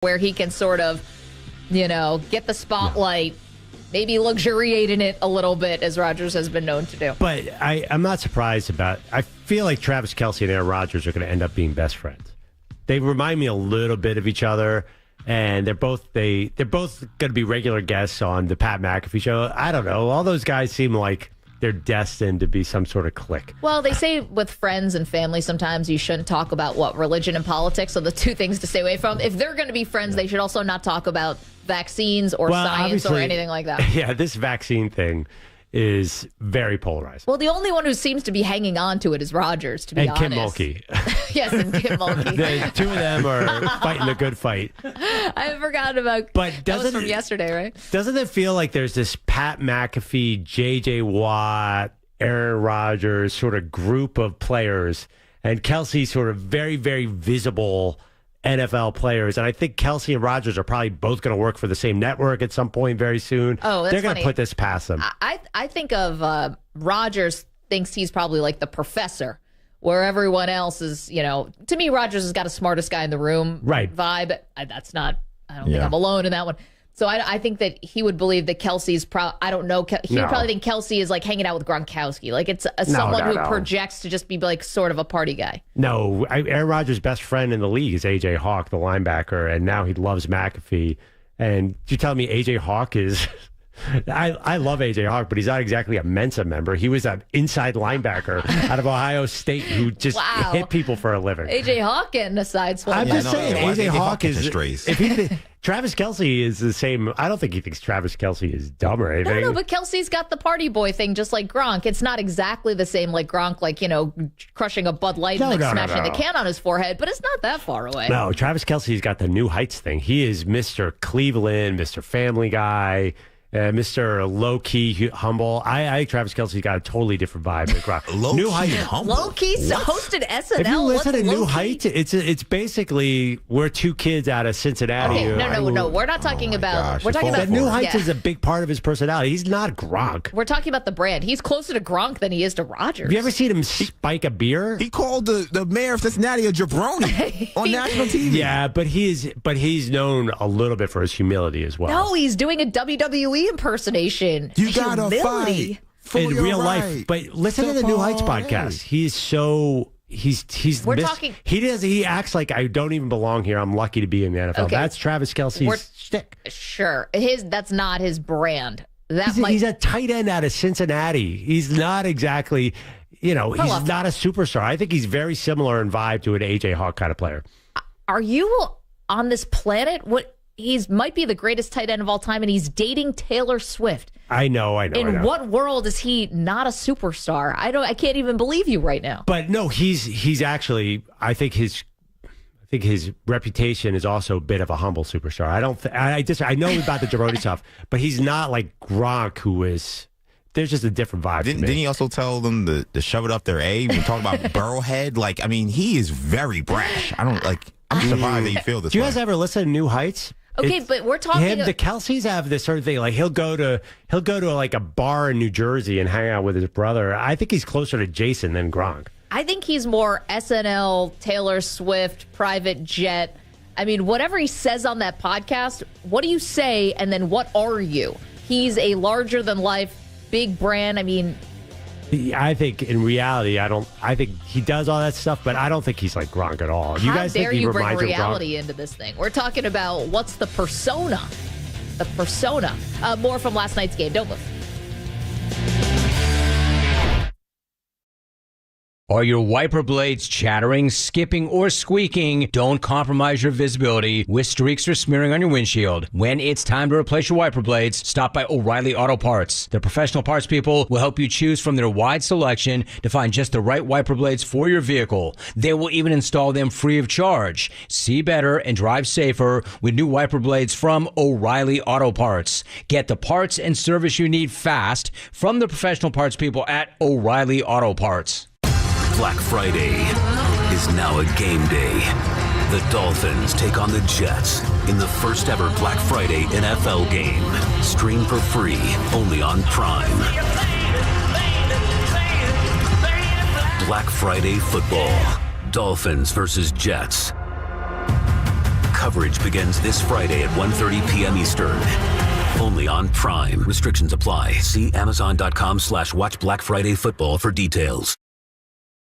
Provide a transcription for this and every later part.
where he can sort of, get the spotlight, maybe luxuriate in it a little bit, as Rodgers has been known to do. But I'm not surprised I feel like Travis Kelce and Aaron Rodgers are going to end up being best friends. They remind me a little bit of each other, and they're both going to be regular guests on the Pat McAfee show. I don't know. All those guys seem like they're destined to be some sort of clique. Well, they say with friends and family, sometimes you shouldn't talk about religion and politics. So the two things to stay away from. If they're going to be friends, they should also not talk about vaccines or science or anything like that. Yeah, this vaccine thing is very polarized. Well, the only one who seems to be hanging on to it is Rodgers, to be honest. And Kim Mulkey. Yes, and Kim Mulkey. The two of them are fighting a good fight. I forgot about that. Was from yesterday, right? Doesn't it feel like there's this Pat McAfee, J.J. Watt, Aaron Rodgers sort of group of players, and Kelce sort of very, very visible NFL players, and I think Kelce and Rodgers are probably both going to work for the same network at some point very soon. Oh, that's They're going to put this past them. I think of Rodgers thinks he's probably like the professor, where everyone else is, to me, Rodgers has got a smartest guy in the room vibe. I don't think I'm alone in that one. So I think that he would believe that Kelce's I don't know. He would probably think Kelce is like hanging out with Gronkowski. Like it's someone who projects to just be like sort of a party guy. No, Aaron Rodgers' best friend in the league is A.J. Hawk, the linebacker, and now he loves McAfee. And you tell me A.J. Hawk is... I love A.J. Hawk, but he's not exactly a Mensa member. He was an inside linebacker out of Ohio State who just hit people for a living. A.J. Hawk getting a side swap. I'm just saying, A.J. Hawk is... Travis Kelce is the same. I don't think he thinks Travis Kelce is dumb or anything. No, but Kelce's got the party boy thing, just like Gronk. It's not exactly the same like Gronk, like, crushing a Bud Light and smashing the can on his forehead, but it's not that far away. No, Travis Kelce's got the New Heights thing. He is Mr. Cleveland, Mr. Family Guy, Mr. Low-Key Humble. I think Travis Kelce's got a totally different vibe than Gronk. New Heights Humble? Low-Key hosted SNL. If you listen to New Heights, it's basically we're two kids out of Cincinnati. Okay, no. We're not talking about... We're talking about... New Heights is a big part of his personality. He's not Gronk. We're talking about the brand. He's closer to Gronk than he is to Rodgers. Have you ever seen him spike a beer? He called the mayor of Cincinnati a jabroni on national TV. Yeah, but he's known a little bit for his humility as well. No, he's doing a WWE impersonation. You gotta fight in real life. But listen to the New Heights podcast. He acts like I don't even belong here. I'm lucky to be in the NFL. Okay. That's Travis Kelce's shtick. Sure. That's not his brand. He's a tight end out of Cincinnati. He's not exactly, he's not a superstar. I think he's very similar in vibe to an A.J. Hawk kind of player. Are you on this planet? He's might be the greatest tight end of all time, and he's dating Taylor Swift. I know. In what world is he not a superstar? I can't even believe you right now. But no, he's actually. I think his reputation is also a bit of a humble superstar. I know about the jabroni stuff, but he's not like Gronk, who is. There's just a different vibe. Didn't he also tell them to shove it up their A? We talk about Burrowhead. He is very brash. I'm surprised that you feel this way. Do you guys ever listen to New Heights? Okay, but we're talking. The Kelces have this sort of thing. Like he'll go to like a bar in New Jersey and hang out with his brother. I think he's closer to Jason than Gronk. I think he's more SNL, Taylor Swift, private jet. I mean, whatever he says on that podcast, what do you say, and then what are you? He's a larger than life, big brand. I mean. I think in reality, I think he does all that stuff, but I don't think he's like Gronk at all. You guys think he reminds bring you of reality into this thing? We're talking about what's the persona. The persona. More from last night's game. Don't move. Are your wiper blades chattering, skipping, or squeaking? Don't compromise your visibility with streaks or smearing on your windshield. When it's time to replace your wiper blades, stop by O'Reilly Auto Parts. Their professional parts people will help you choose from their wide selection to find just the right wiper blades for your vehicle. They will even install them free of charge. See better and drive safer with new wiper blades from O'Reilly Auto Parts. Get the parts and service you need fast from the professional parts people at O'Reilly Auto Parts. Black Friday is now a game day. The Dolphins take on the Jets in the first ever Black Friday NFL game. Stream for free only on Prime. Black Friday football. Dolphins versus Jets. coverage begins this Friday at 1:30 p.m. Eastern. Only on Prime. Restrictions apply. See Amazon.com/watch Black Friday football for details.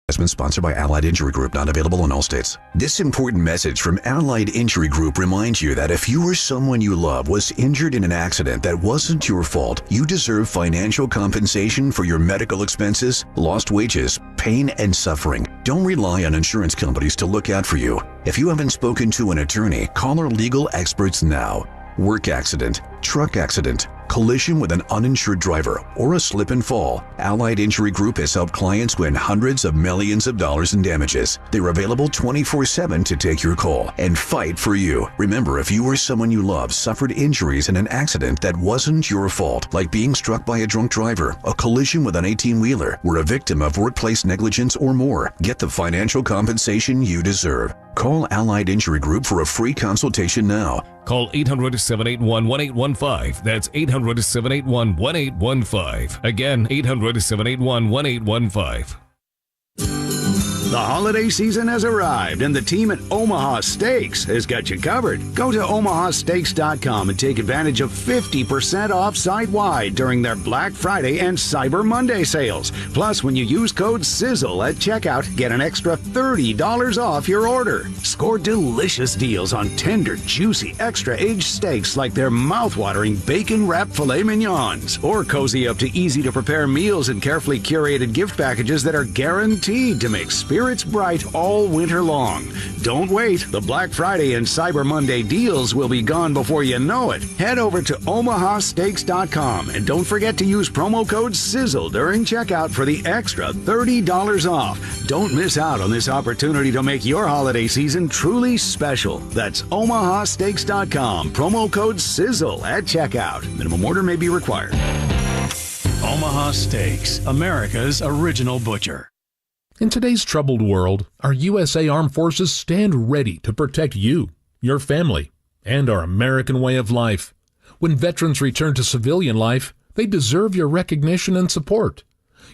Has been sponsored by Allied Injury Group, not available in all states. This important message from Allied Injury Group reminds you that if you or someone you love was injured in an accident that wasn't your fault, you deserve financial compensation for your medical expenses, lost wages, pain, and suffering. Don't rely on insurance companies to look out for you. If you haven't spoken to an attorney, call our legal experts now. Work accident, truck accident, collision with an uninsured driver, or a slip and fall. Allied Injury Group has helped clients win hundreds of millions of dollars in damages. They're available 24/7 to take your call and fight for you. Remember, if you or someone you love suffered injuries in an accident that wasn't your fault, like being struck by a drunk driver, a collision with an 18-wheeler, were a victim of workplace negligence or more, get the financial compensation you deserve. Call Allied Injury Group for a free consultation now. Call 800-781-1815. That's 800-781-1815. Again, 800-781-1815. The holiday season has arrived, and the team at Omaha Steaks has got you covered. Go to omahasteaks.com and take advantage of 50% off site-wide during their Black Friday and Cyber Monday sales. Plus, when you use code SIZZLE at checkout, get an extra $30 off your order. Score delicious deals on tender, juicy, extra-aged steaks like their mouth-watering bacon-wrapped filet mignons. Or cozy up to easy-to-prepare meals and carefully curated gift packages that are guaranteed to make spirits bright all winter long. Don't wait. The Black Friday and Cyber Monday deals will be gone before you know it. Head over to omahasteaks.com and don't forget to use promo code SIZZLE during checkout for the extra $30 off. Don't miss out on this opportunity to make your holiday season truly special. That's omahasteaks.com. Promo code SIZZLE at checkout. Minimum order may be required. Omaha Steaks, America's original butcher. In today's troubled world, our USA Armed Forces stand ready to protect you, your family, and our American way of life. When veterans return to civilian life, they deserve your recognition and support.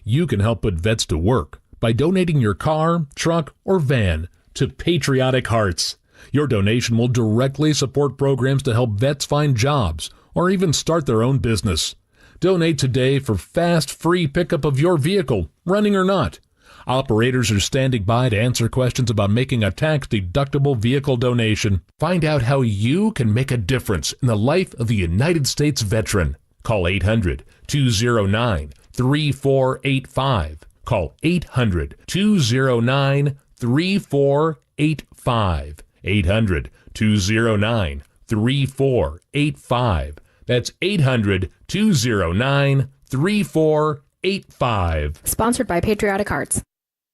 You can help put vets to work by donating your car, truck, or van to Patriotic Hearts. Your donation will directly support programs to help vets find jobs or even start their own business. Donate today for fast, free pickup of your vehicle, running or not. Operators are standing by to answer questions about making a tax-deductible vehicle donation. Find out how you can make a difference in the life of the United States veteran. Call 800-209-3485. Call 800-209-3485. 800-209-3485. That's 800-209-3485. Sponsored by Patriotic Hearts.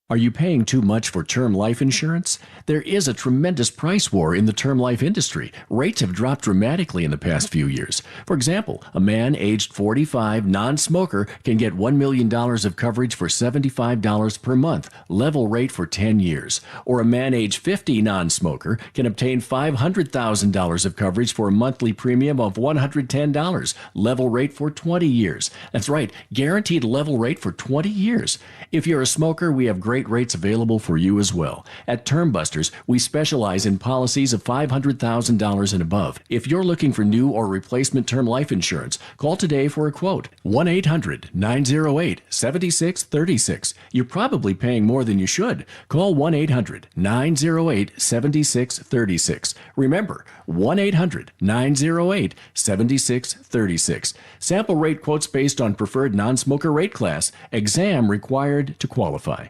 Are you paying too much for term life insurance? There is a tremendous price war in the term life industry. Rates have dropped dramatically in the past few years. For example, a man aged 45, non-smoker, can get $1 million of coverage for $75 per month, level rate for 10 years. Or a man aged 50, non-smoker, can obtain $500,000 of coverage for a monthly premium of $110, level rate for 20 years. That's right, guaranteed level rate for 20 years. If you're a smoker, we have great rates available for you as well. At Term Busters, we specialize in policies of $500,000 and above. If you're looking for new or replacement term life insurance, call today for a quote. 1-800-908-7636. You're probably paying more than you should. Call 1-800-908-7636. Remember, 1-800-908-7636. Sample rate quotes based on preferred non-smoker rate class. Exam required to qualify.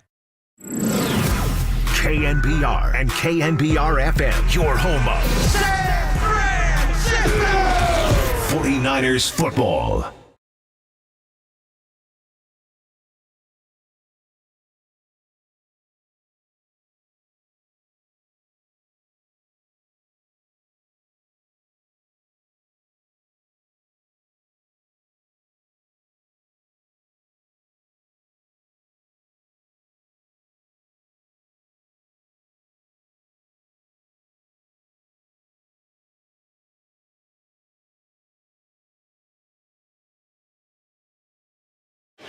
KNBR and KNBR FM, your home of San Francisco 49ers football.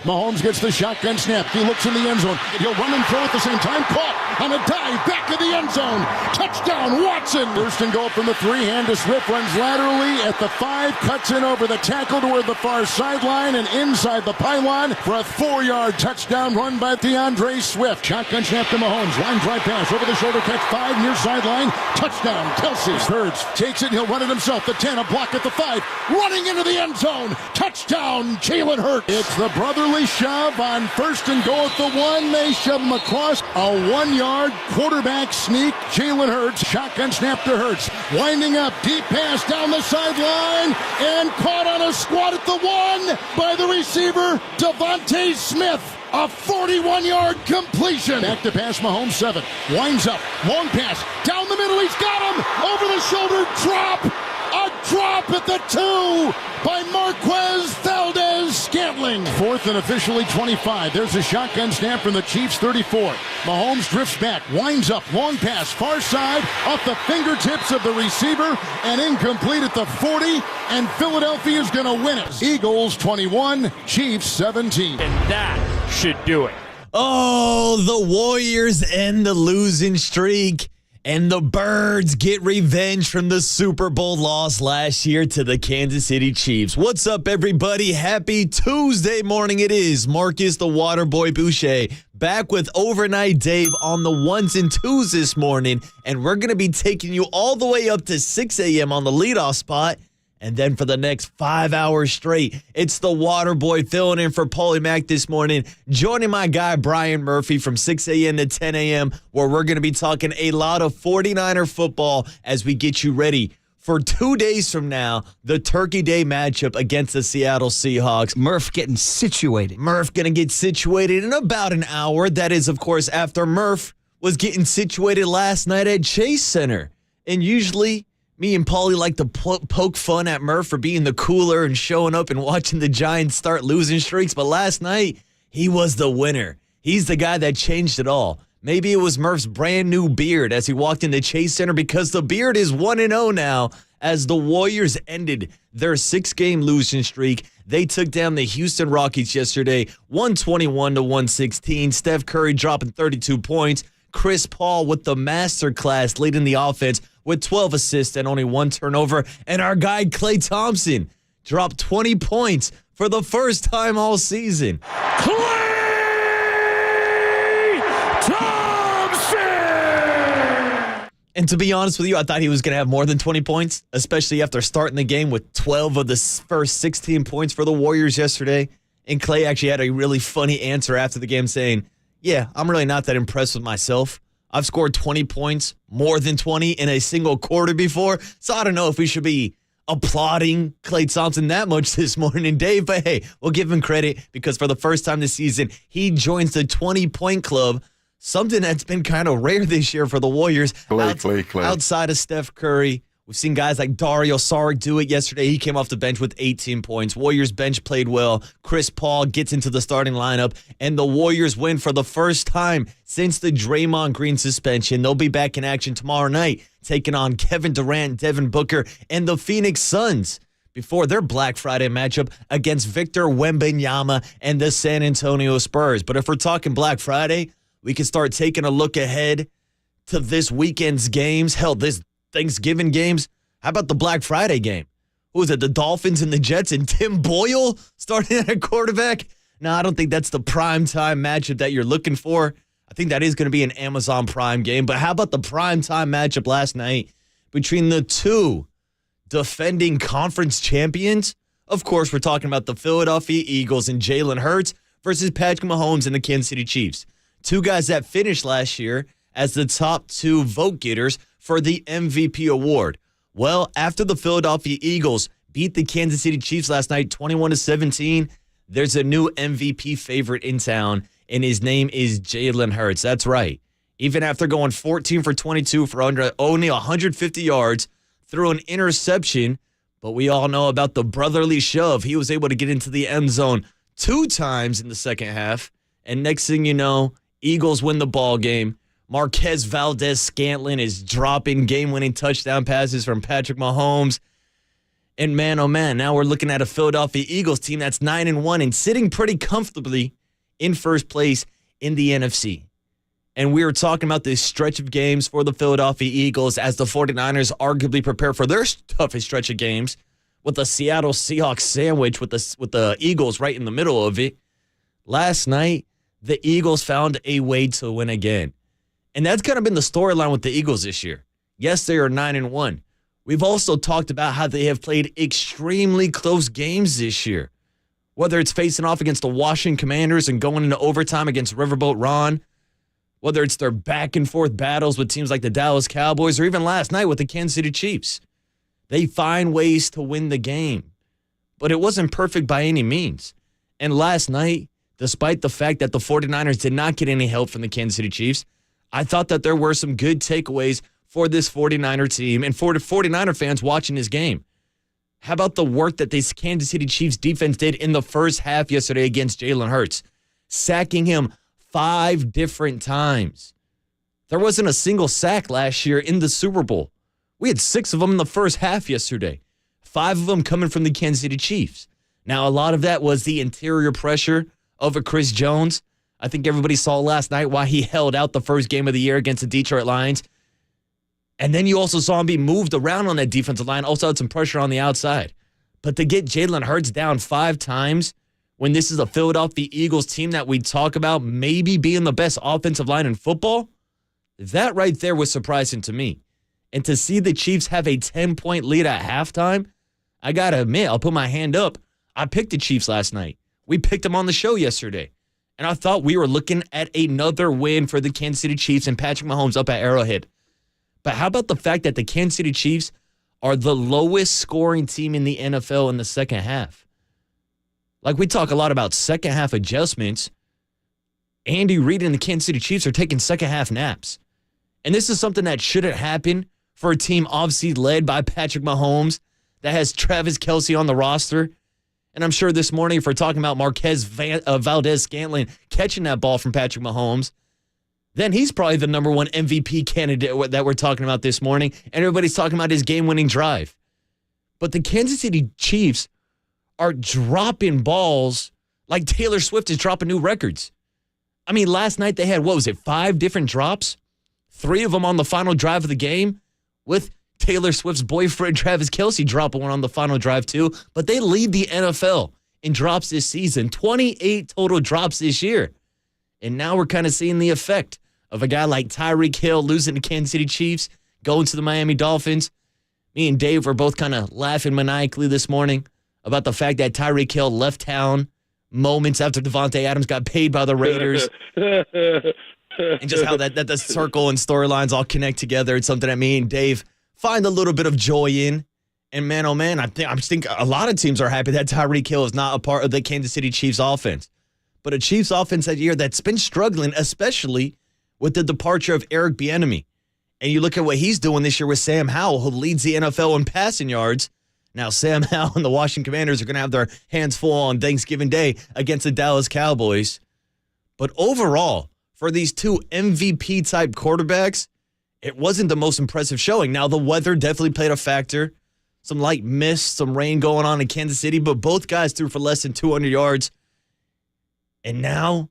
Mahomes gets the shotgun snap. He looks in the end zone. He'll run and throw at the same time. Caught on a dive back of the end zone. Touchdown, Watson. First and goal from the 3. Hand to Swift, runs laterally at the 5. Cuts in over the tackle toward the far sideline and inside the pylon for a 4-yard touchdown run by DeAndre Swift. Shotgun snap to Mahomes. Line drive pass over the shoulder catch. 5 near sideline. Touchdown, Kelce. Hurts takes it. He'll run it himself. The 10, a block at the 5. Running into the end zone. Touchdown, Jalen Hurts. It's the brotherly shove on first and goal at the 1. They shove him across. A 1-yard quarterback sneak. Jalen Hurts. Shotgun snap to Hurts. Winding up. Deep pass down the sideline. And caught on a squat at the 1 by the receiver, Devontae Smith. A 41-yard completion. Back to pass, Mahomes 7. Winds up. Long pass. Down the middle. He's got him. Over the shoulder. Drop. A drop at the 2 by Marquez Valdez-Scantling. 4th and officially 25. There's a shotgun snap from the Chiefs 34. Mahomes drifts back. Winds up. Long pass. Far side. Off the fingertips of the receiver. And incomplete at the 40. And Philadelphia is going to win it. Eagles 21. Chiefs 17. And that should do it. Oh, the Warriors end the losing streak. And the Birds get revenge from the Super Bowl loss last year to the Kansas City Chiefs. What's up, everybody? Happy Tuesday morning. It is Marcus the Waterboy Boucher back with Overnight Dave on the 1s and 2s this morning. And we're going to be taking you all the way up to 6 a.m. on the leadoff spot. And then for the next 5 hours straight, it's the Waterboy filling in for Paulie Mack this morning, joining my guy Brian Murphy from 6 a.m. to 10 a.m., where we're going to be talking a lot of 49er football as we get you ready for 2 days from now, the Turkey Day matchup against the Seattle Seahawks. Murph getting situated. Murph going to get situated in about an hour. That is, of course, after Murph was getting situated last night at Chase Center. And usually me and Paulie like to poke fun at Murph for being the cooler and showing up and watching the Giants start losing streaks. But last night, he was the winner. He's the guy that changed it all. Maybe it was Murph's brand new beard as he walked into Chase Center, because the beard is 1-0 now as the Warriors ended their 6-game losing streak. They took down the Houston Rockets yesterday, 121-116. Steph Curry dropping 32 points. Chris Paul with the masterclass leading the offense with 12 assists and only 1 turnover. And our guy Klay Thompson dropped 20 points for the first time all season. Klay Thompson! And to be honest with you, I thought he was going to have more than 20 points, especially after starting the game with 12 of the first 16 points for the Warriors yesterday. And Klay actually had a really funny answer after the game saying, yeah, I'm really not that impressed with myself. I've scored 20 points, more than 20 in a single quarter before. So I don't know if we should be applauding Klay Thompson that much this morning, Dave. But hey, we'll give him credit because for the first time this season, he joins the 20-point club, something that's been kind of rare this year for the Warriors. Klay. Outside of Steph Curry, we've seen guys like Dario Saric do it yesterday. He came off the bench with 18 points. Warriors bench played well. Chris Paul gets into the starting lineup, and the Warriors win for the first time since the Draymond Green suspension. They'll be back in action tomorrow night, taking on Kevin Durant, Devin Booker, and the Phoenix Suns before their Black Friday matchup against Victor Wembanyama and the San Antonio Spurs. But if we're talking Black Friday, we can start taking a look ahead to this weekend's games. Hell, this Thanksgiving games. How about the Black Friday game? Who was it? The Dolphins and the Jets and Tim Boyle starting at a quarterback? No, I don't think that's the primetime matchup that you're looking for. I think that is going to be an Amazon Prime game. But how about the primetime matchup last night between the two defending conference champions? Of course, we're talking about the Philadelphia Eagles and Jalen Hurts versus Patrick Mahomes and the Kansas City Chiefs. Two guys that finished last year as the top 2 vote getters for the MVP award. Well, after the Philadelphia Eagles beat the Kansas City Chiefs last night 21-17, there's a new MVP favorite in town, and his name is Jalen Hurts. That's right. Even after going 14 for 22 for under only 150 yards, threw an interception, but we all know about the brotherly shove. He was able to get into the end zone 2 times in the second half, and next thing you know, Eagles win the ball game. Marquez Valdez-Scantling is dropping game-winning touchdown passes from Patrick Mahomes. And man, oh man, now we're looking at a Philadelphia Eagles team that's 9-1 and sitting pretty comfortably in first place in the NFC. And we were talking about this stretch of games for the Philadelphia Eagles as the 49ers arguably prepare for their toughest stretch of games with the Seattle Seahawks sandwich with the Eagles right in the middle of it. Last night, the Eagles found a way to win again. And that's kind of been the storyline with the Eagles this year. Yes, they are 9-1. We've also talked about how they have played extremely close games this year. Whether it's facing off against the Washington Commanders and going into overtime against Riverboat Ron, whether it's their back-and-forth battles with teams like the Dallas Cowboys, or even last night with the Kansas City Chiefs. They find ways to win the game. But it wasn't perfect by any means. And last night, despite the fact that the 49ers did not get any help from the Kansas City Chiefs, I thought that there were some good takeaways for this 49er team and for the 49er fans watching this game. How about the work that this Kansas City Chiefs defense did in the first half yesterday against Jalen Hurts, sacking him 5 different times. There wasn't a single sack last year in the Super Bowl. We had 6 of them in the first half yesterday, 5 of them coming from the Kansas City Chiefs. Now, a lot of that was the interior pressure of a Chris Jones. I think everybody saw last night why he held out the first game of the year against the Detroit Lions. And then you also saw him be moved around on that defensive line, also had some pressure on the outside. But to get Jalen Hurts down 5 times when this is a Philadelphia Eagles team that we talk about maybe being the best offensive line in football, that right there was surprising to me. And to see the Chiefs have a 10-point lead at halftime, I got to admit, I'll put my hand up. I picked the Chiefs last night. We picked them on the show yesterday. And I thought we were looking at another win for the Kansas City Chiefs and Patrick Mahomes up at Arrowhead. But how about the fact that the Kansas City Chiefs are the lowest scoring team in the NFL in the second half? Like, we talk a lot about second half adjustments. Andy Reid and the Kansas City Chiefs are taking second half naps. And this is something that shouldn't happen for a team obviously led by Patrick Mahomes that has Travis Kelce on the roster. And I'm sure this morning, if we're talking about Marquez Valdez-Scantling catching that ball from Patrick Mahomes, then he's probably the number 1 MVP candidate that we're talking about this morning. And everybody's talking about his game-winning drive. But the Kansas City Chiefs are dropping balls like Taylor Swift is dropping new records. I mean, last night they had, 5 different drops? 3 of them on the final drive of the game, with Taylor Swift's boyfriend, Travis Kelce, dropping one on the final drive too. But they lead the NFL in drops this season. 28 total drops this year. And now we're kind of seeing the effect of a guy like Tyreek Hill losing to Kansas City Chiefs, going to the Miami Dolphins. Me and Dave were both kind of laughing maniacally this morning about the fact that Tyreek Hill left town moments after Devontae Adams got paid by the Raiders. And just how that the circle and storylines all connect together. It's something that me and Dave find a little bit of joy in. And man, oh man, I think a lot of teams are happy that Tyreek Hill is not a part of the Kansas City Chiefs offense. But a Chiefs offense that year that's been struggling, especially with the departure of Eric Bieniemy. And you look at what he's doing this year with Sam Howell, who leads the NFL in passing yards. Now, Sam Howell and the Washington Commanders are going to have their hands full on Thanksgiving Day against the Dallas Cowboys. But overall, for these 2 MVP-type quarterbacks, it wasn't the most impressive showing. Now, the weather definitely played a factor. Some light mist, some rain going on in Kansas City, but both guys threw for less than 200 yards. And now,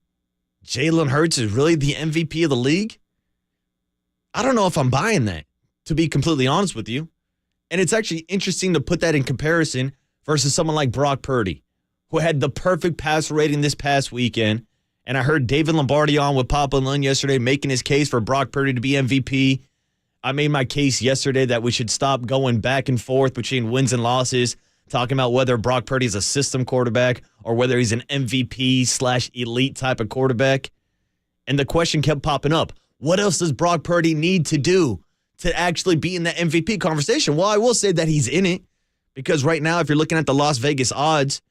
Jalen Hurts is really the MVP of the league? I don't know if I'm buying that, to be completely honest with you. And it's actually interesting to put that in comparison versus someone like Brock Purdy, who had the perfect passer rating this past weekend. And I heard David Lombardi on with Papa Lynn yesterday making his case for Brock Purdy to be MVP. I made my case yesterday that we should stop going back and forth between wins and losses, talking about whether Brock Purdy is a system quarterback or whether he's an MVP/elite type of quarterback. And the question kept popping up. What else does Brock Purdy need to do to actually be in the MVP conversation? Well, I will say that he's in it because right now, if you're looking at the Las Vegas odds,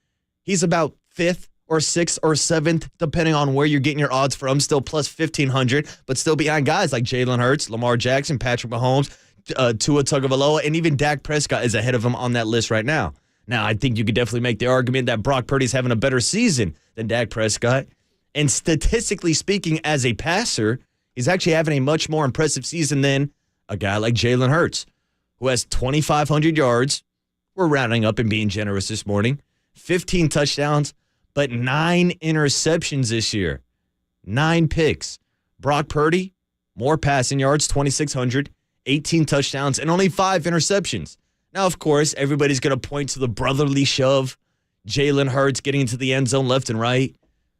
he's about 5th or 6th or 7th, depending on where you're getting your odds from, still plus 1,500, but still behind guys like Jalen Hurts, Lamar Jackson, Patrick Mahomes, Tua Tagovailoa, and even Dak Prescott is ahead of him on that list right now. Now, I think you could definitely make the argument that Brock Purdy's having a better season than Dak Prescott. And statistically speaking, as a passer, he's actually having a much more impressive season than a guy like Jalen Hurts, who has 2,500 yards, We're rounding up and being generous this morning. 15 touchdowns, but 9 interceptions this year. 9 picks. Brock Purdy, more passing yards, 2,600, 18 touchdowns, and only 5 interceptions. Now, of course, everybody's going to point to the brotherly shove. Jalen Hurts getting into the end zone left and right.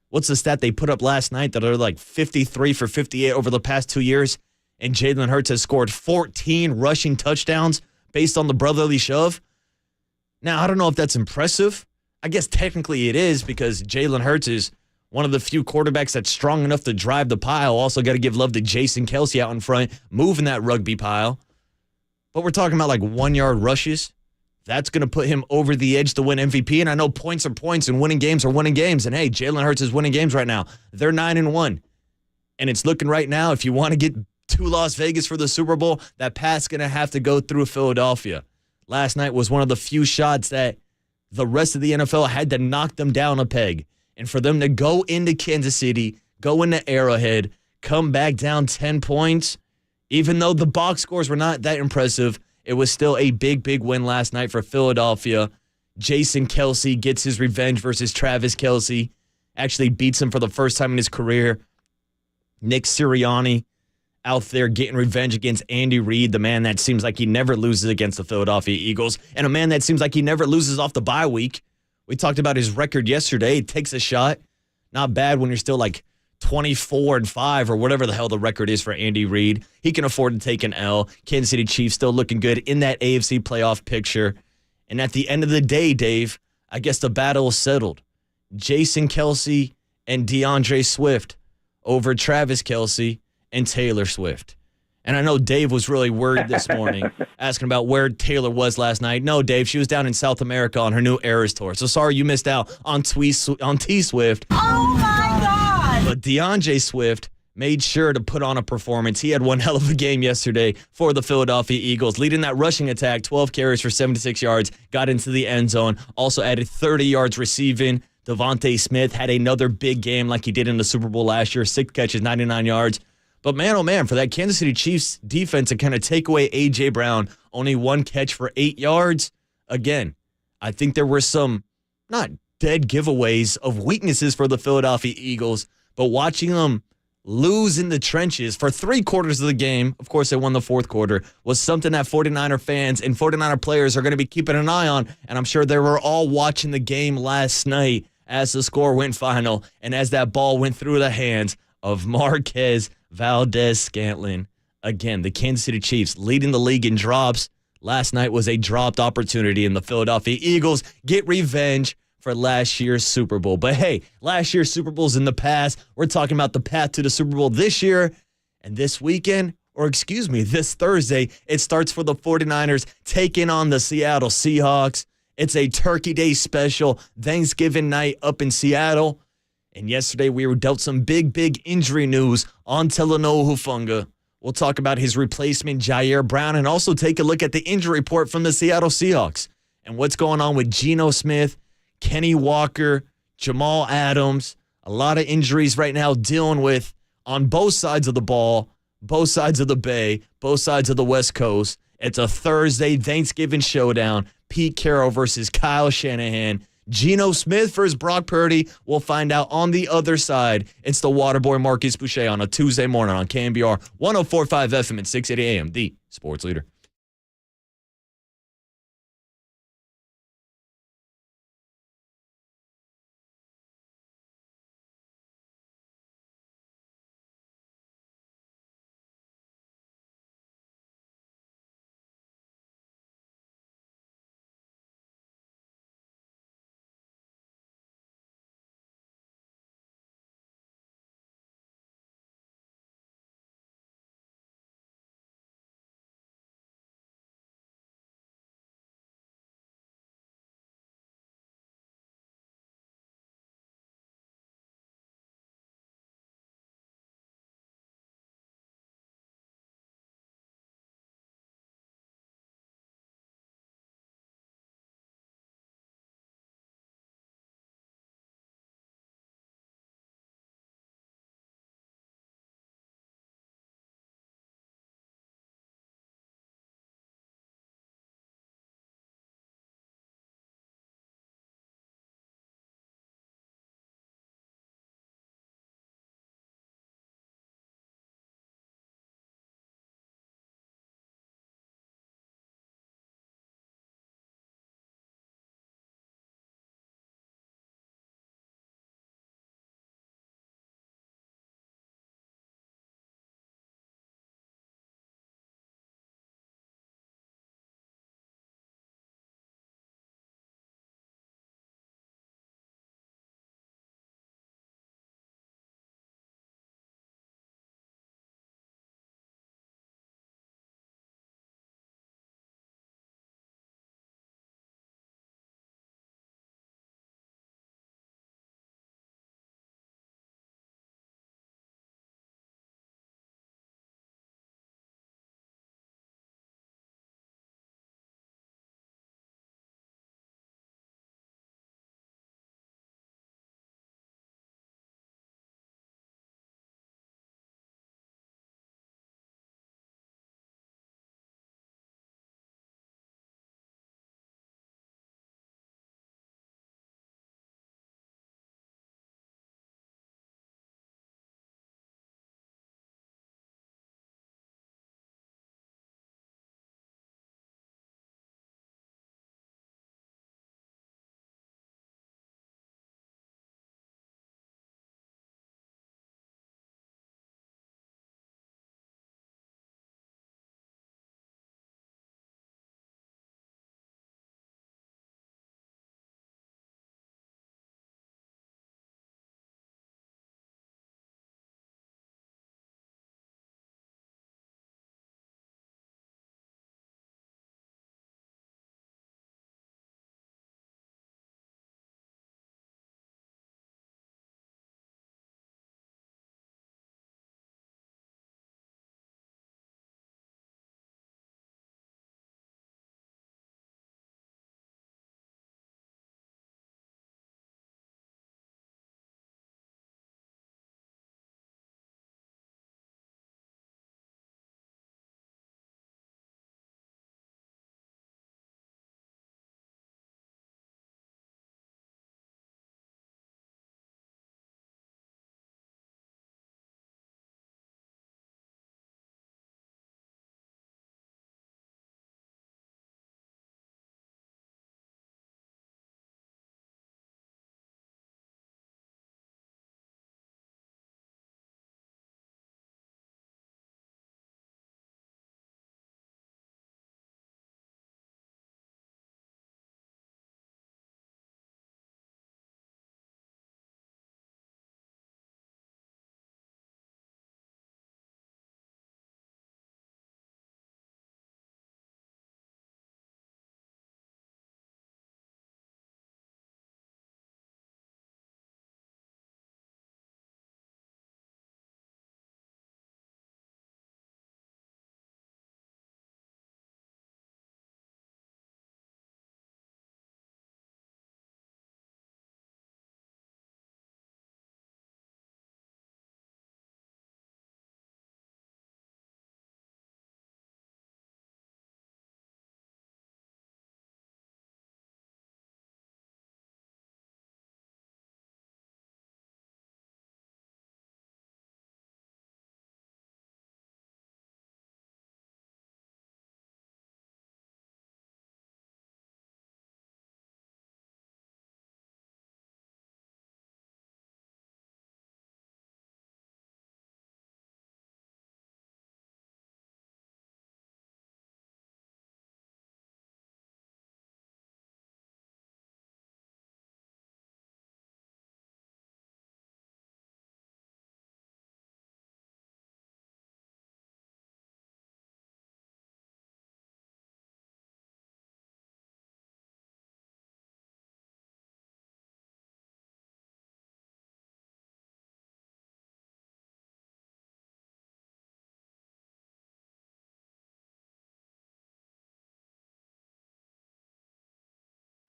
What's the stat they put up last night that are like 53 for 58 over the past 2 years? And Jalen Hurts has scored 14 rushing touchdowns based on the brotherly shove. Now, I don't know if that's impressive. I guess technically it is because Jalen Hurts is one of the few quarterbacks that's strong enough to drive the pile. Also got to give love to Jason Kelce out in front, moving that rugby pile. But we're talking about like 1-yard rushes. That's going to put him over the edge to win MVP. And I know points are points and winning games are winning games. And hey, Jalen Hurts is winning games right now. They're 9-1. And it's looking right now, if you want to get to Las Vegas for the Super Bowl, that path's going to have to go through Philadelphia. Last night was one of the few shots that the rest of the NFL had to knock them down a peg. And for them to go into Kansas City, go into Arrowhead, come back down 10 points, even though the box scores were not that impressive, it was still a big, big win last night for Philadelphia. Jason Kelce gets his revenge versus Travis Kelce. Actually beats him for the first time in his career. Nick Sirianni out there getting revenge against Andy Reid, the man that seems like he never loses against the Philadelphia Eagles, and a man that seems like he never loses off the bye week. We talked about his record yesterday. He takes a shot. Not bad when you're still like 24-5 or whatever the hell the record is for Andy Reid. He can afford to take an L. Kansas City Chiefs still looking good in that AFC playoff picture. And at the end of the day, Dave, I guess the battle is settled. Jason Kelce and DeAndre Swift over Travis Kelce and Taylor Swift. And I know Dave was really worried this morning, asking about where Taylor was last night. No, Dave, she was down in South America on her new Eras tour. So sorry you missed out on T-Swift. Oh, my God. But DeAndre Swift made sure to put on a performance. He had one hell of a game yesterday for the Philadelphia Eagles, leading that rushing attack, 12 carries for 76 yards, got into the end zone, also added 30 yards receiving. Devontae Smith had another big game like he did in the Super Bowl last year, 6 catches, 99 yards. But man, oh man, for that Kansas City Chiefs defense to kind of take away A.J. Brown, only 1 catch for 8 yards. Again, I think there were some, not dead giveaways of weaknesses for the Philadelphia Eagles, but watching them lose in the trenches for 3 quarters of the game, of course they won the 4th quarter, was something that 49er fans and 49er players are going to be keeping an eye on. And I'm sure they were all watching the game last night as the score went final and as that ball went through the hands of Marquez Valdez-Scantling. Again, the Kansas City Chiefs leading the league in drops. Last night was a dropped opportunity, and the Philadelphia Eagles get revenge for last year's Super Bowl. But hey, last year's Super Bowl's in the past. We're talking about the path to the Super Bowl this year. And this weekend, or excuse me, this Thursday, it starts for the 49ers taking on the Seattle Seahawks. It's a Turkey Day special, Thanksgiving night up in Seattle. And yesterday we were dealt some big, big injury news on Talanoa Hufanga. We'll talk about his replacement, Jer Brown, and also take a look at the injury report from the Seattle Seahawks and what's going on with Geno Smith, Kenny Walker, Jamal Adams. A lot of injuries right now dealing with on both sides of the ball, both sides of the Bay, both sides of the West Coast. It's a Thursday Thanksgiving showdown. Pete Carroll versus Kyle Shanahan. Geno Smith versus Brock Purdy. We'll find out on the other side. It's the Waterboy Marcus Boucher on a Tuesday morning on KNBR 104.5 FM and 680 AM, the sports leader.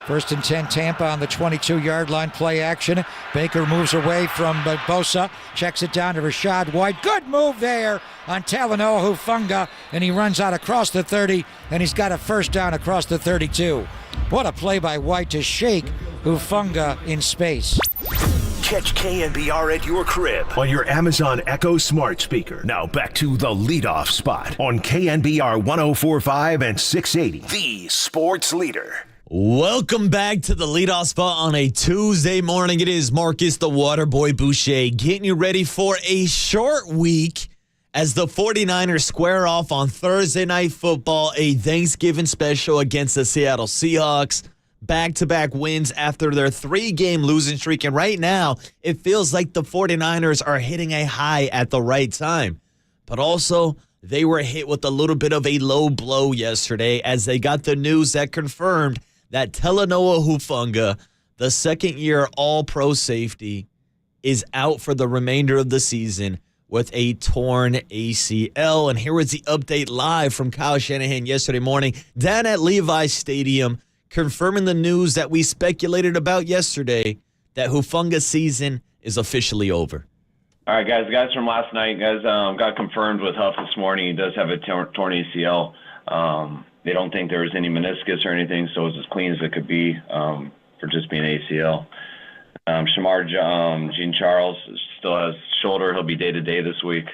First and 10, Tampa on the 22-yard line, play action. Baker moves away from Bosa, checks it down to Rashad White. Good move there on Talanoa Hufanga, and he runs out across the 30, and he's got a first down across the 32. What a play by White to shake Hufanga in space. Catch KNBR at your crib on your Amazon Echo smart speaker. Now back to the leadoff spot on KNBR 104.5 and 680, the sports leader. Welcome back to the leadoff spot on a Tuesday morning. It is Marcus the Waterboy Boucher getting you ready for a short week as the 49ers square off on Thursday Night Football, a Thanksgiving special against the Seattle Seahawks. Back-to-back wins after their 3-game losing streak. And right now, it feels like the 49ers are hitting a high at the right time. But also, they were hit with a little bit of a low blow yesterday as they got the news that confirmed that Talanoa Hufanga, the second-year All-Pro safety, is out for the remainder of the season with a torn ACL. And here was the update live from Kyle Shanahan yesterday morning down at Levi's Stadium, confirming the news that we speculated about yesterday, that Hufanga's season is officially over. All right, guys. The guys from last night, got confirmed with Huff this morning. He does have a torn ACL. They don't think there was any meniscus or anything, so it's as clean as it could be for just being ACL. Shamar Jean-Charles still has shoulder. He'll be day-to-day this week.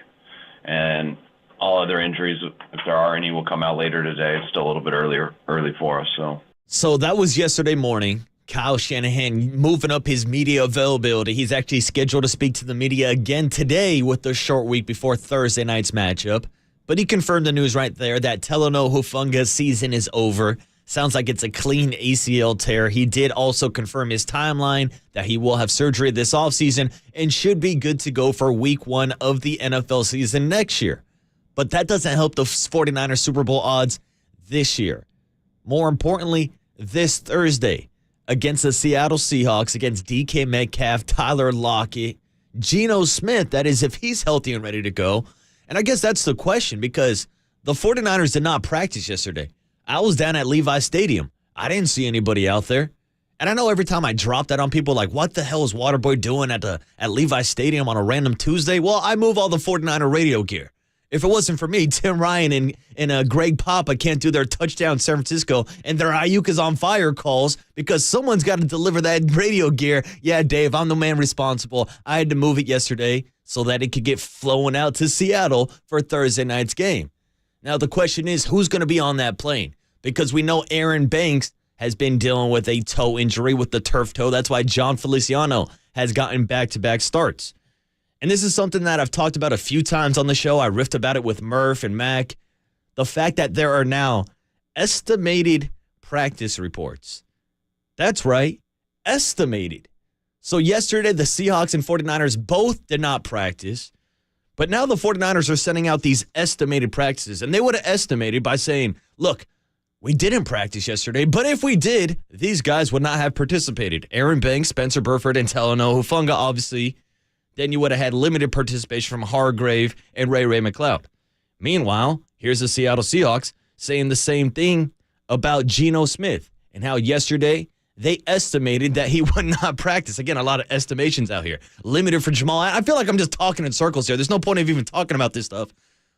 And all other injuries, if there are any, will come out later today. It's still a little bit early for us. So that was yesterday morning. Kyle Shanahan moving up his media availability. He's actually scheduled to speak to the media again today with the short week before Thursday night's matchup. But he confirmed the news right there that Talanoa Hufanga's season is over. Sounds like it's a clean ACL tear. He did also confirm his timeline that he will have surgery this offseason and should be good to go for week 1 of the NFL season next year. But that doesn't help the 49ers Super Bowl odds this year. More importantly, this Thursday against the Seattle Seahawks, against DK Metcalf, Tyler Lockett, Geno Smith, that is if he's healthy and ready to go. And I guess that's the question because the 49ers did not practice yesterday. I was down at Levi's Stadium. I didn't see anybody out there. And I know every time I drop that on people, like, what the hell is Waterboy doing at Levi's Stadium on a random Tuesday? Well, I move all the 49er radio gear. If it wasn't for me, Tim Ryan and Greg Papa can't do their touchdown San Francisco and their Ayuk is on fire calls because someone's got to deliver that radio gear. Yeah, Dave, I'm the man responsible. I had to move it yesterday so that it could get flown out to Seattle for Thursday night's game. Now, the question is, who's going to be on that plane? Because we know Aaron Banks has been dealing with a toe injury with the turf toe. That's why John Feliciano has gotten back-to-back starts. And this is something that I've talked about a few times on the show. I riffed about it with Murph and Mac. The fact that there are now estimated practice reports. That's right, estimated. So yesterday, the Seahawks and 49ers both did not practice. But now the 49ers are sending out these estimated practices. And they would have estimated by saying, look, we didn't practice yesterday, but if we did, these guys would not have participated. Aaron Banks, Spencer Burford, and Talanoa Hufanga, obviously. Then you would have had limited participation from Hargrave and Ray McLeod. Meanwhile, here's the Seattle Seahawks saying the same thing about Geno Smith and how yesterday they estimated that he would not practice. Again, a lot of estimations out here. Limited for Jamal. I feel like I'm just talking in circles here. There's no point of even talking about this stuff.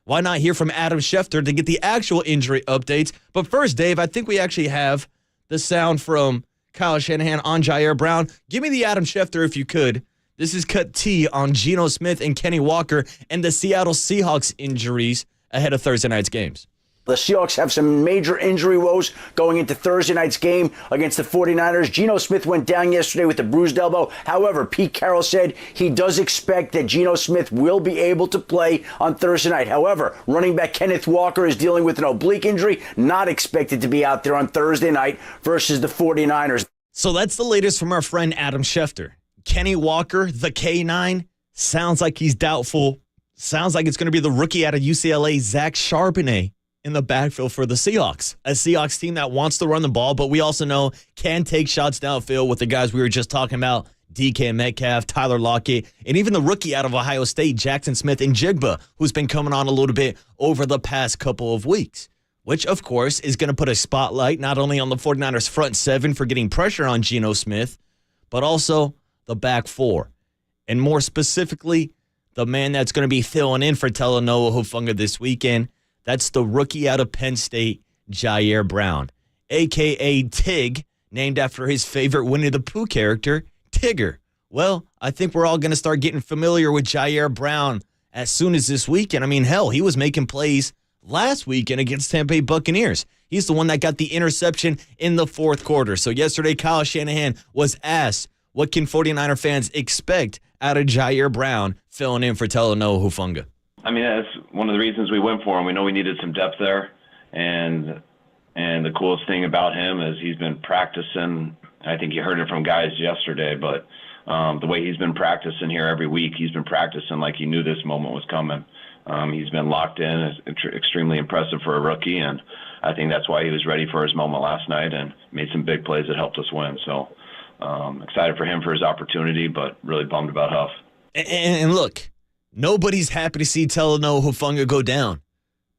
Why not hear from Adam Schefter to get the actual injury updates? But first, Dave, I think we actually have the sound from Kyle Shanahan on Jer Brown. Give me the Adam Schefter if you could. This is Cut T on Geno Smith and Kenny Walker and the Seattle Seahawks injuries ahead of Thursday night's games. The Seahawks have some major injury woes going into Thursday night's game against the 49ers. Geno Smith went down yesterday with a bruised elbow. However, Pete Carroll said he does expect that Geno Smith will be able to play on Thursday night. However, running back Kenneth Walker is dealing with an oblique injury, not expected to be out there on Thursday night versus the 49ers. So that's the latest from our friend Adam Schefter. Kenny Walker, the K9, sounds like he's doubtful. Sounds like it's going to be the rookie out of UCLA, Zach Charbonnet, in the backfield for the Seahawks. A Seahawks team that wants to run the ball, but we also know can take shots downfield with the guys we were just talking about, DK Metcalf, Tyler Lockett, and even the rookie out of Ohio State, Jackson Smith and Jigba, who's been coming on a little bit over the past couple of weeks. which, of course, is going to put a spotlight not only on the 49ers front seven for getting pressure on Geno Smith, but also the back four. And more specifically, the man that's going to be filling in for Talanoa Hufanga this weekend, that's the rookie out of Penn State, Jer Brown, a.k.a. Tig, named after his favorite Winnie the Pooh character, Tigger. Well, I think we're all going to start getting familiar with Jer Brown as soon as this weekend. I mean, hell, he was making plays last weekend against Tampa Bay Buccaneers. He's the one that got the interception in the fourth quarter. So yesterday, Kyle Shanahan was asked, what can 49er fans expect out of Jer Brown filling in for Talanoa Hufanga? I mean, that's one of the reasons we went for him. We know we needed some depth there. And the coolest thing about him is he's been practicing. I think you heard it from guys yesterday, but the way he's been practicing here every week, he's been practicing like he knew this moment was coming. He's been locked in. It's extremely impressive for a rookie, and I think that's why he was ready for his moment last night and made some big plays that helped us win. So excited for him for his opportunity, but really bummed about Huff. And look, nobody's happy to see Talanoa Hufanga go down,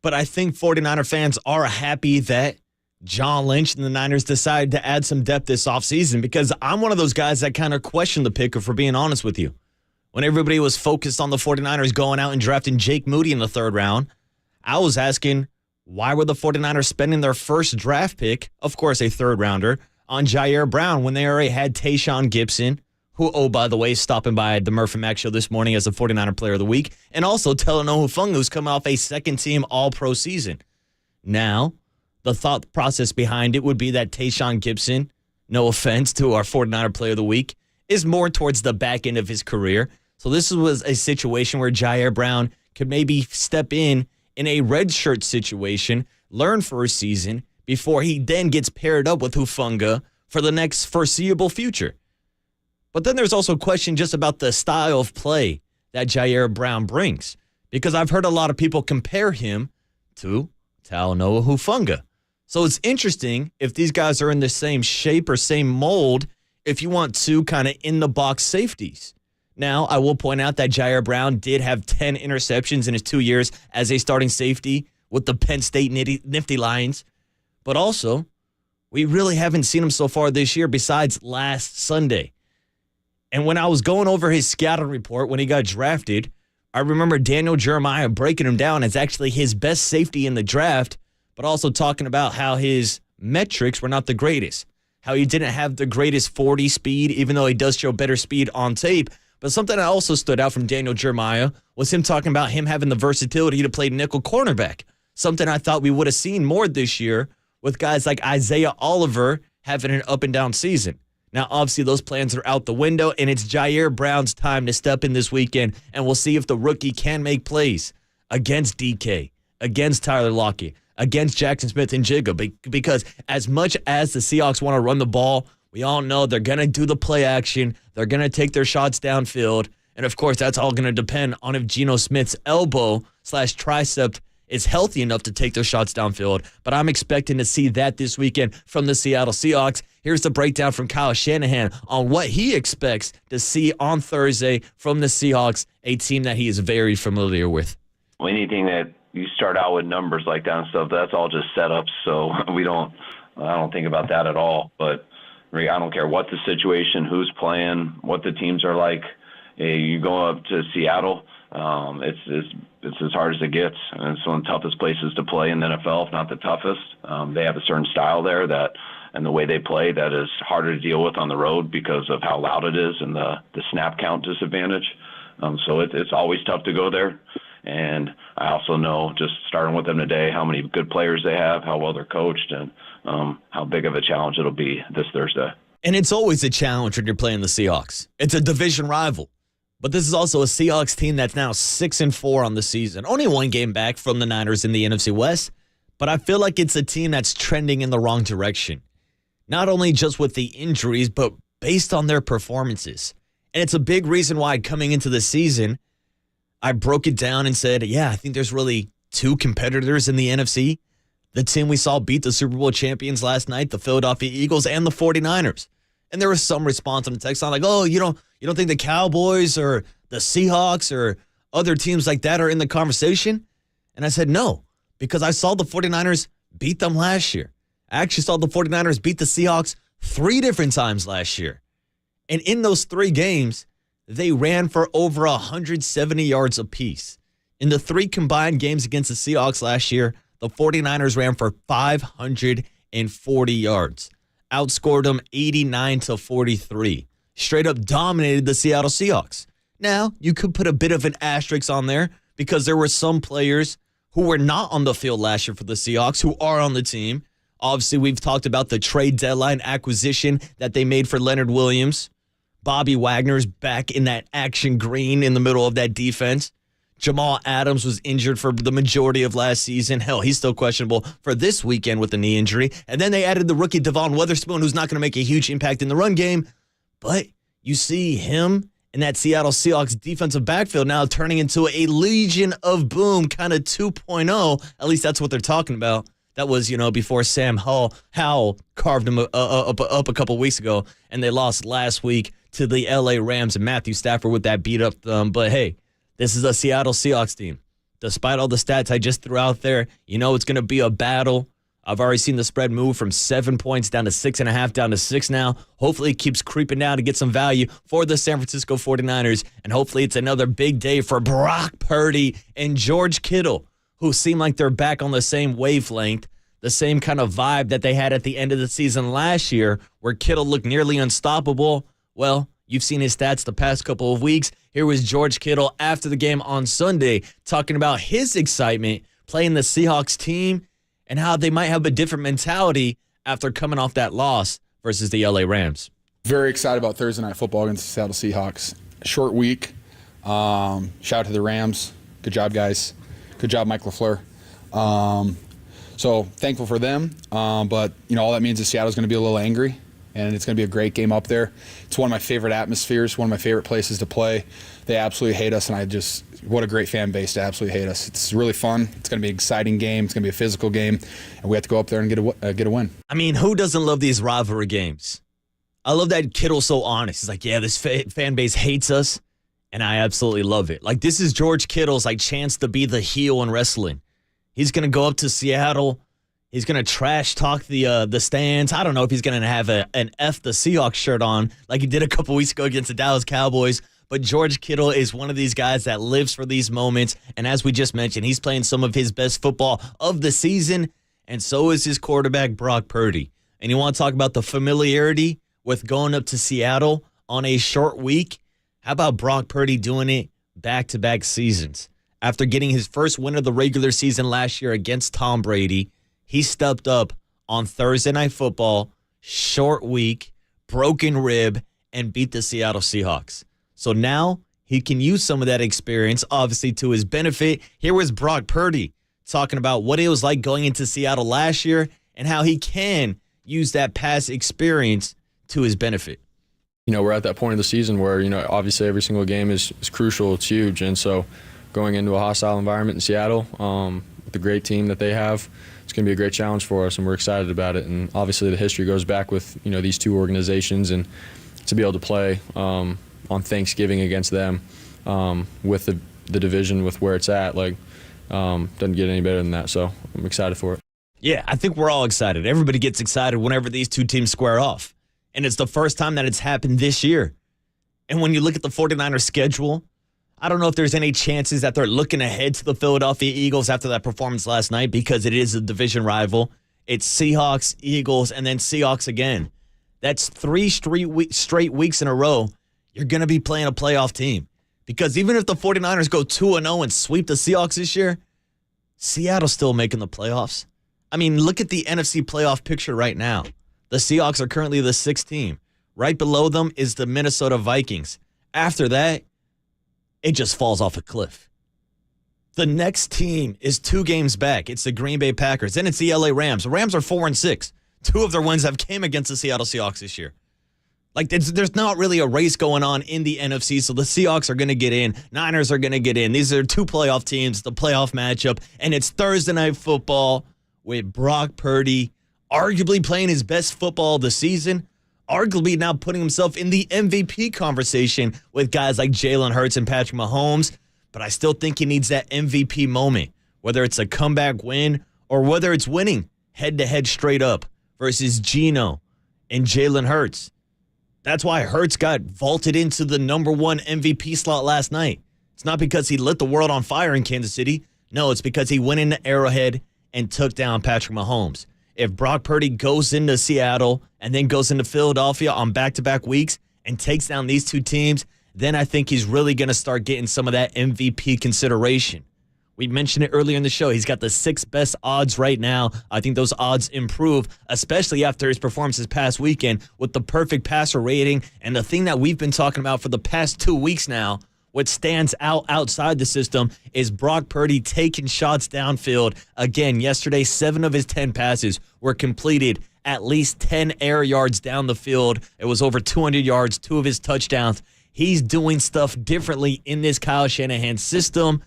but I think 49er fans are happy that John Lynch and the Niners decided to add some depth this offseason, because I'm one of those guys that kind of questioned the pick, for being honest with you. When everybody was focused on the 49ers going out and drafting Jake Moody in the third round, I was asking, why were the 49ers spending their first draft pick, of course a third rounder, on Jer Brown when they already had Tashan Gibson, who, oh, by the way, is stopping by the Murph and Mac show this morning as the 49er Player of the Week, and also Talanoa Hufanga, who's coming off a second-team All-Pro season. Now, the thought process behind it would be that Tashan Gibson, no offense to our 49er Player of the Week, is more towards the back end of his career. So this was a situation where Jer Brown could maybe step in a redshirt situation, learn for a season, before he then gets paired up with Hufanga for the next foreseeable future. But then there's also a question just about the style of play that Jer Brown brings, because I've heard a lot of people compare him to Talanoa Hufanga. So it's interesting if these guys are in the same shape or same mold if you want two kind of in-the-box safeties. Now, I will point out that Jer Brown did have 10 interceptions in his 2 years as a starting safety with the Penn State Nifty Lions. But also, we really haven't seen him so far this year besides last Sunday. And when I was going over his scouting report when he got drafted, I remember Daniel Jeremiah breaking him down as actually his best safety in the draft, but also talking about how his metrics were not the greatest, how he didn't have the greatest 40 speed, even though he does show better speed on tape. But something that also stood out from Daniel Jeremiah was him talking about him having the versatility to play nickel cornerback, something I thought we would have seen more this year with guys like Isaiah Oliver having an up-and-down season. Now, obviously, those plans are out the window, and it's Jer Brown's time to step in this weekend, and we'll see if the rookie can make plays against DK, against Tyler Lockett, against Jackson Smith and Jigga, because as much as the Seahawks want to run the ball, we all know they're going to do the play action. They're going to take their shots downfield. And, of course, that's all going to depend on if Geno Smith's elbow/tricep is healthy enough to take those shots downfield. But I'm expecting to see that this weekend from the Seattle Seahawks. Here's the breakdown from Kyle Shanahan on what he expects to see on Thursday from the Seahawks, a team that he is very familiar with. Well, anything that you start out with numbers like that and stuff, that's all just setups. So I don't think about that at all. But I don't care what the situation, who's playing, what the teams are like. You go up to Seattle, it's as hard as it gets. And it's one of the toughest places to play in the NFL, if not the toughest. They have a certain style there and the way they play that is harder to deal with on the road because of how loud it is and the snap count disadvantage. So it's always tough to go there. And I also know, just starting with them today, how many good players they have, how well they're coached, and how big of a challenge it'll be this Thursday. And it's always a challenge when you're playing the Seahawks. It's a division rival. But this is also a Seahawks team that's now 6-4 on the season. Only one game back from the Niners in the NFC West. But I feel like it's a team that's trending in the wrong direction. Not only just with the injuries, but based on their performances. And it's a big reason why coming into the season, I broke it down and said, yeah, I think there's really two competitors in the NFC. The team we saw beat the Super Bowl champions last night, the Philadelphia Eagles, and the 49ers. And there was some response on the text on like, oh, you don't think the Cowboys or the Seahawks or other teams like that are in the conversation? And I said, no, because I saw the 49ers beat them last year. I actually saw the 49ers beat the Seahawks 3 different times last year. And in those 3 games, they ran for over 170 yards apiece. In the 3 combined games against the Seahawks last year, the 49ers ran for 540 yards. Outscored them 89-43. Straight up dominated the Seattle Seahawks. Now, you could put a bit of an asterisk on there because there were some players who were not on the field last year for the Seahawks who are on the team. Obviously, we've talked about the trade deadline acquisition that they made for Leonard Williams. Bobby Wagner's back in that action green in the middle of that defense. Jamal Adams was injured for the majority of last season. Hell, he's still questionable for this weekend with a knee injury. And then they added the rookie Devon Witherspoon, who's not going to make a huge impact in the run game. But you see him in that Seattle Seahawks defensive backfield now turning into a Legion of Boom kind of 2.0. At least that's what they're talking about. That was, before Sam Howell carved him up a couple weeks ago, and they lost last week to the LA Rams and Matthew Stafford with that beat up thumb. But hey, this is a Seattle Seahawks team. Despite all the stats I just threw out there, it's going to be a battle. I've already seen the spread move from 7 points down to 6.5, down to 6 now. Hopefully it keeps creeping down to get some value for the San Francisco 49ers. And hopefully it's another big day for Brock Purdy and George Kittle, who seem like they're back on the same wavelength, the same kind of vibe that they had at the end of the season last year, where Kittle looked nearly unstoppable. Well, you've seen his stats the past couple of weeks. Here was George Kittle after the game on Sunday talking about his excitement playing the Seahawks team and how they might have a different mentality after coming off that loss versus the LA Rams. Very excited about Thursday Night Football against the Seattle Seahawks. Short week. Shout out to the Rams. Good job, guys. Good job, Mike LaFleur. So thankful for them. But, all that means is Seattle's going to be a little angry, and it's going to be a great game up there. It's one of my favorite atmospheres, one of my favorite places to play. They absolutely hate us, and what a great fan base to absolutely hate us. It's really fun. It's going to be an exciting game. It's going to be a physical game, and we have to go up there and get a win. I mean, who doesn't love these rivalry games? I love that Kittle's so honest. He's like, yeah, this fan base hates us, and I absolutely love it. Like, this is George Kittle's chance to be the heel in wrestling. He's going to go up to Seattle. He's going to trash talk the stands. I don't know if he's going to have an F the Seahawks shirt on like he did a couple weeks ago against the Dallas Cowboys. But George Kittle is one of these guys that lives for these moments. And as we just mentioned, he's playing some of his best football of the season. And so is his quarterback, Brock Purdy. And you want to talk about the familiarity with going up to Seattle on a short week? How about Brock Purdy doing it back-to-back seasons? After getting his first win of the regular season last year against Tom Brady, he stepped up on Thursday Night Football, short week, broken rib, and beat the Seattle Seahawks. So now he can use some of that experience, obviously, to his benefit. Here was Brock Purdy talking about what it was like going into Seattle last year and how he can use that past experience to his benefit. We're at that point of the season where, obviously every single game is crucial. It's huge. And so going into a hostile environment in Seattle with the great team that they have, it's going to be a great challenge for us, and we're excited about it. And obviously the history goes back with, these two organizations, and to be able to play on Thanksgiving against them with the division with where it's at, doesn't get any better than that. So I'm excited for it. Yeah, I think we're all excited. Everybody gets excited whenever these two teams square off. And it's the first time that it's happened this year. And when you look at the 49ers schedule, I don't know if there's any chances that they're looking ahead to the Philadelphia Eagles after that performance last night, because it is a division rival. It's Seahawks, Eagles, and then Seahawks again. That's 3 straight weeks in a row you're going to be playing a playoff team. Because even if the 49ers go 2-0 and sweep the Seahawks this year, Seattle's still making the playoffs. I mean, look at the NFC playoff picture right now. The Seahawks are currently the 6th team. Right below them is the Minnesota Vikings. After that, it just falls off a cliff. The next team is 2 games back. It's the Green Bay Packers. Then it's the LA Rams. The Rams are 4-6. 2 of their wins have came against the Seattle Seahawks this year. There's not really a race going on in the NFC, so the Seahawks are going to get in. Niners are going to get in. These are 2 playoff teams, the playoff matchup, and it's Thursday Night Football with Brock Purdy arguably playing his best football of the season, arguably now putting himself in the MVP conversation with guys like Jalen Hurts and Patrick Mahomes, but I still think he needs that MVP moment, whether it's a comeback win or whether it's winning head-to-head straight up versus Geno and Jalen Hurts. That's why Hurts got vaulted into the number 1 MVP slot last night. It's not because he lit the world on fire in Kansas City. No, it's because he went into Arrowhead and took down Patrick Mahomes. If Brock Purdy goes into Seattle and then goes into Philadelphia on back-to-back weeks and takes down these two teams, then I think he's really going to start getting some of that MVP consideration. We mentioned it earlier in the show. He's got the 6th best odds right now. I think those odds improve, especially after his performance this past weekend with the perfect passer rating. And the thing that we've been talking about for the past 2 weeks now, what stands out outside the system is Brock Purdy taking shots downfield. Again, yesterday, 7 of his 10 passes were completed at least 10 air yards down the field. It was over 200 yards, 2 of his touchdowns. He's doing stuff differently in this Kyle Shanahan system.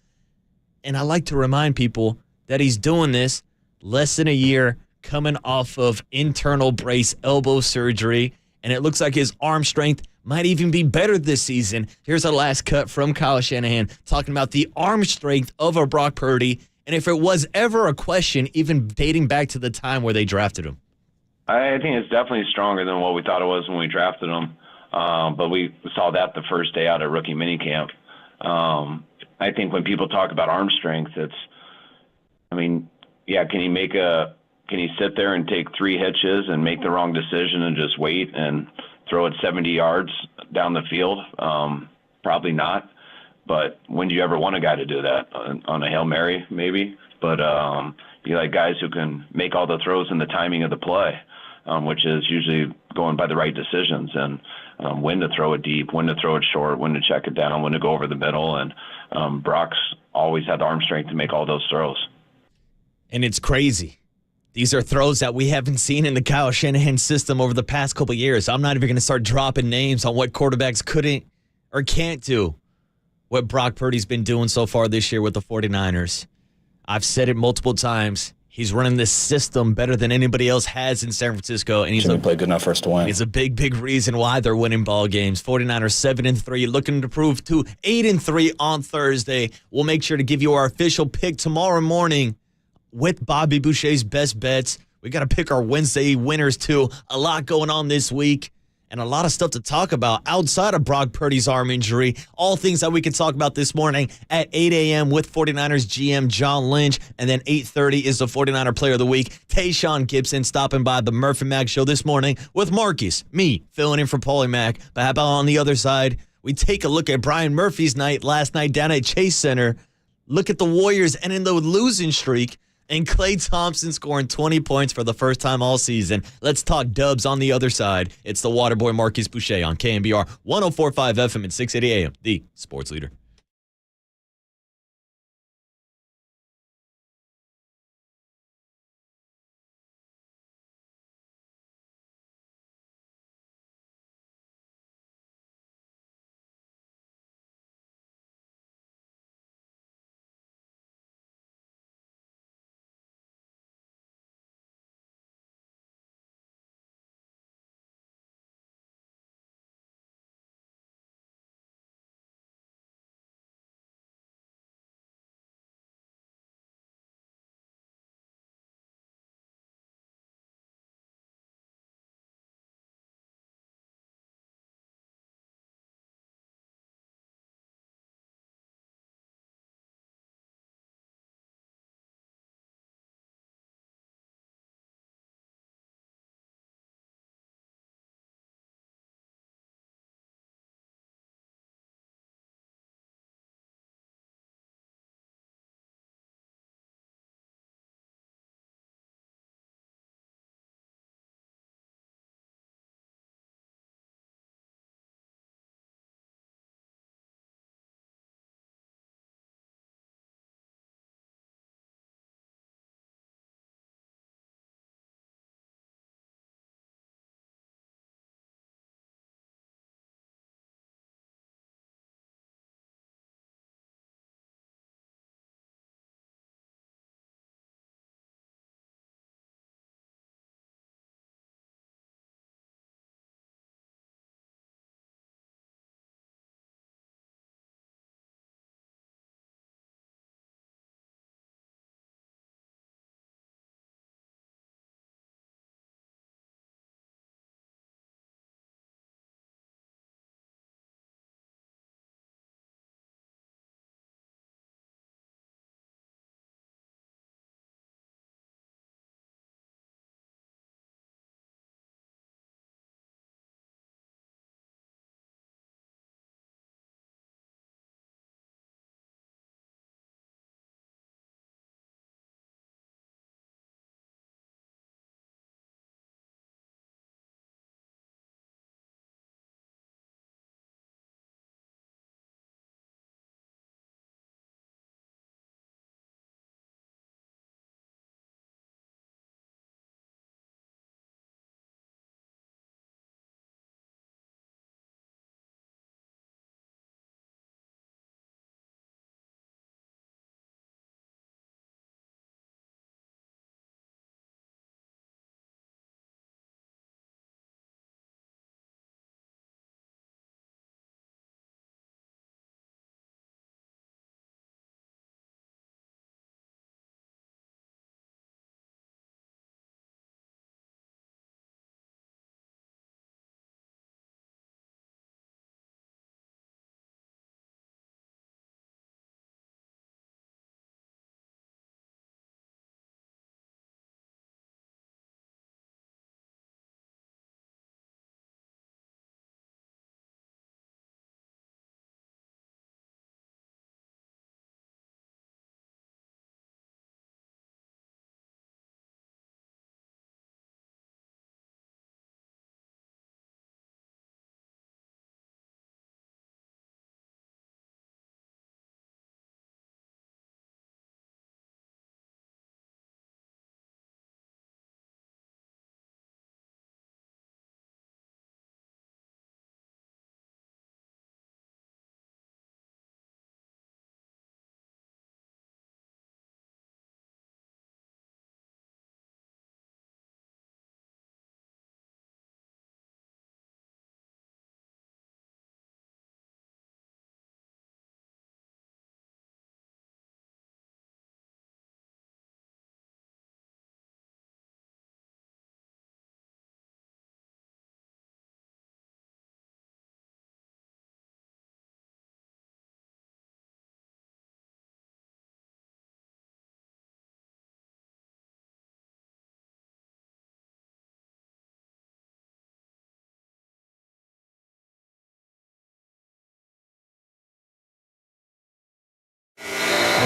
And I like to remind people that he's doing this less than a year coming off of internal brace elbow surgery. And it looks like his arm strength might even be better this season. Here's a last cut from Kyle Shanahan talking about the arm strength of a Brock Purdy. And if it was ever a question, even dating back to the time where they drafted him. I think it's definitely stronger than what we thought it was when we drafted him. But we saw that the first day out at rookie minicamp. I think when people talk about arm strength, can he sit there and take 3 hitches and make the wrong decision and just wait and throw it 70 yards down the field? Probably not. But when do you ever want a guy to do that? On a Hail Mary, maybe? But you like guys who can make all the throws and the timing of the play, which is usually going by the right decisions and when to throw it deep, when to throw it short, when to check it down, when to go over the middle. And Brock's always had the arm strength to make all those throws. And it's crazy. These are throws that we haven't seen in the Kyle Shanahan system over the past couple of years. I'm not even going to start dropping names on what quarterbacks couldn't or can't do. What Brock Purdy's been doing so far this year with the 49ers. I've said it multiple times. He's running this system better than anybody else has in San Francisco. And he's played good enough for us to win. He's a big, big reason why they're winning ball games. 49ers 7-3, looking to prove to 8-3 on Thursday. We'll make sure to give you our official pick tomorrow morning with Bobby Boucher's best bets. We got to pick our Wednesday winners too. A lot going on this week. And a lot of stuff to talk about outside of Brock Purdy's arm injury. All things that we can talk about this morning at 8 a.m. with 49ers GM John Lynch. And then 8:30 is the 49er Player of the Week, Tashan Gibson, stopping by the Murph and Mac Show this morning with Marcus, me, filling in for Paulie Mac. But how about on the other side, we take a look at Brian Murphy's night last night down at Chase Center. Look at the Warriors and in the losing streak. And Klay Thompson scoring 20 points for the first time all season. Let's talk Dubs on the other side. It's the Waterboy Marcus Boucher on KNBR 104.5 FM and 680 AM, the sports leader.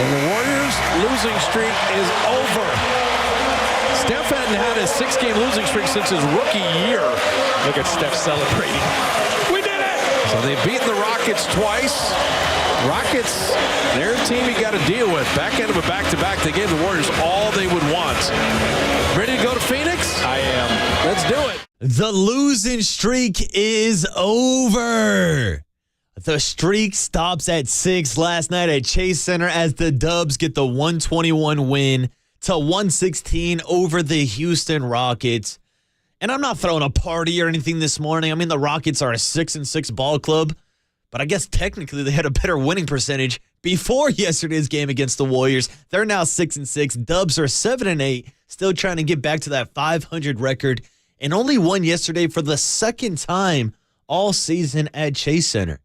And the Warriors' losing streak is over. Steph hadn't had a 6-game losing streak since his rookie year. Look at Steph celebrating. We did it! So they've beaten the Rockets twice. Rockets, they're a team you got to deal with. Back end of a back-to-back, they gave the Warriors all they would want. Ready to go to Phoenix? I am. Let's do it. The losing streak is over. The streak stops at 6 last night at Chase Center as the Dubs get the 121 win to 116 over the Houston Rockets. And I'm not throwing a party or anything this morning. I mean, the Rockets are a 6-6 ball club, but I guess technically they had a better winning percentage before yesterday's game against the Warriors. They're now 6-6. Dubs are 7-8, still trying to get back to that 500 record, and only won yesterday for the second time all season at Chase Center.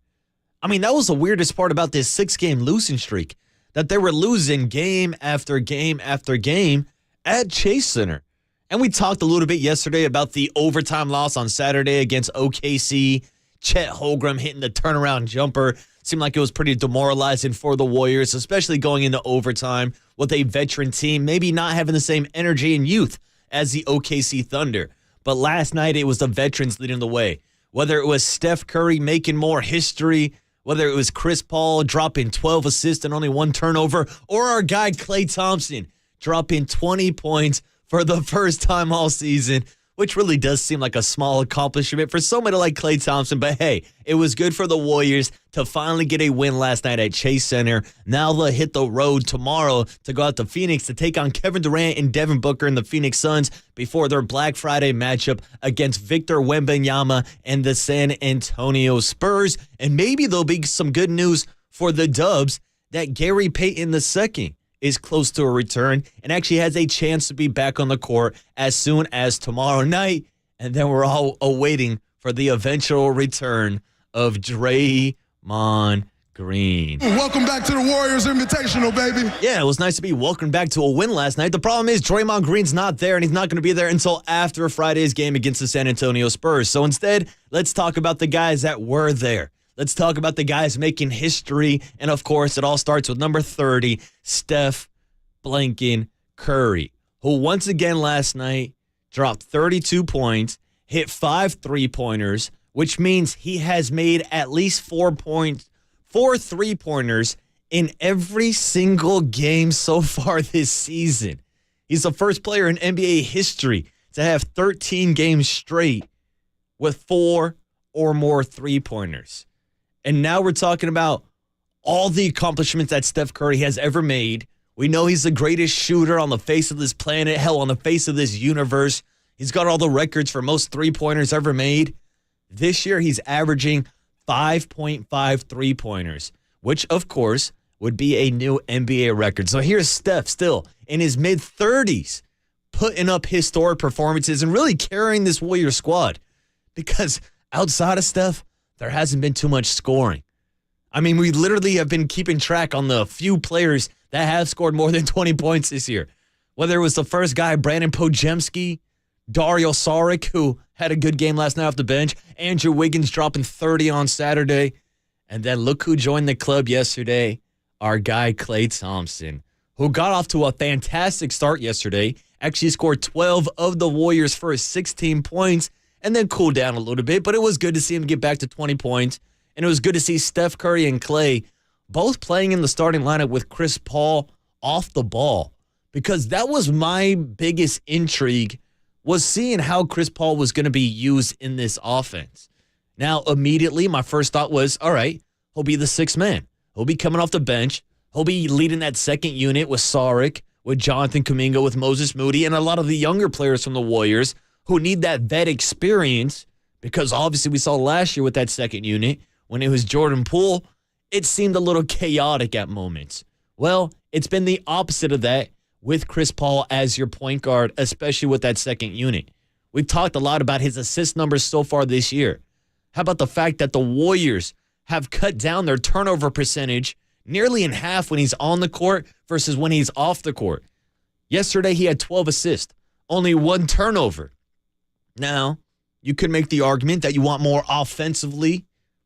I mean, that was the weirdest part about this 6-game losing streak, that they were losing game after game after game at Chase Center. And we talked a little bit yesterday about the overtime loss on Saturday against OKC. Chet Holmgren hitting the turnaround jumper. Seemed like it was pretty demoralizing for the Warriors, especially going into overtime with a veteran team, maybe not having the same energy and youth as the OKC Thunder. But last night, it was the veterans leading the way. Whether it was Steph Curry making more history, whether it was Chris Paul dropping 12 assists and only 1 turnover, or our guy Klay Thompson dropping 20 points for the first time all season, which really does seem like a small accomplishment for somebody like Klay Thompson. But hey, it was good for the Warriors to finally get a win last night at Chase Center. Now they'll hit the road tomorrow to go out to Phoenix to take on Kevin Durant and Devin Booker and the Phoenix Suns before their Black Friday matchup against Victor Wembanyama and the San Antonio Spurs. And maybe there'll be some good news for the Dubs that Gary Payton II is close to a return and actually has a chance to be back on the court as soon as tomorrow night. And then we're all awaiting for the eventual return of Draymond Green. Welcome back to the Warriors Invitational, baby. Yeah, it was nice to be welcomed back to a win last night. The problem is Draymond Green's not there, and he's not going to be there until after Friday's game against the San Antonio Spurs. So instead, let's talk about the guys that were there. Let's talk about the guys making history. And, of course, it all starts with number 30, Steph Blanken Curry, who once again last night dropped 32 points, hit 5 3-pointers, which means he has made at least 4 3-pointers in every single game so far this season. He's the first player in NBA history to have 13 games straight with 4 or more 3-pointers. And now we're talking about all the accomplishments that Steph Curry has ever made. We know he's the greatest shooter on the face of this planet, hell, on the face of this universe. He's got all the records for most 3-pointers ever made. This year, he's averaging 5.5 3-pointers, which, of course, would be a new NBA record. So here's Steph still in his mid-30s, putting up historic performances and really carrying this Warrior squad. Because outside of Steph, there hasn't been too much scoring. I mean, we literally have been keeping track on the few players that have scored more than 20 points this year. Whether it was the first guy, Brandon Podziemski, Dario Saric, who had a good game last night off the bench, Andrew Wiggins dropping 30 on Saturday, and then look who joined the club yesterday, our guy Klay Thompson, who got off to a fantastic start yesterday, actually scored 12 of the Warriors' first 16 points, and then cooled down a little bit, but it was good to see him get back to 20 points, and it was good to see Steph Curry and Klay both playing in the starting lineup with Chris Paul off the ball, because that was my biggest intrigue, was seeing how Chris Paul was going to be used in this offense. Now, immediately, my first thought was, all right, he'll be the sixth man. He'll be coming off the bench. He'll be leading that second unit with Saric, with Jonathan Kuminga, with Moses Moody, and a lot of the younger players from the Warriors who need that vet experience, because obviously we saw last year with that second unit, when it was Jordan Poole, it seemed a little chaotic at moments. Well, it's been the opposite of that with Chris Paul as your point guard, especially with that second unit. We've talked a lot about his assist numbers so far this year. How about the fact that the Warriors have cut down their turnover percentage nearly in half when he's on the court versus when he's off the court? Yesterday, he had 12 assists, only 1 turnover. Now, you could make the argument that you want more offensively,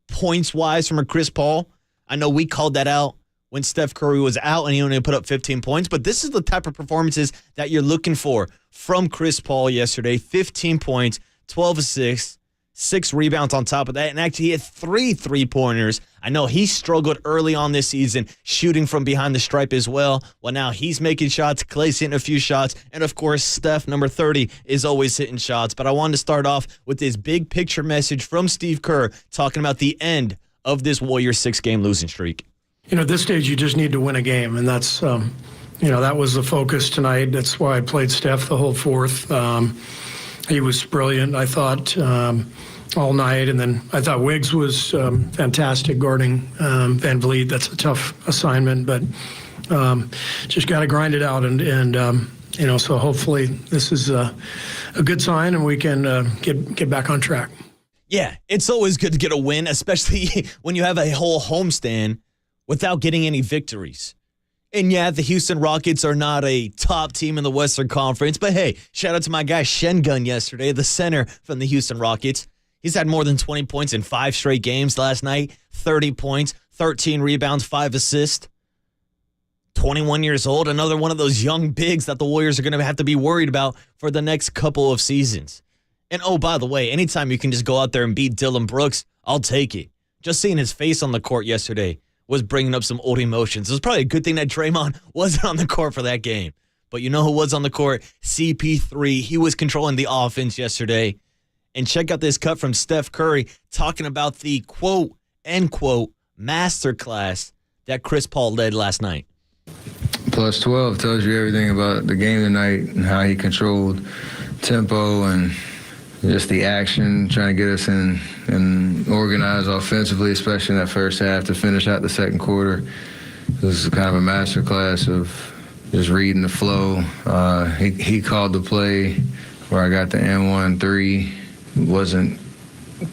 points-wise from a Chris Paul. I know we called that out when Steph Curry was out and he only put up 15 points. But this is the type of performances that you're looking for from Chris Paul yesterday. 15 points, 12 assists, 6 rebounds on top of that. And actually, he had 3 3-pointers. I know he struggled early on this season shooting from behind the stripe as well. Well, now he's making shots. Clay's hitting a few shots. And, of course, Steph, number 30, is always hitting shots. But I wanted to start off with this big picture message from Steve Kerr talking about the end of this Warriors 6-game losing streak. At this stage, you just need to win a game. And that's, that was the focus tonight. That's why I played Steph the whole fourth. He was brilliant, I thought, all night. And then I thought Wiggs was fantastic guarding Van Vliet. That's a tough assignment, but just got to grind it out. And so hopefully this is a good sign and we can get back on track. Yeah, it's always good to get a win, especially when you have a whole homestand without getting any victories. And yeah, the Houston Rockets are not a top team in the Western Conference, but hey, shout out to my guy Shengun yesterday, the center from the Houston Rockets. He's had more than 20 points in 5 straight games last night, 30 points, 13 rebounds, 5 assists. 21 years old, another one of those young bigs that the Warriors are going to have to be worried about for the next couple of seasons. And oh, by the way, anytime you can just go out there and beat Dylan Brooks, I'll take it. Just seeing his face on the court yesterday was bringing up some old emotions. It was probably a good thing that Draymond wasn't on the court for that game. But you know who was on the court? CP3. He was controlling the offense yesterday. And check out this cut from Steph Curry talking about the quote-unquote masterclass that Chris Paul led last night. Plus 12 tells you everything about the game tonight and how he controlled tempo and just the action, trying to get us in and organized offensively, especially in that first half to finish out the second quarter. This is kind of a masterclass of just reading the flow. He called the play where I got the N1-3. Wasn't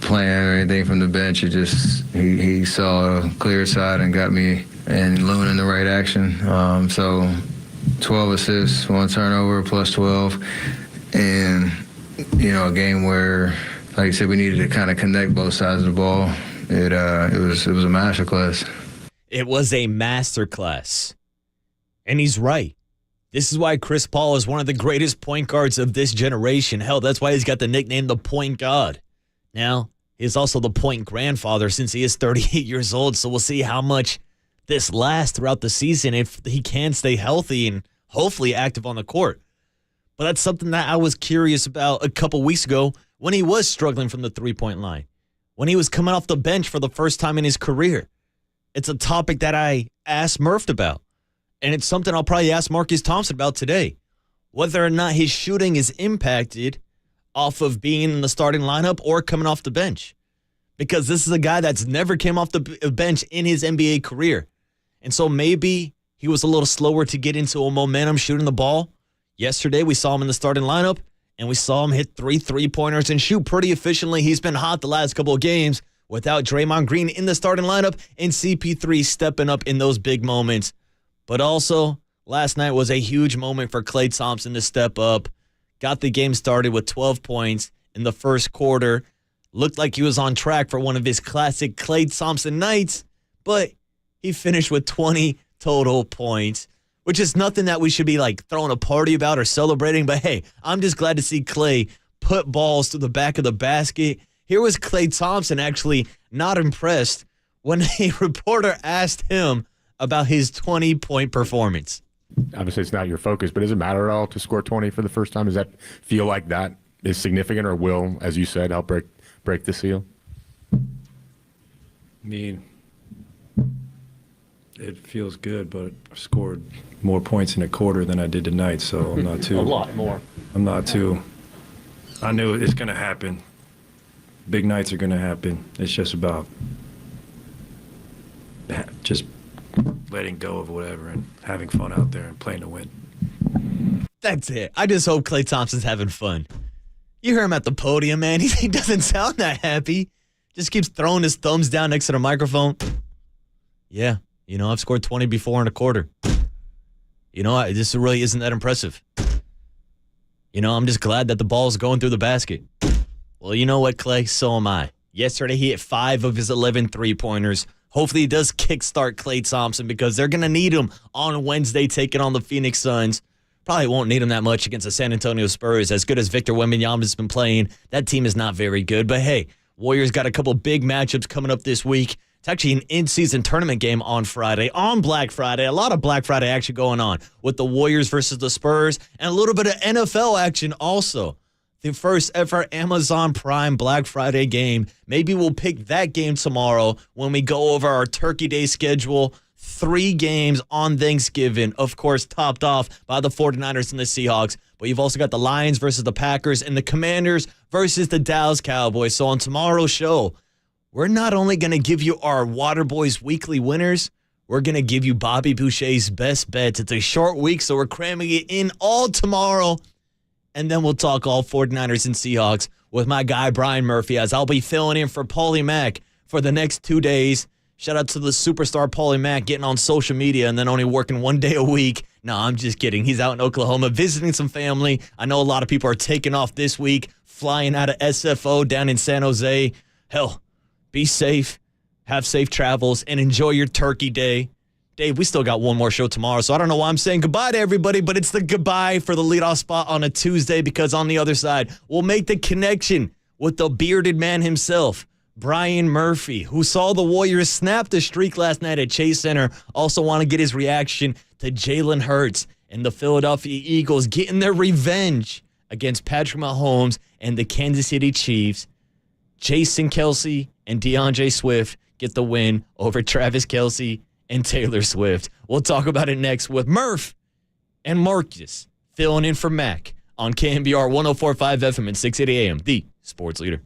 playing or anything from the bench. It just he saw a clear side and got me and Loon in the right action. So 12 assists, 1 turnover, plus 12. And, a game where, like I said, we needed to kind of connect both sides of the ball. It was a masterclass. It was a masterclass. And he's right. This is why Chris Paul is one of the greatest point guards of this generation. Hell, that's why he's got the nickname the Point God. Now, he's also the point grandfather since he is 38 years old, so we'll see how much this lasts throughout the season if he can stay healthy and hopefully active on the court. But that's something that I was curious about a couple weeks ago when he was struggling from the three-point line, when he was coming off the bench for the first time in his career. It's a topic that I asked Murph about. And it's something I'll probably ask Marcus Thompson about today. Whether or not his shooting is impacted off of being in the starting lineup or coming off the bench. Because this is a guy that's never came off the bench in his NBA career. And so maybe he was a little slower to get into a momentum shooting the ball. Yesterday, we saw him in the starting lineup, and we saw him hit 3 3-pointers and shoot pretty efficiently. He's been hot the last couple of games without Draymond Green in the starting lineup and CP3 stepping up in those big moments. But also, last night was a huge moment for Klay Thompson to step up. Got the game started with 12 points in the first quarter. Looked like he was on track for one of his classic Klay Thompson nights, but he finished with 20 total points, which is nothing that we should be like throwing a party about or celebrating. But hey, I'm just glad to see Klay put balls to the back of the basket. Here was Klay Thompson actually not impressed when a reporter asked him about his 20-point performance. Obviously, it's not your focus, but does it matter at all to score 20 for the first time? Does that feel like that is significant or will, as you said, help break the seal? I mean, it feels good, but I've scored more points in a quarter than I did tonight, so I'm not too... A lot more. I'm not too... I knew it's going to happen. Big nights are going to happen. It's just about just letting go of whatever and having fun out there and playing to win. That's it. I just hope Klay Thompson's having fun. You hear him at the podium, man. He doesn't sound that happy. Just keeps throwing his thumbs down next to the microphone. Yeah, I've scored 20 before in a quarter. This really isn't that impressive. I'm just glad that the ball's going through the basket. Well, you know what, Klay? So am I. Yesterday, he hit 5 of his 11 3-pointers, Hopefully he does kickstart Klay Thompson because they're going to need him on Wednesday taking on the Phoenix Suns. Probably won't need him that much against the San Antonio Spurs. As good as Victor Wembanyama's been playing, that team is not very good. But hey, Warriors got a couple big matchups coming up this week. It's actually an in-season tournament game on Friday, on Black Friday. A lot of Black Friday action going on with the Warriors versus the Spurs and a little bit of NFL action also. The first ever Amazon Prime Black Friday game. Maybe we'll pick that game tomorrow when we go over our Turkey Day schedule. 3 games on Thanksgiving, of course, topped off by the 49ers and the Seahawks. But you've also got the Lions versus the Packers and the Commanders versus the Dallas Cowboys. So on tomorrow's show, we're not only going to give you our Waterboys weekly winners, we're going to give you Bobby Boucher's best bets. It's a short week, so we're cramming it in all tomorrow. And then we'll talk all 49ers and Seahawks with my guy Brian Murphy, as I'll be filling in for Paulie Mack for the next 2 days. Shout out to the superstar Paulie Mack getting on social media and then only working 1 day a week. No, I'm just kidding. He's out in Oklahoma visiting some family. I know a lot of people are taking off this week, flying out of SFO down in San Jose. Hell, be safe, have safe travels, and enjoy your Turkey Day. Dave, we still got one more show tomorrow, so I don't know why I'm saying goodbye to everybody, but it's the goodbye for the leadoff spot on a Tuesday, because on the other side, we'll make the connection with the bearded man himself, Brian Murphy, who saw the Warriors snap the streak last night at Chase Center. Also want to get his reaction to Jalen Hurts and the Philadelphia Eagles getting their revenge against Patrick Mahomes and the Kansas City Chiefs. Jason Kelce and DeAndre Swift get the win over Travis Kelce and Taylor Swift. We'll talk about it next with Murph and Marcus filling in for Mac on KNBR 104.5 FM and 680 AM, the sports leader.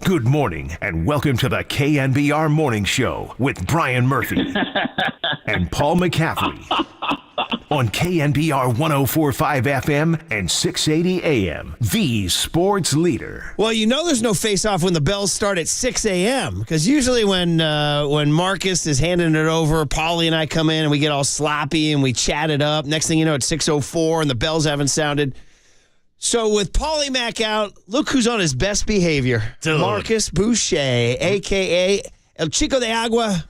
Good morning, and welcome to the KNBR Morning Show with Brian Murphy and Paul McCaffrey on KNBR 104.5 FM and 680 AM, the sports leader. Well, you know there's no face-off when the bells start at 6 a.m. because usually when Marcus is handing it over, Paulie and I come in and we get all sloppy and we chat it up. Next thing you know, it's 6:04 and the bells haven't sounded. So with Paulie Mack out, look who's on his best behavior. Dude. Marcus Boucher, a.k.a. El Chico de Agua,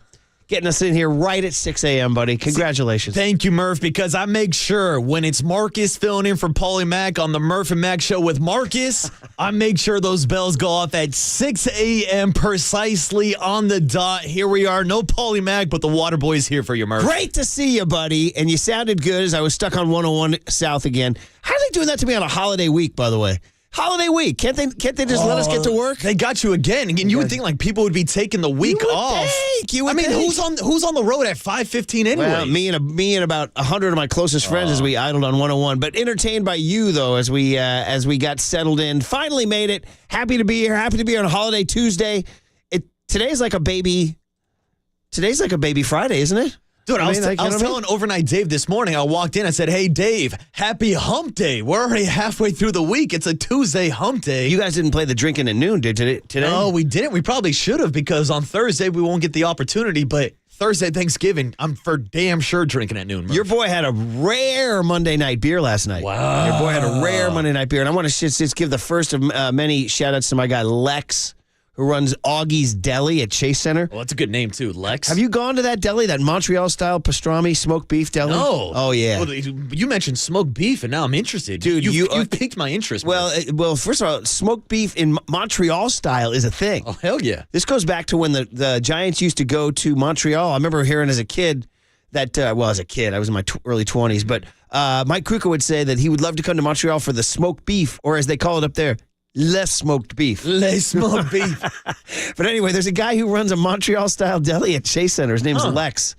getting us in here right at 6 a.m., buddy. Congratulations. Thank you, Murph, because I make sure when it's Marcus filling in for Paulie Mack on the Murph and Mack Show with Marcus, I make sure those bells go off at 6 a.m. precisely on the dot. Here we are. No Paulie Mack, but the Water Boy is here for you, Murph. Great to see you, buddy. And you sounded good as I was stuck on 101 South again. How are they doing that to me on a holiday week, by the way? Holiday week. Can't they just let us get to work? They got you again. And you would think like people would be taking the week off. You would think. Who's on the road at 5:15 anyway? Well, me and about 100 of my closest friends as we idled on 101. But entertained by you, though, as we got settled in. Finally made it. Happy to be here. Happy to be on a holiday Tuesday. Today's like a baby Friday, isn't it? Dude, I was telling Overnight Dave this morning. I walked in. I said, "Hey, Dave, happy hump day. We're already halfway through the week. It's a Tuesday hump day." You guys didn't play the drinking at noon, did you, today? No, we didn't. We probably should have because on Thursday we won't get the opportunity. But Thursday, Thanksgiving, I'm for damn sure drinking at noon. Murph. Your boy had a rare Monday night beer last night. Wow. Your boy had a rare Monday night beer. And I want to just give the first of many shout-outs to my guy, Lex, who runs Augie's Deli at Chase Center. Well, that's a good name, too, Lex. Have you gone to that deli, that Montreal-style pastrami smoked beef deli? No. Oh, yeah. Well, you mentioned smoked beef, and now I'm interested. Dude, you've piqued my interest. Well, first of all, smoked beef in Montreal style is a thing. Oh, hell yeah. This goes back to when the Giants used to go to Montreal. I remember hearing as a kid that, as a kid, I was in my early 20s, but Mike Krukow would say that he would love to come to Montreal for the smoked beef, or as they call it up there, less smoked beef. Less smoked beef. But anyway, there's a guy who runs a Montreal-style deli at Chase Center. His name's Lex.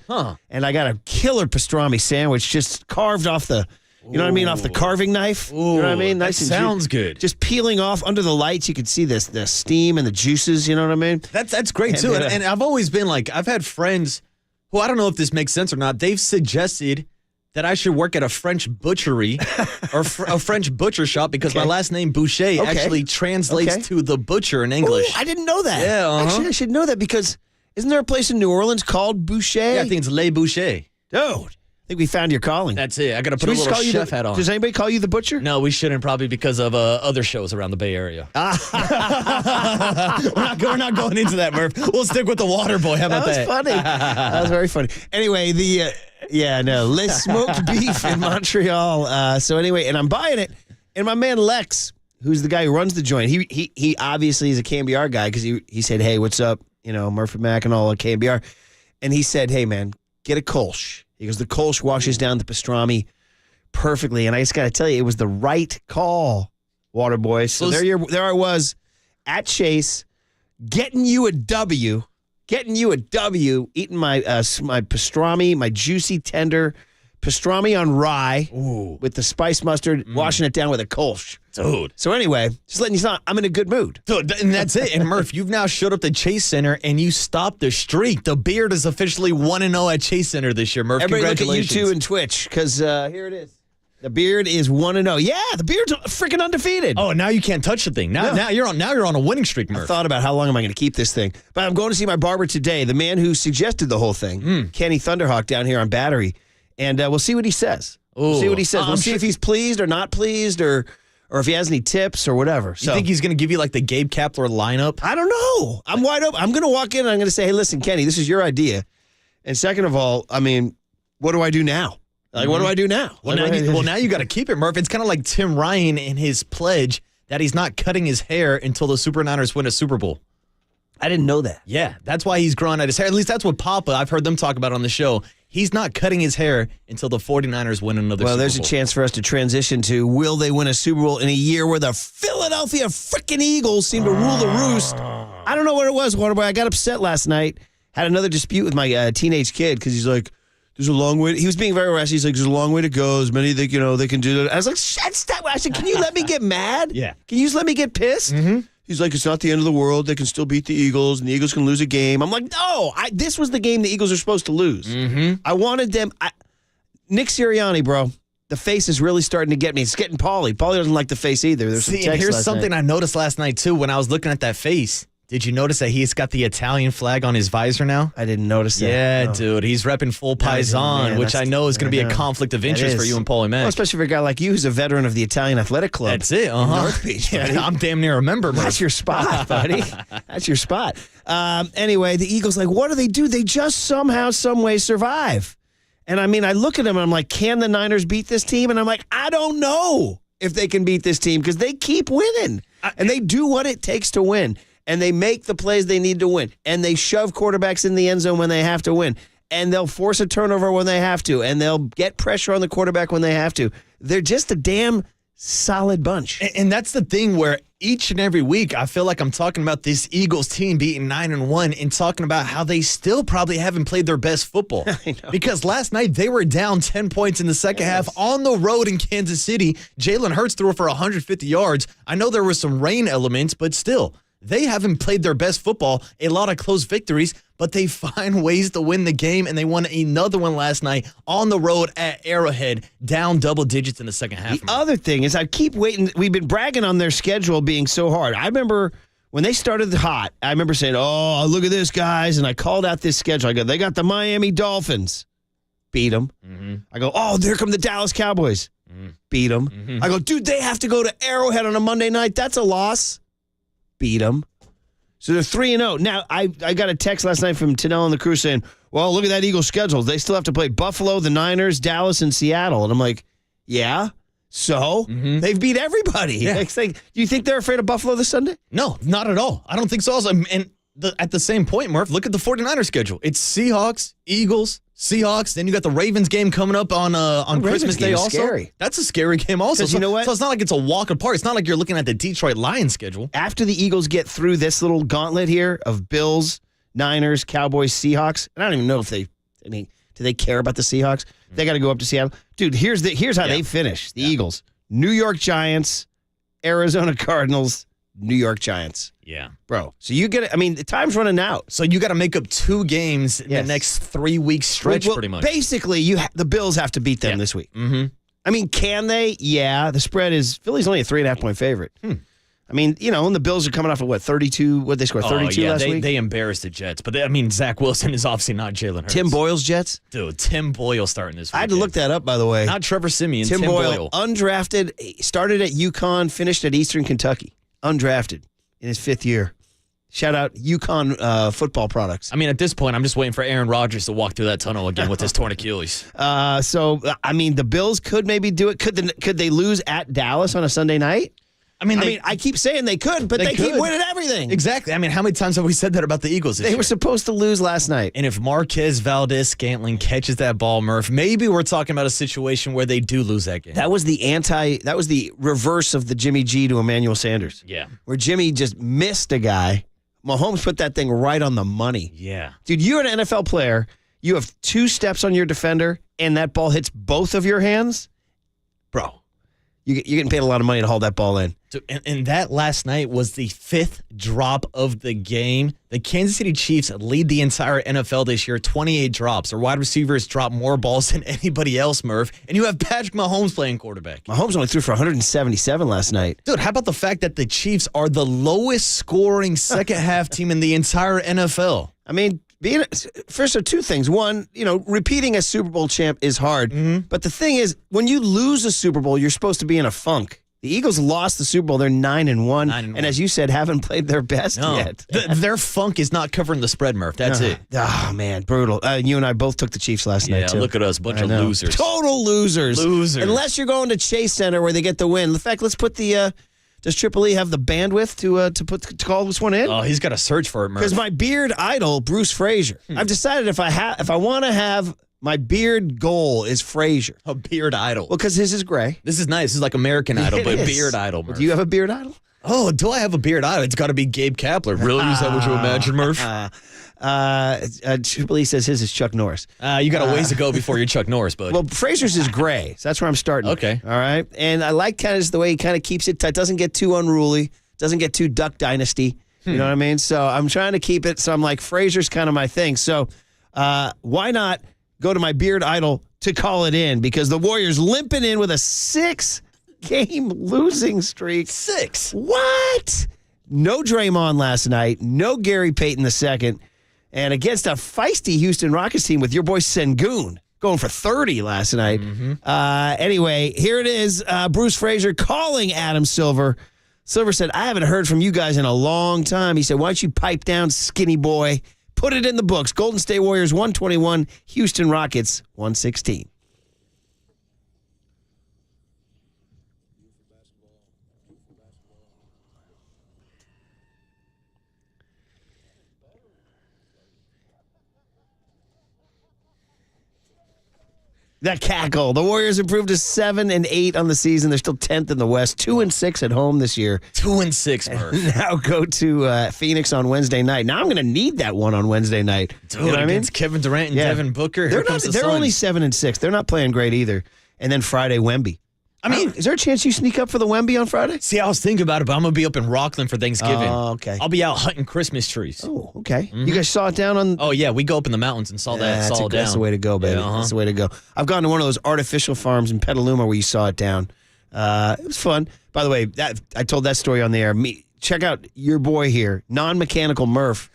And I got a killer pastrami sandwich just carved off the, you know what I mean, off the carving knife. You know what I mean? Nice. That sounds good. Just peeling off under the lights. You could see the steam and the juices. You know what I mean? That's great, too. And I've always been like, I've had friends who, I don't know if this makes sense or not, they've suggested that I should work at a French butchery or a French butcher shop because my last name Boucher actually translates to the butcher in English. Ooh, I didn't know that. Yeah, Actually, I should know that because isn't there a place in New Orleans called Boucher? Yeah, I think it's Le Boucher. Dude, I think we found your calling. That's it. I got to put a little chef hat on. Does anybody call you the butcher? No, we shouldn't probably because of other shows around the Bay Area. We're not going into that, Murph. We'll stick with the Water Boy. How about that? That was funny. That was very funny. Anyway, Les smoked beef in Montreal. So anyway, and I'm buying it. And my man Lex, who's the guy who runs the joint, he obviously is a KNBR guy because he said, "Hey, what's up? You know, Murphy Mack and all at KNBR." And he said, "Hey, man, get a Kolsch." He goes, "The Kolsch washes down the pastrami perfectly." And I just got to tell you, it was the right call, Water Boy. So there I was at Chase, getting you a W, eating my my pastrami, my juicy, tender pastrami on rye with the spice mustard, washing it down with a Kolsch. Dude. So anyway, just letting you know, I'm in a good mood. Dude, and that's it. And Murph, you've now showed up to Chase Center and you stopped the streak. The Beard is officially 1-0 at Chase Center this year, Murph. Everybody Congratulations. look at YouTube and Twitch because here it is. The Beard is 1-0. Yeah, the Beard's freaking undefeated. Oh, now you can't touch the thing. Now you're on a winning streak, Murph. I thought about how long am I going to keep this thing. But I'm going to see my barber today, the man who suggested the whole thing, Kenny Thunderhawk down here on Battery. And we'll see what he says. We'll see what he says. We'll see if he's pleased or not pleased or if he has any tips or whatever. You think he's going to give you like the Gabe Kapler lineup? I don't know. I'm wide open. I'm going to walk in and I'm going to say, "Hey, listen, Kenny, this is your idea." And second of all, I mean, what do I do now? Like, what do I do now? Well, now you got to keep it, Murph. It's kind of like Tim Ryan in his pledge that he's not cutting his hair until the Super Niners win a Super Bowl. I didn't know that. Yeah, that's why he's growing out his hair. At least that's what Papa, I've heard them talk about on the show. He's not cutting his hair until the 49ers win another Super Bowl. Well, there's a chance for us to transition to will they win a Super Bowl in a year where the Philadelphia freaking Eagles seem to rule the roost. I don't know what it was, Waterboy. I got upset last night. Had another dispute with my teenage kid because he's like, there's a long way. He was being very rash. He's like, there's a long way to go. As many they can do that. I was like, stop. I said, can you let me get mad? Yeah. Can you just let me get pissed? He's like, it's not the end of the world. They can still beat the Eagles, and the Eagles can lose a game. I'm like, no, this was the game the Eagles are supposed to lose. Mm-hmm. I wanted them. Nick Sirianni, bro, the face is really starting to get me. It's getting Paulie. Paulie doesn't like the face either. There's some text here's last something night. I noticed last night, too, when I was looking at that face. Did you notice that he's got the Italian flag on his visor now? I didn't notice that. Yeah, No. dude. He's repping full Paisan, man, which I know is going to be a know. conflict of That interest for is. you and Paulie Mack. Well, especially for a guy like you who's a veteran of the Italian Athletic Club. That's it, in North Beach, buddy. Yeah, I'm damn near a member. That's your spot, buddy. That's your spot. Anyway, the Eagles, like, what do? They just somehow, some way survive. And I mean, I look at them and I'm like, can the Niners beat this team? And I'm like, I don't know if they can beat this team because they keep winning. And they do what it takes to win. And they make the plays they need to win. And they shove quarterbacks in the end zone when they have to win. And they'll force a turnover when they have to. And they'll get pressure on the quarterback when they have to. They're just a damn solid bunch. And that's the thing where each and every week I feel like I'm talking about this Eagles team beating 9-1 and talking about how they still probably haven't played their best football. Because last night they were down 10 points in the second half on the road in Kansas City. Jalen Hurts threw for 150 yards. I know there were some rain elements, but still, they haven't played their best football. A lot of close victories, but they find ways to win the game, and they won another one last night on the road at Arrowhead, down double digits in the second half. The other thing is I keep waiting. We've been bragging on their schedule being so hard. I remember when they started hot, I remember saying, oh, look at this, guys, and I called out this schedule. I go, they got the Miami Dolphins. Beat them. Mm-hmm. I go, oh, there come the Dallas Cowboys. Beat them. Mm-hmm. I go, dude, they have to go to Arrowhead on a Monday night. That's a loss. Beat them. So they're 3-0. Now, I got a text last night from Tennell and the crew saying, well, look at that Eagles schedule. They still have to play Buffalo, the Niners, Dallas, and Seattle. And I'm like, yeah, so they've beat everybody. Yeah. It's like, do you think they're afraid of Buffalo this Sunday? No, not at all. I don't think so. Also, and at the same point, Murph, look at the 49ers schedule. It's Seahawks, Eagles, Seahawks. Then you got the Ravens game coming up on Christmas Day also. Scary. That's a scary game also. Because you know what? So it's not like it's a walk apart. It's not like you're looking at the Detroit Lions schedule. After the Eagles get through this little gauntlet here of Bills, Niners, Cowboys, Seahawks, and I don't even know if do they care about the Seahawks? They got to go up to Seattle. Dude, here's how they finish. The Eagles, New York Giants, Arizona Cardinals, New York Giants. Yeah. Bro, so you get it. I mean, the time's running out. So you got to make up 2 games in the next 3-week stretch, Well, pretty much. Basically, the Bills have to beat them this week. Mm-hmm. I mean, can they? Yeah. The spread is Philly's only a 3.5-point favorite. I mean, and the Bills are coming off of what, 32? What they score, 32 last week? They embarrassed the Jets. But Zach Wilson is obviously not Jalen Hurts. Tim Boyle's Jets? Dude, Tim Boyle starting this week. I had to look that up, by the way. Not Trevor Siemian, Tim Boyle. Undrafted, started at UConn, finished at Eastern Kentucky. Undrafted in his 5th year. Shout out UConn football products. I mean, at this point, I'm just waiting for Aaron Rodgers to walk through that tunnel again with his torn Achilles. So, I mean, the Bills could maybe do it. Could they lose at Dallas on a Sunday night? I mean, I keep saying they could, but they keep winning everything. Exactly. I mean, how many times have we said that about the Eagles this They year? were supposed to lose last night. And if Marquez Valdez-Scantling catches that ball, Murph, maybe we're talking about a situation where they do lose that game. That was the reverse of the Jimmy G to Emmanuel Sanders. Yeah. Where Jimmy just missed a guy. Mahomes put that thing right on the money. Yeah. Dude, you're an NFL player. You have 2 steps on your defender, and that ball hits both of your hands. Bro, you're getting paid a lot of money to hold that ball in. And that last night was the 5th drop of the game. The Kansas City Chiefs lead the entire NFL this year, 28 drops. Their wide receivers drop more balls than anybody else, Murph. And you have Patrick Mahomes playing quarterback. Mahomes only threw for 177 last night. Dude, how about the fact that the Chiefs are the lowest scoring second half team in the entire NFL? I mean, first of 2 things. One, repeating as Super Bowl champ is hard. But the thing is, when you lose a Super Bowl, you're supposed to be in a funk. The Eagles lost the Super Bowl. They're 9-1. And as you said, haven't played their best yet. Their funk is not covering the spread, Murph. That's it. Oh, man, brutal. You and I both took the Chiefs last night, too. Yeah, look at us. Bunch of losers. Total losers. Losers. Unless you're going to Chase Center where they get the win. In fact, let's put the... does Triple E have the bandwidth to call this one in? Oh, he's got to search for it, Murph. Because my beard idol, Bruce Frazier. I've decided if I want to have... My beard goal is Frazier. A beard idol. Well, because his is gray. This is nice. This is like American Idol, but beard idol, Murph. Do you have a beard idol? Oh, do I have a beard idol? It's got to be Gabe Kapler. Really? Is that what you imagine, Murph? Triple E says his is Chuck Norris. You got a ways to go before you're Chuck Norris, bud. Well, Frazier's is gray, so that's where I'm starting. Okay. All right. And I like kind of the way he kind of keeps it tight. Doesn't get too unruly. doesn't get too Duck Dynasty. You know what I mean? So I'm trying to keep it. So I'm like, Frazier's kind of my thing. So why not go to my beard idol to call it in? Because the Warriors limping in with a 6-game losing streak. 6? What? No Draymond last night. No Gary Payton II. And against a feisty Houston Rockets team with your boy Sengun going for 30 last night. Anyway, here it is. Bruce Frazier calling Adam Silver. Silver said, I haven't heard from you guys in a long time. He said, why don't you pipe down, skinny boy? Put it in the books. Golden State Warriors 121, Houston Rockets 116. That cackle. The Warriors improved to 7-8 on the season. They're still 10th in the West, 2-6 at home this year. 2-6, Murph. Now go to Phoenix on Wednesday night. Now I'm going to need that one on Wednesday night. Dude, you know against Kevin Durant and Devin Booker. They're only 7-6. They're not playing great either. And then Friday, Wemby. I mean, is there a chance you sneak up for the Wemby on Friday? See, I was thinking about it, but I'm going to be up in Rockland for Thanksgiving. Oh, okay. I'll be out hunting Christmas trees. Oh, okay. You guys saw it down on... Oh, yeah. We go up in the mountains and saw that. Saw it down. That's the way to go, baby. That's the way to go. I've gone to one of those artificial farms in Petaluma where you saw it down. It was fun. By the way, I told that story on the air. Check out your boy here, non-mechanical Murph,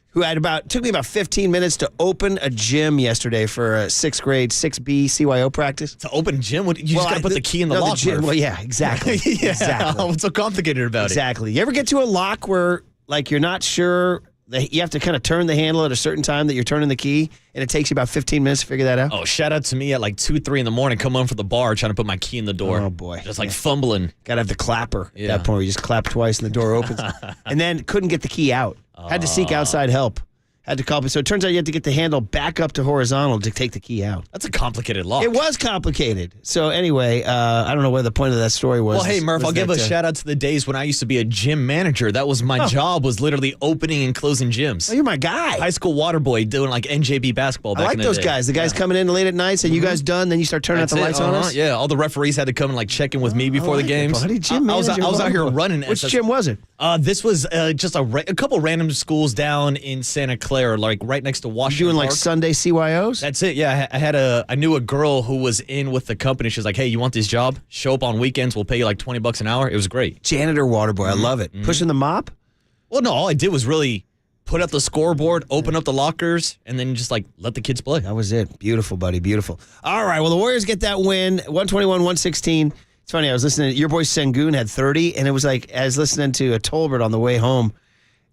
who took me about 15 minutes to open a gym yesterday for a 6th grade 6B CYO practice. To open gym? You just got to put the key in the lock. Well, yeah, exactly. Exactly. What's so complicated about it? Exactly. You ever get to a lock where like you're not sure that you have to kind of turn the handle at a certain time that you're turning the key, and it takes you about 15 minutes to figure that out? Oh, shout out to me at like 2, 3 in the morning, come on for the bar trying to put my key in the door. Oh, boy. Just like fumbling. Got to have the clapper at that point where you just clap twice and the door opens. And then couldn't get the key out. Had to seek outside help. Had to call. So it turns out you had to get the handle back up to horizontal to take the key out. That's a complicated lock. It was complicated. So anyway, I don't know what the point of that story was. Well, hey, Murph, I'll give a shout out to the days when I used to be a gym manager. That was my job, was literally opening and closing gyms. Oh, you're my guy. High school water boy doing like NJB basketball back in the day. I like those guys. The guys coming in late at night, saying, you guys done? Then you start turning out the lights on us? Yeah, all the referees had to come and like check in with me before the games. Buddy, gym I was manager, out here running. Which gym was it? This was just a couple random schools down in Santa Clara, like right next to Washington Doing Park. like Sunday CYOs? That's it. Yeah, I knew a girl who was in with the company. She was like, "Hey, you want this job? Show up on weekends. We'll pay you like $20 an hour." It was great. Janitor, water boy. I love it. Pushing the mop? Well, no. All I did was really put up the scoreboard, open up the lockers, and then just like let the kids play. That was it. Beautiful, buddy. Beautiful. All right. Well, the Warriors get that win, 121-116. It's funny. I was listening. Your boy Sengun had 30, and it was like I was listening to a Tolbert on the way home,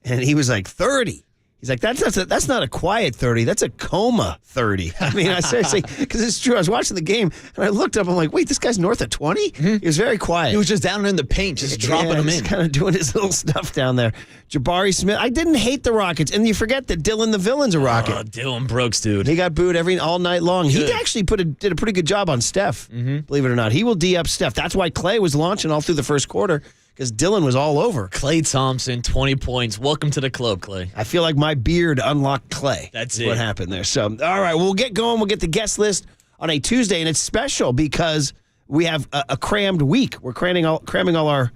and he was like 30. He's like, that's not a quiet 30. That's a coma 30. I mean, I seriously, because it's true. I was watching the game, and I looked up. I'm like, wait, this guy's north of 20? He was very quiet. He was just down in the paint, just dropping them in. Kind of doing his little stuff down there. Jabari Smith. I didn't hate the Rockets. And you forget that Dylan the Villain's a Rocket. Oh, Dylan Brooks, dude. He got booed all night long. Good. He actually did a pretty good job on Steph, believe it or not. He will D up Steph. That's why Clay was launching all through the first quarter. Because Dylan was all over. Klay Thompson, 20 points. Welcome to the club, Clay. I feel like my beard unlocked Clay. That's what happened there. So, all right, we'll get going. We'll get the guest list on a Tuesday, and it's special because we have a crammed week. We're cramming all our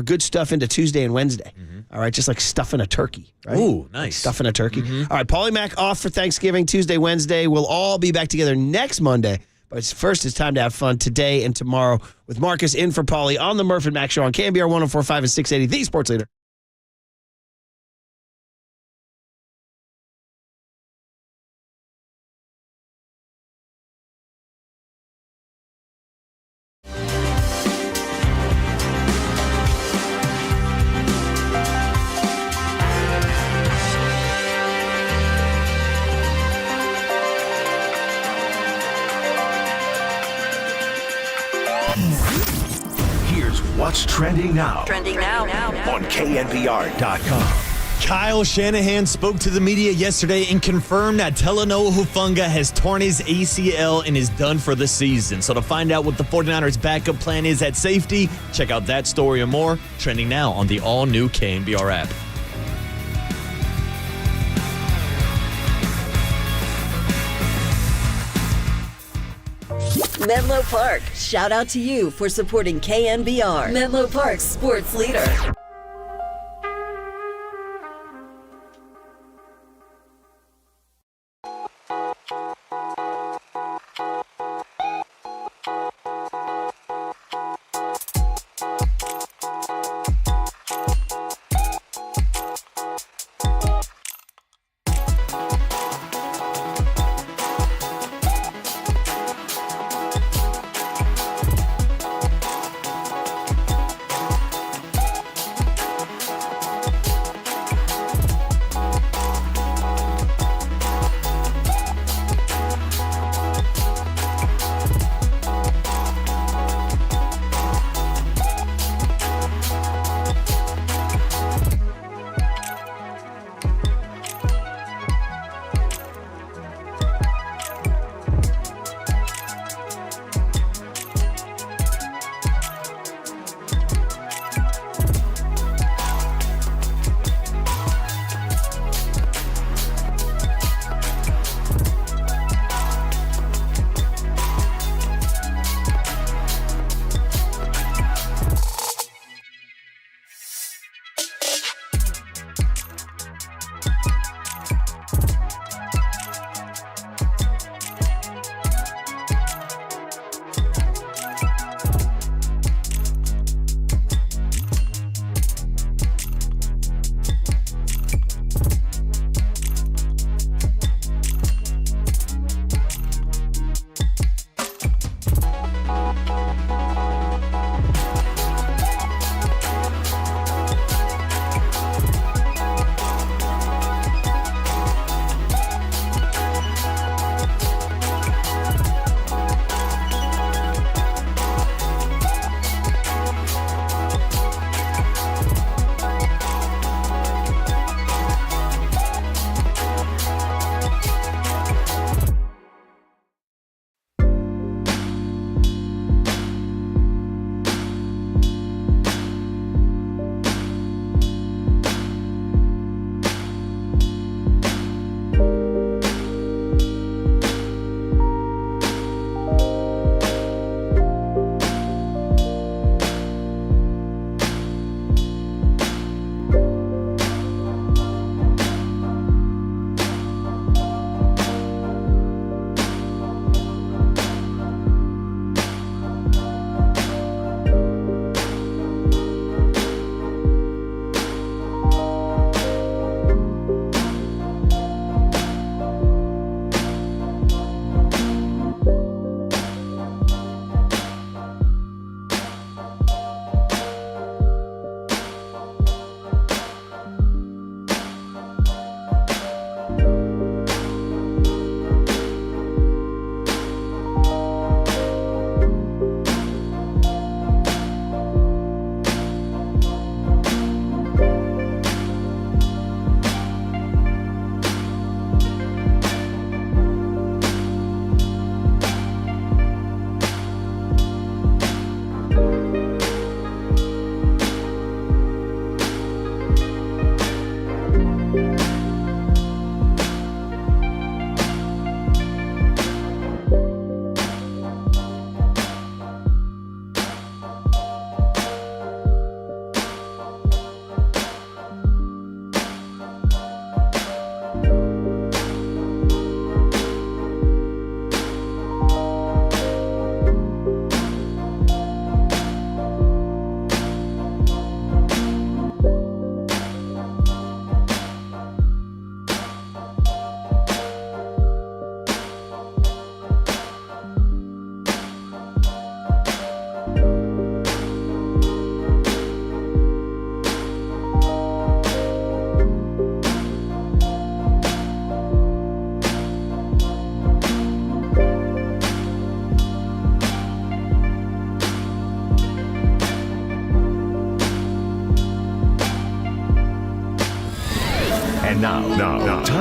good stuff into Tuesday and Wednesday. All right, just like stuffing a turkey. Right? Ooh, nice. Like stuffing a turkey. All right, Paulie Mack off for Thanksgiving, Tuesday, Wednesday. We'll all be back together next Monday. But first, it's time to have fun today and tomorrow with Marcus in for Paulie on the Murph and Mack Show on KNBR 104.5 and 680, the Sports Leader. What's trending now? Trending now. On KNBR.com. Kyle Shanahan spoke to the media yesterday and confirmed that Talanoa Hufanga has torn his ACL and is done for the season. So to find out what the 49ers' backup plan is at safety, check out that story and more. Trending now on the all-new KNBR app. Menlo Park, shout out to you for supporting KNBR, Menlo Park's sports leader.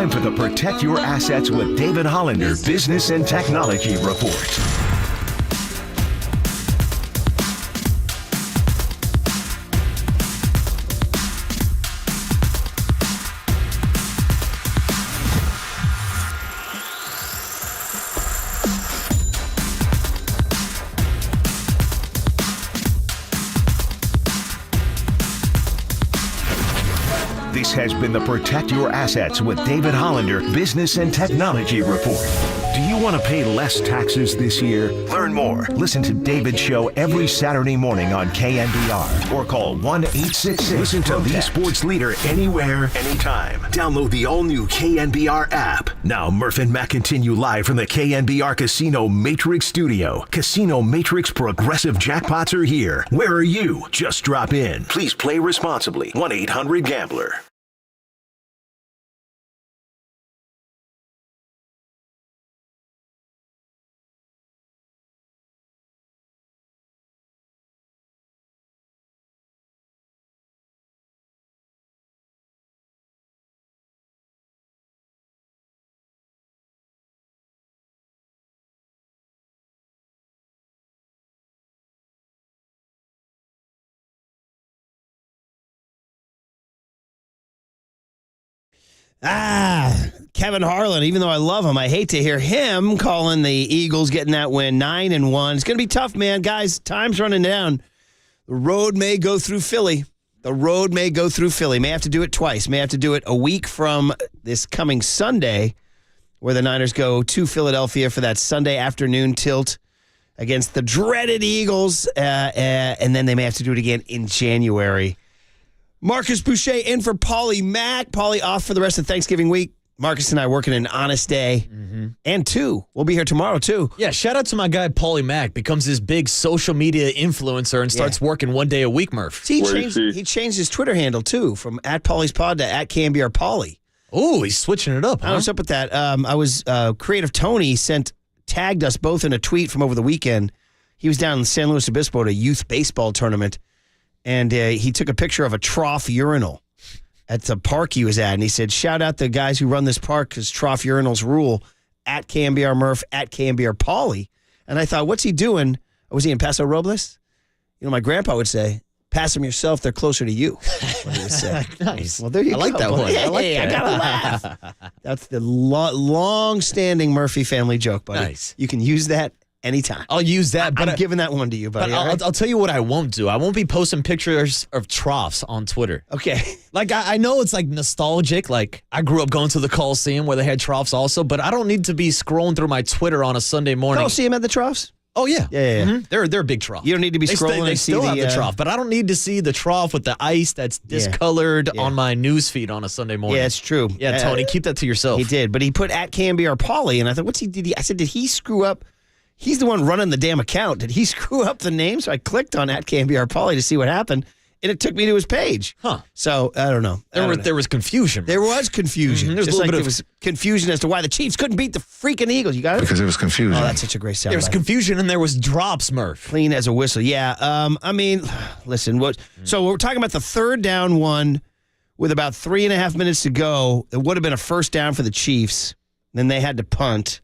time for the Protect Your Assets with David Hollander Business and Technology Report. This has been the Protect Your Assets with David Hollander Business and Technology Report. Do you want to pay less taxes this year? Learn more. Listen to David's show every Saturday morning on KNBR or call 1-866. Listen to the sports leader anywhere, anytime. Download the all-new KNBR app. Now, Murph and Matt continue live from the KNBR Casino Matrix Studio. Casino Matrix Progressive Jackpots are here. Where are you? Just drop in. Please play responsibly. 1-800-GAMBLER. Kevin Harlan, even though I love him, I hate to hear him calling the Eagles getting that win 9-1. It's going to be tough, man. Guys, time's running down. The road may go through Philly. May have to do it twice. May have to do it a week from this coming Sunday, where the Niners go to Philadelphia for that Sunday afternoon tilt against the dreaded Eagles, and then they may have to do it again in January. Marcus Boucher in for Paulie Mack. Paulie off for the rest of Thanksgiving week. Marcus and I working an honest day. And two. We'll be here tomorrow, too. Yeah, shout out to my guy, Paulie Mack. Becomes this big social media influencer and starts working one day a week, Murph. See, he changed his Twitter handle, too, from @Paulie'sPod to @KNBR Paulie. Oh, he's switching it up, huh? What's up with that? Creative Tony tagged us both in a tweet from over the weekend. He was down in San Luis Obispo at a youth baseball tournament, and he took a picture of a trough urinal at the park he was at, and he said, shout out the guys who run this park because trough urinals rule, @KNBR Murph, @KNBR Paulie. And I thought, what's he doing? Was he in Paso Robles? You know, my grandpa would say, pass them yourself, they're closer to you. What he would say. Nice. Well, there you go. I like that one. Hey, I like that. I gotta laugh. That's the long-standing Murphy family joke, buddy. Nice. You can use that anytime. I'll use that, but I'm giving that one to you, buddy. But I'll tell you what I won't do. I won't be posting pictures of troughs on Twitter. Okay. Like, I know it's like nostalgic. Like, I grew up going to the Coliseum where they had troughs also, but I don't need to be scrolling through my Twitter on a Sunday morning. Coliseum at the troughs? Oh, yeah. Yeah. Mm-hmm. They're a big trough. You don't need to be scrolling They and see still have the the trough, but I don't need to see the trough with the ice that's discolored on my news feed on a Sunday morning. Yeah, it's true. Yeah, Tony, keep that to yourself. He did, but he put @KNBR Paulie, and I thought, I said, did he screw up? He's the one running the damn account. Did he screw up the name? So I clicked on @KNBR Paulie to see what happened, and it took me to his page. Huh. So, I don't know. There was confusion. There was confusion. There's Just a little like bit there of was confusion as to why the Chiefs couldn't beat the freaking Eagles. You got it? Because it was confusion. Oh, that's such a great sound. There was confusion and there was drops, Murph. Clean as a whistle. Yeah. I mean, listen. So we're talking about the third down one with about 3.5 minutes to go. It would have been a first down for the Chiefs. Then they had to punt.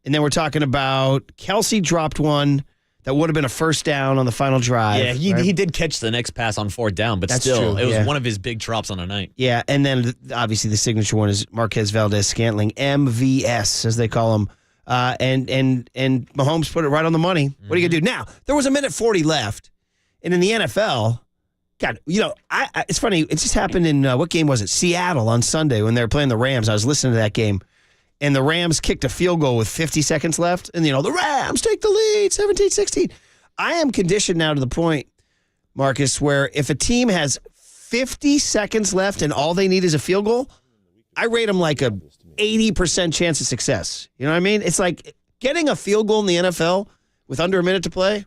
And then we're talking about Kelce dropped one that would have been a first down on the final drive. Yeah, he did catch the next pass on fourth down, but That's still, true, it was yeah. one of his big drops on the night. Yeah, and then obviously the signature one is Marquez Valdez-Scantling, MVS, as they call him. And Mahomes put it right on the money. What are you going to do? Now, there was 1:40 left. And in the NFL, God, it's funny. It just happened in, what game was it? Seattle on Sunday when they were playing the Rams. I was listening to that game. And the Rams kicked a field goal with 50 seconds left. And, the Rams take the lead, 17-16. I am conditioned now to the point, Marcus, where if a team has 50 seconds left and all they need is a field goal, I rate them like a 80% chance of success. You know what I mean? It's like getting a field goal in the NFL with under a minute to play,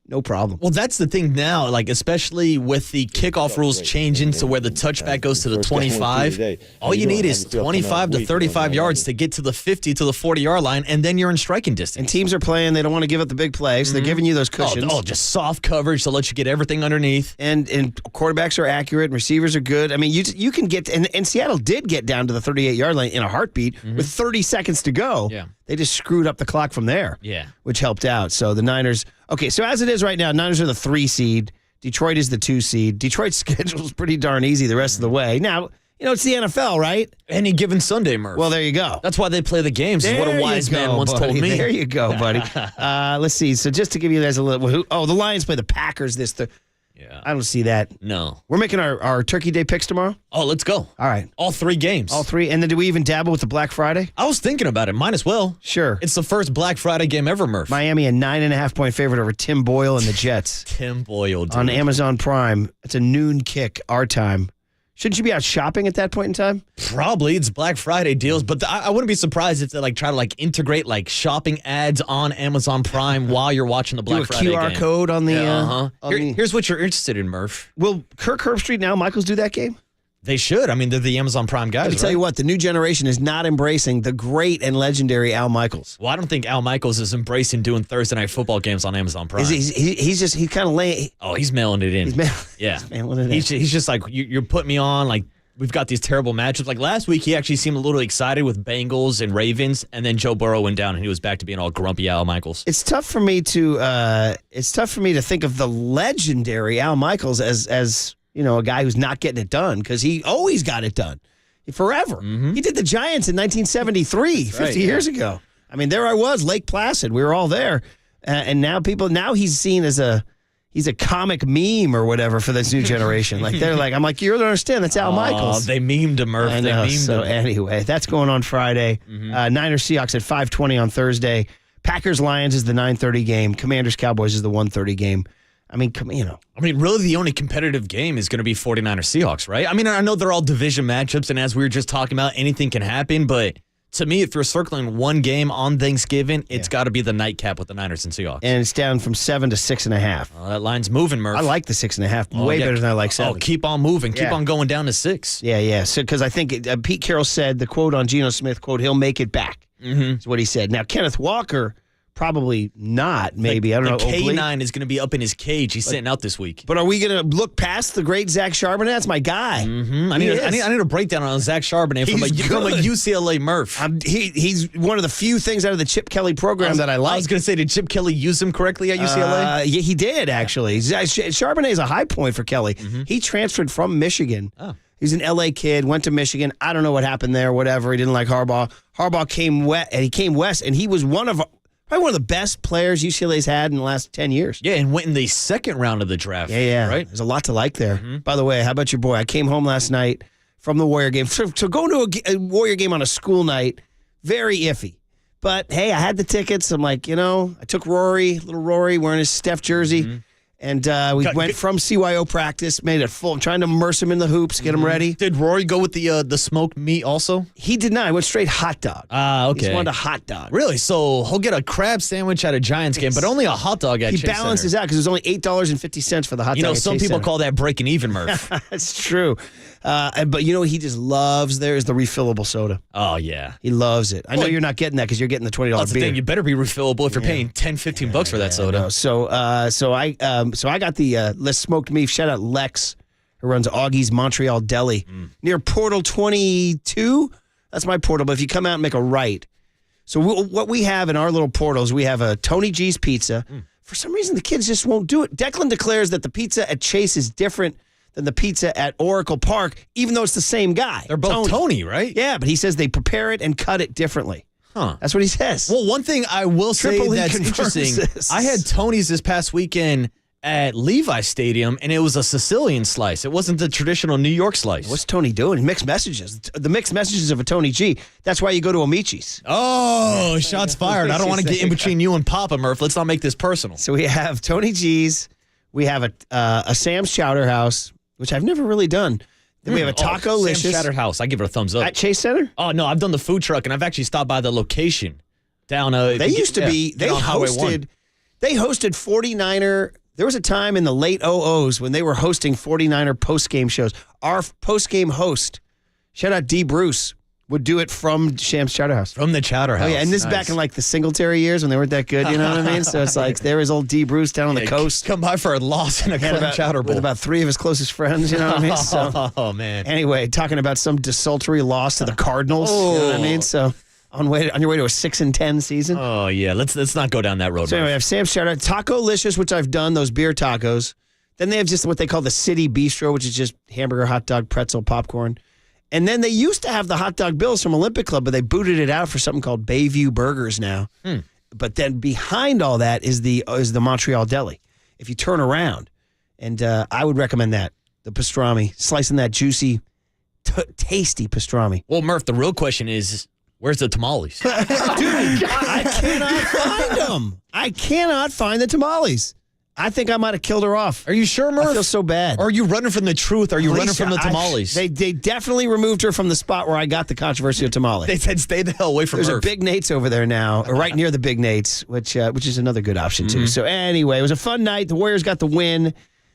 No problem. Well, that's the thing now, like especially with the kickoff rules changing to where the touchback goes to the 25. All you need is 25 to 35 yards to get to the 50 to the 40-yard line, and then you're in striking distance. And teams are playing, they don't want to give up the big play, so they're giving you those cushions. Oh, just soft coverage to let you get everything underneath. And quarterbacks are accurate, and receivers are good. I mean, you can get, and Seattle did get down to the 38-yard line in a heartbeat with 30 seconds to go. Yeah. They just screwed up the clock from there, Yeah. which helped out. So the Niners, okay, so as it is right now, Niners are the 3 seed. Detroit is the 2 seed. Detroit's schedule is pretty darn easy the rest of the way. Now, it's the NFL, right? Any given Sunday, Murph. Well, there you go. That's why they play the games, is what a wise man once told me. There you go, buddy. Let's see. So just to give you guys a little, the Lions play the Packers this Thursday. Yeah. I don't see that. No. We're making our Turkey Day picks tomorrow? Oh, let's go. All right. All 3 games. All 3. And then do we even dabble with the Black Friday? I was thinking about it. Might as well. Sure. It's the first Black Friday game ever, Murph. Miami, a 9.5-point favorite over Tim Boyle and the Jets. Tim Boyle, dude. On Amazon Prime. It's a noon kick, our time. Shouldn't you be out shopping at that point in time? Probably. It's Black Friday deals, but I wouldn't be surprised if they try to integrate shopping ads on Amazon Prime while you're watching the Black Friday QR game. code on the Here's what you're interested in, Murph. Will Kirk Herbstreit now Michaels do that game? They should. I mean, they're the Amazon Prime guys. Let me tell you what, the new generation is not embracing the great and legendary Al Michaels. Well, I don't think Al Michaels is embracing doing Thursday night football games on Amazon Prime. He's kind of laying. Oh, he's mailing it in. He's mailing it in. He's just like, you're putting me on, we've got these terrible matchups. Like last week, he actually seemed a little excited with Bengals and Ravens, and then Joe Burrow went down, and he was back to being all grumpy Al Michaels. It's tough for me to think of the legendary Al Michaels as a guy who's not getting it done, because he always got it done forever. He did the Giants in 1973, 50 years ago. I mean, there I was, Lake Placid. We were all there, and now he's seen as he's a comic meme or whatever for this new generation. I'm like, you don't understand. That's Al Michaels. They memed him, Murph. I know. They memed him. Anyway, that's going on Friday. Niners Seahawks at 5:20 on Thursday. Packers Lions is the 9:30 game. Commanders Cowboys is the 1:30 game. I mean, really the only competitive game is going to be 49ers Seahawks, right? I mean, I know they're all division matchups, and as we were just talking about, anything can happen, but to me, if you're circling one game on Thanksgiving, it's got to be the nightcap with the Niners and Seahawks. And it's down from 7 to 6.5. Oh, that line's moving, Murph. I like the 6.5 way better than I like 7. Oh, keep on moving. Keep on going down to 6. Yeah. So, because I think Pete Carroll said, the quote on Geno Smith, quote, he'll make it back. Is what he said. Now, Kenneth Walker, probably not, maybe. I don't know. K9 is going to be up in his cage. He's sitting out this week. But are we going to look past the great Zach Charbonnet? That's my guy. I need a breakdown on Zach Charbonnet from a UCLA Murph. He's one of the few things out of the Chip Kelly program that I like. I was going to say, did Chip Kelly use him correctly at UCLA? Yeah, he did, actually. Charbonnet is a high point for Kelly. He transferred from Michigan. Oh. He's an L.A. kid, went to Michigan. I don't know what happened there, whatever. He didn't like Harbaugh. Harbaugh came west, and he was probably one of the best players UCLA's had in the last 10 years. Yeah, and went in the second round of the draft. Yeah. Right? There's a lot to like there. By the way, how about your boy? I came home last night from the Warrior game. So going to a Warrior game on a school night, very iffy. But, hey, I had the tickets. I'm like, I took little Rory, wearing his Steph jersey. And we went from CYO practice, made it full. I'm trying to immerse him in the hoops, get him ready. Did Rory go with the smoked meat also? He did not. He went straight hot dog. Okay. He just wanted a hot dog. Really? So he'll get a crab sandwich at a Giants game, but only a hot dog at Chase Center. He balances out because it was only $8.50 for the hot dog. Some people call that breaking even, Murph. That's true. But he just loves there is the refillable soda. Oh, yeah. He loves it. I know you're not getting that because you're getting the $20 That's beer. the thing. You better be refillable if you're paying $10, $15 for that soda. So I got the Les Smoked Meat. Shout out Lex, who runs Augie's Montreal Deli near Portal 22. That's my portal. But if you come out and make a right. So what we have in our little portals, we have a Tony G's Pizza. For some reason, the kids just won't do it. Declan declares that the pizza at Chase is different than the pizza at Oracle Park, even though it's the same guy. They're both Tony, right? Yeah, but he says they prepare it and cut it differently. Huh. That's what he says. Well, one thing I will say that's interesting, I had Tony's this past weekend at Levi Stadium, and it was a Sicilian slice. It wasn't the traditional New York slice. What's Tony doing? Mixed messages. The mixed messages of a Tony G. That's why you go to Amici's. Oh, shots fired. I don't want to get in between you and Papa, Murph. Let's not make this personal. So we have Tony G's. We have a Sam's Chowder House, which I've never really done. Then we have a Taco Licious. Sam's Chowder House. I give it a thumbs up. At Chase Center? Oh, no, I've done the food truck, and I've actually stopped by the location down. They used to be, they hosted They hosted 49er. There was a time in the late 00s when they were hosting 49er postgame shows. Our postgame host, shout out D. Bruce, would do it from Sham's Chowder House. From the Chowder House. Oh, yeah, and this is back in like the Singletary years when they weren't that good, you know what I mean? So it's like there was old D. Bruce down on the coast. Come by for a loss in a clam chowder bowl. With about 3 of his closest friends, you know what I mean? So, oh, man. Anyway, talking about some desultory loss to the Cardinals, you know what I mean? So on your way to a 6-10 season. Oh, yeah. Let's not go down that road. So anyway, I have Sam's Chowder, Taco-licious, which I've done, those beer tacos. Then they have just what they call the City Bistro, which is just hamburger, hot dog, pretzel, popcorn. And then they used to have the hot dog bills from Olympic Club, but they booted it out for something called Bayview Burgers now. But then behind all that is the Montreal Deli. If you turn around, and I would recommend that, the pastrami, slicing that juicy, tasty pastrami. Well, Murph, the real question is, where's the tamales? Dude, I cannot find them. I cannot find the tamales. I think I might have killed her off. Are you sure, Murph? I feel so bad. Are you running from the truth? Are you running from the tamales? They definitely removed her from the spot where I got the controversial tamale. They said stay the hell away from There's Murph. a Big Nate's over there now, or right near the Big Nate's, which is another good option too. So anyway, it was a fun night. The Warriors got the win.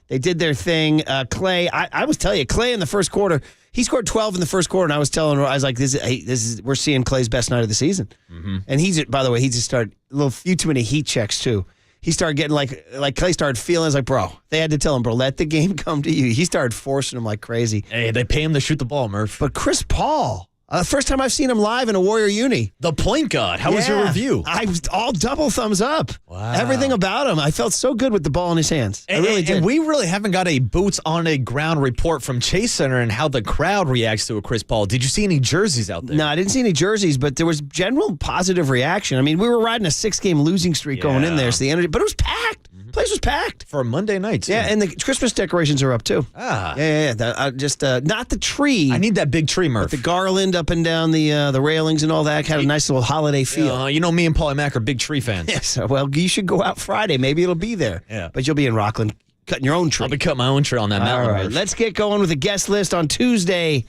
They did their thing. Clay, I was telling you, Clay in the first quarter, he scored 12 in the first quarter, and I was like, this is we're seeing Clay's best night of the season. And by the way, he just started a few too many heat checks too. He started getting like Clay started feeling, it's like, bro, they had to tell him, bro, let the game come to you. He started forcing him like crazy. Hey, they pay him to shoot the ball, Murph. But Chris Paul, first time I've seen him live in a Warrior uni. The point guard. How was your review? I was all double thumbs up. Wow. Everything about him. I felt so good with the ball in his hands. I really did. And we really haven't got a boots on a ground report from Chase Center and how the crowd reacts to a Chris Paul. Did you see any jerseys out there? No, I didn't see any jerseys, but there was general positive reaction. I mean, we were riding a 6-game losing streak going in there, so the energy, but it was packed. The place was packed. For a Monday night, too. Yeah, and the Christmas decorations are up, too. Ah. Yeah. Not the tree. I need that big tree, Murph. The garland up and down the railings and all that. Had a nice little holiday feel. You know me and Paulie Mack are big tree fans. Yes, well, you should go out Friday. Maybe it'll be there. Yeah. But you'll be in Rockland cutting your own tree. I'll be cutting my own tree on that mountain. All right, Murph. let's get going with the guest list on Tuesday,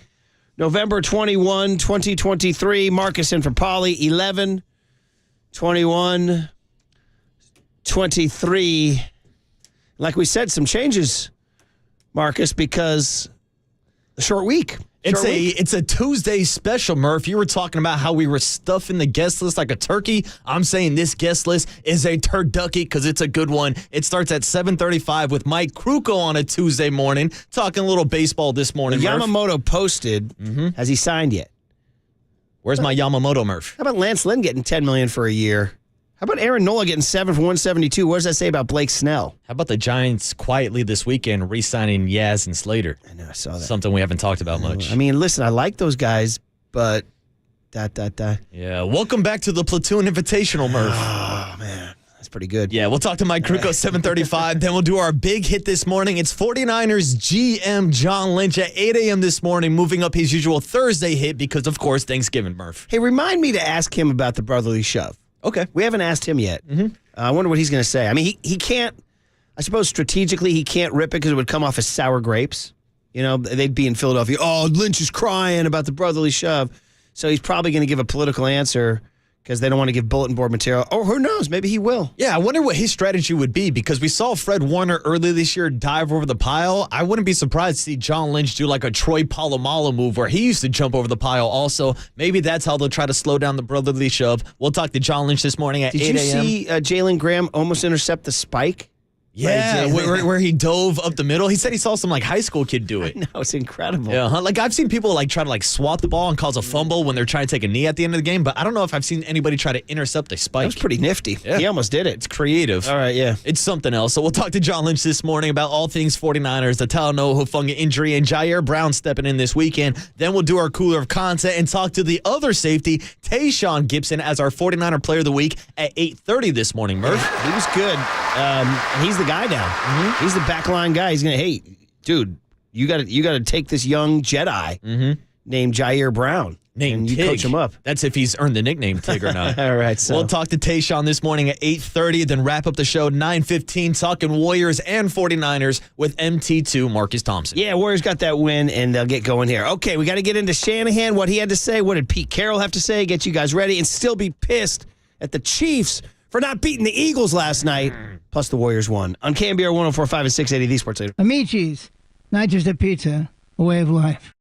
November 21, 2023. Marcus in for Paulie, 11, 21, 23. Like we said, some changes, Marcus, because a short week. It's a Tuesday special, Murph. You were talking about how we were stuffing the guest list like a turkey. I'm saying this guest list is a turducky because it's a good one. It starts at 7:35 with Mike Krukow on a Tuesday morning, talking a little baseball this morning, Murph. Yamamoto posted. Has he signed yet? Where's my Yamamoto, Murph? How about Lance Lynn getting $10 million for a year? How about Aaron Nola getting 7 for 172? What does that say about Blake Snell? How about the Giants quietly this weekend re-signing Yaz and Slater? I know, I saw that. Something we haven't talked about much. I mean, listen, I like those guys, but Yeah, welcome back to the Platoon Invitational, Murph. Oh, man. That's pretty good. Yeah, we'll talk to Mike Krukow 7:35. Then we'll do our big hit this morning. It's 49ers GM John Lynch at 8 a.m. this morning, moving up his usual Thursday hit because, of course, Thanksgiving, Murph. Hey, remind me to ask him about the brotherly shove. Okay. We haven't asked him yet. I wonder what he's going to say. I mean, he can't, I suppose strategically he can't rip it because it would come off as sour grapes. You know, they'd be in Philadelphia. Oh, Lynch is crying about the brotherly shove. So he's probably going to give a political answer because they don't want to give bulletin board material. Or who knows? Maybe he will. Yeah, I wonder what his strategy would be because we saw Fred Warner earlier this year dive over the pile. I wouldn't be surprised to see John Lynch do like a Troy Polamalu move where he used to jump over the pile also. Maybe that's how they'll try to slow down the brotherly shove. We'll talk to John Lynch this morning at 8 a.m. Did you see Jalen Graham almost intercept the spike? Yeah, where he dove up the middle. He said he saw some like high school kid do it. No, it's incredible. Yeah, like I've seen people like try to like swat the ball and cause a fumble when they're trying to take a knee at the end of the game, but I don't know if I've seen anybody try to intercept a spike. That was pretty nifty. Yeah. He almost did it. It's creative. All right, yeah. It's something else. So we'll talk to John Lynch this morning about all things 49ers, the Talanoa Hufanga injury, and Jer Brown stepping in this weekend. Then we'll do our cooler of content and talk to the other safety, Tashan Gibson, as our 49er Player of the Week at 8:30 this morning, Murph. Yeah, he was good. And he's the guy now. He's the backline guy. He's gonna, hey, dude, you got to take this young Jedi named Jer Brown. Named you Tig. coach him up. That's if he's earned the nickname Tig or not. All right, so we'll talk to Tashan this morning at 8:30, then wrap up the show 9:15, talking Warriors and 49ers with MT2 Marcus Thompson. Yeah, Warriors got that win, and they'll get going here. Okay, we got to get into Shanahan, what he had to say. What did Pete Carroll have to say? Get you guys ready and still be pissed at the Chiefs for not beating the Eagles last night. Plus the Warriors won. On KNBR 104.5 and 680, the Sports Leader. Amici's, not just a pizza, a way of life.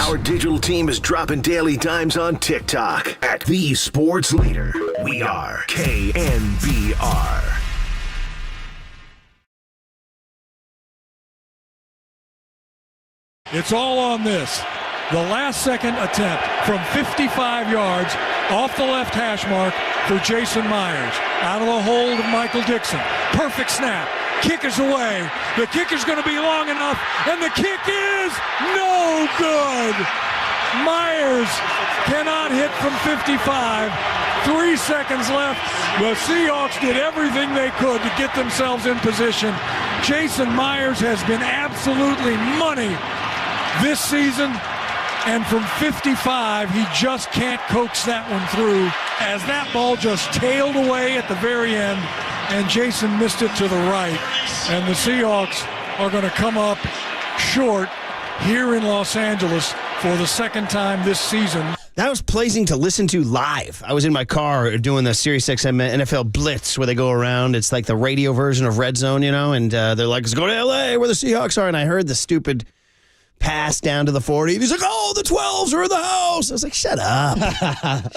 Our digital team is dropping daily dimes on TikTok at The Sports Leader. We are KNBR. It's all on this. The last second attempt from 55 yards off the left hash mark for Jason Myers. Out of the hold of Michael Dixon. Perfect snap. Kick is away. The kick is going to be long enough, and the kick is no good. Myers cannot hit from 55. 3 seconds left. The Seahawks did everything they could to get themselves in position. Jason Myers has been absolutely money this season, and from 55, he just can't coax that one through as that ball just tailed away at the very end, and Jason missed it to the right. And the Seahawks are going to come up short here in Los Angeles for the second time this season. That was pleasing to listen to live. I was in my car doing the SiriusXM NFL Blitz where they go around. It's like the radio version of Red Zone, and they're like, let's go to L.A. where the Seahawks are. And I heard the stupid pass down to the 40. And he's like, oh, the 12s are in the house. I was like, shut up.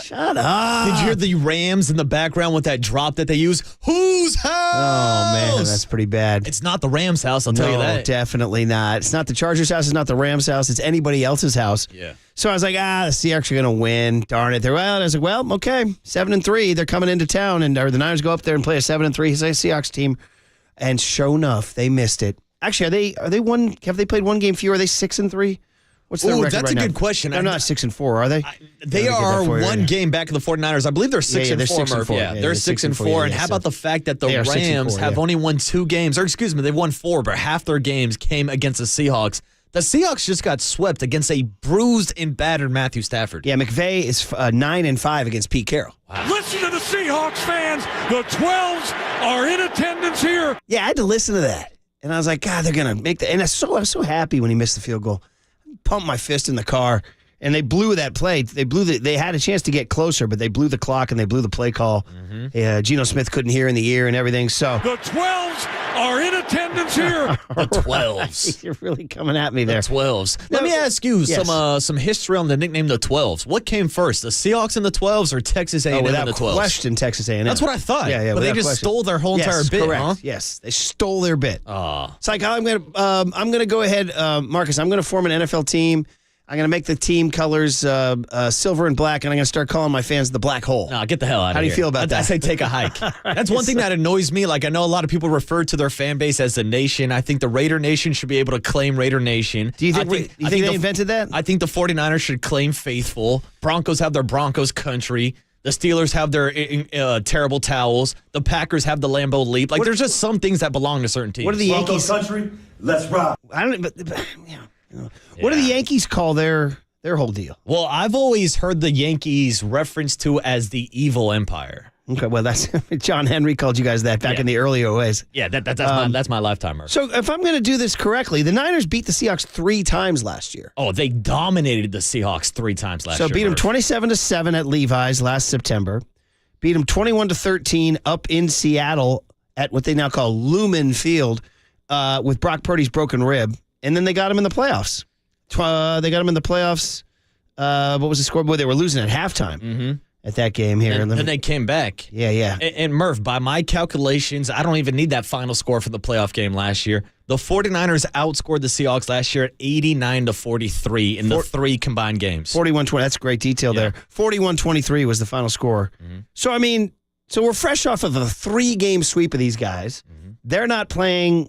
Shut up. Did you hear the Rams in the background with that drop that they use? Whose house? Oh, man, that's pretty bad. It's not the Rams' house, I'll tell you that. No, definitely not. It's not the Chargers' house. It's not the Rams' house. It's anybody else's house. Yeah. So I was like, the Seahawks are going to win. Darn it. And I was like, well, okay, 7-3. They're coming into town, or the Niners go up there and play a 7-3 Seahawks team. And sure enough, they missed it. Actually, have they played one game fewer? Are they 6-3? What's their record that's right a now? good question. They're not 6-4, are they? They are one game back of the 49ers. I believe they're 6-4. They're 6-4. Yeah, they're 6-4. And how about the fact that the They are Rams 6-4, have only won 2 games, or excuse me, they've won 4, but half their games came against the Seahawks. The Seahawks just got swept against a bruised and battered Matthew Stafford. Yeah, McVay is 9-5 against Pete Carroll. Wow. Listen to the Seahawks fans. The 12s are in attendance here. Yeah, I had to listen to that. And I was like, God, they're going to make that. And I was so happy when he missed the field goal. I pumped my fist in the car, and they blew that play. They had a chance to get closer, but they blew the clock and they blew the play call. Mm-hmm. Geno Smith couldn't hear in the ear and everything. So the 12s are in attendance here. The 12s. You're really coming at me there. The 12s. Let me ask you some history on the nickname the 12s. What came first, the Seahawks and the 12s or Texas A&M and the 12s? Question, Texas A&M. That's what I thought. Yeah, but they just stole their whole entire bit, correct. huh? Yes, they stole their bit. Oh. It's like, I'm gonna go ahead, Marcus. I'm gonna form an NFL team. I'm going to make the team colors silver and black, and I'm going to start calling my fans the Black Hole. No, get the hell out of here. How do you feel about that? I say take a hike. That's one thing that annoys me. Like, I know a lot of people refer to their fan base as the Nation. I think the Raider Nation should be able to claim Raider Nation. Do you think they invented that? I think the 49ers should claim Faithful. Broncos have their Broncos Country. The Steelers have their terrible towels. The Packers have the Lambeau Leap. Like, there's just some things that belong to certain teams. What are the Yankees? Country, let's rock. What do the Yankees call their whole deal? Well, I've always heard the Yankees referenced to as the evil empire. Okay, well, that's John Henry called you guys that back in the earlier ways. Yeah, that's my lifetimer. So if I'm going to do this correctly, the Niners beat the Seahawks 3 times last year. Oh, they dominated the Seahawks 3 times last year. So beat them 27-7 at Levi's last September. Beat them 21-13 up in Seattle at what they now call Lumen Field with Brock Purdy's broken rib. And then they got him in the playoffs. What was the score? Boy, they were losing at halftime at that game here. And then they came back. Yeah. And Murph, by my calculations, I don't even need that final score for the playoff game last year. The 49ers outscored the Seahawks last year at 89-43 in the 3 combined games. 41-20. That's great detail there. 41-23 was the final score. So, so we're fresh off of a 3-game sweep of these guys. They're not playing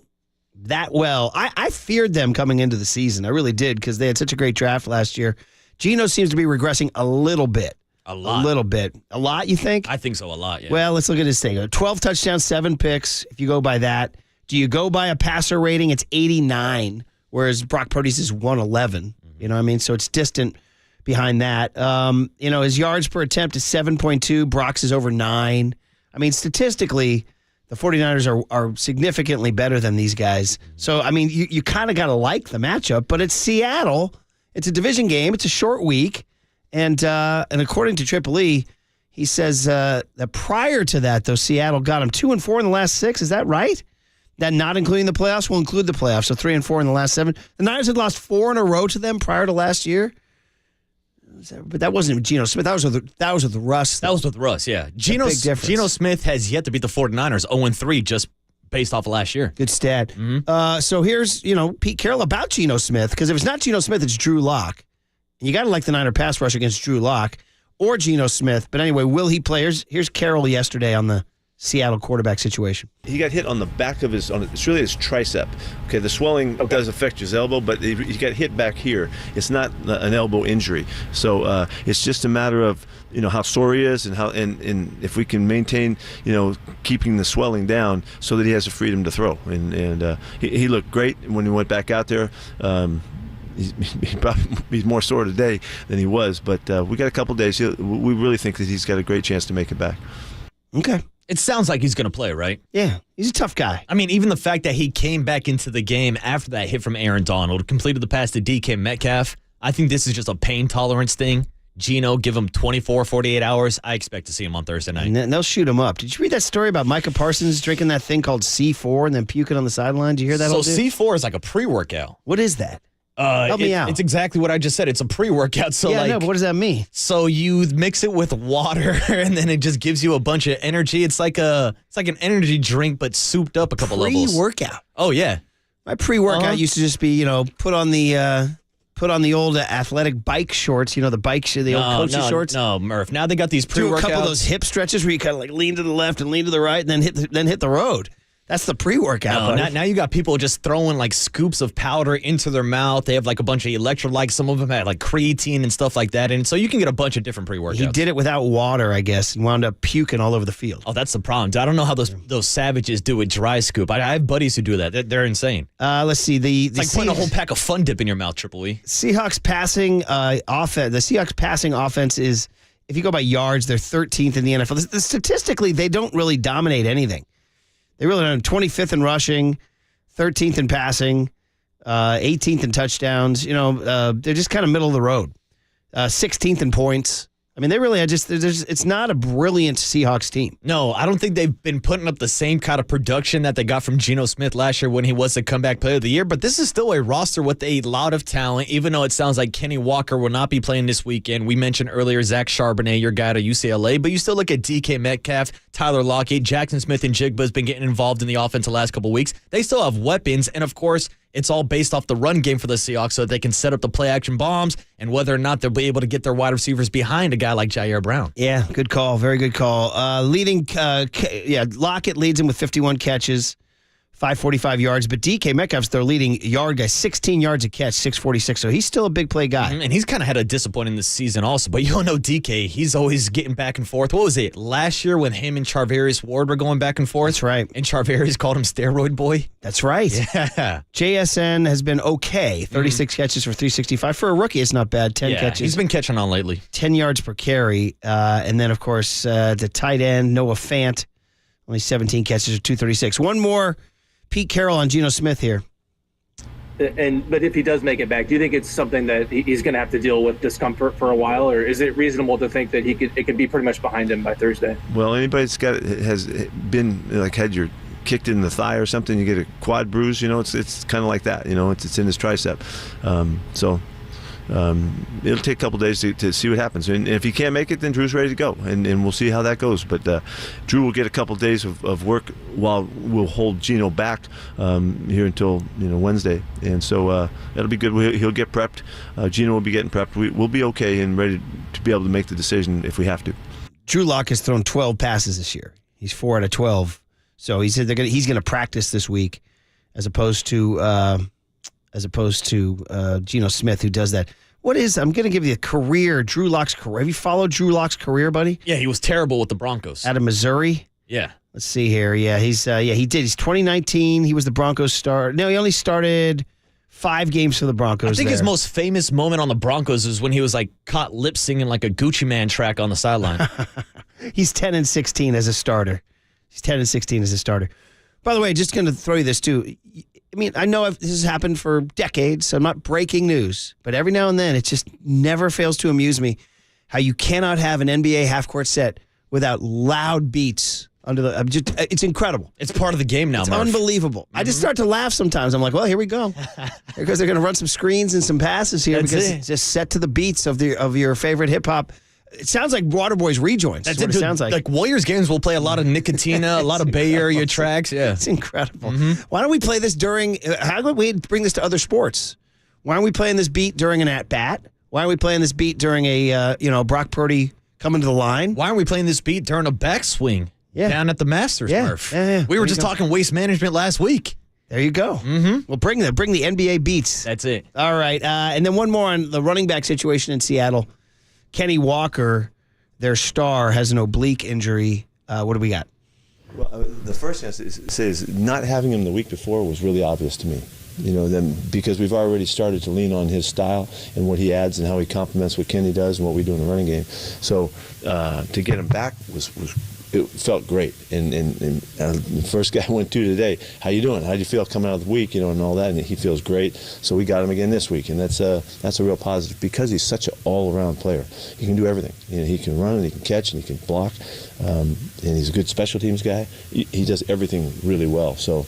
that well. I feared them coming into the season. I really did because they had such a great draft last year. Geno seems to be regressing a little bit. A lot. A little bit. A lot, you think? I think so, a lot, yeah. Well, let's look at this thing. 12 touchdowns, 7 picks, if you go by that. Do you go by a passer rating? It's 89, whereas Brock Purdy's is 111. You know what I mean? So it's distant behind that. His yards per attempt is 7.2. Brock's is over 9. Statistically, the 49ers are significantly better than these guys. So, you kind of got to like the matchup, but it's Seattle. It's a division game. It's a short week. And according to Triple E, he says that prior to that, though, Seattle got him 2-4 in the last 6. Is that right? That not including the playoffs will include the playoffs. So 3-4 in the last 7. The Niners had lost 4 in a row to them prior to last year. But that wasn't Geno Smith. That was with Russ. That was with Russ, yeah. Geno Smith has yet to beat the 49ers 0-3 just based off of last year. Good stat. So here's, Pete Carroll about Geno Smith, because if it's not Geno Smith, it's Drew Lock. And you got to like the Niner pass rush against Drew Lock or Geno Smith. But anyway, will he play? Here's Carroll yesterday on the Seattle quarterback situation. He got hit on the back of it's really his tricep. Okay, the swelling does affect his elbow, but he got hit back here. It's not an elbow injury. So it's just a matter of, how sore he is and if we can maintain, keeping the swelling down so that he has the freedom to throw. And he looked great when he went back out there. He's more sore today than he was, but we got a couple days. We really think that he's got a great chance to make it back. Okay. It sounds like he's going to play, right? Yeah, he's a tough guy. Even the fact that he came back into the game after that hit from Aaron Donald, completed the pass to DK Metcalf, I think this is just a pain tolerance thing. Geno, give him 24, 48 hours. I expect to see him on Thursday night. And they'll shoot him up. Did you read that story about Micah Parsons drinking that thing called C4 and then puking on the sideline? Did you hear that? So old dude? C4 is like a pre-workout. What is that? Help me out. It's exactly what I just said. It's a pre-workout. So yeah, no, but what does that mean? So you mix it with water, and then it just gives you a bunch of energy. It's like an energy drink, but souped up a couple levels. Pre-workout. Oh yeah, my pre-workout used to just be, put on the old athletic bike shorts. The bikes, the old coaching shorts. No, Murph. Now they got these pre-workouts. Do a couple of those hip stretches where you kind of like lean to the left and lean to the right, and then hit the road. That's the pre-workout. No, now you got people just throwing like scoops of powder into their mouth. They have like a bunch of electrolytes. Some of them had like creatine and stuff like that. And so you can get a bunch of different pre-workouts. He did it without water, I guess, and wound up puking all over the field. Oh, that's the problem. I don't know how those savages do a dry scoop. I have buddies who do that. They're insane. Let's see. It's like putting a whole pack of Fun Dip in your mouth, Triple E. Seahawks passing offense. The Seahawks passing offense is, if you go by yards, they're 13th in the NFL. Statistically, they don't really dominate anything. They really don't. 25th in rushing, 13th in passing, 18th in touchdowns. They're just kind of middle of the road. 16th in points. I mean, they really it's not a brilliant Seahawks team. No, I don't think they've been putting up the same kind of production that they got from Geno Smith last year when he was the comeback player of the year. But this is still a roster with a lot of talent, even though it sounds like Kenny Walker will not be playing this weekend. We mentioned earlier Zach Charbonnet, your guy to UCLA, but you still look at DK Metcalf, Tyler Lockett, Jackson Smith, and Jigba has been getting involved in the offense the last couple of weeks. They still have weapons, and of course, it's all based off the run game for the Seahawks so that they can set up the play-action bombs and whether or not they'll be able to get their wide receivers behind a guy like Jer Brown. Yeah, good call. Very good call. Lockett leads him with 51 catches, 545 yards, but DK Metcalf's their leading yard guy, 16 yards a catch, 646, so he's still a big play guy. And he's kind of had a disappointing this season also, but you don't know DK, he's always getting back and forth. What was it, last year when him and Charvarius Ward were going back and forth? That's right. And Charvarius called him steroid boy? That's right. Yeah. JSN has been okay, 36 catches for 365. For a rookie, it's not bad, 10 catches. He's been catching on lately. 10 yards per carry, and then, of course, the tight end, Noah Fant, only 17 catches for 236. One more. Pete Carroll on Geno Smith here. But if he does make it back, do you think it's something that he's going to have to deal with discomfort for a while, or is it reasonable to think that it could be pretty much behind him by Thursday? Well, anybody that's has been had your kicked in the thigh or something, you get a quad bruise. It's kind of like that. It's in his tricep. It'll take a couple days to see what happens. And if he can't make it, then Drew's ready to go. And we'll see how that goes. But Drew will get a couple days of work while we'll hold Geno back here until Wednesday. And so that'll be good. He'll get prepped. Geno will be getting prepped. We'll be okay and ready to be able to make the decision if we have to. Drew Lock has thrown 12 passes this year. He's 4 out of 12. So he said he's going to practice this week as opposed to Geno Smith, who does that. I'm going to give you a career, Drew Lock's career. Have you followed Drew Lock's career, buddy? Yeah, he was terrible with the Broncos. Out of Missouri? Yeah. Let's see here. Yeah, he did. He's 2019. He was the Broncos star. No, he only started 5 games for the Broncos. I think his most famous moment on the Broncos is when he was caught lip singing like a Gucci Man track on the sideline. He's 10-16 as a starter. By the way, just going to throw you this too. I mean, I know this has happened for decades, so I'm not breaking news, but every now and then it just never fails to amuse me how you cannot have an NBA half-court set without loud beats under the. It's incredible. It's part of the game now, It's Murph. unbelievable. I just start to laugh sometimes. I'm like, well, here we go. Because they're going to run some screens and some passes here because it's just set to the beats of your favorite hip-hop. It sounds like Waterboy's rejoins. That's what it sounds like. Like Warriors games will play a lot of Nicotina, a lot of Bay Area tracks. Yeah, it's incredible. Why don't we play this during? How about we bring this to other sports? Why aren't we playing this beat during an at bat? Why aren't we playing this beat during a Brock Purdy coming to the line? Why aren't we playing this beat during a backswing? Down at the Masters, Murph. Yeah. We were just talking waste management last week. There you go. Well, bring the NBA beats. That's it. All right, and then one more on the running back situation in Seattle. Kenny Walker, their star, has an oblique injury. What do we got? Well, the first thing I say is not having him the week before was really obvious to me. Then because we've already started to lean on his style and what he adds and how he complements what Kenny does and what we do in the running game. So to get him back it felt great. And the first guy I went to today, how you doing? How do you feel coming out of the week? And all that. And he feels great. So we got him again this week, and that's a real positive because he's such an all-around player. He can do everything. He can run and he can catch and he can block, and he's a good special teams guy. He does everything really well. So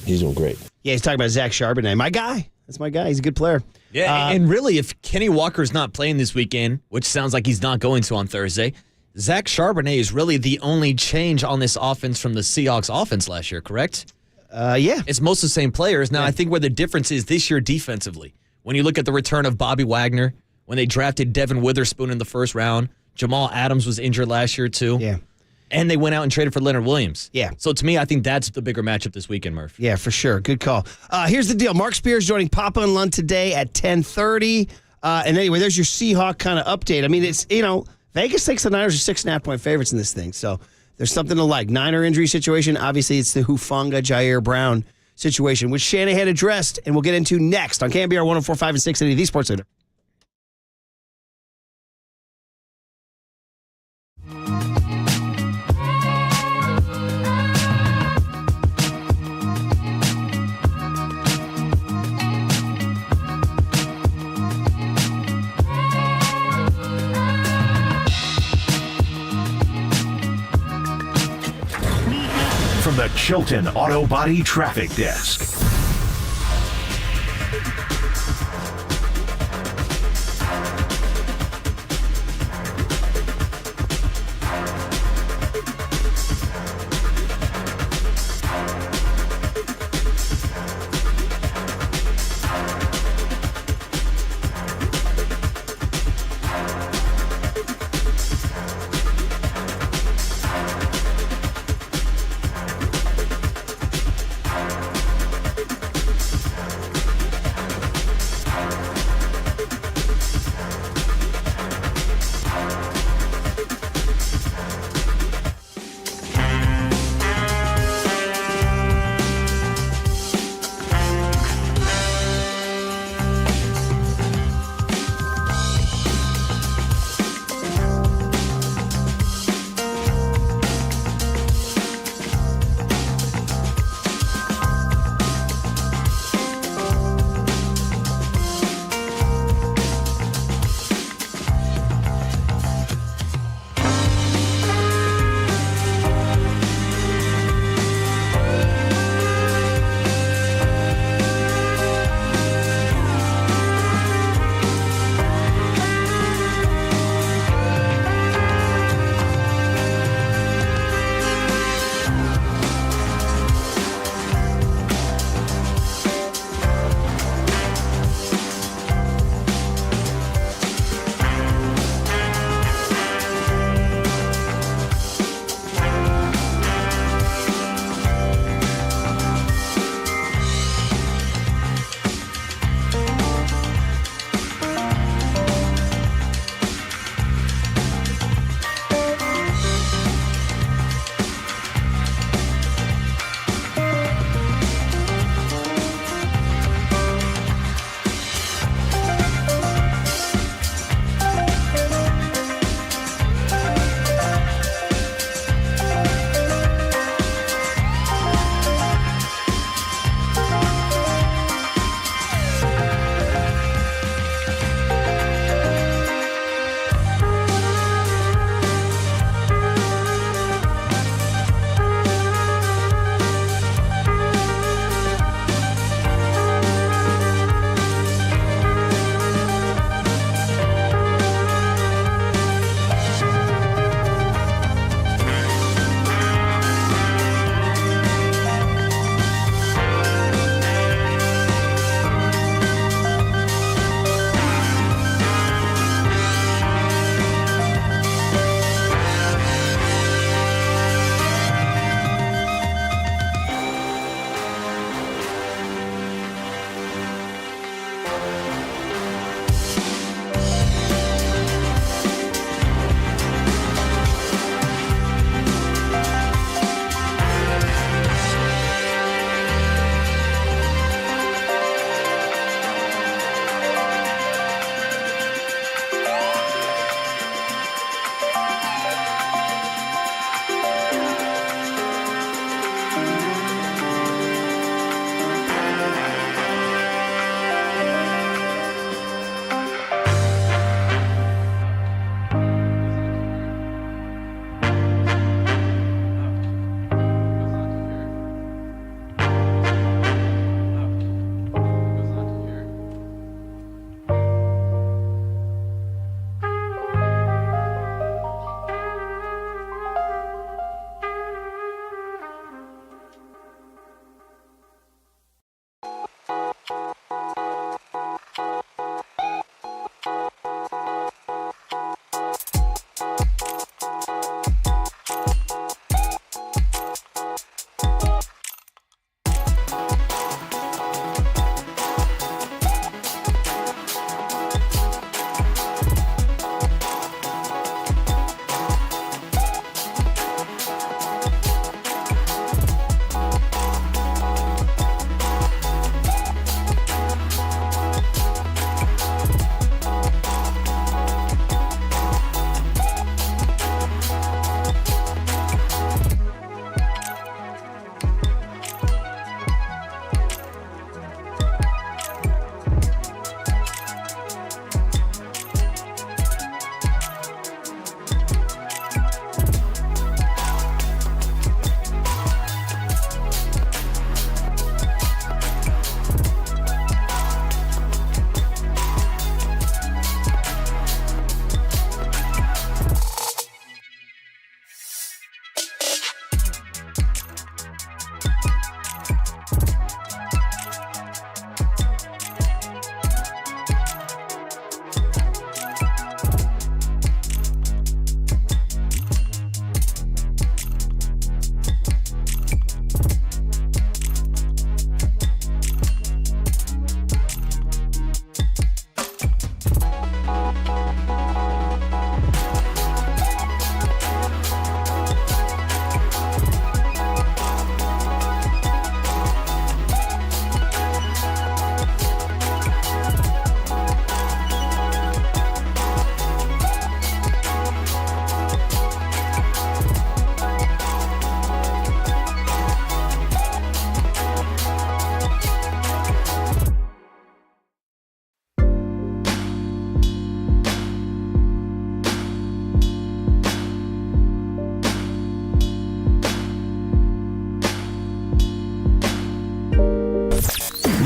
he's doing great. Yeah, he's talking about Zach Charbonnet. My guy. That's my guy. He's a good player. Yeah, and really, if Kenny Walker's not playing this weekend, which sounds like he's not going to on Thursday, Zach Charbonnet is really the only change on this offense from the Seahawks offense last year, correct? Yeah. It's most of the same players. Now, I think where the difference is this year defensively, when you look at the return of Bobby Wagner, when they drafted Devin Witherspoon in the first round, Jamal Adams was injured last year too. Yeah. And they went out and traded for Leonard Williams. Yeah. So to me, I think that's the bigger matchup this weekend, Murph. Yeah, for sure. Good call. Here's the deal. Mark Spears joining Papa and Lund today at 10:30. And anyway, there's your Seahawk kind of update. I mean, it's, Vegas thinks the Niners are 6.5-point favorites in this thing. So there's something to like. Niner injury situation. Obviously, it's the Hufanga, Jer Brown situation, which Shanahan addressed, and we'll get into next on KNBR 104.5 and 680, the Sports Leader. From the Chilton Auto Body Traffic Desk.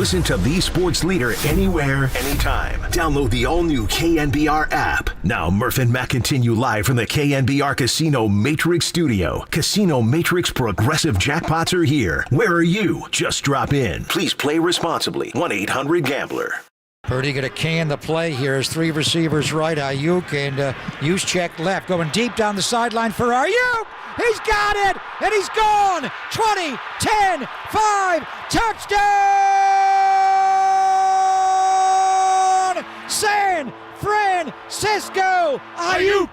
Listen to the sports leader anywhere, anytime. Download the all-new KNBR app. Now, Murph and Matt continue live from the KNBR Casino Matrix Studio. Casino Matrix Progressive Jackpots are here. Where are you? Just drop in. Please play responsibly. 1-800-GAMBLER. Purdy going to can the play here as three receivers right, Ayuk and Juszczyk left, going deep down the sideline for Ayuk. He's got it, and he's gone. 20, 10, 5, touchdown! San Francisco! Ayuk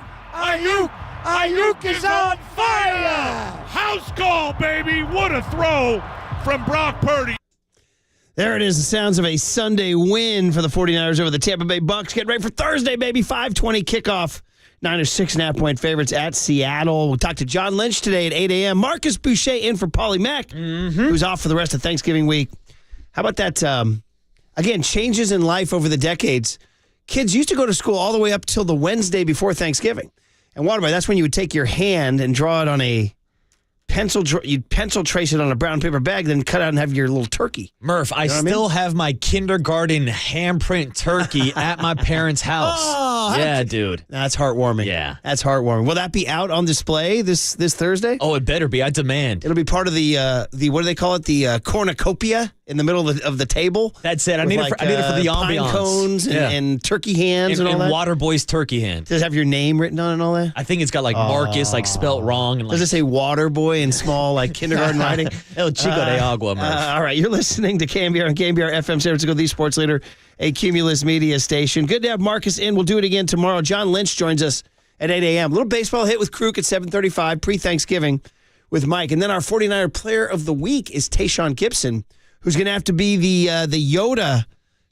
is on fire! House call, baby. What a throw from Brock Purdy. There it is, the sounds of a Sunday win for the 49ers over the Tampa Bay Bucks. Get ready for Thursday, baby. 5:20 kickoff. Niners 6.5-point favorites at Seattle. We'll talk to John Lynch today at 8 a.m. Marcus Boucher in for Paulie Mack, who's off for the rest of Thanksgiving week. How about that? Again, changes in life over the decades. Kids used to go to school all the way up till the Wednesday before Thanksgiving. And Waterboy, that's when you would take your hand and draw it on a you'd pencil trace it on a brown paper bag, then cut out and have your little turkey. Murph, I still have my kindergarten handprint turkey at my parents' house. Oh, yeah, dude. That's heartwarming. Yeah. That's heartwarming. Will that be out on display this Thursday? Oh, it better be. I demand. It'll be part of the what do they call it? The cornucopia in the middle of the table. That's it. I need it for the ambiance. Pine cones and turkey hands and all that. Waterboy's turkey hand. Does it have your name written on it and all that? I think it's got like Marcus spelt wrong. And does it say Waterboy in small kindergarten writing? El Chico de Agua, Murph. All right, you're listening to KNBR and KNBR FM San Francisco, the sports leader, a Cumulus media station. Good to have Marcus in. We'll do it again tomorrow. John Lynch joins us at 8 a.m. Little baseball hit with Krukow at 7:35, pre-Thanksgiving with Mike. And then our 49er player of the week is Tashan Gibson, who's going to have to be the Yoda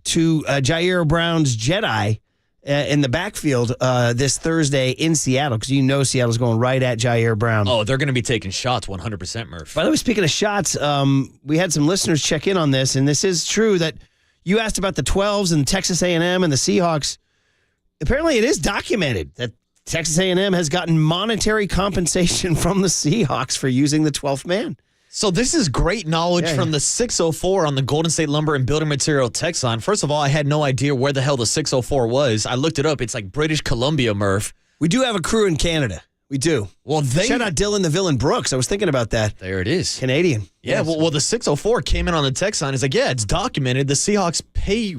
to Jer Brown's Jedi in the backfield this Thursday in Seattle, because Seattle's going right at Jer Brown. Oh, they're going to be taking shots 100%, Murph. By the way, speaking of shots, we had some listeners check in on this, and this is true that you asked about the 12s and Texas A&M and the Seahawks. Apparently, it is documented that Texas A&M has gotten monetary compensation from the Seahawks for using the 12th man. So this is great knowledge from the 604 on the Golden State Lumber and Building Material text line. First of all, I had no idea where the hell the 604 was. I looked it up. It's like British Columbia, Murph. We do have a crew in Canada. We do. Well, shout out Dylan the Villain Brooks. I was thinking about that. There it is. Canadian. Yeah, yes. well, the 604 came in on the text line. It's like, yeah, it's documented. The Seahawks pay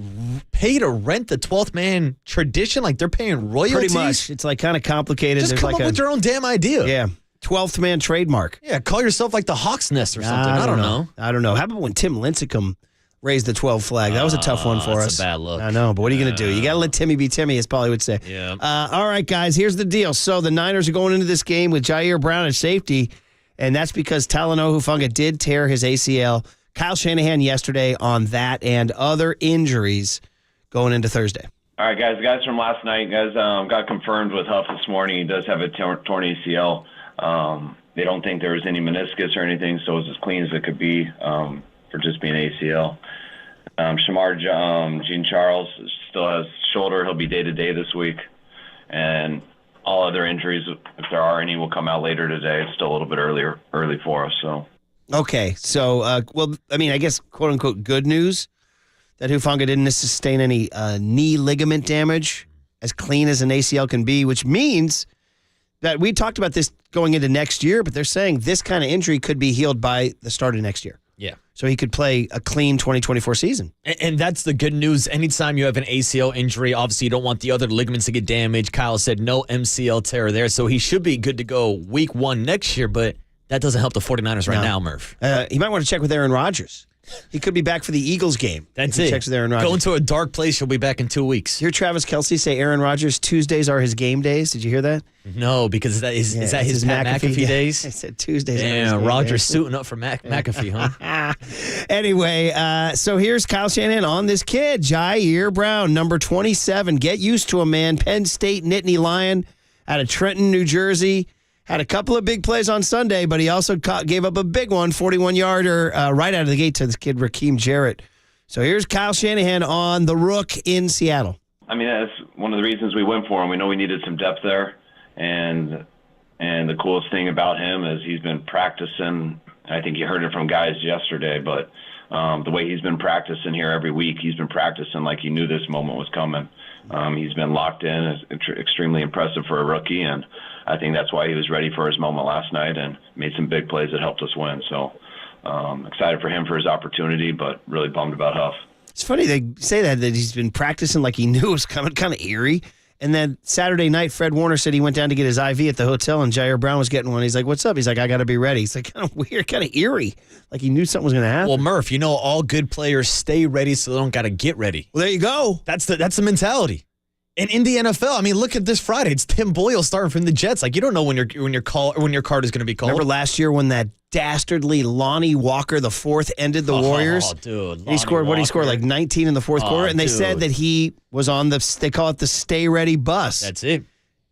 to rent the 12th man tradition. Like they're paying royalties. Pretty much. It's like kind of complicated. Just come up with your own damn idea. Yeah. 12th man trademark. Yeah, call yourself like the Hawks Nest or something. I don't know. I don't know. How about when Tim Lincecum raised the 12 flag? That was a tough one for us. That's a bad look. I know, but what are you going to do? You got to let Timmy be Timmy, as Paulie would say. Yeah. All right, guys, here's the deal. So the Niners are going into this game with Jer Brown at safety, and that's because Talanoa Hufanga did tear his ACL. Kyle Shanahan yesterday on that and other injuries going into Thursday. All right, guys from last night, got confirmed with Huff this morning. He does have a torn ACL. They don't think there was any meniscus or anything, so it's as clean as it could be for just being ACL. Shamar Jean-Charles still has shoulder. He'll be day-to-day this week. And all other injuries, if there are any, will come out later today. It's still a little bit early for us. So. Okay, so, I guess, quote-unquote, good news that Hufanga didn't sustain any knee ligament damage, as clean as an ACL can be, which means that we talked about this going into next year, but they're saying this kind of injury could be healed by the start of next year. Yeah. So he could play a clean 2024 season. And that's the good news. Anytime you have an ACL injury, obviously you don't want the other ligaments to get damaged. Kyle said no MCL tear there, so he should be good to go week 1 next year, but that doesn't help the 49ers right now, Murph. He might want to check with Aaron Rodgers. He could be back for the Eagles game. That's it. Checks with Aaron Rodgers. Going to a dark place. He'll be back in 2 weeks. Hear Travis Kelce say Aaron Rodgers Tuesdays are his game days. Did you hear that? No, because is that his Pat McAfee days? I said Tuesdays. Yeah, Rodgers suiting up for McAfee, huh? Anyway, so here's Kyle Shanahan on this kid, Jer Brown, number 27. Get used to him, man. Penn State Nittany Lion out of Trenton, New Jersey. Had a couple of big plays on Sunday, but he also gave up a big one, 41-yarder, right out of the gate to this kid, Raheem Jarrett. So here's Kyle Shanahan on the Rook in Seattle. I mean, that's one of the reasons we went for him. We know we needed some depth there, and the coolest thing about him is he's been practicing. I think you heard it from guys yesterday, but the way he's been practicing here every week, he's been practicing like he knew this moment was coming. He's been locked in. It's extremely impressive for a rookie, and I think that's why he was ready for his moment last night and made some big plays that helped us win. So excited for him for his opportunity, but really bummed about Huff. It's funny they say that he's been practicing like he knew it was coming, kind of eerie. And then Saturday night, Fred Warner said he went down to get his IV at the hotel, and Jer Brown was getting one. He's like, "What's up?" He's like, "I got to be ready." He's like, kind of weird, kind of eerie, like he knew something was going to happen. Well, Murph, all good players stay ready so they don't got to get ready. Well, there you go. That's the mentality. And in the NFL, I mean, look at this Friday. It's Tim Boyle starting from the Jets. Like, you don't know when your card is going to be called. Remember last year when that dastardly Lonnie Walker the fourth ended the Warriors? Oh, dude. He scored what? He scored like 19 in the fourth quarter, and they said that he was on they call it the stay ready bus. That's it.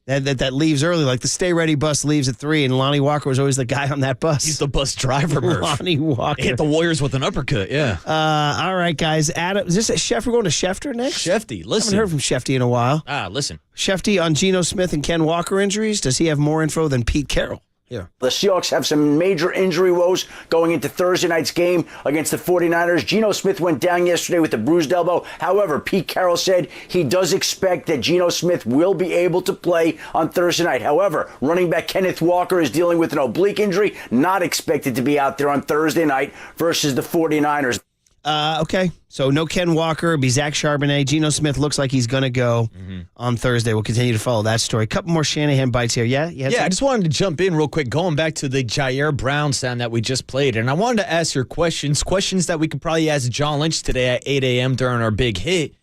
That leaves early. Like the stay ready bus leaves at 3, and Lonnie Walker was always the guy on that bus. He's the bus driver, Murph. Lonnie Walker. He hit the Warriors with an uppercut, yeah. All right, guys. Adam, is this Schefter? We're going to Schefter next? Shefty, listen. I haven't heard from Shefty in a while. Listen. Shefty on Geno Smith and Ken Walker injuries. Does he have more info than Pete Carroll? Here. The Seahawks have some major injury woes going into Thursday night's game against the 49ers. Geno Smith went down yesterday with a bruised elbow. However, Pete Carroll said he does expect that Geno Smith will be able to play on Thursday night. However, running back Kenneth Walker is dealing with an oblique injury, not expected to be out there on Thursday night versus the 49ers. Okay, so no Ken Walker. It'll be Zach Charbonnet. Geno Smith looks like he's going to go on Thursday. We'll continue to follow that story. A couple more Shanahan bites here. Yeah? I just wanted to jump in real quick, going back to the Jer Brown sound that we just played. And I wanted to ask your questions that we could probably ask John Lynch today at 8 a.m. during our big hit.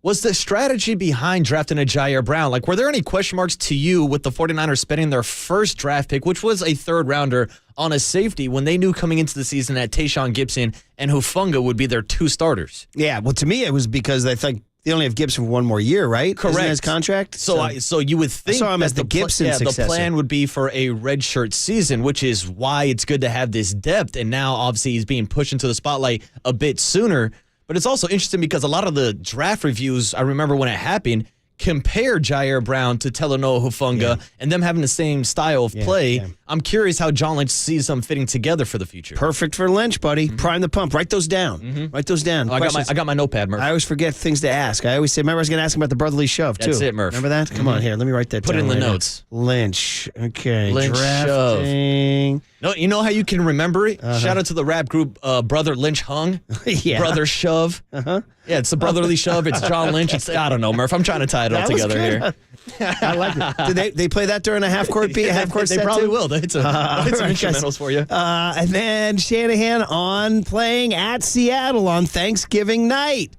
Was the strategy behind drafting a Jer Brown? Like, were there any question marks to you with the 49ers spending their first draft pick, which was a third-rounder, on a safety when they knew coming into the season that Tashan Gibson and Hufanga would be their two starters? Yeah, well, to me, it was because I think they only have Gibson for one more year, right? Correct. Isn't that his contract? So you would think I saw him as the Gibson successor. The plan would be for a redshirt season, which is why it's good to have this depth. And now, obviously, he's being pushed into the spotlight a bit sooner. But it's also interesting because a lot of the draft reviews, I remember when it happened, compare Jer Brown to Talanoa Hufanga and them having the same style of play. Yeah. I'm curious how John Lynch sees them fitting together for the future. Perfect for Lynch, buddy. Prime the pump. Write those down. Write those down. Oh, I got my notepad, Murph. I always forget things to ask. I always say, remember I was going to ask him about the brotherly shove, too. That's it, Murph. Remember that? Come on, here. Let me write that down. Put it in the notes. Lynch. Okay. Lynch drafting. Shove. No, you know how you can remember it? Shout out to the rap group Brother Lynch Hung. Brother Shove. Yeah, it's the brotherly shove. It's John Lynch. I don't know, Murph. I'm trying to tie it all together here. I like it. Did they play that during a half-court beat? They probably will. It's some instrumentals for you. And then Shanahan on playing at Seattle on Thanksgiving night.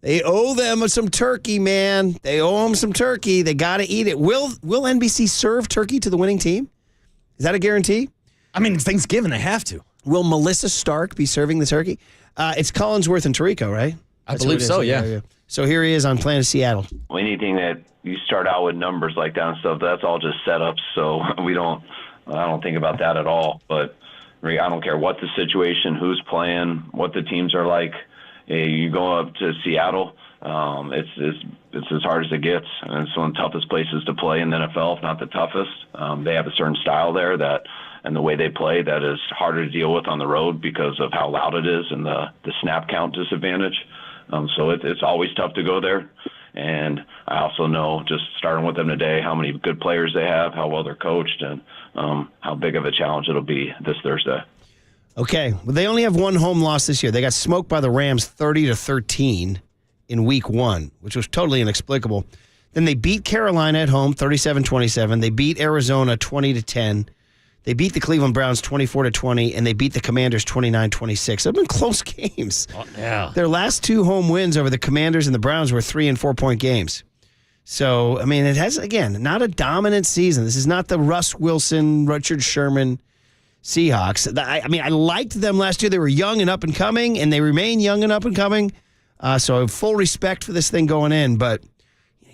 They owe them some turkey, man. They owe them some turkey. They got to eat it. Will NBC serve turkey to the winning team? Is that a guarantee? I mean, it's Thanksgiving. They have to. Will Melissa Stark be serving the turkey? It's Collinsworth and Tirico, right? I believe so, yeah. So here he is on playing Seattle. Anything that you start out with numbers like that and stuff, that's all just setups. So I don't think about that at all. But I don't care what the situation, who's playing, what the teams are like. You go up to Seattle, it's as hard as it gets. And it's one of the toughest places to play in the NFL, if not the toughest. They have a certain style there and the way they play that is harder to deal with on the road because of how loud it is and the snap count disadvantage. So it's always tough to go there. And I also know, just starting with them today, how many good players they have, how well they're coached, and how big of a challenge it'll be this Thursday. Okay. Well, they only have one home loss this year. They got smoked by the Rams 30-13 in week 1, which was totally inexplicable. Then they beat Carolina at home 37-27. They beat Arizona 20-10. They beat the Cleveland Browns 24-20, and they beat the Commanders 29-26. They've been close games. Oh, yeah. Their last 2 home wins over the Commanders and the Browns were 3- and 4-point games. So, I mean, it has, again, not a dominant season. This is not the Russ Wilson, Richard Sherman Seahawks. I liked them last year. They were young and up and coming, and they remain young and up and coming. So I have full respect for this thing going in, but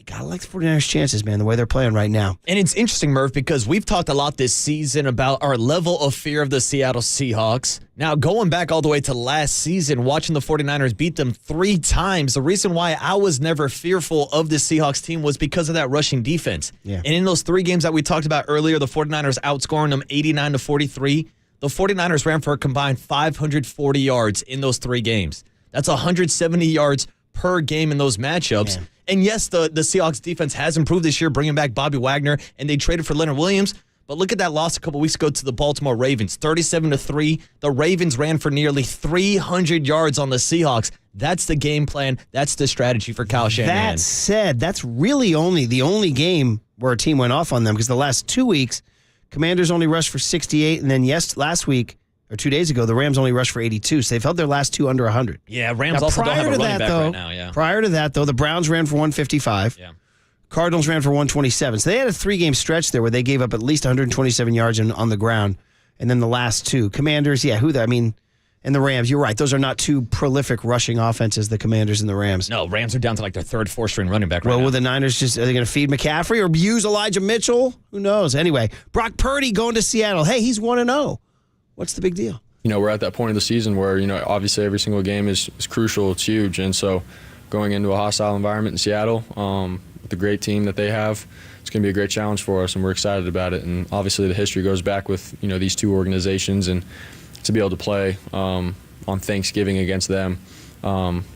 gotta like the 49ers' chances, man, the way they're playing right now. And it's interesting, Murph, because we've talked a lot this season about our level of fear of the Seattle Seahawks. Now, going back all the way to last season, watching the 49ers beat them 3 times, the reason why I was never fearful of the Seahawks team was because of that rushing defense. Yeah. And in those 3 games that we talked about earlier, the 49ers outscoring them 89-43. The The 49ers ran for a combined 540 yards in those 3 games. That's 170 yards per game in those matchups. Man. And yes, the Seahawks defense has improved this year, bringing back Bobby Wagner, and they traded for Leonard Williams. But look at that loss a couple weeks ago to the Baltimore Ravens, 37-3. The Ravens ran for nearly 300 yards on the Seahawks. That's the game plan. That's the strategy for Kyle Shanahan. That said, that's really the only game where a team went off on them, because the last 2 weeks, Commanders only rushed for 68, and then last week, or 2 days ago, the Rams only rushed for 82. So they've held their last 2 under 100. Yeah, Rams also don't have a running back right now. Yeah. Prior to that, though, the Browns ran for 155. Yeah. Cardinals ran for 127. So they had a 3-game stretch there where they gave up at least 127 yards on the ground. And then the last 2. Commanders, and the Rams, you're right. Those are not 2 prolific rushing offenses, the Commanders and the Rams. No, Rams are down to like their 3rd, 4th string running back right now. Well, will the Niners are they going to feed McCaffrey or use Elijah Mitchell? Who knows? Anyway, Brock Purdy going to Seattle. Hey, he's 1-0. What's the big deal? We're at that point of the season where, obviously every single game is crucial. It's huge. And so going into a hostile environment in Seattle, with the great team that they have, it's going to be a great challenge for us, and we're excited about it. And obviously the history goes back with, these 2 organizations, and to be able to play on Thanksgiving against them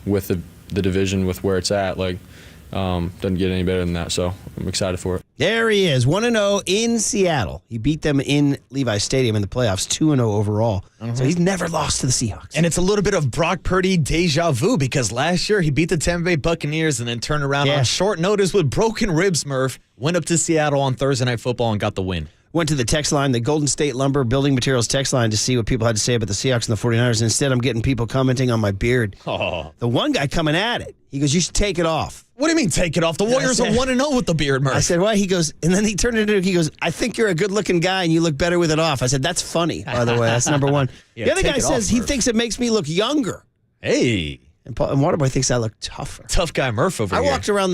with the division with where it's at, doesn't get any better than that. So I'm excited for it. There he is, 1-0 in Seattle. He beat them in Levi Stadium in the playoffs, 2-0 overall. So he's never lost to the Seahawks. And it's a little bit of Brock Purdy deja vu, because last year he beat the Tampa Bay Buccaneers and then turned around on short notice with broken ribs, Murph. Went up to Seattle on Thursday Night Football and got the win. Went to the text line, the Golden State Lumber Building Materials text line, to see what people had to say about the Seahawks and the 49ers. Instead, I'm getting people commenting on my beard. Oh. The one guy coming at it, he goes, you should take it off. What do you mean take it off? The Warriors are 1-0 with the beard, Murph. I said, why? He goes, and then he turned it into, he goes, I think you're a good-looking guy and you look better with it off. I said, that's funny, by the way. That's number 1. Yeah, the other take guy it says off, he Murph. thinks it makes me look younger. Hey. And Waterboy thinks I look tougher. Tough guy Murph over I here. walked around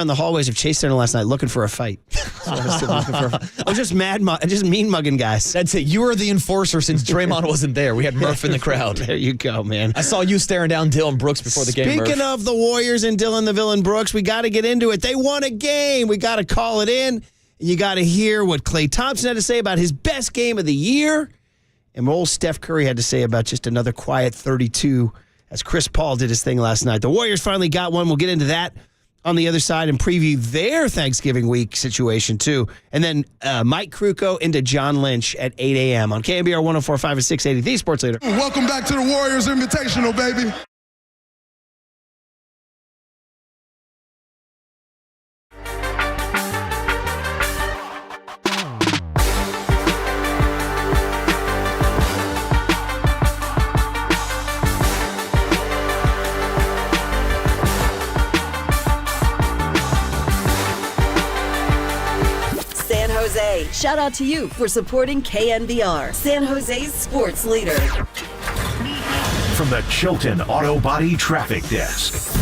the hallways of Chase Center last night looking for a fight. I was just mean mugging guys. That's it. You were the enforcer since Draymond wasn't there. We had Murph in the crowd. There you go, man. I saw you staring down Dylan Brooks before the game, Murph. Speaking of the Warriors and Dylan the Villain Brooks, we got to get into it. They won a game. We got to call it in. You got to hear what Klay Thompson had to say about his best game of the year, and old Steph Curry had to say about just another quiet 32 as Chris Paul did his thing last night. The Warriors finally got one. We'll get into that on the other side and preview their Thanksgiving week situation, too. And then Mike Krukow into John Lynch at 8 a.m. on KNBR 104.5 and 680, the Sports Leader. Welcome back to the Warriors Invitational, baby. Jose. Shout out to you for supporting KNBR, San Jose's sports leader. From the Chilton Auto Body Traffic Desk.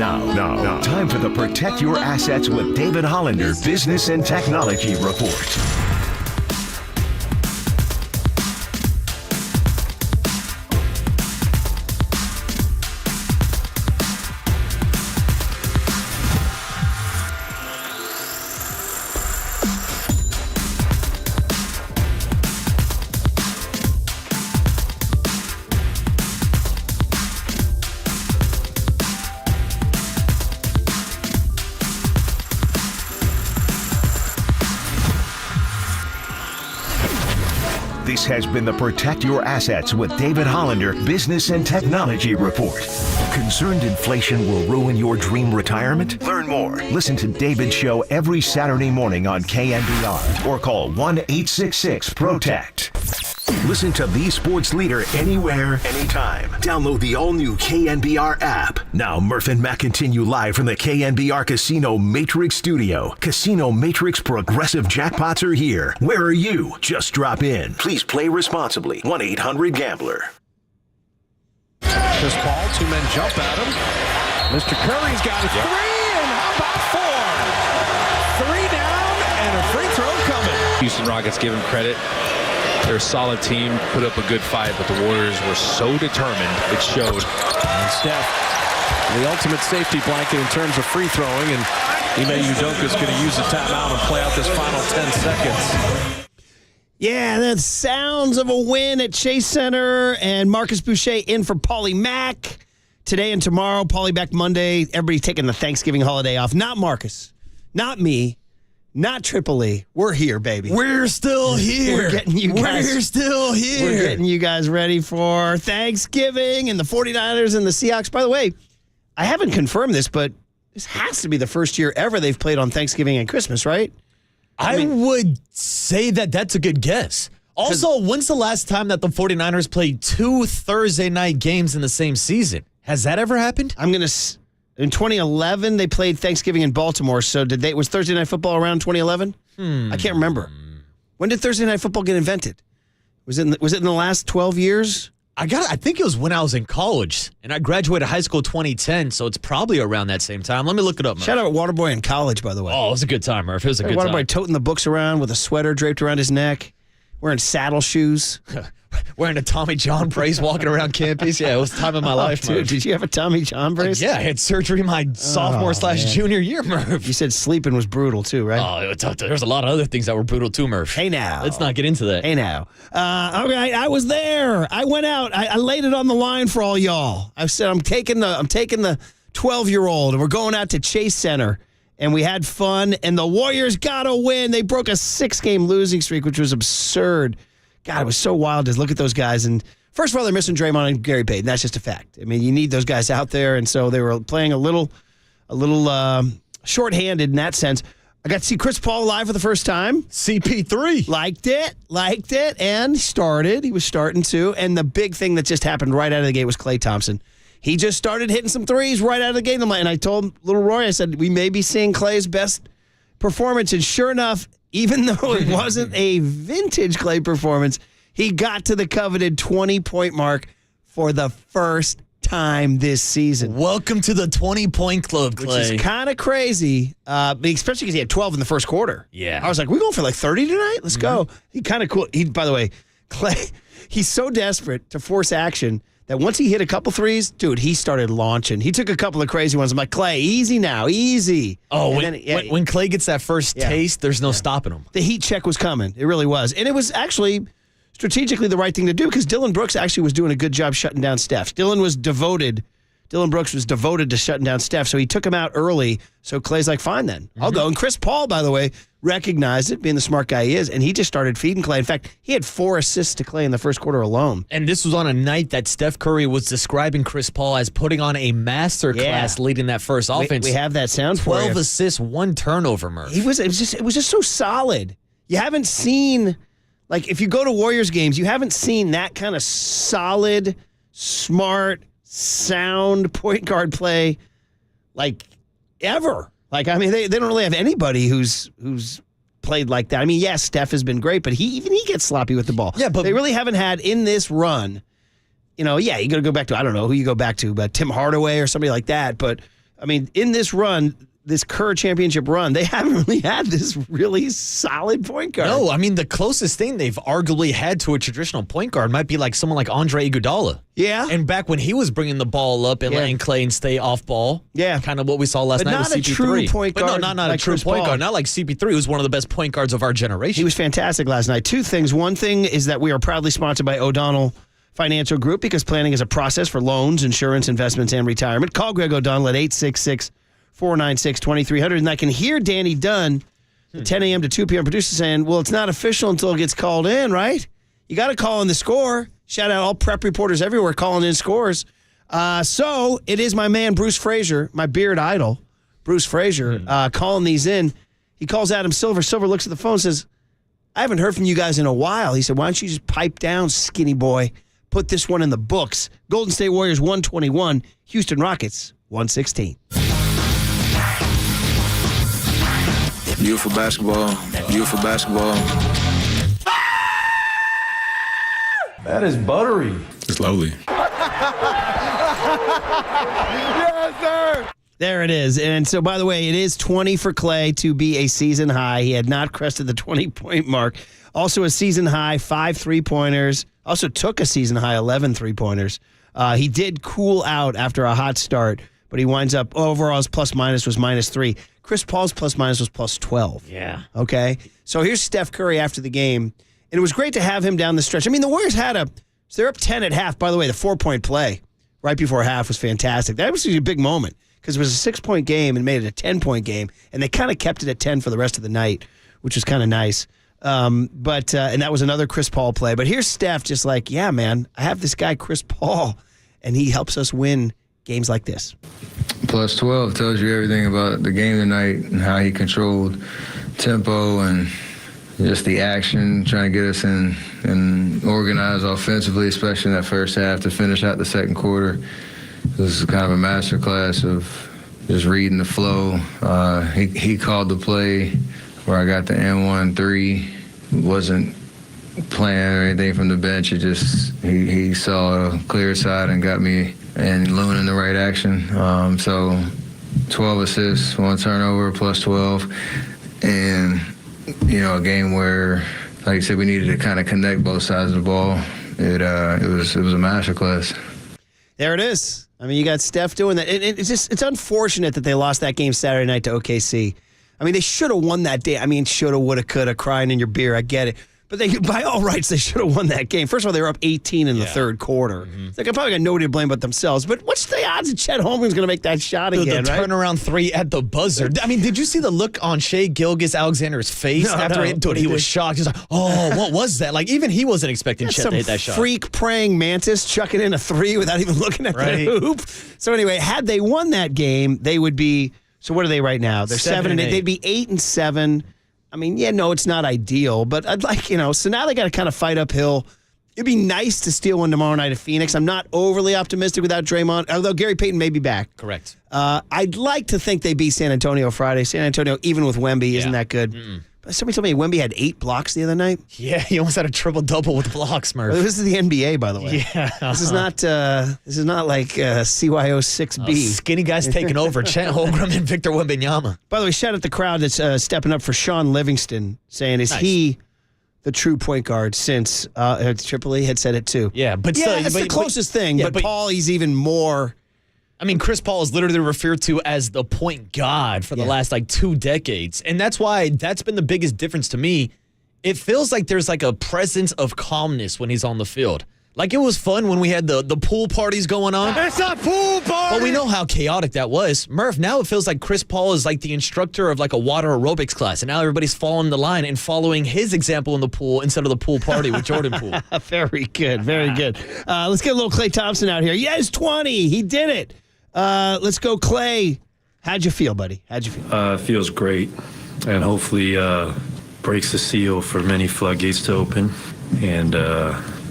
Now, time for the Protect Your Assets with David Hollander Business and Technology Report. This has been the Protect Your Assets with David Hollander Business and Technology Report. Concerned inflation will ruin your dream retirement? Learn more. Listen to David's show every Saturday morning on KNBR or call 1-866-PROTECT. Listen to the sports leader anywhere, anytime. Download the all-new KNBR app. Now, Murph and Matt continue live from the KNBR Casino Matrix Studio. Casino Matrix Progressive Jackpots are here. Where are you? Just drop in. Please play responsibly. 1-800-GAMBLER. Chris Paul, two men jump at him. Mr. Curry's got a three, and how about four? Three down, and a free throw coming. Houston Rockets, give him credit. They're a solid team, put up a good fight, but the Warriors were so determined, it showed. And Steph, the ultimate safety blanket in terms of free throwing, and Ime Udoka's going to use the timeout and play out this final 10 seconds. Yeah, the sounds of a win at Chase Center, and Marcus Boucher in for Paulie Mack today and tomorrow. Paulie back Monday. Everybody taking the Thanksgiving holiday off. Not Marcus, not me, not Triple E. We're here, baby. We're still here. We're getting you guys. We're still here. We're getting you guys ready for Thanksgiving and the 49ers and the Seahawks. By the way, I haven't confirmed this, but this has to be the first year ever they've played on Thanksgiving and Christmas, right? I would say that that's a good guess. Also, when's the last time that the 49ers played two Thursday night games in the same season? Has that ever happened? In 2011, they played Thanksgiving in Baltimore. So was Thursday Night Football around 2011? I can't remember. When did Thursday Night Football get invented? Was it in the last 12 years? I think it was when I was in college, and I graduated high school 2010, so it's probably around that same time. Let me look it up, Murph. Shout out Waterboy in college, by the way. Oh, it was a good time, Murph. It was a good time. Waterboy toting the books around with a sweater draped around his neck, wearing saddle shoes. Wearing a Tommy John brace, walking around campus. Yeah, it was the time of my life, dude. Murph. Did you have a Tommy John brace? Yeah, I had surgery my sophomore/junior year, Murph. You said sleeping was brutal, too, right? Oh, there's a lot of other things that were brutal, too, Murph. Hey, now. Let's not get into that. Hey, now. All right, I was there. I went out. I laid it on the line for all y'all. I said, I'm taking the 12-year-old, and we're going out to Chase Center. And we had fun, and the Warriors got a win. They broke a 6-game losing streak, which was absurd. God, it was so wild to look at those guys. And first of all, they're missing Draymond and Gary Payton. That's just a fact. I mean, you need those guys out there. And so they were playing a little shorthanded in that sense. I got to see Chris Paul live for the first time. CP3. Liked it, and started. He was starting to. And the big thing that just happened right out of the gate was Klay Thompson. He just started hitting some threes right out of the gate. And I told little Roy, I said, we may be seeing Klay's best performance. And sure enough, even though it wasn't a vintage Klay performance, he got to the coveted 20-point mark for the first time this season. Welcome to the 20-point club, Klay. Which is kind of crazy, especially because he had 12 in the first quarter. Yeah. I was like, we're going for like 30 tonight? Let's go. He kind of cool. By the way, Klay, he's so desperate to force action that once he hit a couple threes, dude, he started launching. He took a couple of crazy ones. I'm like, Klay, easy now, easy. Oh, when Klay gets that first taste, there's no stopping him. The heat check was coming. It really was. And it was actually strategically the right thing to do because Dylan Brooks actually was doing a good job shutting down Steph. Dylan Brooks was devoted to shutting down Steph, so he took him out early. So Klay's like, fine then, I'll go. And Chris Paul, by the way, recognized it, being the smart guy he is, and he just started feeding Klay. In fact, he had 4 assists to Klay in the first quarter alone. And this was on a night that Steph Curry was describing Chris Paul as putting on a masterclass leading that first offense. We have that sound for you. 12 assists, 1 turnover, Murph. It was just so solid. You haven't seen, like, if you go to Warriors games, you haven't seen that kind of solid, smart, sound point guard play, like, ever. Like, I mean, they don't really have anybody who's played like that. I mean, yes, Steph has been great, but he gets sloppy with the ball. Yeah, but they really haven't had in this run, you got to go back to, I don't know who you go back to, but Tim Hardaway or somebody like that. But I mean, in this run, this Kerr championship run, they haven't really had this really solid point guard. No, I mean, the closest thing they've arguably had to a traditional point guard might be like someone like Andre Iguodala. Yeah. And back when he was bringing the ball up and letting Clay stay off ball. Yeah. Kind of what we saw last But night not with a CP3. true point guard But no, not like a true Chris point Paul. guard. Not like CP3, who's one of the best point guards of our generation. He was fantastic last night. Two things. One thing is that we are proudly sponsored by O'Donnell Financial Group because planning is a process for loans, insurance, investments, and retirement. Call Greg O'Donnell at 866-496-2300. And I can hear Danny Dunn at 10 a.m. to 2 p.m. producer saying, well, it's not official until it gets called in, right? You got to call in the score. Shout out all prep reporters everywhere calling in scores. So it is my man, Bruce Frazier, my beard idol, Bruce Frazier, calling these in. He calls Adam Silver. Silver looks at the phone and says, I haven't heard from you guys in a while. He said, why don't you just pipe down, skinny boy? Put this one in the books. Golden State Warriors 121, Houston Rockets 116. Beautiful basketball. Beautiful basketball. That is buttery. It's lovely. Yes, sir. There it is. And so, by the way, it is 20 for Clay to be a season high. He had not crested the 20-point mark. Also a season high, 5 3-pointers. Also took a season high, 11 3-pointers. He did cool out after a hot start, but he winds up, overall, his plus-minus was -3. Chris Paul's plus-minus was +12. Yeah. Okay? So here's Steph Curry after the game. And it was great to have him down the stretch. I mean, the Warriors so they're up 10 at half. By the way, the 4-point play right before half was fantastic. That was a big moment because it was a 6-point game and made it a 10-point game, and they kind of kept it at 10 for the rest of the night, which was kind of nice. And that was another Chris Paul play. But here's Steph just like, yeah, man, I have this guy, Chris Paul, and he helps us win games like this. Plus 12 tells you everything about the game tonight and how he controlled tempo and just the action, trying to get us in and organized offensively, especially in that first half to finish out the second quarter. It was kind of a masterclass of just reading the flow. He called the play where I got the N1 3. Wasn't playing or anything from the bench. It just he saw a clear side and got me and Loon in the right action. So 12 assists, 1 turnover, plus 12. And, a game where, like I said, we needed to kind of connect both sides of the ball. It was a masterclass. There it is. I mean, you got Steph doing that. It's unfortunate that they lost that game Saturday night to OKC. I mean, they should have won that day. I mean, shoulda, woulda, coulda, crying in your beer. I get it. But by all rights, they should have won that game. First of all, they were up 18 in the third quarter. They probably got nobody to blame but themselves. But what's the odds that Chet Holmgren's going to make that shot again, the right? turnaround 3 at the buzzer. I mean, did you see the look on Shai Gilgeous-Alexander's face after it? Dude, he was shocked. He's like, oh, what was that? Like, even he wasn't expecting Chet to hit that shot. Freak praying mantis chucking in a 3 without even looking at the hoop. So anyway, had they won that game, they would be, so what are they right now? They're 7-8. They'd be 8-7. I mean, it's not ideal, but I'd like, so now they got to kind of fight uphill. It'd be nice to steal one tomorrow night at Phoenix. I'm not overly optimistic without Draymond, although Gary Payton may be back. Correct. I'd like to think they beat San Antonio Friday. San Antonio, even with Wemby, isn't that good. But somebody told me Wemby had 8 blocks the other night. Yeah, he almost had a triple-double with blocks, Murph. This is the NBA, by the way. Yeah. This is not like CYO 6B. Skinny guys taking over. Chet Holmgren and Victor Wembanyama. By the way, shout out the crowd that's stepping up for Sean Livingston, saying, is he the true point guard since Triple E had said it too? Yeah, but it's the closest thing. But Paul, he's even more. I mean, Chris Paul is literally referred to as the point god for the last 2 decades. And that's why that's been the biggest difference to me. It feels like there's a presence of calmness when he's on the field. Like, it was fun when we had the pool parties going on. It's a pool party! But we know how chaotic that was. Murph, now it feels like Chris Paul is like the instructor of a water aerobics class. And now everybody's following the line and following his example in the pool instead of the pool party with Jordan Poole. Very good. Very good. Let's get a little Klay Thompson out here. Yes, 20. He did it. Let's go, Clay. How'd you feel, buddy? How'd you feel? It feels great, and hopefully breaks the seal for many floodgates to open. And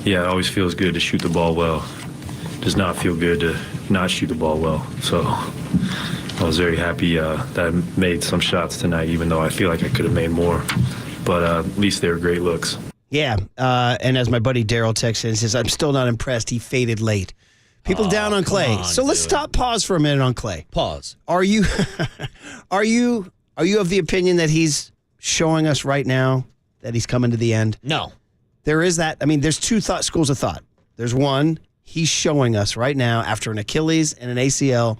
it always feels good to shoot the ball well. Does not feel good to not shoot the ball well. So I was very happy that I made some shots tonight, even though I feel like I could have made more. But at least they were great looks. Yeah, and as my buddy Daryl texts in, he says, I'm still not impressed. He faded late. People down on Clay. So let's pause for a minute on Clay. Pause. Are you are you of the opinion that he's showing us right now that he's coming to the end? No. There is that. I mean, there's two schools of thought. There's one, he's showing us right now after an Achilles and an ACL,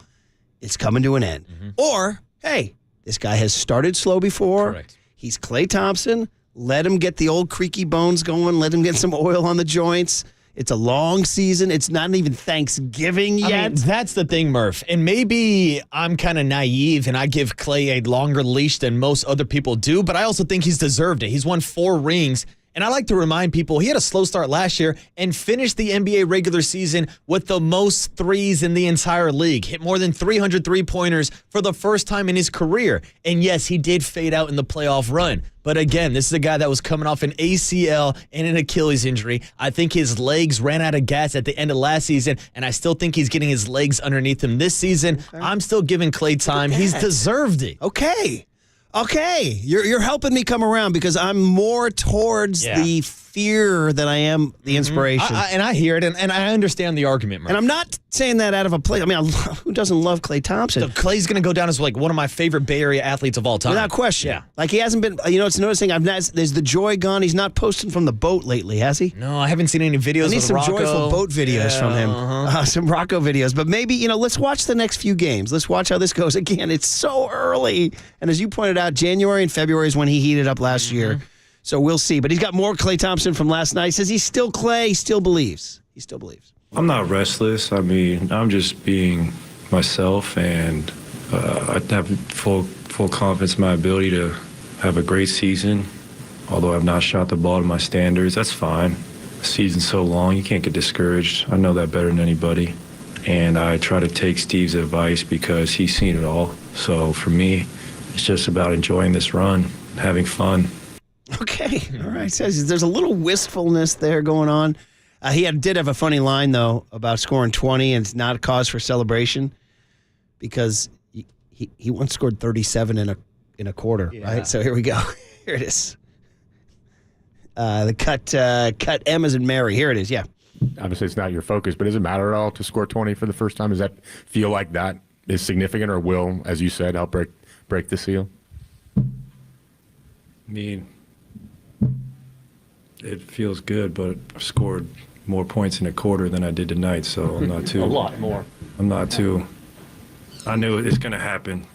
it's coming to an end. Or, hey, this guy has started slow before. Correct. He's Klay Thompson. Let him get the old creaky bones going. Let him get some oil on the joints. It's a long season. It's not even Thanksgiving yet. I mean, that's the thing, Murph. And maybe I'm kind of naive and I give Clay a longer leash than most other people do, but I also think he's deserved it. He's won 4 rings. And I like to remind people, he had a slow start last year and finished the NBA regular season with the most threes in the entire league. Hit more than 300 three-pointers for the first time in his career. And yes, he did fade out in the playoff run. But again, this is a guy that was coming off an ACL and an Achilles injury. I think his legs ran out of gas at the end of last season, and I still think he's getting his legs underneath him this season. I'm still giving Clay time. He's deserved it. Okay, you're helping me come around because I'm more towards the fear than I am the inspiration. And I hear it, and I understand the argument, Murph. And I'm not saying that out of a place. I mean, who doesn't love Klay Thompson? So Clay's going to go down as like one of my favorite Bay Area athletes of all time. Without question. Yeah. Like he hasn't been, it's noticing there's the joy gone. He's not posting from the boat lately, has he? No, I haven't seen any videos. I need of some Rocco. joyful boat videos from him. Some Rocco videos. But maybe, let's watch the next few games. Let's watch how this goes. Again, it's so early. And as you pointed out, January and February is when he heated up last year. So we'll see. But he's got more Klay Thompson from last night. He says he's still Klay. He still believes. I'm not restless. I mean, I'm just being myself, and I have full confidence in my ability to have a great season. Although I've not shot the ball to my standards, that's fine. The season's so long, you can't get discouraged. I know that better than anybody. And I try to take Steve's advice because he's seen it all. So for me, it's just about enjoying this run, having fun. Okay. All right. Says there's a little wistfulness there going on. He did have a funny line, though, about scoring 20 and it's not a cause for celebration because he once scored 37 in a quarter, right? So here we go. Here it is. The cut M as in Mary. Here it is, yeah. Obviously, it's not your focus, but does it matter at all to score 20 for the first time? Does that feel like that is significant or will, as you said, help break the seal? I mean, it feels good, but I've scored more points in a quarter than I did tonight, so I'm not too... A lot more. I'm not too... I knew it's going to happen.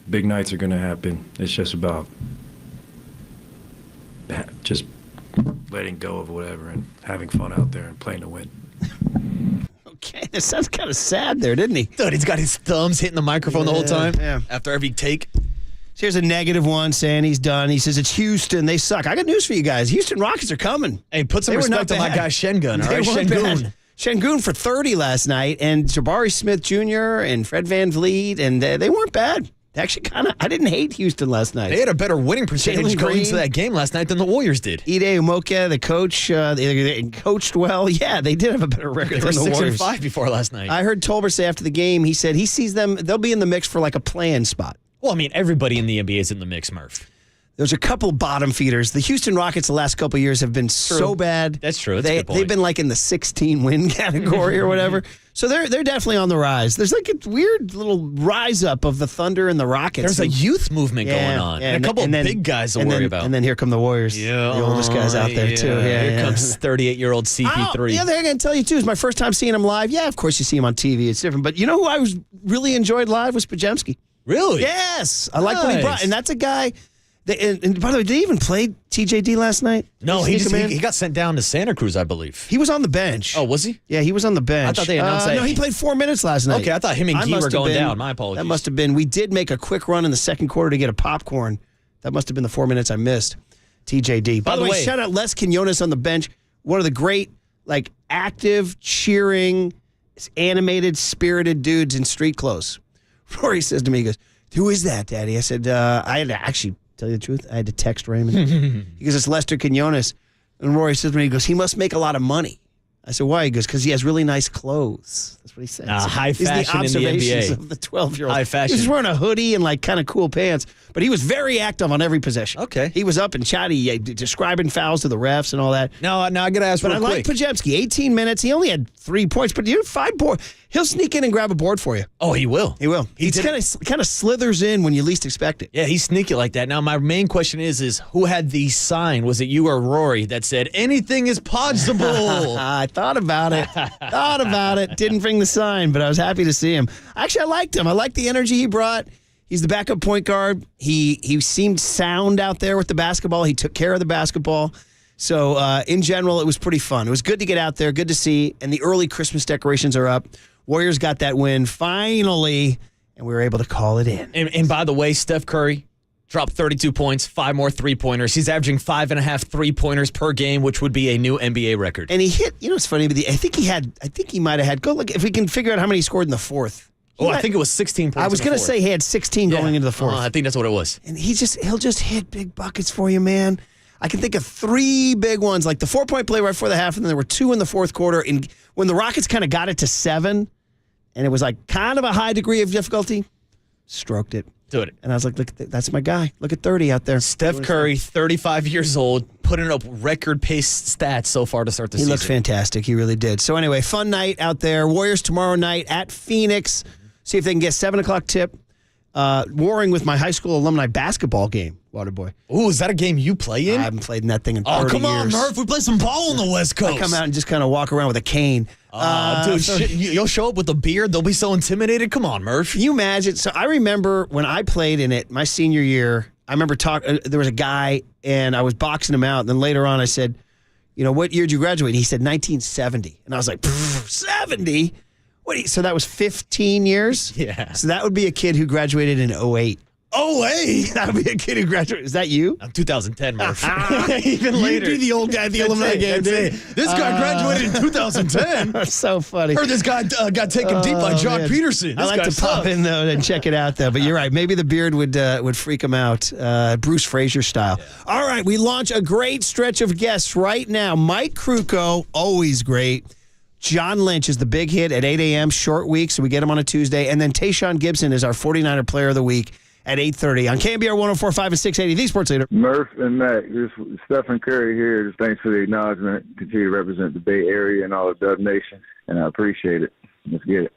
Big nights are going to happen. It's just about just letting go of whatever and having fun out there and playing to win. Okay, this sounds kind of sad there, didn't he? Dude, he's got his thumbs hitting the microphone the whole time yeah. after every take. Here's a negative one saying he's done. He says, it's Houston. They suck. I got news for you guys. Houston Rockets are coming. Hey, put some respect on my guy Shengun, all right? Shengun. Shengun for 30 last night, and Jabari Smith Jr. and Fred VanVleet, and they weren't bad. They actually I didn't hate Houston last night. They had a better winning percentage going into that game last night than the Warriors did. Ide Umoka, the coach, they coached well. Yeah, they did have a better record than the Warriors. They were 6-5 before last night. I heard Tolbert say after the game, he said he sees them, they'll be in the mix for like a play-in spot. Well, I mean, everybody in the NBA is in the mix, Murph. There's a couple bottom feeders. The Houston Rockets the last couple of years have been so bad. That's true. That's a good point. They've been like in the 16-win category or whatever. So they're definitely on the rise. There's like a weird little rise up of the Thunder and the Rockets. There's a youth movement going on. And a couple of big guys to worry about. And then here come the Warriors. Yeah, the oldest guys out there, too. Yeah, here comes 38-year-old CP3. The other thing I can tell you, too, is my first time seeing him live. Yeah, of course you see him on TV. It's different. But you know who I really enjoyed live was Pajemski. Really? Yes. I like what he brought. And that's a guy... And by the way, did he even play TJD last night? No, he got sent down to Santa Cruz, I believe. He was on the bench. Oh, was he? Yeah, he was on the bench. I thought they announced that. No, he played 4 minutes last night. Okay, I thought him and Guy were going down. My apologies. That must have been. We did make a quick run in the second quarter to get a popcorn. That must have been the 4 minutes I missed. TJD. By the way, shout out Les Quinones on the bench. One of the great, active, cheering, animated, spirited dudes in street clothes. Rory says to me, he goes, "Who is that, Daddy?" I said, I had to actually... Tell you the truth, I had to text Raymond. He goes, it's Lester Quinones. And Rory says to me, he goes, he must make a lot of money. I said, why? He goes, because he has really nice clothes. That's what he said. High fashion These are the in the NBA. observations of the 12-year-old. High fashion. He was wearing a hoodie and like kind of cool pants, but he was very active on every possession. Okay. He was up and chatty, describing fouls to the refs and all that. Now I got to ask But real I quick. like Pajemski. 18 minutes. He only had 3 points, but 5 boards. He'll sneak in and grab a board for you. Oh, he will. He will. He kind of slithers in when you least expect it. Yeah, he's sneaky like that. Now, my main question is who had the sign? Was it you or Rory that said, anything is possible? I thought about it. Didn't bring the sign, but I was happy to see him. Actually, I liked him. I liked the energy he brought. He's the backup point guard. He seemed sound out there with the basketball. He took care of the basketball. So, in general, it was pretty fun. It was good to get out there, good to see, and the early Christmas decorations are up. Warriors got that win finally, and we were able to call it in. And by the way, Steph Curry dropped 32 points, 5 more three-pointers. He's averaging 5.5 three-pointers per game, which would be a new NBA record. And he hit, it's funny, but I think he might have had, go look, if we can figure out how many he scored in the fourth. I think it was 16 points. I was going to say he had 16 going into the fourth. I think that's what it was. And he'll just hit big buckets for you, man. I can think of 3 big ones, like the 4-point play right before the half, and then there were 2 in the fourth quarter. And when the Rockets kind of got it to 7, and it was like kind of a high degree of difficulty, stroked it. Do it. And I was like, look, that's my guy. Look at 30 out there. Steph Curry, 35 years old, putting up record pace stats so far to start the season. He looked fantastic. He really did. So anyway, fun night out there. Warriors tomorrow night at Phoenix. See if they can get 7 o'clock tip. Warring with my high school alumni basketball game, Waterboy. Ooh, is that a game you play in? I haven't played in that thing in 30 years. Oh, come on, Murph. We play some ball on the West Coast. I come out and just kind of walk around with a cane. Dude, you'll show up with a beard. They'll be so intimidated. Come on, Murph. Can you imagine? So I remember when I played in it, my senior year, I remember there was a guy, and I was boxing him out. And then later on, I said, what year did you graduate? And he said 1970. And I was like, 70? So that was 15 years? Yeah. So that would be a kid who graduated in 08. Oh, hey. That would be a kid who graduated. Is that you? I'm 2010, Murph. Even later. You'd be the old guy at the alumni game, dude. This guy graduated in 2010. That's so funny. Heard this guy got taken deep by Jock Peterson. I like to pop in, though, and check it out, though. But you're right. Maybe the beard would freak him out, Bruce Frazier style. Yeah. All right. We launch a great stretch of guests right now. Mike Krukow, always great. John Lynch is the big hit at 8 a.m., short week, so we get him on a Tuesday. And then Tashan Gibson is our 49er player of the week at 8:30 on KNBR 104.5 and 680, the Sports Leader. Murph and Mac, just Stephen Curry here. Just thanks for the acknowledgement. Continue to represent the Bay Area and all of Dub Nation, and I appreciate it. Let's get it.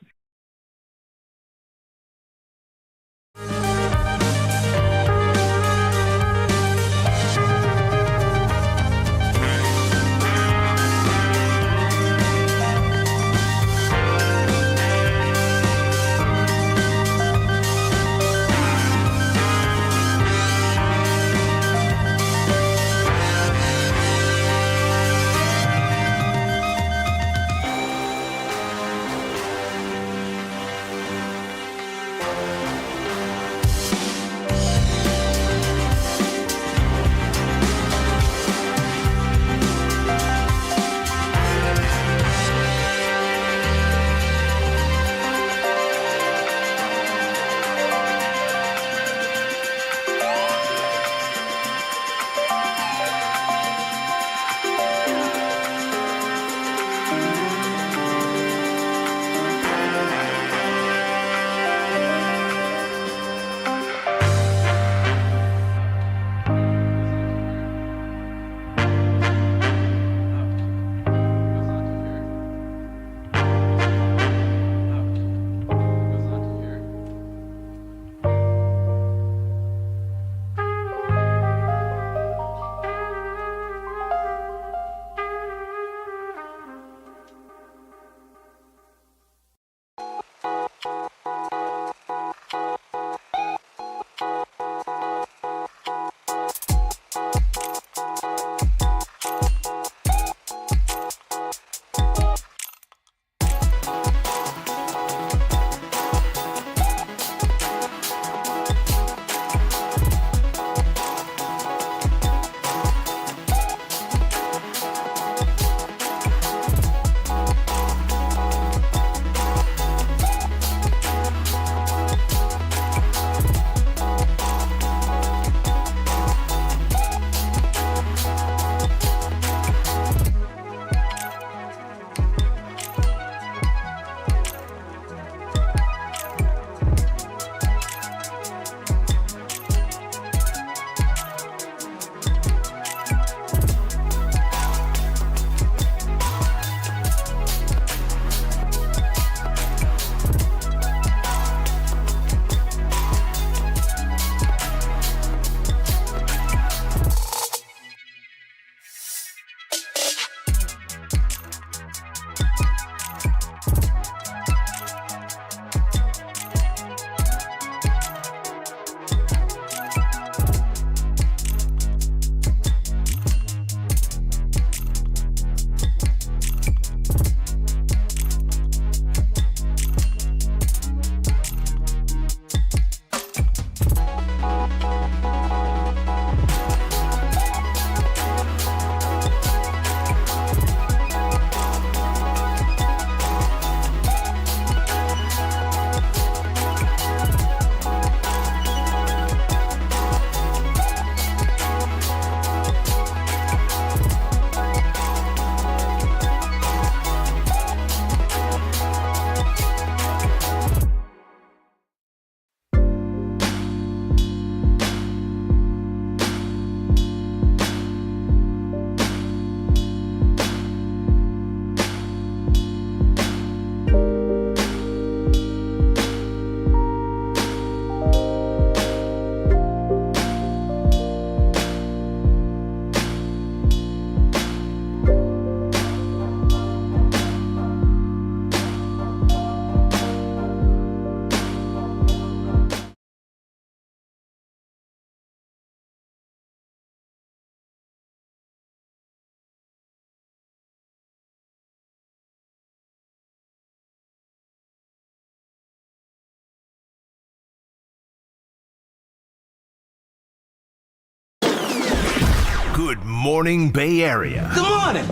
Good morning, Bay Area. Good morning.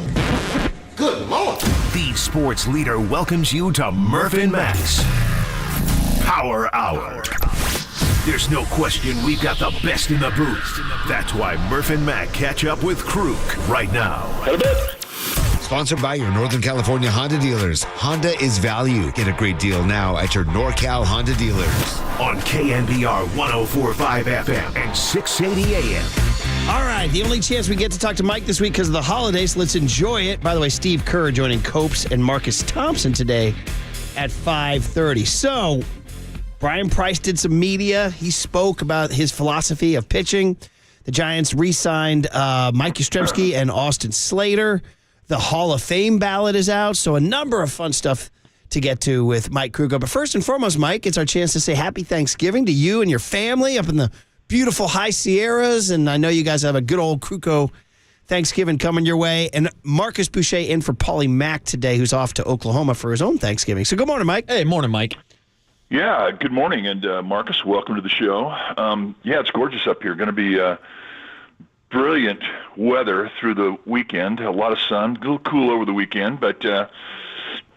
Good morning. The sports leader welcomes you to Murph and Max Power Hour. There's no question we've got the best in the booth. That's why Murph and Mac catch up with Kruk right now. Sponsored by your Northern California Honda dealers. Honda is value. Get a great deal now at your NorCal Honda dealers. On KNBR 104.5 FM and 680 AM. All right, the only chance we get to talk to Mike this week because of the holidays. Let's enjoy it. By the way, Steve Kerr joining Copes and Marcus Thompson today at 5:30. So, Brian Price did some media. He spoke about his philosophy of pitching. The Giants re-signed Mike Yastrzemski and Austin Slater. The Hall of Fame ballot is out, so a number of fun stuff to get to with Mike Krukow. But first and foremost, Mike, it's our chance to say happy Thanksgiving to you and your family up in the beautiful High Sierras, and I know you guys have a good old Krukow Thanksgiving coming your way. And Marcus Boucher in for Paulie Mack today, who's off to Oklahoma for his own Thanksgiving. So good morning, Mike. Hey, morning, Mike. Yeah, good morning, and Marcus, welcome to the show. Yeah, it's gorgeous up here. Going to be brilliant weather through the weekend. A lot of sun, a little cool over the weekend, but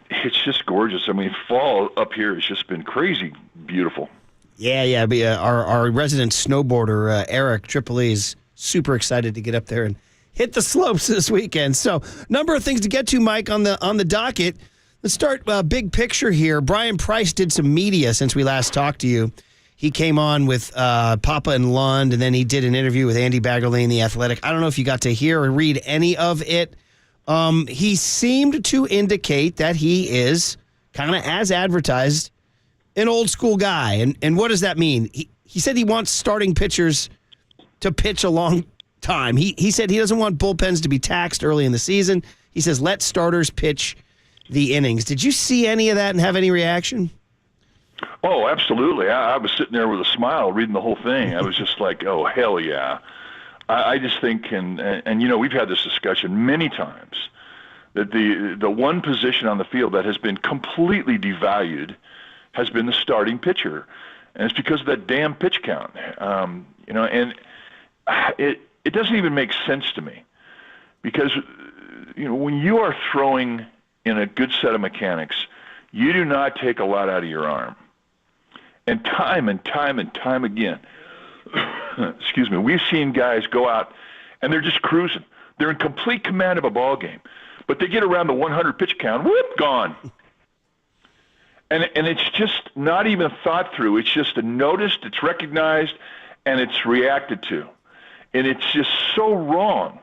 it's just gorgeous. I mean, fall up here has just been crazy beautiful. Yeah. Our resident snowboarder, Eric Tripoli, is super excited to get up there and hit the slopes this weekend. So, number of things to get to, Mike, on the docket. Let's start big picture here. Brian Price did some media since we last talked to you. He came on with Papa and Lund, and then he did an interview with Andy Baggerly in The Athletic. I don't know if you got to hear or read any of it. He seemed to indicate that he is kind of, as advertised, an old school guy. And what does that mean? He said he wants starting pitchers to pitch a long time. He said he doesn't want bullpens to be taxed early in the season. He says let starters pitch the innings. Did you see any of that and have any reaction? Oh, absolutely. I was sitting there with a smile reading the whole thing. I was just like, oh, hell yeah. I just think, and you know, we've had this discussion many times, that the one position on the field that has been completely devalued has been the starting pitcher. And it's because of that damn pitch count. You know, and it doesn't even make sense to me. Because, you know, when you are throwing in a good set of mechanics, you do not take a lot out of your arm. And time again, excuse me, we've seen guys go out and they're just cruising. They're in complete command of a ball game. But they get around the 100 pitch count, whoop, gone. And it's just not even thought through. It's just noticed, it's recognized, and it's reacted to. And it's just so wrong.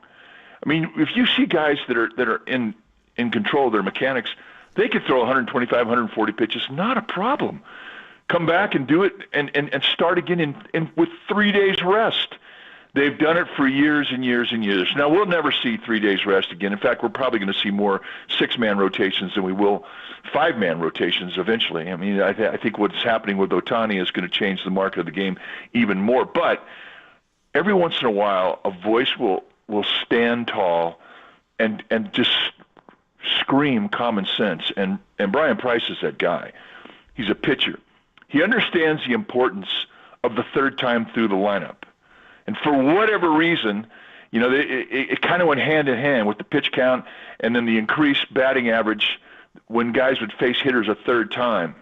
I mean, if you see guys that are in control of their mechanics, they could throw 125, 140 pitches, not a problem. Come back and do it and start again with 3 days rest. They've done it for years and years and years. Now, we'll never see 3 days rest again. In fact, we're probably going to see more six-man rotations than we will five-man rotations eventually. I mean, I think what's happening with Ohtani is going to change the market of the game even more. But every once in a while, a voice will stand tall and just scream common sense. And Brian Price is that guy. He's a pitcher. He understands the importance of the third time through the lineup. And for whatever reason, you know, it kind of went hand in hand with the pitch count and then the increased batting average when guys would face hitters a third time.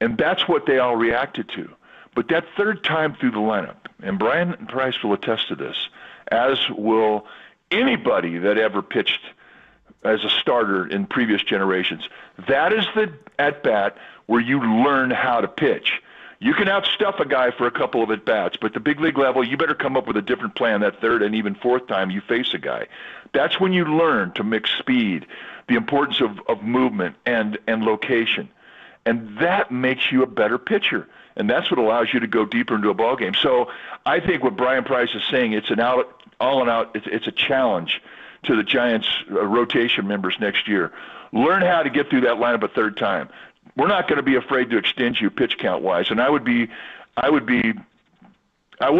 And that's what they all reacted to. But that third time through the lineup, and Brian Price will attest to this, as will anybody that ever pitched as a starter in previous generations, that is the at-bat where you learn how to pitch. You can outstuff a guy for a couple of at-bats, but the big league level, you better come up with a different plan that third and even fourth time you face a guy. That's when you learn to mix speed, the importance of movement and location. And that makes you a better pitcher. And that's what allows you to go deeper into a ball game. So I think what Brian Price is saying, it's an all-in-out, it's a challenge to the Giants' rotation members next year. Learn how to get through that lineup a third time. We're not going to be afraid to extend you pitch count wise, and I would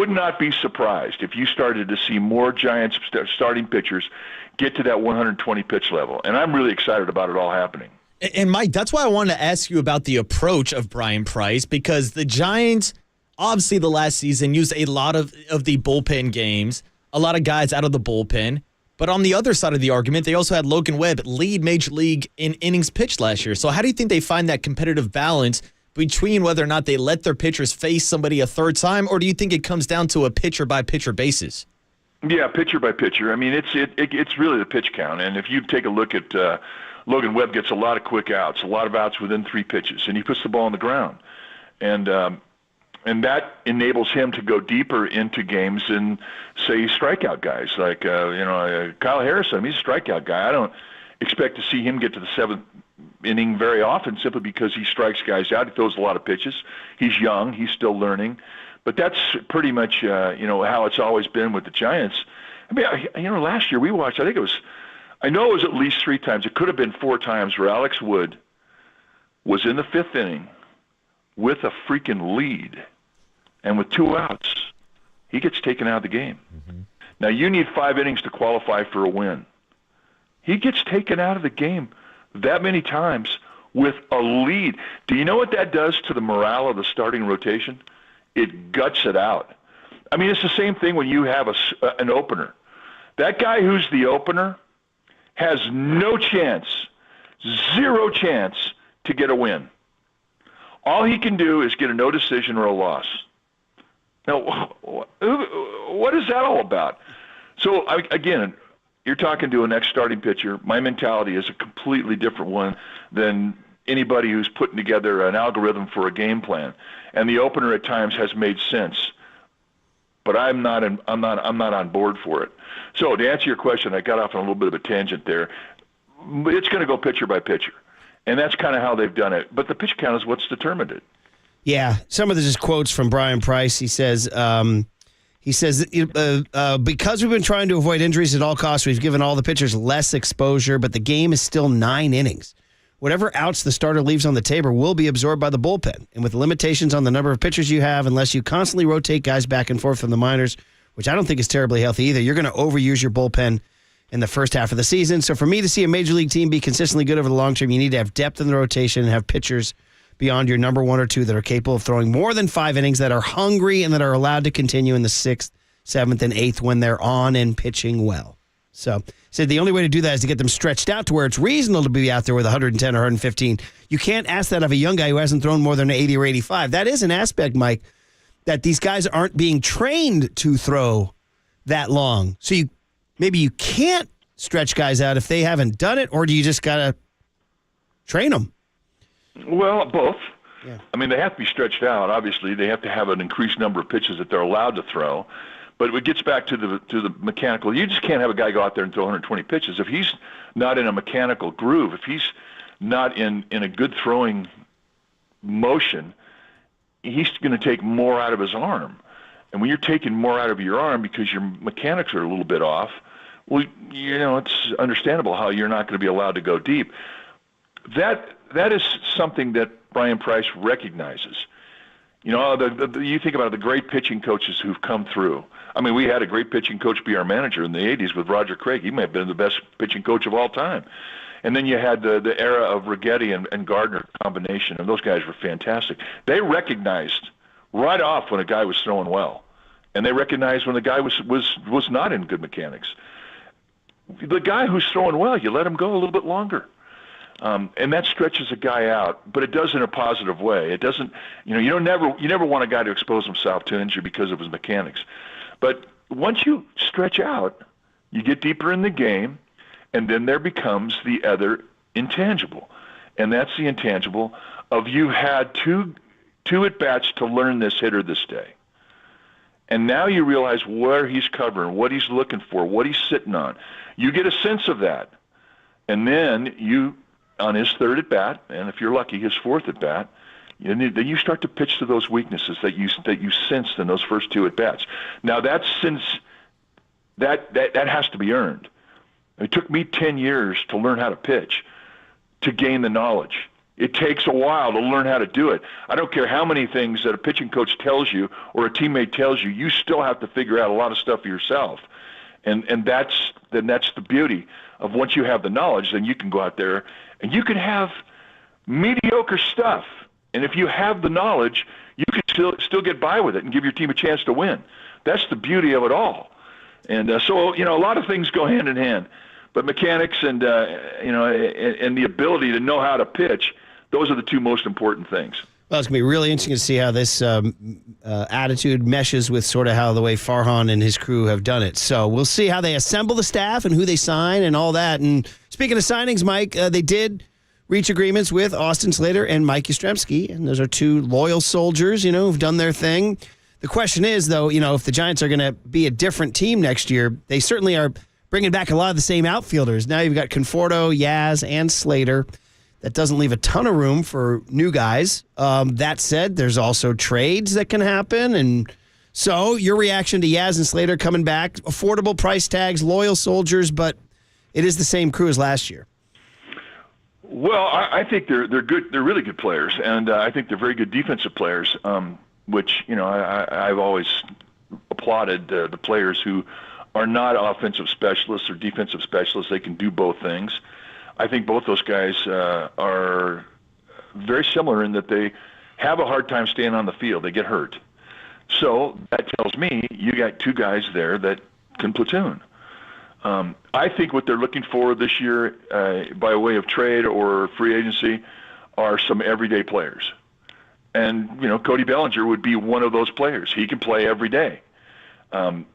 not be surprised if you started to see more Giants starting pitchers get to that 120 pitch level. And I'm really excited about it all happening. And Mike, that's why I wanted to ask you about the approach of Brian Price, because the Giants, obviously the last season, used a lot of the bullpen games. a lot of guys out of the bullpen. But on the other side of the argument, they also had Logan Webb lead Major League in innings pitched last year. So how do you think they find that competitive balance between whether or not they let their pitchers face somebody a third time, or do you think it comes down to a pitcher-by-pitcher basis? Yeah, pitcher by pitcher. I mean, it's really the pitch count. And if you take a look at Logan Webb gets a lot of quick outs, a lot of outs within 3 pitches, and he puts the ball on the ground. And that enables him to go deeper into games than, say, strikeout guys like Kyle Harrison. I mean, he's a strikeout guy. I don't expect to see him get to the 7th inning very often, simply because he strikes guys out. He throws a lot of pitches. He's young. He's still learning. But that's pretty much how it's always been with the Giants. I mean, last year we watched. I know it was at least 3 times. It could have been 4 times where Alex Wood was in the 5th inning with a freaking lead, and with 2 outs, he gets taken out of the game. Mm-hmm. Now, you need 5 innings to qualify for a win. He gets taken out of the game that many times with a lead. Do you know what that does to the morale of the starting rotation? It guts it out. I mean, it's the same thing when you have an opener. That guy who's the opener has no chance, 0 chance to get a win. All he can do is get a no decision or a loss. Now, what is that all about? So, again, you're talking to an ex-starting pitcher. My mentality is a completely different one than anybody who's putting together an algorithm for a game plan. And the opener at times has made sense, but I'm not on board for it. So, to answer your question, I got off on a little bit of a tangent there. It's going to go pitcher by pitcher. And that's kind of how they've done it. But the pitch count is what's determined it. Yeah, some of this is quotes from Brian Price. He says, because we've been trying to avoid injuries at all costs, we've given all the pitchers less exposure, but the game is still 9 innings. Whatever outs the starter leaves on the table will be absorbed by the bullpen. And with limitations on the number of pitchers you have, unless you constantly rotate guys back and forth from the minors, which I don't think is terribly healthy either, you're going to overuse your bullpen in the first half of the season. So for me to see a major league team be consistently good over the long term, you need to have depth in the rotation and have pitchers beyond your number 1 or 2 that are capable of throwing more than 5 innings, that are hungry and that are allowed to continue in the 6th, 7th, and 8th when they're on and pitching well. So said the only way to do that is to get them stretched out to where it's reasonable to be out there with 110 or 115. You can't ask that of a young guy who hasn't thrown more than 80 or 85. That is an aspect, Mike, that these guys aren't being trained to throw that long. So maybe you can't stretch guys out if they haven't done it, or do you just got to train them? Well, both. Yeah. I mean, they have to be stretched out. Obviously, they have to have an increased number of pitches that they're allowed to throw. But it gets back to the mechanical. You just can't have a guy go out there and throw 120 pitches. If he's not in a mechanical groove, if he's not in a good throwing motion, he's going to take more out of his arm. And when you're taking more out of your arm because your mechanics are a little bit off, well, it's understandable how you're not going to be allowed to go deep. That is something that Brian Price recognizes. You think about the great pitching coaches who've come through. I mean, we had a great pitching coach be our manager in the 80s with Roger Craig. He may have been the best pitching coach of all time. And then you had the era of Righetti and Gardner combination, and those guys were fantastic. They recognized right off when a guy was throwing well, and they recognized when the guy was not in good mechanics. The guy who's throwing well, you let him go a little bit longer. And that stretches a guy out, but it does in a positive way. It doesn't, you never want a guy to expose himself to injury because of his mechanics. But once you stretch out, you get deeper in the game, and then there becomes the other intangible. And that's the intangible of you've had two at-bats to learn this hitter this day. And now you realize where he's covering, what he's looking for, what he's sitting on. You get a sense of that. And then you, on his 3rd at-bat, and if you're lucky, his 4th at-bat, then you start to pitch to those weaknesses that you sensed in those first 2 at-bats. Now, that has to be earned. It took me 10 years to learn how to pitch, to gain the knowledge. It takes a while to learn how to do it. I don't care how many things that a pitching coach tells you or a teammate tells you, you still have to figure out a lot of stuff yourself. And that's the beauty of once you have the knowledge, then you can go out there and you can have mediocre stuff. And if you have the knowledge, you can still get by with it and give your team a chance to win. That's the beauty of it all. And so, a lot of things go hand in hand. But mechanics and, and the ability to know how to pitch, those are the two most important things. Well, it's going to be really interesting to see how this attitude meshes with sort of how the way Farhan and his crew have done it. So we'll see how they assemble the staff and who they sign and all that. And speaking of signings, Mike, they did reach agreements with Austin Slater and Mike Yastrzemski, and those are two loyal soldiers, who've done their thing. The question is, though, if the Giants are going to be a different team next year, they certainly are bringing back a lot of the same outfielders. Now you've got Conforto, Yaz, and Slater. That doesn't leave a ton of room for new guys. That said, there's also trades that can happen. And so your reaction to Yaz and Slater coming back, affordable price tags, loyal soldiers, but it is the same crew as last year. Well, I think they're good. They're really good players, and I think they're very good defensive players, which, I've always applauded the players who are not offensive specialists or defensive specialists. They can do both things. I think both those guys are very similar in that they have a hard time staying on the field. They get hurt. So that tells me you got two guys there that can platoon. I think what they're looking for this year by way of trade or free agency are some everyday players. And, Cody Bellinger would be one of those players. He can play every day. And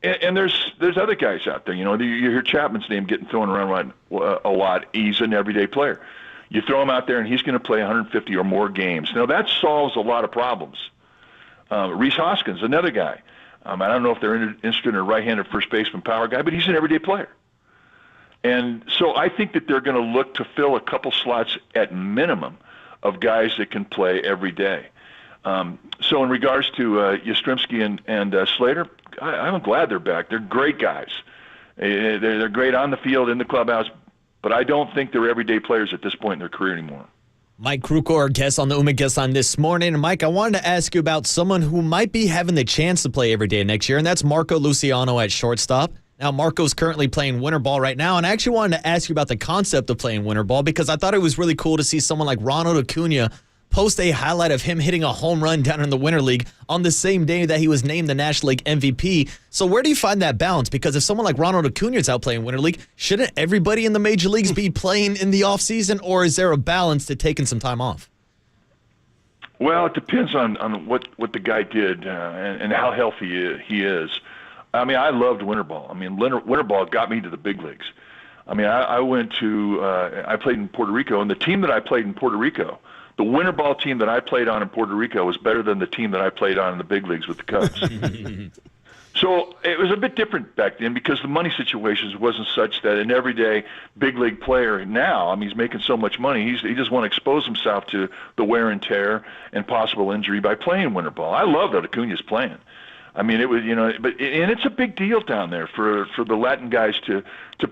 there's other guys out there. You hear Chapman's name getting thrown around a lot. He's an everyday player. You throw him out there, and he's going to play 150 or more games. Now, that solves a lot of problems. Rhys Hoskins, another guy. I don't know if they're interested in a right-handed first baseman power guy, but he's an everyday player. And so I think that they're going to look to fill a couple slots at minimum of guys that can play every day. So in regards to Yastrzemski and Slater, I'm glad they're back. They're great guys. They're great on the field, in the clubhouse, but I don't think they're everyday players at this point in their career anymore. Mike Krukow, our guest on the Uma Guest on this morning. And Mike, I wanted to ask you about someone who might be having the chance to play every day next year, and that's Marco Luciano at shortstop. Now, Marco's currently playing winter ball right now, and I actually wanted to ask you about the concept of playing winter ball because I thought it was really cool to see someone like Ronald Acuna post a highlight of him hitting a home run down in the Winter League on the same day that he was named the National League MVP. So where do you find that balance? Because if someone like Ronald Acuna is out playing Winter League, shouldn't everybody in the major leagues be playing in the offseason, or is there a balance to taking some time off? Well, it depends on what the guy did and how healthy he is. I mean, I loved winter ball. I mean, winter ball got me to the big leagues. I mean, I went to I played in Puerto Rico, and the team that I played in Puerto Rico, the winter ball team that I played on in Puerto Rico was better than the team that I played on in the big leagues with the Cubs. So it was a bit different back then because the money situations wasn't such that an everyday big league player now, I mean, he's making so much money, he just want to expose himself to the wear and tear and possible injury by playing winter ball. I love that Acuna's playing. I mean, it was, and it's a big deal down there for the Latin guys to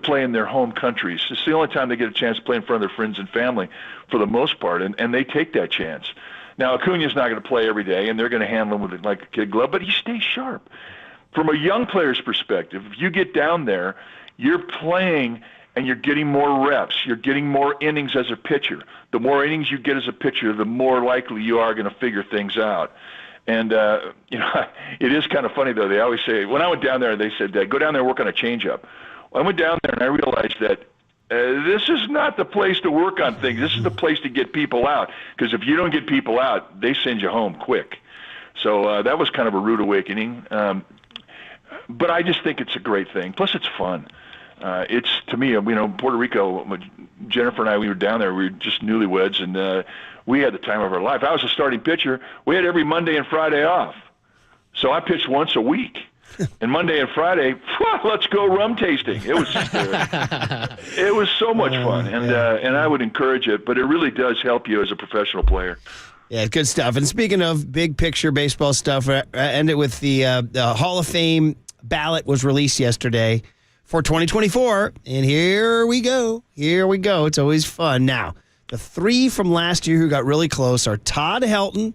play in their home countries. It's the only time they get a chance to play in front of their friends and family for the most part, and they take that chance. Now, Acuna's not going to play every day, and they're going to handle him with it like a kid glove, but he stays sharp. From a young player's perspective, if you get down there, you're playing and you're getting more reps. You're getting more innings as a pitcher. The more innings you get as a pitcher, the more likely you are going to figure things out. And, it is kind of funny, though. They always say, when I went down there, they said, go down there and work on a changeup. Well, I went down there and I realized that this is not the place to work on things. This is the place to get people out. Because if you don't get people out, they send you home quick. So that was kind of a rude awakening. But I just think it's a great thing. Plus, it's fun. It's, to me, Puerto Rico, Jennifer and I, we were down there. We were just newlyweds, and we had the time of our life. I was a starting pitcher. We had every Monday and Friday off. So I pitched once a week. And Monday and Friday, let's go rum tasting. It was it was so much fun, and I would encourage it. But it really does help you as a professional player. Yeah, good stuff. And speaking of big picture baseball stuff, I end it with the Hall of Fame ballot was released yesterday for 2024. And here we go. Here we go. It's always fun. Now, the three from last year who got really close are Todd Helton,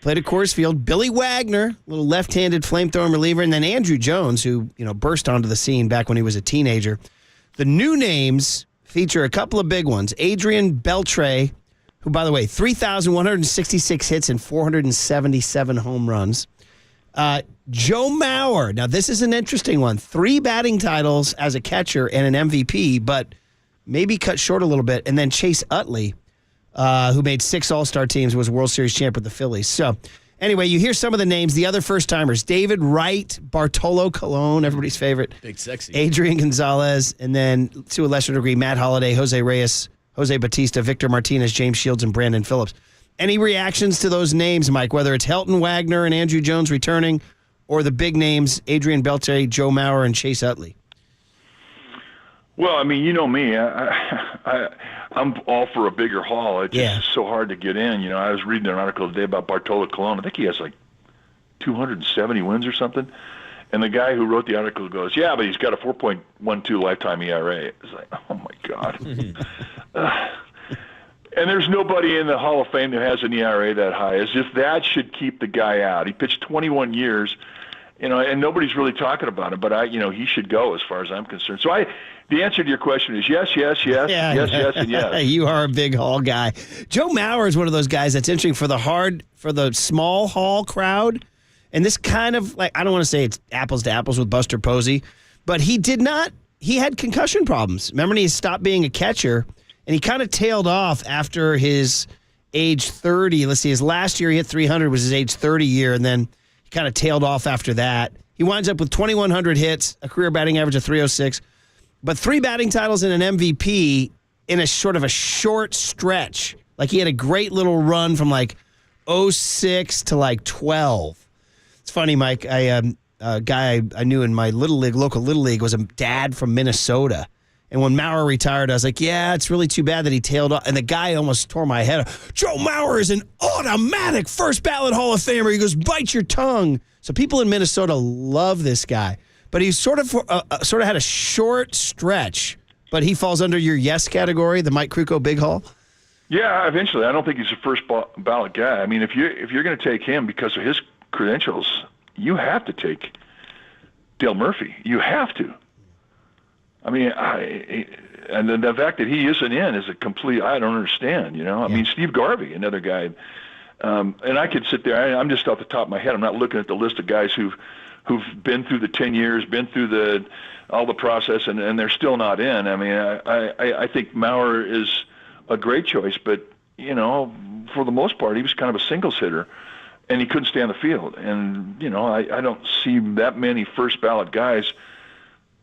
played at Coors Field, Billy Wagner, little left-handed flamethrower reliever, and then Andrew Jones, who burst onto the scene back when he was a teenager. The new names feature a couple of big ones. Adrian Beltre, who, by the way, 3,166 hits and 477 home runs. Joe Mauer. Now, this is an interesting one. 3 batting titles as a catcher and an MVP, but maybe cut short a little bit. And then Chase Utley, who made 6 All-Star teams, was World Series champ with the Phillies. So, anyway, you hear some of the names. The other first-timers, David Wright, Bartolo Colon, everybody's favorite. Big sexy. Adrian Gonzalez, and then, to a lesser degree, Matt Holliday, Jose Reyes, Jose Bautista, Victor Martinez, James Shields, and Brandon Phillips. Any reactions to those names, Mike, whether it's Helton Wagner and Andrew Jones returning, or the big names, Adrian Beltre, Joe Mauer, and Chase Utley? Well, I mean, you know me. I'm all for a bigger haul. It's just so hard to get in. You know, I was reading an article today about Bartolo Colon. I think he has like 270 wins or something. And the guy who wrote the article goes, yeah, but he's got a 4.12 lifetime ERA. It's like, oh, my God. And there's nobody in the Hall of Fame that has an ERA that high, as if that should keep the guy out. He pitched 21 years, you know, and nobody's really talking about him, but he should go as far as I'm concerned. So the answer to your question is yes, and yes. You are a big haul guy. Joe Mauer is one of those guys that's interesting for the small haul crowd. And this kind of, like, I don't want to say it's apples to apples with Buster Posey, but he had concussion problems. Remember, when he stopped being a catcher, and he kind of tailed off after his age 30. Let's see, his last year he hit 300 was his age 30 year, and then he kind of tailed off after that. He winds up with 2,100 hits, a career batting average of 306, but 3 batting titles and an MVP in a sort of a short stretch. Like, he had a great little run from like 06 to like 12. It's funny, Mike. A guy I knew in my local little league was a dad from Minnesota. And when Mauer retired, I was like, yeah, it's really too bad that he tailed off. And the guy almost tore my head off. Joe Mauer is an automatic first ballot Hall of Famer. He goes, bite your tongue. So people in Minnesota love this guy. But he sort of had a short stretch. But he falls under your yes category, the Mike Krukow Big Haul. Yeah, eventually. I don't think he's a first ballot guy. I mean, if you're going to take him because of his credentials, you have to take Dale Murphy. You have to. I mean, and the fact that he isn't in is a complete, I don't understand, you know. I mean, Steve Garvey, another guy, and I could sit there, I'm just off the top of my head, I'm not looking at the list of guys who've been through the 10 years, been through all the process, and they're still not in. I mean, I think Mauer is a great choice, but, you know, for the most part, he was kind of a singles hitter, and he couldn't stay on the field. And, you know, I don't see that many first ballot guys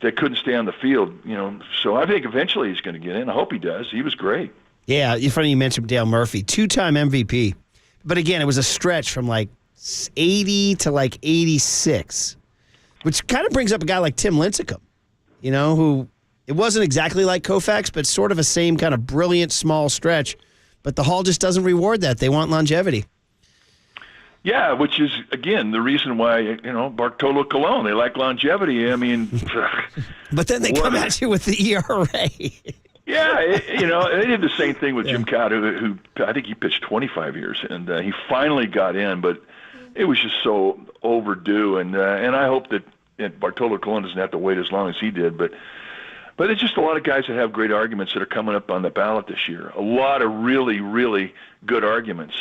that couldn't stay on the field, you know. So I think eventually he's going to get in. I hope he does. He was great. Yeah, it's funny you mentioned Dale Murphy, 2-time MVP. But again, it was a stretch from like 80 to like 86, which kind of brings up a guy like Tim Lincecum, you know, who it wasn't exactly like Koufax, but sort of a same kind of brilliant small stretch. But the Hall just doesn't reward that. They want longevity. Yeah, which is, again, the reason why, you know, Bartolo Colon, they like longevity. I mean. But then they come at you with the ERA. Yeah, you know, they did the same thing with Jim Cott, who I think he pitched 25 years, and he finally got in, but it was just so overdue. And I hope that Bartolo Colon doesn't have to wait as long as he did. But it's just a lot of guys that have great arguments that are coming up on the ballot this year. A lot of really, really good arguments.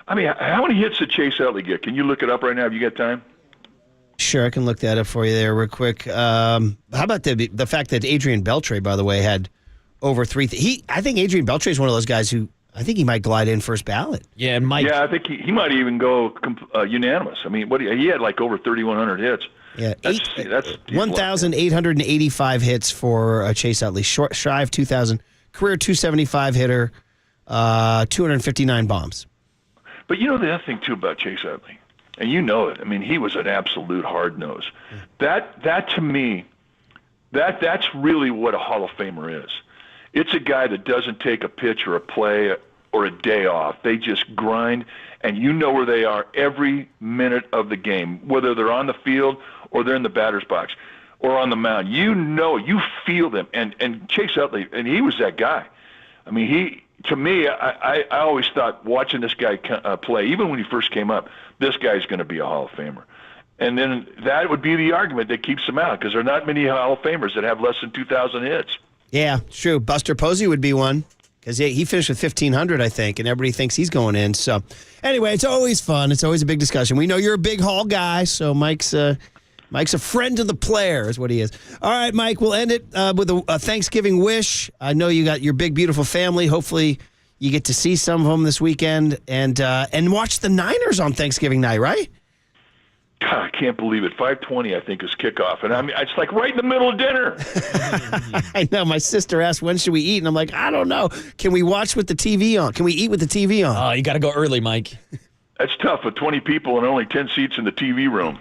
I mean, how many hits did Chase Utley get? Can you look it up right now? Have you got time? Sure, I can look that up for you there real quick. How about the fact that Adrian Beltre, by the way, had over 3? I think Adrian Beltre is one of those guys who I think he might glide in first ballot. Yeah, and Mike. Yeah, I think he might even go unanimous. I mean, he had like over 3,100 hits. Yeah, that's 1,885 hits for Chase Utley, shy of 2,000. Career 275 hitter, 259 bombs. But you know the other thing, too, about Chase Utley, and you know it. I mean, he was an absolute hard-nose. That to me, that's really what a Hall of Famer is. It's a guy that doesn't take a pitch or a play or a day off. They just grind, and you know where they are every minute of the game, whether they're on the field or they're in the batter's box or on the mound. You know, you feel them. And Chase Utley, and he was that guy. I mean, to me, I always thought watching this guy play, even when he first came up, this guy's going to be a Hall of Famer. And then that would be the argument that keeps him out, because there are not many Hall of Famers that have less than 2,000 hits. Yeah, true. Buster Posey would be one, because he finished with 1,500, I think, and everybody thinks he's going in. So anyway, it's always fun. It's always a big discussion. We know you're a big Hall guy, so Mike's a friend of the player is what he is. All right, Mike, we'll end it with a Thanksgiving wish. I know you got your big, beautiful family. Hopefully you get to see some of them this weekend and watch the Niners on Thanksgiving night, right? God, I can't believe it. 5:20, I think, is kickoff. And I mean, it's like right in the middle of dinner. I know. My sister asked, when should we eat? And I'm like, I don't know. Can we watch with the TV on? Can we eat with the TV on? Oh, you got to go early, Mike. That's tough with 20 people and only 10 seats in the TV room.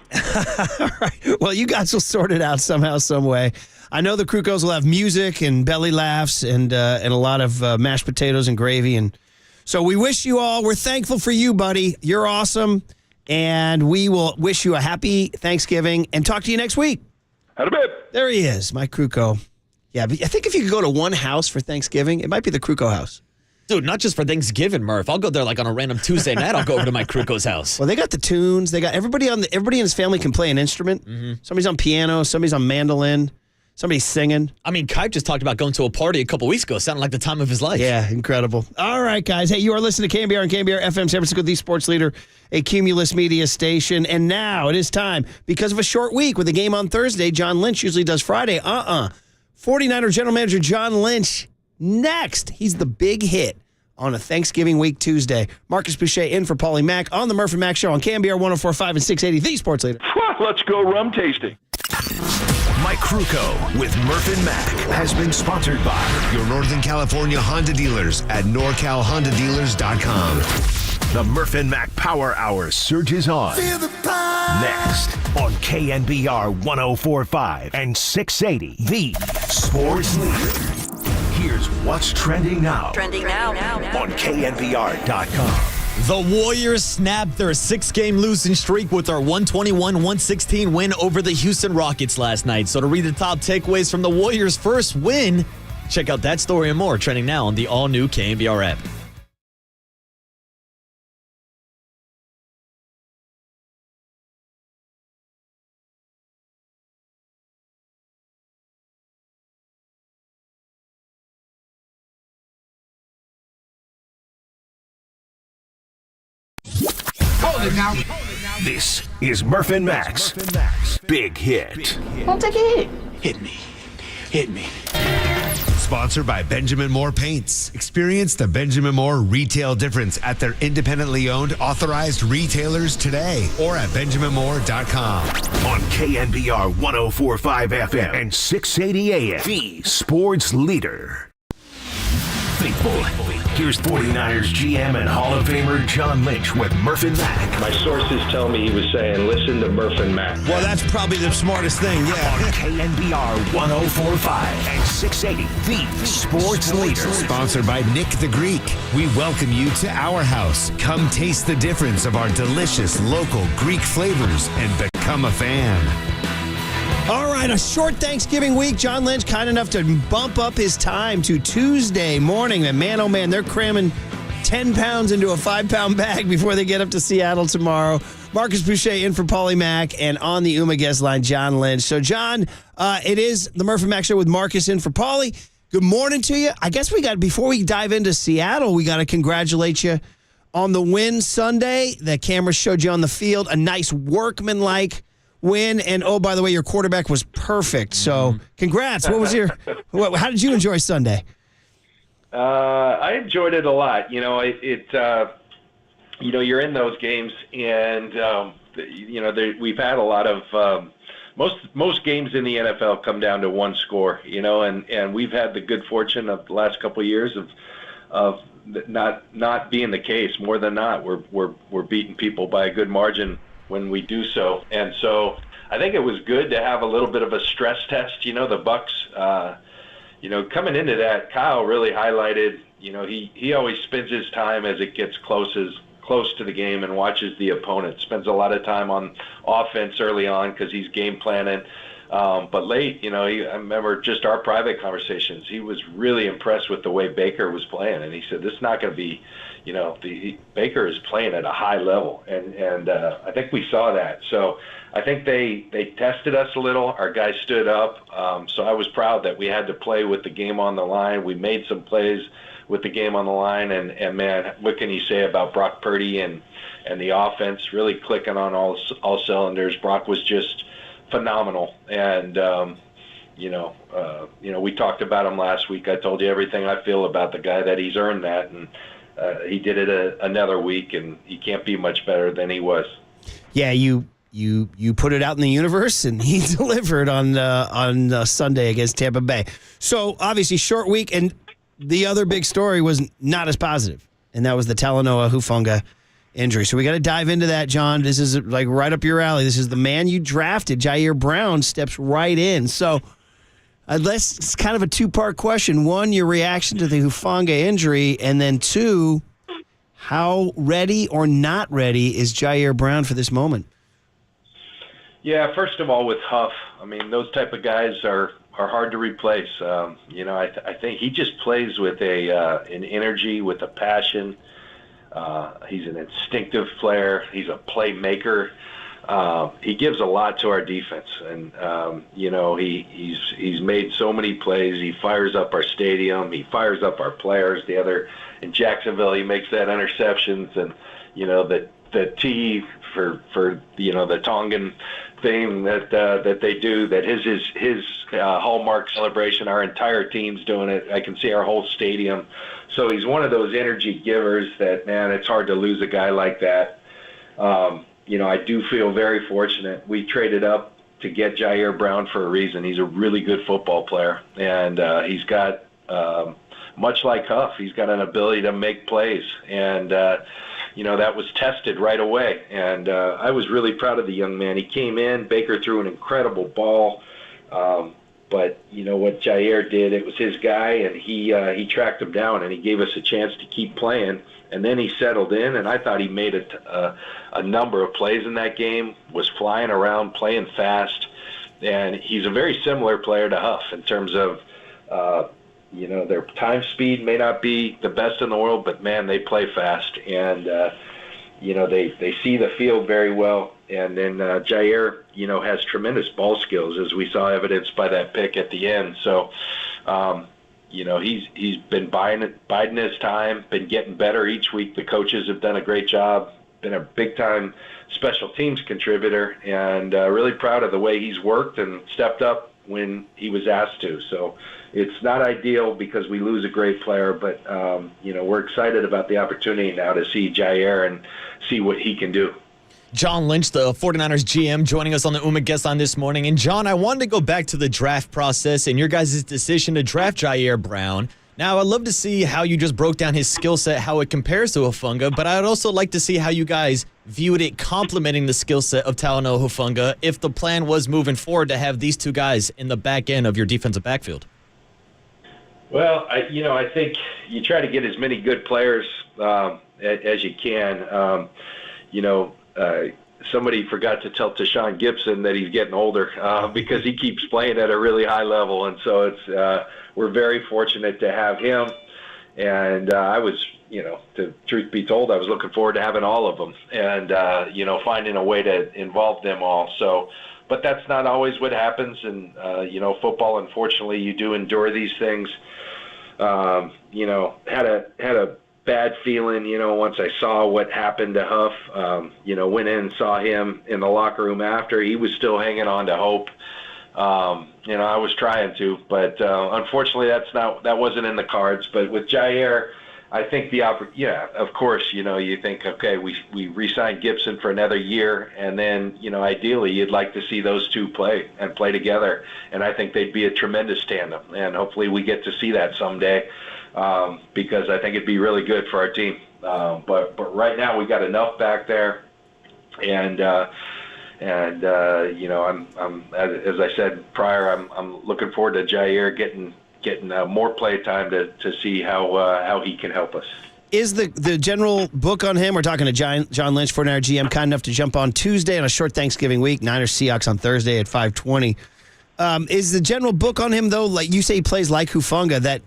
All right. Well, you guys will sort it out somehow, some way. I know the Krukows will have music and belly laughs and a lot of mashed potatoes and gravy. And so we wish you all, we're thankful for you, buddy. You're awesome. And we will wish you a happy Thanksgiving and talk to you next week. Had a bit. There he is, Mike Krukow. Yeah, but I think if you could go to one house for Thanksgiving, it might be the Krukow house. Dude, not just for Thanksgiving, Murph. I'll go there like on a random Tuesday night. I'll go over to Mike Krukow's house. Well, they got the tunes. They got everybody in his family can play an instrument. Mm-hmm. Somebody's on piano. Somebody's on mandolin. Somebody's singing. I mean, Kipe just talked about going to a party a couple weeks ago. Sounded like the time of his life. Yeah, incredible. All right, guys. Hey, you are listening to KNBR and KNBR FM, San Francisco, the sports leader, a Cumulus media station. And now it is time, because of a short week with a game on Thursday, John Lynch usually does Friday. 49er general manager John Lynch next. He's the big hit on a Thanksgiving week Tuesday. Marcus Boucher in for Paulie Mack on the Murph and Mack Show on KNBR 104.5 and 680, the sports leader. Let's go rum tasting. Mike Krukow with Murph and Mack has been sponsored by your Northern California Honda dealers at NorCalHondaDealers.com. The Murph and Mack Power Hour surges on. Next on KNBR 104.5 and 680, the sports leader. Here's what's trending now. Trending now. On KNBR.com. The Warriors snapped their 6-game losing streak with their 121-116 win over the Houston Rockets last night. So to read the top takeaways from the Warriors' first win, check out that story and more trending now on the all-new KNBR app. Now. This is Murph and Mack's Big Hit. I'll take a hit. Hit me. Sponsored by Benjamin Moore Paints. Experience the Benjamin Moore retail difference at their independently owned authorized retailers today or at BenjaminMoore.com. On KNBR 104.5 FM and 680 AM, the sports leader. Faithful. Here's 49ers GM and Hall of Famer John Lynch with Murph and Mack. My sources tell me he was saying, listen to Murph and Mack. Well, that's probably the smartest thing, yeah. On KNBR 104.5 and 680, the sports leader. Sponsored by Nick the Greek. We welcome you to our house. Come taste the difference of our delicious local Greek flavors and become a fan. All right, a short Thanksgiving week. John Lynch kind enough to bump up his time to Tuesday morning. And man, oh man, they're cramming 10 pounds into a 5-pound bag before they get up to Seattle tomorrow. Marcus Boucher in for Paulie Mack, and on the UMA guest line, John Lynch. So, John, it is the Murph and Mack Show with Marcus in for Paulie. Good morning to you. I guess before we dive into Seattle, we got to congratulate you on the win Sunday. The camera showed you on the field. A nice workmanlike win, and oh, by the way, your quarterback was perfect. So, congrats. What was how did you enjoy Sunday? I enjoyed it a lot. You know, you're in those games, and we've had a lot of most games in the NFL come down to one score. You know, and we've had the good fortune of the last couple of years of not being the case. More than not, we're beating people by a good margin when we do so. And so I think it was good to have a little bit of a stress test. You know, the Bucs, coming into that, Kyle really highlighted, he always spends his time as it gets close to the game and watches the opponent, spends a lot of time on offense early on because he's game planning. But late, I remember just our private conversations. He was really impressed with the way Baker was playing, and he said, "This is not going to be, Baker is playing at a high level," and I think we saw that. So I think they tested us a little. Our guys stood up. So I was proud that we had to play with the game on the line. We made some plays with the game on the line, and man, what can you say about Brock Purdy and the offense really clicking on all cylinders? Brock was just phenomenal, and we talked about him last week. I told you everything I feel about the guy, that he's earned that, and he did it another week, and he can't be much better than he was. Yeah, you put it out in the universe, and he delivered on Sunday against Tampa Bay. So obviously short week, and the other big story was not as positive, and that was the Talanoa Hufanga injury. So we got to dive into that, John. This is like right up your alley. This is the man you drafted. Jer Brown steps right in. So it's kind of a two-part question. One, your reaction to the Hufanga injury, and then two, how ready or not ready is Jer Brown for this moment? Yeah, first of all, with Huff, I mean, those type of guys are hard to replace. I think he just plays with an energy, with a passion. He's an instinctive player. He's a playmaker. He gives a lot to our defense, and he's made so many plays. He fires up our stadium. He fires up our players. In Jacksonville, he makes that interceptions, and the T for the Tongan thing that they do, that his hallmark celebration. Our entire team's doing it. I can see our whole stadium. So he's one of those energy givers that, man, it's hard to lose a guy like that. I do feel very fortunate. We traded up to get Jer Brown for a reason. He's a really good football player, and he's got, much like Huff, he's got an ability to make plays, and that was tested right away. And I was really proud of the young man. He came in, Baker threw an incredible ball, but what Jair did, it was his guy, and he tracked him down, and he gave us a chance to keep playing. And then he settled in, and I thought he made a number of plays in that game, was flying around, playing fast, and he's a very similar player to Huff in terms of, their time speed may not be the best in the world, but, man, they play fast, and, they see the field very well. And then Jair, has tremendous ball skills, as we saw evidenced by that pick at the end. So, he's been biding his time, been getting better each week. The coaches have done a great job, been a big-time special teams contributor, and really proud of the way he's worked and stepped up when he was asked to. So it's not ideal because we lose a great player, but, we're excited about the opportunity now to see Jair and see what he can do. John Lynch, the 49ers GM, joining us on the Uma Guest Line this morning. And, John, I wanted to go back to the draft process and your guys' decision to draft Jer Brown. Now, I'd love to see how you just broke down his skill set, how it compares to Hufanga, but I'd also like to see how you guys viewed it complementing the skill set of Talanoa Hufanga if the plan was moving forward to have these two guys in the back end of your defensive backfield. Well, I think you try to get as many good players as you can. Somebody forgot to tell Tashan Gibson that he's getting older because he keeps playing at a really high level, and so it's we're very fortunate to have him. And I was, to truth be told, I was looking forward to having all of them, and finding a way to involve them all. So, but that's not always what happens, and football, unfortunately, you do endure these things. Had a bad feeling, once I saw what happened to Huff. Went in and saw him in the locker room after. He was still hanging on to hope. I was trying to, but unfortunately that wasn't in the cards. But with Jair, I think of course, you think, okay, we re-signed Gibson for another year, and then, ideally you'd like to see those two play together. And I think they'd be a tremendous tandem, and hopefully we get to see that someday. Because I think it'd be really good for our team. But right now we got enough back there, and I'm as I said prior, I'm looking forward to Jair getting more play time to see how he can help us. Is the general book on him? We're talking to John Lynch, 49er GM, kind enough to jump on Tuesday on a short Thanksgiving week. Niners Seahawks on Thursday at 5:20. Is the general book on him, though, like you say he plays like Hufanga, that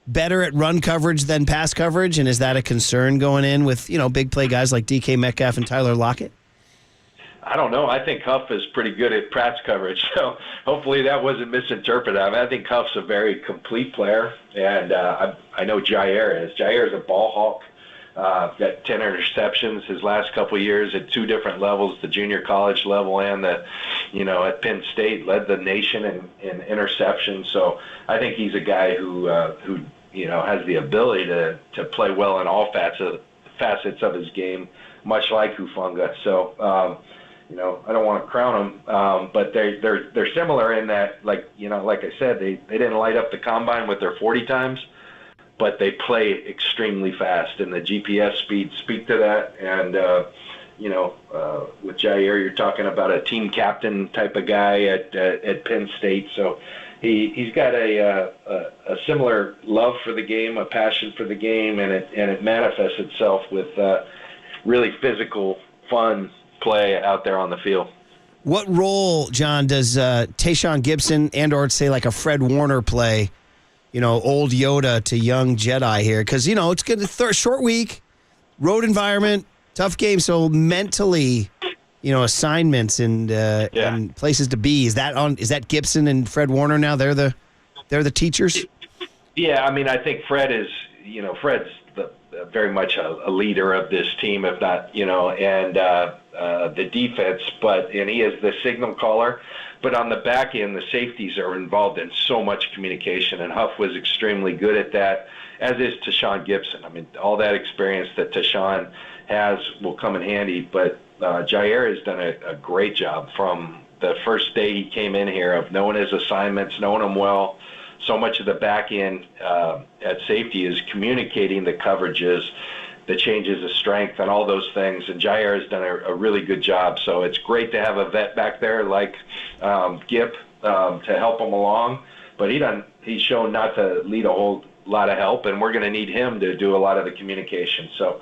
better at run coverage than pass coverage? And is that a concern going in with, big play guys like DK Metcalf and Tyler Lockett? I don't know. I think Huff is pretty good at pass coverage, so hopefully that wasn't misinterpreted. I think Huff's a very complete player, and I know Jair is. Jair is a ball hawk. Got 10 interceptions his last couple of years at two different levels, the junior college level and at Penn State, led the nation in interceptions. So I think he's a guy who has the ability to play well in all facets of his game, much like Hufanga. So I don't want to crown them, but they're similar in that, like I said, they didn't light up the combine with their 40 times, but they play extremely fast, and the GPS speeds speak to that. And with Jair, you're talking about a team captain type of guy at Penn State, so he's got a similar love for the game, a passion for the game, and it manifests itself with really physical, fun play out there on the field. What role, John, does Tashan Gibson or say like a Fred Warner play? Old Yoda to young Jedi here, because it's good. Short week, road environment, tough game. So mentally, assignments and places to be. Is that Gibson and Fred Warner now? They're the teachers. Yeah, I think Fred is. Fred's very much a leader of this team, if not, and the defense. And he is the signal caller. But on the back end, the safeties are involved in so much communication, and Huff was extremely good at that, as is Tashan Gibson. All that experience that Tashan has will come in handy, but Jair has done a great job from the first day he came in here of knowing his assignments, knowing them well. So much of the back end at safety is communicating the coverages, the changes of strength, and all those things. And Jair has done a really good job. So it's great to have a vet back there like Gip to help him along. But he's shown not to lead a whole lot of help, and we're going to need him to do a lot of the communication. So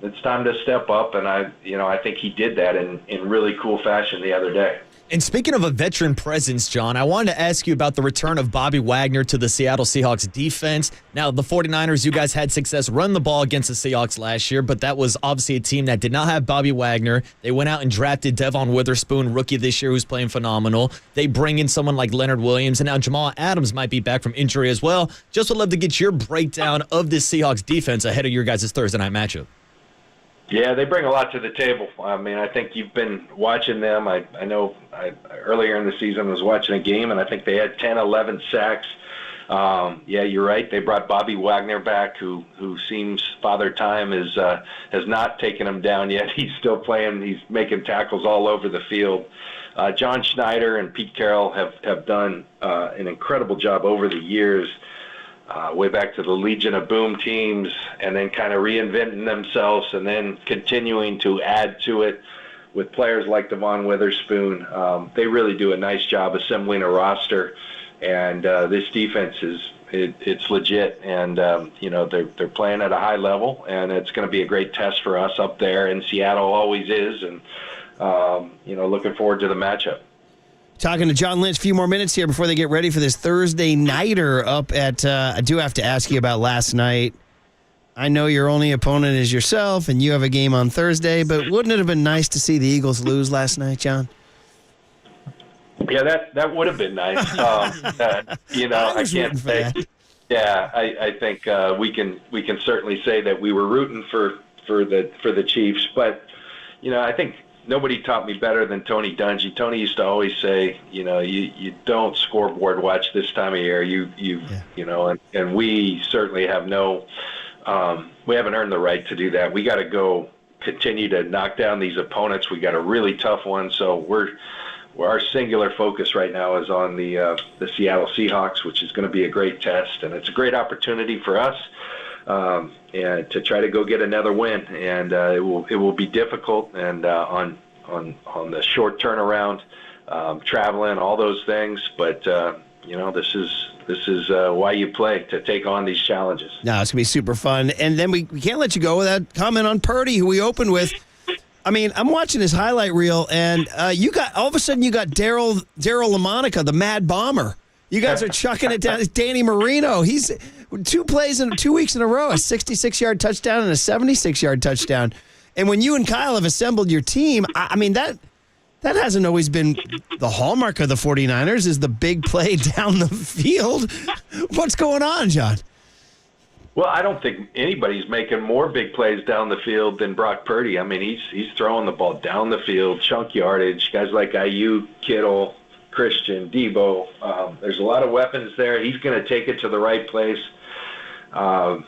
it's time to step up, and I think he did that in really cool fashion the other day. And speaking of a veteran presence, John, I wanted to ask you about the return of Bobby Wagner to the Seattle Seahawks defense. Now, the 49ers, you guys had success running the ball against the Seahawks last year, but that was obviously a team that did not have Bobby Wagner. They went out and drafted Devon Witherspoon, rookie this year, who's playing phenomenal. They bring in someone like Leonard Williams, and now Jamal Adams might be back from injury as well. Just would love to get your breakdown of this Seahawks defense ahead of your guys' Thursday night matchup. Yeah, they bring a lot to the table. I think you've been watching them. I know earlier in the season I was watching a game, and I think they had 10, 11 sacks. Yeah, you're right. They brought Bobby Wagner back, who seems Father Time has not taken him down yet. He's still playing. He's making tackles all over the field. John Schneider and Pete Carroll have done an incredible job over the years. Way back to the Legion of Boom teams, and then kind of reinventing themselves, and then continuing to add to it with players like Devon Witherspoon. They really do a nice job assembling a roster, and this defense it's legit, and they're playing at a high level, and it's going to be a great test for us up there, and Seattle always is, and looking forward to the matchup. Talking to John Lynch, a few more minutes here before they get ready for this Thursday nighter up at, I do have to ask you about last night. I know your only opponent is yourself, and you have a game on Thursday, but wouldn't it have been nice to see the Eagles lose last night, John? Yeah, that would have been nice. I can't say. Yeah, I think we can certainly say that we were rooting for the Chiefs, but I think nobody taught me better than Tony Dungy. Tony used to always say, you don't scoreboard watch this time of year. And we certainly have we haven't earned the right to do that. We got to go continue to knock down these opponents. We got a really tough one, so our singular focus right now is on the Seattle Seahawks, which is going to be a great test, and it's a great opportunity for us. And to try to go get another win, and it will be difficult, and on the short turnaround, traveling, all those things. But this is why you play, to take on these challenges. No, it's gonna be super fun. And then we can't let you go without comment on Purdy, who we opened with. I mean, I'm watching his highlight reel, and all of a sudden you got Daryl LaMonica, the Mad Bomber. You guys are chucking it down. It's Danny Marino. He's 2 plays in 2 weeks in a row, a 66-yard touchdown and a 76-yard touchdown. And when you and Kyle have assembled your team, I mean, that hasn't always been the hallmark of the 49ers, is the big play down the field. What's going on, John? Well, I don't think anybody's making more big plays down the field than Brock Purdy. I mean, he's throwing the ball down the field, chunk yardage. Guys like Ayuk, Kittle, Christian, Debo. There's a lot of weapons there. He's going to take it to the right place. I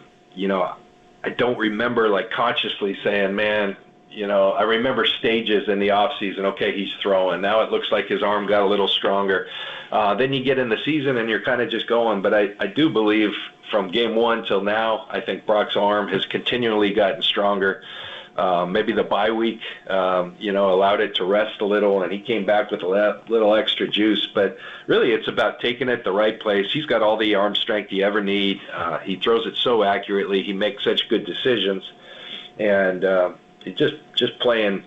don't remember consciously saying, man, I remember stages in the offseason. Okay, he's throwing. Now it looks like his arm got a little stronger. Then you get in the season and you're kind of just going. But I do believe from game one till now, I think Brock's arm has continually gotten stronger. Maybe the bye week, allowed it to rest a little, and he came back with a little extra juice. But really, it's about taking it the right place. He's got all the arm strength you ever need. He throws it so accurately. He makes such good decisions, and he's just playing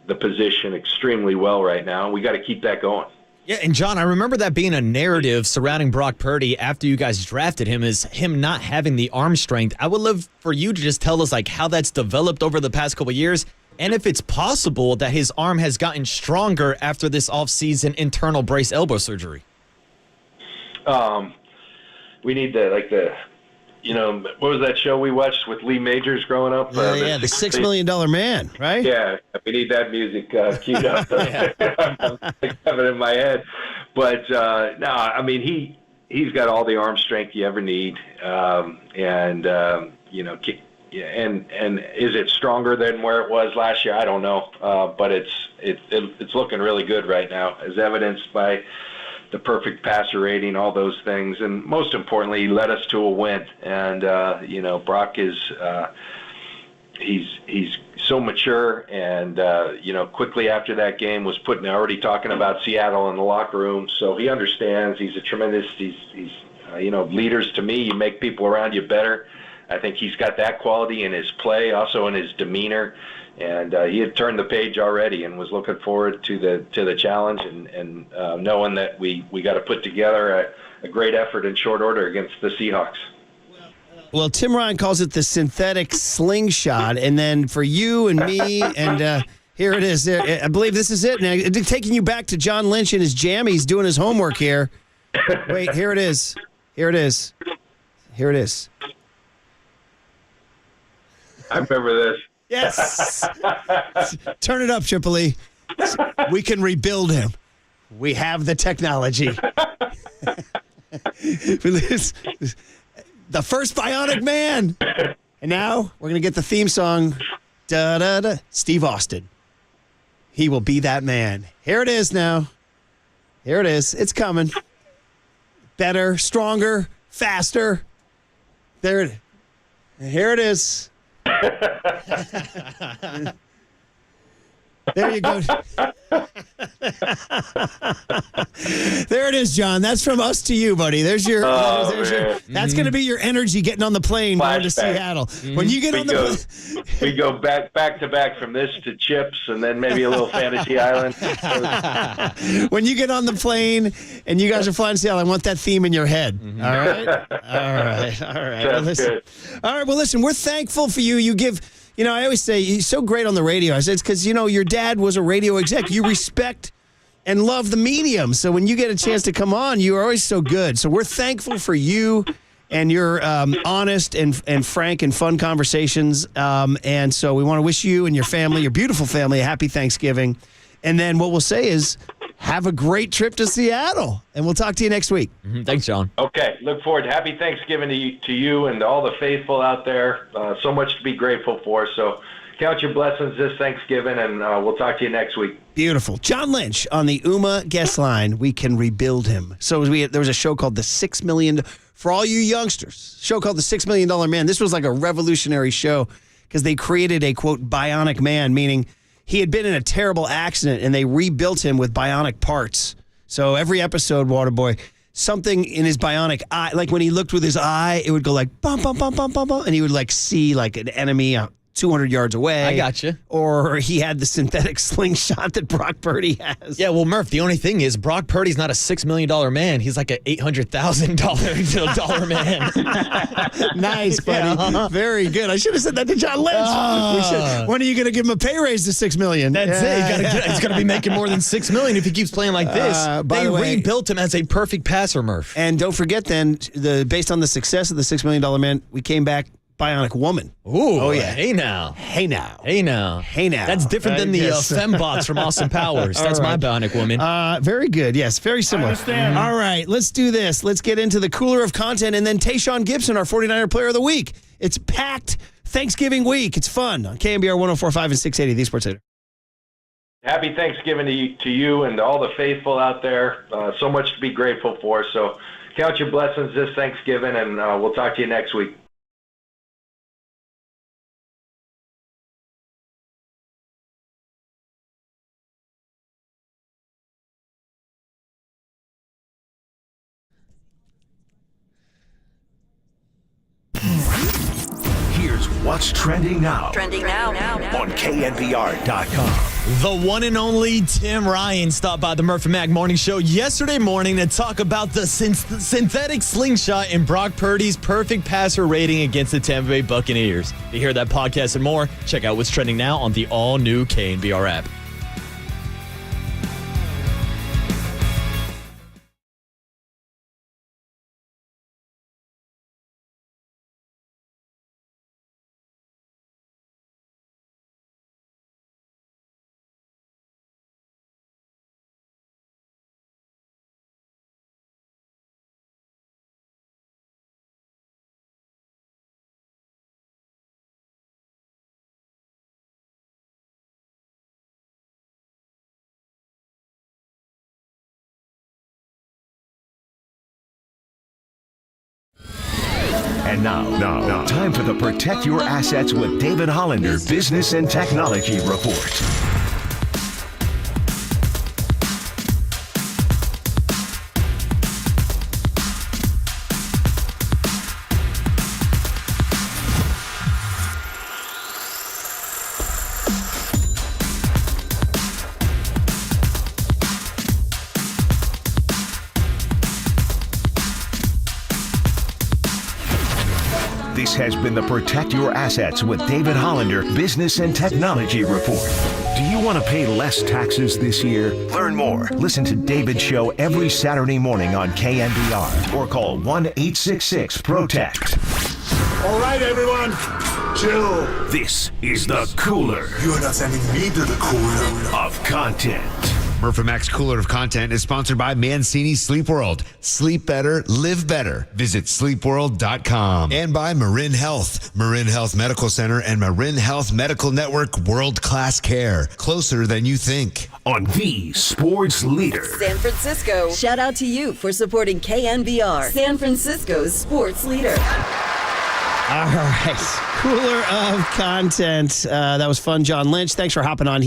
the position extremely well right now. We got to keep that going. Yeah, and John, I remember that being a narrative surrounding Brock Purdy after you guys drafted him, is him not having the arm strength. I would love for you to just tell us how that's developed over the past couple of years, and if it's possible that his arm has gotten stronger after this offseason internal brace elbow surgery. We need what was that show we watched with Lee Majors growing up? The $6 Million Man, right? Yeah, we need that music queued up. I have it in my head. But, he's got all the arm strength you ever need. And is it stronger than where it was last year? I don't know. But it's looking really good right now, as evidenced by the perfect passer rating, all those things. And most importantly, he led us to a win. And, Brock is, he's so mature, and, quickly after that game was already talking about Seattle in the locker room. So he understands. He's a tremendous, leaders to me, you make people around you better. I think he's got that quality in his play, also in his demeanor. And he had turned the page already and was looking forward to the challenge, and knowing that we got to put together a great effort in short order against the Seahawks. Well, Tim Ryan calls it the synthetic slingshot, and then for you and me, and here it is. I believe this is it. Now, taking you back to John Lynch and his jammies doing his homework here. Wait, here it is. Here it is. Here it is. I remember this. Yes. Turn it up, Triple E. We can rebuild him. We have the technology. The first Bionic Man. And now we're going to get the theme song. Da-da-da. Steve Austin. He will be that man. Here it is now. Here it is. It's coming. Better, stronger, faster. There it is. Here it is. There you go. There it is, John. That's from us to you, buddy. There's your. That's going to be your energy getting on the plane going to Seattle. When you get we go back to back from this to Chips, and then maybe a little Fantasy Island. When you get on the plane and you guys are flying to Seattle, I want that theme in your head. All right. Well, listen. All right. Well, listen. We're thankful for you. You give. I always say he's so great on the radio. I said it's because, your dad was a radio exec. You respect and love the medium. So when you get a chance to come on, you are always so good. So we're thankful for you and your honest and frank and fun conversations. And so we want to wish you and your family, your beautiful family, a happy Thanksgiving. And then what we'll say is have a great trip to Seattle. And we'll talk to you next week. Thanks, John. Okay. Look forward. Happy Thanksgiving to you and all the faithful out there. So much to be grateful for. So count your blessings this Thanksgiving, and we'll talk to you next week. Beautiful. John Lynch on the UMA guest line. We can rebuild him. So there was a show called The $6 Million, for all you youngsters, show called The $6 Million Man. This was like a revolutionary show because they created a, quote, bionic man, meaning he had been in a terrible accident, and they rebuilt him with bionic parts. So every episode, Waterboy, something in his bionic eye, like when he looked with his eye, it would go like, bum, bum, bum, bum, bum, bum, and he would like see like an enemy 200 yards away. I got you. Or he had the synthetic slingshot that Brock Purdy has. Yeah, well, Murph, the only thing is Brock Purdy's not a $6 million man. He's like an $800,000 man. Nice, buddy. Very good. I should have said that to John Lynch. When are you going to give him a pay raise to $6 million? That's it. He's going to be making more than $6 million if he keeps playing like this. They rebuilt him as a perfect passer, Murph. And don't forget then, based on the success of the $6 million man, we came back Bionic Woman. Ooh, oh yeah. Hey now. That's different than the fembots from Austin Powers. That's my Bionic Woman. Very good. Yes, very similar. All right, let's do this. Let's get into the cooler of content, and then Tashan Gibson, our 49er Player of the Week. It's packed Thanksgiving week. It's fun on KNBR 104.5 and 680, the Sports Leader. Happy Thanksgiving to you and all the faithful out there. So much to be grateful for. So count your blessings this Thanksgiving, and we'll talk to you next week. Here's what's trending now. Trending now. On KNBR.com. The one and only Tim Ryan stopped by the Murphy Mac Morning Show yesterday morning to talk about the synthetic slingshot and Brock Purdy's perfect passer rating against the Tampa Bay Buccaneers. To hear that podcast and more, check out what's trending now on the all-new KNBR app. And now, time for the Protect Your Assets with David Hollander Business and Technology Report. This has been the Protect Your Assets with David Hollander Business and Technology Report. Do you want to pay less taxes this year? Learn more. Listen to David's show every Saturday morning on KNBR or call 1-866-PROTECT. All right, everyone, chill. This is the cooler. You are not sending me to the cooler of content. Murphy Mac's Cooler of Content is sponsored by Mancini Sleep World. Sleep better, live better. Visit sleepworld.com. And by Marin Health, Marin Health Medical Center and Marin Health Medical Network world-class care. Closer than you think. On the Sports Leader. San Francisco. Shout out to you for supporting KNBR, San Francisco's sports leader. All right. Cooler of content. That was fun, John Lynch. Thanks for hopping on.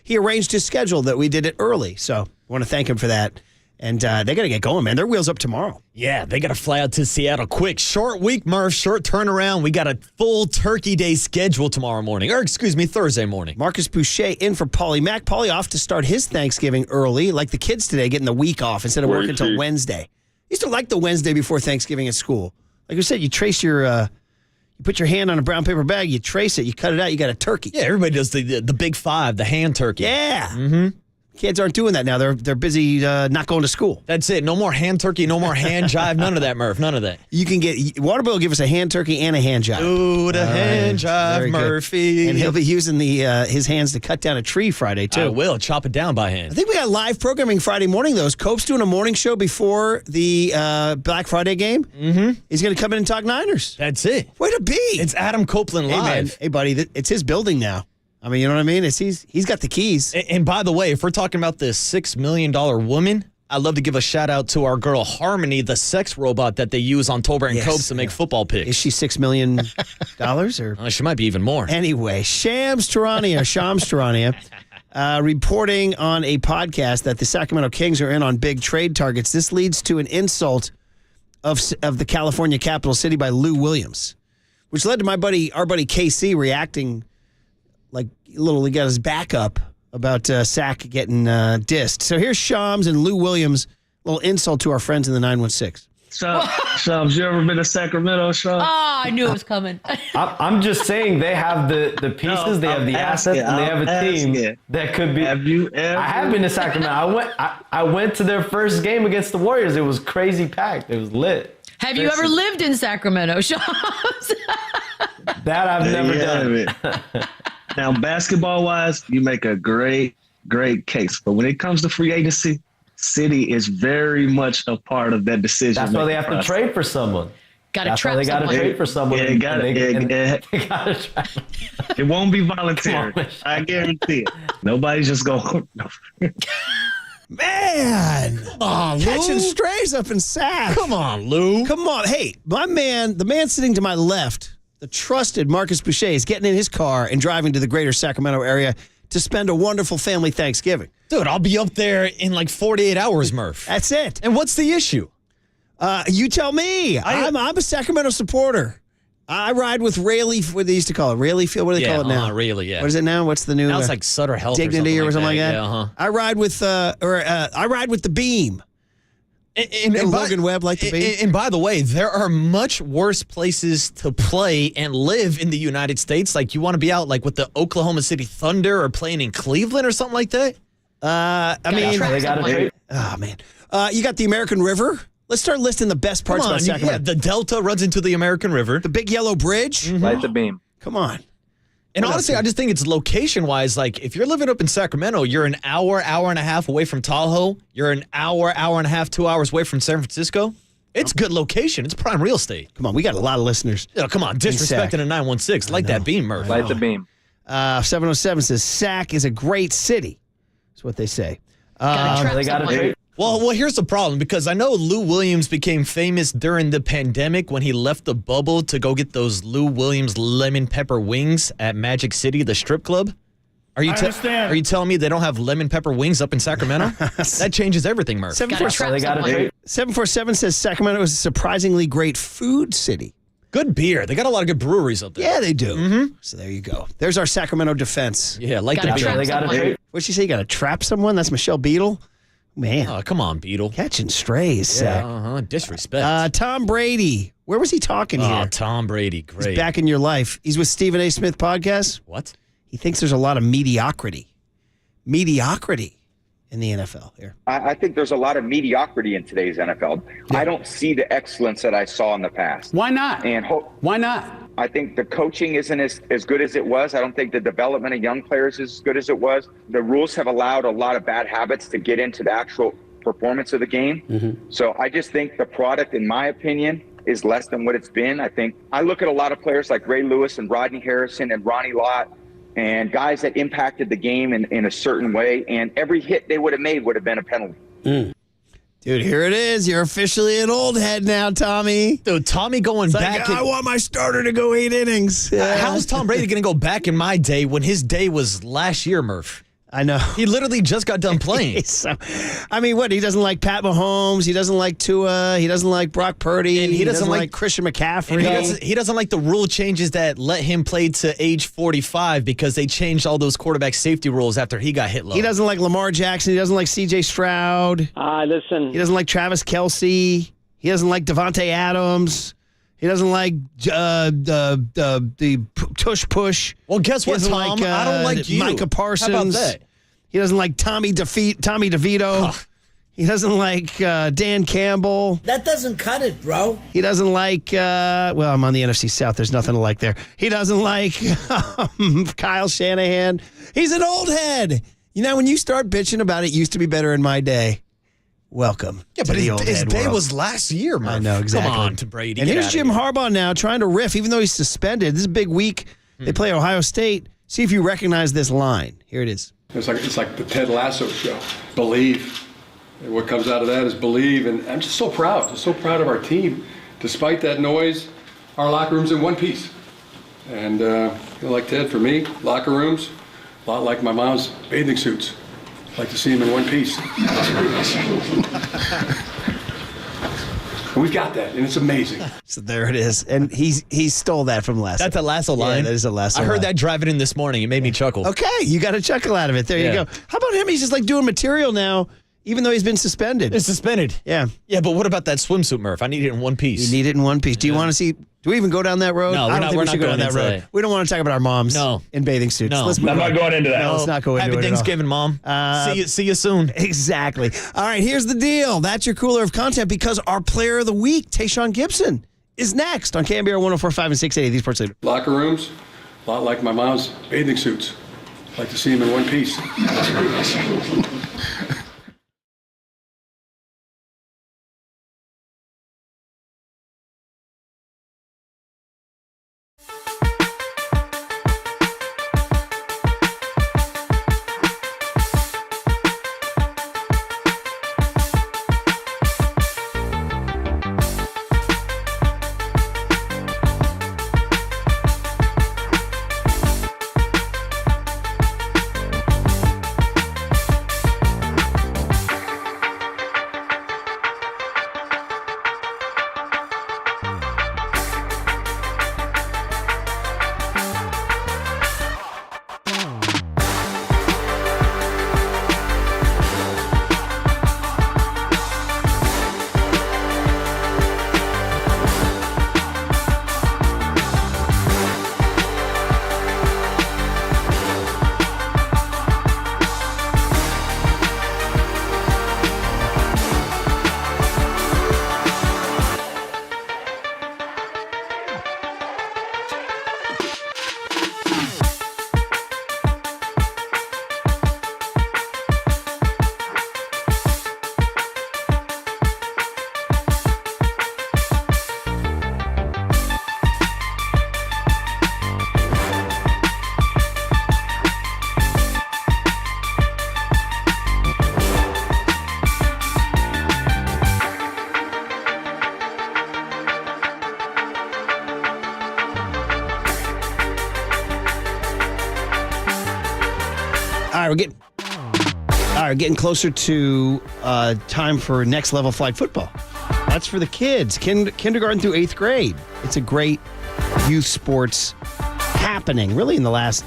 He arranged his schedule that we did it early, so I want to thank him for that. And they got to get going, man. Their wheels up tomorrow. Yeah, they got to fly out to Seattle quick. Short week, Murph, short turnaround. We got a full Turkey Day schedule tomorrow morning, or excuse me, Thursday morning. Marcus Boucher in for Paulie Mack. Paulie off to start his Thanksgiving early, like the kids today, getting the week off instead of working until Wednesday. I used to like the Wednesday before Thanksgiving at school. Like I said, you trace your... You put your hand on a brown paper bag, you trace it, you cut it out, you got a turkey. Yeah, everybody does the big five, the hand turkey. Yeah. Mm-hmm. Kids aren't doing that now. They're busy not going to school. That's it. No more hand turkey, no more hand jive, none of that, Murph, none of that. You can get, Waterboy will give us a hand turkey and a hand jive. Ooh, the hand jive, Murphy. And he'll be using his hands to cut down a tree Friday, too. I will, chop it down by hand. I think we got live programming Friday morning, though. Is Cope's doing a morning show before the Black Friday game? Mm-hmm. He's going to come in and talk Niners. That's it. Way to be. It's Adam Copeland live. Hey, man. Hey, buddy, it's his building now. I mean, you know what I mean? He's got the keys. And by the way, if we're talking about this $6 million woman, I'd love to give a shout out to our girl Harmony, the sex robot that they use on Tolbert and Copes to make football picks. Is she $6 million or? She might be even more. Anyway, Shams Charania, reporting on a podcast that the Sacramento Kings are in on big trade targets. This leads to an insult of the California capital city by Lou Williams, which led to our buddy KC reacting he got his back up about Sack getting dissed. So here's Shams and Lou Williams. A little insult to our friends in the 916. Shams, you ever been to Sacramento, Shams? Oh, I knew it was coming. I'm just saying they have the pieces, they have the assets, and they have a team that could be. Have you ever? I have been to Sacramento. I went to their first game against the Warriors. It was crazy packed. It was lit. Have you ever lived in Sacramento, Shams? That I've never done. Now, basketball-wise, you make a great case. But when it comes to free agency, City is very much a part of that decision. That's why they have to trade for someone. Got to trap someone. They got to trade for someone. It won't be voluntary. I guarantee it. Nobody's just going. Man, catching strays up in Sac. Come on, Lou. Come on. Hey, my man, the man sitting to my left, the trusted Marcus Boucher, is getting in his car and driving to the greater Sacramento area to spend a wonderful family Thanksgiving. Dude, I'll be up there in like 48 hours, Murph. That's it. And what's the issue? You tell me. I'm a Sacramento supporter. I ride with Rayleigh, what they used to call it. Rayleigh Field, what do they call it now? Rayleigh, yeah. What is it now? What's the new? Now it's like Sutter Health Dignity or something like that. Yeah, I ride with the Beam. And Logan Webb like the Beam. And by the way, there are much worse places to play and live in the United States. Like, you want to be out like with the Oklahoma City Thunder or playing in Cleveland or something like that? They got to trade. Oh, man. You got the American River. Let's start listing the best parts about Sacramento. Yeah, the Delta runs into the American River. The Big Yellow Bridge. Light the beam. Come on. And honestly, I just think it's location-wise. Like, if you're living up in Sacramento, you're an hour and a half away from Tahoe. You're an hour and a half, 2 hours away from San Francisco. It's good location. It's prime real estate. Come on, we got a lot of listeners. Yeah, come on, disrespecting a 916. Like that beam, Murph. Light the beam. 707 says Sac is a great city. That's what they say. They got to trade. Well, here's the problem, because I know Lou Williams became famous during the pandemic when he left the bubble to go get those Lou Williams lemon pepper wings at Magic City, the strip club. Are you telling me they don't have lemon pepper wings up in Sacramento? That changes everything, Murph. 747 says Sacramento is a surprisingly great food city. Good beer. They got a lot of good breweries up there. Yeah, they do. Mm-hmm. So there you go. There's our Sacramento defense. Yeah, like the beer. They got to trade. What'd she say? You got to trap someone? That's Michelle Beadle? Man. Oh, come on, Beadle. Catching strays. Yeah, disrespect. Tom Brady. Where was he talking here? Oh, Tom Brady. Great. He's back in your life. He's with Stephen A. Smith podcast. What? He thinks there's a lot of mediocrity in the NFL here. I think there's a lot of mediocrity in today's NFL. Yeah. I don't see the excellence that I saw in the past. Why not? Why not? I think the coaching isn't as good as it was. I don't think the development of young players is as good as it was. The rules have allowed a lot of bad habits to get into the actual performance of the game. Mm-hmm. So I just think the product, in my opinion, is less than what it's been. I look at a lot of players like Ray Lewis and Rodney Harrison and Ronnie Lott and guys that impacted the game in a certain way, and every hit they would have made would have been a penalty. Dude, here it is. You're officially an old head now, Tommy. Dude, Tommy going back. I want my starter to go 8 innings. Yeah. How's Tom Brady going to go back in my day when his day was last year, Murph? I know. He literally just got done playing. What? He doesn't like Pat Mahomes. He doesn't like Tua. He doesn't like Brock Purdy. And he doesn't like Christian McCaffrey. He doesn't like the rule changes that let him play to age 45 because they changed all those quarterback safety rules after he got hit low. He doesn't like Lamar Jackson. He doesn't like C.J. Stroud. Listen. He doesn't like Travis Kelce. He doesn't like Devontae Adams. He doesn't like the tush push. Well, guess what, Tom? I don't like you. Micah Parsons. How about that? He doesn't like Tommy DeVito. He doesn't like Dan Campbell. That doesn't cut it, bro. He doesn't like, I'm on the NFC South. There's nothing to like there. He doesn't like Kyle Shanahan. He's an old head. You know, when you start bitching about it used to be better in my day. Welcome. Yeah, but his day was last year, man. I know, exactly. Come on, to Brady. And here's Jim Harbaugh now trying to riff, even though he's suspended. This is a big week. They play Ohio State. See if you recognize this line. Here it is. It's like the Ted Lasso show. Believe. And what comes out of that is believe. And I'm just so proud. Of our team. Despite that noise, our locker room's in one piece. And like Ted, for me, locker rooms, a lot like my mom's bathing suits. I like to see them in one piece. And we've got that, and it's amazing. So there it is. And he stole that from Lasso. That's a Lasso line. Yeah, that is a Lasso I heard line. that driving in this morning. It made me chuckle. Okay, you got a chuckle out of it. There you go. How about him? He's just like doing material now, even though he's been suspended. It's suspended. Yeah. Yeah, but what about that swimsuit, Murph? I need it in one piece. You need it in one piece. Do you want to see? Do we even go down that road? No, I don't think we should go down going that road. into that. We don't want to talk about our moms in bathing suits. No. Let's move I'm on. not going into that. No, let's not go into Happy it. Thanksgiving, Mom. See you soon. Exactly. All right, here's the deal. That's your cooler of content because our player of the week, Tashan Gibson, is next on KNBR 104.5 and 680. These Sports Leader. Locker rooms, a lot like my mom's bathing suits. Like to see them in one piece. We're getting closer to time for next level flag football. That's for the kids, kindergarten through 8th grade. It's a great youth sports happening really in the last,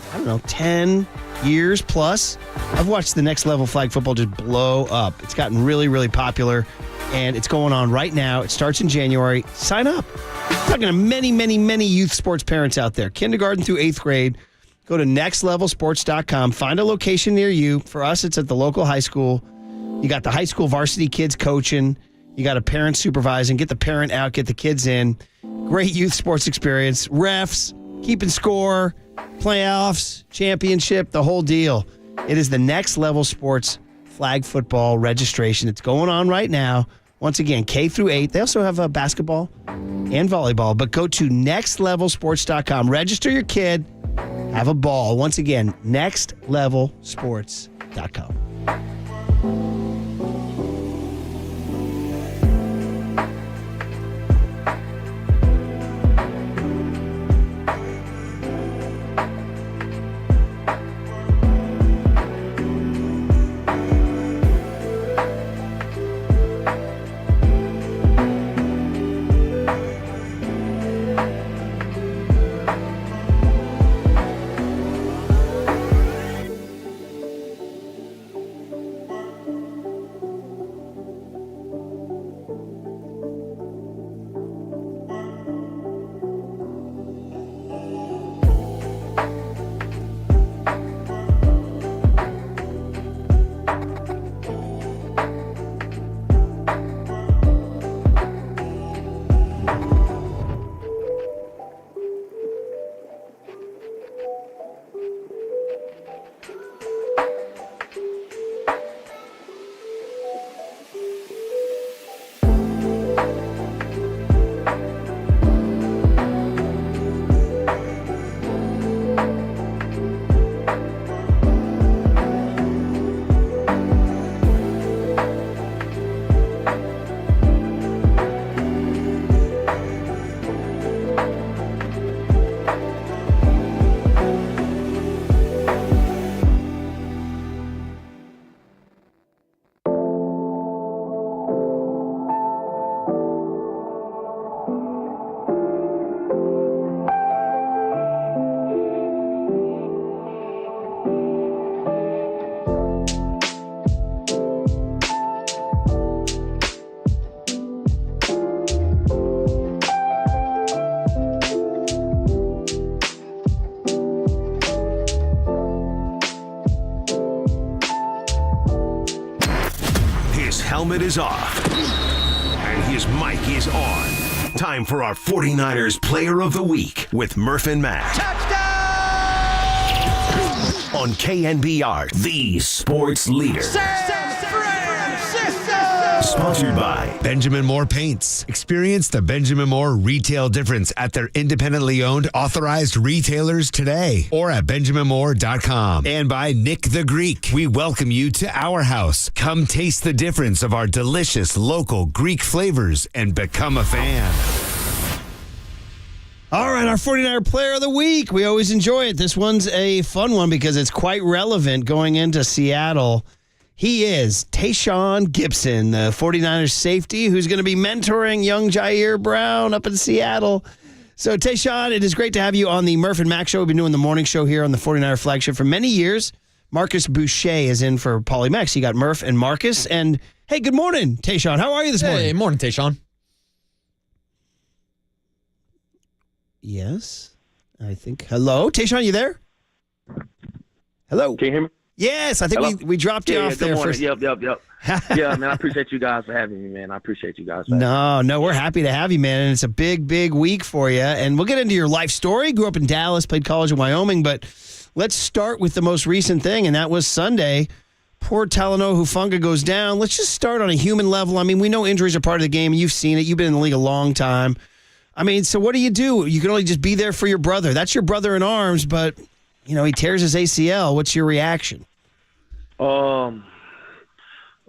10 years plus. I've watched the next level flag football just blow up. It's gotten really, really popular, and it's going on right now. It starts in January. Sign up. I'm talking to many, many, many youth sports parents out there, kindergarten through 8th grade. Go to nextlevelsports.com. Find a location near you. For us, it's at the local high school. You got the high school varsity kids coaching. You got a parent supervising. Get the parent out, get the kids in. Great youth sports experience. Refs, keeping score, playoffs, championship, the whole deal. It is the Next Level Sports flag football registration. It's going on right now. Once again, K through 8. They also have basketball and volleyball. But go to nextlevelsports.com. Register your kid. Have a ball. Once again, nextlevelsports.com. helmet is off and his mic is on. Time for our 49ers Player of the Week with Murph and Matt. Touchdown! On KNBR, the sports leader. Sponsored by Benjamin Moore Paints. Experience the Benjamin Moore retail difference at their independently owned authorized retailers today or at benjaminmoore.com. And by Nick the Greek. We welcome you to our house. Come taste the difference of our delicious local Greek flavors and become a fan. All right, our 49er Player of the Week. We always enjoy it. This one's a fun one because it's quite relevant going into Seattle. He is Tashan Gibson, the 49ers safety, who's going to be mentoring young Jer Brown up in Seattle. So, Tashan, it is great to have you on the Murph and Mac Show. We've been doing the morning show here on the 49er flagship for many years. Marcus Boucher is in for Paulie Max. You got Murph and Marcus. And, hey, good morning, Tashan. How are you this morning? Hey, morning, Tashan. Yes, I think. Hello, Tashan, you there? Hello. Can you hear me? Yes, I think we dropped you off there first. Yep. Yeah, man, I appreciate you guys for having me, man. I appreciate you guys. No, we're happy to have you, man. And it's a big, big week for you. And we'll get into your life story. Grew up in Dallas, played college in Wyoming. But let's start with the most recent thing, and that was Sunday. Poor Talanoa Hufanga goes down. Let's just start on a human level. I mean, we know injuries are part of the game. You've seen it. You've been in the league a long time. I mean, so what do? You can only just be there for your brother. That's your brother in arms, but, he tears his ACL. What's your reaction? Some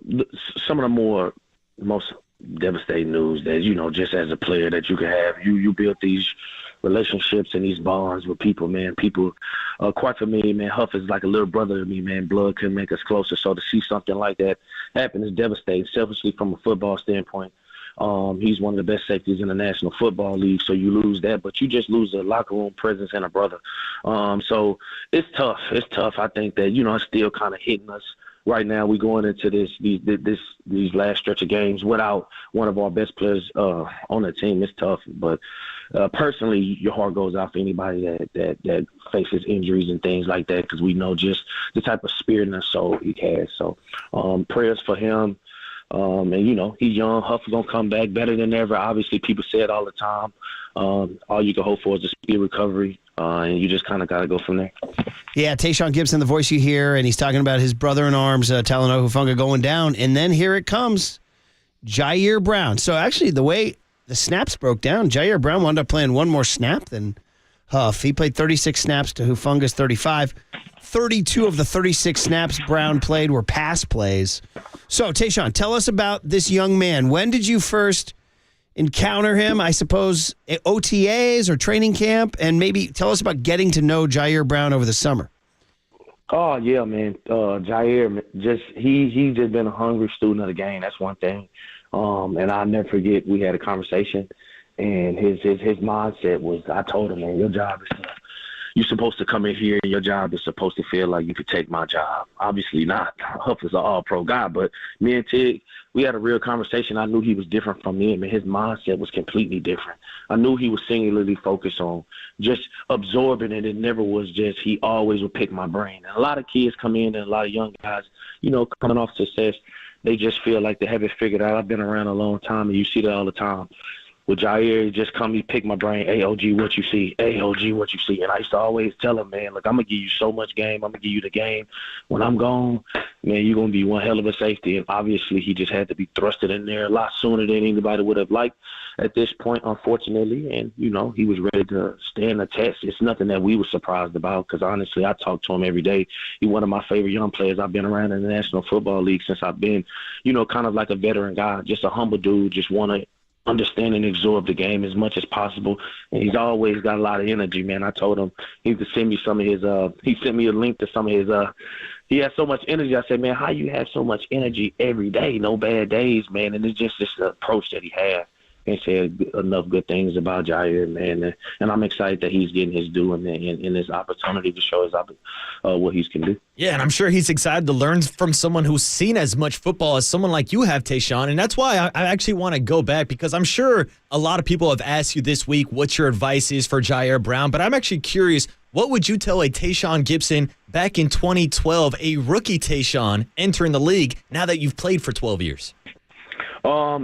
of the most devastating news that, just as a player that you can have, you build these relationships and these bonds with people, man. People, quite for me, man, Huff is like a little brother to me, man. Blood can make us closer. So to see something like that happen is devastating, selfishly from a football standpoint. He's one of the best safeties in the National Football League, so you lose that, but you just lose a locker room presence and a brother. So it's tough. It's tough. I think that, it's still kind of hitting us right now. We're going into these last stretch of games without one of our best players on the team. It's tough, but personally, your heart goes out for anybody that faces injuries and things like that, because we know just the type of spirit and soul he has. So prayers for him. And, he's young. Huff's going to come back better than ever. Obviously, people say it all the time. All you can hope for is a speedy recovery, and you just kind of got to go from there. Yeah, Tashan Gibson, the voice you hear, and he's talking about his brother in arms, Talanoa Hufanga, going down. And then here it comes, Jer Brown. So, actually, the way the snaps broke down, Jer Brown wound up playing one more snap than Huff. He played 36 snaps to Hufanga's 35. 32 of the 36 snaps Brown played were pass plays. So, Tashan, tell us about this young man. When did you first encounter him? I suppose OTAs or training camp, and maybe tell us about getting to know Jer Brown over the summer. Oh yeah, man. Jer, he's just been a hungry student of the game. That's one thing. And I'll never forget, we had a conversation, and his mindset was, I told him, man, your job is you're supposed to come in here and your job is supposed to feel like you could take my job. Obviously not. Huff is an all-pro guy, but me and Tig, we had a real conversation. I knew he was different from me, and his mindset was completely different. I knew he was singularly focused on just absorbing it. It never was just, he always would pick my brain. And a lot of kids come in, and a lot of young guys, coming off success, they just feel like they have it figured out. I've been around a long time, and you see that all the time. With Jer, just come, he pick my brain. Hey, OG, what you see? Hey, OG, what you see? And I used to always tell him, man, look, I'm going to give you so much game. I'm going to give you the game. When I'm gone, man, you're going to be one hell of a safety. And obviously, he just had to be thrusted in there a lot sooner than anybody would have liked at this point, unfortunately. And, he was ready to stand the test. It's nothing that we were surprised about, because, honestly, I talk to him every day. He's one of my favorite young players. I've been around in the National Football League since I've been, kind of like a veteran guy, just a humble dude, just want to understand and absorb the game as much as possible. And he's always got a lot of energy, man. I told him he to send me some of his, he sent me a link to some of his, he has so much energy. I said, man, how you have so much energy every day? No bad days, man. And it's just this approach that he has. Can't say enough good things about Jer, man. And I'm excited that he's getting his due in this opportunity to show what he can do. Yeah, and I'm sure he's excited to learn from someone who's seen as much football as someone like you have, Tashan. And that's why I actually want to go back, because I'm sure a lot of people have asked you this week what your advice is for Jer Brown. But I'm actually curious, what would you tell a Tashan Gibson back in 2012, a rookie Tashan entering the league now that you've played for 12 years?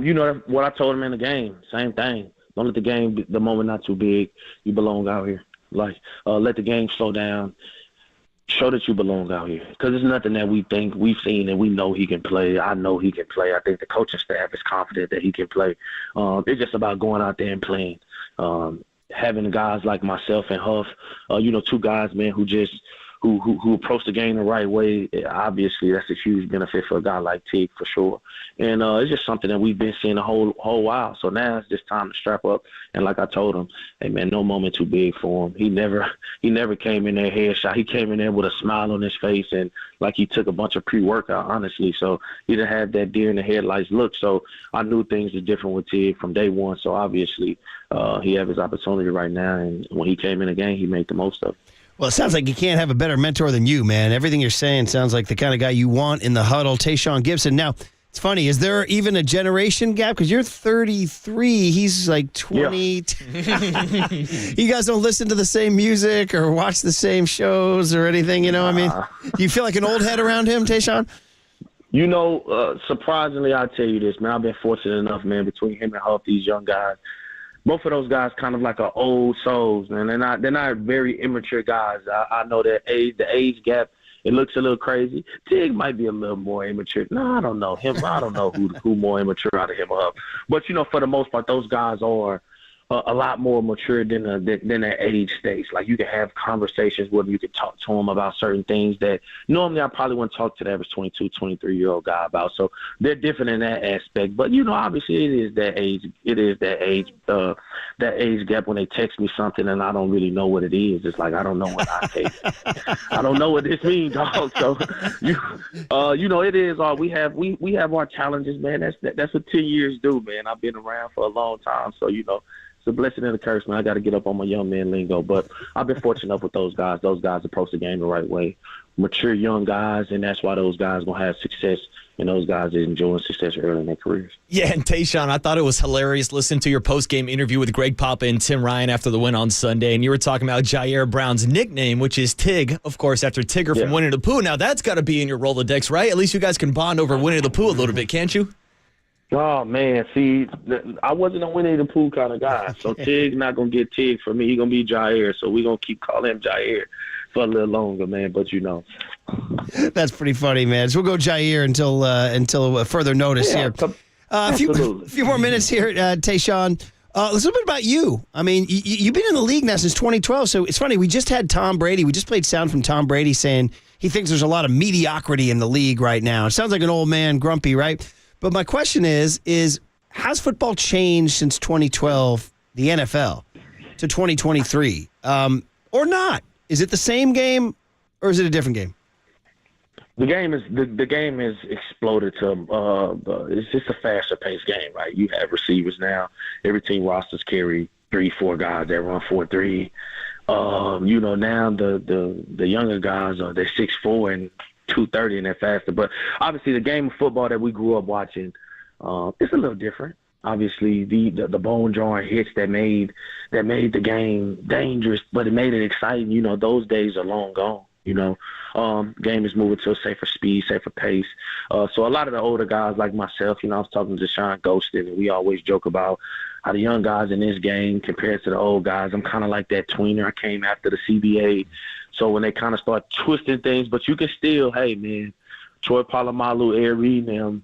You know what I told him in the game. Same thing. Don't let the moment not too big. You belong out here. Like, let the game slow down. Show that you belong out here. Because it's nothing that we think we've seen and we know he can play. I know he can play. I think the coaching staff is confident that he can play. It's just about going out there and playing. Having guys like myself and Huff, two guys, man, who approach the game the right way. Obviously, that's a huge benefit for a guy like Tig for sure. And it's just something that we've been seeing a whole while. So now it's just time to strap up. And like I told him, hey man, no moment too big for him. He never came in there headshot. He came in there with a smile on his face and like he took a bunch of pre-workout, honestly. So he didn't have that deer in the headlights look. So I knew things were different with Tig from day one. So obviously he had his opportunity right now. And when he came in the game, he made the most of it. Well, it sounds like you can't have a better mentor than you, man. Everything you're saying sounds like the kind of guy you want in the huddle. Tashan Gibson. Now, it's funny. Is there even a generation gap? Because you're 33. He's like 20. Yeah. You guys don't listen to the same music or watch the same shows or anything, I mean? Do you feel like an old head around him, Tashan? Surprisingly, I'll tell you this, man. I've been fortunate enough, man, between him and Huff, these young guys. Both of those guys kind of like are old souls, man. They're not very immature guys. I know that the age gap, it looks a little crazy. Tig might be a little more immature. No, I don't know him. I don't know who more immature out of him or her. But for the most part, those guys are a lot more mature than their age stage. Like you can have conversations with them. You can talk to them about certain things that normally I probably wouldn't talk to the average 22, 23-year-old guy about. So they're different in that aspect. But obviously it is that age. It is that age gap when they text me something and I don't really know what it is. It's like I don't know what I take. I don't know what this means, dog. So it is. We have our challenges, man. That's what 10 years do, man. I've been around for a long time, so it's a blessing and a curse, man. I got to get up on my young man lingo. But I've been fortunate enough with those guys. Those guys approach the game the right way. Mature young guys, and that's why those guys going to have success, and those guys are enjoying success early in their careers. Yeah, and Tashan, I thought it was hilarious listening to your post-game interview with Greg Papa and Tim Ryan after the win on Sunday, and you were talking about Jer Brown's nickname, which is Tig, of course, after Tigger from Winnie the Pooh. Now, that's got to be in your Rolodex, right? At least you guys can bond over Winnie the Pooh a little bit, can't you? Oh, man. See, I wasn't a Winnie the Pooh kind of guy. So Tig not going to get Tig for me. He's going to be Jair. So we're going to keep calling him Jair for a little longer, man. But That's pretty funny, man. So we'll go Jair until further notice here. A few more minutes here, Tashan. Let's a little bit about you. I mean, you've been in the league now since 2012. So it's funny. We just had Tom Brady. We just played sound from Tom Brady saying he thinks there's a lot of mediocrity in the league right now. It sounds like an old man, grumpy, right? But my question is has football changed since 2012, the NFL, to 2023, or not? Is it the same game, or is it a different game? The game has exploded to it's just a faster paced game, right? You have receivers now. Every team rosters carry 3-4 guys that run 4-3. Now the younger guys they're 6'4" and 230 and they're faster. But obviously the game of football that we grew up watching, it's a little different. Obviously the bone jarring hits that made the game dangerous, but it made it exciting. Those days are long gone. Game is moving to a safer speed, safer pace. So a lot of the older guys like myself, I was talking to Tashan Gibson, and we always joke about how the young guys in this game compared to the old guys. I'm kind of like that tweener. I came after the CBA. So when they kind of start twisting things, but you can still, hey, man, Troy Polamalu, Ed Reed, and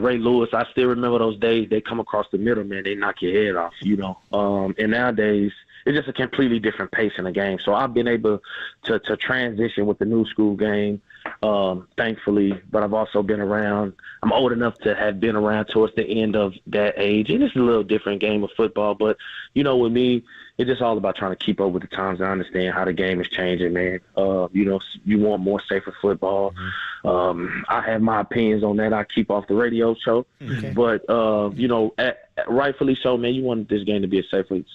Ray Lewis, I still remember those days. They come across the middle, man, they knock your head off, And nowadays, it's just a completely different pace in the game. So I've been able to transition with the new school game, thankfully, but I've also been around. I'm old enough to have been around towards the end of that age. And it's a little different game of football, but, with me, it's just all about trying to keep up with the times and understand how the game is changing, man. You want more safer football. I have my opinions on that. I keep off the radio show. Okay. But, rightfully so, man, you want this game to be a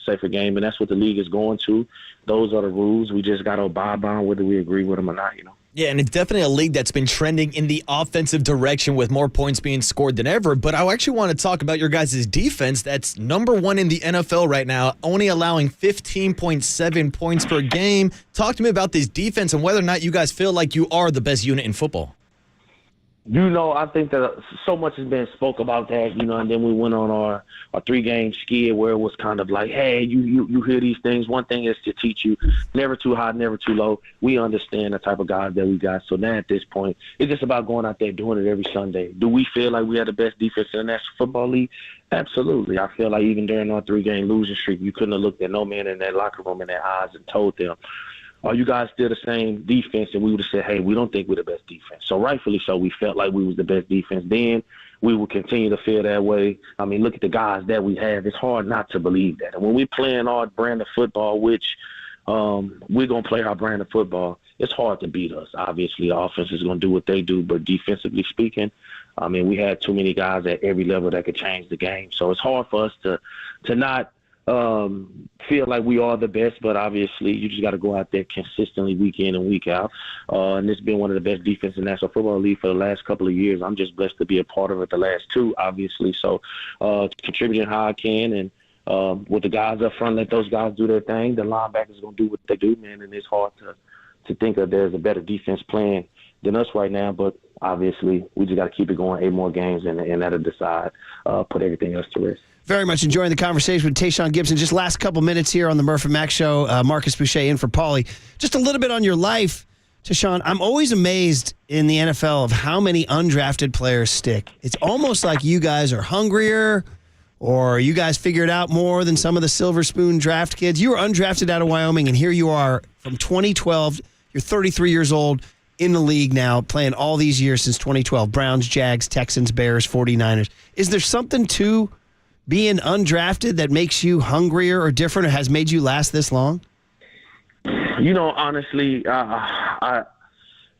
safer game, and that's what the league is going to. Those are the rules. We just got to abide by them, whether we agree with them or not, Yeah, and it's definitely a league that's been trending in the offensive direction with more points being scored than ever. But I actually want to talk about your guys' defense that's number one in the NFL right now, only allowing 15.7 points per game. Talk to me about this defense and whether or not you guys feel like you are the best unit in football. I think that so much has been spoke about that, and then we went on our 3-game skid where it was kind of like, hey, you hear these things. One thing is to teach you never too high, never too low. We understand the type of guys that we got. So now at this point, it's just about going out there doing it every Sunday. Do we feel like we had the best defense in the National Football League? Absolutely. I feel like even during our 3-game losing streak, you couldn't have looked at no man in that locker room in their eyes and told them, are you guys still the same defense? And we would have said, hey, we don't think we're the best defense. So rightfully so, we felt like we was the best defense then. We will continue to feel that way. I mean, look at the guys that we have. It's hard not to believe that. And when we're playing our brand of football, which we're going to play our brand of football, it's hard to beat us. Obviously, the offense is going to do what they do. But defensively speaking, I mean, we had too many guys at every level that could change the game. So it's hard for us to not feel like we are the best, but obviously you just got to go out there consistently week in and week out. And it's been one of the best defenses in the National Football League for the last couple of years. I'm just blessed to be a part of it the last 2, obviously. So contributing how I can, and with the guys up front, let those guys do their thing. The linebackers going to do what they do, man, and it's hard to think that there's a better defense playing than us right now, but obviously we just got to keep it going 8 more games, and that'll decide, put everything else to rest. Very much enjoying the conversation with Tashan Gibson. Just last couple minutes here on the Murph and Mac Show. Marcus Boucher in for Paulie. Just a little bit on your life, Tashan. I'm always amazed in the NFL of how many undrafted players stick. It's almost like you guys are hungrier, or you guys figured out more than some of the Silver Spoon draft kids. You were undrafted out of Wyoming, and here you are from 2012. You're 33 years old in the league now, playing all these years since 2012. Browns, Jags, Texans, Bears, 49ers. Is there something to being undrafted that makes you hungrier or different, or has made you last this long? Honestly,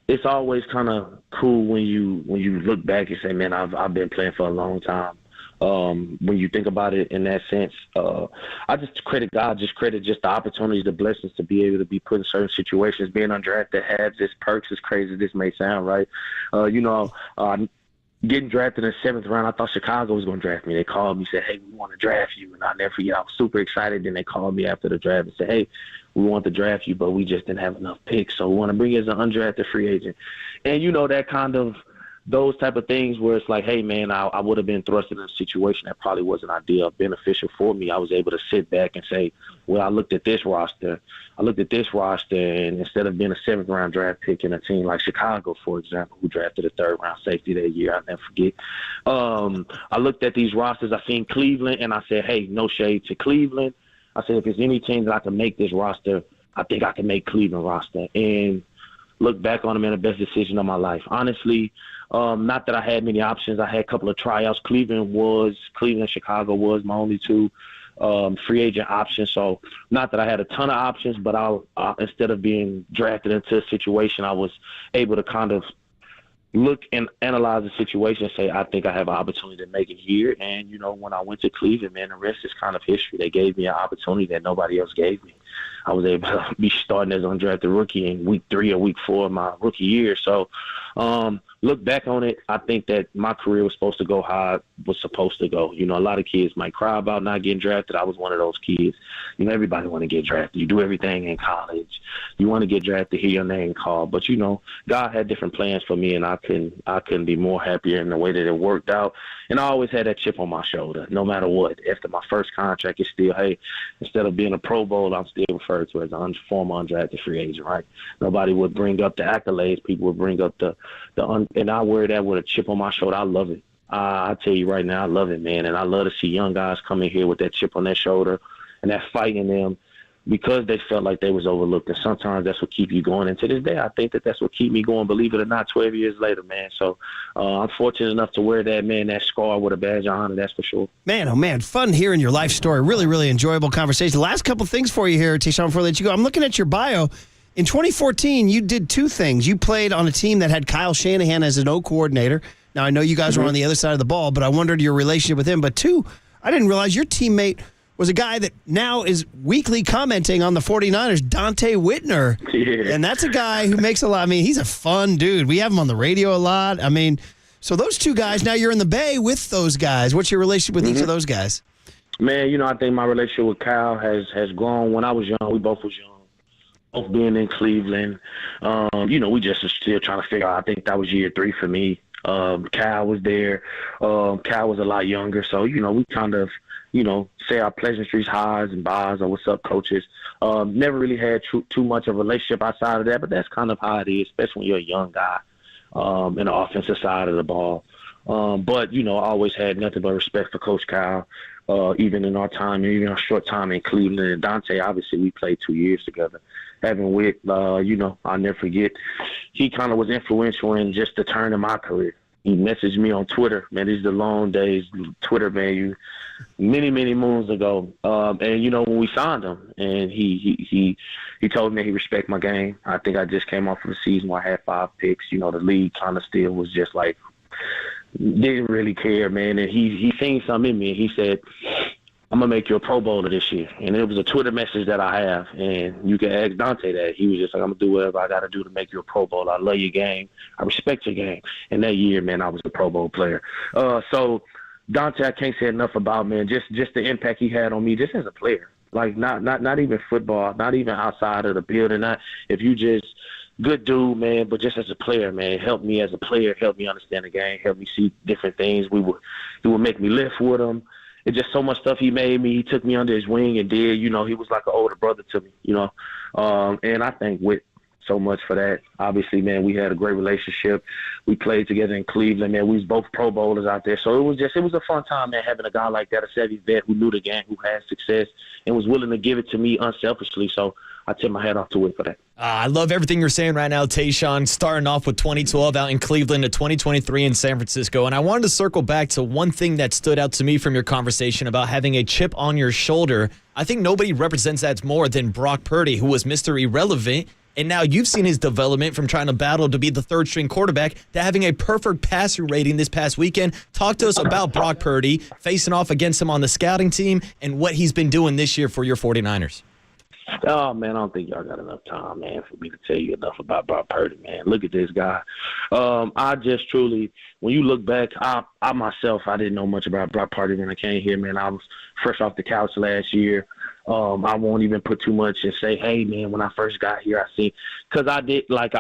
it's always kind of cool when you look back and say, man, I've been playing for a long time. When you think about it in that sense, I just credit God, just the opportunities, the blessings to be able to be put in certain situations. Being undrafted has its perks, as crazy as this may sound, right? Getting drafted in the 7th round, I thought Chicago was going to draft me. They called me, said, hey, we want to draft you. And I'll never forget, I was super excited. Then they called me after the draft and said, hey, we want to draft you, but we just didn't have enough picks. So we want to bring you as an undrafted free agent. And, that kind of those type of things where it's like, hey, man, I would have been thrust in a situation that probably wasn't ideal, beneficial for me. I was able to sit back and say, well, I looked at this roster, and instead of being a 7th-round draft pick in a team like Chicago, for example, who drafted a 3rd-round safety that year, I'll never forget. I looked at these rosters. I seen Cleveland, and I said, hey, no shade to Cleveland. I said, if there's any team that I can make this roster, I think I can make Cleveland roster. And look back on them, and the best decision of my life. Honestly, not that I had many options. I had a couple of tryouts. Cleveland and Chicago was my only 2 free agent options. So not that I had a ton of options, but I instead of being drafted into a situation, I was able to kind of look and analyze the situation and say, I think I have an opportunity to make it here. And, when I went to Cleveland, man, the rest is kind of history. They gave me an opportunity that nobody else gave me. I was able to be starting as an undrafted rookie in week 3 or week 4 of my rookie year. So look back on it, I think that my career was supposed to go how it was supposed to go. A lot of kids might cry about not getting drafted. I was one of those kids. Everybody want to get drafted. You do everything in college. You want to get drafted, hear your name called. But, God had different plans for me, and I couldn't be more happier in the way that it worked out. And I always had that chip on my shoulder, no matter what. After my first contract, it's still, hey, instead of being a Pro Bowl, I'm still referred to as a former undrafted free agent, right? Nobody would bring up the accolades. People would bring up and I wear that with a chip on my shoulder. I love it. I tell you right now, I love it, man. And I love to see young guys come in here with that chip on their shoulder and that fight in them because they felt like they was overlooked. And sometimes that's what keep you going. And to this day, I think that's what keep me going, believe it or not, 12 years later, man. So I'm fortunate enough to wear that scar with a badge of honor, that's for sure. Man, oh, man, fun hearing your life story. Really, really enjoyable conversation. Last couple things for you here, Tashan, before I let you go. I'm looking at your bio. In 2014, you did 2 things. You played on a team that had Kyle Shanahan as an O coordinator. Now, I know you guys were on the other side of the ball, but I wondered your relationship with him. But 2, I didn't realize your teammate was a guy that now is weekly commenting on the 49ers, Dante Whitner. Yeah. And that's a guy who makes a lot. I mean, he's a fun dude. We have him on the radio a lot. I mean, so those 2 guys, now you're in the Bay with those guys. What's your relationship with each of those guys? Man, I think my relationship with Kyle has grown. When I was young, we both was young. Both being in Cleveland, we just are still trying to figure out. I think that was year 3 for me. Cal was there. Cal was a lot younger, so we kind of say our pleasantries, highs and bys, or what's up, coaches. Never really had too much of a relationship outside of that, but that's kind of how it is, especially when you're a young guy in the offensive side of the ball. But I always had nothing but respect for Coach Kyle, even in our time, even our short time in Cleveland. And Dante, obviously, we played 2 years together. Having Wick, I'll never forget, he kind of was influential in just the turn in my career. He messaged me on Twitter. Man, these are the long days. Twitter, man, many, many moons ago. And, when we signed him, and he told me he respect my game. I think I just came off of a season where I had 5 picks. The league kind of still was just like, didn't really care, man. And he seen something in me, and he said, I'm going to make you a Pro Bowler this year. And it was a Twitter message that I have, and you can ask Dante that. He was just like, I'm going to do whatever I got to do to make you a Pro Bowler. I love your game. I respect your game. And that year, man, I was a Pro Bowl player. So Dante, I can't say enough about, man, just the impact he had on me just as a player. Like, not even football, not even outside of the building. Not if you just good dude, man, but just as a player, man, helped me as a player, helped me understand the game, helped me see different things. He would make me lift with him. It's just so much stuff he made me. He took me under his wing and did. He was like an older brother to me, And I thank Whit so much for that. Obviously, man, we had a great relationship. We played together in Cleveland, man. We was both Pro Bowlers out there. So it was a fun time, man, having a guy like that, a savvy vet who knew the game, who had success, and was willing to give it to me unselfishly. So I tip my hat off to Whit for that. I love everything you're saying right now, Tashan, starting off with 2012 out in Cleveland to 2023 in San Francisco. And I wanted to circle back to one thing that stood out to me from your conversation about having a chip on your shoulder. I think nobody represents that more than Brock Purdy, who was Mr. Irrelevant. And now you've seen his development from trying to battle to be the third-string quarterback to having a perfect passer rating this past weekend. Talk to us about Brock Purdy, facing off against him on the scouting team, and what he's been doing this year for your 49ers. Oh, man, I don't think y'all got enough time, man, for me to tell you enough about Brock Purdy, man. Look at this guy. I just truly, when you look back, I myself, I didn't know much about Brock Purdy when I came here, man. I was fresh off the couch last year. I won't even put too much and say, hey, man, when I first got here, because I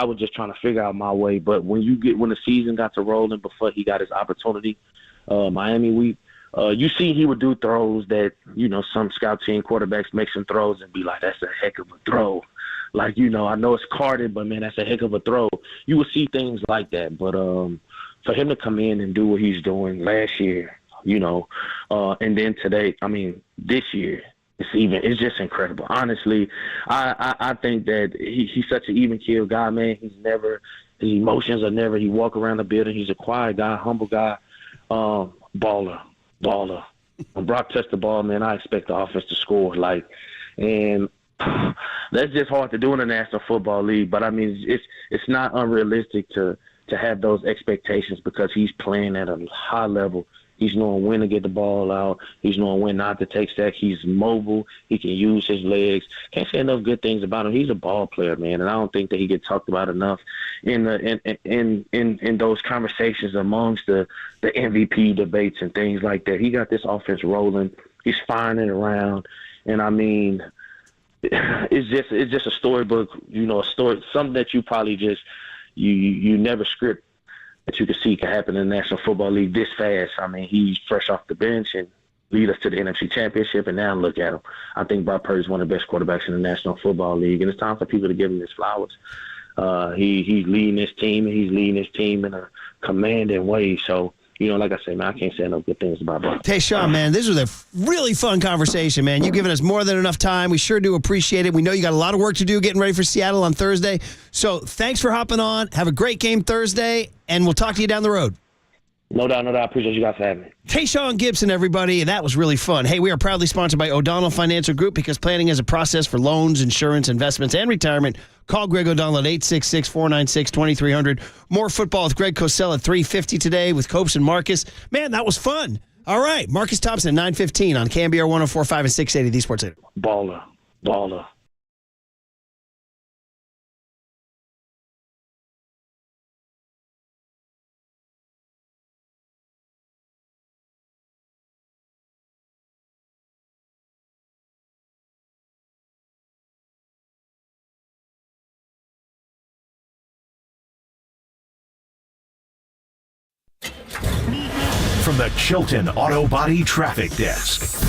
was just trying to figure out my way. But when the season got to rolling before he got his opportunity, Miami week, you see he would do throws that, some scout team quarterbacks make some throws and be like, that's a heck of a throw. Like, I know it's carded, but, man, that's a heck of a throw. You would see things like that. But for him to come in and do what he's doing last year, and then today, this year, it's just incredible. Honestly, I think that he's such an even-keeled guy, man. His emotions are never, he walk around the building. He's a quiet guy, humble guy, baller. When Brock touched the ball, man, I expect the offense to score. And that's just hard to do in the National Football League. But, it's not unrealistic to have those expectations because he's playing at a high level. He's knowing when to get the ball out. He's knowing when not to take sacks. He's mobile. He can use his legs. Can't say enough good things about him. He's a ball player, man, and I don't think that he gets talked about enough in those conversations amongst the MVP debates and things like that. He got this offense rolling. He's firing it around, and it's just a storybook. A story, something that you probably just you never script. That you can see can happen in the National Football League this fast. He's fresh off the bench and lead us to the NFC Championship, and now look at him. I think Brock Purdy is one of the best quarterbacks in the National Football League, and it's time for people to give him his flowers. He's leading his team, and he's leading his team in a commanding way. So, like I said, man, I can't say no good things about Brock. Tashan, man, this was a really fun conversation, man. You've given us more than enough time. We sure do appreciate it. We know you got a lot of work to do getting ready for Seattle on Thursday. So thanks for hopping on. Have a great game Thursday, and we'll talk to you down the road. No doubt. I appreciate you guys for having me. Tashan Gibson, everybody, and that was really fun. Hey, we are proudly sponsored by O'Donnell Financial Group because planning is a process for loans, insurance, investments, and retirement. Call Greg O'Donnell at 866-496-2300. More football with Greg Cosell at 3:50 today with Copes and Marcus. Man, that was fun. All right, Marcus Thompson at 9:15 on KNBR 104.5 and 680, the Sports Leader. Baller. from the Chilton Auto Body Traffic Desk.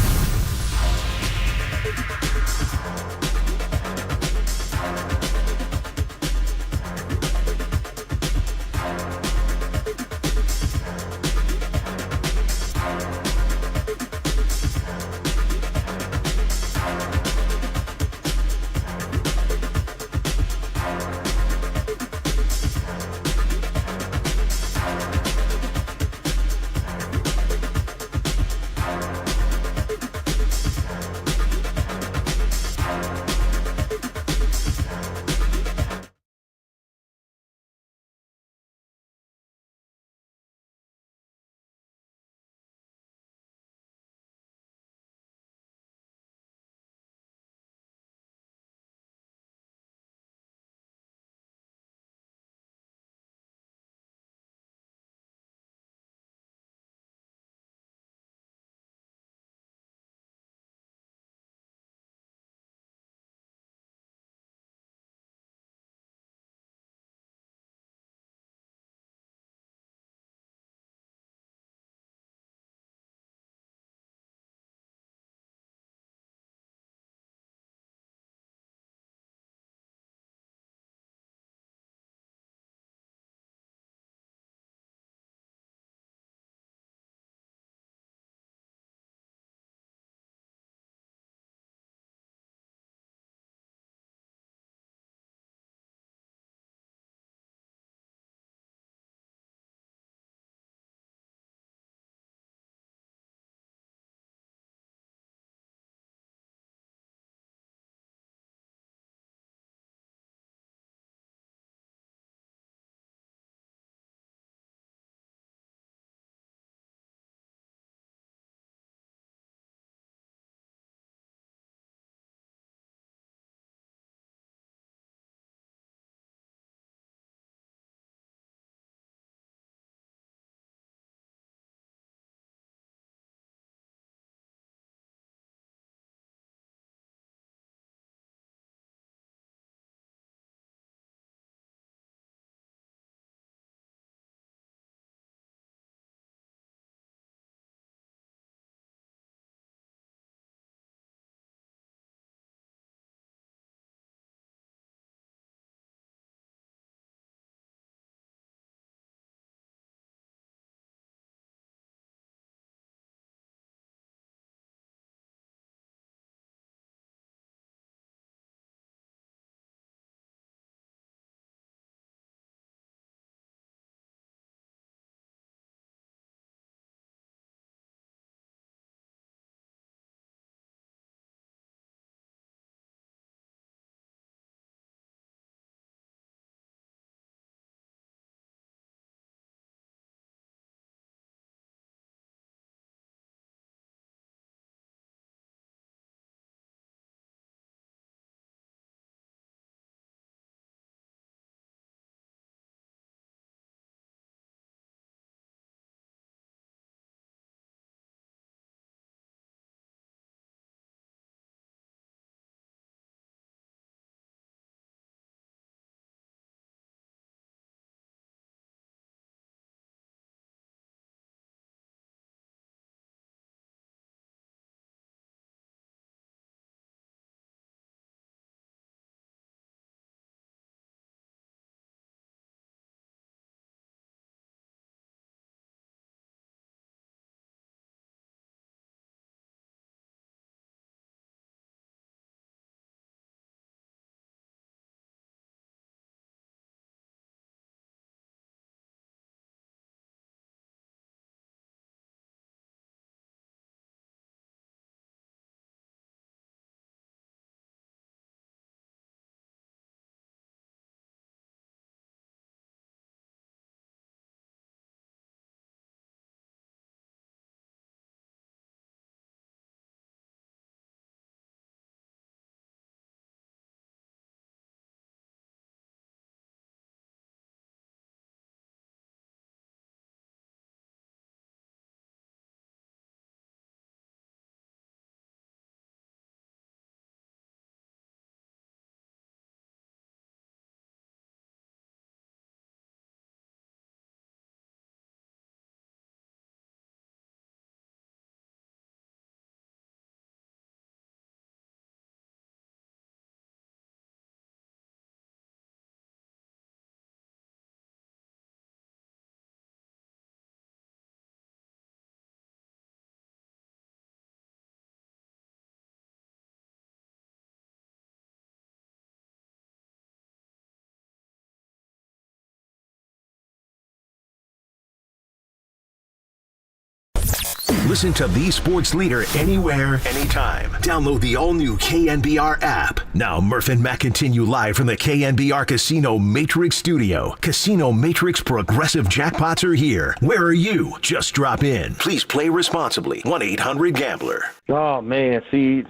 Listen to the sports leader anywhere, anytime. Download the all-new KNBR app. Now, Murph and Matt continue live from the KNBR Casino Matrix Studio. Casino Matrix Progressive Jackpots are here. Where are you? Just drop in. Please play responsibly. 1-800-GAMBLER. Oh, man. See,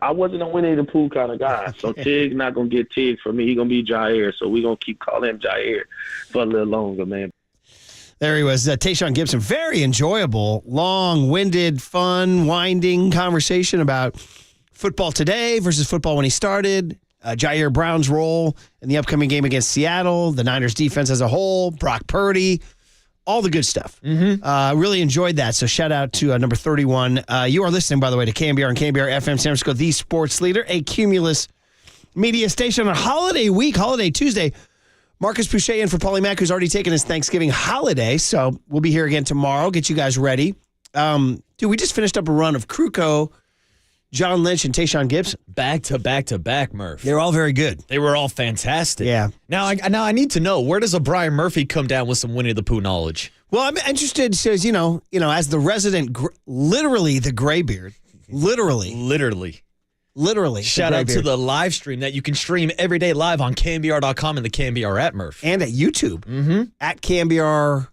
I wasn't a Winnie the Pooh kind of guy. So Tig not going to get Tig for me. He going to be Jair. So we're going to keep calling him Jair for a little longer, man. There he was, Tashan Gibson. Very enjoyable, long-winded, fun, winding conversation about football today versus football when he started, Jer Brown's role in the upcoming game against Seattle, the Niners defense as a whole, Brock Purdy, all the good stuff. Really enjoyed that. So shout out to number 31. You are listening, by the way, to KNBR and KNBR FM San Francisco, the sports leader, a Cumulus media station on a holiday week, holiday Tuesday. Marcus Boucher in for Paulie Mack, who's already taken his Thanksgiving holiday. So we'll be here again tomorrow. Get you guys ready. Dude, we just finished up a run of Krukow, John Lynch, and Tashan Gibson. Back to back to back, Murph. They were all very good. They were all fantastic. Yeah. Now I need to know, where does a Brian Murphy come down with some Winnie the Pooh knowledge? Well, I'm interested, says, you know, as the resident, literally the graybeard, literally. Shout out to the live stream that you can stream every day live on KNBR.com and the KNBR app, Murph. And at YouTube. At KNBR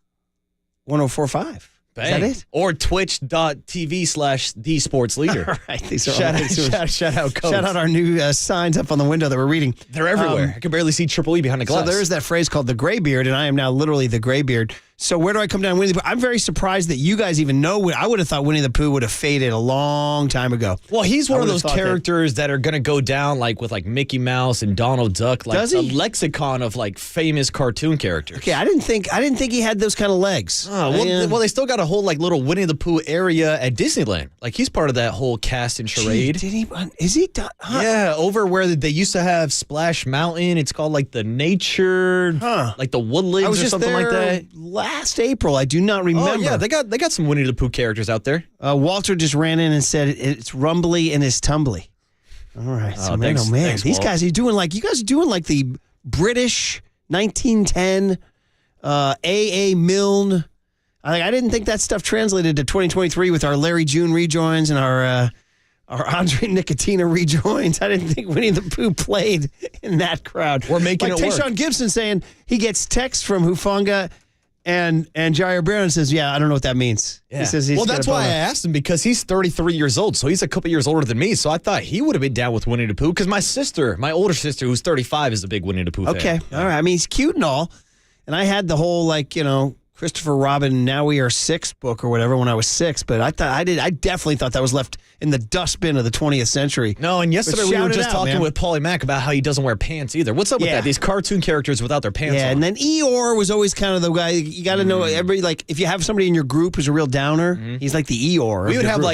1045. Bang. Is that it? Or twitch.tv/thesportsleader. All right. These are shout out codes. Shout out our new signs up on the window that we're reading. They're everywhere. I can barely see Triple E behind the glass. So there is that phrase called the graybeard, and I am now literally the graybeard. So where do I come down Winnie the Pooh? I'm very surprised that you guys even know. I would have thought Winnie the Pooh would have faded a long time ago. Well, he's one of those characters that are going to go down with Mickey Mouse and Donald Duck, Does he? a lexicon of famous cartoon characters. Okay, I didn't think he had those kind of legs. Oh, well, they still got a whole little Winnie the Pooh area at Disneyland. He's part of that whole cast and charade. Did he? Is he? Yeah, over where they used to have Splash Mountain. It's called the nature, the Woodlands or something like that. Last April, I do not remember. Oh yeah, they got some Winnie the Pooh characters out there. Walter just ran in and said it's rumbly and it's tumbly. All right, so man, thanks, these Walt. guys are doing you guys are doing the British 1910 A.A. Milne. I didn't think that stuff translated to 2023 with our Larry June rejoins and our Andre Nicotina rejoins. I didn't think Winnie the Pooh played in that crowd. We're making it work. Tashan Gibson saying he gets texts from Hufanga and Jer Brown says, "Yeah, I don't know what that means." Yeah. He says that's why I asked him, because he's 33 years old, so he's a couple years older than me. So I thought he would have been down with Winnie the Pooh, because my older sister, who's 35, is a big Winnie the Pooh fan. Okay, all right. I mean, he's cute and all, and I had the whole Christopher Robin Now We Are 6 book or whatever when I was 6, but I definitely thought that was left in the dustbin of the 20th century. No, and yesterday we were just talking with Paulie Mack about how he doesn't wear pants either. What's up with that? These cartoon characters without their pants on. Yeah, and then Eeyore was always kind of the guy. You got to know everybody. If you have somebody in your group who's a real downer, he's like the Eeyore. We would have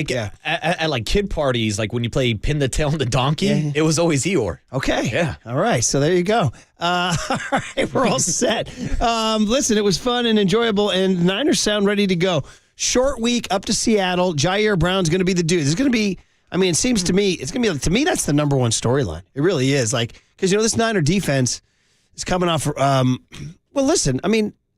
at kid parties, when you play Pin the Tail on the Donkey, it was always Eeyore. Okay. Yeah. All right. So there you go. All right, we're all set. Listen, it was fun and enjoyable, and the Niners sound ready to go. Short week up to Seattle. Jer Brown's going to be the dude. It's going to be. It seems to me it's going to be. To me, that's the number one storyline. It really is. Because this Niner defense is coming off. Well, listen.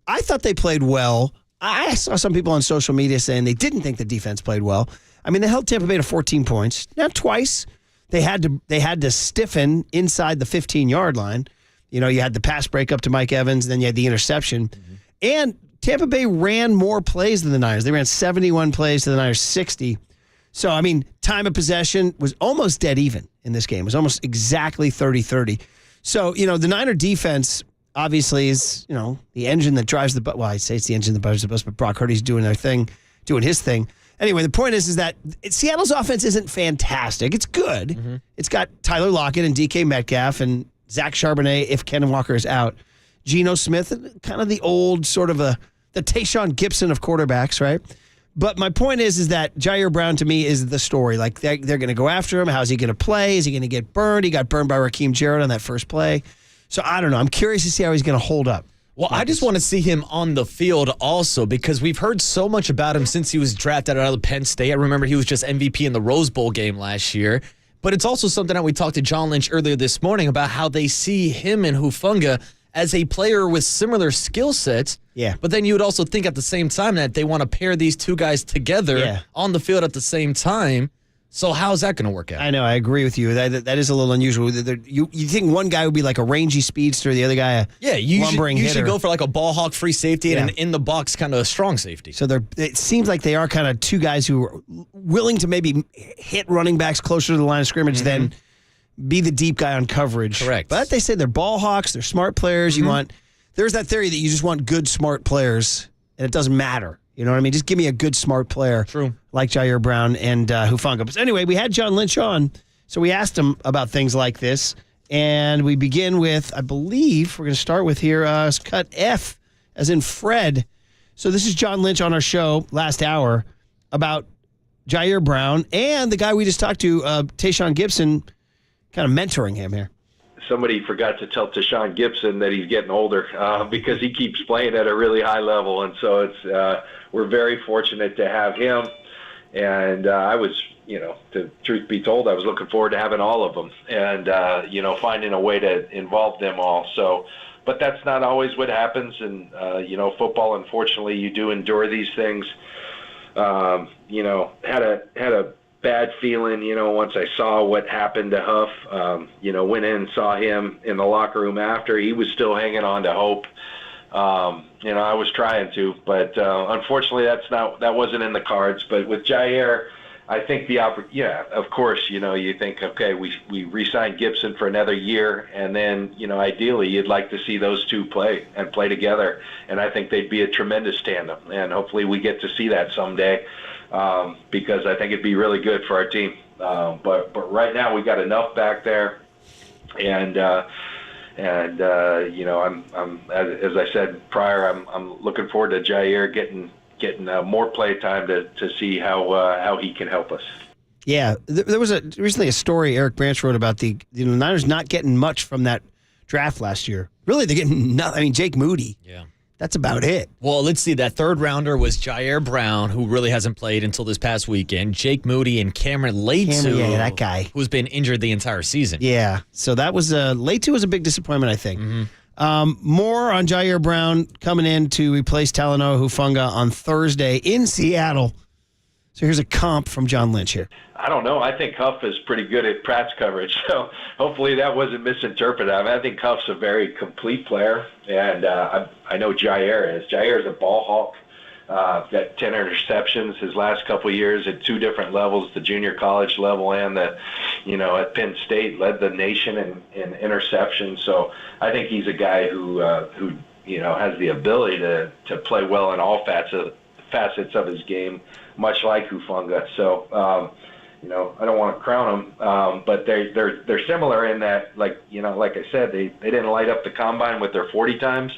I thought they played well. I saw some people on social media saying they didn't think the defense played well. They held Tampa Bay to 14 points. Not twice. They had to stiffen inside the 15-yard line. You had the pass break up to Mike Evans, then you had the interception. And Tampa Bay ran more plays than the Niners. They ran 71 plays to the Niners 60. So, time of possession was almost dead even in this game. It was almost exactly 30-30. So, the Niner defense obviously is, the engine that drives the bus. Well, I'd say it's the engine that drives the bus, but Brock Purdy's doing his thing. Anyway, the point is that Seattle's offense isn't fantastic. It's good. It's got Tyler Lockett and DK Metcalf and Zach Charbonnet if Ken Walker is out. Geno Smith, kind of the old sort of the Tashan Gibson of quarterbacks, right? But my point is that Jer Brown, to me, is the story. They're going to go after him. How's he going to play? Is he going to get burned? He got burned by Raheem Jarrett on that first play. So I don't know. I'm curious to see how he's going to hold up. Well, I just want to see him on the field also, because we've heard so much about him since he was drafted out of Penn State. I remember he was just MVP in the Rose Bowl game last year. But it's also something that we talked to John Lynch earlier this morning about how they see him and Hufanga as a player with similar skill sets. Yeah. But then you would also think at the same time that they want to pair these two guys together on the field at the same time. So how's that going to work out? I know. I agree with you. That is a little unusual. You think one guy would be like a rangy speedster, the other guy lumbering hitter. You should go for like a ball hawk free safety and an in the box kind of strong safety. So it seems like they are kind of two guys who are willing to maybe hit running backs closer to the line of scrimmage than be the deep guy on coverage. Correct. But they say they're ball hawks. They're smart players. There's that theory that you just want good, smart players, and it doesn't matter. You know what I mean? Just give me a good, smart player. True. Like Jer Brown and Hufanga. But anyway, we had John Lynch on, so we asked him about things like this. And we begin with, I believe, we're going to start with here, cut F, as in Fred. So this is John Lynch on our show last hour about Jer Brown and the guy we just talked to, Tashan Gibson, kind of mentoring him here. Somebody forgot to tell Tashan Gibson that he's getting older because he keeps playing at a really high level. And so it's we're very fortunate to have him. And I was, to truth be told, I was looking forward to having all of them and, finding a way to involve them all. So, but that's not always what happens. And, football, unfortunately, you do endure these things. Had a bad feeling, once I saw what happened to Huff, went in and saw him in the locker room after. He was still hanging on to hope. I was trying to, but unfortunately that wasn't in the cards. But with Jair, I think of course, you think, okay, we re-signed Gibson for another year, and then, ideally you'd like to see those two play together. And I think they'd be a tremendous tandem, and hopefully we get to see that someday. Because I think it'd be really good for our team. But right now we got enough back there, and I'm as I said prior, I'm looking forward to Jair getting more play time to see how he can help us. Yeah, there was recently a story Eric Branch wrote about the Niners not getting much from that draft last year. Really, they're getting nothing. I mean, Jake Moody. Yeah. That's about it. Well, let's see. That third rounder was Jer Brown, who really hasn't played until this past weekend. Jake Moody and Cameron Letu, that guy, who's been injured the entire season. Yeah, so that was Letu was a big disappointment, I think. More on Jer Brown coming in to replace Talanoa Hufanga on Thursday in Seattle. So here's a comp from John Lynch here. I don't know. I think Huff is pretty good at press coverage, so hopefully that wasn't misinterpreted. I think Huff's a very complete player, and I know Jair is. Jair is a ball hawk. Got 10 interceptions his last couple of years at two different levels, the junior college level and at Penn State, led the nation in interceptions. So I think he's a guy who has the ability to play well in all facets of his game, much like Hufanga. So, I don't want to crown them, but they're similar in that, like I said, they didn't light up the combine with their 40 times,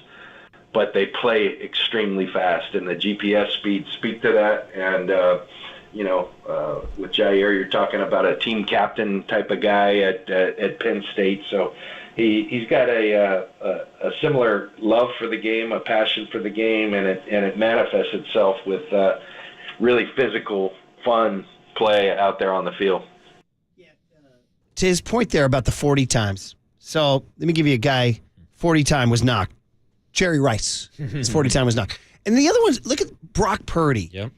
but they play extremely fast, and the GPS speeds speak to that. And with Jair, you're talking about a team captain type of guy at Penn State, so he's got a similar love for the game, a passion for the game, and it manifests itself with really physical, fun play out there on the field. To his point there about the 40 times. So let me give you a guy, 40 time was knocked. Jerry Rice, his 40 time was knocked. And the other ones, look at Brock Purdy. Yep.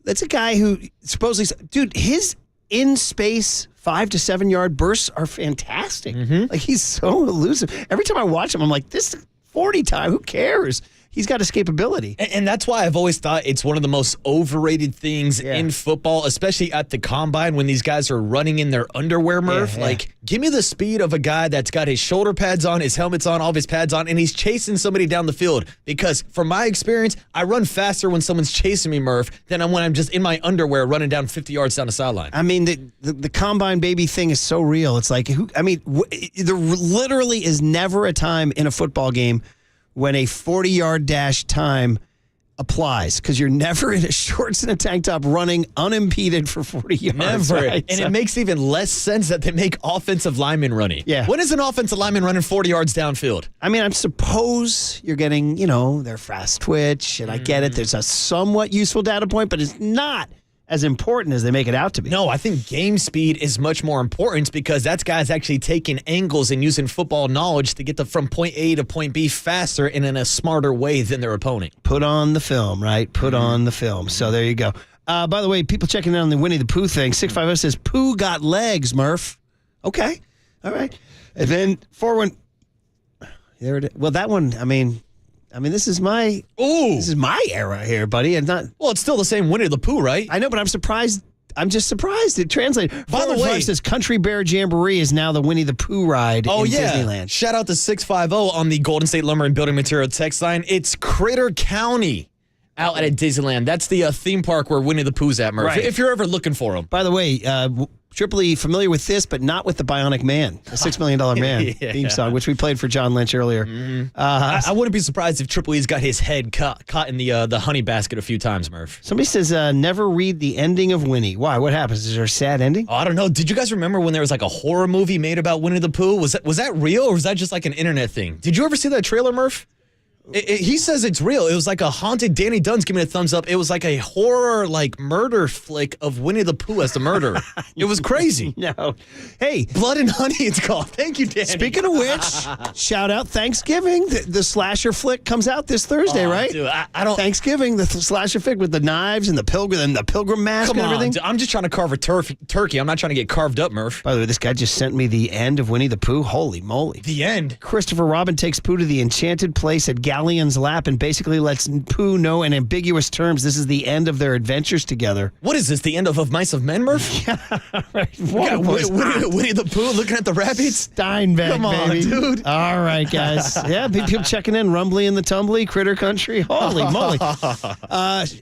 That's a guy who supposedly, dude, his in-space 5 to 7 yard bursts are fantastic. Like, he's so elusive. Every time I watch him, I'm like, this 40 time, who cares? He's got escapability. And that's why I've always thought it's one of the most overrated things in football, especially at the combine when these guys are running in their underwear, Murph. Like, give me the speed of a guy that's got his shoulder pads on, his helmet's on, all of his pads on, and he's chasing somebody down the field. Because from my experience, I run faster when someone's chasing me, Murph, than when I'm just in my underwear running down 50 yards down the sideline. I mean, the combine baby thing is so real. It's like, there literally is never a time in a football game when a 40-yard dash time applies, because you're never in a shorts and a tank top running unimpeded for 40 yards. Never. Right? And it makes even less sense that they make offensive linemen running. Yeah. When is an offensive lineman running 40 yards downfield? I mean, I suppose you're getting, their fast twitch, and I get it. There's a somewhat useful data point, but it's not as important as they make it out to be. No, I think game speed is much more important because that's guys actually taking angles and using football knowledge to get from point A to point B faster and in a smarter way than their opponent. Put on the film, right? Put on the film. So there you go. By the way, people checking in on the Winnie the Pooh thing. 650 says, Pooh got legs, Murph. Okay. All right. And then 41. There it is. Well, that one, I mean, this is my era here, buddy. And not. Well, it's still the same Winnie the Pooh, right? I know, but I'm surprised. I'm just surprised it translated. By the way, it says Country Bear Jamboree is now the Winnie the Pooh ride in Disneyland. Shout out to 650 on the Golden State Lumber and Building Material text line. It's Critter County out at Disneyland. That's the theme park where Winnie the Pooh's at, Murph. Right. If you're ever looking for him. By the way, Triple E familiar with this, but not with the Bionic Man, the $6 Million Man theme song, which we played for John Lynch earlier. I wouldn't be surprised if Triple E's got his head caught in the honey basket a few times, Murph. Somebody says, never read the ending of Winnie. Why? What happens? Is there a sad ending? Oh, I don't know. Did you guys remember when there was like a horror movie made about Winnie the Pooh? Was that real or was that just like an internet thing? Did you ever see that trailer, Murph? He says it's real. It was like a haunted. Danny Dunn's giving it a thumbs up. It was like a horror, like murder flick of Winnie the Pooh as the murderer. It was crazy. No. Hey. Blood and Honey, it's called. Thank you, Danny. Speaking of which, shout out Thanksgiving. The slasher flick comes out this Thursday, right? Dude, I don't. Thanksgiving, the slasher flick with the knives and the pilgrim mask Come and on, everything. dude, I'm just trying to carve a turkey. I'm not trying to get carved up, Murph. By the way, this guy just sent me the end of Winnie the Pooh. Holy moly. The end. Christopher Robin takes Pooh to the enchanted place at Galleon's lap and basically lets Pooh know in ambiguous terms this is the end of their adventures together. What is this, the end of Mice of Men, Murph? Yeah, right. Winnie the Pooh looking at the rabbits? Steinbeck, Come on, baby. dude. All right, guys. Yeah, people checking in. Rumbly and the Tumbly, Critter Country. Holy moly.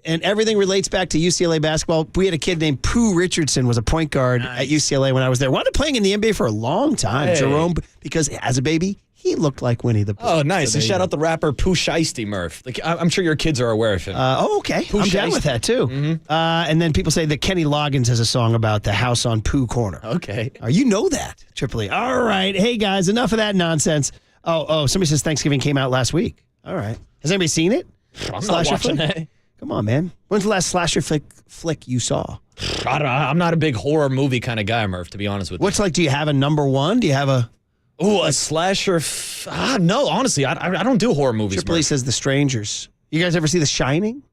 And everything relates back to UCLA basketball. We had a kid named Pooh Richardson, was a point guard at UCLA when I was there. Wound up playing in the NBA for a long time. Hey. Jerome, because as a baby, he looked like Winnie the Pooh. Oh, nice. So And there shout you out the rapper Pooh Shiesty, Murph. Like, I'm sure your kids are aware of him. Okay. Pooh I'm down Shiesty. with that, too. And then people say that Kenny Loggins has a song about the house on Pooh Corner. Okay. You know that, Triple E. All right. Hey, guys, enough of that nonsense. Oh, somebody says Thanksgiving came out last week. All right. Has anybody seen it? I'm not watching that. Come on, man. When's the last slasher flick you saw? I'm not a big horror movie kind of guy, Murph, to be honest with you. What's like, do you have a number one? Do you have a... Oh, a slasher? No, honestly, I don't do horror movies. Triple E says The Strangers. You guys ever see The Shining?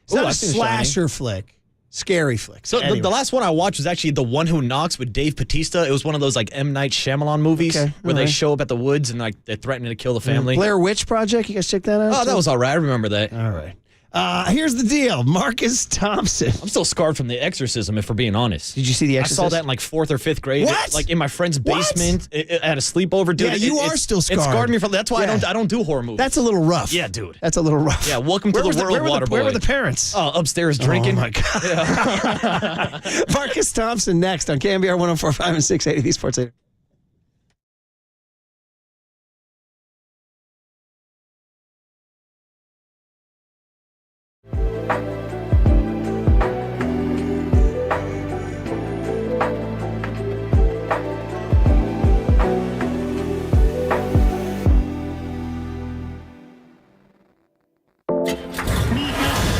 It's not a I've seen The slasher flick. Scary flick. So Anyway. the last one I watched was actually The One Who Knocks with Dave Bautista. It was one of those like M. Night Shyamalan movies where they show up at the woods and like they're threatening to kill the family. Blair Witch Project. You guys check that out? Oh, that was all right. I remember that. All right. Here's the deal. Marcus Thompson. I'm still scarred from The Exorcism, if we're being honest. Did you see The Exorcist? I saw that in like 4th or 5th grade. What? Like in my friend's basement at a sleepover. Dude, Yeah, you are still scarred. It scarred me from. That's why Yeah. I don't do horror movies. That's a little rough. Yeah, dude. That's a little rough. Yeah, welcome to the world, Waterboy. Where were the parents? Oh, upstairs drinking. Oh, my God. Marcus Thompson next on KNBR 104.5 and 680, the Sports Leader.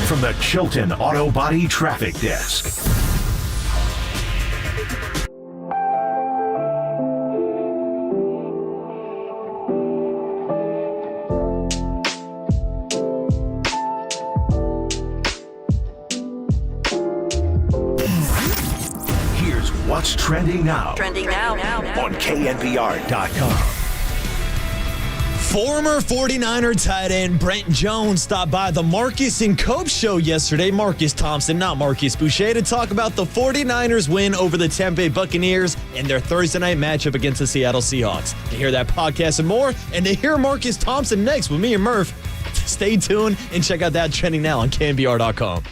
From the Chilton Auto Body Traffic Desk. Here's what's trending now. Trending now. On KNBR.com. Former 49er tight end Brent Jones stopped by the Marcus and Cope show yesterday. Marcus Thompson, not Marcus Boucher, to talk about the 49ers win over the Tampa Bay Buccaneers in their Thursday night matchup against the Seattle Seahawks. To hear that podcast and more, and to hear Marcus Thompson next with me and Murph, stay tuned and check out that trending now on KNBR.com.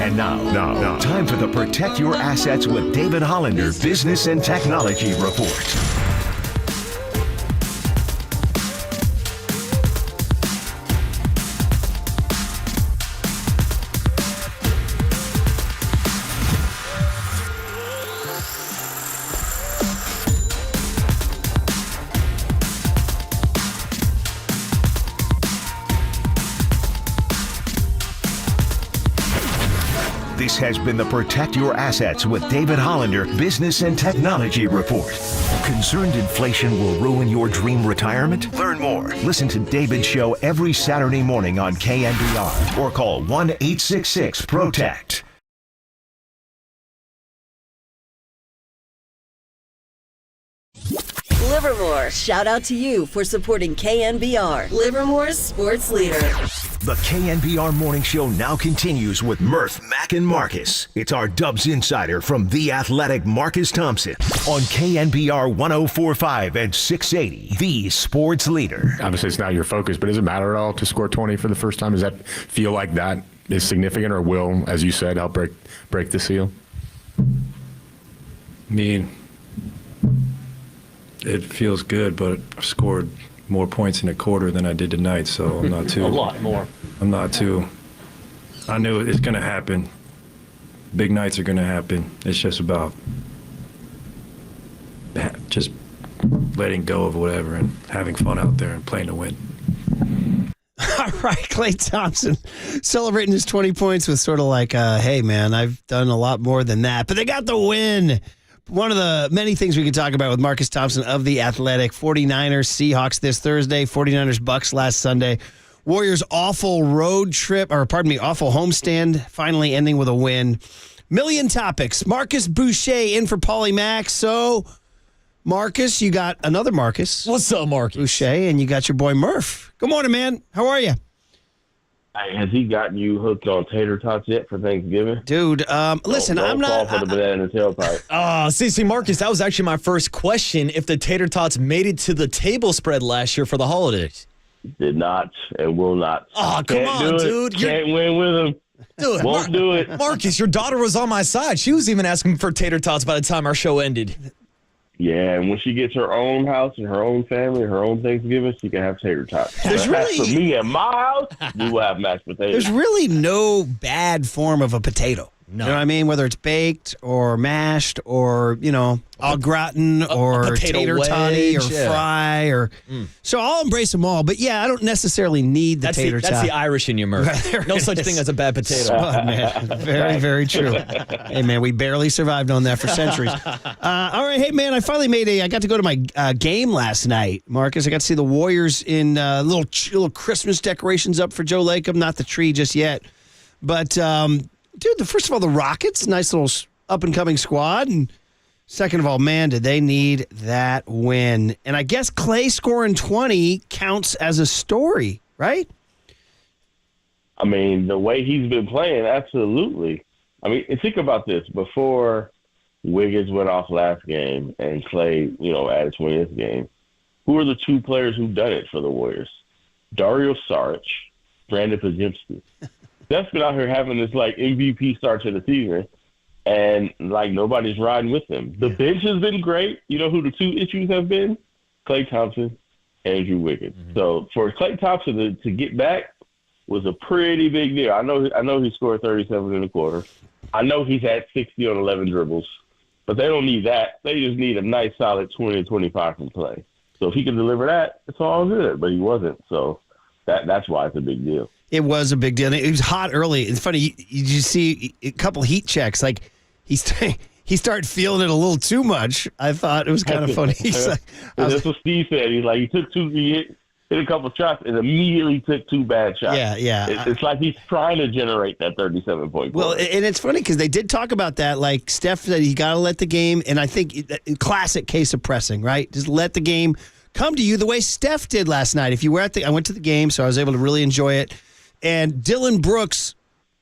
And now, time for the Protect Your Assets with David Hollander Business and Technology Report. This has been the Protect Your Assets with David Hollander Business and Technology Report. Concerned inflation will ruin your dream retirement? Learn more. Listen to David's show every Saturday morning on KNBR or call 1-866-PROTECT. Livermore, shout out to you for supporting KNBR, Livermore's sports leader. The KNBR Morning Show now continues with Murph, Mac, and Marcus. It's our Dubs insider from The Athletic, Marcus Thompson, on KNBR 104.5 and 680, the sports leader. Obviously, it's not your focus, but does it matter at all to score 20 for the first time? Does that feel like that is significant or will, as you said, help break the seal? I mean, it feels good, but I've scored more points in a quarter than I did tonight, so I'm not too... A lot more. I'm not too... I knew it's going to happen. Big nights are going to happen. It's just about just letting go of whatever and having fun out there and playing to win. All right, Klay Thompson celebrating his 20 points with sort of like, hey, man, I've done a lot more than that. But they got the win. One of the many things we could talk about with Marcus Thompson of The Athletic. 49ers, Seahawks this Thursday. 49ers, Bucks last Sunday. Warriors' awful road trip, or pardon me, awful homestand, finally ending with a win. Million topics. Marcus Boucher in for Paulie Mack. So, Marcus, you got another Marcus. What's up, Marcus? Boucher, and you got your boy Murph. Good morning, man. How are you? Hey, has he gotten you hooked on tater tots yet for Thanksgiving? Dude, listen, don't I'm not... fall for the banana tailpipe. See, Marcus, that was actually my first question. If the tater tots made it to the table spread last year for the holidays. Did not and will not. Oh, come on, dude. Can't win with him. Dude, Won't do it. Marcus, your daughter was on my side. She was even asking for tater tots by the time our show ended. Yeah, and when she gets her own house and her own family, her own Thanksgiving, she can have tater tots. There's really... As for me and my house, we will have mashed potatoes. There's really no bad form of a potato. No. You know what I mean? Whether it's baked or mashed or, au gratin or tater toddy or fry or so I'll embrace them all. But yeah, I don't necessarily need the tater tot. That's the Irish in you, Murph. No such thing as a bad potato. Oh, man. Very, very true. Hey, man, we barely survived on that for centuries. All right, hey, man, I finally I got to go to my game last night, Marcus. I got to see the Warriors in little Christmas decorations up for Joe Lacob. Not the tree just yet. But, dude, first of all, the Rockets, nice little up-and-coming squad. And second of all, man, did they need that win. And I guess Klay scoring 20 counts as a story, right? I mean, the way he's been playing, absolutely. I mean, think about this. Before Wiggins went off last game and Klay, added 20 this game, who are the two players who've done it for the Warriors? Dario Saric, Brandon Podziemski. That's been out here having this MVP start to the season, and nobody's riding with them. The bench has been great. You know who the two issues have been? Klay Thompson, Andrew Wiggins. Mm-hmm. So for Klay Thompson to get back, was a pretty big deal. I know he scored 37 in the quarter. I know he's had 60 on 11 dribbles, but they don't need that. They just need a nice, solid 20 or 25 from Clay. So if he can deliver that, it's all good. But he wasn't, so that's why it's a big deal. It was a big deal. It was hot early. It's funny. You see a couple heat checks. Like he started feeling it a little too much. I thought it was kind of funny. That's what Steve said. He's like, he hit a couple shots and immediately took 2 bad shots. Yeah. It's like he's trying to generate that 37-point. Well, and it's funny because they did talk about that. Like Steph said, you got to let the game, and I think classic case of pressing, right? Just let the game come to you the way Steph did last night. If you were I went to the game, so I was able to really enjoy it. And Dylan Brooks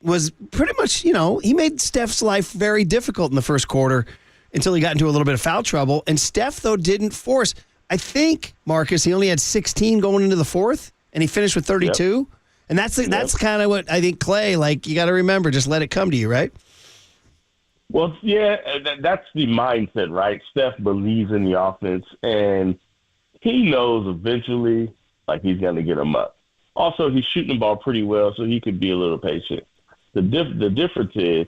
was pretty much, he made Steph's life very difficult in the first quarter until he got into a little bit of foul trouble. And Steph, though, didn't force. I think, Marcus, he only had 16 going into the fourth, and he finished with 32. Yep. And that's kind of what I think Clay, you got to remember, just let it come to you, right? Well, yeah, that's the mindset, right? Steph believes in the offense, and he knows eventually, he's going to get him up. Also, he's shooting the ball pretty well, so he could be a little patient. The difference is,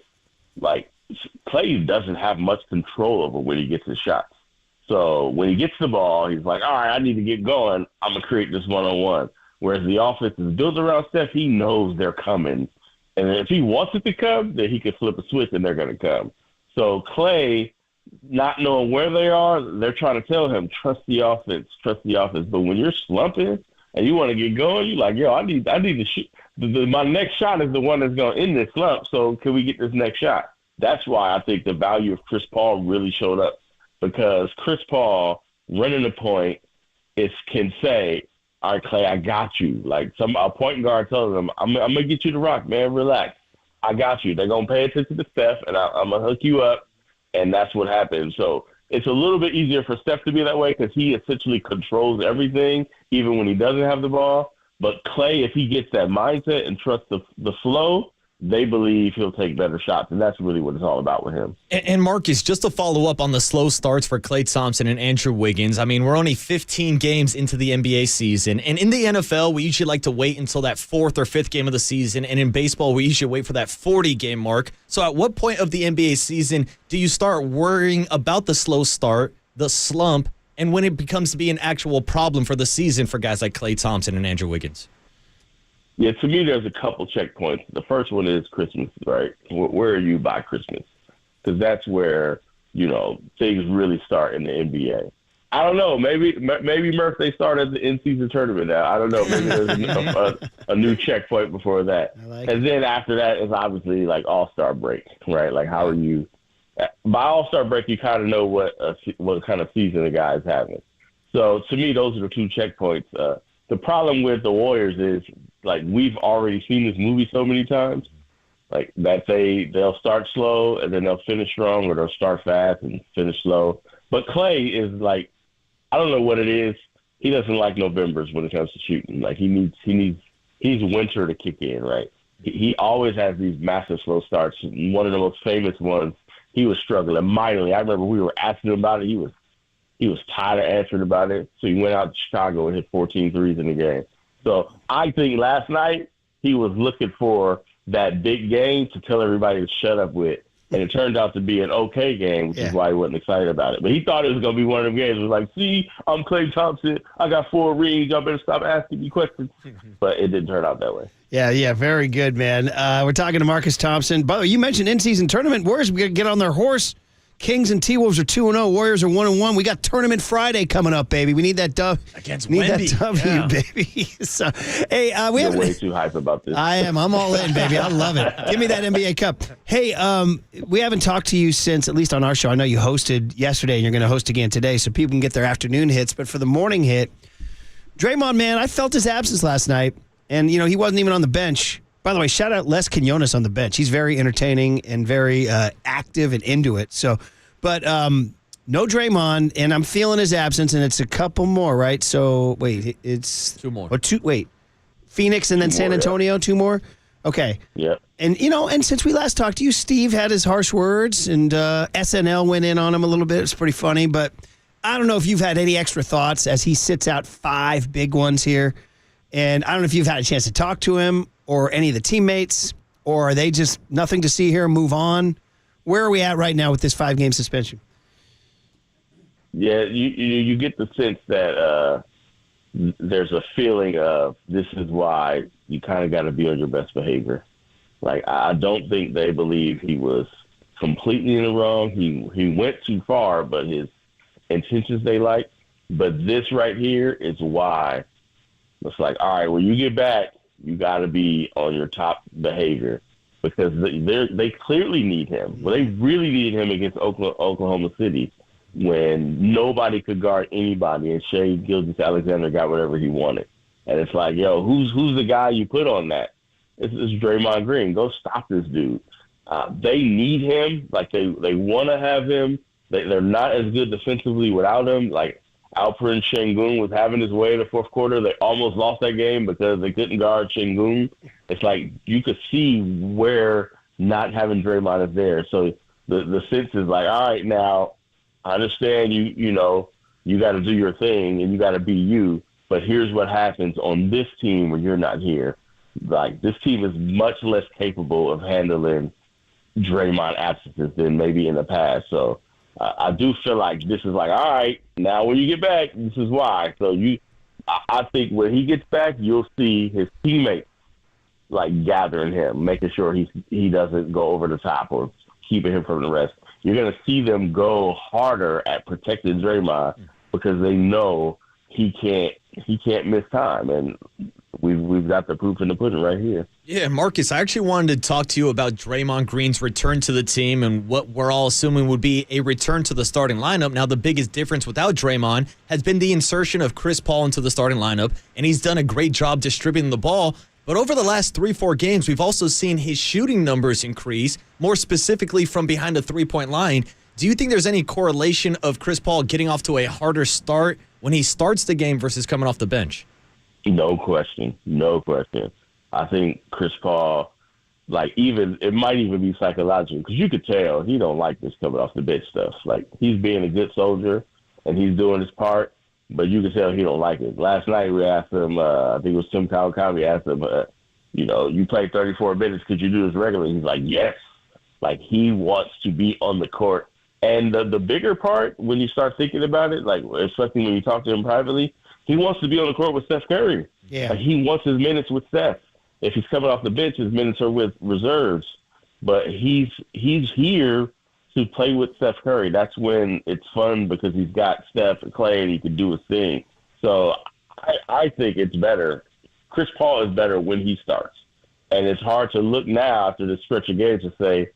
Clay doesn't have much control over when he gets his shots. So when he gets the ball, he's like, all right, I need to get going. I'm going to create this one-on-one. Whereas the offense is built around Steph, he knows they're coming. And if he wants it to come, then he can flip a switch and they're going to come. So Clay, not knowing where they are, they're trying to tell him, trust the offense. But when you're slumping, and you want to get going, you're like, yo, I need to shoot. My next shot is the one that's going to end this slump, so can we get this next shot? That's why I think the value of Chris Paul really showed up, because Chris Paul, running the point, can say, all right, Clay, I got you. A point guard telling him, I'm going to get you the rock, man, relax. I got you. They're going to pay attention to Steph, and I'm going to hook you up, and that's what happened. So it's a little bit easier for Steph to be that way because he essentially controls everything, even when he doesn't have the ball. But Clay, if he gets that mindset and trusts the flow, they believe he'll take better shots, and that's really what it's all about with him. And Marcus, just to follow up on the slow starts for Klay Thompson and Andrew Wiggins, I mean, we're only 15 games into the NBA season, and in the NFL, we usually like to wait until that 4th or 5th game of the season, and in baseball, we usually wait for that 40-game mark. So at what point of the NBA season do you start worrying about the slow start, the slump, and when it becomes to be an actual problem for the season for guys like Klay Thompson and Andrew Wiggins? Yeah, to me, there's a couple checkpoints. The first one is Christmas, right? Where are you by Christmas? Because that's where, things really start in the NBA. I don't know. Maybe Murph, they start at the in-season tournament now. I don't know. Maybe there's a new checkpoint before that. And then after that is obviously All-Star break, right? How are you? By All-Star break, you kind of know what kind of season the guy's having. So to me, those are the 2 checkpoints. The problem with the Warriors is, we've already seen this movie so many times, that they'll start slow and then they'll finish strong, or they'll start fast and finish slow. But Clay is I don't know what it is. He doesn't like Novembers when it comes to shooting. He needs winter to kick in, right? He always has these massive slow starts. One of the most famous ones, he was struggling mightily. I remember we were asking him about it. He was tired of answering about it, so he went out to Chicago and hit 14 threes in the game. So I think last night he was looking for that big game to tell everybody to shut up with, and it turned out to be an okay game, which is why he wasn't excited about it. But he thought it was going to be one of them games. It was like, see, I'm Klay Thompson. I got 4 rings. Y'all better stop asking me questions. But it didn't turn out that way. Yeah, very good, man. We're talking to Marcus Thompson. By the way, you mentioned in-season tournament. Warriors, we got to get on their horse. Kings and T-Wolves are 2-0. Warriors are 1-1. We got Tournament Friday coming up, baby. We need that dub. Against Need Wendy. that W, baby. So, hey, we have way too hype about this. I am. I'm all in, baby. I love it. Give me that NBA Cup. Hey, we haven't talked to you since, at least on our show. I know you hosted yesterday, and you're going to host again today, so people can get their afternoon hits. But for the morning hit, Draymond, man, I felt his absence last night, and he wasn't even on the bench. By the way, shout out Les Quinones on the bench. He's very entertaining and very active and into it. So. But no Draymond, and I'm feeling his absence, and it's a couple more, right? So, wait, it's 2 more. Or Phoenix and then San Antonio, 2 more? Okay. Yeah. And, and since we last talked to you, Steve had his harsh words, and SNL went in on him a little bit. It's pretty funny, but I don't know if you've had any extra thoughts as he sits out 5 big ones here. And I don't know if you've had a chance to talk to him or any of the teammates, or are they just nothing to see here, move on? Where are we at right now with this 5-game suspension? Yeah, you get the sense that there's a feeling of this is why you kind of got to be on your best behavior. Like, I don't think they believe he was completely in the wrong. He went too far, but his intentions they like. But this right here is why it's like, all right, when you get back, you got to be on your top behavior because they clearly need him. Well, they really needed him against Oklahoma City when nobody could guard anybody, and Shea Gilgeous-Alexander got whatever he wanted. And it's like, yo, who's the guy you put on that? It's Draymond Green. Go stop this dude. They need him. Like, they want to have him. They're not as good defensively without him. Like, Alperen Sengun was having his way in the fourth quarter. They almost lost that game because they couldn't guard Sengun. It's like you could see where not having Draymond is there. So the sense is like, all right, now I understand you got to do your thing and you got to be you. But here's what happens on this team when you're not here. Like, this team is much less capable of handling Draymond absences than maybe in the past. So I do feel like this is like, all right, now when you get back, this is why. So I think when he gets back, you'll see his teammates like gathering him, making sure he doesn't go over the top or keeping him from the rest. You're going to see them go harder at protecting Draymond because they know he can't miss time, and we've got the proof in the pudding right here. Yeah, Marcus, I actually wanted to talk to you about Draymond Green's return to the team and what we're all assuming would be a return to the starting lineup. Now, the biggest difference without Draymond has been the insertion of Chris Paul into the starting lineup, and he's done a great job distributing the ball. But over the last 3-4 games, we've also seen his shooting numbers increase, more specifically from behind the three-point line. Do you think there's any correlation of Chris Paul getting off to a harder start when he starts the game versus coming off the bench? No question. I think Chris Paul, like, it might even be psychological because you could tell he don't like this coming off the bench stuff. Like, he's being a good soldier and he's doing his part, but you could tell he don't like it. Last night we asked him, I think it was Tim Kawakami, asked him, you played 34 minutes, could you do this regularly? He's like, yes. Like, he wants to be on the court. And the bigger part, when you start thinking about it, like, especially when you talk to him privately, he wants to be on the court with Steph Curry. Yeah. Like, he wants his minutes with Steph. If he's coming off the bench, his minutes are with reserves. But he's here to play with Steph Curry. That's when it's fun because he's got Steph and Clay and he can do his thing. So I think it's better. Chris Paul is better when he starts. And it's hard to look now after this stretch of games to say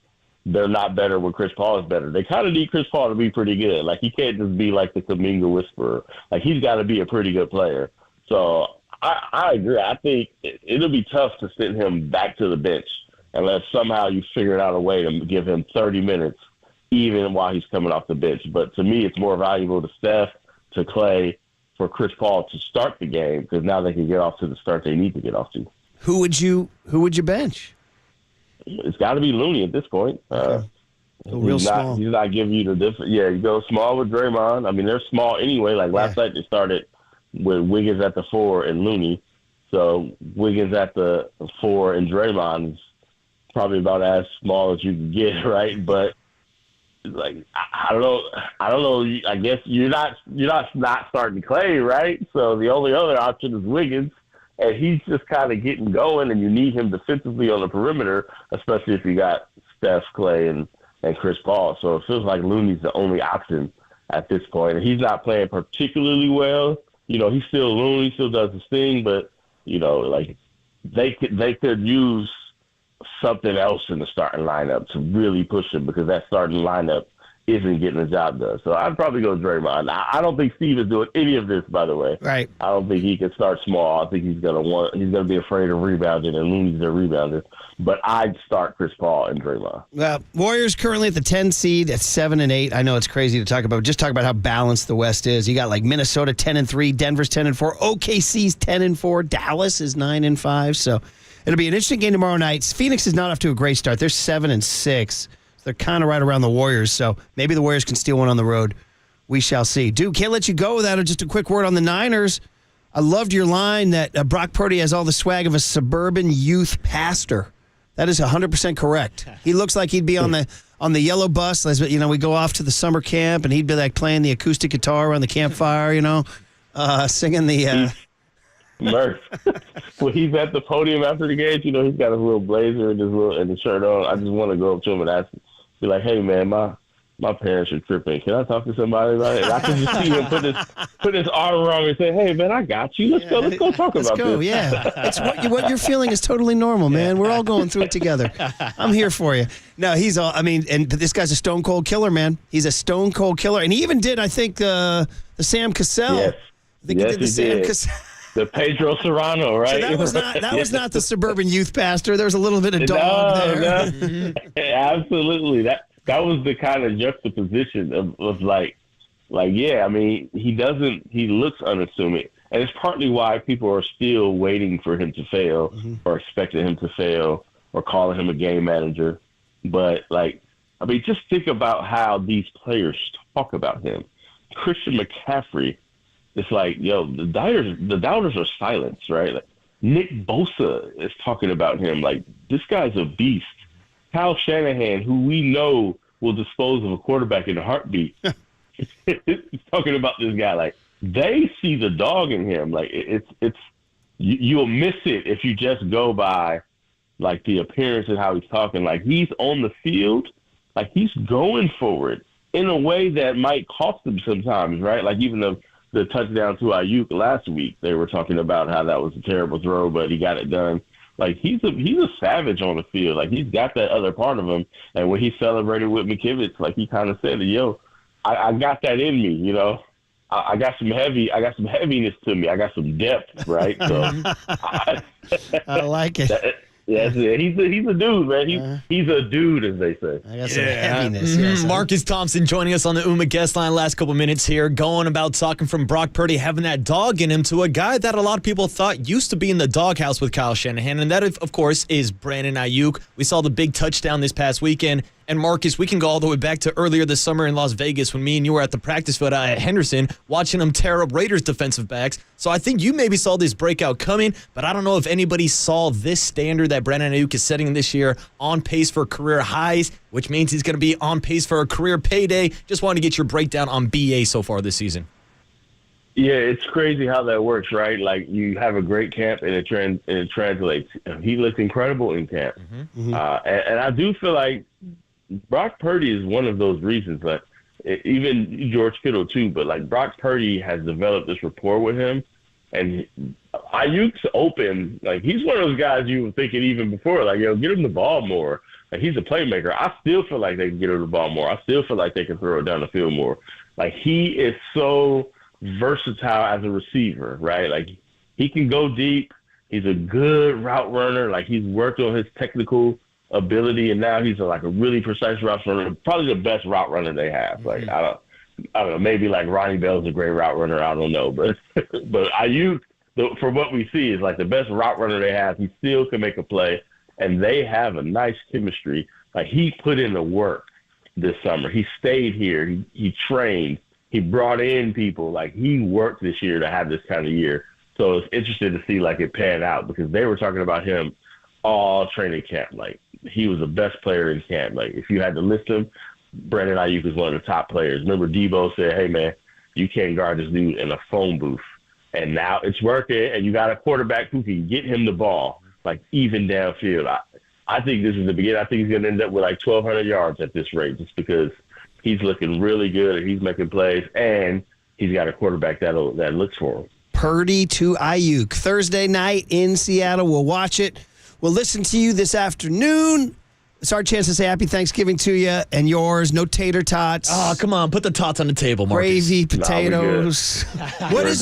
they're not better when Chris Paul is better. They kind of need Chris Paul to be pretty good. Like, he can't just be like the Kuminga whisperer. Like, he's got to be a pretty good player. So I agree. I think it'll be tough to send him back to the bench unless somehow you figure out a way to give him 30 minutes even while he's coming off the bench. But to me, it's more valuable to Steph, to Clay, for Chris Paul to start the game because now they can get off to the start they need to get off to. Who would you bench? It's got to be Looney at this point. Real small. He's not giving you the difference. Yeah, you go small with Draymond. I mean, they're small anyway. Like, last night they started with Wiggins at the 4 and Looney. So Wiggins at the 4 and Draymond is probably about as small as you can get, right? But, like, I don't know. I guess you're not starting Clay, right? So the only other option is Wiggins. And he's just kind of getting going, and you need him defensively on the perimeter, especially if you got Steph, Clay, and Chris Paul. So it feels like Looney's the only option at this point. And he's not playing particularly well. He's still Looney, still does his thing, but, like, they could use something else in the starting lineup to really push him because that starting lineup isn't getting the job done. So I'd probably go Draymond. I don't think Steve is doing any of this, by the way. Right. I don't think he can start small. I think he's gonna be afraid of rebounding, and Looney's a rebounder. But I'd start Chris Paul and Draymond. Warriors currently at the 10 seed at 7-8. I know it's crazy to talk about, but just talk about how balanced the West is. You got like Minnesota 10-3, Denver's 10-4, OKC's 10-4, Dallas is 9-5. So it'll be an interesting game tomorrow night. Phoenix is not off to a great start. They're 7-6. They're kind of right around the Warriors, so maybe the Warriors can steal one on the road. We shall see. Dude, can't let you go without just a quick word on the Niners. I loved your line that Brock Purdy has all the swag of a suburban youth pastor. That is 100% correct. He looks like he'd be on the yellow bus. You know, we go off to the summer camp, and he'd be like playing the acoustic guitar around the campfire. You know, singing the. Murph. When he's at the podium after the game, you know, he's got his little blazer and his shirt on. I just want to go up to him and ask, be like, "Hey, man, my parents are tripping. Can I talk to somebody about it?" And I can just see him put his arm around me and say, "Hey, man, I got you. Let's go talk about this." Yeah, it's what you're feeling is totally normal, man. We're all going through it together. I'm here for you. No, and this guy's a stone cold killer, man. He's a stone cold killer, and he even did, I think, the Sam Cassell. Yes. I think he did the Sam Cassell. The Pedro Serrano, right? So that was not the suburban youth pastor. There was a little bit of dog there. No. Absolutely. That was the kind of juxtaposition of like, yeah, I mean, he looks unassuming. And it's partly why people are still waiting for him to fail or expecting him to fail or calling him a game manager. But, like, I mean, just think about how these players talk about him. Christian McCaffrey, it's like, yo, the doubters are silenced, right? Like, Nick Bosa is talking about him like, this guy's a beast. Kyle Shanahan, who we know will dispose of a quarterback in a heartbeat, is talking about this guy. Like, they see the dog in him. Like, you'll miss it if you just go by, like, the appearance and how he's talking. Like, he's on the field, like, he's going for it in a way that might cost him sometimes, right? Like, even the touchdown to Ayuk last week, they were talking about how that was a terrible throw, but he got it done. Like, he's a savage on the field. Like, he's got that other part of him. And when he celebrated with McKivitz, like, he kind of said, yo, I got that in me, you know. I got some heaviness to me. I got some depth, right? So I like it. He's a dude, man. He's a dude, as they say. I got some heaviness. Yes, Marcus Thompson joining us on the UMA guest line last couple minutes here, going about talking from Brock Purdy having that dog in him to a guy that a lot of people thought used to be in the doghouse with Kyle Shanahan, and that, of course, is Brandon Ayuk. We saw the big touchdown this past weekend. And Marcus, we can go all the way back to earlier this summer in Las Vegas when me and you were at the practice field at Henderson watching them tear up Raiders defensive backs. So I think you maybe saw this breakout coming, but I don't know if anybody saw this standard that Brandon Ayuk is setting this year, on pace for career highs, which means he's going to be on pace for a career payday. Just wanted to get your breakdown on BA so far this season. Yeah, it's crazy how that works, right? Like, you have a great camp and it translates. He looked incredible in camp. And I do feel like Brock Purdy is one of those reasons, like, even George Kittle too, but like, Brock Purdy has developed this rapport with him, and Ayuk's open. Like, he's one of those guys you were thinking even before, like, yo, get him the ball more. Like, he's a playmaker. I still feel like they can get him the ball more. I still feel like they can throw it down the field more. Like, he is so versatile as a receiver, right? Like, he can go deep. He's a good route runner. Like, he's worked on his technical ability, and now he's a really precise route runner, probably the best route runner they have. Like, I don't know, maybe like Ronnie Bell's a great route runner, I don't know, but Ayuk, for what we see, is like the best route runner they have. He still can make a play, and they have a nice chemistry. Like, he put in the work this summer. He stayed here. He trained. He brought in people. Like, he worked this year to have this kind of year. So it's interesting to see, like, it pan out, because they were talking about him all training camp. Like, he was the best player in camp. Like, if you had to list him, Brandon Ayuk was one of the top players. Remember, Debo said, hey, man, you can't guard this dude in a phone booth. And now it's working, and you got a quarterback who can get him the ball, like, even downfield. I think this is the beginning. I think he's going to end up with like 1,200 yards at this rate, just because he's looking really good and he's making plays, and he's got a quarterback that looks for him. Purdy to Ayuk. Thursday night in Seattle. We'll watch it. We'll listen to you this afternoon. It's our chance to say happy Thanksgiving to you and yours. No tater tots. Oh, come on. Put the tots on the table, Marcus. Gravy, potatoes. What is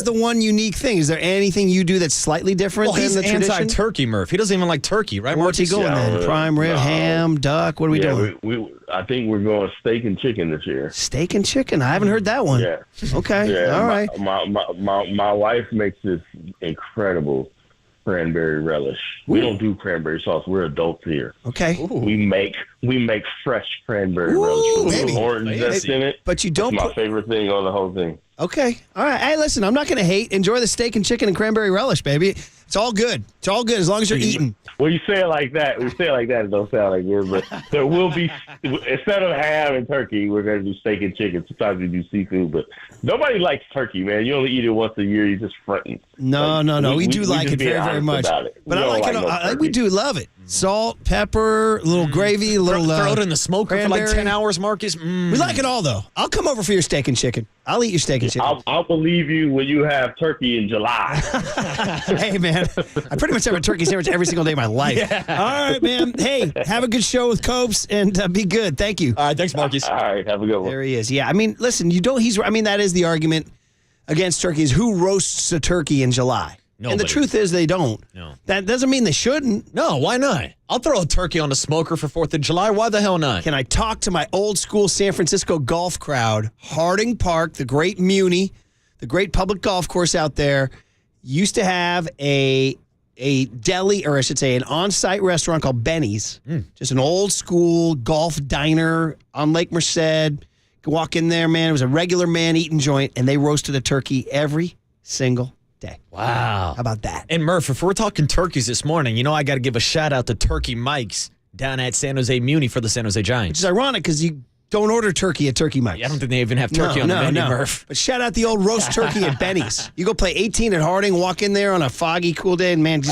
the one unique thing? Is there anything you do that's slightly different than the tradition? He's anti-turkey, Murph. He doesn't even like turkey, right, Marcus? What's he going then? Prime rib, ham, duck? What are we doing? I think we're going steak and chicken this year. Steak and chicken? I haven't heard that one. Yeah. Okay. Yeah, all right. My wife makes this incredible cranberry relish. We don't do cranberry sauce. We're adults here. Okay. Ooh. We make fresh cranberry relish with orange zest in it. But you don't. It's my favorite thing on the whole thing. Okay. All right. Hey, listen, I'm not going to hate. Enjoy the steak and chicken and cranberry relish, baby. It's all good. It's all good as long as you're eating. When you say it like that, it don't sound like good. But there will be, instead of ham and turkey, we're going to do steak and chicken. Sometimes we do seafood, but nobody likes turkey, man. You only eat it once a year. You're just fronting. No. We do like it very, very much. But I like it. We do love it. Salt, pepper, a little gravy, a little throw it in the smoker for like 10 hours, Marcus. We like it all, though. I'll come over for your steak and chicken. I'll eat your steak and chicken. I'll believe you when you have turkey in July. Hey, man, I pretty much have a turkey sandwich every single day of my life. Yeah. All right, man. Hey, have a good show with Copes and be good. Thank you. All right, thanks, Marcus. All right, have a good one. There he is. Yeah, I mean, listen, that is the argument against turkeys. Who roasts a turkey in July? Nobody. And the truth is they don't. No. That doesn't mean they shouldn't. No, why not? I'll throw a turkey on the smoker for 4th of July. Why the hell not? Can I talk to my old school San Francisco golf crowd? Harding Park, the great Muni, the great public golf course out there, used to have a deli, or I should say an on-site restaurant called Benny's. Just an old school golf diner on Lake Merced. You could walk in there, man. It was a regular man-eating joint, and they roasted a turkey every single day. Wow. How about that? And Murph, if we're talking turkeys this morning, I got to give a shout out to Turkey Mike's down at San Jose Muni for the San Jose Giants. Which is ironic because you don't order turkey at Turkey Mike's. I don't think they even have turkey on the menu, Murph. But shout out the old roast turkey at Benny's. You go play 18 at Harding, walk in there on a foggy, cool day, and man,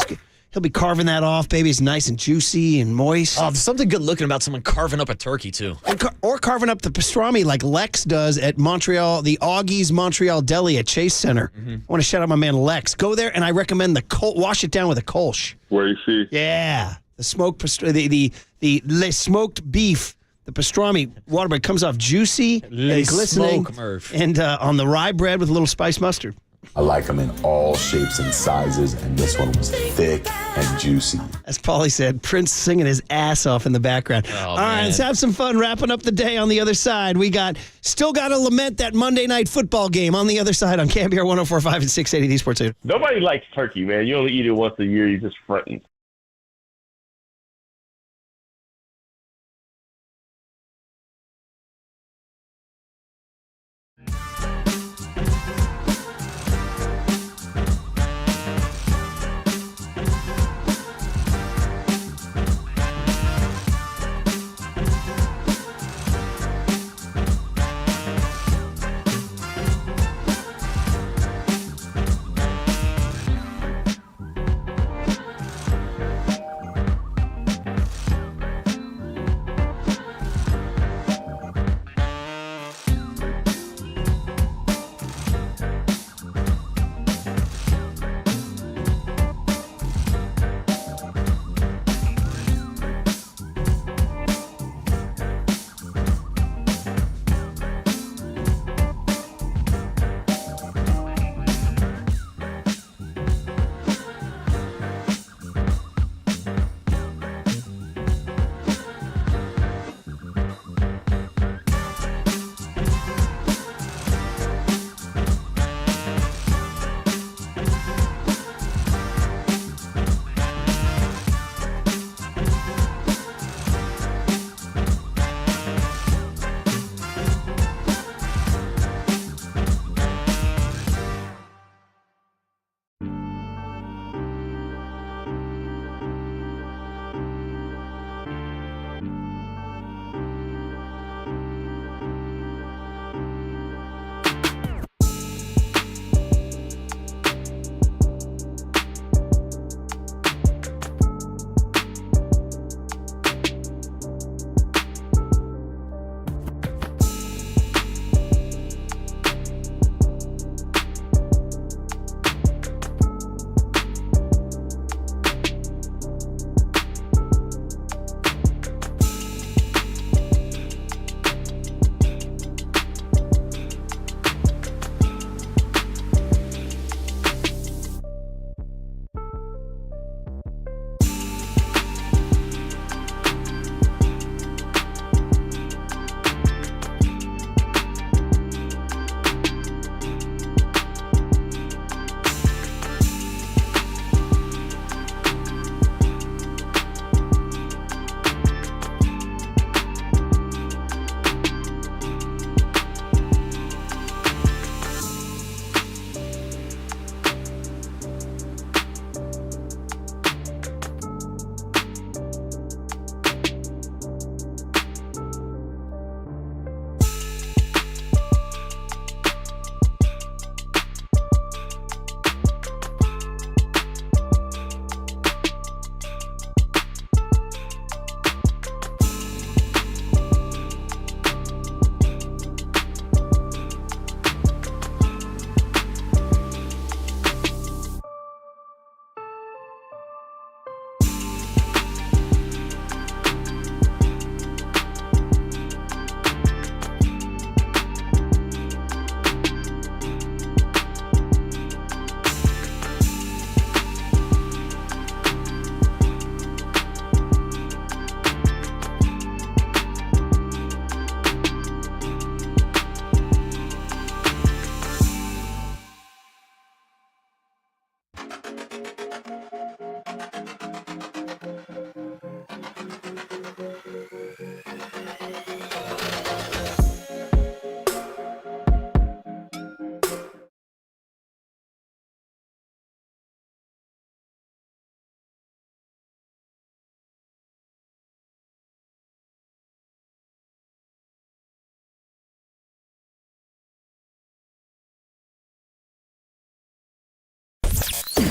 he'll be carving that off, baby. It's nice and juicy and moist. Oh, there's something good looking about someone carving up a turkey, too. Or carving up the pastrami like Lex does at Montreal, the Augie's Montreal Deli at Chase Center. I want to shout out my man Lex. Go there, and I recommend wash it down with a Kolsch. Where you see? Yeah. The smoked the smoked beef, the pastrami waterbread comes off juicy and glistening. And on the rye bread with a little spice mustard. I like them in all shapes and sizes, and this one was thick and juicy. As Paulie said, Prince singing his ass off in the background. All right, let's have some fun wrapping up the day on the other side. We still got to lament that Monday night football game on the other side on KNBR 104.5 and 680 The Sports Leader. Nobody likes turkey, man. You only eat it once a year. You're just fronting.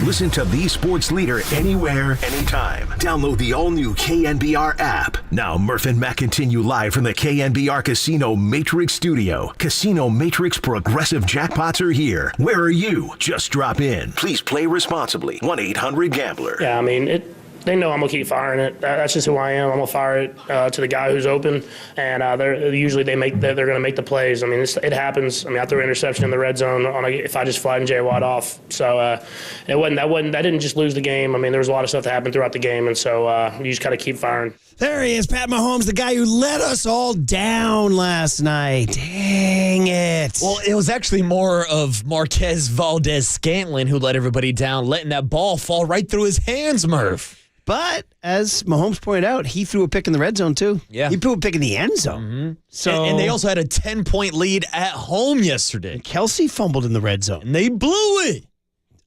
Listen to the sports leader anywhere, anytime. Download the all-new KNBR app. Now, Murph and Matt continue live from the KNBR Casino Matrix Studio. Casino Matrix Progressive Jackpots are here. Where are you? Just drop in. Please play responsibly. 1-800-GAMBLER. Yeah, I mean, they know I'm gonna keep firing it. That's just who I am. I'm gonna fire it to the guy who's open, and they're gonna make the plays. I mean, it happens. I mean, I threw an interception in the red zone if I just flattened Jay Watt off. So that didn't just lose the game. I mean, there was a lot of stuff that happened throughout the game, and so you just gotta keep firing. There he is, Pat Mahomes, the guy who let us all down last night. Dang it. Well, it was actually more of Marquez Valdez-Scantling who let everybody down, letting that ball fall right through his hands, Murph. But as Mahomes pointed out, he threw a pick in the red zone too. Yeah, he threw a pick in the end zone. Mm-hmm. So and they also had a 10-point lead at home yesterday. Kelce fumbled in the red zone, and they blew it.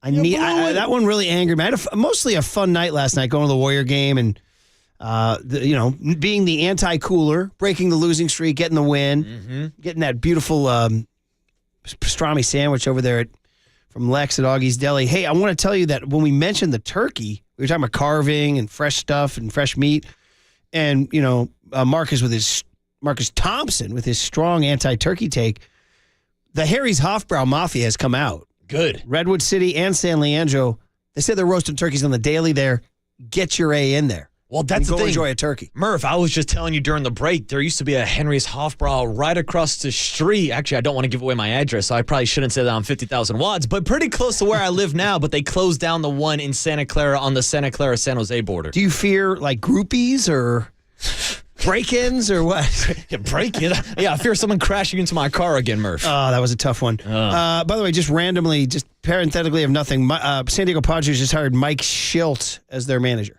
That one really angered me. I had mostly a fun night last night, going to the Warrior game and being the anti-cooler, breaking the losing streak, getting the win, getting that beautiful pastrami sandwich over there from Lex at Augie's Deli. Hey, I want to tell you that when we mentioned the turkey, we were talking about carving and fresh stuff and fresh meat. And, Marcus Thompson with his strong anti-turkey take. The Harry's Hofbrau Mafia has come out. Good. Redwood City and San Leandro. They said they're roasting turkeys on the daily there. Get your A in there. Well, that's the thing. Enjoy a turkey. Murph, I was just telling you during the break, there used to be a Henry's Hofbrau right across the street. Actually, I don't want to give away my address, so I probably shouldn't say that on 50,000 watts, but pretty close to where I live now, but they closed down the one in Santa Clara on the Santa Clara-San Jose border. Do you fear, like, groupies or break-ins or what? Break-in? Yeah, I fear someone crashing into my car again, Murph. Oh, that was a tough one. By the way, just randomly, just parenthetically of nothing, San Diego Padres just hired Mike Schilt as their manager.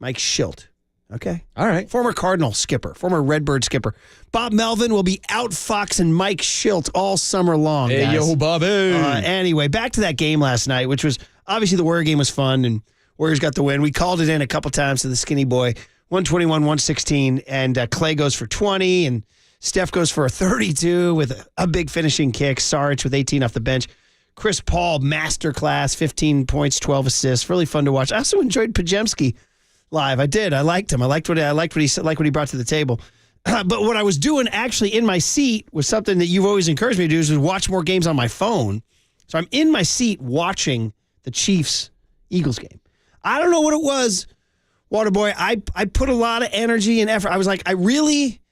Mike Schilt. Okay. All right. Former Cardinal skipper, former Redbird skipper. Bob Melvin will be outfoxing Mike Schilt all summer long, guys. Hey, yo, Bobby. Anyway, back to that game last night, which was obviously the Warrior game was fun, and Warriors got the win. We called it in a couple times to the skinny boy, 121-116, and Clay goes for 20, and Steph goes for a 32 with a big finishing kick. Saric with 18 off the bench. Chris Paul, masterclass, 15 points, 12 assists. Really fun to watch. I also enjoyed Pajemski live. I did. I liked him. I liked what he brought to the table. But what I was doing actually in my seat was something that you've always encouraged me to do, is watch more games on my phone. So I'm in my seat watching the Chiefs-Eagles game. I don't know what it was, Waterboy. I put a lot of energy and effort. I was like, I really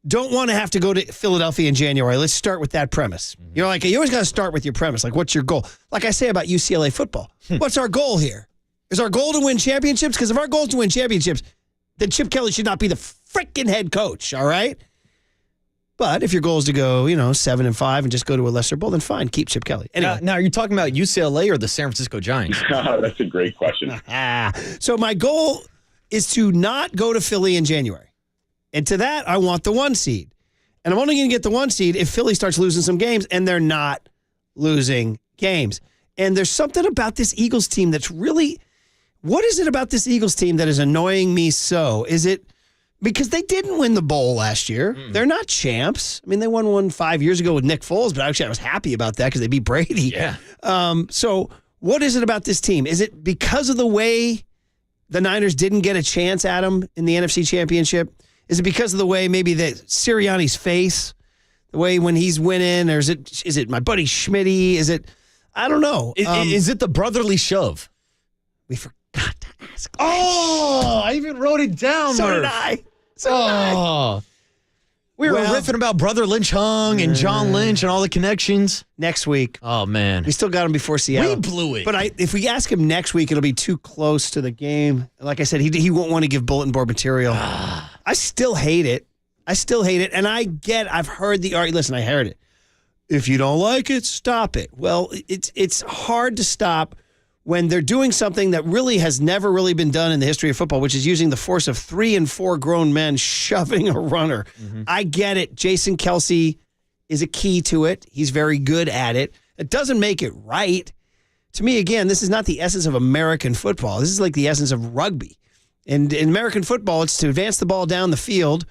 don't want to have to go to Philadelphia in January. Let's start with that premise. You always got to start with your premise. Like, what's your goal? Like I say about UCLA football. What's our goal here? Is our goal to win championships? Because if our goal is to win championships, then Chip Kelly should not be the freaking head coach, all right? But if your goal is to go, 7-5 and just go to a lesser bowl, then fine, keep Chip Kelly. Anyway. Now, are you talking about UCLA or the San Francisco Giants? That's a great question. So my goal is to not go to Philly in January. And to that, I want the 1 seed. And I'm only going to get the 1 seed if Philly starts losing some games, and they're not losing games. And there's something about this Eagles team that's really... What is it about this Eagles team that is annoying me so? Is it because they didn't win the bowl last year? They're not champs. I mean, they won one 5 years ago with Nick Foles, but actually I was happy about that because they beat Brady. Yeah. So what is it about this team? Is it because of the way the Niners didn't get a chance at them in the NFC Championship? Is it because of the way maybe that Sirianni's face, the way when he's winning, or is it my buddy Schmitty? Is it, I don't know. Is it the brotherly shove? We forgot to ask. Oh, I even wrote it down. So did I. So did I. We were riffing about Brother Lynch Hung and John Lynch and all the connections. Next week. Oh, man. We still got him before Seattle. We blew it. But if we ask him next week, it'll be too close to the game. Like I said, he won't want to give bulletin board material. I still hate it. And I've heard the argument. Listen, I heard it. If you don't like it, stop it. Well, it's hard to stop when they're doing something that really has never really been done in the history of football, which is using the force of 3 and 4 grown men shoving a runner. I get it. Jason Kelce is a key to it. He's very good at it. It doesn't make it right. To me, again, this is not the essence of American football. This is like the essence of rugby. And in American football, it's to advance the ball down the field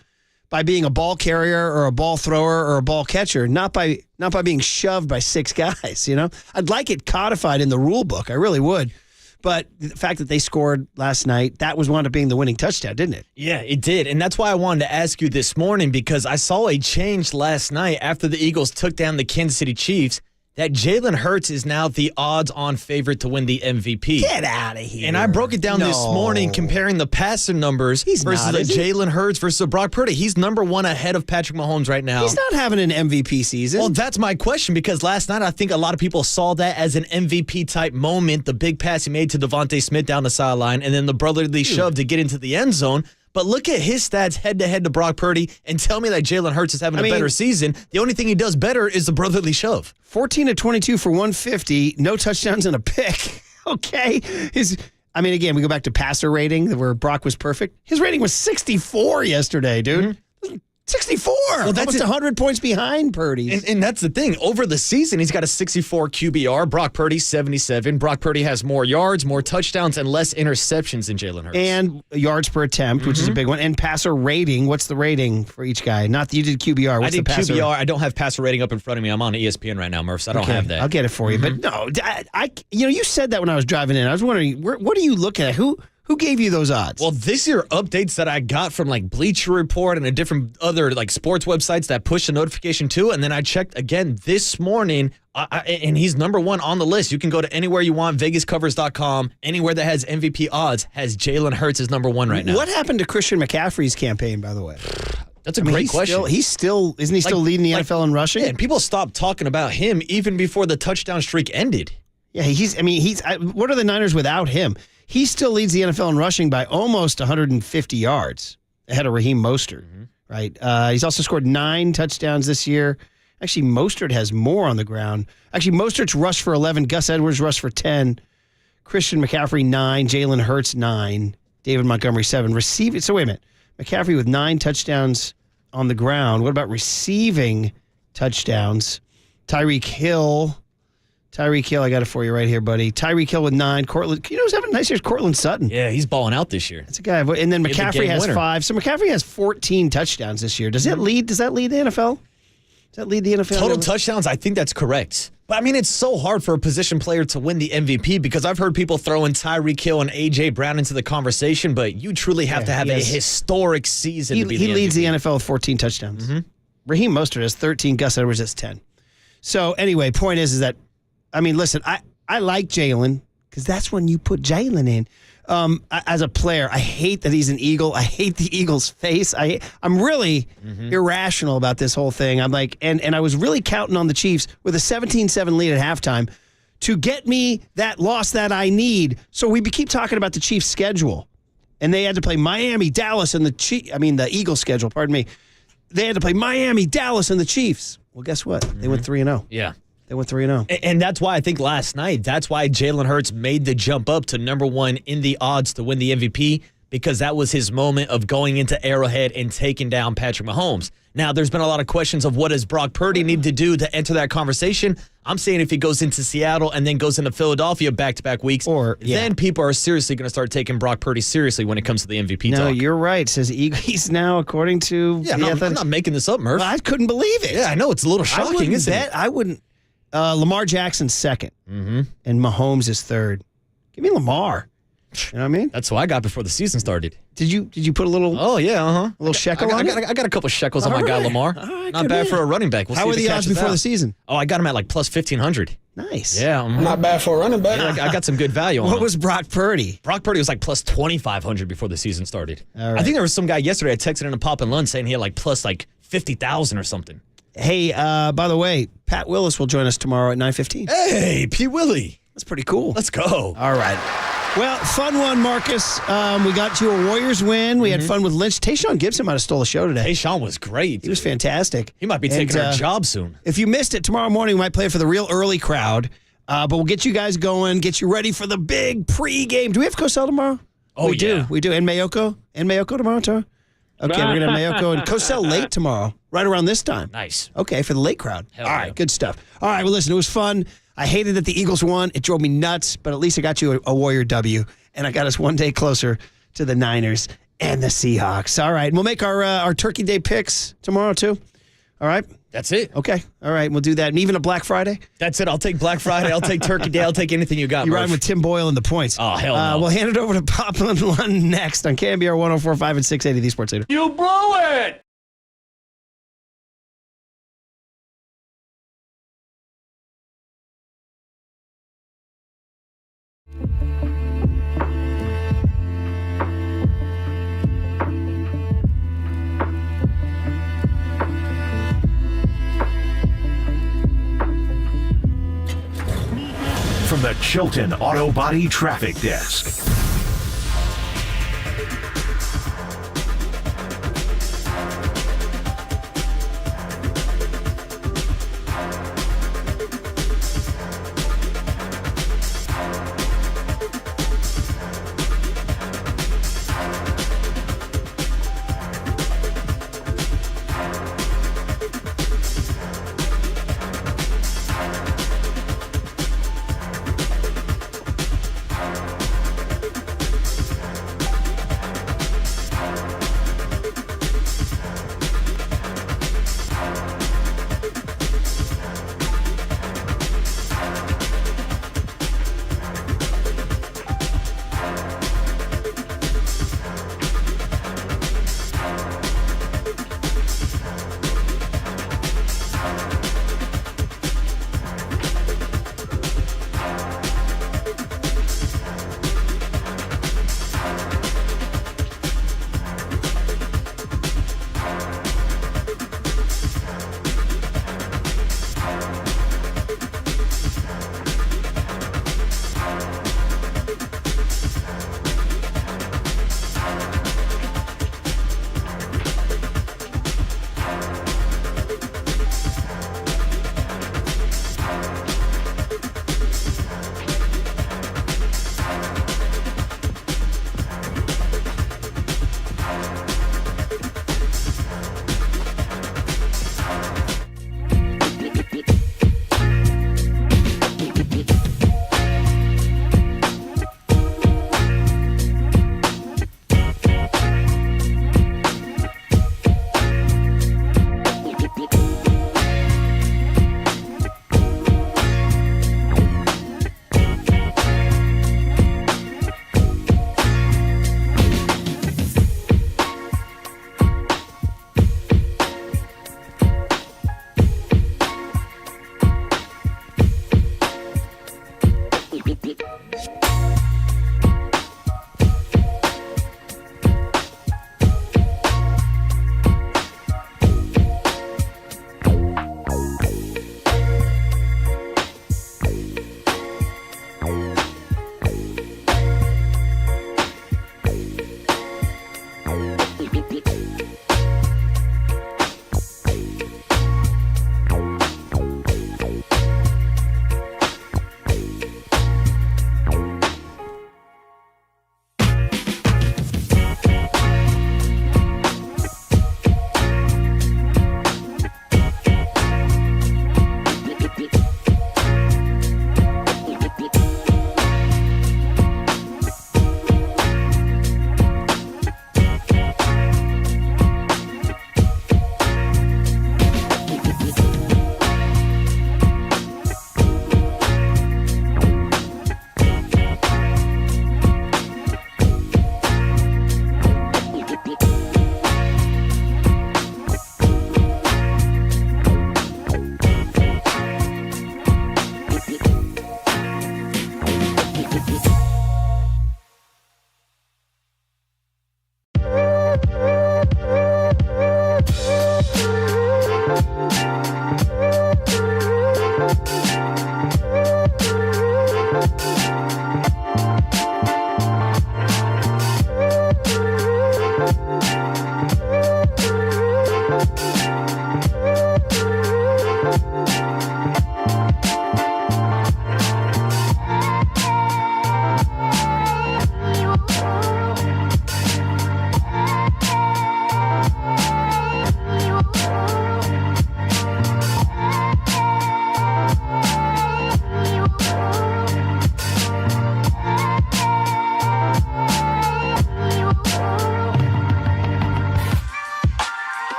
by being a ball carrier or a ball thrower or a ball catcher, not by being shoved by 6 guys, I'd like it codified in the rule book. I really would. But the fact that they scored last night, that wound up being the winning touchdown, didn't it? Yeah, it did. And that's why I wanted to ask you this morning, because I saw a change last night after the Eagles took down the Kansas City Chiefs, that Jalen Hurts is now the odds-on favorite to win the MVP. Get out of here. And I broke it down this morning comparing the passing numbers versus a Jalen Hurts versus a Brock Purdy. He's number one ahead of Patrick Mahomes right now. He's not having an MVP season. Well, that's my question, because last night I think a lot of people saw that as an MVP-type moment, the big pass he made to Devontae Smith down the sideline, and then the brotherly shove to get into the end zone. But look at his stats head-to-head to Brock Purdy and tell me that Jalen Hurts is having a better season. The only thing he does better is the brotherly shove. 14 to 22 for 150, no touchdowns and a pick. Okay. Again, we go back to passer rating where Brock was perfect. His rating was 64 yesterday, dude. Mm-hmm. 64. Well, that's almost 100 points behind Purdy's. And that's the thing. Over the season, he's got a 64 QBR. Brock Purdy, 77. Brock Purdy has more yards, more touchdowns, and less interceptions than Jalen Hurts. And yards per attempt, which is a big one. And passer rating. What's the rating for each guy? Not that you did QBR. What's I did the passer? QBR. I don't have passer rating up in front of me. I'm on ESPN right now, Murph, so I don't have that. I'll get it for you. But no, you said that when I was driving in. I was wondering, what are you looking at? Who gave you those odds? Well, these are updates that I got from Bleacher Report and a different other sports websites that push a notification too. And then I checked again this morning, and he's number one on the list. You can go to anywhere you want, VegasCovers.com. Anywhere that has MVP odds has Jalen Hurts as number one right now. What happened to Christian McCaffrey's campaign, by the way? That's a great question. Isn't he still leading the NFL in rushing? Yeah, and people stopped talking about him even before the touchdown streak ended. Yeah, what are the Niners without him? He still leads the NFL in rushing by almost 150 yards ahead of Raheem Mostert, right? He's also scored 9 touchdowns this year. Actually, Mostert has more on the ground. Actually, Mostert's rushed for 11. Gus Edwards rushed for 10. Christian McCaffrey, 9. Jalen Hurts, 9. David Montgomery, 7. Receiving. So wait a minute. McCaffrey with 9 touchdowns on the ground. What about receiving touchdowns? Tyreek Hill, I got it for you right here, buddy. Tyreek Hill with 9. Cortland, who's having a nice year? Cortland Sutton. Yeah, he's balling out this year. That's a guy. And then McCaffrey has 5. So McCaffrey has 14 touchdowns this year. Does that lead the NFL? Does that lead the NFL? Total touchdowns, I think that's correct. But, it's so hard for a position player to win the MVP because I've heard people throw in Tyreek Hill and A.J. Brown into the conversation, but you truly have to have a historic season to be the MVP. He leads the NFL with 14 touchdowns. Raheem Mostert has 13. Gus Edwards has 10. So, anyway, point is that listen, I like Jalen because that's when you put Jalen in. As a player, I hate that he's an Eagle. I hate the Eagles' face. I'm really irrational about this whole thing. I'm like, and I was really counting on the Chiefs with a 17-7 lead at halftime to get me that loss that I need. So we keep talking about the Chiefs' schedule, and they had to play Miami, Dallas, and the Eagles' schedule. Pardon me. They had to play Miami, Dallas, and the Chiefs. Well, guess what? They went 3-0. Yeah. They went 3-0. And that's why I think last night, that's why Jalen Hurts made the jump up to number one in the odds to win the MVP, because that was his moment of going into Arrowhead and taking down Patrick Mahomes. Now, there's been a lot of questions of what does Brock Purdy need to do to enter that conversation. I'm saying if he goes into Seattle and then goes into Philadelphia back-to-back weeks, then people are seriously going to start taking Brock Purdy seriously when it comes to the MVP talk. No, you're right. It says he's now, according to... Yeah, I'm not making this up, Murph. Well, I couldn't believe it. Yeah, I know. It's a little shocking, isn't it? I wouldn't... Lamar Jackson's second, and Mahomes is third. Give me Lamar. You know what I mean? That's what I got before the season started. Did you put a little? Oh yeah, a little shekel on it? I got a couple shekels on my guy Lamar. Not bad for a running back. How were the odds before the season? Oh, I got him at plus 1,500. Nice. Yeah, not bad for a running back. Yeah, I got some good value on him. What was Brock Purdy? Brock Purdy was plus 2,500 before the season started. All right. I think there was some guy yesterday I texted in a pop and lunch saying he had plus 50,000 or something. Hey, by the way, Pat Willis will join us tomorrow at 9:15. Hey, P. Willie. That's pretty cool. Let's go. All right. Well, fun one, Marcus. We got you a Warriors win. We had fun with Lynch. Tashan Gibson might have stole the show today. Tashan was great. He was fantastic. He might be taking our job soon. If you missed it, tomorrow morning we might play it for the real early crowd. But we'll get you guys going, get you ready for the big pregame. Do we have Cosell tomorrow? Oh, we do. We do. And Mayoko? tomorrow, Tara? Okay, we're going to have Mayoko and Cosell late tomorrow, right around this time. Nice. Okay, for the late crowd. Hell All right, good stuff. All right, well, listen, it was fun. I hated that the Eagles won. It drove me nuts, but at least I got you a Warrior W, and I got us one day closer to the Niners and the Seahawks. All right, and we'll make our Turkey Day picks tomorrow, too. All right. That's it. Okay. All right. We'll do that. And even a Black Friday? That's it. I'll take Black Friday. I'll take Turkey Day. I'll take anything you got, You Murph. riding with Tim Boyle and the points. Oh, hell no. We'll hand it over to Papa Lund next on KNBR 104.5 and 680, the Sports Leader. You blew it! From the Chilton Auto Body Traffic Desk.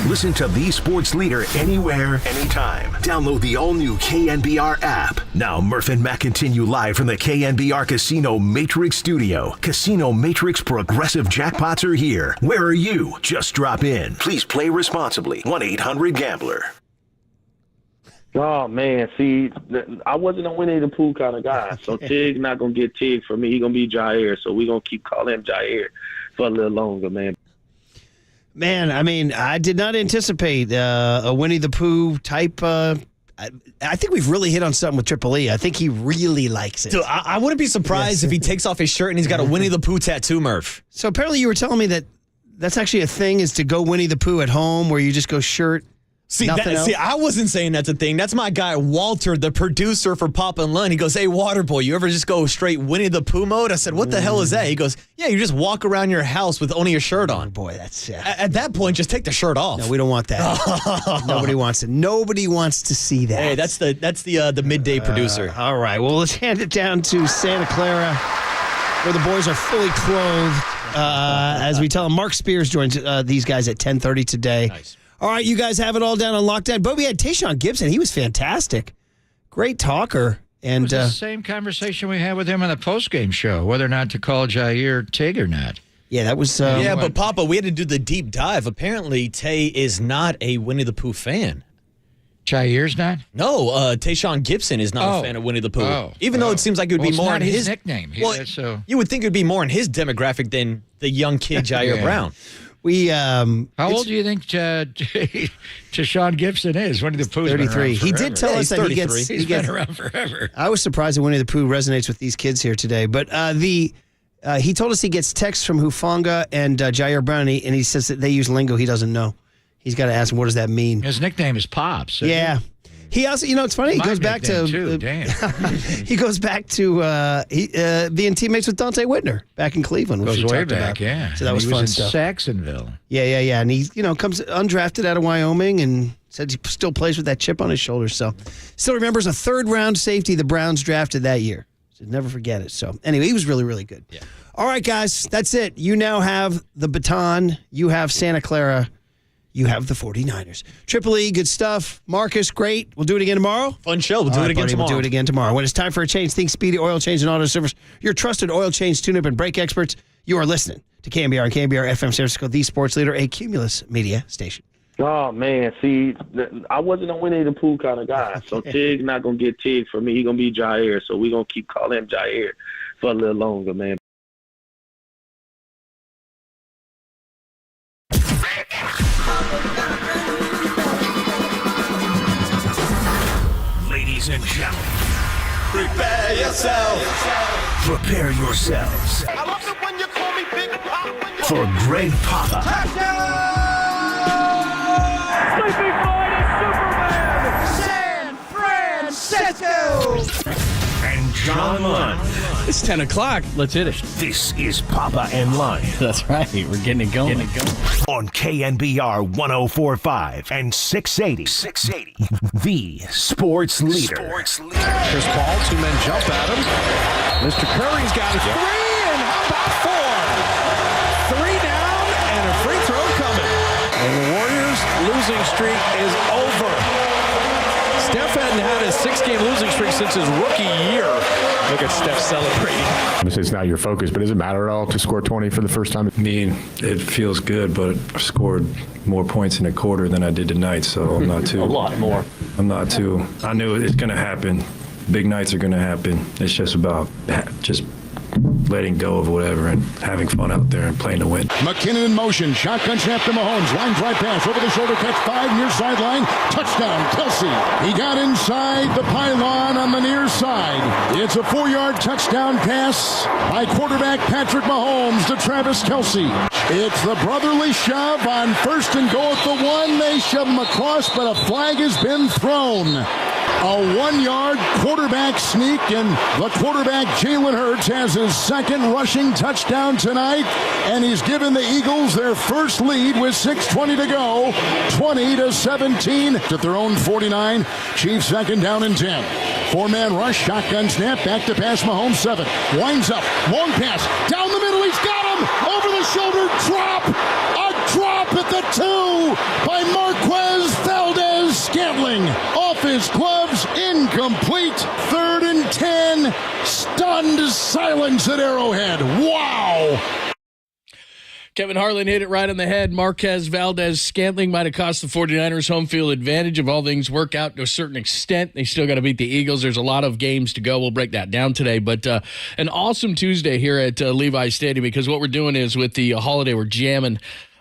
Listen to the sports leader anywhere, anytime. Download the all-new KNBR app. Now, Murph and Matt continue live from the KNBR Casino Matrix Studio. Casino Matrix Progressive Jackpots are here. Where are you? Just drop in. Please play responsibly. 1-800-GAMBLER. Oh, man. See, I wasn't a Winnie the Pooh kind of guy. So Tig not going to get Tig for me. He going to be Jair. So we're going to keep calling him Jair for a little longer, man. Man, I mean, I did not anticipate a Winnie the Pooh type. I think we've really hit on something with Triple E. I think he really likes it. Dude, I wouldn't be surprised if he takes off his shirt and he's got a Winnie the Pooh tattoo, Murph. So apparently you were telling me that that's actually a thing, is to go Winnie the Pooh at home where you just go shirt. See, I wasn't saying that's a thing. That's my guy, Walter, the producer for Pop and Lund. He goes, hey, Waterboy, you ever just go straight Winnie the Pooh mode? I said, what the hell is that? He goes, yeah, you just walk around your house with only a shirt on. Boy, that's... At that point, just take the shirt off. No, we don't want that. Nobody wants it. Nobody wants to see that. Hey, that's the midday producer. All right, well, let's hand it down to Santa Clara, where the boys are fully clothed. As we tell them, Mark Spears joins these guys at 10:30 today. Nice. All right, you guys have it all down on lockdown. But we had Tashan Gibson. He was fantastic. Great talker. And it was the same conversation we had with him on the postgame show, whether or not to call Jair Tig or not. Yeah, that was... but Papa, we had to do the deep dive. Apparently, Tay is not a Winnie the Pooh fan. Jair's not? No, Tashan Gibson is not a fan of Winnie the Pooh. Even though it seems like it would be more in his nickname. You would think it would be more in his demographic than the young kid Jair Brown. How old do you think Tashan Gibson is? Winnie the Pooh's 33. He did tell us that he's been around forever. I was surprised that Winnie the Pooh resonates with these kids here today. But he told us he gets texts from Hufanga and Jair Brown, and he says that they use lingo he doesn't know. He's got to ask him, what does that mean? His nickname is Pops. Yeah. He also, it's funny. He goes back to he goes back to being teammates with Dante Whitner back in Cleveland. Goes way back, about. yeah. So that was fun stuff. Saxonville. Yeah. And he, comes undrafted out of Wyoming and said he still plays with that chip on his shoulder. So still remembers a third-round safety the Browns drafted that year. So never forget it. So anyway, he was really, really good. Yeah. All right, guys, that's it. You now have the baton. You have Santa Clara. You have the 49ers. Triple E, good stuff. Marcus, great. We'll do it again tomorrow. Fun show. We'll do it again tomorrow. We'll do it again tomorrow. When it's time for a change, think Speedy Oil Change and Auto Service. Your trusted oil change, tune-up, and brake experts. You are listening to KNBR and KNBR FM San Francisco, the sports leader, a Cumulus media station. Oh, man. See, I wasn't a Winnie the Pooh kind of guy. So Tig not going to get Tig for me. He's going to be Jair. So we're going to keep calling him Jair for a little longer, man. Ladies and gentlemen, prepare yourself. Prepare yourselves. I love it when you call me Big Pop. For Greg Papa. Sleeping Boy is Superman. San Francisco. And John Lund. It's 10 o'clock. Let's hit it. This is Papa and Lund. That's right. We're getting it going. On KNBR 104.5 and 680. The sports leader. Chris Paul, two men jump at him. Mr. Curry's got it. Three, and how about four? Three down, and a free throw coming. And the Warriors' losing streak is over. Steph hadn't had a 6-game losing streak since his rookie year. Look at Steph celebrating. It's not your focus, but does it matter at all to score 20 for the first time? I mean, it feels good, but I've scored more points in a quarter than I did tonight, so I'm not too... A lot more. I'm not too... I knew it's going to happen. Big nights are going to happen. It's just about just letting go of whatever and having fun out there and playing to win. McKinnon in motion. Shotgun snap to Mahomes. Line drive pass. Over the shoulder catch. 5 near sideline. Touchdown. Kelce. He got inside the pylon on the near side. It's a 4-yard touchdown pass by quarterback Patrick Mahomes to Travis Kelce. It's the brotherly shove on first and goal at the 1. They shove him across, but a flag has been thrown. A 1-yard quarterback sneak, and the quarterback, Jalen Hurts, has his second rushing touchdown tonight, and he's given the Eagles their first lead with 6:20 to go, 20-17 at their own 49. Chiefs second down and 10. 4-man rush, shotgun snap, back to pass, Mahomes 7. Winds up, long pass, down the middle, he's got him, over the shoulder, drop, a drop at the 2 by Silence at Arrowhead. Wow. Kevin Harlan hit it right on the head. Marquez Valdez-Scantling might have cost the 49ers home field advantage. If all things work out to a certain extent, they still got to beat the Eagles. There's a lot of games to go. We'll break that down today. But an awesome Tuesday here at Levi Stadium, because what we're doing is with the holiday, we're jamming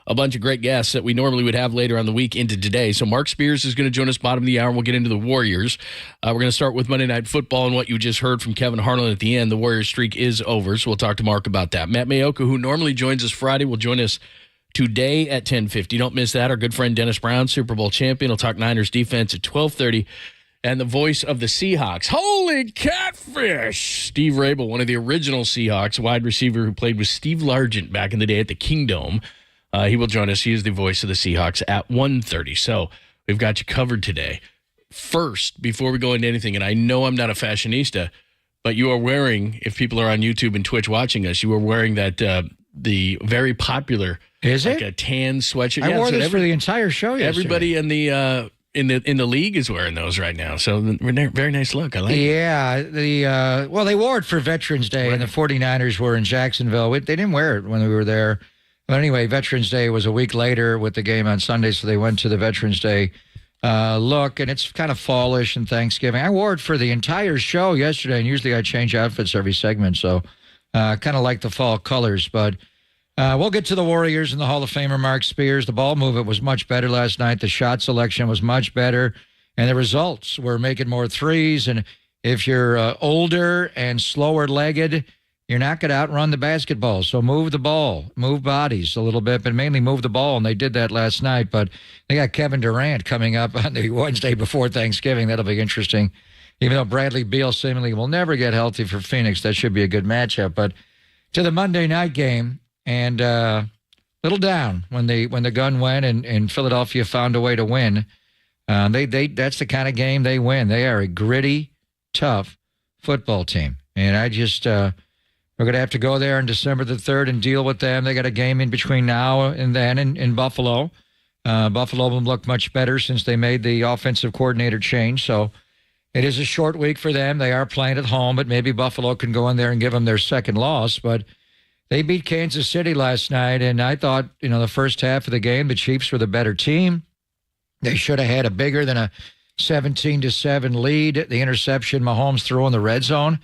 a bunch of great guests that we normally would have later on the week into today. So Mark Spears is going to join us bottom of the hour, and we'll get into the Warriors. We're going to start with Monday Night Football and what you just heard from Kevin Harlan at the end. The Warriors streak is over, so we'll talk to Mark about that. Matt Mayoka, who normally joins us Friday, will join us today at 10:50. Don't miss that. Our good friend Dennis Brown, Super Bowl champion, will talk Niners defense at 12:30. And the voice of the Seahawks, holy catfish, Steve Rabel, one of the original Seahawks, wide receiver who played with Steve Largent back in the day at the Kingdome. He will join us. He is the voice of the Seahawks at 1:30. So we've got you covered today. First, before we go into anything, and I know I'm not a fashionista, but you are wearing, if people are on YouTube and Twitch watching us, you are wearing that the very popular a tan sweatshirt. I wore this for the entire show yesterday. Everybody in the league is wearing those right now. So very nice look. I like it. Yeah. They wore it for Veterans Day, and the 49ers were in Jacksonville. They didn't wear it when we were there. But anyway, Veterans Day was a week later with the game on Sunday, so they went to the Veterans Day look, and it's kind of fallish and Thanksgiving. I wore it for the entire show yesterday, and usually I change outfits every segment, so kind of like the fall colors. But we'll get to the Warriors and the Hall of Famer Mark Spears. The ball movement was much better last night. The shot selection was much better, and the results were making more threes. And if you're older and slower-legged, you're not going to outrun the basketball. So move the ball, move bodies a little bit, but mainly move the ball. And they did that last night. But they got Kevin Durant coming up on the Wednesday before Thanksgiving. That'll be interesting. Even though Bradley Beal seemingly will never get healthy for Phoenix, that should be a good matchup. But to the Monday night game, and little down when the gun went and Philadelphia found a way to win. That's the kind of game they win. They are a gritty, tough football team. And I just... we're going to have to go there on December the 3rd and deal with them. They got a game in between now and then in Buffalo. Buffalo will look much better since they made the offensive coordinator change. So it is a short week for them. They are playing at home, but maybe Buffalo can go in there and give them their second loss. But they beat Kansas City last night, and I thought, the first half of the game, the Chiefs were the better team. They should have had a bigger than a 17-7 lead. The interception Mahomes threw in the red zone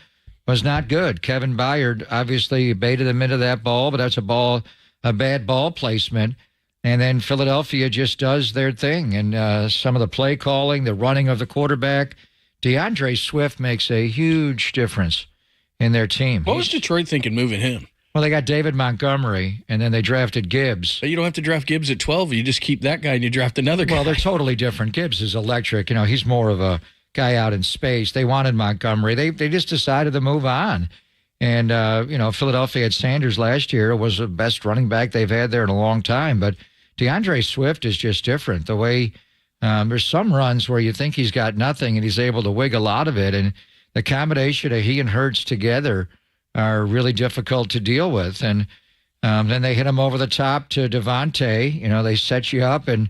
was not good. Kevin Byard obviously baited them into that ball, but that's a bad ball placement. And then Philadelphia just does their thing. And some of the play calling, the running of the quarterback, DeAndre Swift makes a huge difference in their team. What was Detroit thinking moving him? Well, they got David Montgomery, and then they drafted Gibbs. But you don't have to draft Gibbs at 12. You just keep that guy and you draft another guy. Well, they're totally different. Gibbs is electric. He's more of a guy out in space. They wanted Montgomery. They just decided to move on. And, Philadelphia had Sanders last year. It was the best running back they've had there in a long time. But DeAndre Swift is just different. The way there's some runs where you think he's got nothing and he's able to wiggle out of it. And the combination of he and Hurts together are really difficult to deal with. And then they hit him over the top to Devontae. They set you up, and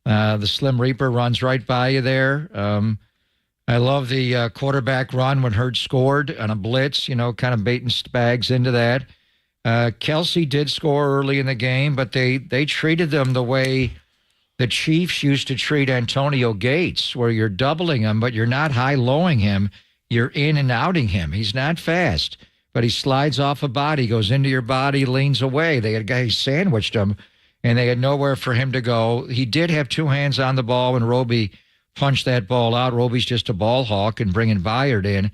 the Slim Reaper runs right by you there. I love the quarterback run when Hurts scored on a blitz, kind of baiting Spags into that. Kelce did score early in the game, but they treated them the way the Chiefs used to treat Antonio Gates, where you're doubling him, but you're not high-lowing him. You're in and outing him. He's not fast, but he slides off a body, goes into your body, leans away. They had guys sandwiched him, and they had nowhere for him to go. He did have two hands on the ball when Roby punch that ball out. Roby's just a ball hawk and bringing Byard in.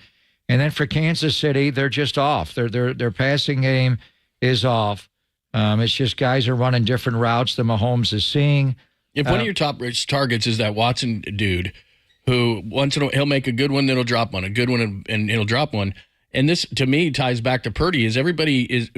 And then for Kansas City, they're just off. Their passing game is off. It's just guys are running different routes than Mahomes is seeing. If one of your top targets is that Watson dude, who once in a while, he'll make a good one, then he'll drop one, a good one, and he'll drop one. And this, to me, ties back to Purdy. Is everybody is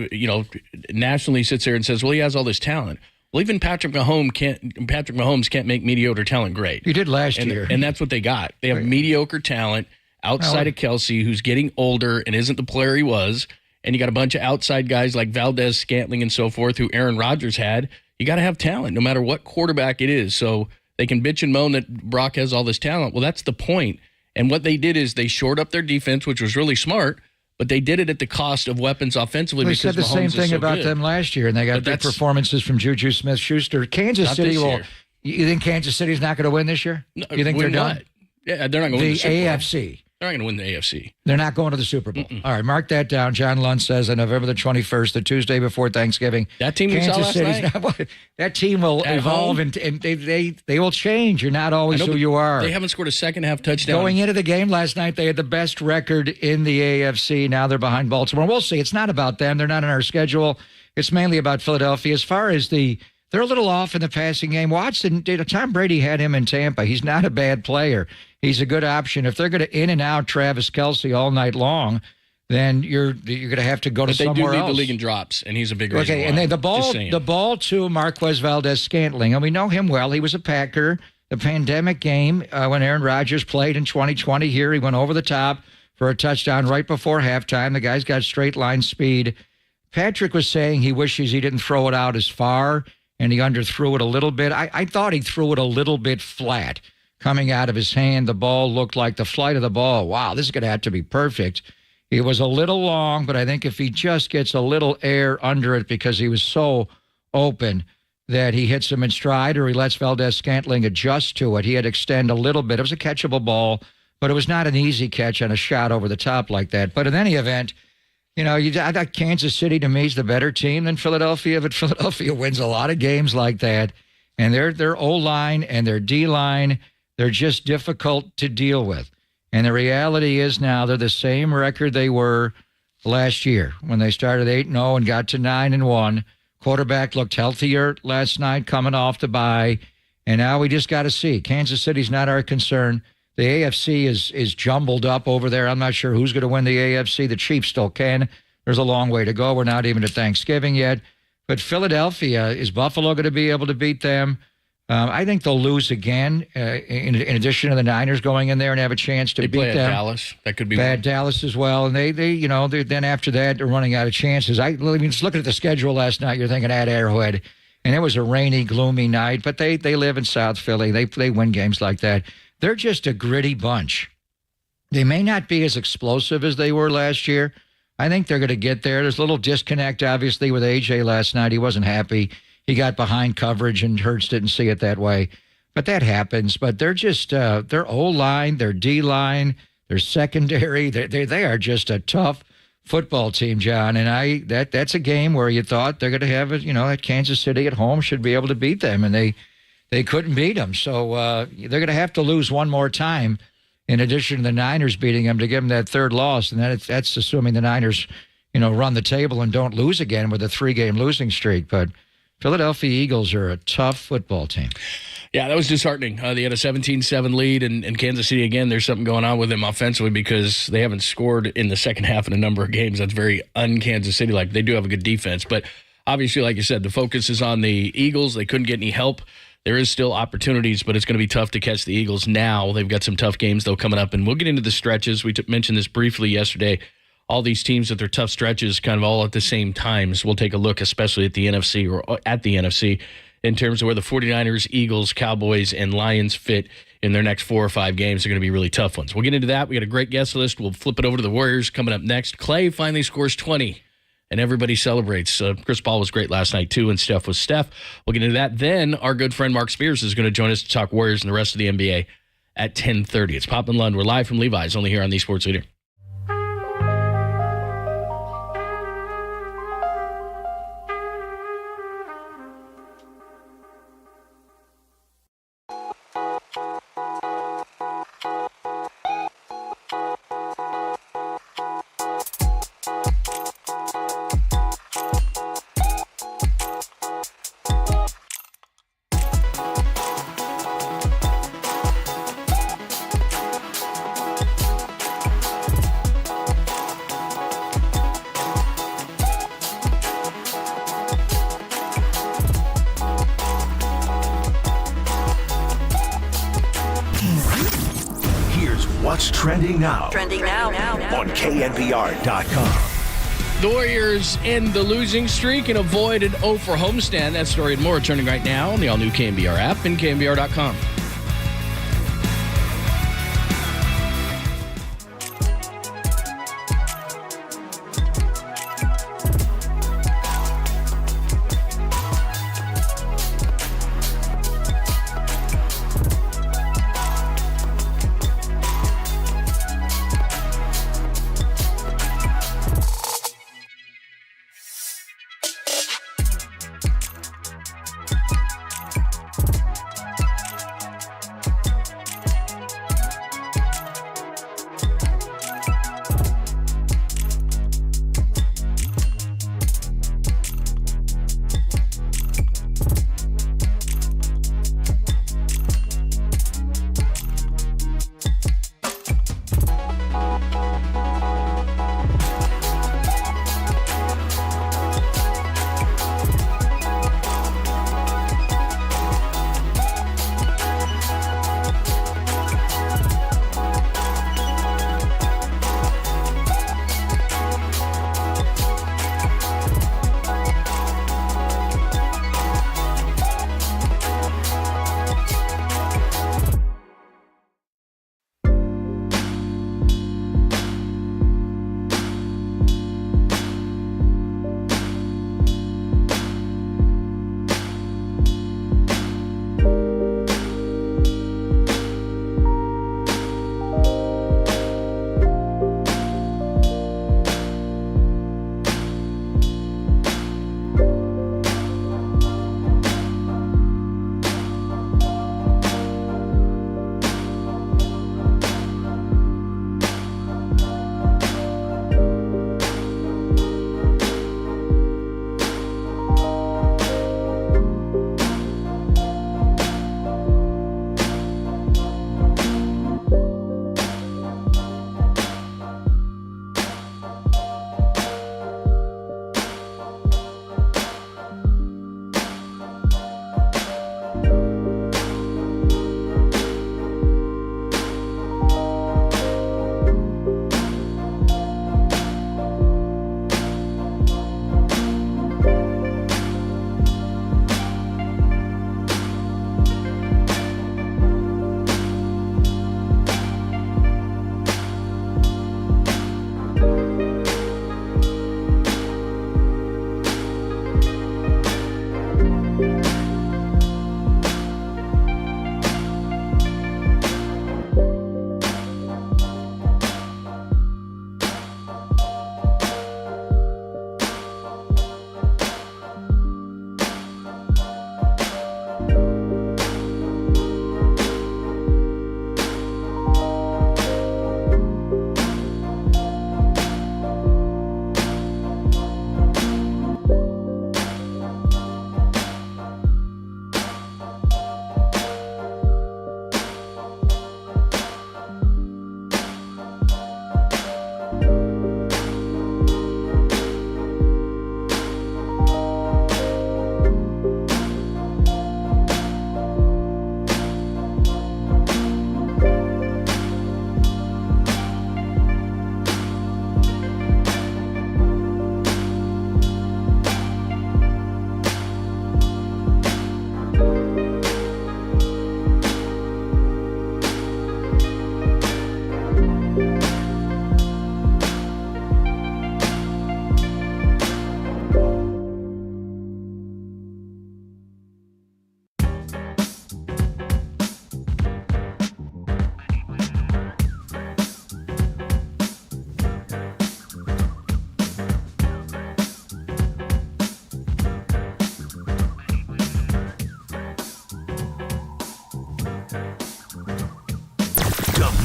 nationally sits there and says, well, he has all this talent. Well, even Patrick Mahomes can't make mediocre talent great. He did last year. And that's what they got. They have mediocre talent outside of Kelce, who's getting older and isn't the player he was. And you got a bunch of outside guys like Valdez, Scantling, and so forth, who Aaron Rodgers had. You got to have talent, no matter what quarterback it is. So they can bitch and moan that Brock has all this talent. Well, that's the point. And what they did is they shored up their defense, which was really smart. but they did it at the cost of weapons offensively. They because said the Mahomes same is thing so about good. them last year, and they got big performances from Juju Smith-Schuster. Kansas Not City this will. year. You think Kansas City's not going to win this year? No, you think they're win done? what? Yeah, they're not going to win the Super Bowl. AFC. They're not going to win the AFC. They're not going to the Super Bowl. All right, mark that down. John Lund says on November the 21st, the Tuesday before Thanksgiving. That team we saw last night? That team will At evolve, home? and they will change. You're not always I know, who you are. They haven't scored a second-half touchdown. Going into the game last night, they had the best record in the AFC. Now they're behind Baltimore. We'll see. It's not about them. They're not on our schedule. It's mainly about Philadelphia. As far as they're a little off in the passing game. Watson, Tom Brady had him in Tampa. He's not a bad player. He's a good option. If they're going to in and out Travis Kelce all night long, then you're going to have to go to somewhere else. But they do lead the league in drops, and he's a big reason why. And then the ball to Marquez Valdez-Scantling, and we know him well. He was a Packer. The pandemic game when Aaron Rodgers played in 2020 here, he went over the top for a touchdown right before halftime. The guy's got straight line speed. Patrick was saying he wishes he didn't throw it out as far, and he underthrew it a little bit. I thought he threw it a little bit flat. Coming out of his hand, the ball looked like the flight of the ball. Wow, this is going to have to be perfect. It was a little long, but I think if he just gets a little air under it because he was so open that he hits him in stride or he lets Valdez-Scantling adjust to it, he had to extend a little bit. It was a catchable ball, but it was not an easy catch on a shot over the top like that. But in any event, I thought Kansas City to me is the better team than Philadelphia, but Philadelphia wins a lot of games like that. And their O-line and their D-line, they're just difficult to deal with. And the reality is now they're the same record they were last year when they started 8-0 and got to 9-1. Quarterback looked healthier last night coming off the bye. And now we just got to see. Kansas City's not our concern. The AFC is jumbled up over there. I'm not sure who's going to win the AFC. The Chiefs still can. There's a long way to go. We're not even at Thanksgiving yet. But Philadelphia, is Buffalo going to be able to beat them? I think they'll lose again, in addition to the Niners going in there and have a chance to beat them. They play at Dallas. That could be bad. Dallas as well. And they then after that, they're running out of chances. Just looking at the schedule last night, you're thinking at Arrowhead. And it was a rainy, gloomy night. But they live in South Philly. They win games like that. They're just a gritty bunch. They may not be as explosive as they were last year. I think they're going to get there. There's a little disconnect, obviously, with A.J. last night. He wasn't happy. He got behind coverage, and Hurts didn't see it that way. But that happens. But they're just their O-line, their D-line, their secondary. They are just a tough football team, John. And that's a game where you thought they're going to have that Kansas City at home should be able to beat them, and they couldn't beat them. So they're going to have to lose one more time in addition to the Niners beating them to give them that third loss. And that's assuming the Niners, run the table and don't lose again with a 3-game losing streak. But Philadelphia Eagles are a tough football team. Yeah, that was disheartening. They had a 17-7 lead, and Kansas City, again, there's something going on with them offensively because they haven't scored in the second half in a number of games. That's very un-Kansas City-like. They do have a good defense, but obviously, like you said, the focus is on the Eagles. They couldn't get any help. There is still opportunities, but it's going to be tough to catch the Eagles now. They've got some tough games, though, coming up, and we'll get into the stretches. We mentioned this briefly yesterday. All these teams with their tough stretches kind of all at the same times. We'll take a look, especially at the NFC or at the NFC, in terms of where the 49ers, Eagles, Cowboys, and Lions fit in their next 4 or 5 games. They're going to be really tough ones. We'll get into that. We got a great guest list. We'll flip it over to the Warriors coming up next. Clay finally scores 20, and everybody celebrates. Chris Paul was great last night, too, and Steph was Steph. We'll get into that. Then our good friend Mark Spears is going to join us to talk Warriors and the rest of the NBA at 10:30. It's Pop and Lund. We're live from Levi's, only here on the Sports Leader. What's trending now? Trending now. On KNBR.com. The Warriors end the losing streak and avoid an 0 for homestand. That story and more turning right now on the all-new KNBR app and KNBR.com.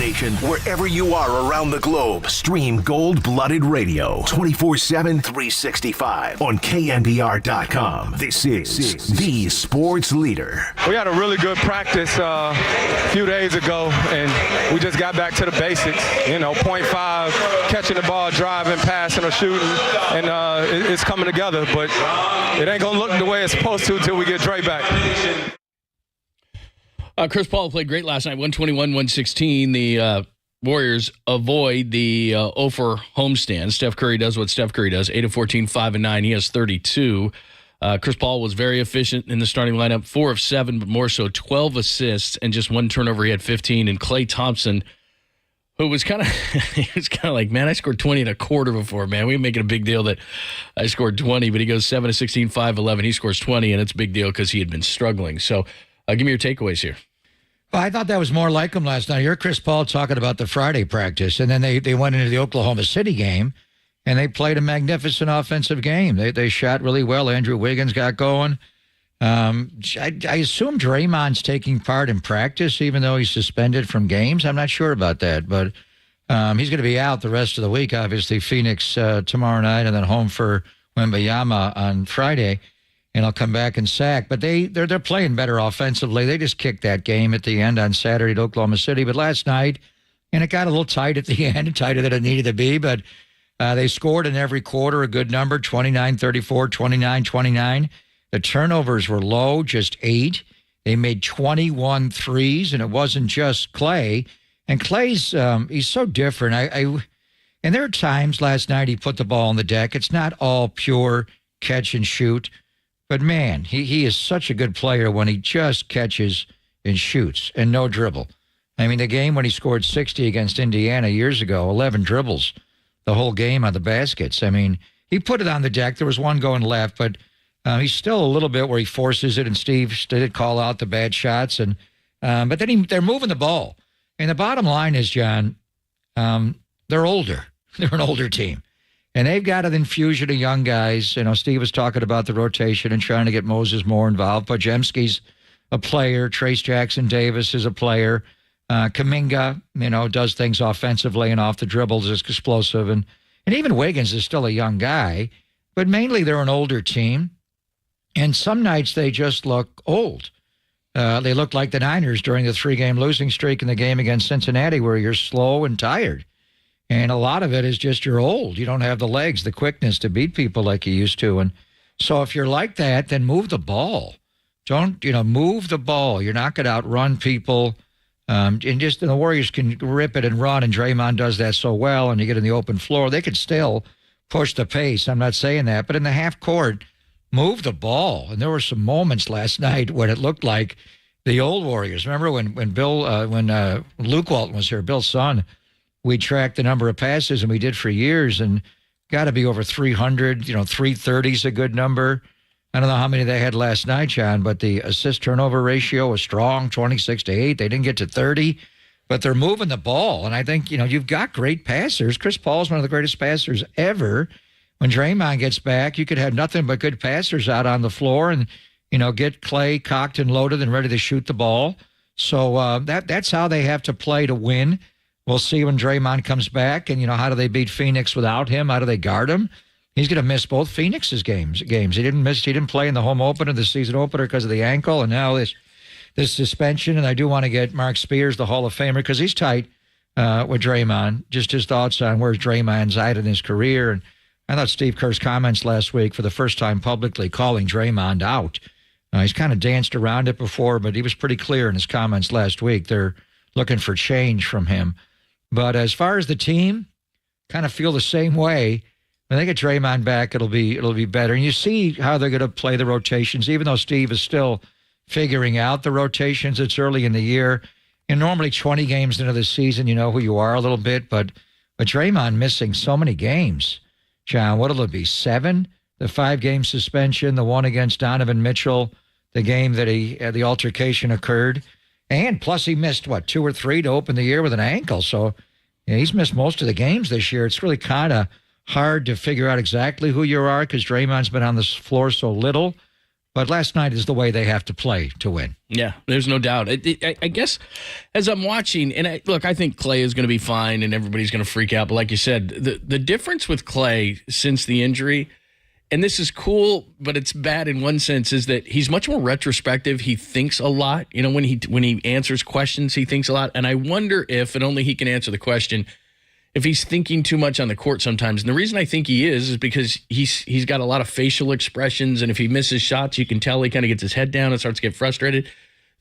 Nation, wherever you are around the globe, stream Gold-Blooded Radio 24/7, 365 on KNBR.com. This is the sports leader. We had a really good practice a few days ago, and we just got back to the basics. 0.5, catching the ball, driving, passing, or shooting, and it's coming together. But it ain't going to look the way it's supposed to until we get Dre back. Chris Paul played great last night, 121-116. The Warriors avoid the Ofer homestand. Steph Curry does what Steph Curry does, 8 of 14, 5 and 9. He has 32. Chris Paul was very efficient in the starting lineup, 4 of 7, but more so 12 assists and just 1 turnover. He had 15. And Klay Thompson, who was kind of like, man, I scored 20 and a quarter before, man. We were making a big deal that I scored 20, but he goes 7 of 16, 5 11. He scores 20, and it's a big deal because he had been struggling. So give me your takeaways here. Well, I thought that was more like him last night. You're Chris Paul talking about the Friday practice, and then they went into the Oklahoma City game, and they played a magnificent offensive game. They shot really well. Andrew Wiggins got going. I assume Draymond's taking part in practice, even though he's suspended from games. I'm not sure about that, but he's going to be out the rest of the week. Obviously, Phoenix tomorrow night, and then home for Wembanyama on Friday. And I'll come back and sack. But they're playing better offensively. They just kicked that game at the end on Saturday at Oklahoma City. But last night, and it got a little tight at the end, tighter than it needed to be. But they scored in every quarter, a good number, 29-34, 29-29. The turnovers were low, just 8. They made 21 threes, and it wasn't just Klay. And Klay's he's so different. And there are times last night he put the ball on the deck. It's not all pure catch and shoot. But, man, he is such a good player when he just catches and shoots and no dribble. I mean, the game when he scored 60 against Indiana years ago, 11 dribbles the whole game on the baskets. I mean, he put it on the deck. There was one going left, but he's still a little bit where he forces it, and Steve did call out the bad shots. But then they're moving the ball. And the bottom line is, John, they're older. They're an older team. And they've got an infusion of young guys. Steve was talking about the rotation and trying to get Moses more involved. Podziemski's a player. Trace Jackson-Davis is a player. Kuminga, does things offensively and off the dribbles, is explosive. And even Wiggins is still a young guy. But mainly they're an older team. And some nights they just look old. They look like the Niners during the 3-game losing streak in the game against Cincinnati, where you're slow and tired. And a lot of it is just you're old. You don't have the legs, the quickness to beat people like you used to. And so if you're like that, then move the ball. Don't, move the ball. You're not going to outrun people. And the Warriors can rip it and run, and Draymond does that so well, and you get in the open floor. They could still push the pace. I'm not saying that. But in the half court, move the ball. And there were some moments last night when it looked like the old Warriors. Remember when Luke Walton was here, Bill's son, we tracked the number of passes, and we did for years, and got to be over 300. 330 is a good number. I don't know how many they had last night, John, but the assist-turnover ratio was strong, 26-8. They didn't get to 30, but they're moving the ball. And I think, you've got great passers. Chris Paul's one of the greatest passers ever. When Draymond gets back, you could have nothing but good passers out on the floor and, get Klay cocked and loaded and ready to shoot the ball. So that's how they have to play to win. We'll see when Draymond comes back, and, how do they beat Phoenix without him? How do they guard him? He's going to miss both Phoenix's games. He didn't play in the home opener, the season opener, because of the ankle, and now this suspension. And I do want to get Mark Spears, the Hall of Famer, because he's tight with Draymond. Just his thoughts on where's Draymond's at in his career. And I thought Steve Kerr's comments last week, for the first time publicly, calling Draymond out. He's kind of danced around it before, but he was pretty clear in his comments last week. They're looking for change from him. But as far as the team, kind of feel the same way. When they get Draymond back, it'll be better. And you see how they're going to play the rotations, even though Steve is still figuring out the rotations. It's early in the year. And normally 20 games into the season, you know who you are a little bit. But Draymond missing so many games, John, what'll it be, 7? The 5-game suspension, the one against Donovan Mitchell, the game that the altercation occurred. And plus he missed, 2 or 3 to open the year with an ankle. So he's missed most of the games this year. It's really kind of hard to figure out exactly who you are because Draymond's been on the floor so little. But last night is the way they have to play to win. Yeah, there's no doubt. I guess as I'm watching, and I think Clay is going to be fine and everybody's going to freak out. But like you said, the difference with Clay since the injury, and this is cool, but it's bad in one sense, is that he's much more retrospective. He thinks a lot. You know, when he answers questions, he thinks a lot. And I wonder if, and only he can answer the question, if he's thinking too much on the court sometimes. And the reason I think he is because he's got a lot of facial expressions, and if he misses shots, you can tell he kind of gets his head down and starts to get frustrated.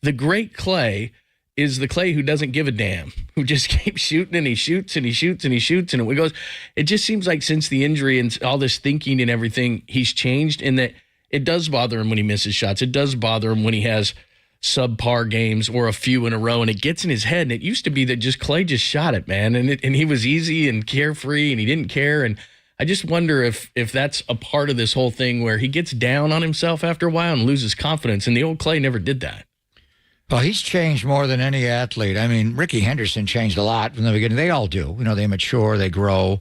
The great Clay is the Clay who doesn't give a damn, who just keeps shooting, and he shoots and he shoots and he shoots, and it goes. It just seems like since the injury and all this thinking and everything, he's changed in that it does bother him when he misses shots. It does bother him when he has subpar games or a few in a row, and it gets in his head. And it used to be that just Clay just shot it, man, and he was easy and carefree, and he didn't care. And I just wonder if that's a part of this whole thing where he gets down on himself after a while and loses confidence. And the old Clay never did that. Well, he's changed more than any athlete. I mean, Ricky Henderson changed a lot from the beginning. They all do. You know, they mature, they grow.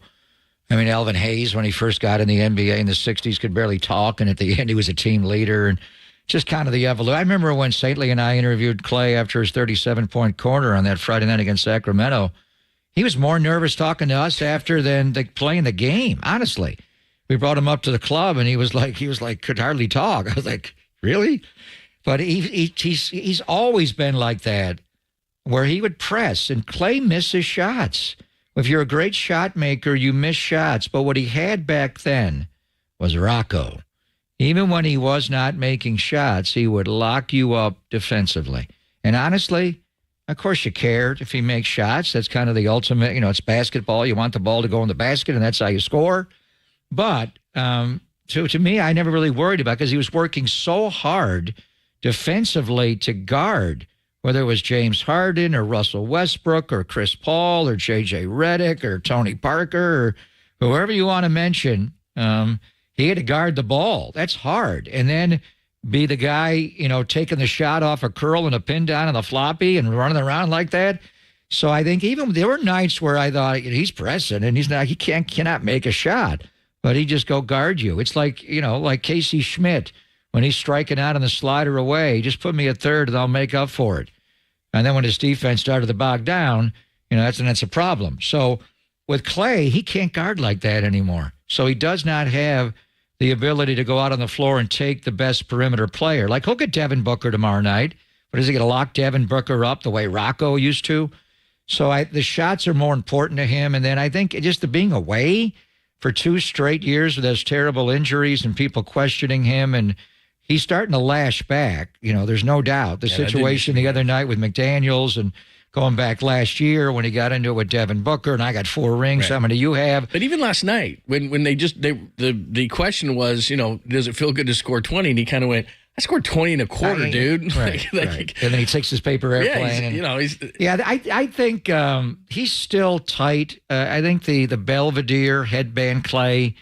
I mean, Elvin Hayes, when he first got in the NBA in the 60s, could barely talk, and at the end he was a team leader. And just kind of the evolution. I remember when Saintly and I interviewed Clay after his 37-point corner on that Friday night against Sacramento. He was more nervous talking to us after than playing the game, honestly. We brought him up to the club, and he was like, could hardly talk. I was like, really? But he's always been like that, where he would press, and Clay misses shots. If you're a great shot maker, you miss shots. But what he had back then was Rocco. Even when he was not making shots, he would lock you up defensively. And honestly, of course you cared if he makes shots. That's kind of the ultimate, it's basketball. You want the ball to go in the basket, and that's how you score. But to me, I never really worried about it because he was working so hard defensively to guard, whether it was James Harden or Russell Westbrook or Chris Paul or J.J. Redick or Tony Parker or whoever you want to mention. He had to guard the ball. That's hard. And then be the guy, taking the shot off a curl and a pin down on the floppy and running around like that. So I think even there were nights where I thought he's pressing and he cannot make a shot, but he just go guard you. It's like, like Casey Schmidt when he's striking out on the slider away, just put me at third and I'll make up for it. And then when his defense started to bog down, that's a problem. So with Clay, he can't guard like that anymore. So he does not have the ability to go out on the floor and take the best perimeter player. Like, he'll get Devin Booker tomorrow night, but is he going to lock Devin Booker up the way Rocco used to? So the shots are more important to him. And then I think just the being away for 2 straight years with those terrible injuries and people questioning him, and he's starting to lash back. There's no doubt. The situation the other night with McDaniels and going back last year when he got into it with Devin Booker, and I got 4 rings. Right. How many do you have? But even last night, when the question was, does it feel good to score 20? And he kind of went, I scored 20 and a quarter, dude. Right, right. And then he takes his paper airplane. I think he's still tight. I think the Belvedere headband Clay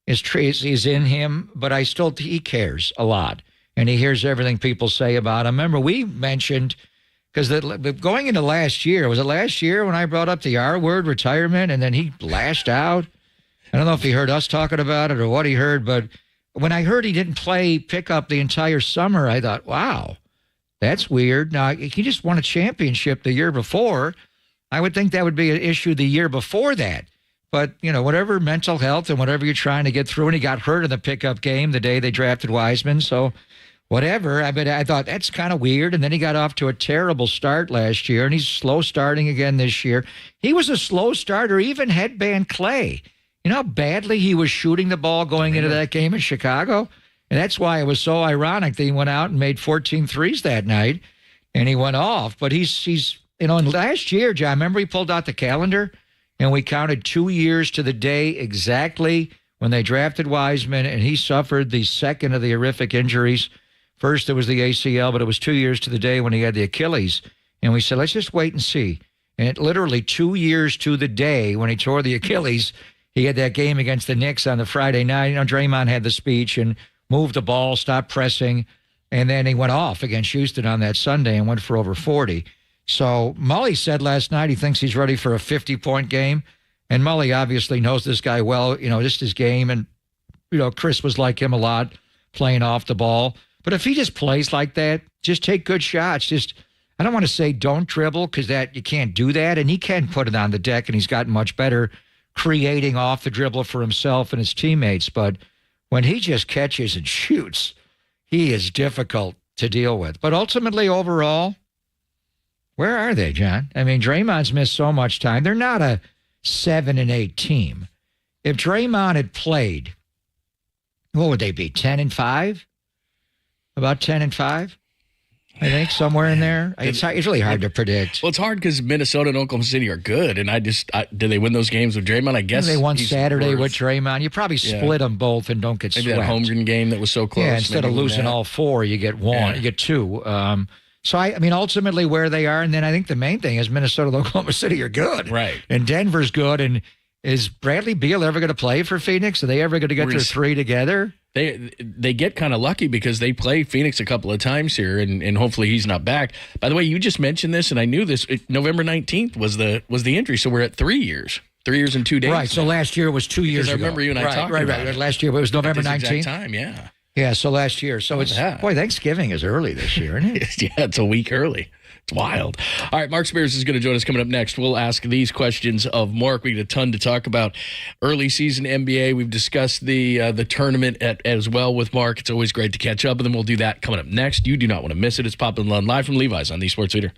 is in him, but he cares a lot, and he hears everything people say about him. Remember, we mentioned. Because going into last year, was it last year when I brought up the R word, retirement, and then he lashed out? I don't know if he heard us talking about it or what he heard, but when I heard he didn't play pickup the entire summer, I thought, wow, that's weird. Now, he just won a championship the year before. I would think that would be an issue the year before that. But, whatever mental health and whatever you're trying to get through, and he got hurt in the pickup game the day they drafted Wiseman, so whatever. I thought that's kind of weird. And then he got off to a terrible start last year, and he's slow starting again this year. He was a slow starter, even headband Clay. You know how badly he was shooting the ball going into that game in Chicago? And that's why it was so ironic that he went out and made 14 threes that night, and he went off. But he's and last year, John, remember he pulled out the calendar, and we counted 2 years to the day exactly when they drafted Wiseman, and he suffered the second of the horrific injuries. First, it was the ACL, but it was 2 years to the day when he had the Achilles. And we said, let's just wait and see. And it literally 2 years to the day when he tore the Achilles, he had that game against the Knicks on the Friday night. Draymond had the speech and moved the ball, stopped pressing, and then he went off against Houston on that Sunday and went for over 40. So Mully said last night he thinks he's ready for a 50-point game. And Mully obviously knows this guy well, just his game. And, Chris was like him a lot, playing off the ball. But if he just plays like that, just take good shots. Just, I don't want to say don't dribble because that you can't do that. And he can put it on the deck, and he's gotten much better creating off the dribble for himself and his teammates. But when he just catches and shoots, he is difficult to deal with. But ultimately, overall, where are they, John? I mean, Draymond's missed so much time. They're not a 7-8 team. If Draymond had played, what would they be, 10-5? About 10-5? I think somewhere in there. It's really hard to predict. Well, it's hard because Minnesota and Oklahoma City are good, and did they win those games with Draymond? I guess they won Saturday with Draymond. You probably split them both and don't get maybe swept. that Holmgren game that was so close. Yeah, instead of losing all four, you get one, you get two. So I mean, ultimately where they are, and then I think the main thing is Minnesota and Oklahoma City are good, right? And Denver's good. And is Bradley Beal ever going to play for Phoenix? Are they ever going to get their three together? They get kind of lucky because they play Phoenix a couple of times here, and hopefully he's not back. By the way, you just mentioned this, and I knew this. November 19th was the injury, so we're at 3 years. 3 years and 2 days. Right. So last year was 2 years ago. I remember you and I talked about it. Right. Last year, but it was November 19th. Exact time, yeah. Yeah. So last year. So boy, Thanksgiving is early this year, isn't it? Yeah, it's a week early. It's wild. All right, Mark Spears is going to join us coming up next. We'll ask these questions of Mark. We got a ton to talk about. Early season NBA. We've discussed the tournament as well with Mark. It's always great to catch up, and then we'll do that coming up next. You do not want to miss it. It's Pop and Lund live from Levi's on the Sports Leader.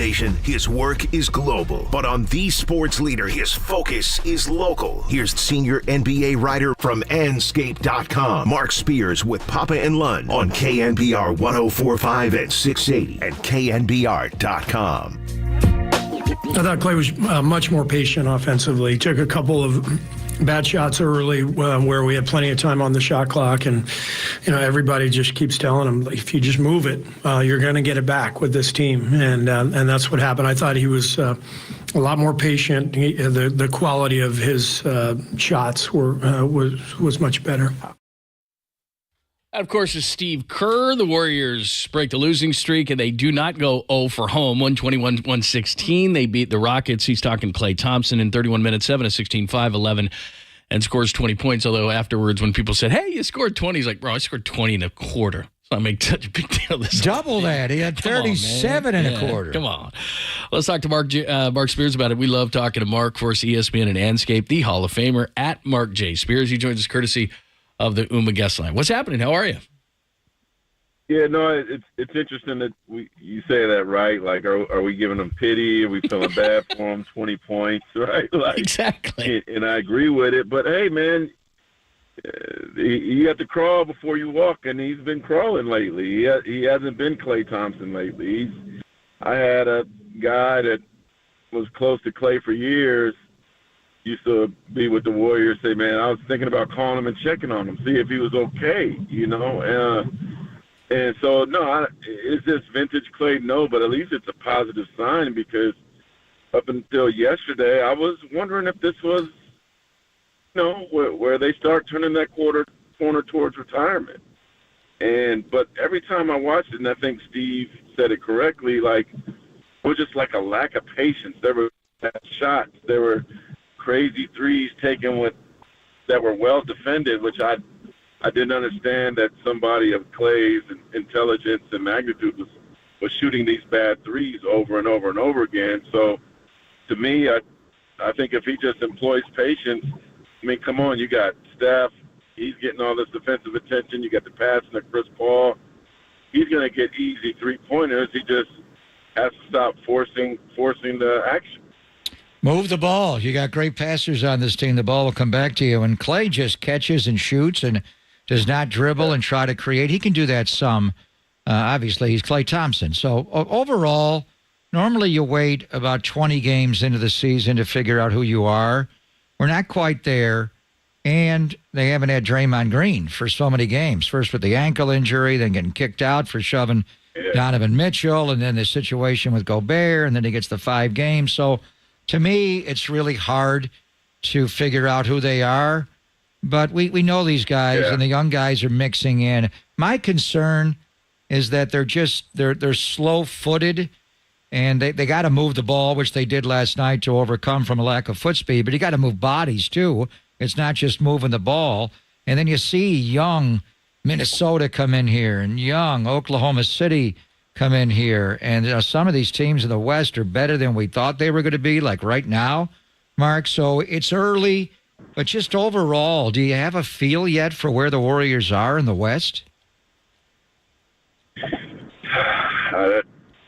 Nation, his work is global. But on The Sports Leader, his focus is local. Here's senior NBA writer from Anscape.com, Mark Spears with Papa and Lund on KNBR 104.5 and 680 and KNBR.com. I thought Clay was much more patient offensively. Took a couple of bad shots early where we had plenty of time on the shot clock, and everybody just keeps telling him, if you just move it, you're going to get it back with this team, and that's what happened. I thought he was a lot more patient. The quality of his shots was much better. Of course, is Steve Kerr. The Warriors break the losing streak, and they do not go 0 for home. 121-116. They beat the Rockets. He's talking Klay Thompson in 31 minutes, 7 of 16, 5, 11, and scores 20 points. Although afterwards, when people said, hey, you scored 20, he's like, bro, I scored 20 and a quarter. So I make such a big deal of this. Double that. He had 37 and a quarter. Come on. Let's talk to Mark Spears about it. We love talking to Mark, for ESPN and Anscape, the Hall of Famer, at Mark J. Spears. He joins us courtesy of the UMA guest line. What's happening? How are you? Yeah, no, it's interesting that you say that, right? Like, are we giving them pity? Are we feeling bad for them? 20 points, right? Like, exactly. And I agree with it. But, hey, man, you got to crawl before you walk, and he's been crawling lately. He hasn't been Klay Thompson lately. I had a guy that was close to Klay for years, used to be with the Warriors, say, man, I was thinking about calling him and checking on him, see if he was okay, And so, no, is this vintage Klay? No, but at least it's a positive sign, because up until yesterday, I was wondering if this was, where they start turning that corner towards retirement. But every time I watched it, and I think Steve said it correctly, like, it was just like a lack of patience. There were bad shots. There were crazy threes taken that were well defended, which I didn't understand that somebody of Klay's intelligence and magnitude was shooting these bad threes over and over and over again. So, to me, I think if he just employs patience, I mean, come on, you got Steph. He's getting all this defensive attention. You got the passing of Chris Paul. He's going to get easy three-pointers. He just has to stop forcing the action. Move the ball. You got great passers on this team. The ball will come back to you. And Klay just catches and shoots and does not dribble and try to create. He can do that some. Obviously, he's Klay Thompson. So overall, normally you wait about 20 games into the season to figure out who you are. We're not quite there. And they haven't had Draymond Green for so many games. First with the ankle injury, then getting kicked out for shoving Donovan Mitchell, and then the situation with Gobert, and then he gets the 5 games. So, to me, it's really hard to figure out who they are, but we know these guys, and the young guys are mixing in. My concern is that they're slow-footed, and they got to move the ball, which they did last night to overcome from a lack of foot speed, but you got to move bodies too. It's not just moving the ball. And then you see young Minnesota come in here and young Oklahoma City come in here, and some of these teams in the West are better than we thought they were going to be, like right now, Mark. So it's early, but just overall, do you have a feel yet for where the Warriors are in the West?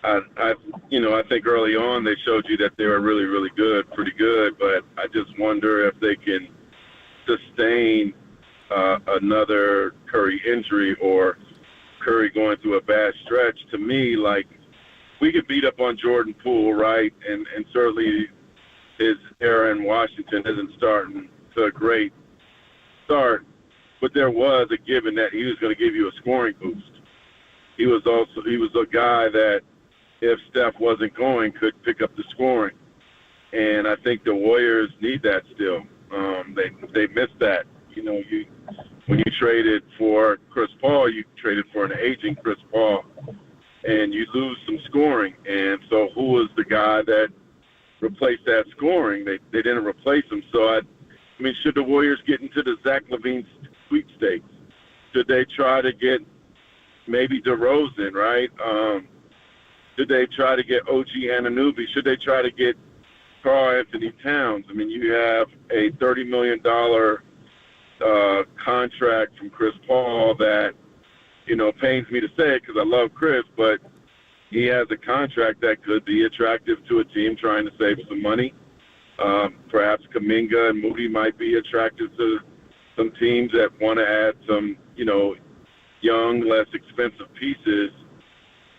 I think early on they showed you that they were really, really good, pretty good, but I just wonder if they can sustain another Curry injury or Curry going through a bad stretch. To me, like, we could beat up on Jordan Poole, right? And certainly his era in Washington isn't starting to a great start, but there was a given that he was going to give you a scoring boost. He was a guy that, if Steph wasn't going, could pick up the scoring. And I think the Warriors need that still. They missed that. When you traded for Chris Paul, you traded for an aging Chris Paul, and you lose some scoring. And so who was the guy that replaced that scoring? They didn't replace him. So, should the Warriors get into the Zach LaVine sweepstakes? Should they try to get maybe DeRozan, right? Should they try to get OG Anunoby? Should they try to get Karl Anthony Towns? You have a $30 million contract from Chris Paul that, pains me to say it because I love Chris, but he has a contract that could be attractive to a team trying to save some money. Perhaps Kuminga and Moody might be attractive to some teams that want to add some, young, less expensive pieces.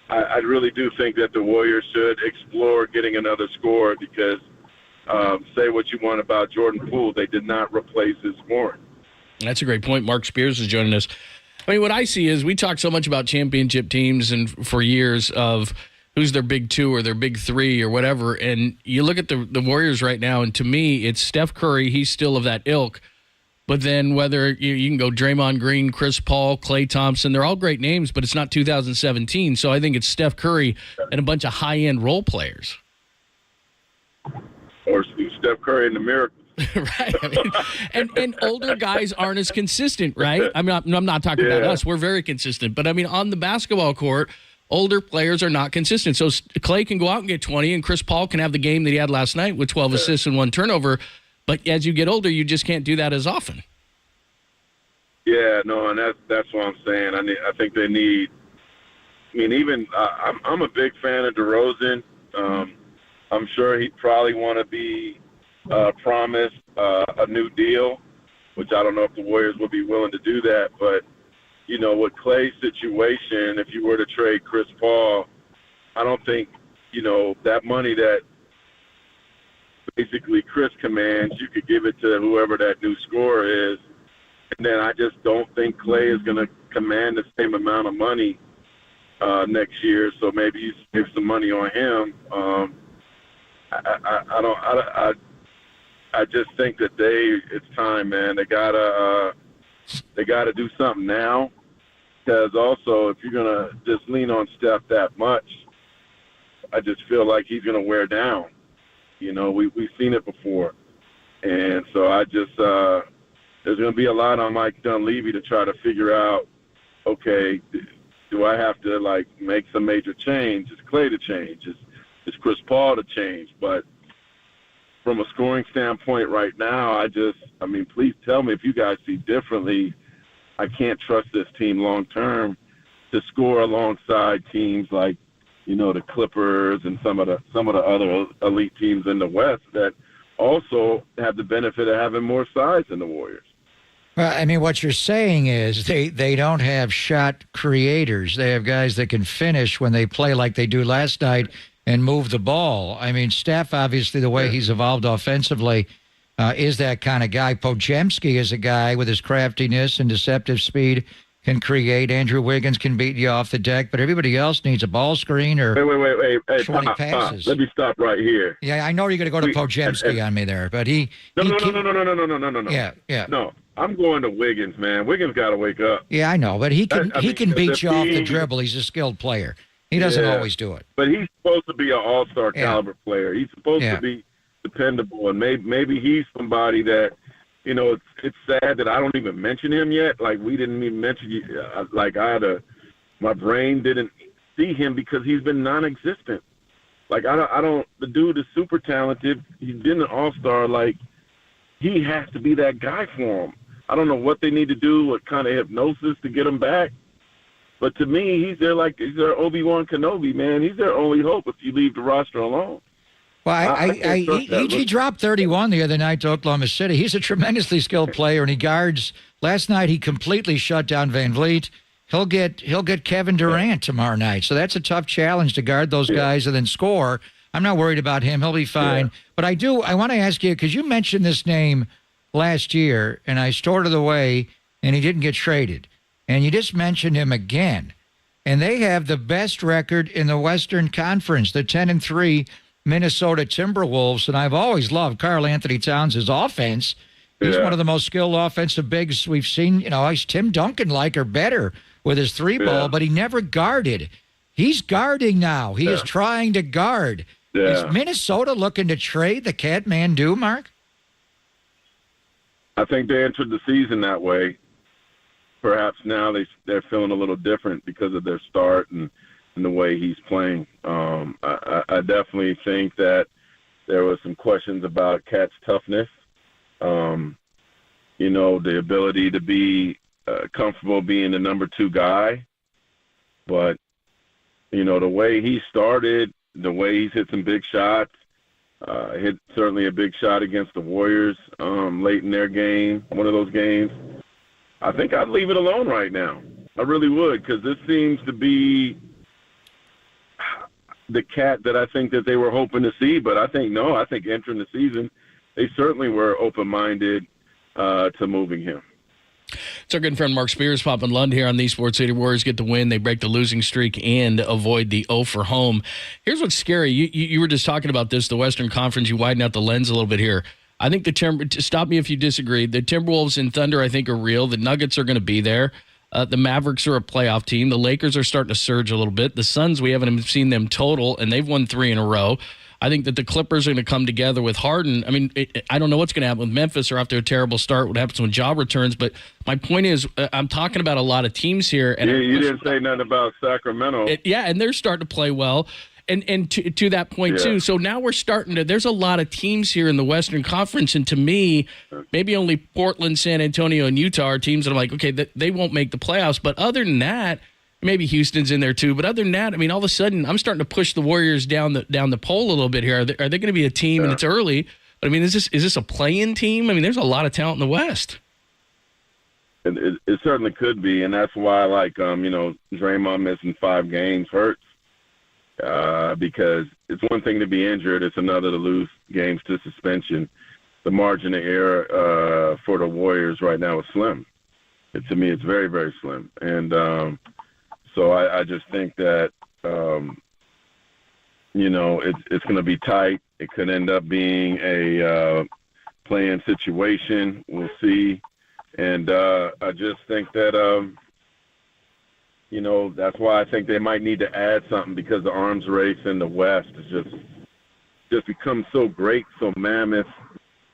I really do think that the Warriors should explore getting another scorer because say what you want about Jordan Poole, they did not replace his scoring. That's a great point. Mark Spears is joining us. I mean, what I see is we talk so much about championship teams and for years of who's their big two or their big three or whatever, and you look at the Warriors right now, and to me, it's Steph Curry. He's still of that ilk. But then whether you can go Draymond Green, Chris Paul, Klay Thompson, they're all great names, but it's not 2017. So I think it's Steph Curry and a bunch of high-end role players. Or Steph Curry and the Miracle. Right. I mean, and older guys aren't as consistent, right? I'm not talking about us. We're very consistent. But, I mean, on the basketball court, older players are not consistent. So Klay can go out and get 20, and Chris Paul can have the game that he had last night with 12 assists and 1 turnover. But as you get older, you just can't do that as often. Yeah, no, and that's what I'm saying. I think they need. I mean, even I'm a big fan of DeRozan. I'm sure he'd probably want to be promised a new deal, which I don't know if the Warriors would be willing to do that. But with Klay's situation, if you were to trade Chris Paul, I don't think that money that basically Chris commands, you could give it to whoever that new scorer is. And then I just don't think Klay is going to command the same amount of money next year. So maybe you save some money on him. I just think that it's time, man. They gotta do something now. Because also, if you're gonna just lean on Steph that much, I just feel like he's gonna wear down. We've seen it before. And so I just, there's going to be a lot on Mike Dunleavy to try to figure out, okay, do I have to, make some major change? Is Klay to change? Is Chris Paul to change? But from a scoring standpoint right now, please tell me if you guys see differently. I can't trust this team long term to score alongside teams like, the Clippers and some of the other elite teams in the West that also have the benefit of having more size than the Warriors. Well, I mean, what you're saying is they don't have shot creators. They have guys that can finish when they play like they do last night and move the ball. I mean, Steph, obviously, the way he's evolved offensively, is that kind of guy. Podziemski is a guy with his craftiness and deceptive speed can create. Andrew Wiggins can beat you off the deck, but everybody else needs a ball screen or wait. Hey, 20 passes. Let me stop right here. Yeah, I know you're going to go to Podziemski on me there, but he... No. Yeah. No, I'm going to Wiggins, man. Wiggins got to wake up. Yeah, I know, but he can beat you off the dribble. He's a skilled player. He doesn't always do it. But he's supposed to be an all-star caliber player. He's supposed to be dependable, and maybe he's somebody that, it's sad that I don't even mention him yet. We didn't even mention, my brain didn't see him because he's been non-existent. The dude is super talented. He's been an all-star. He has to be that guy for him. I don't know what they need to do, what kind of hypnosis to get him back. But to me, he's their Obi-Wan Kenobi, man. He's their only hope if you leave the roster alone. Well, he dropped 31 the other night to Oklahoma City. He's a tremendously skilled player, and he guards. Last night, he completely shut down Van Vliet. He'll get Kevin Durant tomorrow night. So that's a tough challenge to guard those guys and then score. I'm not worried about him. He'll be fine. But I want to ask you, because you mentioned this name last year, and I stored it away, and he didn't get traded. And you just mentioned him again. And they have the best record in the Western Conference, the 10-3 Minnesota Timberwolves, and I've always loved Karl Anthony Towns' offense. He's one of the most skilled offensive bigs we've seen. He's Tim Duncan-like or better with his three ball, but he never guarded. He's guarding now. He is trying to guard. Is Minnesota looking to trade the Kathmandu, Mark? I think they entered the season that way. Perhaps now they're feeling a little different because of their start and the way he's playing. I definitely think that there was some questions about Cat's toughness. The ability to be comfortable being the number 2 guy. But, the way he started, the way he's hit some big shots, hit certainly a big shot against the Warriors late in their game, one of those games. I think I'd leave it alone right now. I really would, because this seems to be the cat that I think that they were hoping to see. But I think entering the season, they certainly were open-minded to moving him. It's our good friend Mark Spears popping Lund here on the Sports City. Warriors get the win. They break the losing streak and avoid the 0 for home. Here's what's scary. You were just talking about this, the Western Conference. You widen out the lens a little bit here. I think stop me if you disagree. The Timberwolves and Thunder, I think, are real. The Nuggets are going to be there. The Mavericks are a playoff team. The Lakers are starting to surge a little bit. The Suns, we haven't even seen them total, and they've won 3 in a row. I think that the Clippers are going to come together with Harden. I mean, I don't know what's going to happen with Memphis. Or after a terrible start, what happens when job returns. But my point is, I'm talking about a lot of teams here. And you didn't say nothing about Sacramento. And they're starting to play well. And to that point, too. So now we're starting to – there's a lot of teams here in the Western Conference. And to me, maybe only Portland, San Antonio, and Utah are teams that I'm like, okay, they won't make the playoffs. But other than that, maybe Houston's in there too. But other than that, I mean, all of a sudden, I'm starting to push the Warriors down the pole a little bit here. Are they going to be a team? And it's early. But, I mean, is this a play-in team? I mean, there's a lot of talent in the West. It certainly could be. And that's why, Draymond missing 5 games hurts. Because it's one thing to be injured, it's another to lose games to suspension. The margin of error for the Warriors right now is slim. To me, it's very, very slim. And so I just think that, it's going to be tight. It could end up being a play-in situation. We'll see. And I just think that that's why I think they might need to add something, because the arms race in the West has just become so great, so mammoth.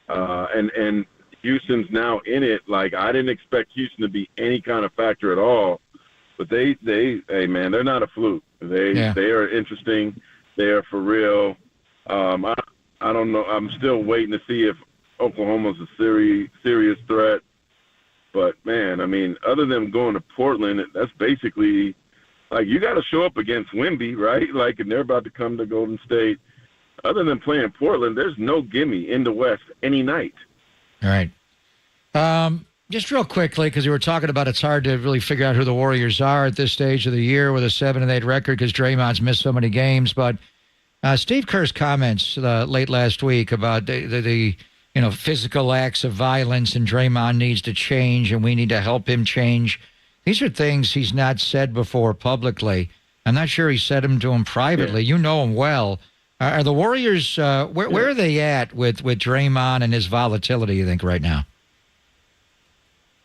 And Houston's now in it. Like, I didn't expect Houston to be any kind of factor at all. But hey, man, they're not a fluke. They are interesting. They are for real. I don't know. I'm still waiting to see if Oklahoma's a serious threat. But, man, I mean, other than going to Portland, that's basically like you got to show up against Wemby, right? Like, and they're about to come to Golden State. Other than playing Portland, there's no gimme in the West any night. All right. Just real quickly, because we were talking about it's hard to really figure out who the Warriors are at this stage of the year with a 7-8 record because Draymond's missed so many games. But Steve Kerr's comments late last week about the physical acts of violence and Draymond needs to change and we need to help him change. These are things he's not said before publicly. I'm not sure he said them to him privately. Yeah. You know him well. Are the Warriors, where are they at with Draymond and his volatility, you think, right now?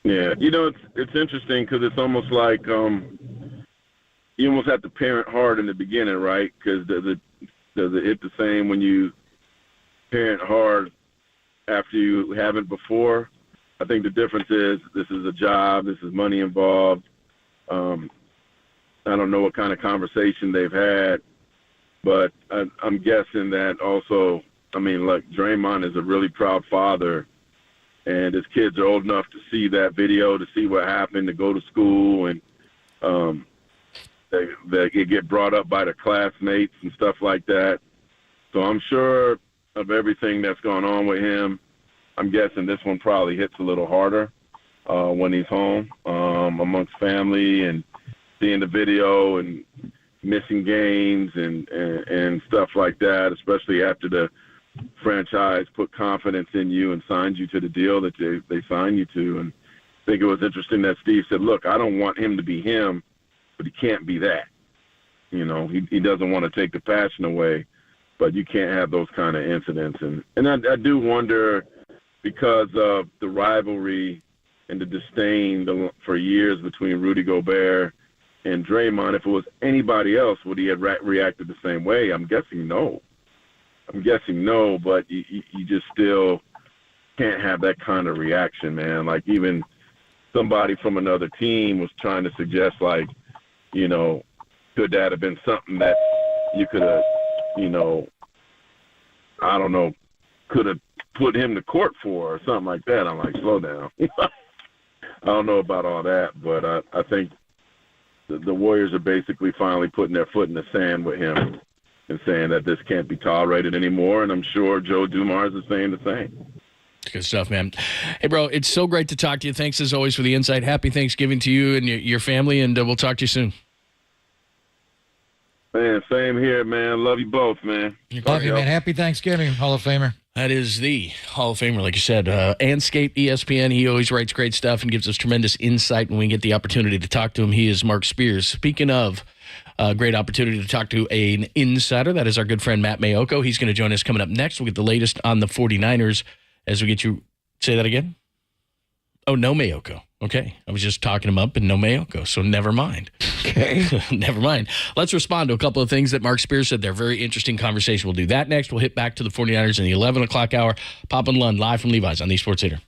Yeah, it's interesting because it's almost like you almost have to parent hard in the beginning, right? Because does it hit the same when you parent hard after you haven't before? I think the difference is this is a job, this is money involved. I don't know what kind of conversation they've had, but I'm guessing that also, look, Draymond is a really proud father, and his kids are old enough to see that video, to see what happened, to go to school, and they get brought up by their classmates and stuff like that. So I'm sure of everything that's going on with him. I'm guessing this one probably hits a little harder when he's home amongst family and seeing the video and missing games and stuff like that, especially after the franchise put confidence in you and signed you to the deal that they signed you to. And I think it was interesting that Steve said, look, I don't want him to be him, but he can't be that. He doesn't want to take the passion away, but you can't have those kind of incidents. And I do wonder, because of the rivalry and the disdain for years between Rudy Gobert and Draymond, if it was anybody else, would he have reacted the same way? I'm guessing no. But you just still can't have that kind of reaction, man. Like, even somebody from another team was trying to suggest, like, could that have been something that you could have, I don't know, could have put him to court for or something like that. I'm like, slow down. I don't know about all that, but I think the Warriors are basically finally putting their foot in the sand with him and saying that this can't be tolerated anymore. And I'm sure Joe Dumars is saying the same. Good stuff, man. Hey, bro, it's so great to talk to you. Thanks, as always, for the insight. Happy Thanksgiving to you and your family, and we'll talk to you soon. Man, same here, man. Love you both, man. Love you, man. Happy Thanksgiving, Hall of Famer. That is the Hall of Famer, like you said. Anscape, ESPN, he always writes great stuff and gives us tremendous insight when we get the opportunity to talk to him. He is Mark Spears. Speaking of great opportunity to talk to an insider, that is our good friend Matt Mayoko. He's going to join us coming up next. We'll get the latest on the 49ers as we get you. Say that again? Oh, no Mayoko. Okay. I was just talking him up and no Mayoko, so never mind. Okay. Never mind. Let's respond to a couple of things that Mark Spears said. They're very interesting conversation. We'll do that next. We'll hit back to the 49ers in the 11 o'clock hour. Pop and Lund live from Levi's on the Sports Leader.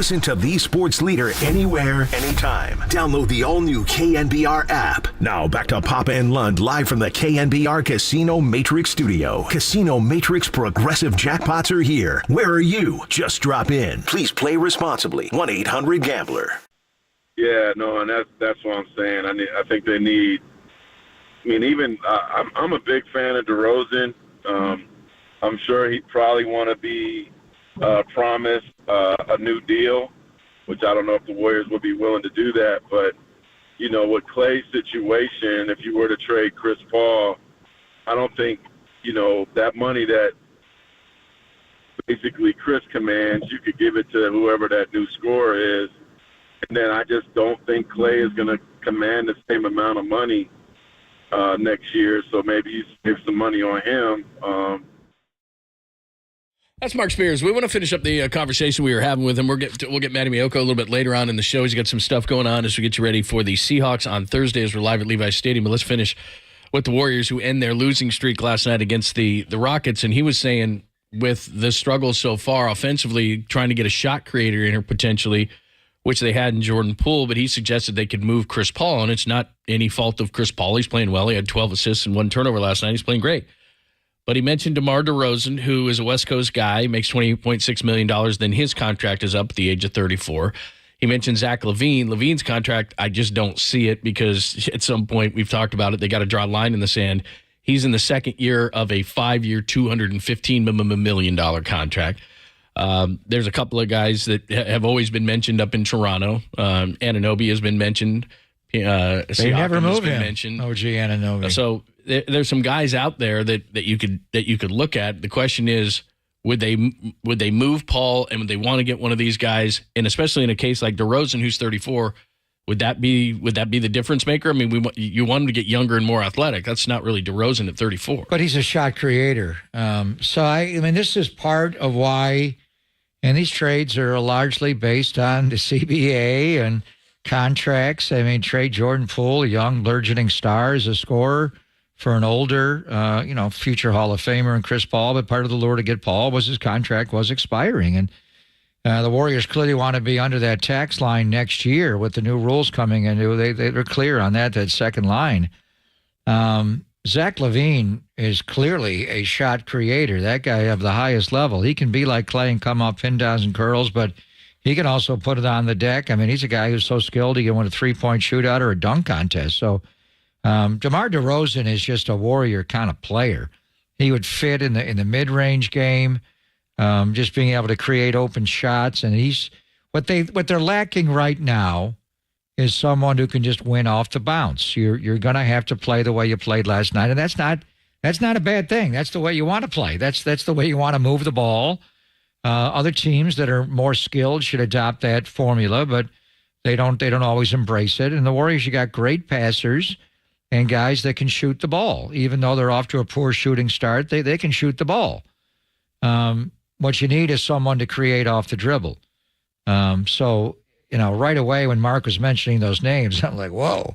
Listen to the sports leader anywhere, anytime. Download the all-new KNBR app. Now back to Papa and Lund live from the KNBR Casino Matrix Studio. Casino Matrix Progressive Jackpots are here. Where are you? Just drop in. Please play responsibly. 1-800-GAMBLER. Yeah, no, and that's what I'm saying. I think they need. I mean, even I'm a big fan of DeRozan. I'm sure he'd probably want to be promised a new deal, which I don't know if the Warriors would be willing to do that. But you know, with Klay's situation, if you were to trade Chris Paul, I don't think that money that basically Chris commands, you could give it to whoever that new scorer is. And then I just don't think Klay is going to command the same amount of money next year. So maybe you save some money on him. That's Mark Spears. We want to finish up the conversation we were having with him. We'll get Matty Miyoko a little bit later on in the show. He's got some stuff going on as we get you ready for the Seahawks on Thursday as we're live at Levi's Stadium. But let's finish with the Warriors, who end their losing streak last night against the Rockets. And he was saying with the struggles so far offensively, trying to get a shot creator in here potentially, which they had in Jordan Poole, but he suggested they could move Chris Paul, and it's not any fault of Chris Paul. He's playing well. He had 12 assists and 1 turnover last night. He's playing great. But he mentioned DeMar DeRozan, who is a West Coast guy, makes $28.6 million. Then his contract is up at the age of 34. He mentioned Zach LaVine. LaVine's contract, I just don't see it because at some point, we've talked about it, they got to draw a line in the sand. He's in the second year of a 5-year, $215 million contract. There's a couple of guys that have always been mentioned up in Toronto. Anunoby has been mentioned. They never moved him. Mentioned. OG Anunoby. So there's some guys out there that you could look at. The question is, would they move Paul, and would they want to get one of these guys? And especially in a case like DeRozan, who's 34, would that be the difference maker? I mean, you want him to get younger and more athletic. That's not really DeRozan at 34. But he's a shot creator. So I mean, this is part of why. And these trades are largely based on the CBA and contracts. I mean, trade Jordan Poole, a young, burgeoning star, as a scorer for an older, future Hall of Famer, and Chris Paul. But part of the lure to get Paul was his contract was expiring. And the Warriors clearly want to be under that tax line next year with the new rules coming in. They're clear on that second line. Zach LaVine is clearly a shot creator. That guy of the highest level. He can be like Klay and come off pin downs and curls, but he can also put it on the deck. I mean, he's a guy who's so skilled he can win a 3-point shootout or a dunk contest. So DeMar DeRozan is just a Warrior kind of player. He would fit in the mid-range game, just being able to create open shots. And he's what they're lacking right now is someone who can just win off the bounce. You're going to have to play the way you played last night, and that's not a bad thing. That's the way you want to play. That's the way you want to move the ball. Other teams that are more skilled should adopt that formula, but they don't always embrace it. And the Warriors, you got great passers and guys that can shoot the ball. Even though they're off to a poor shooting start, they can shoot the ball. What you need is someone to create off the dribble. So right away when Mark was mentioning those names, I'm like, whoa.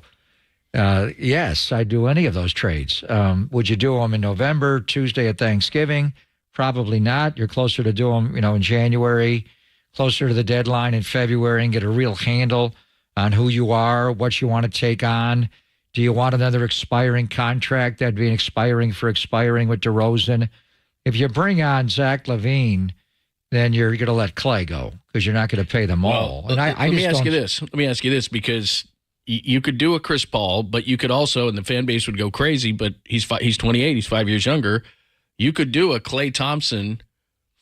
Yes, I'd do any of those trades. Would you do them in November, Tuesday at Thanksgiving? Probably not. You're closer to do them, in January, closer to the deadline in February, and get a real handle on who you are, what you want to take on. Do you want another expiring contract? That'd be an expiring for expiring with DeRozan. If you bring on Zach LaVine, then you're going to let Klay go because you're not going to pay them all. And Let me ask you this, because you could do a Chris Paul, but you could also, and the fan base would go crazy, but he's 28, he's 5 years younger. You could do a Klay Thompson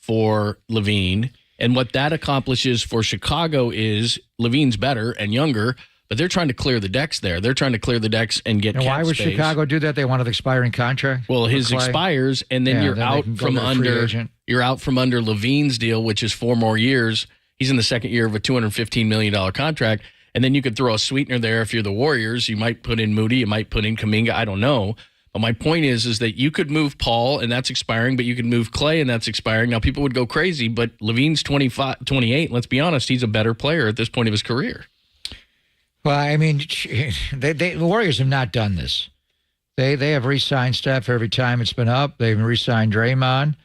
for LaVine, and what that accomplishes for Chicago is LaVine's better and younger, but they're trying to clear the decks there. They're trying to clear the decks and get cap space. Why would Chicago do that? They want an expiring contract? Well, his expires, and then you're out from under LaVine's deal, which is 4 more years. He's in the second year of a $215 million contract, and then you could throw a sweetener there if you're the Warriors. You might put in Moody, you might put in Kuminga, I don't know. But my point is that you could move Paul, and that's expiring, but you could move Klay, and that's expiring. Now, people would go crazy, but LaVine's 28. Let's be honest, he's a better player at this point of his career. Well, I mean, the Warriors have not done this. They have re-signed Steph every time it's been up. They've re-signed Draymond.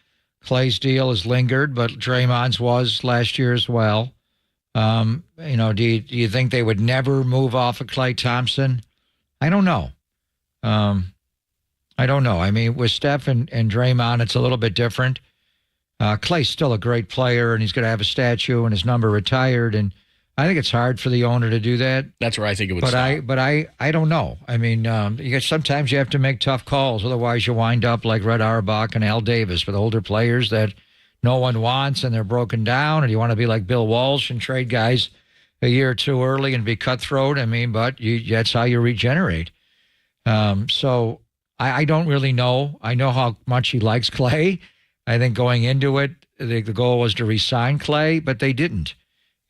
Klay's deal has lingered, but Draymond's was last year as well. Do you think they would never move off of Klay Thompson? I don't know. I don't know. I mean, with Steph and Draymond, it's a little bit different. Klay's still a great player, and he's going to have a statue and his number retired, and I think it's hard for the owner to do that. That's where I think it would But stop. I don't know. I mean, sometimes you have to make tough calls. Otherwise, you wind up like Red Auerbach and Al Davis with older players that no one wants and they're broken down. And you want to be like Bill Walsh and trade guys a year or two early and be cutthroat. I mean, but that's how you regenerate. So I don't really know. I know how much he likes Klay. I think going into it, the goal was to re-sign Klay, but they didn't.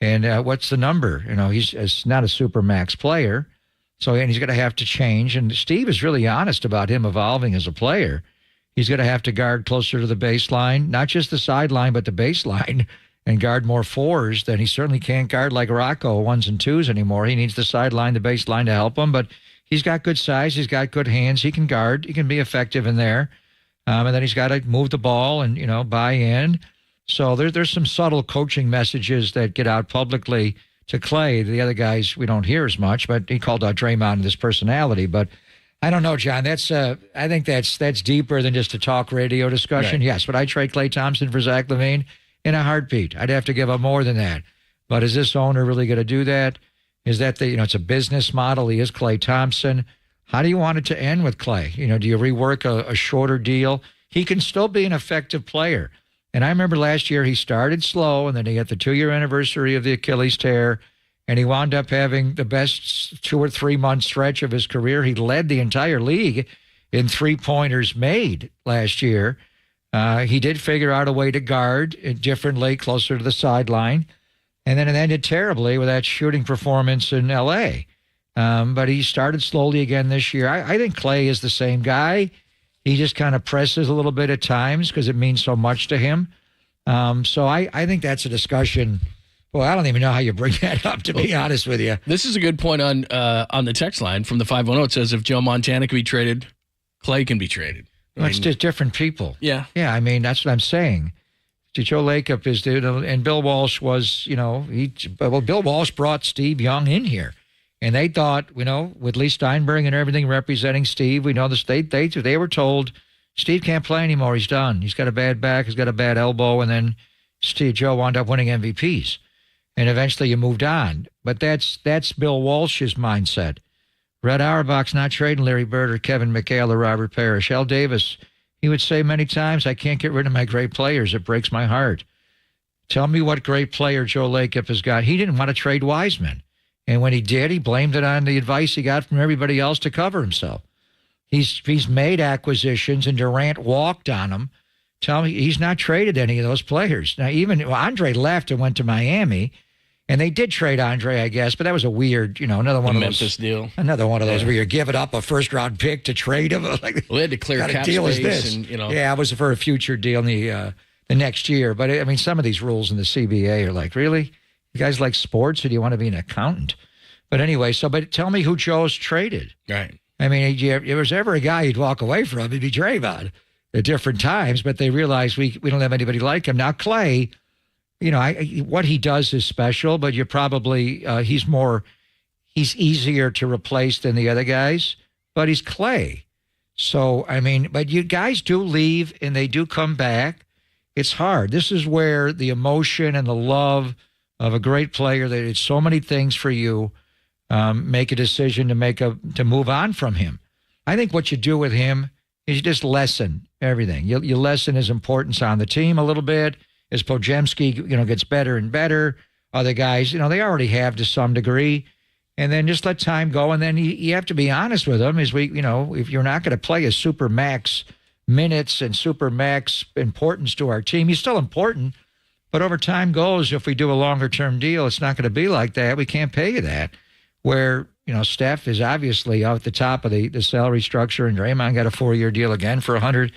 And what's the number? He's not a super max player, and he's going to have to change. And Steve is really honest about him evolving as a player. He's going to have to guard closer to the baseline, not just the sideline, but the baseline, and guard more fours. Then he certainly can't guard like Rocco ones and twos anymore. He needs the sideline, the baseline to help him. But he's got good size. He's got good hands. He can guard. He can be effective in there. And then he's got to move the ball and buy in. So there's some subtle coaching messages that get out publicly to Klay. The other guys we don't hear as much, but he called out Draymond and his personality. But I don't know, John. I think that's deeper than just a talk radio discussion. Right. Yes, but I'd trade Klay Thompson for Zach LaVine in a heartbeat. I'd have to give up more than that. But is this owner really going to do that? Is that it's a business model? He is Klay Thompson. How do you want it to end with Klay? Do you rework a shorter deal? He can still be an effective player. And I remember last year he started slow, and then he had the 2-year anniversary of the Achilles tear, and he wound up having the best 2 or 3 month stretch of his career. He led the entire league in 3-pointers made last year. He did figure out a way to guard differently, closer to the sideline, and then it ended terribly with that shooting performance in L.A. But he started slowly again this year. I think Klay is the same guy. He just kind of presses a little bit at times because it means so much to him. So I think that's a discussion. Well, I don't even know how you bring that up, to be honest with you. This is a good point on the text line from the 510. It says if Joe Montana can be traded, Klay can be traded. It's just different people. Yeah. Yeah, I mean, that's what I'm saying. Joe Lacob is, and Bill Walsh was, Bill Walsh brought Steve Young in here. And they thought, with Lee Steinberg and everything representing Steve, we know the state they were told Steve can't play anymore. He's done. He's got a bad back. He's got a bad elbow. And then Joe wound up winning MVPs. And eventually you moved on. But that's Bill Walsh's mindset. Red Auerbach's not trading Larry Bird or Kevin McHale or Robert Parrish. Al Davis, he would say many times, I can't get rid of my great players. It breaks my heart. Tell me what great player Joe Lacob has got. He didn't want to trade Wiseman. And when he did, he blamed it on the advice he got from everybody else to cover himself. He's made acquisitions, and Durant walked on him. Tell me he's not traded any of those players. Now, Andre left and went to Miami, and they did trade Andre, I guess, but that was a weird, another one of those Memphis deal. Another one of those where you're giving up a first-round pick to trade him. Like, they had to clear cap deal space, is this? and Yeah, it was for a future deal in the next year. But I mean, some of these rules in the CBA are like, really? You guys like sports, or do you want to be an accountant? But anyway, but tell me who Joe's traded. Right. I mean, if there was ever a guy you'd walk away from, it'd be Draymond at different times, but they realized we don't have anybody like him. Now, Klay, what he does is special, but you're probably, he's easier to replace than the other guys, but he's Klay. So, I mean, but you guys do leave and they do come back. It's hard. This is where the emotion and the love of a great player that did so many things for you, make a decision to move on from him. I think what you do with him is you just lessen everything. You lessen his importance on the team a little bit. As Podziemski, gets better and better. Other guys, they already have to some degree. And then just let time go. And then you have to be honest with them. If you're not going to play a super max minutes and super max importance to our team, he's still important. But over time goes, if we do a longer term deal, it's not going to be like that. We can't pay you that. Where, Steph is obviously out the top of the salary structure, and Draymond got a 4-year deal again for $100.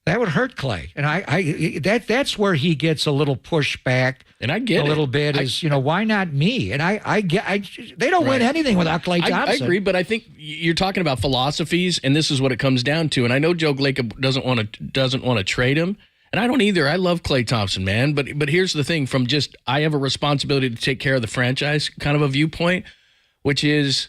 That would hurt Klay. And that's where he gets a little pushback. And I get a little bit is, why not me? And they don't win anything without Klay Thompson. I agree, but I think you're talking about philosophies, and this is what it comes down to. And I know Joe Lacob doesn't want to trade him. And I don't either. I love Klay Thompson, man. But here's the thing, from just I have a responsibility to take care of the franchise kind of a viewpoint, which is,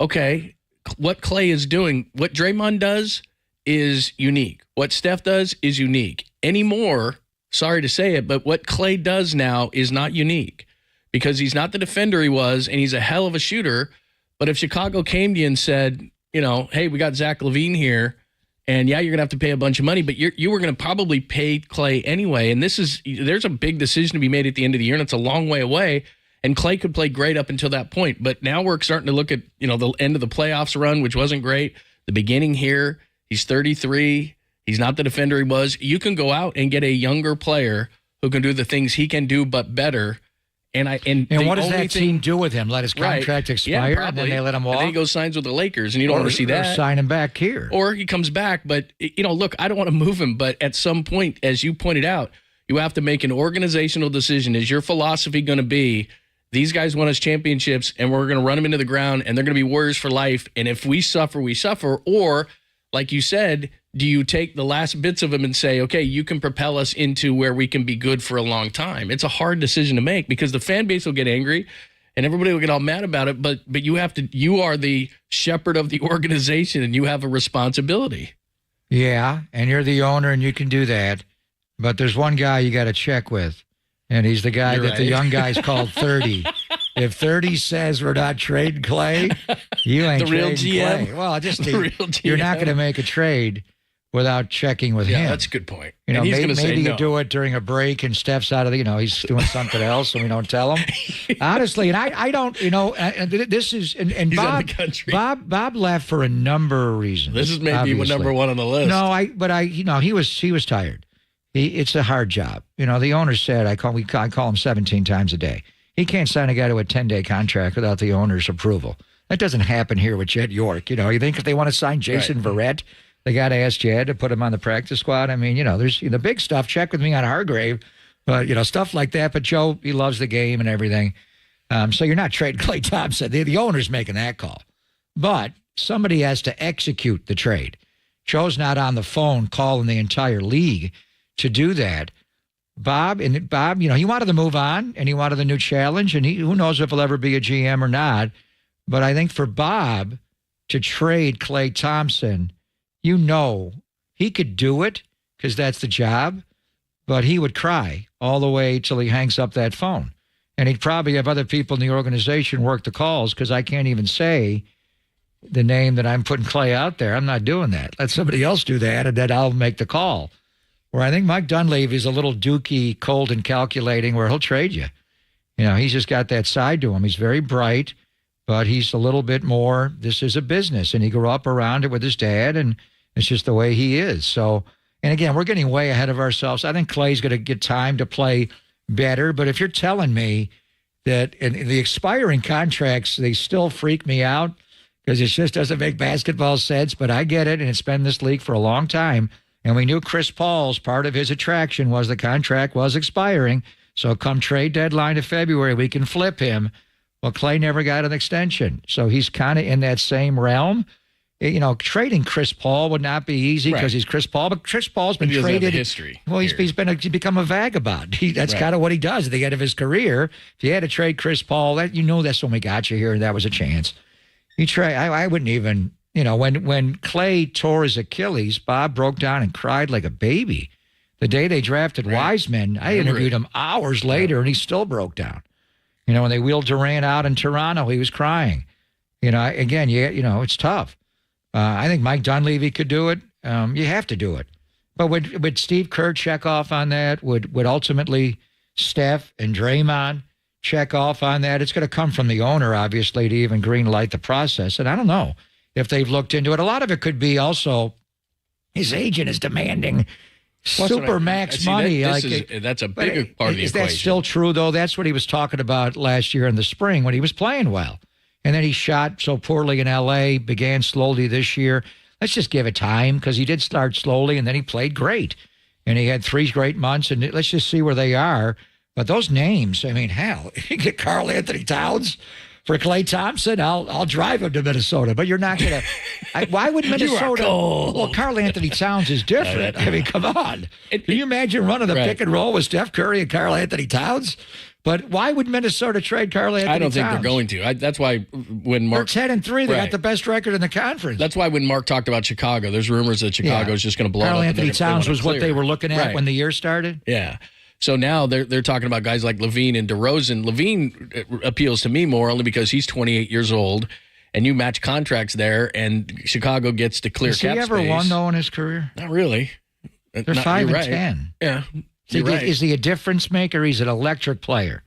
okay, what Klay is doing, what Draymond does is unique. What Steph does is unique. Anymore, sorry to say it, but what Klay does now is not unique because he's not the defender he was, and he's a hell of a shooter. But if Chicago came to you and said, hey, we got Zach LaVine here, and yeah, you're going to have to pay a bunch of money, but you were going to probably pay Klay anyway. And there's a big decision to be made at the end of the year, and it's a long way away. And Klay could play great up until that point. But now we're starting to look at, the end of the playoffs run, which wasn't great. The beginning here, he's 33. He's not the defender he was. You can go out and get a younger player who can do the things he can do, but better. And what does that team do with him? Let his contract expire, and then they let him walk? And then he goes signs with the Lakers, and you don't want to see that. Or sign him back here. Or he comes back. But, look, I don't want to move him, but at some point, as you pointed out, you have to make an organizational decision. Is your philosophy going to be, these guys won us championships, and we're going to run them into the ground, and they're going to be warriors for life, and if we suffer, we suffer? Or, like you said, do you take the last bits of them and say, okay, you can propel us into where we can be good for a long time? It's a hard decision to make because the fan base will get angry and everybody will get all mad about it, but you are the shepherd of the organization and you have a responsibility. Yeah, and you're the owner and you can do that, but there's one guy you got to check with, and he's the guy the young guys called 30. If 30 says we're not trading Klay, you ain't the real trading GM. Klay. Well, real GM. You're not going to make a trade without checking with him. Yeah, that's a good point. He's maybe say no. You do it during a break and Steph's out of the, he's doing something else and we don't tell him. Honestly, and I don't, this is, and he's out of the country. Bob left for a number of reasons. This is maybe number one on the list. No, he was tired. It's a hard job. The owner said, I call him 17 times a day. He can't sign a guy to a 10-day contract without the owner's approval. That doesn't happen here with Jed York. You think if they want to sign Jason Verrett, they got to ask Jed to put him on the practice squad? I mean, there's the big stuff. Check with me on Hargrave, but, stuff like that. But Joe, he loves the game and everything. So you're not trading Klay Thompson. The owner's making that call. But somebody has to execute the trade. Joe's not on the phone calling the entire league to do that. Bob, he wanted to move on and he wanted a new challenge, and who knows if he'll ever be a GM or not. But I think for Bob to trade Klay Thompson, he could do it because that's the job, but he would cry all the way till he hangs up that phone. And he'd probably have other people in the organization work the calls because I can't even say the name that I'm putting Klay out there. I'm not doing that. Let somebody else do that, and then I'll make the call. Where I think Mike Dunleavy's a little dooky, cold and calculating, where he'll trade you. He's just got that side to him. He's very bright, but he's a little bit more, this is a business, and he grew up around it with his dad, and it's just the way he is. So, and again, we're getting way ahead of ourselves. I think Klay's going to get time to play better, but if you're telling me that in the expiring contracts, they still freak me out because it just doesn't make basketball sense, but I get it, and it's been this league for a long time. And we knew Chris Paul's part of his attraction was the contract was expiring. So come trade deadline of February, we can flip him. Well, Klay never got an extension. So he's kind of in that same realm. Trading Chris Paul would not be easy because he's Chris Paul, but Chris Paul's been traded. History. Well, he's become a vagabond. That's kind of what he does at the end of his career. If you had to trade Chris Paul, that's when we got you here, and that was a chance. I wouldn't even. When Klay tore his Achilles, Bob broke down and cried like a baby. The day they drafted Wiseman, I interviewed him hours later, and he still broke down. When they wheeled Durant out in Toronto, he was crying. It's tough. I think Mike Dunleavy could do it. You have to do it. But would Steve Kerr check off on that? Would ultimately Steph and Draymond check off on that? It's going to come from the owner, obviously, to even green light the process. And I don't know if they've looked into it. A lot of it could be also his agent is demanding super max money. That's a bigger part of the equation. Is that still true, though? That's what he was talking about last year in the spring when he was playing well. And then he shot so poorly in L.A., began slowly this year. Let's just give it time because he did start slowly, and then he played great. And he had 3 great months, and let's just see where they are. But those names, hell, you get Karl Anthony Towns for Klay Thompson, I'll drive him to Minnesota. But you're not Why would Minnesota? Well, Karl Anthony Towns is different. I mean, come on. Can you imagine running the pick and roll with Steph Curry and Karl Anthony Towns? But why would Minnesota trade Karl Anthony Towns? I don't think they're going to. That's why when Mark... They're 10-3. They got the best record in the conference. That's why when Mark talked about Chicago, there's rumors that Chicago is just going to blow Karl up. Anthony Towns was what they were looking at when the year started? Yeah. So now they're talking about guys like Levine and DeRozan. Levine appeals to me more only because he's 28 years old, and you match contracts there, and Chicago gets to clear cap space. Has he ever won, though, in his career? Not really. They're 5-10. Yeah. Is he a difference maker? He's an electric player.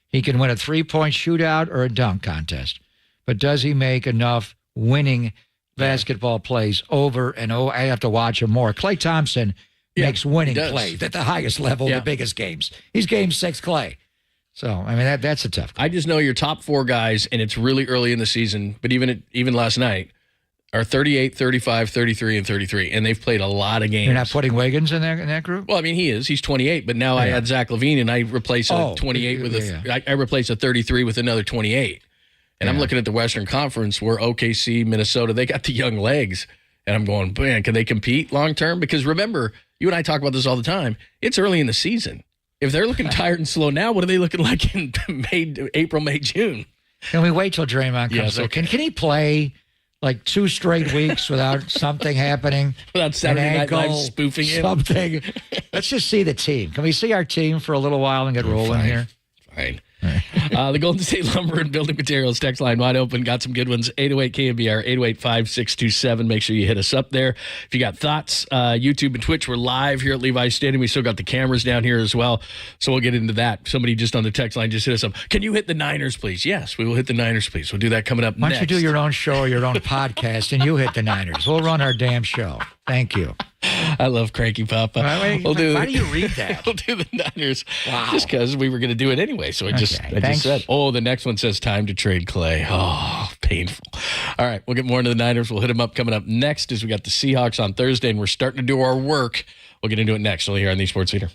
He can win a three-point shootout or a dunk contest. But does he make enough winning basketball plays over and over? I have to watch him more. Klay Thompson makes winning plays at the highest level, the biggest games. He's Game 6 Klay. So, I mean, that's a tough call. I just know your top 4 guys, and it's really early in the season, but even last night, are 38, 35, 33, and 33, and they've played a lot of games. You're not putting Wiggins in that group? Well, I mean, he is. He's 28, but now I add Zach LaVine, and I replace a 28 with I replace a 33 with another 28. And I'm looking at the Western Conference where OKC, Minnesota, they got the young legs. And I'm going, man, can they compete long term? Because remember, you and I talk about this all the time. It's early in the season. If they're looking tired and slow now, what are they looking like in April, May, June? Can we wait till Draymond comes back? Can he play like 2 straight weeks without something happening? Without Saturday Night Live spoofing him? Something. Let's just see the team. Can we see our team for a little while and get rolling here? Fine. The Golden State Lumber and Building Materials text line wide open. Got some good ones. 808 KNBR 808-5627. Make sure you hit us up there. If you got thoughts, YouTube and Twitch, we're live here at Levi's Stadium. We still got the cameras down here as well, so we'll get into that. Somebody just on the text line just hit us up. Can you hit the Niners, please? Yes, we will hit the Niners, please. We'll do that coming up next. Why don't you do your own show or your own podcast and you hit the Niners? We'll run our damn show. Thank you. I love Cranky Papa. Why do you read that? We'll do the Niners. Wow. Just because we were going to do it anyway. So I just said, the next one says time to trade Klay. Oh, painful. All right, we'll get more into the Niners. We'll hit them up coming up next as we got the Seahawks on Thursday, and we're starting to do our work. We'll get into it next. Only here on the Sports Leader.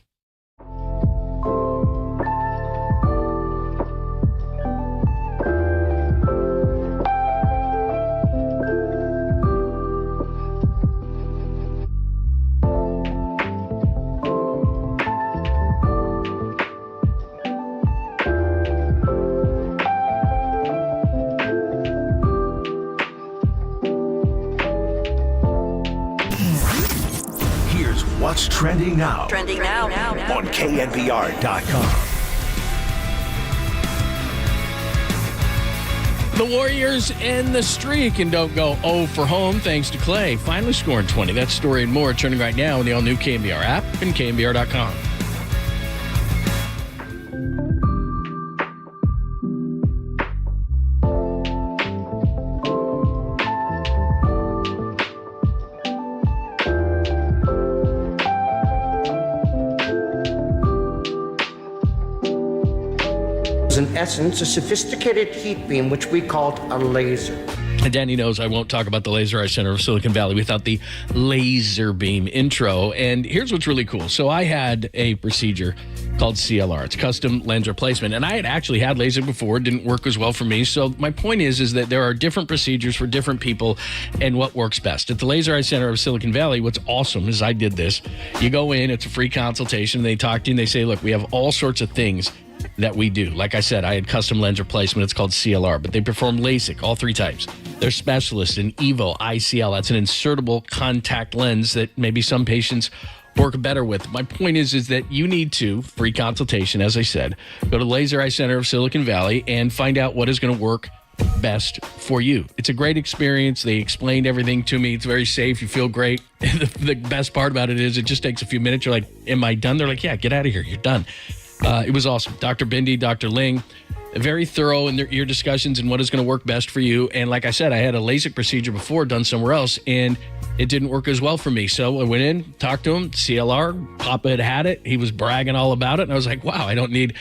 What's trending now? Trending now. On KNBR.com. The Warriors end the streak and don't go 0 for home thanks to Klay finally scoring 20. That story and more turning right now in the all-new KNBR app and KNBR.com. In essence, a sophisticated heat beam, which we called a laser. And Danny knows I won't talk about the Laser Eye Center of Silicon Valley without the laser beam intro. And here's what's really cool. So I had a procedure called CLR. It's custom lens replacement. And I had actually had LASIK before. It didn't work as well for me. So my point is that there are different procedures for different people and what works best. At the Laser Eye Center of Silicon Valley, what's awesome is I did this. You go in, it's a free consultation. They talk to you and they say, look, we have all sorts of things that we do. Like I said, I had custom lens replacement. It's called CLR, but they perform LASIK, all 3 types. They're specialists in EVO ICL. That's an insertable contact lens that maybe some patients work better with. My point is that you need to, free consultation, as I said, go to Laser Eye Center of Silicon Valley and find out what is going to work best for you. It's a great experience. They explained everything to me. It's very safe. You feel great. The best part about it is it just takes a few minutes. You're like, am I done? They're like, yeah, get out of here. You're done. It was awesome. Dr. Bindi, Dr. Ling, very thorough in your discussions and what is going to work best for you. And like I said, I had a LASIK procedure before done somewhere else, and it didn't work as well for me. So I went in, talked to him, CLR, Papa had it. He was bragging all about it. And I was like, wow, I don't need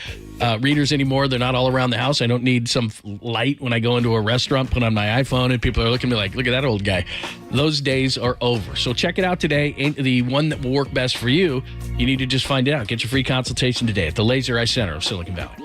readers anymore. They're not all around the house. I don't need some light when I go into a restaurant, put on my iPhone, and people are looking at me like, look at that old guy. Those days are over. So check it out today. The one that will work best for you, you need to just find out. Get your free consultation today at the Laser Eye Center of Silicon Valley.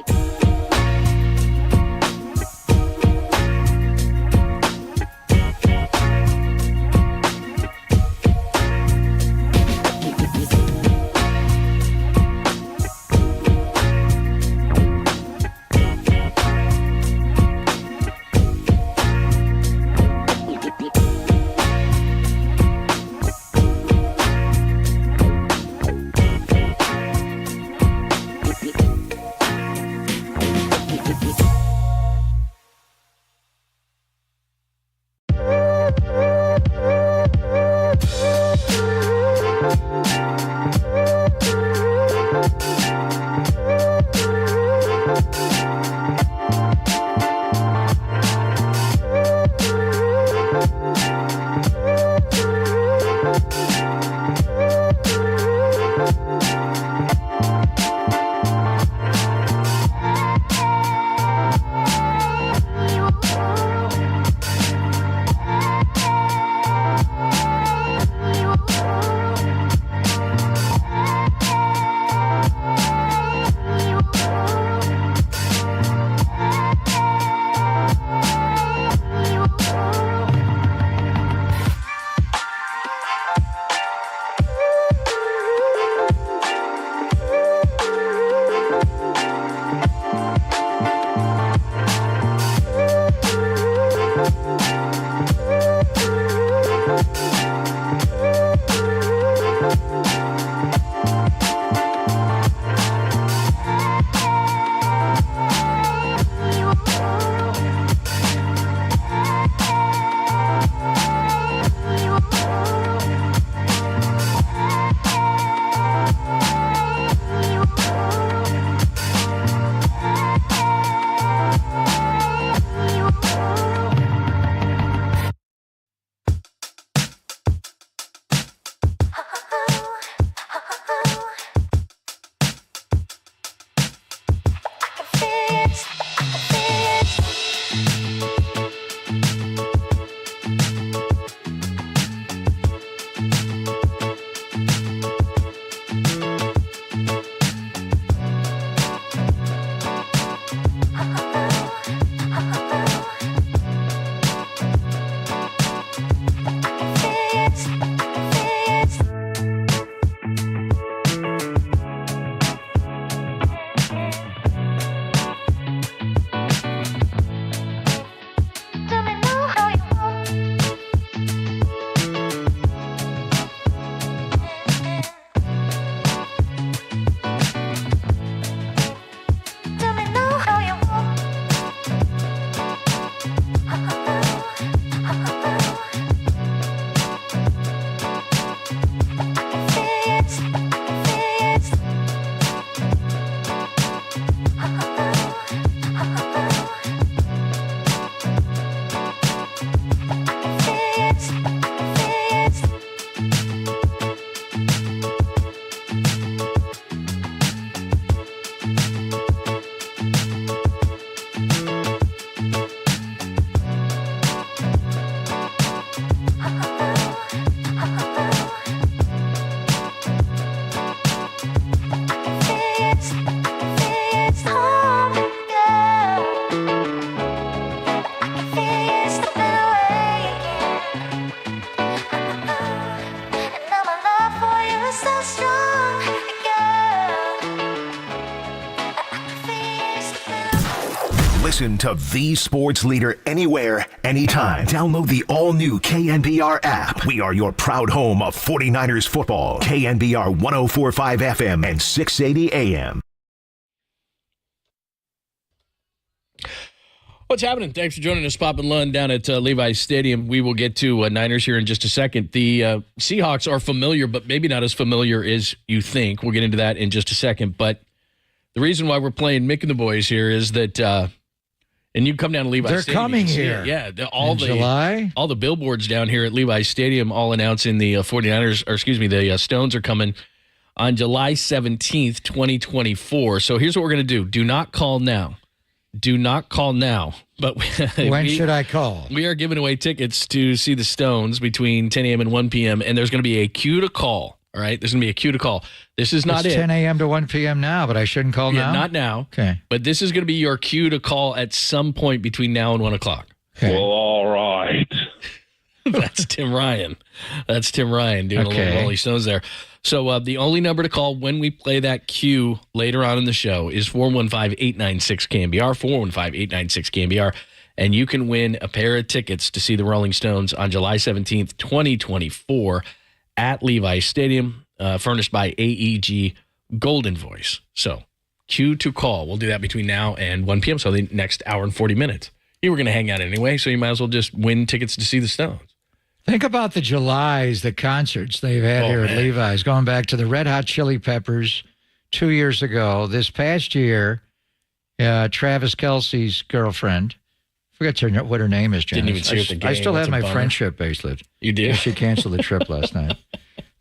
Listen to the sports leader anywhere, anytime. Download the all-new KNBR app. We are your proud home of 49ers football. KNBR 104.5 FM and 680 AM. What's happening? Thanks for joining us, Pop and Lund, down at Levi's Stadium. We will get to Niners here in just a second. The Seahawks are familiar, but maybe not as familiar as you think. We'll get into that in just a second. But the reason why we're playing Mick and the boys here is that, and you come down to Levi's They're Stadium. coming here. Yeah, July. All the billboards down here at Levi's Stadium all announcing the 49ers, or excuse me, the Stones are coming on July 17th, 2024. So here's what we're going to do. Do not call now. Do not call now. But when should I call? We are giving away tickets to see the Stones between 10 a.m. and 1 p.m., and there's going to be a queue to call. All right? There's going to be a queue to call. This is not it's it. 10 a.m. to 1 p.m. now, but I shouldn't call now? Not now. Okay. But this is going to be your cue to call at some point between now and 1 o'clock. Okay. Well, all right. That's Tim Ryan. That's Tim Ryan doing a little Rolling Stones there. So the only number to call when we play that cue later on in the show is 415-896-KNBR, 415-896-KNBR, and you can win a pair of tickets to see the Rolling Stones on July 17th, 2024 at Levi's Stadium, furnished by AEG Golden Voice. So cue to call. We'll do that between now and 1 p.m., so the next hour and 40 minutes. You were going to hang out anyway, so you might as well just win tickets to see the Stones. Think about the Julys, the concerts they've had here at Levi's, going back to the Red Hot Chili Peppers 2 years ago. This past year, Travis Kelce's girlfriend, I forget what her name is, Janice. Didn't even see her at the game. I still That's have a my bummer. friendship bracelet. You did? She canceled the trip last night.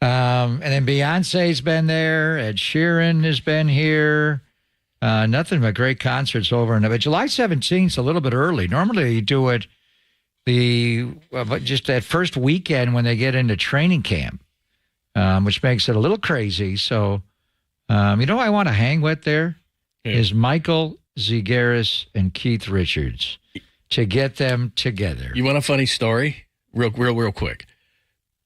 And then Beyonce's been there. Ed Sheeran has been here. Nothing but great concerts over and over. But July 17th is a little bit early. Normally you do it just that first weekend when they get into training camp, which makes it a little crazy. So, you know who I want to hang with there is Michael Zigaris and Keith Richards to get them together. You want a funny story? Real quick.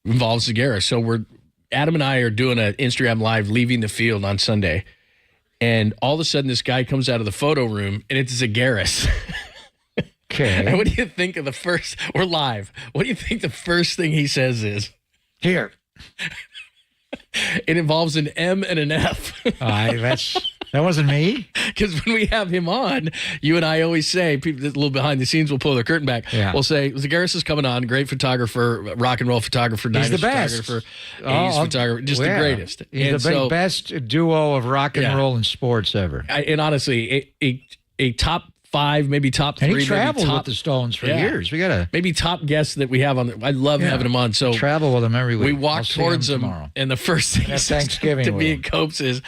Involves Zigaris. So Adam and I are doing an Instagram Live leaving the field on Sunday, and all of a sudden this guy comes out of the photo room, and it's Zigaris. Okay. And what do you think of the first? We're live. What do you think the first thing he says is? Here. It involves an M and an F. That wasn't me. Because when we have him on, you and I always say, people a little behind the scenes will pull their curtain back. Yeah. We'll say, Zigaris is coming on, great photographer, rock and roll photographer, He's Niners the best. photographer, A's photographer, just the greatest. He's the best duo of rock and roll and sports ever. And honestly, a top 5, maybe top 3. And he traveled maybe with the Stones for years. We got maybe top guests that we have on. I love having him on. So travel with him every week. We walk towards him, and the first thing he says Thanksgiving to with me him. and Copes is,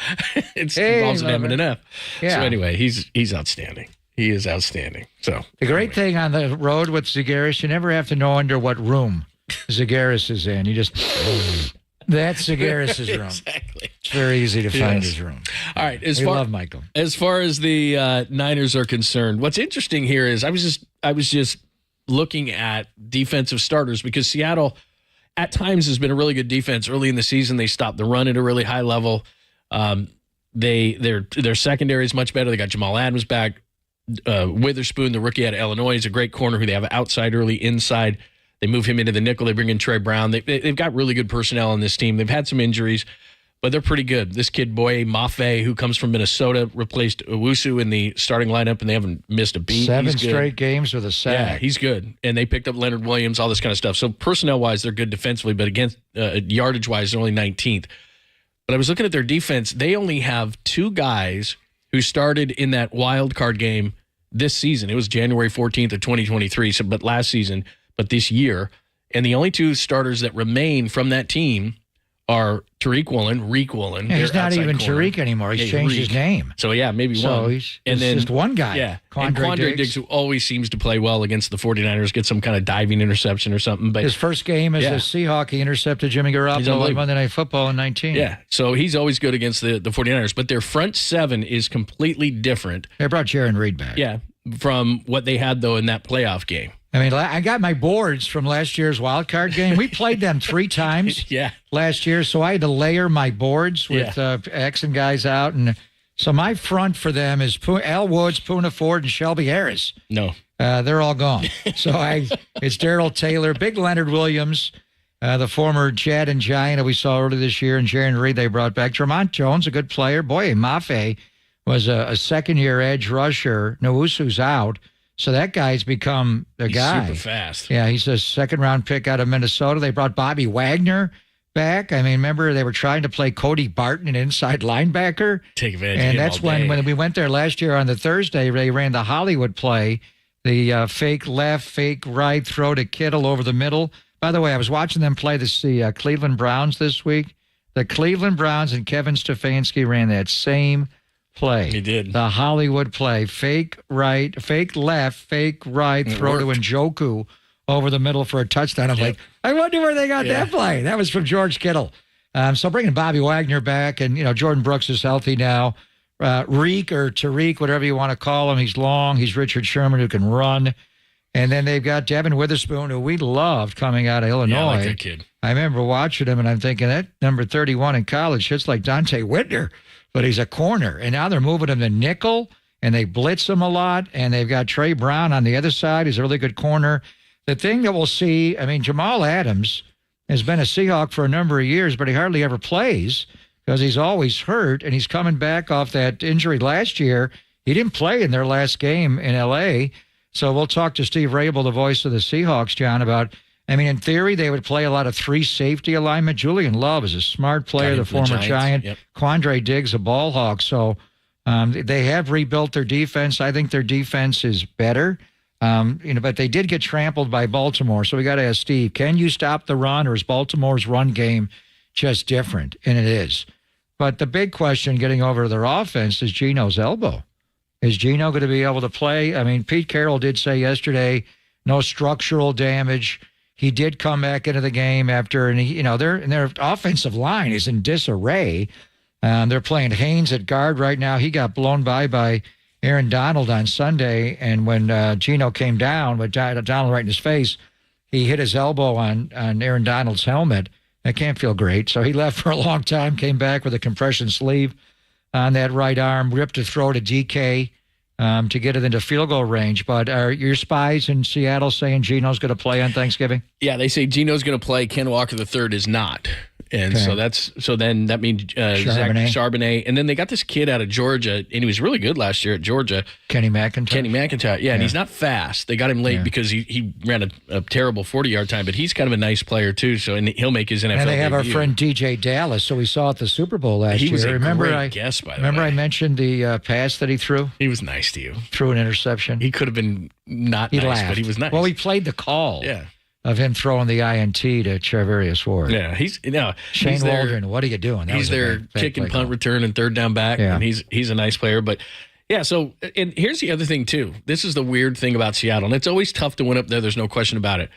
it involves an M and an F. Yeah. So anyway, he's outstanding. He is outstanding. So the great thing on the road with Zigaris, you never have to know under what room Zigaris is in. You just that's Zigaris' room. Exactly. It's very easy to find his room. All right. We love Michael. As far as the Niners are concerned, what's interesting here is I was just looking at defensive starters because Seattle at times has been a really good defense. Early in the season, they stopped the run at a really high level. Their secondary is much better. They got Jamal Adams back. Witherspoon, the rookie out of Illinois, is a great corner who they have outside early, inside. They move him into the nickel. They bring in Jer Brown. They've got really good personnel on this team. They've had some injuries, but they're pretty good. This kid, Boye Mafe, who comes from Minnesota, replaced Owusu in the starting lineup, and they haven't missed a beat. 7 straight games with a sack. Yeah, he's good. And they picked up Leonard Williams, all this kind of stuff. So personnel-wise, they're good defensively, but against yardage-wise, they're only 19th. But I was looking at their defense. They only have 2 guys who started in that wild card game this season. It was January 14th of 2023, but last season, but this year. And the only 2 starters that remain from that team are Tariq Woolen. Yeah, he's not even corner. Tariq anymore. He's changed his name. So, yeah, maybe one. He's just one guy. Yeah. Quandre Diggs, who always seems to play well against the 49ers, get some kind of diving interception or something. But his first game as a Seahawk, he intercepted Jimmy Garoppolo on Monday Night Football in 19. Yeah, so he's always good against the 49ers. But their front 7 is completely different. They brought Jaron Reed back. Yeah, from what they had, though, in that playoff game. I mean, I got my boards from last year's wild card game. We played them 3 times last year, so I had to layer my boards with X and guys out. And So my front for them is Al Woods, Poona Ford, and Shelby Harris. No. They're all gone. So it's Darrell Taylor, Big Leonard Williams, the former Chad and Giant that we saw earlier this year, and Jaron Reed they brought back. Tremont Jones, a good player. Boy, Mafe was a second-year edge rusher. Nowusu's out. So that guy's become the guy. Super fast. Yeah, he's a second-round pick out of Minnesota. They brought Bobby Wagner back. I mean, remember they were trying to play Cody Barton, an inside linebacker? Take advantage and of him that's all day. when we went there last year on the Thursday, they ran the Hollywood play, the fake left, fake right, throw to Kittle over the middle. By the way, I was watching them play the Cleveland Browns this week. The Cleveland Browns and Kevin Stefanski ran that same play. He did. The Hollywood play. Fake right, fake left, fake right, throw to Njoku over the middle for a touchdown. I'm like, I wonder where they got that play. That was from George Kittle. So bringing Bobby Wagner back, and, Jordan Brooks is healthy now. Reek or Tariq, whatever you want to call him. He's long. He's Richard Sherman who can run. And then they've got Devin Witherspoon, who we loved coming out of Illinois. Yeah, I like that kid. I remember watching him, and I'm thinking, that number 31 in college hits like Dante Whitner, but he's a corner. And now they're moving him to nickel, and they blitz him a lot. And they've got Trey Brown on the other side. He's a really good corner. The thing that we'll see, Jamal Adams has been a Seahawk for a number of years, but he hardly ever plays because he's always hurt, and he's coming back off that injury last year. He didn't play in their last game in L.A., so we'll talk to Steve Rabel, the voice of the Seahawks, John, about, in theory, they would play a lot of three safety alignment. Julian Love is a smart player, the former Giant. Yep. Quandre Diggs, a ball hawk. So they have rebuilt their defense. I think their defense is better. But they did get trampled by Baltimore. So we got to ask Steve, can you stop the run, or is Baltimore's run game just different? And it is. But the big question getting over to their offense is Geno's elbow. Is Geno going to be able to play? Pete Carroll did say yesterday, no structural damage. He did come back into the game after, and their offensive line is in disarray. They're playing Haynes at guard right now. He got blown by Aaron Donald on Sunday, and when Geno came down with Donald right in his face, he hit his elbow on Aaron Donald's helmet. That can't feel great. So he left for a long time, came back with a compression sleeve on that right arm, ripped a throw to DK to get it into field goal range. But are your spies in Seattle saying Geno's going to play on Thanksgiving? Yeah, they say Geno's going to play. Ken Walker III is not. And so then that means Charbonnet. And then they got this kid out of Georgia, and he was really good last year at Georgia. Kenny McIntyre. Yeah, and he's not fast. They got him late because he ran a terrible 40-yard time, but he's kind of a nice player too. So and he'll make his NFL And they have debut. our friend DJ Dallas, so we saw at the Super Bowl last year. He was a great guest, by the way. Remember I mentioned the pass that he threw? He was nice to you. Threw an interception. He could have been not he nice, laughed. but he was nice. Well, he played the call. Yeah. Of him throwing the INT to Charvarius Ward. Yeah, Shane Waldron, what are you doing? He's their kick and punt return and third down back, and he's a nice player. But yeah, so and here's the other thing too. This is the weird thing about Seattle, and it's always tough to win up there. There's no question about it.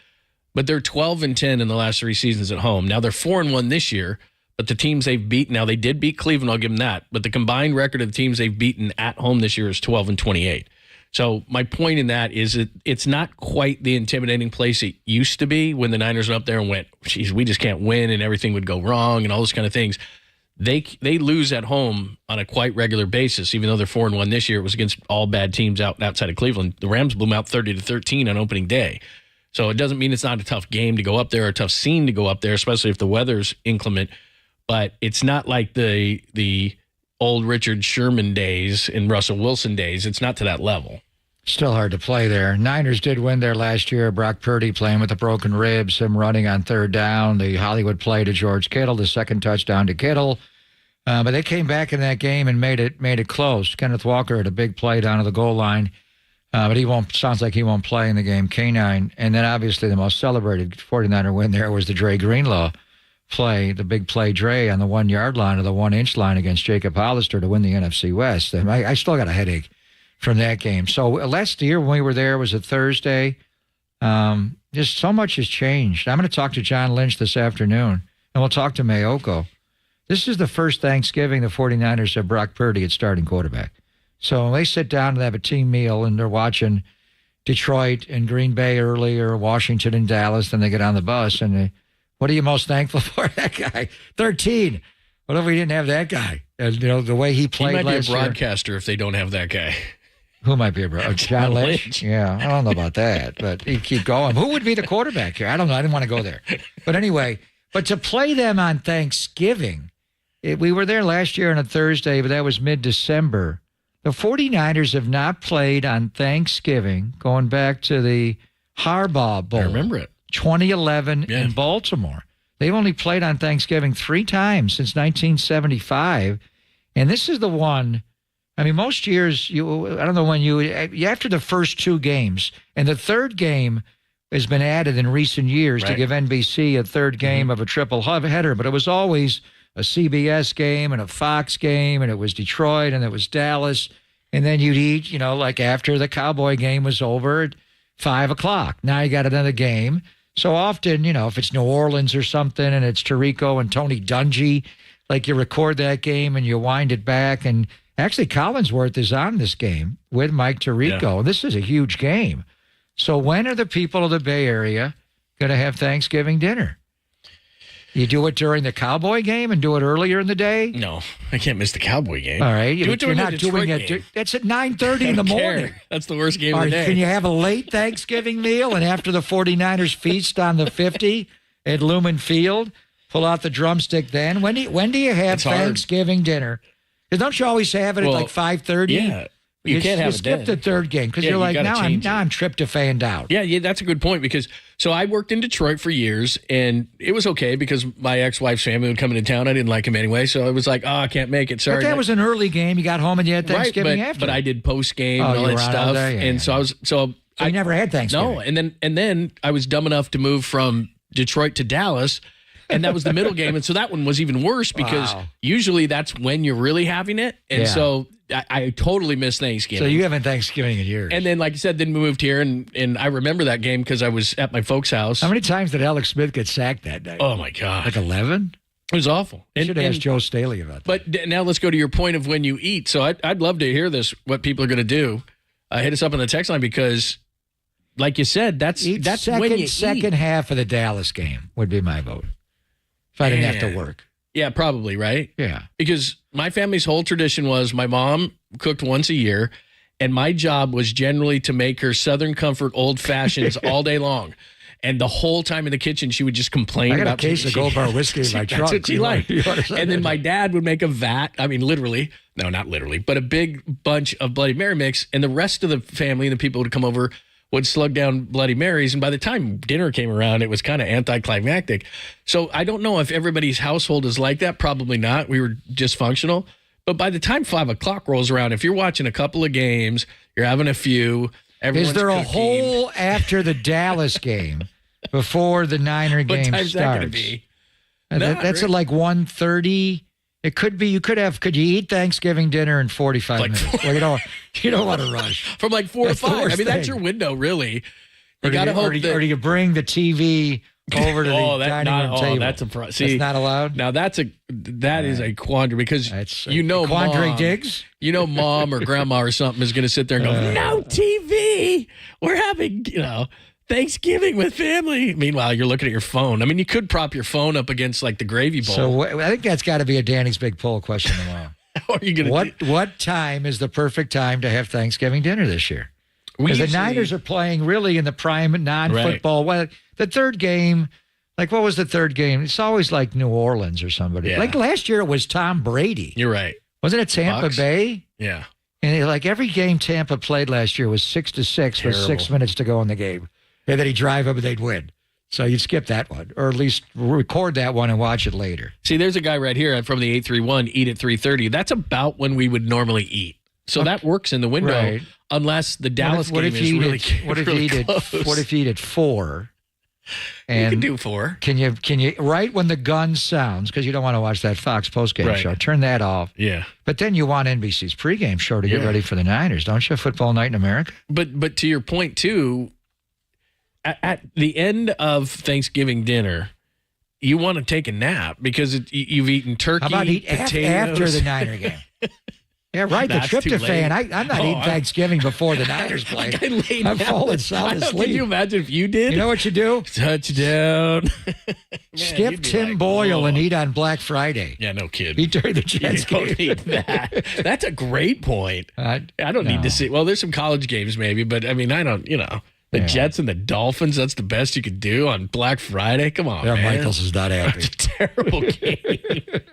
But they're 12-10 in the last 3 seasons at home. Now they're 4-1 this year. But the teams they've beaten, now they did beat Cleveland. I'll give them that. But the combined record of the teams they've beaten at home this year is 12-28. So my point in that is it's not quite the intimidating place it used to be when the Niners went up there and went, geez, we just can't win and everything would go wrong and all those kind of things. They lose at home on a quite regular basis, even though they're 4-1 this year. It was against all bad teams outside of Cleveland. The Rams blew them out 30-13 on opening day. So it doesn't mean it's not a tough game to go up there or a tough scene to go up there, especially if the weather's inclement. But it's not like the old Richard Sherman days and Russell Wilson days. It's not to that level. Still hard to play there. Niners did win there last year. Brock Purdy playing with the broken ribs, him running on third down. The Hollywood play to George Kittle, the second touchdown to Kittle. But they came back in that game and made it close. Kenneth Walker had a big play down to the goal line. But sounds like he won't play in the game. K9. And then obviously the most celebrated 49er win there was the Dre Greenlaw play, the big play Dre on the 1 yard line or the 1 inch line against Jacob Hollister to win the NFC West. And I still got a headache from that game. So last year when we were there was a Thursday. Just so much has changed. I'm going to talk to John Lynch this afternoon, and we'll talk to Mayoko. This is the first Thanksgiving the 49ers have Brock Purdy at starting quarterback. So when they sit down and have a team meal and they're watching Detroit and Green Bay early or Washington and Dallas, then they get on the bus and what are you most thankful for? That guy, 13. What if we didn't have that guy? And, the way he played He might last be a year. broadcaster if they don't have that guy. Who might be a broadcaster? John Lynch? Yeah, I don't know about that, but he'd keep going. Who would be the quarterback here? I don't know. I didn't want to go there. But anyway, but to play them on Thanksgiving, we were there last year on a Thursday, but that was mid-December. The 49ers have not played on Thanksgiving going back to the Harbaugh Bowl. I remember it. 2011 in Baltimore. They've only played on Thanksgiving 3 times since 1975. And this is the one, I mean, most years, I don't know when after the first 2 games, and the third game has been added in recent years to give NBC a third game of a triple header, but it was always a CBS game and a Fox game, and it was Detroit and it was Dallas. And then you'd eat, like after the Cowboy game was over at 5 o'clock. Now you got another game. So often, if it's New Orleans or something and it's Tirico and Tony Dungy, like you record that game and you wind it back. And actually Collinsworth is on this game with Mike Tirico. Yeah. This is a huge game. So when are the people of the Bay Area going to have Thanksgiving dinner? You do it during the Cowboy game and do it earlier in the day? No, I can't miss the Cowboy game. All right. Do it during the Detroit game. That's at 9:30 in the morning. That's the worst game All of right, the day. can you have a late Thanksgiving meal and after the 49ers feast on the 50 at Lumen Field, pull out the drumstick then? When do you have Thanksgiving dinner? Because don't you always have it at like 5:30? Yeah. You can't have it skip then. the third game because you're like, now I'm tryptophaned out. Yeah, that's a good point because I worked in Detroit for years and it was okay because my ex-wife's family would come into town. I didn't like him anyway, so I was like, I can't make it. Sorry. But that was an early game. You got home and you had Thanksgiving after. But I did post game and all you that were on all stuff, day? Yeah, and so I was So you never had Thanksgiving. No, and then I was dumb enough to move from Detroit to Dallas. And that was the middle game. And so that one was even worse because usually that's when you're really having it. And so I totally missed Thanksgiving. So you haven't Thanksgiving in years. And then, like you said, then we moved here. And I remember that game because I was at my folks' house. How many times did Alex Smith get sacked that day? Oh, my God. Like 11? It was awful. You should have asked Joe Staley about that. But now let's go to your point of when you eat. So I'd love to hear this, what people are going to do. Hit us up on the text line because, like you said, that's when you second eat. half of the Dallas game would be my vote. If I didn't have to work. Yeah, probably, right? Yeah. Because my family's whole tradition was my mom cooked once a year, and my job was generally to make her Southern Comfort old fashions all day long. And the whole time in the kitchen, she would just complain about. I got a case of Gold Bar whiskey in my trunk. That's what she liked. And then my dad would make a vat. I mean, literally. No, not literally, but a big bunch of Bloody Mary mix. And the rest of the family and the people would come over would slug down Bloody Marys. And by the time dinner came around, it was kind of anticlimactic. So I don't know if everybody's household is like that. Probably not. We were dysfunctional. But by the time 5 o'clock rolls around, if you're watching a couple of games, you're having a few, everyone's Is there a cooking. hole after the Dallas game before the Niner What game time's starts? that going to be? That's at like 1:30. It could be. Could you eat Thanksgiving dinner in 45 minutes? Well, you don't want to rush. From like 4 That's to the 5. I worst mean, that's thing. your window, really. Or You got to hope or do you bring the TV over to the dining room table? That's a That's not allowed. Now that is a quandary because quandary mom, digs. You know, mom or grandma or something is going to sit there and go, "No TV. We're having Thanksgiving with family." Meanwhile, you're looking at your phone. I mean, you could prop your phone up against like the gravy bowl. So I think that's got to be a Danny's Big Poll question tomorrow. What are you gonna what time is the perfect time to have Thanksgiving dinner this year? Because the Niners are playing really in the prime non-football. Well, the third game, like what was the third game? It's always like New Orleans or somebody. Yeah. Like last year it was Tom Brady. You're right. Wasn't it Tampa Bucks? Bay? Yeah. And like every game Tampa played last year was 6-6 with 6 minutes to go in the game. And then he'd drive up and they'd win. So you'd skip that one, or at least record that one and watch it later. See, there's a guy right here from the 831, eat at 3:30. That's about when we would normally eat. So that works in the window, Right. unless the Dallas what game if is you really, eat what if really you eat close. at what if you eat at 4? And You can do 4. Can you right when the gun sounds, because you don't want to watch that Fox postgame Right. show, turn that off. Yeah. But then you want NBC's pregame show to get Yeah. ready for the Niners, don't you? Football Night in America. But to your point too, at the end of Thanksgiving dinner, you want to take a nap because you've eaten turkey, How about eat potatoes. after the Niner game? Yeah, right. That's the too tryptophan. late. I'm not eating Thanksgiving before the Niners play. I'm falling sound asleep. Can you imagine if you did? You know what you do? Touchdown. Skip Tim Boyle and eat on Black Friday. Yeah, no kidding. Eat during the Jets You don't game. need that. That's a great point. I don't need to see. Well, there's some college games maybe, but I mean, I don't. The Jets and the Dolphins. That's the best you could do on Black Friday. Come on, man. Michaels is not happy. That's a terrible game.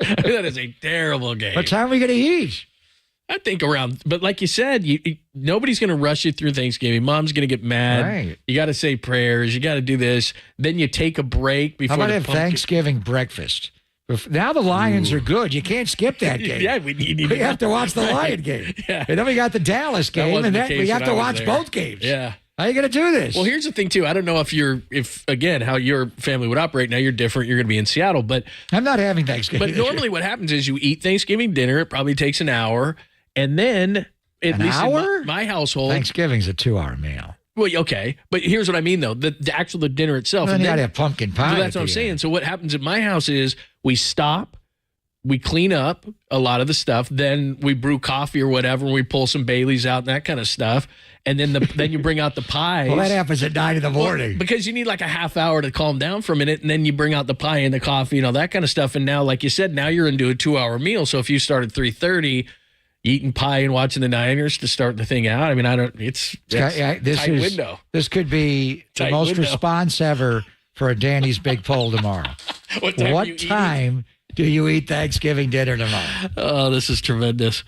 That is a terrible game. What time are we going to eat? I think around, but like you said, nobody's going to rush you through Thanksgiving. Mom's going to get mad. Right. You got to say prayers. You got to do this. Then you take a break before. How about the have Thanksgiving breakfast? Now the Lions are good. You can't skip that game. Yeah, we have to watch the Lion game. Yeah. And then we got the Dallas game, and then we have to watch both games. Yeah. How are you going to do this? Well, here's the thing, too. I don't know if again, how your family would operate. Now you're different. You're going to be in Seattle, but I'm not having Thanksgiving. But normally what happens is you eat Thanksgiving dinner. It probably takes an hour. And then, at least in my household, Thanksgiving's a 2-hour meal. Well, okay, but here's what I mean though: the dinner itself. Well, then you got to have pumpkin pie. So that's what I'm saying. So what happens at my house is we stop, we clean up a lot of the stuff, then we brew coffee or whatever, and we pull some Baileys out and that kind of stuff, and then then you bring out the pies. Well, that happens at 9 a.m. Well, because you need like a half hour to calm down for a minute, and then you bring out the pie and the coffee and all that kind of stuff. And now, like you said, now you're into a 2-hour meal. So if you start at 3:30. Eating pie and watching the Niners to start the thing out. I mean, it's tight window. This could be the most response ever for a Danny's Big Poll tomorrow. What time do you eat Thanksgiving dinner tomorrow? Oh, this is tremendous.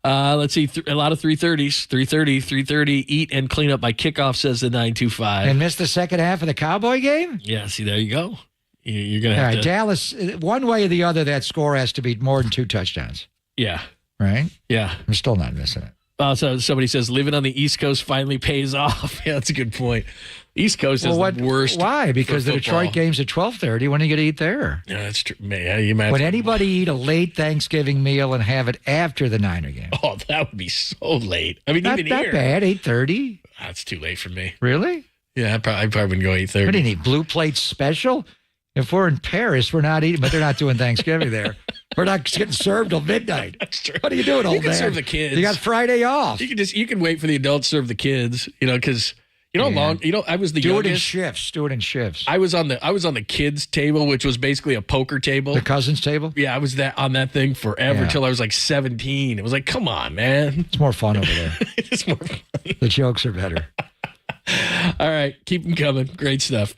Let's see. A lot of 3:30s. 3:30. Eat and clean up by kickoff, says the 925. And miss the second half of the Cowboy game? Yeah, see, there you go. You're going to have to. Dallas, one way or the other, that score has to be more than 2 touchdowns. Yeah. Right? Yeah. I'm still not missing it. So somebody says living on the East Coast finally pays off. Yeah, that's a good point. East Coast is the worst. Why? Because the Detroit game's at 12:30. When are you going to eat there? Yeah, that's true. Man, you imagine. Would anybody eat a late Thanksgiving meal and have it after the Niner game? Oh, that would be so late. I mean, not even that here. bad. 8:30. That's too late for me. Really? Yeah, I probably wouldn't go 8:30. What do you need? Blue plate special? If we're in Paris, we're not eating, but they're not doing Thanksgiving there. We're not getting served till midnight. That's true. What are you doing, old man? You can serve the kids. You got Friday off. You can wait for the adults to serve the kids, because I was the youngest. Do it in shifts. I was on the kids table, which was basically a poker table. The cousins table? Yeah, I was on that thing forever till I was like 17. It was like, come on, man. It's more fun over there. It's more fun. The jokes are better. All right, keep them coming. Great stuff.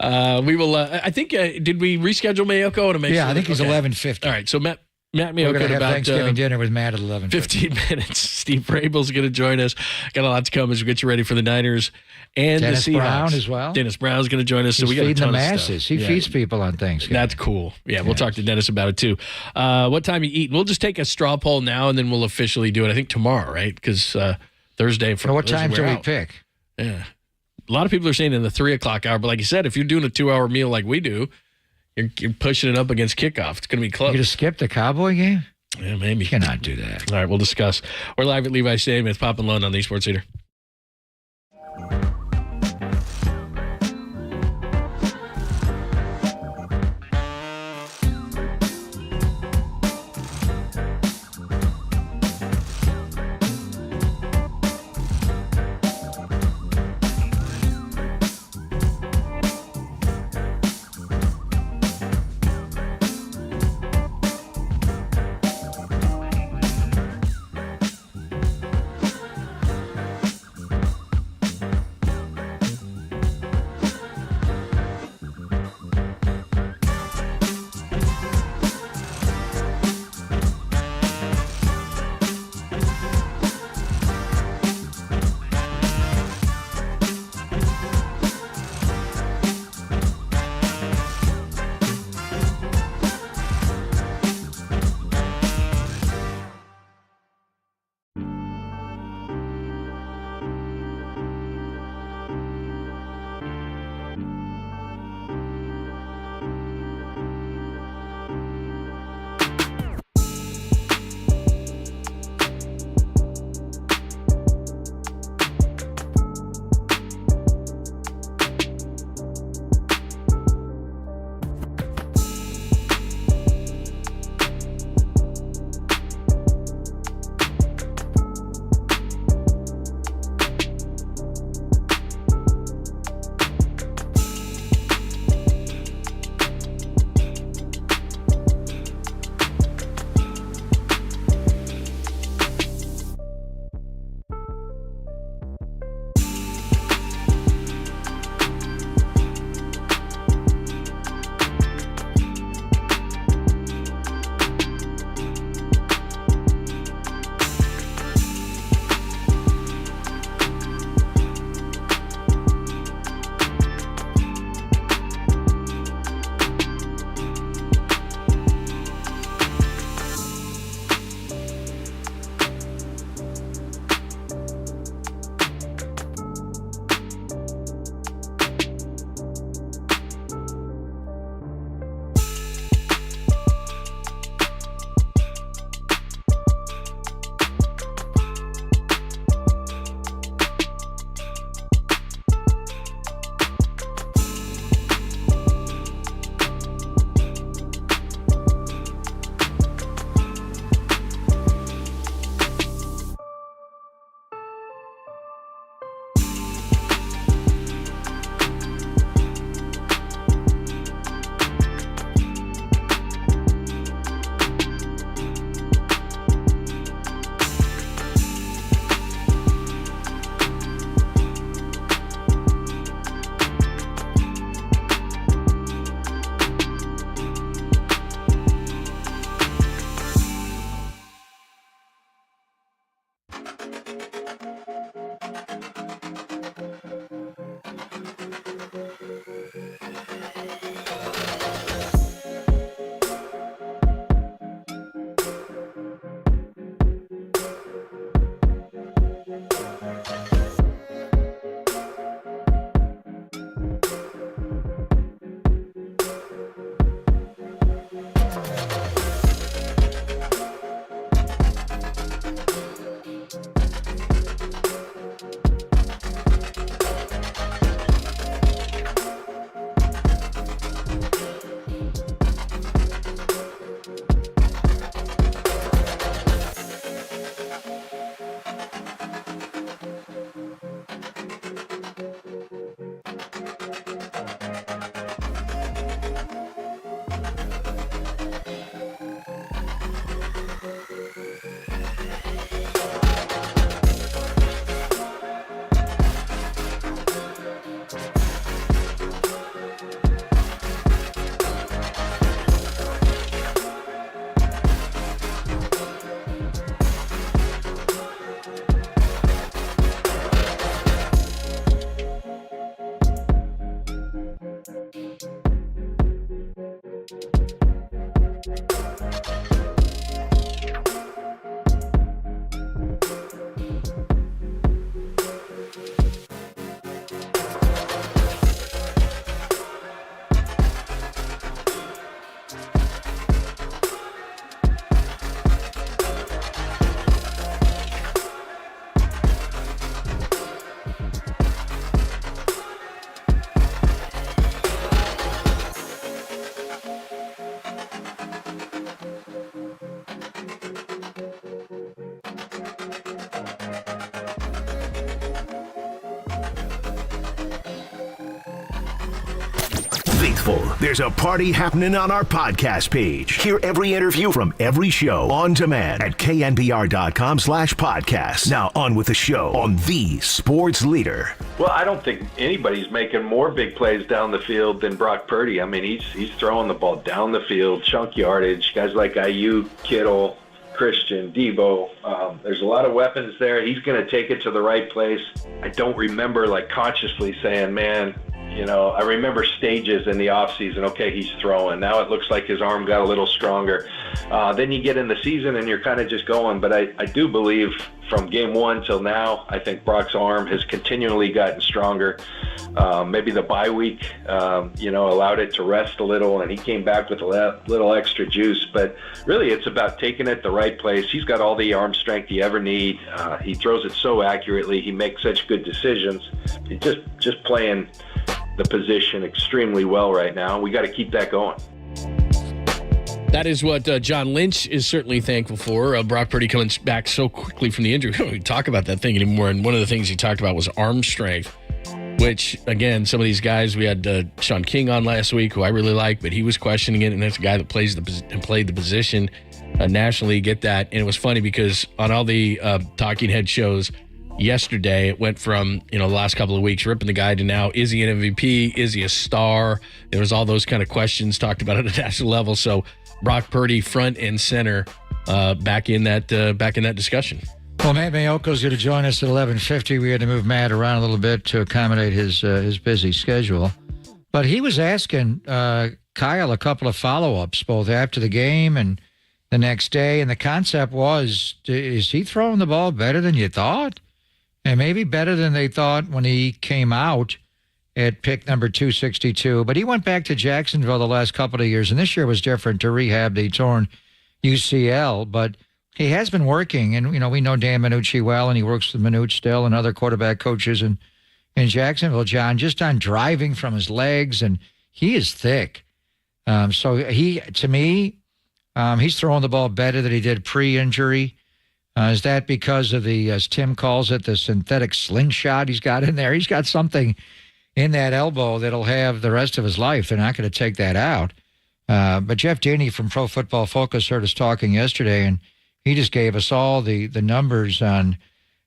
We will. I think. Did we reschedule Mayoko to make sure? Yeah, I think he's 11:50. All right, so Matt We're Mayoko going to have about Thanksgiving dinner with Matt at 11:50. 15 minutes. Steve Vrabel's going to join us. Got a lot to come as we get you ready for the Niners and Dennis the Seahawks. Brown as well. Dennis Brown's going to join us. He's so we got feeding a ton the of masses. stuff. He feeds people on Thanksgiving. That's cool. Yeah, we'll talk to Dennis about it too. What time you eat? We'll just take a straw poll now, and then we'll officially do it. I think tomorrow, right? Because Thursday. What time should we pick? Yeah. A lot of people are saying in the 3 o'clock hour, but like you said, if you're doing a 2-hour meal like we do, you're pushing it up against kickoff. It's going to be close. You going to skip the Cowboy game? Yeah, maybe. You cannot do that. All right, we'll discuss. We're live at Levi Stadium. It's Pop and Lone on the Sports Leader. faithful. There's a party happening on our podcast page. Hear every interview from every show on demand at knbr.com/podcast. Now on with the show on the Sports Leader. Well, I don't think anybody's making more big plays down the field than Brock Purdy. I mean, he's throwing the ball down the field, chunk yardage. Guys like Ayuk, Kittle, Christian, Debo. There's a lot of weapons there. He's going to take it to the right place. I don't remember consciously saying, man, I remember stages in the offseason. Okay, he's throwing. Now it looks like his arm got a little stronger. Then you get in the season and you're kind of just going. But I do believe from game one till now, I think Brock's arm has continually gotten stronger. Maybe the bye week, allowed it to rest a little, and he came back with a little extra juice. But really, it's about taking it the right place. He's got all the arm strength you ever need. He throws it so accurately. He makes such good decisions. He's just playing the position extremely well right now. We got to keep that going. That is what John Lynch is certainly thankful for. Brock Purdy coming back so quickly from the injury. We don't even talk about that thing anymore. And one of the things he talked about was arm strength, which, again, some of these guys, we had Sean King on last week, who I really like, but he was questioning it, and that's a guy that played the position nationally. Get that. And it was funny because on all the talking head shows yesterday, it went from, the last couple of weeks, ripping the guy, to now, is he an MVP? Is he a star? There was all those kind of questions talked about at a national level. So Brock Purdy front and center back in that discussion. Well, Matt Mayoko's going to join us at 11:50. We had to move Matt around a little bit to accommodate his busy schedule. But he was asking Kyle a couple of follow-ups, both after the game and the next day. And the concept was, is he throwing the ball better than you thought? And maybe better than they thought when he came out at pick number 262. But he went back to Jacksonville the last couple of years, and this year was different to rehab the torn UCL. But he has been working, and, we know Dan Minucci well, and he works with Minucci still and other quarterback coaches in Jacksonville, John, just on driving from his legs, and he is thick. So to me, he's throwing the ball better than he did pre-injury. Is that because of the, as Tim calls it, the synthetic slingshot he's got in there? He's got something in that elbow that'll have the rest of his life. They're not going to take that out. But Jeff Deeney from Pro Football Focus heard us talking yesterday, and he just gave us all the numbers on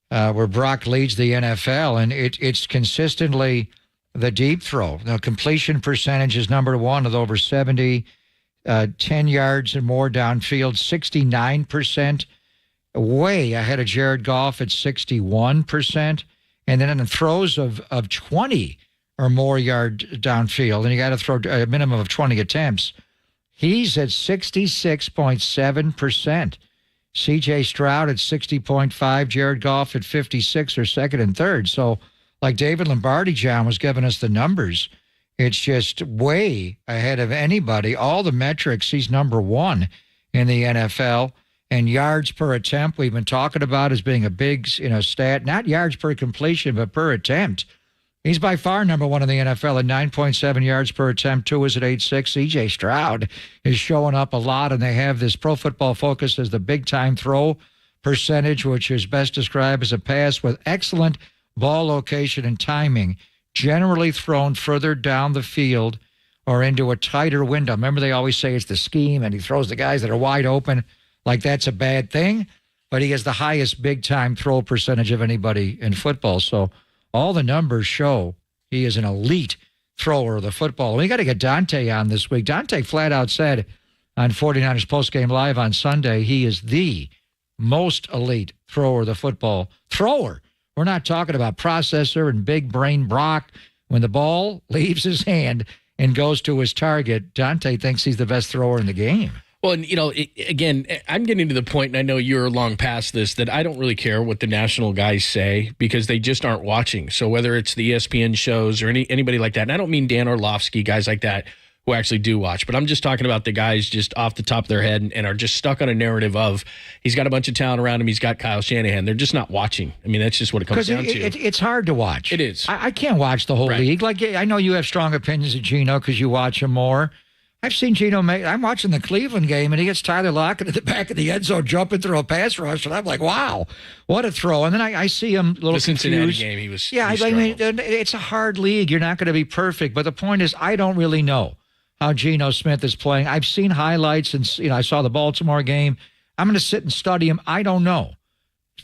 where Brock leads the NFL, and it's consistently the deep throw. Now, completion percentage is number one with over 70, 10 yards and more downfield, 69%. Way ahead of Jared Goff at 61%. And then in the throws of 20 or more yard downfield, and you got to throw a minimum of 20 attempts, he's at 66.7%. C.J. Stroud at 60.5%, Jared Goff at 56% or second and third. So like David Lombardi, John, was giving us the numbers. It's just way ahead of anybody. All the metrics, he's number one in the NFL. And yards per attempt, we've been talking about as being a big, stat. Not yards per completion, but per attempt. He's by far number one in the NFL at 9.7 yards per attempt. Two is at 8.6. C.J. Stroud is showing up a lot, and they have this Pro Football Focus as the big-time throw percentage, which is best described as a pass with excellent ball location and timing, generally thrown further down the field or into a tighter window. Remember, they always say it's the scheme, and he throws the guys that are wide open. Like that's a bad thing, but he has the highest big-time throw percentage of anybody in football. So all the numbers show he is an elite thrower of the football. We got to get Dante on this week. Dante flat out said on 49ers Postgame Live on Sunday, he is the most elite thrower of the football. Thrower. We're not talking about processor and big brain Brock. When the ball leaves his hand and goes to his target, Dante thinks he's the best thrower in the game. Well, and, again, I'm getting to the point, and I know you're long past this, that I don't really care what the national guys say because they just aren't watching. So whether it's the ESPN shows or anybody like that, and I don't mean Dan Orlovsky, guys like that who actually do watch, but I'm just talking about the guys just off the top of their head and are just stuck on a narrative of he's got a bunch of talent around him, he's got Kyle Shanahan. They're just not watching. I mean, that's just what it comes down to. It's hard to watch. It is. I can't watch the whole league. Like, I know you have strong opinions of Geno because you watch him more. I've seen Geno I'm watching the Cleveland game, and he gets Tyler Lockett at the back of the end zone jumping through a pass rush, and I'm like, wow, what a throw. And then I see him a little confused. The Cincinnati game, he was. Yeah, I mean, it's a hard league. You're not going to be perfect. But the point is, I don't really know. how Geno Smith is playing. I've seen highlights, and I saw the Baltimore game. I'm going to sit and study him. I don't know.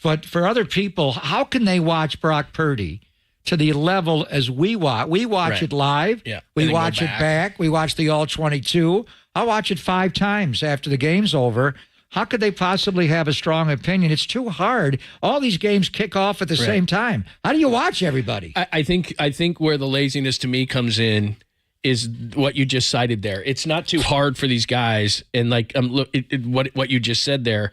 But for other people, how can they watch Brock Purdy to the level as we watch? We watch it live. Yeah. We watch it back. We watch the All-22. I'll watch it 5 times after the game's over. How could they possibly have a strong opinion? It's too hard. All these games kick off at the same time. How do you watch everybody? I think where the laziness to me comes in is what you just cited there. It's not too hard for these guys, and what you just said there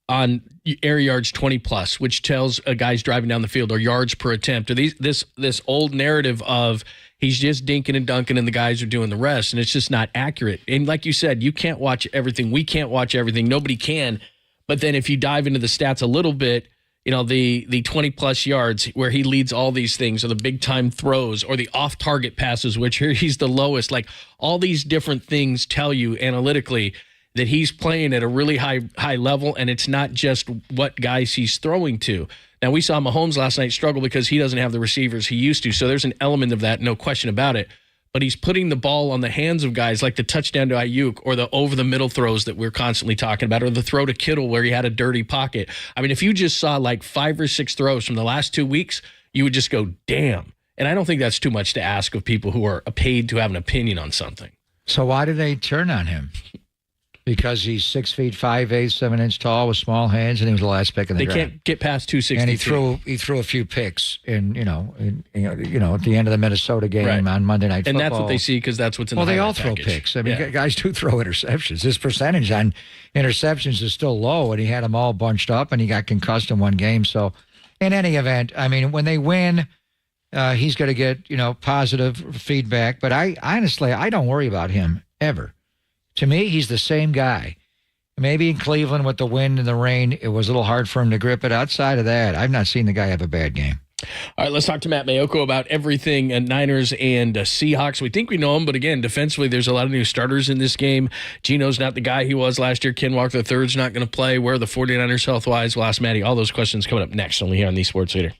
on air yards 20 plus, which tells a guy's driving down the field, or yards per attempt, or this old narrative of he's just dinking and dunking and the guys are doing the rest, and it's just not accurate. And like you said, you can't watch everything. We can't watch everything. Nobody can. But then if you dive into the stats a little bit, the 20 plus yards where he leads all these things, or the big time throws, or the off target passes, which he's the lowest, like all these different things tell you analytically that he's playing at a really high level, and it's not just what guys he's throwing to. Now, we saw Mahomes last night struggle because he doesn't have the receivers he used to, so there's an element of that, no question about it. But he's putting the ball on the hands of guys like the touchdown to Ayuk, or the over-the-middle throws that we're constantly talking about, or the throw to Kittle where he had a dirty pocket. I mean, if you just saw like 5 or 6 throws from the last 2 weeks, you would just go, damn. And I don't think that's too much to ask of people who are paid to have an opinion on something. So why did they turn on him? Because he's 6 feet 5'8", 7 inch tall with small hands, and he was the last pick in the draft. They can't get past 260. And he threw a few picks at the end of the Minnesota game on Monday Night Football. And that's what they see because that's what's in the they all package. Throw picks. I mean, guys do throw interceptions. His percentage on interceptions is still low, and he had them all bunched up, and he got concussed in one game. So, in any event, I mean, when they win, he's going to get positive feedback. But I don't worry about him ever. To me, he's the same guy. Maybe in Cleveland with the wind and the rain, it was a little hard for him to grip it. Outside of that, I've not seen the guy have a bad game. All right, let's talk to Matt Mayoko about everything Niners and Seahawks. We think we know him, but again, defensively, there's a lot of new starters in this game. Geno's not the guy he was last year. Ken Walker III's not going to play. Where are the 49ers health-wise? We'll ask Matty all those questions coming up next, only here on the Sports Leader.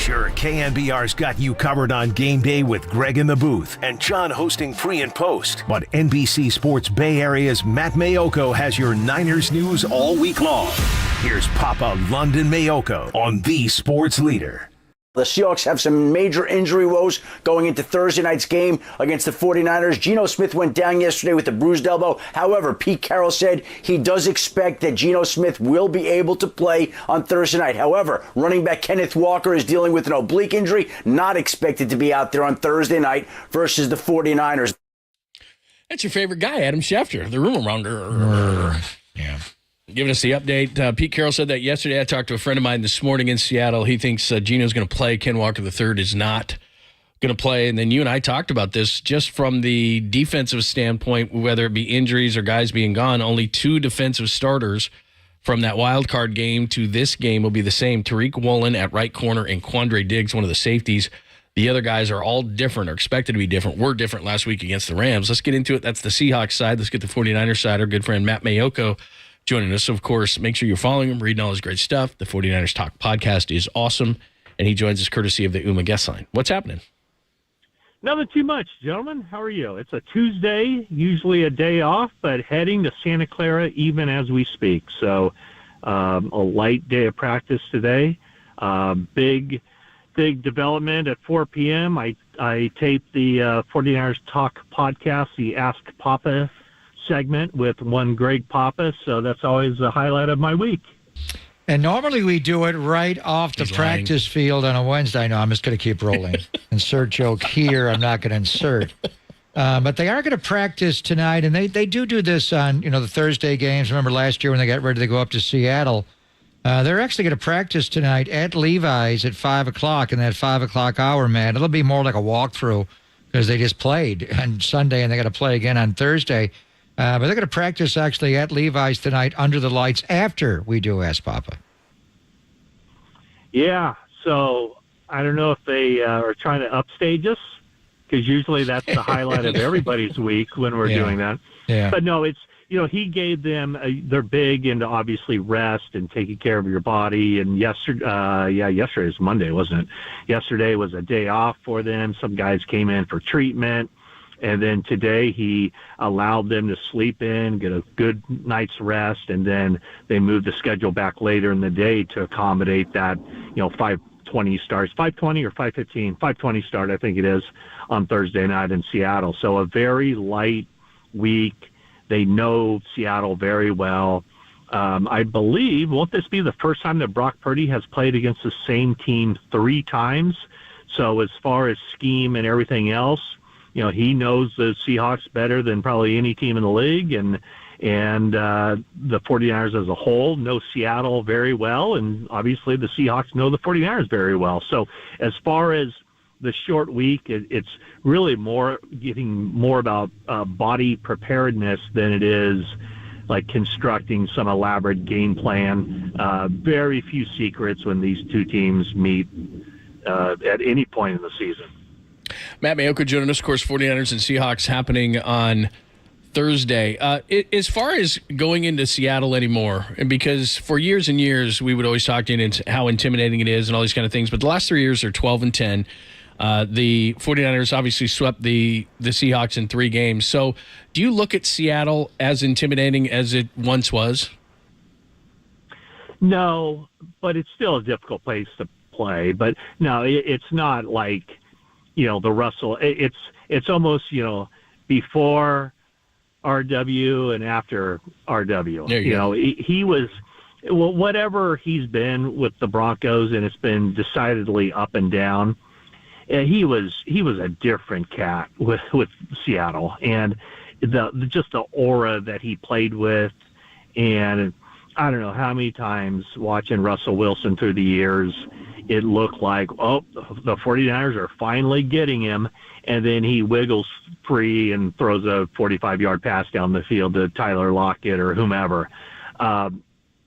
Sure, KNBR's got you covered on game day with Greg in the booth and John hosting pre and post. But NBC Sports Bay Area's Matt Mayoko has your Niners news all week long. Here's Papa London Mayoko on the Sports Leader. The Seahawks have some major injury woes going into Thursday night's game against the 49ers. Geno Smith went down yesterday with a bruised elbow. However, Pete Carroll said he does expect that Geno Smith will be able to play on Thursday night. However, running back Kenneth Walker is dealing with an oblique injury, not expected to be out there on Thursday night versus the 49ers. That's your favorite guy, Adam Schefter, the rumor monger. Yeah. Giving us the update. Pete Carroll said that yesterday. I talked to a friend of mine this morning in Seattle. He thinks Geno's going to play. Ken Walker III is not going to play. And then you and I talked about this just from the defensive standpoint, whether it be injuries or guys being gone. Only 2 defensive starters from that wild card game to this game will be the same. Tariq Woolen at right corner and Quandre Diggs, one of the safeties. The other guys are all different or expected to be different. We're different last week against the Rams. Let's get into it. That's the Seahawks side. Let's get the 49ers side. Our good friend Matt Mayoko joining us. Of course, make sure you're following him, reading all his great stuff. The 49ers Talk podcast is awesome, and he joins us courtesy of the UMA guest line. What's happening? Nothing too much, gentlemen. How are you? It's a Tuesday, usually a day off, but heading to Santa Clara even as we speak. So a light day of practice today. Big development at 4 p.m. I taped the 49ers Talk podcast, the Ask Papa segment with one Greg Papa, so that's always the highlight of my week. And normally we do it right off the practice field on a Wednesday. No, I'm just going to keep rolling. Insert joke here. I'm not going to insert. But they are going to practice tonight, and they do this on the Thursday games. Remember last year when they got ready to go up to Seattle? They're actually going to practice tonight at Levi's at 5 o'clock in that 5 o'clock hour, man. It'll be more like a walkthrough because they just played on Sunday and they got to play again on Thursday. But they're going to practice actually at Levi's tonight under the lights after we do Ask Papa. Yeah, so I don't know if they are trying to upstage us because usually that's the highlight of everybody's week when we're doing that. Yeah. But no, it's, he gave them, they're big into obviously rest and taking care of your body. And yesterday was Monday, wasn't it? Yesterday was a day off for them. Some guys came in for treatment. And then today he allowed them to sleep in, get a good night's rest, and then they moved the schedule back later in the day to accommodate that, 5:20 starts, 5:20 or 5:15, 5:20 start, I think it is, on Thursday night in Seattle. So a very light week. They know Seattle very well. I believe, won't this be the first time that Brock Purdy has played against the same team 3 times? So as far as scheme and everything else, he knows the Seahawks better than probably any team in the league, and the 49ers as a whole know Seattle very well, and obviously the Seahawks know the 49ers very well. So as far as the short week, it's really getting more about body preparedness than it is like constructing some elaborate game plan. Very few secrets when these two teams meet at any point in the season. Matt Mayoko joining us, of course, 49ers and Seahawks happening on Thursday. As far as going into Seattle anymore, and because for years and years we would always talk into how intimidating it is and all these kind of things, but the last 3 years are 12-10. The 49ers obviously swept the Seahawks in 3 games. So do you look at Seattle as intimidating as it once was? No, but it's still a difficult place to play. But no, it's not like, the Russell. It's almost, before RW and after RW. He was, whatever he's been with the Broncos, and it's been decidedly up and down. He was a different cat with Seattle, and just the aura that he played with, and I don't know how many times watching Russell Wilson through the years, it looked like, the 49ers are finally getting him, and then he wiggles free and throws a 45-yard pass down the field to Tyler Lockett or whomever.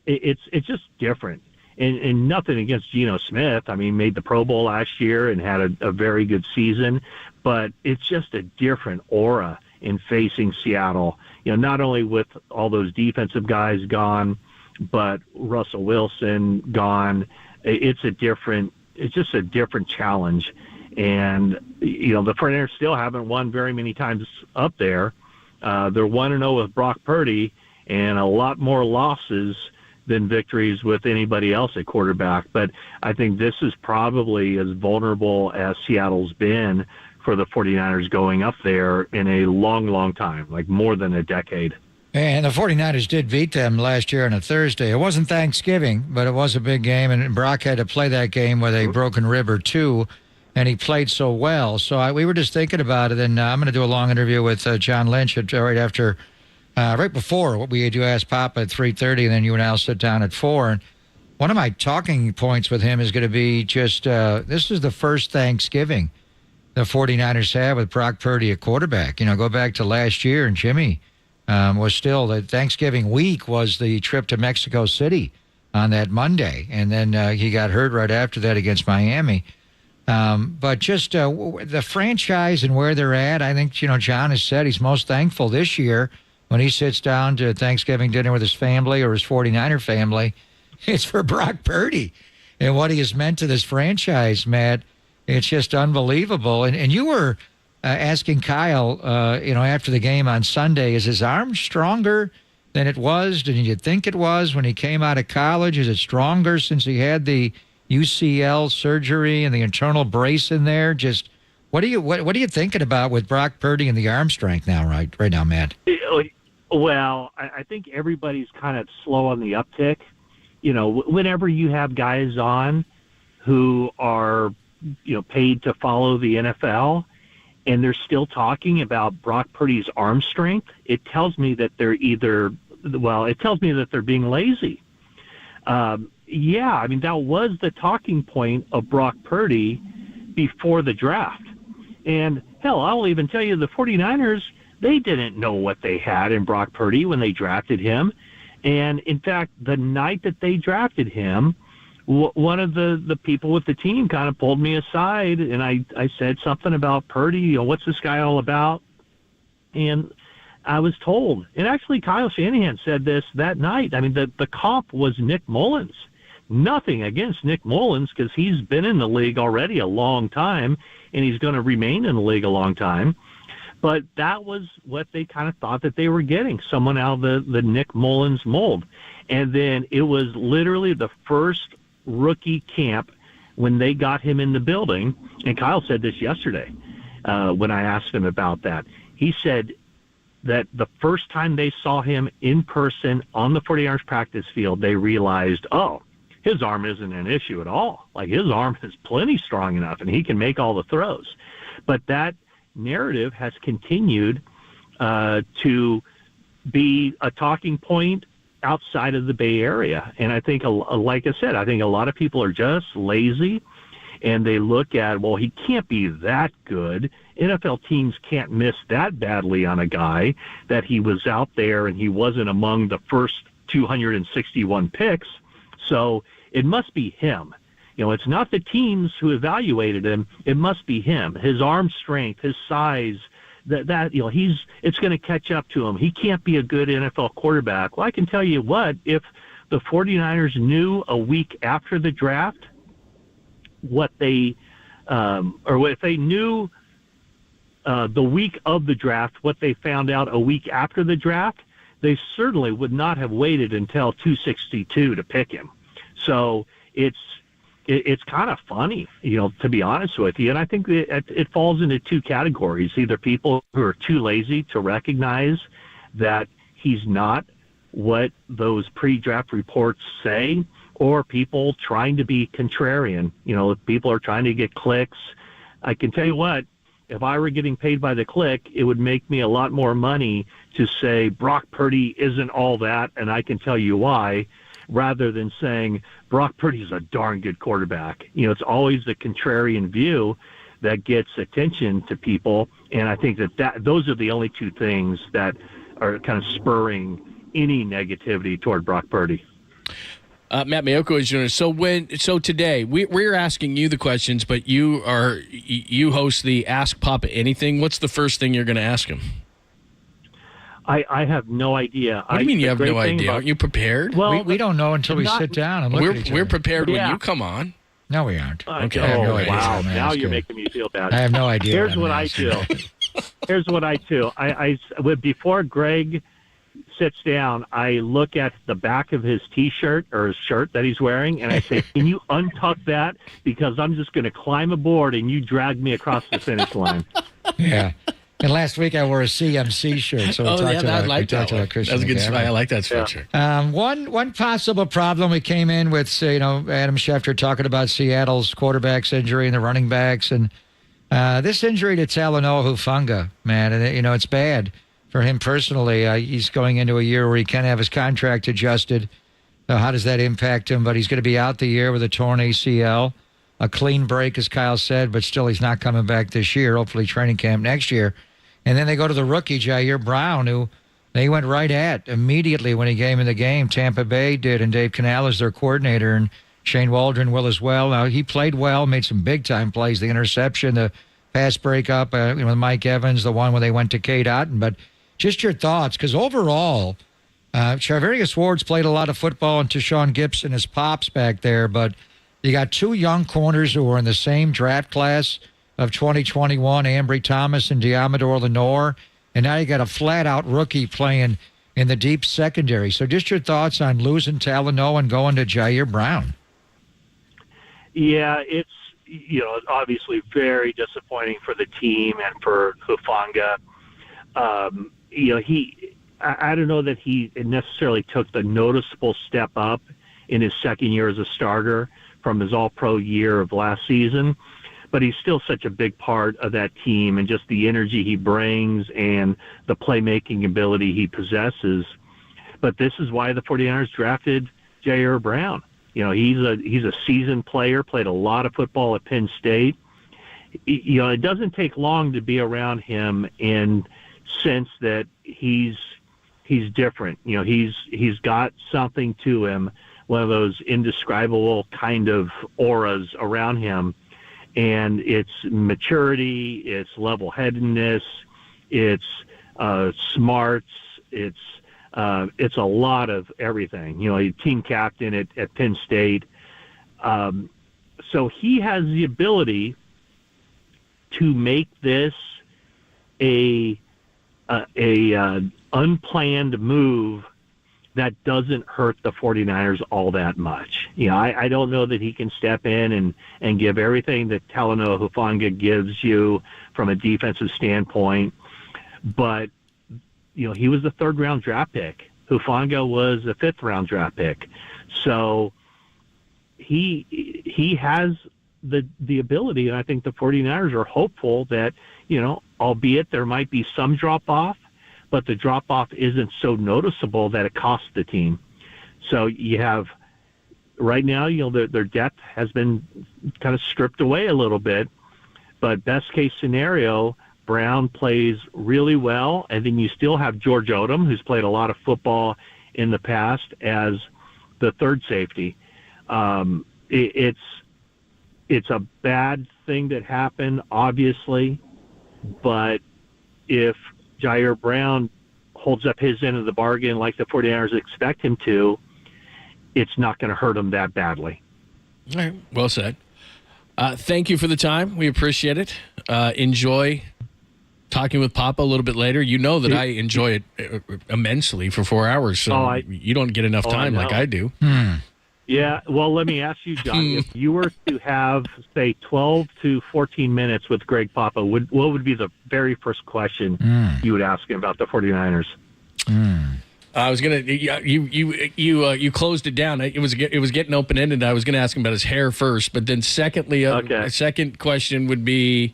It's just different. And nothing against Geno Smith. I mean, made the Pro Bowl last year and had a very good season. But it's just a different aura in facing Seattle. Not only with all those defensive guys gone, but Russell Wilson gone. It's a different a different challenge. And, you know, the 49ers still haven't won very many times up there. They're 1-0 with Brock Purdy and a lot more losses than victories with anybody else at quarterback. But I think this is probably as vulnerable as Seattle's been for the 49ers going up there in a long, long time, like more than a decade. And the 49ers did beat them last year on a Thursday. It wasn't Thanksgiving, but it was a big game, and Brock had to play that game with a broken rib or two, and he played so well. So we were just thinking about it, and I'm going to do a long interview with John Lynch right before what we do Ask Papa at 3:30, and then you and Al sit down at 4. And one of my talking points with him is going to be just this is the first Thanksgiving the 49ers have with Brock Purdy at quarterback. You know, go back to last year, and Jimmy was still, the Thanksgiving week was the trip to Mexico City on that Monday, and then he got hurt right after that against Miami. But just the franchise and where they're at, I think, you know, John has said he's most thankful this year when he sits down to Thanksgiving dinner with his family or his 49er family. It's for Brock Purdy and what he has meant to this franchise, Matt. It's just unbelievable. And you were asking Kyle, you know, after the game on Sunday, is his arm stronger than it was? Did you think it was when he came out of college? Is it stronger since he had the UCL surgery and the internal brace in there? Just what are you thinking about with Brock Purdy and the arm strength now, right now, Matt? Well, I think everybody's kind of slow on the uptick. You know, whenever you have guys on who are, you know, paid to follow the NFL, and they're still talking about Brock Purdy's arm strength, it tells me that they're being lazy. Yeah, I mean, that was the talking point of Brock Purdy before the draft. And, hell, I'll even tell you the 49ers, they didn't know what they had in Brock Purdy when they drafted him. And, in fact, the night that they drafted him, one of the people with the team kind of pulled me aside, and I said something about Purdy, you know, what's this guy all about? And I was told, and actually Kyle Shanahan said this that night. I mean, the comp was Nick Mullins. Nothing against Nick Mullins, because he's been in the league already a long time, and he's going to remain in the league a long time. But that was what they kind of thought that they were getting, someone out of the Nick Mullins mold. And then it was literally the first rookie camp when they got him in the building, and Kyle said this yesterday when I asked him about that. He said that the first time they saw him in person on the 49ers practice field, they realized, oh, his arm isn't an issue at all. Like, his arm is plenty strong enough, and he can make all the throws. But that narrative has continued to be a talking point outside of the Bay Area. And I think, like I said, I think a lot of people are just lazy, and they look at, well, he can't be that good. NFL teams can't miss that badly on a guy that he was out there and he wasn't among the first 261 picks. So it must be him. You know, it's not the teams who evaluated him. It must be him. His arm strength, his size, that you know, it's going to catch up to him. He can't be a good NFL quarterback. Well, I can tell you what, if the 49ers knew a week after the draft what they or if they knew the week of the draft what they found out a week after the draft, they certainly would not have waited until 262 to pick him. So it's kind of funny, you know, to be honest with you. And I think it falls into two categories: either people who are too lazy to recognize that he's not what those pre-draft reports say, or people trying to be contrarian. You know, if people are trying to get clicks. I can tell you what, if I were getting paid by the click, it would make me a lot more money to say Brock Purdy isn't all that, and I can tell you why, rather than saying Brock Purdy's a darn good quarterback. You know, it's always the contrarian view that gets attention to people, and I think that those are the only two things that are kind of spurring any negativity toward Brock Purdy. Matt Mayoko is joining us. So today we're asking you the questions, but you host the Ask Papa Anything. What's the first thing you're going to ask him? I have no idea. What do you mean you have no idea? Aren't you prepared? Well, we don't know until we sit down and look at each other. We're prepared when you come on. No, we aren't. Okay. I have no idea. Wow. I'm Now asking. you're making me feel bad. I have no idea. Here's I'm what I asking. do. Here's what I do. Before Greg sits down, I look at the back of his T-shirt or his shirt that he's wearing, and I say, "Can you untuck that? Because I'm just going to climb aboard, and you drag me across the finish line." Yeah. And last week I wore a CMC shirt, so we talked about Christian. That's a good. McCaffrey. I like that sweatshirt. One possible problem we came in with, Adam Schefter talking about Seattle's quarterbacks injury and the running backs, and this injury to Talanoa Hufanga, man, and it's bad for him personally. He's going into a year where he can have his contract adjusted. So how does that impact him? But he's going to be out the year with a torn ACL, a clean break, as Kyle said, but still he's not coming back this year. Hopefully training camp next year. And then they go to the rookie, Jer Brown, who they went right at immediately when he came in the game. Tampa Bay did, and Dave Canal is their coordinator, and Shane Waldron will as well. Now, he played well, made some big-time plays, the interception, the pass breakup, with Mike Evans, the one where they went to Kate Otten. But just your thoughts, because overall, Charvarius Ward's played a lot of football, and Tashan Gibson is pops back there, but you got two young corners who were in the same draft class of 2021, Ambry Thomas and Diamador Lenore, and now you got a flat-out rookie playing in the deep secondary. So just your thoughts on losing Talanoa and going to Jer Brown. Yeah, it's obviously very disappointing for the team and for Hufanga. I don't know that he necessarily took the noticeable step up in his second year as a starter from his All-Pro year of last season. But he's still such a big part of that team, and just the energy he brings and the playmaking ability he possesses. But this is why the 49ers drafted Jer Brown. He's a seasoned player, played a lot of football at Penn State. It doesn't take long to be around him in sense that he's different. He's got something to him, one of those indescribable kind of auras around him. And it's maturity, it's level-headedness, it's smarts, it's a lot of everything. He's team captain at Penn State. So he has the ability to make this a unplanned move that doesn't hurt the 49ers all that much. I don't know that he can step in and give everything that Talanoa Hufanga gives you from a defensive standpoint. But, he was a third-round draft pick. Hufanga was a fifth-round draft pick. So he has the ability, and I think the 49ers are hopeful that, albeit there might be some drop-off, but the drop-off isn't so noticeable that it costs the team. So you have, right now, their depth has been kind of stripped away a little bit, but best-case scenario, Brown plays really well, and then you still have George Odom, who's played a lot of football in the past, as the third safety. It's a bad thing that happened, obviously, but if Jer Brown holds up his end of the bargain like the 49ers expect him to, it's not going to hurt him that badly. All right. Well said. Thank you for the time. We appreciate it. Enjoy talking with Papa a little bit later. You know that I enjoy it immensely for 4 hours, so you don't get enough time like I do. Yeah, well, let me ask you, John, if you were to have, say, 12 to 14 minutes with Greg Papa, what would be the very first question you would ask him about the 49ers? I was gonna you closed it down. It was getting open ended. I was gonna ask him about his hair first, but then secondly, a second question would be,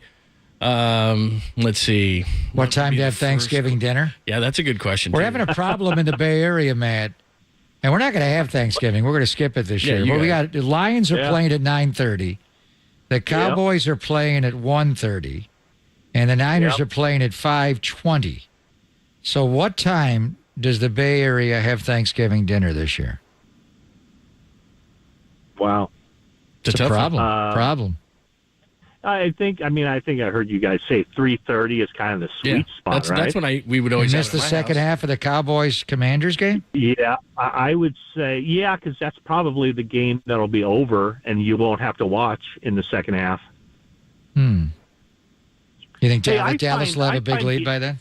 let's see, what time do you have Thanksgiving dinner? Yeah, that's a good question. We're having a problem in the Bay Area, Matt. And we're not going to have Thanksgiving. We're going to skip it this year. But we got the Lions are playing at 9:30. The Cowboys are playing at 1:30. And the Niners are playing at 5:20. So what time does the Bay Area have Thanksgiving dinner this year? Wow. It's a problem. I think I heard you guys say 3:30 is kind of the sweet spot, right? That's when we would always miss the second half of the Cowboys-Commanders game? Yeah, I would say, because that's probably the game that'll be over, and you won't have to watch in the second half. You think Dallas will have a big lead by then?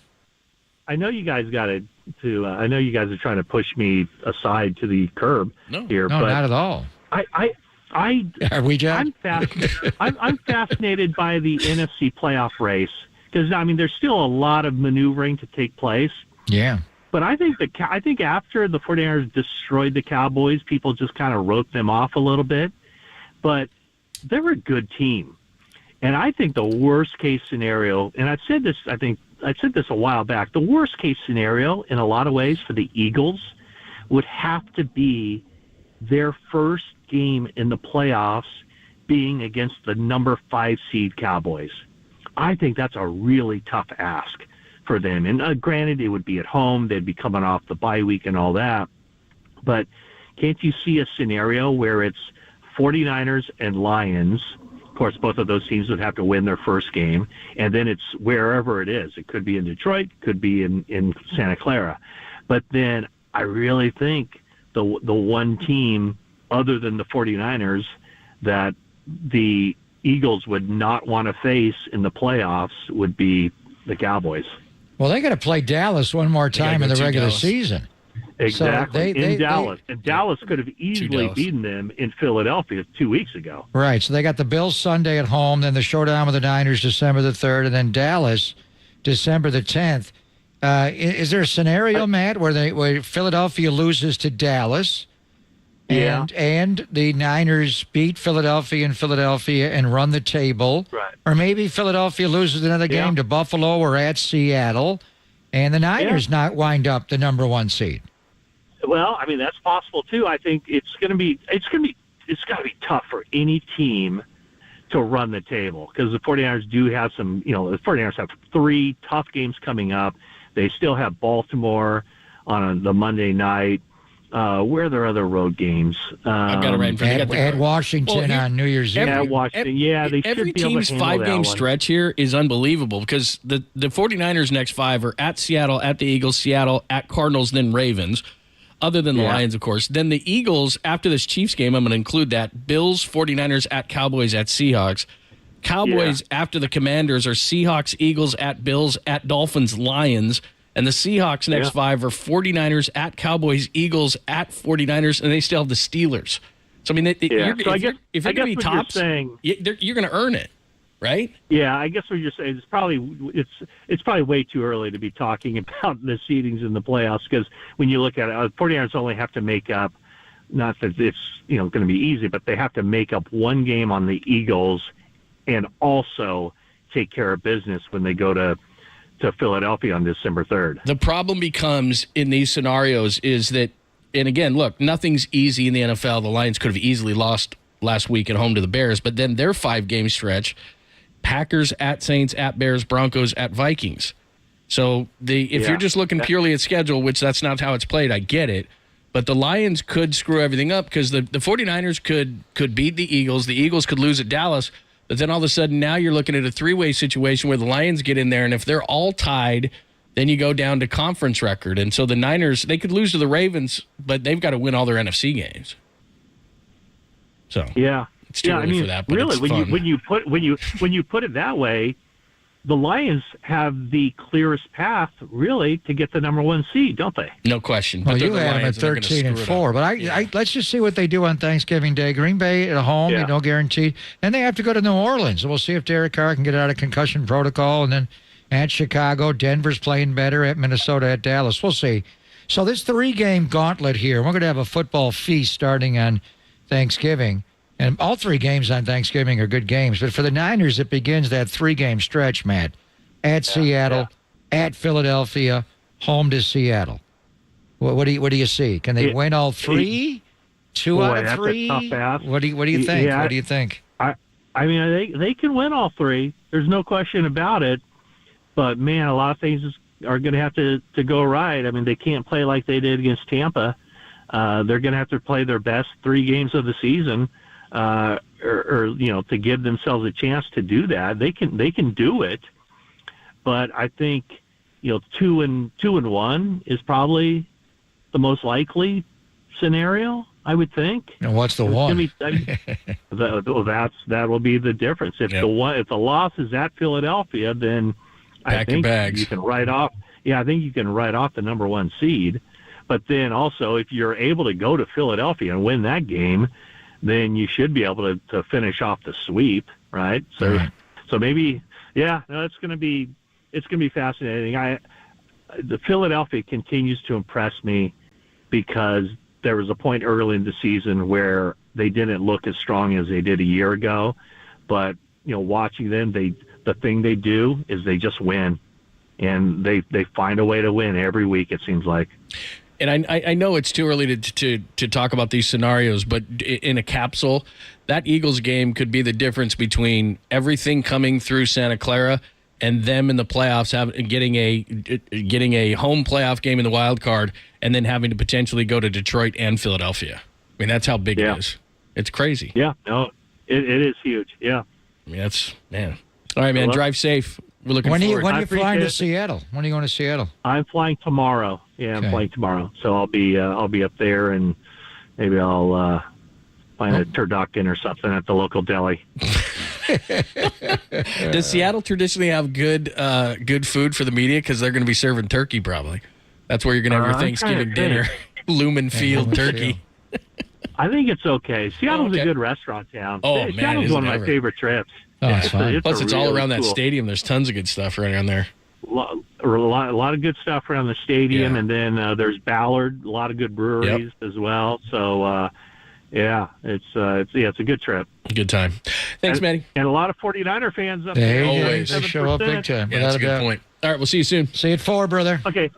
I know you guys I know you guys are trying to push me aside to the curb here. No, but not at all. Are we, John? I'm fascinated by the NFC playoff race because there's still a lot of maneuvering to take place. Yeah. But I think after the 49ers destroyed the Cowboys, people just kind of wrote them off a little bit. But they're a good team. And I think the worst case scenario, and I said this a while back, the worst case scenario in a lot of ways for the Eagles would have to be their first game in the playoffs being against the number 5 seed Cowboys. I think that's a really tough ask for them. And granted, it would be at home. They'd be coming off the bye week and all that. But can't you see a scenario where it's 49ers and Lions? Of course, both of those teams would have to win their first game. And then it's wherever it is. It could be in Detroit, could be in Santa Clara. But then I really think the one team other than the 49ers that the Eagles would not want to face in the playoffs would be the Cowboys. Well, they got to play Dallas one more time in the regular season. Exactly. So in Dallas. And Dallas could have easily beaten them in Philadelphia 2 weeks ago. Right. So they got the Bills Sunday at home, then the showdown with the Niners December the 3rd, and then Dallas December the 10th. Is there a scenario, Matt, where Philadelphia loses to Dallas and the Niners beat Philadelphia and run the table? Right. Or maybe Philadelphia loses another game to Buffalo or at Seattle, and the Niners not wind up the number 1 seed. Well, that's possible too. I think it's got to be tough for any team to run the table because the 49ers do have some, the 49ers have 3 tough games coming up. They still have Baltimore on the Monday night. Where are their other road games? I've got it right in front of me. At Washington on New Year's Eve. At Washington, they every should be able to team's handle 5-game stretch here is unbelievable because the 49ers' next 5 are at Seattle, at the Eagles, Seattle, at Cardinals, then Ravens, other than the Lions, of course. Then the Eagles, after this Chiefs game, I'm going to include that, Bills, 49ers, at Cowboys, at Seahawks. Cowboys, after the Commanders, are Seahawks, Eagles, at Bills, at Dolphins, Lions. And the Seahawks' next 5 are 49ers, at Cowboys, Eagles, at 49ers, and they still have the Steelers. So, if you're going to be tops, you're going to earn it, right? Yeah, I guess what you're saying is it's probably way too early to be talking about the seedings in the playoffs because when you look at it, 49ers only have to make up, not that it's going to be easy, but they have to make up 1 game on the Eagles and also take care of business when they go to Philadelphia on December 3rd. The problem becomes in these scenarios is that, and again, look, nothing's easy in the NFL. The Lions could have easily lost last week at home to the Bears, but then their 5-game stretch, Packers, at Saints, at Bears, Broncos, at Vikings. So if you're just looking purely at schedule, which that's not how it's played, I get it, but the Lions could screw everything up because the 49ers could beat the Eagles could lose at Dallas, but then all of a sudden now you're looking at a 3-way situation where the Lions get in there, and if they're all tied, then you go down to conference record. And so the Niners, they could lose to the Ravens, but they've got to win all their NFC games. So it's too early for that. But really, it's when you put it that way, the Lions have the clearest path, really, to get the number 1 seed, don't they? No question. Well, but you had them at 13-4, but let's just see what they do on Thanksgiving Day. Green Bay at home, no guarantee. Then they have to go to New Orleans. We'll see if Derek Carr can get out of concussion protocol. And then at Chicago, Denver's playing better. At Minnesota, at Dallas. We'll see. So this 3-game gauntlet here, we're going to have a football feast starting on Thanksgiving. And all 3 games on Thanksgiving are good games. But for the Niners, it begins that 3-game stretch, Matt. At Seattle, at Philadelphia, home to Seattle. What do you see? Can they win all 3? 2 out of 3? That's a tough ask. What do you think? Yeah, what do you think? They can win all 3. There's no question about it. But, man, a lot of things are going to have to go right. They can't play like they did against Tampa. They're going to have to play their best 3 games of the season. or to give themselves a chance to do that. They can do it, but I think 2-1 is probably the most likely scenario, I would think. And what's the one? That will be the difference. If the loss is at Philadelphia, then I think you can write off. Yeah, I think you can write off the number 1 seed. But then also, if you're able to go to Philadelphia and win that game, then you should be able to finish off the sweep, right? So maybe, it's going to be fascinating. The Philadelphia continues to impress me because there was a point early in the season where they didn't look as strong as they did a year ago, but watching them, the thing they do is they just win, and they find a way to win every week. It seems like. And I know it's too early to talk about these scenarios, but in a capsule, that Eagles game could be the difference between everything coming through Santa Clara and them in the playoffs getting a home playoff game in the wild card, and then having to potentially go to Detroit and Philadelphia. I mean, that's how big it is. It's crazy. Yeah, no, it is huge. Yeah. I mean, man. All right, man. Drive safe. We're looking forward. When are you flying to Seattle? When are you going to Seattle? I'm flying tomorrow. Yeah, I'm flying tomorrow. So I'll be up there, and maybe I'll find a turducken or something at the local deli. Does Seattle traditionally have good food for the media? Because they're going to be serving turkey probably. That's where you're going to have your Thanksgiving dinner. Lumen Field turkey. I think it's okay. Seattle's a good restaurant town. Oh, man. Seattle's one of my favorite trips. Oh, it's fun. Plus, it's all around that stadium. There's tons of good stuff right around there. A lot of good stuff around the stadium, and then there's Ballard, a lot of good breweries as well. So, it's a good trip. Good time. Thanks, Matty. And a lot of 49er fans up there. Always. They show up big time. Yeah, that's a good point. All right, we'll see you soon. See you at 4, brother. Okay.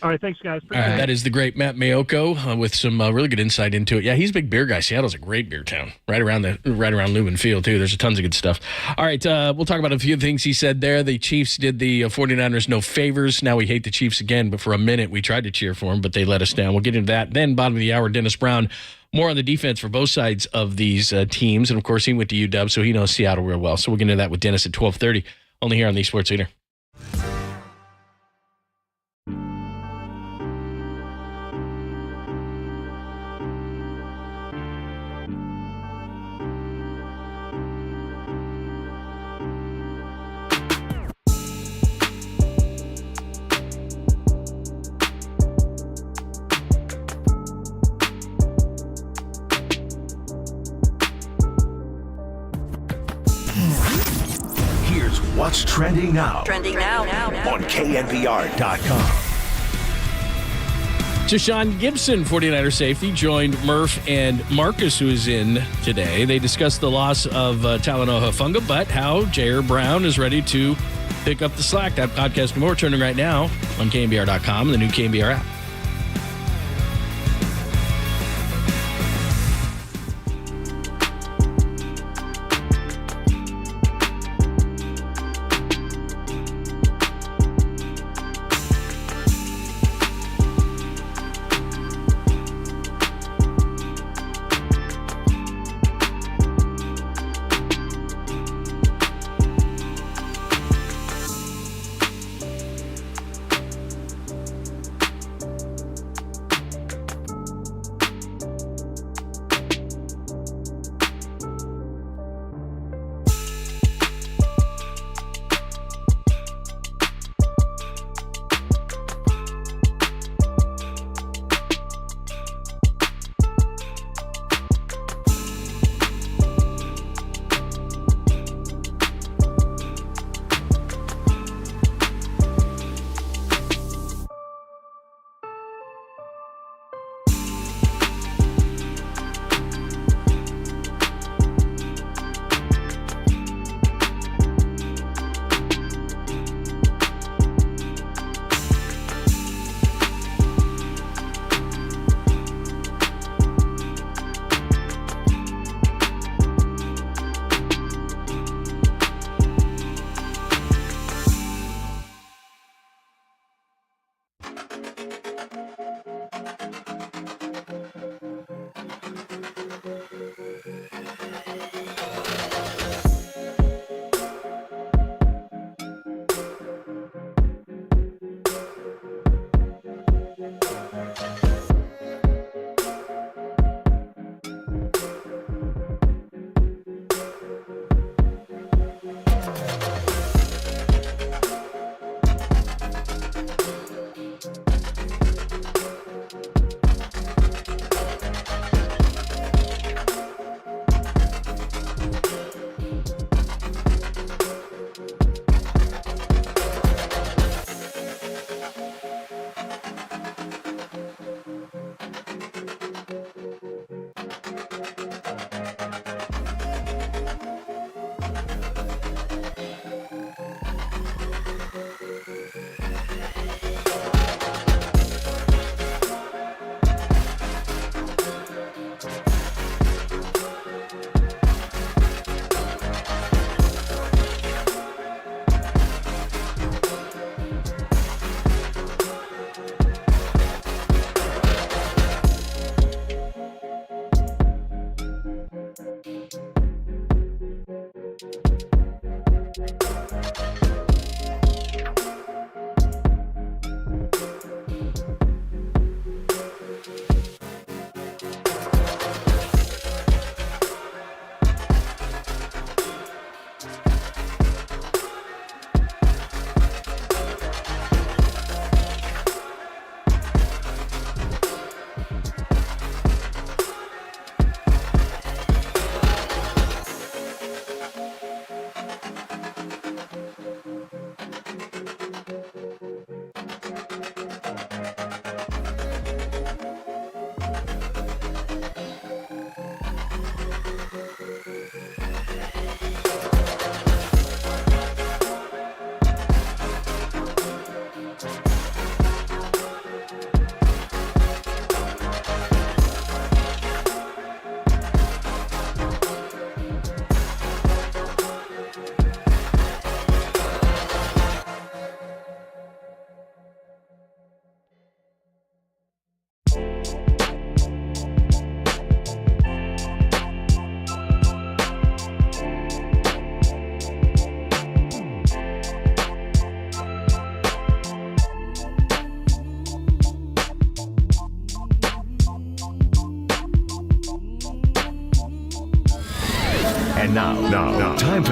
All right, thanks, guys. All right, that is the great Matt Mayoko with some really good insight into it. Yeah, he's a big beer guy. Seattle's a great beer town, right around Lumen Field, too. There's tons of good stuff. All right, we'll talk about a few things he said there. The Chiefs did the 49ers no favors. Now we hate the Chiefs again, but for a minute we tried to cheer for them, but they let us down. We'll get into that. Then, bottom of the hour, Dennis Brown, more on the defense for both sides of these teams. And, of course, he went to UW, so he knows Seattle real well. So we'll get into that with Dennis at 12:30, only here on the Sports Leader. What's trending now? Trending now. On KNBR.com. Tashan Gibson, 49er safety, joined Murph and Marcus, who is in today. They discussed the loss of Talanoa Hufanga, but how Jer Brown is ready to pick up the slack. That podcast and more turning right now on KNBR.com and the new KNBR app.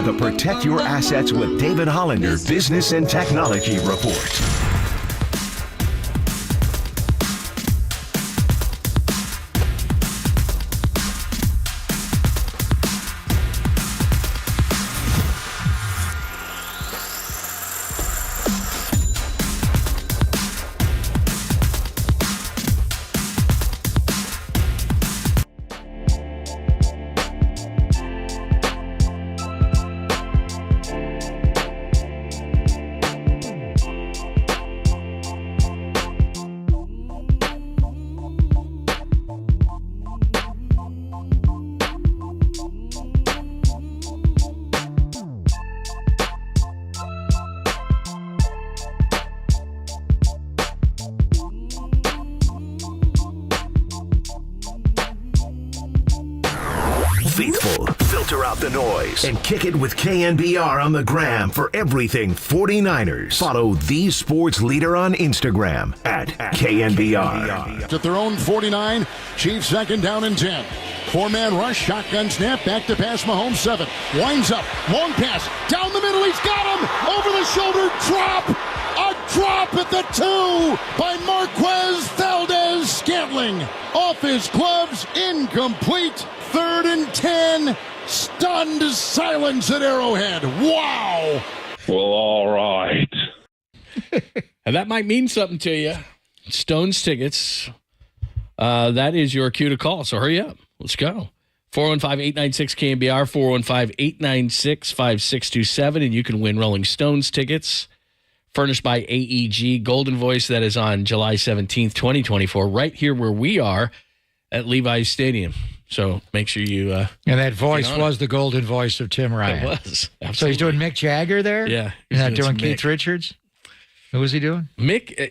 the Protect Your Assets with David Hollander Business and Technology Report. Faithful, filter out the noise, and kick it with KNBR on the gram for everything 49ers. Follow the sports leader on Instagram at KNBR. At their own 49, Chiefs second down and 10. Four-man rush, shotgun snap, back to pass, Mahomes 7. Winds up, long pass, down the middle, he's got him! Over the shoulder, drop! A drop at the 2 by Marquez Valdez-Scantling. Off his gloves, incomplete. 3rd and 10. Stunned silence at Arrowhead. Wow. Well, all right. And that might mean something to you. Stones tickets. That is your cue to call, so hurry up. Let's go. 415-896-KNBR, 415-896-5627, and you can win Rolling Stones tickets. Furnished by AEG Golden Voice. That is on July 17th, 2024, right here where we are at Levi's Stadium. So make sure you... and that voice was the golden voice of Tim Ryan. It was. Absolutely. So he's doing Mick Jagger there? Yeah. He's not doing Keith Richards? Who was he doing? Mick...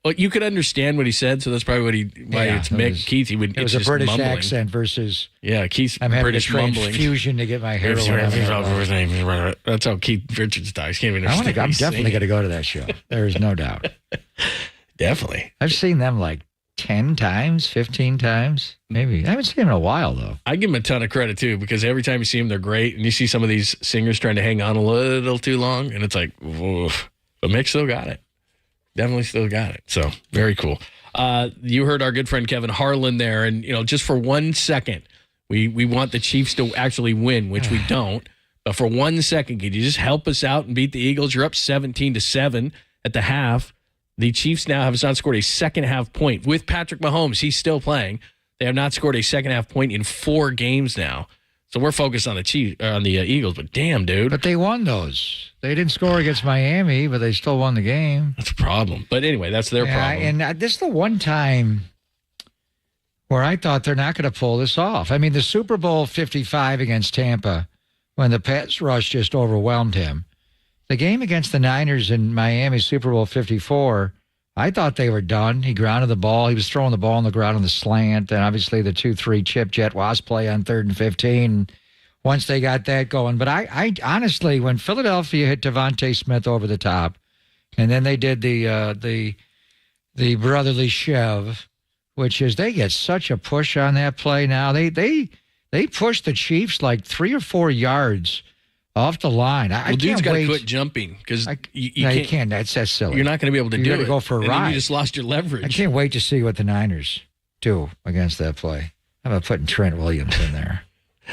Well, you could understand what he said, so that's probably why it's Mick. Keith, he would. It was a British accent versus. Yeah, Keith's I'm having British a mumbling. fusion to get my hair. That's how Keith Richards talks. Can't even understand. I'm definitely going to go to that show. There is no doubt. Definitely. I've seen them like 10 times, 15 times, maybe. I haven't seen them in a while though. I give them a ton of credit too, because every time you see them, they're great, and you see some of these singers trying to hang on a little too long, and it's like, oof. But Mick still got it. Definitely still got it. So very cool. You heard our good friend Kevin Harlan there, and just for 1 second, we want the Chiefs to actually win, which we don't. But for 1 second, could you just help us out and beat the Eagles? You're up 17-7 at the half. The Chiefs now have not scored a second half point with Patrick Mahomes. He's still playing. They have not scored a second half point in 4 games now. So we're focused on the Eagles, but damn, dude. But they won those. They didn't score against Miami, but they still won the game. That's a problem. But anyway, that's their problem. And this is the one time where I thought they're not going to pull this off. I mean, the Super Bowl 55 against Tampa, when the pass rush just overwhelmed him. The game against the Niners in Miami, Super Bowl 54, I thought they were done. He grounded the ball. He was throwing the ball on the ground on the slant, and obviously the 2-3 chip jet wasp play on 3rd and 15. Once they got that going. But I honestly, when Philadelphia hit Devontae Smith over the top, and then they did the brotherly shove, which is they get such a push on that play now. They push the Chiefs like 3 or 4 yards off the line. Dude's got to quit jumping because you can't. That's silly. You're not going to be able to do it. You got to go for a ride. You just lost your leverage. I can't wait to see what the Niners do against that play. How about putting Trent Williams in there?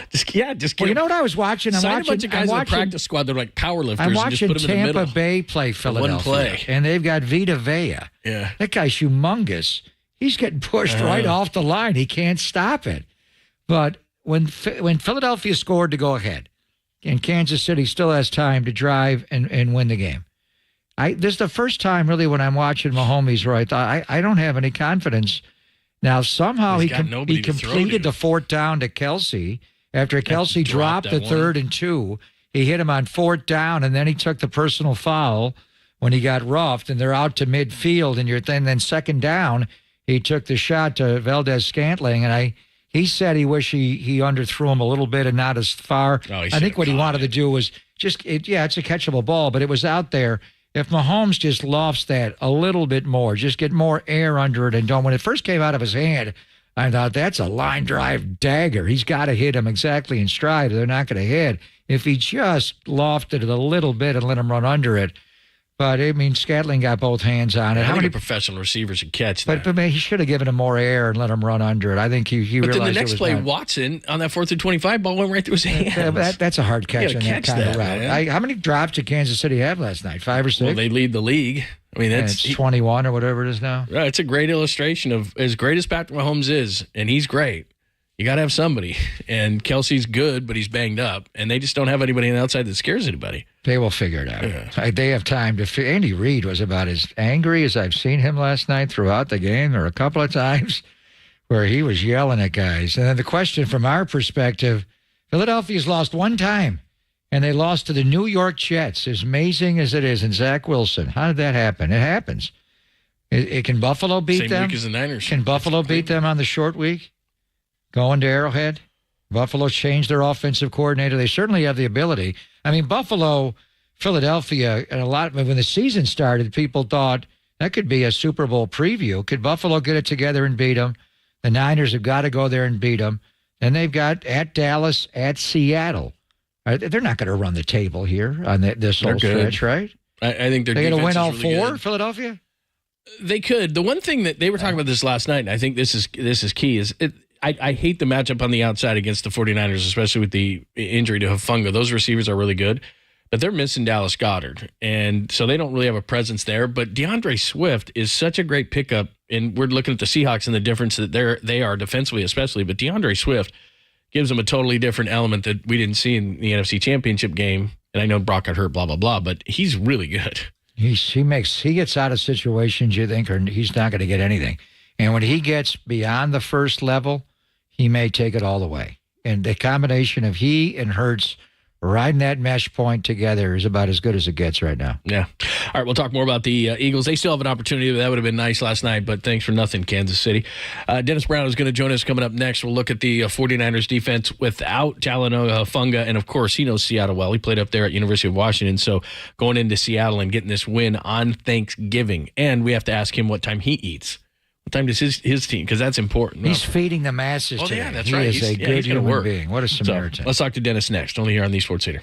Just get well, you know what I was watching? Sign a bunch of guys in the practice squad. They're like power lifters. I'm watching and just put them in the Tampa middle. Bay play Philadelphia. One play. And they've got Vita Vea. Yeah. That guy's humongous. He's getting pushed right off the line. He can't stop it. But when Philadelphia scored to go ahead, and Kansas City still has time to drive and win the game. This is the first time, really, when I'm watching Mahomes where I thought, I don't have any confidence. Now, somehow he completed the 4th down to Kelce. After Kelce dropped the 3rd and 2, he hit him on 4th down, and then he took the personal foul when he got roughed, and they're out to midfield, and then 2nd down, he took the shot to Valdez-Scantling, and he said he wished he underthrew him a little bit and not as far. I think what he wanted to do was it's a catchable ball, but it was out there. If Mahomes just lofts that a little bit more, just get more air under it and don't. When it first came out of his hand, I thought, that's a line drive dagger. He's got to hit him exactly in stride, or they're not going to hit. If he just lofted it a little bit and let him run under it. But, I mean, Scantling got both hands on it. How many professional receivers should catch that? But he should have given him more air and let him run under it. I think he realized it was But then the next play, not. Watson, on that 4th and 25, ball went right through his hands. That's a hard catch You on gotta that catch kind of that, route. man. How many drops did Kansas City have last night? 5 or 6? Well, they lead the league. I mean, And that's it's 21 or whatever it is now. Right, it's a great illustration of as great as Patrick Mahomes is, and he's great. You got to have somebody. And Kelce's good, but he's banged up, and they just don't have anybody on the outside that scares anybody. They will figure it out. They have time to. Andy Reid was about as angry as I've seen him last night throughout the game. There were a couple of times where he was yelling at guys. And then the question from our perspective, Philadelphia's lost one time, and they lost to the New York Jets, as amazing as it is, and Zach Wilson. How did that happen? It happens. Can Buffalo beat Same them? week as the Niners. Can Buffalo beat them on the short week? Going to Arrowhead? Buffalo changed their offensive coordinator. They certainly have the ability. I mean, Buffalo, Philadelphia, and when the season started, people thought that could be a Super Bowl preview. Could Buffalo get it together and beat them? The Niners have got to go there and beat them. Then they've got at Dallas, at Seattle. They're not going to run the table here on this whole stretch, right? I think they're going to win all really 4, good. Philadelphia? They could. The one thing that they were talking about this last night, and I think this is key, is I hate the matchup on the outside against the 49ers, especially with the injury to Hufanga. Those receivers are really good, but they're missing Dallas Goedert, and so they don't really have a presence there. But DeAndre Swift is such a great pickup, and we're looking at the Seahawks and the difference that they are defensively especially, but DeAndre Swift gives them a totally different element that we didn't see in the NFC Championship game. And I know Brock got hurt, blah, blah, blah, but he's really good. He gets out of situations you think he's not going to get anything. And when he gets beyond the first level, he may take it all the way. And the combination of he and Hurts riding that mesh point together is about as good as it gets right now. Yeah. All right, we'll talk more about the Eagles. They still have an opportunity. That would have been nice last night, but thanks for nothing, Kansas City. Dennis Brown is going to join us coming up next. We'll look at the 49ers defense without Talanoa Hufanga, and of course, he knows Seattle well. He played up there at University of Washington, so going into Seattle and getting this win on Thanksgiving. And we have to ask him what time he eats. What time does his team? Because that's important. He's feeding the masses today. Yeah, that's he right. Is a good human being. What a Samaritan. So, let's talk to Dennis next, only here on the Sports Leader.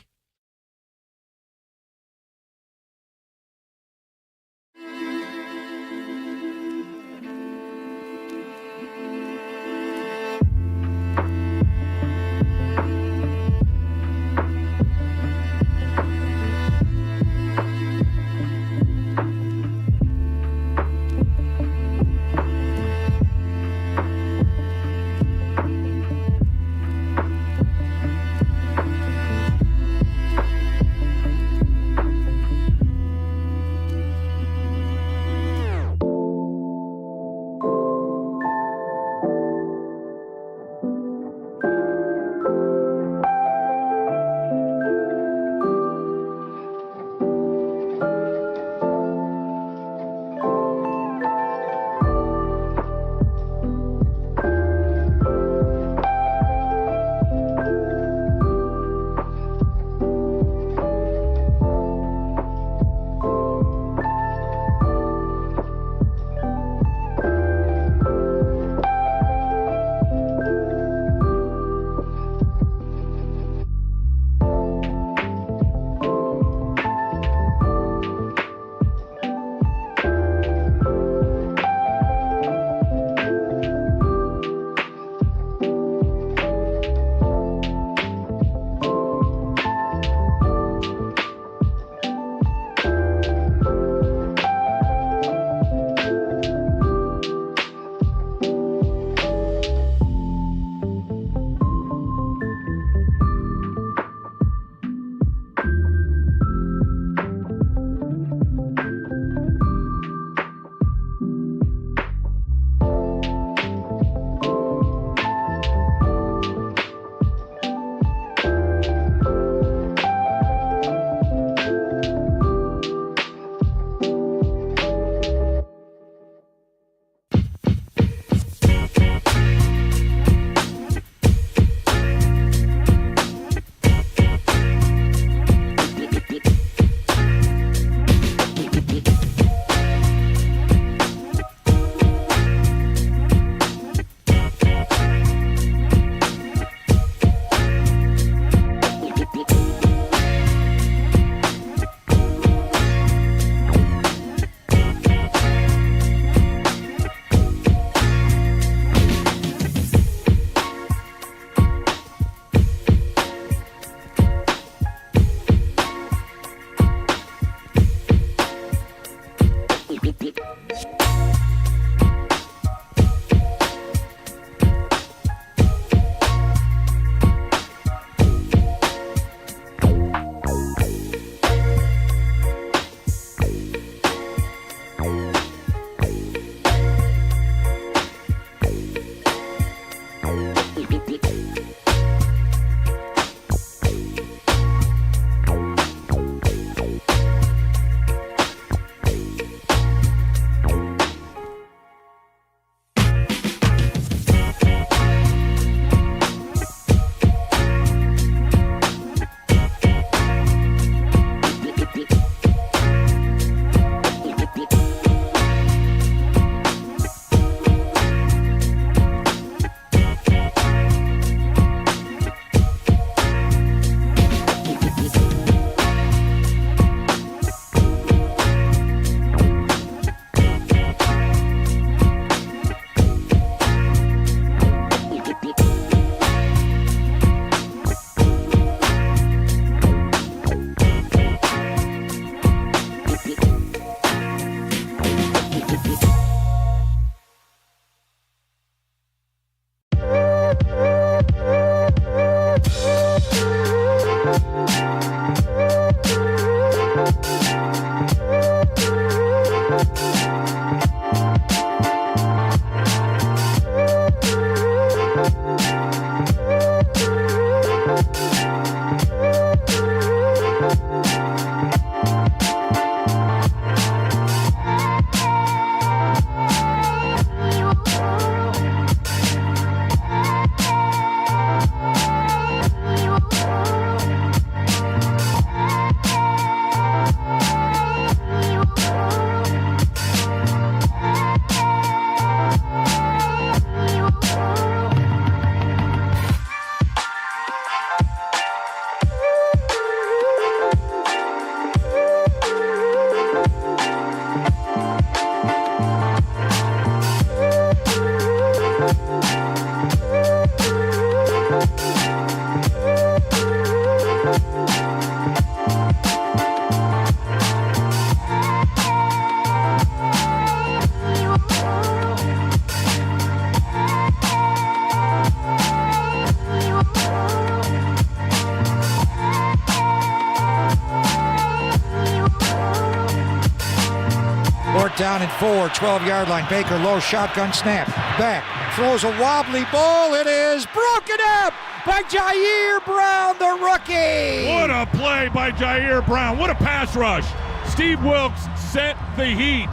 down and 4, 12-yard line. Baker low, shotgun snap. Back, throws a wobbly ball. It is broken up by Jer Brown, the rookie. What a play by Jer Brown. What a pass rush. Steve Wilks set the heat.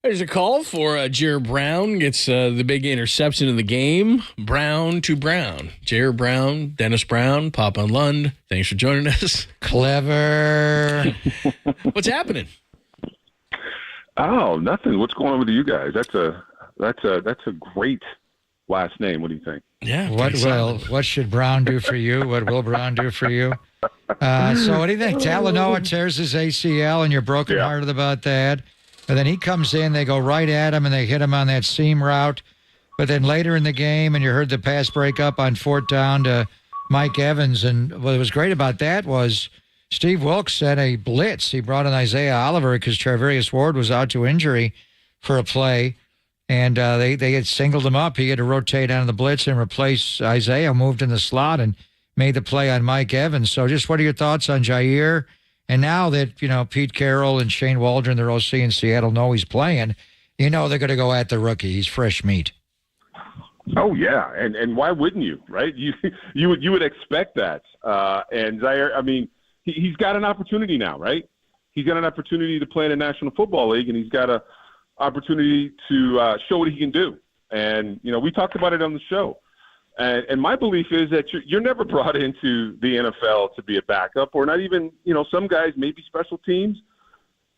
There's a call for Jer Brown. Gets the big interception of the game. Brown to Brown. Jer Brown, Dennis Brown, Papa Lund. Thanks for joining us. Clever. What's happening? Oh, nothing. What's going on with you guys? That's a great last name. What do you think? Yeah. What should Brown do for you? What will Brown do for you? So what do you think? Talanoa tears his ACL, and you're brokenhearted about that. But then he comes in, they go right at him, and they hit him on that seam route. But then later in the game, and you heard the pass break up on 4th down to Mike Evans. And what was great about that was Steve Wilks sent a blitz. He brought in Isaiah Oliver because Charvarius Ward was out to injury for a play. And they had singled him up. He had to rotate out of the blitz and replace Isaiah, moved in the slot, and made the play on Mike Evans. So just what are your thoughts on Jair? And now that, Pete Carroll and Shane Waldron, their OC in Seattle, know he's playing, they're going to go at the rookie. He's fresh meat. Oh, yeah. And why wouldn't you, right? You would expect that. And Jair, he's got an opportunity now, right? He's got an opportunity to play in the National Football League, and he's got an opportunity to show what he can do. And, we talked about it on the show. And my belief is that you're never brought into the NFL to be a backup, or not even, some guys maybe special teams,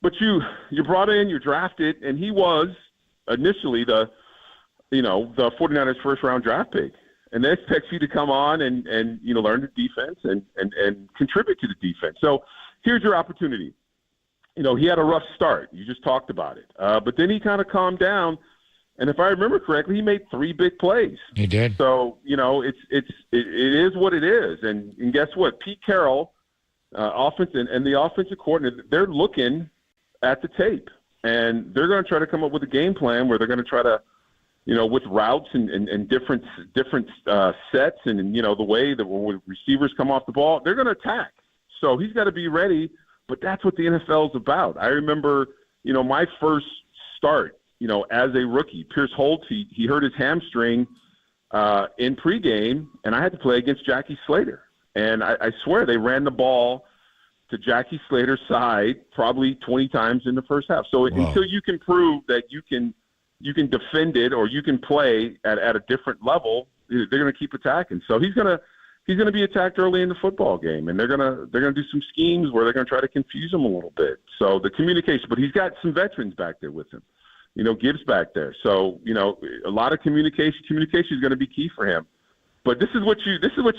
but you're brought in, you're drafted, and he was initially the 49ers first round draft pick. And they expect you to come on and learn the defense and contribute to the defense. So here's your opportunity. He had a rough start. You just talked about it. But then he kind of calmed down. And if I remember correctly, he made 3 big plays. He did. So, it is what it is. And guess what? Pete Carroll, offense and the offensive coordinator, they're looking at the tape. And they're going to try to come up with a game plan where they're going to try to, with routes and different sets and, the way that receivers come off the ball, they're going to attack. So he's got to be ready. But that's what the NFL is about. I remember, my first start, as a rookie, Pierce Holtz, he hurt his hamstring in pregame, and I had to play against Jackie Slater. And I swear they ran the ball to Jackie Slater's side probably 20 times in the first half. So until you can prove that you can defend it or you can play at a different level, they're going to keep attacking. So he's going to be attacked early in the football game, and they're going to do some schemes where they're going to try to confuse him a little bit. So the communication, but he's got some veterans back there with him. Gibbs back there. So, a lot of communication. Communication is going to be key for him. But this is what you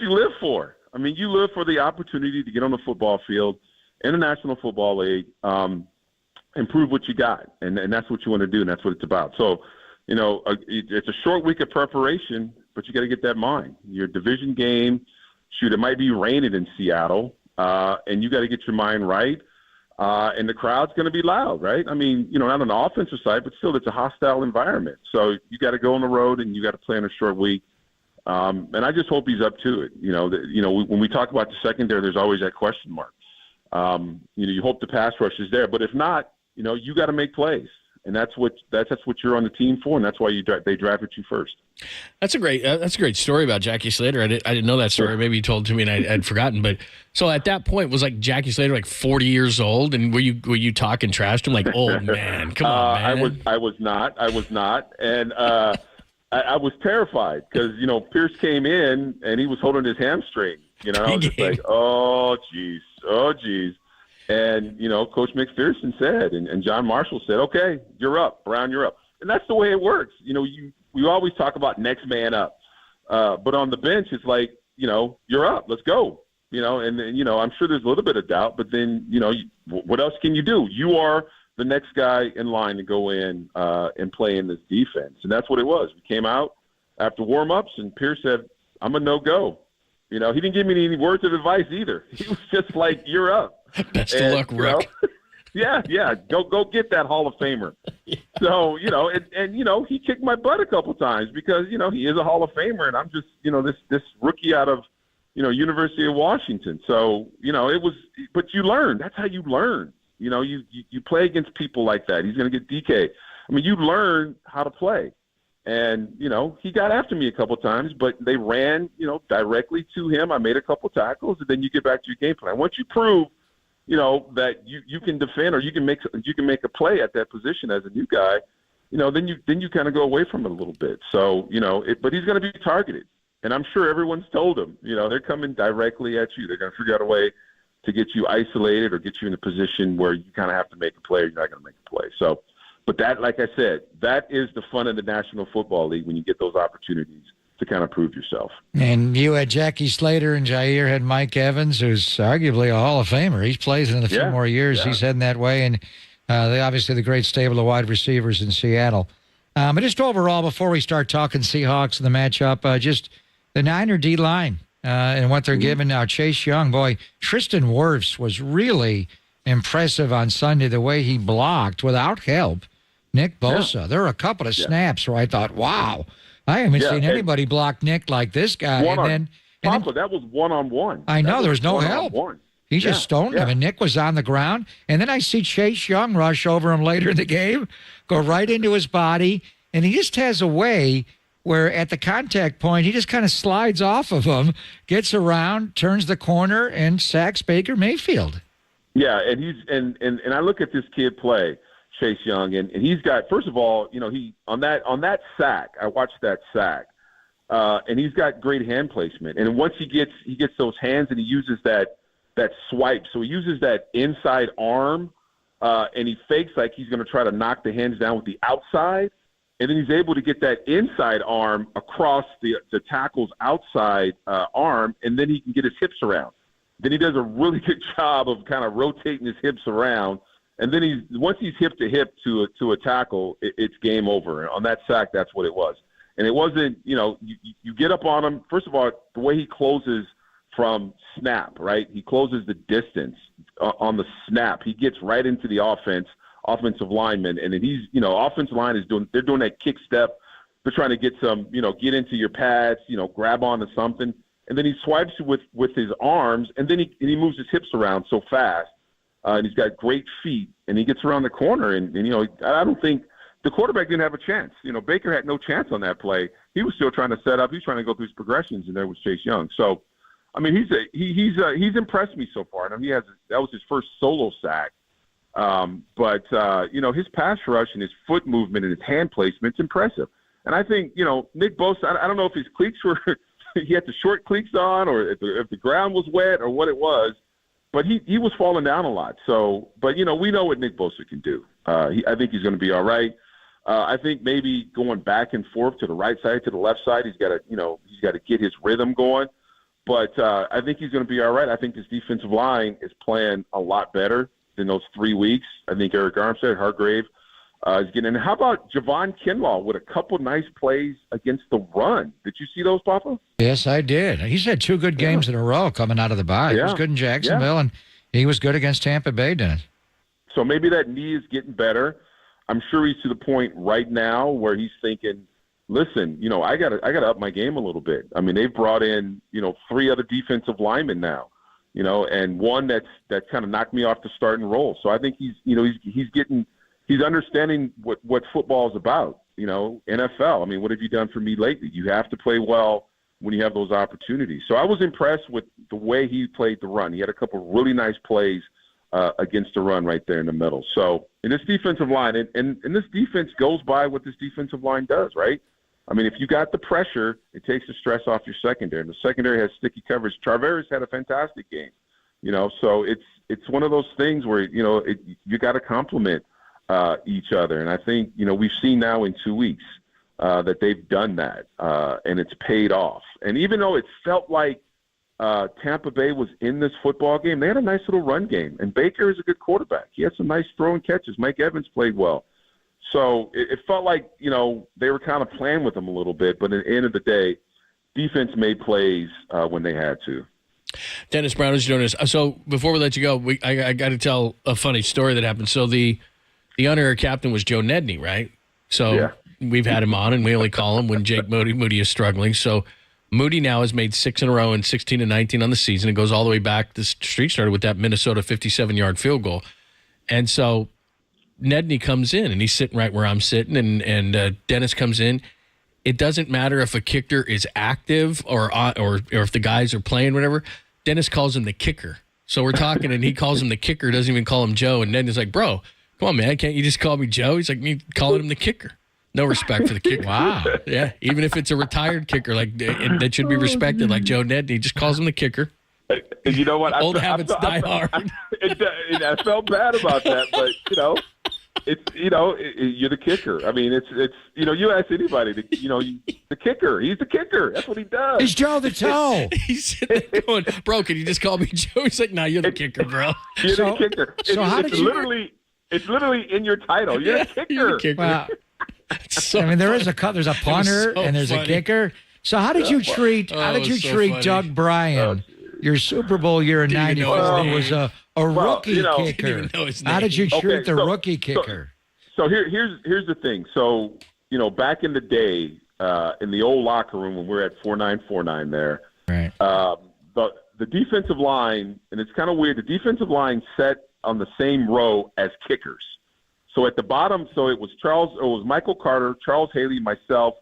live for. You live for the opportunity to get on the football field in the National Football League, and prove what you got. And that's what you want to do, and that's what it's about. So, it's a short week of preparation, but you got to get that mind. Your division game, it might be raining in Seattle, and you got to get your mind right. And the crowd's going to be loud, right? Not on the offensive side, but still it's a hostile environment. So you got to go on the road and you got to play in a short week. And I just hope he's up to it. When we talk about the secondary, there's always that question mark. You hope the pass rush is there, but if not, you got to make plays. And that's what you're on the team for, and that's why they drafted you first. That's a great story about Jackie Slater. I didn't know that story. Maybe you told it to me and I'd forgotten. But so at that point, was Jackie Slater 40 years old, and were you talking trash to him old man? Come on, man. I was not, and I was terrified because Pierce came in and he was holding his hamstring. I was just like, oh geez. And, Coach McPherson said, and John Marshall said, okay, you're up, Brown, you're up. And that's the way it works. We always talk about next man up. But on the bench, it's like, you're up, let's go. And I'm sure there's a little bit of doubt, but then, what else can you do? You are the next guy in line to go in and play in this defense. And that's what it was. We came out after warm-ups, and Pierce said, I'm a no-go. He didn't give me any words of advice either. He was just like, you're up. Best of luck, Rick. Yeah. Go get that Hall of Famer. So, and he kicked my butt a couple times because, he is a Hall of Famer, and I'm just, this rookie out of, University of Washington. So, it was, but you learn. That's how you learn. You know, you play against people like that. He's going to get DK. I mean, you learn how to play. And, you know, he got after me a couple times, but they ran, you know, directly to him. I made a couple tackles, and then you get back to your game plan. Once you prove, you know, that you can defend or you can make a play at that position as a new guy, you know, then you kind of go away from it a little bit. So, you know, but he's going to be targeted. And I'm sure everyone's told him, you know, they're coming directly at you. They're going to figure out a way to get you isolated or get you in a position where you kind of have to make a play or you're not going to make a play. So, but that, like I said, that is the fun of the National Football League when you get those opportunities to kind of prove yourself. And you had Jackie Slater, and Jair had Mike Evans, who's arguably a Hall of Famer. He plays in a few more years. He's heading that way. And they obviously the great stable of wide receivers in Seattle. But just overall, before we start talking Seahawks and the matchup, just the Niner D-line and what they're giving now. Chase Young, boy, Tristan Wirfs was really impressive on Sunday, the way he blocked without help. Nick Bosa, there were a couple of snaps where I thought, wow, I haven't seen anybody block Nick like this guy. Papa, that was one-on-one. I know, there was no help. He just stoned him, and Nick was on the ground. And then I see Chase Young rush over him later in the game, go right into his body, and he just has a way where at the contact point, he just kind of slides off of him, gets around, turns the corner, and sacks Baker Mayfield. Yeah, and he's and I look at this kid play, Chase Young, and he's got, first of all, you know, he on that sack, I watched that sack, and he's got great hand placement. And once he gets those hands and he uses that swipe, so he uses that inside arm, and he fakes like he's going to try to knock the hands down with the outside, and then he's able to get that inside arm across the tackle's outside arm, and then he can get his hips around. Then he does a really good job of kind of rotating his hips around. And then once he's hip to hip to a tackle, it's game over. And on that sack, that's what it was. And it wasn't, you know, you get up on him. First of all, the way he closes from snap, right? He closes the distance on the snap. He gets right into the offensive lineman. And then offensive line they're doing that kick step. They're trying to get some, you know, get into your pads, you know, grab onto something. And then he swipes with his arms, and then he moves his hips around so fast. And he's got great feet, and he gets around the corner. And, you know, I don't think the quarterback didn't have a chance. You know, Baker had no chance on that play. He was still trying to set up. He's trying to go through his progressions, and there was Chase Young. So, I mean, he's impressed me so far. And I mean, that was his first solo sack. But you know, his pass rush and his foot movement and his hand placement's impressive. And I think, you know, Nick Bosa, I don't know if his cleats were he had the short cleats on, or if the ground was wet, or what it was. But he was falling down a lot. So, but, you know, we know what Nick Bosa can do. I think he's going to be all right. I think maybe going back and forth to the right side, to the left side, he's got to get his rhythm going. But I think he's going to be all right. I think this defensive line is playing a lot better than those 3 weeks. I think Eric Armstead, Hargrave is getting in. How about Javon Kinlaw with a couple nice plays against the run? Did you see those, Papa? Yes, I did. He's had 2 good games in a row coming out of the bye. He was good in Jacksonville, and he was good against Tampa Bay, Dennis. So maybe that knee is getting better. I'm sure he's to the point right now where he's thinking, listen, you know, I got to up my game a little bit. I mean, they've brought in, you know, 3 other defensive linemen now, you know, and one that kind of knocked me off the starting role. So I think he's understanding what football is about, you know, NFL. I mean, what have you done for me lately? You have to play well when you have those opportunities. So I was impressed with the way he played the run. He had a couple of really nice plays against the run right there in the middle. So in this defensive line, and this defense goes by what this defensive line does, right? I mean, if you got the pressure, it takes the stress off your secondary. And the secondary has sticky coverage. Charveri's had a fantastic game, you know. So it's one of those things where, you know, you got to compliment each other. And I think, you know, we've seen now in 2 weeks that they've done that, and it's paid off. And even though it felt like Tampa Bay was in this football game, they had a nice little run game. And Baker is a good quarterback. He had some nice throwing catches. Mike Evans played well. So it felt like, you know, they were kind of playing with them a little bit. But at the end of the day, defense made plays when they had to. Dennis Brown is joining us. So before we let you go, I got to tell a funny story that happened. So the honorary captain was Joe Nedney, right? So we've had him on, and we only call him when Jake Moody is struggling. So Moody now has made 6 in a row and 16-19 on the season. It goes all the way back. This streak started with that Minnesota 57-yard field goal. And so Nedney comes in, and he's sitting right where I'm sitting, and Dennis comes in. It doesn't matter if a kicker is active or if the guys are playing, whatever. Dennis calls him the kicker. So we're talking, and he calls him the kicker, doesn't even call him Joe. And Nedney's like, bro, come on, man, can't you just call me Joe? He's like, me calling him the kicker. No respect for the kicker. Wow. Yeah, even if it's a retired kicker, like that should be respected. Like Joe Nedney just calls him the kicker. And you know what? Old habits die hard. I felt bad about that, but you're the kicker. I mean, it's you ask anybody, the kicker. He's the kicker. That's what he does. He's Joe the Toe. He's sitting there going, bro, can you just call me Joe? He's like, nah, you're the kicker, bro. You're the kicker. It's literally in your title. You're the kicker. You're the kicker. Wow. So I mean, there's a punter so and there's funny. a kicker. So how did you treat funny. Doug Bryan? Your Super Bowl year in '94 was a rookie kicker. Didn't even know his How did you treat the rookie kicker? So here's the thing. So back in the day, in the old locker room when we were at 4949 there, right? The defensive line, and it's kind of weird. The defensive line sat on the same row as kickers. So at the bottom, it was Michael Carter, Charles Haley, myself,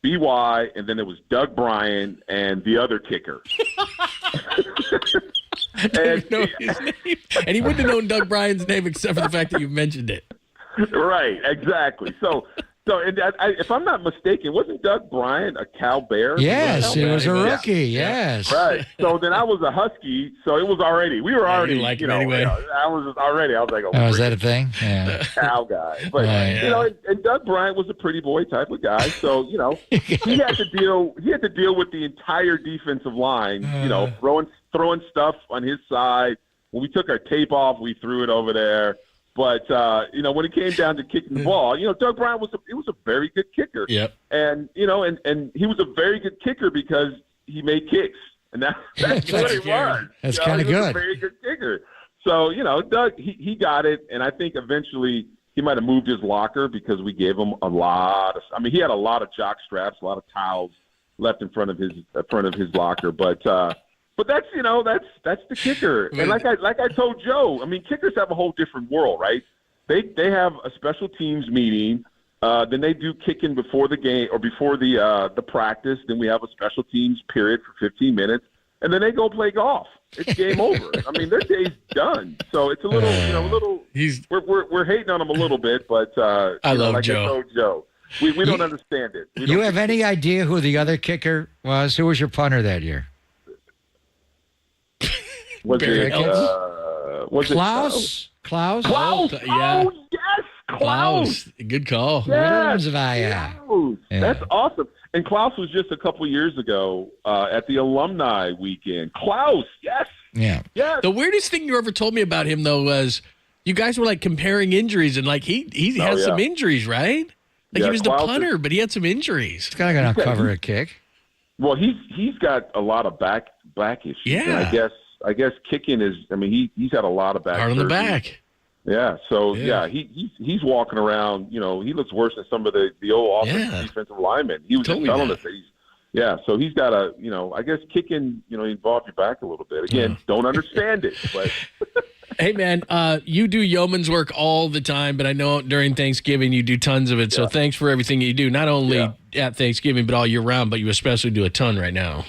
BY, and then it was Doug Bryan and the other kicker. I don't know his name. And he wouldn't have known Doug Bryan's name except for the fact that you mentioned it. Right, exactly. So if I'm not mistaken, wasn't Doug Bryan a Cal Bear? Yes, it was a rookie. Yes. Right. So then I was a Husky, so it was already. We were already. Anyway. I was already. I was like, oh, is that a thing? Yeah. Cal guy, but and Doug Bryant was a pretty boy type of guy, so he had to deal. He had to deal with the entire defensive line. Throwing stuff on his side. When we took our tape off, we threw it over there. But when it came down to kicking the ball, Doug Bryan was a very good kicker. Yep. And and he was a very good kicker because he made kicks, and that's what it was. That's kind of good. He was good. a very good kicker. So Doug, he got it, and I think eventually he might have moved his locker because we gave him a lot of. I mean, he had a lot of jock straps, a lot of towels left in front of his locker, but that's that's the kicker. And like I told Joe, I mean, kickers have a whole different world, right? They have a special teams meeting, then they do kicking before the game or before the practice. Then we have a special teams period for 15 minutes, and then they go play golf. It's game over. I mean, their day's done. So it's a little, we're hating on them a little bit, but I love Joe. I told Joe, we don't understand it. You have any idea who the other kicker was? Who was your punter that year? Was it Klaus? Klaus? Klaus? Yeah. Oh, yes, Klaus. Good call. Yes. Yeah. That's awesome. And Klaus was just a couple years ago at the alumni weekend. Klaus, yes. Yeah. Yes. The weirdest thing you ever told me about him, though, was you guys were, like, comparing injuries, and, like, he has some injuries, right? Like, he was Klaus the punter, but he had some injuries. He's kind of going to cover a kick. Well, he's got a lot of back issues. Yeah. And I guess kicking is. I mean, he's had a lot of back. Hard on the surgery. back. Yeah. So he's walking around. He looks worse than some of the old offensive defensive linemen. He was just telling us that so he's got a. I guess kicking. Involve your back a little bit. Again, don't understand it, but. Hey, man, you do yeoman's work all the time, but I know during Thanksgiving you do tons of it. So thanks for everything you do, not only at Thanksgiving, but all year round, but you especially do a ton right now.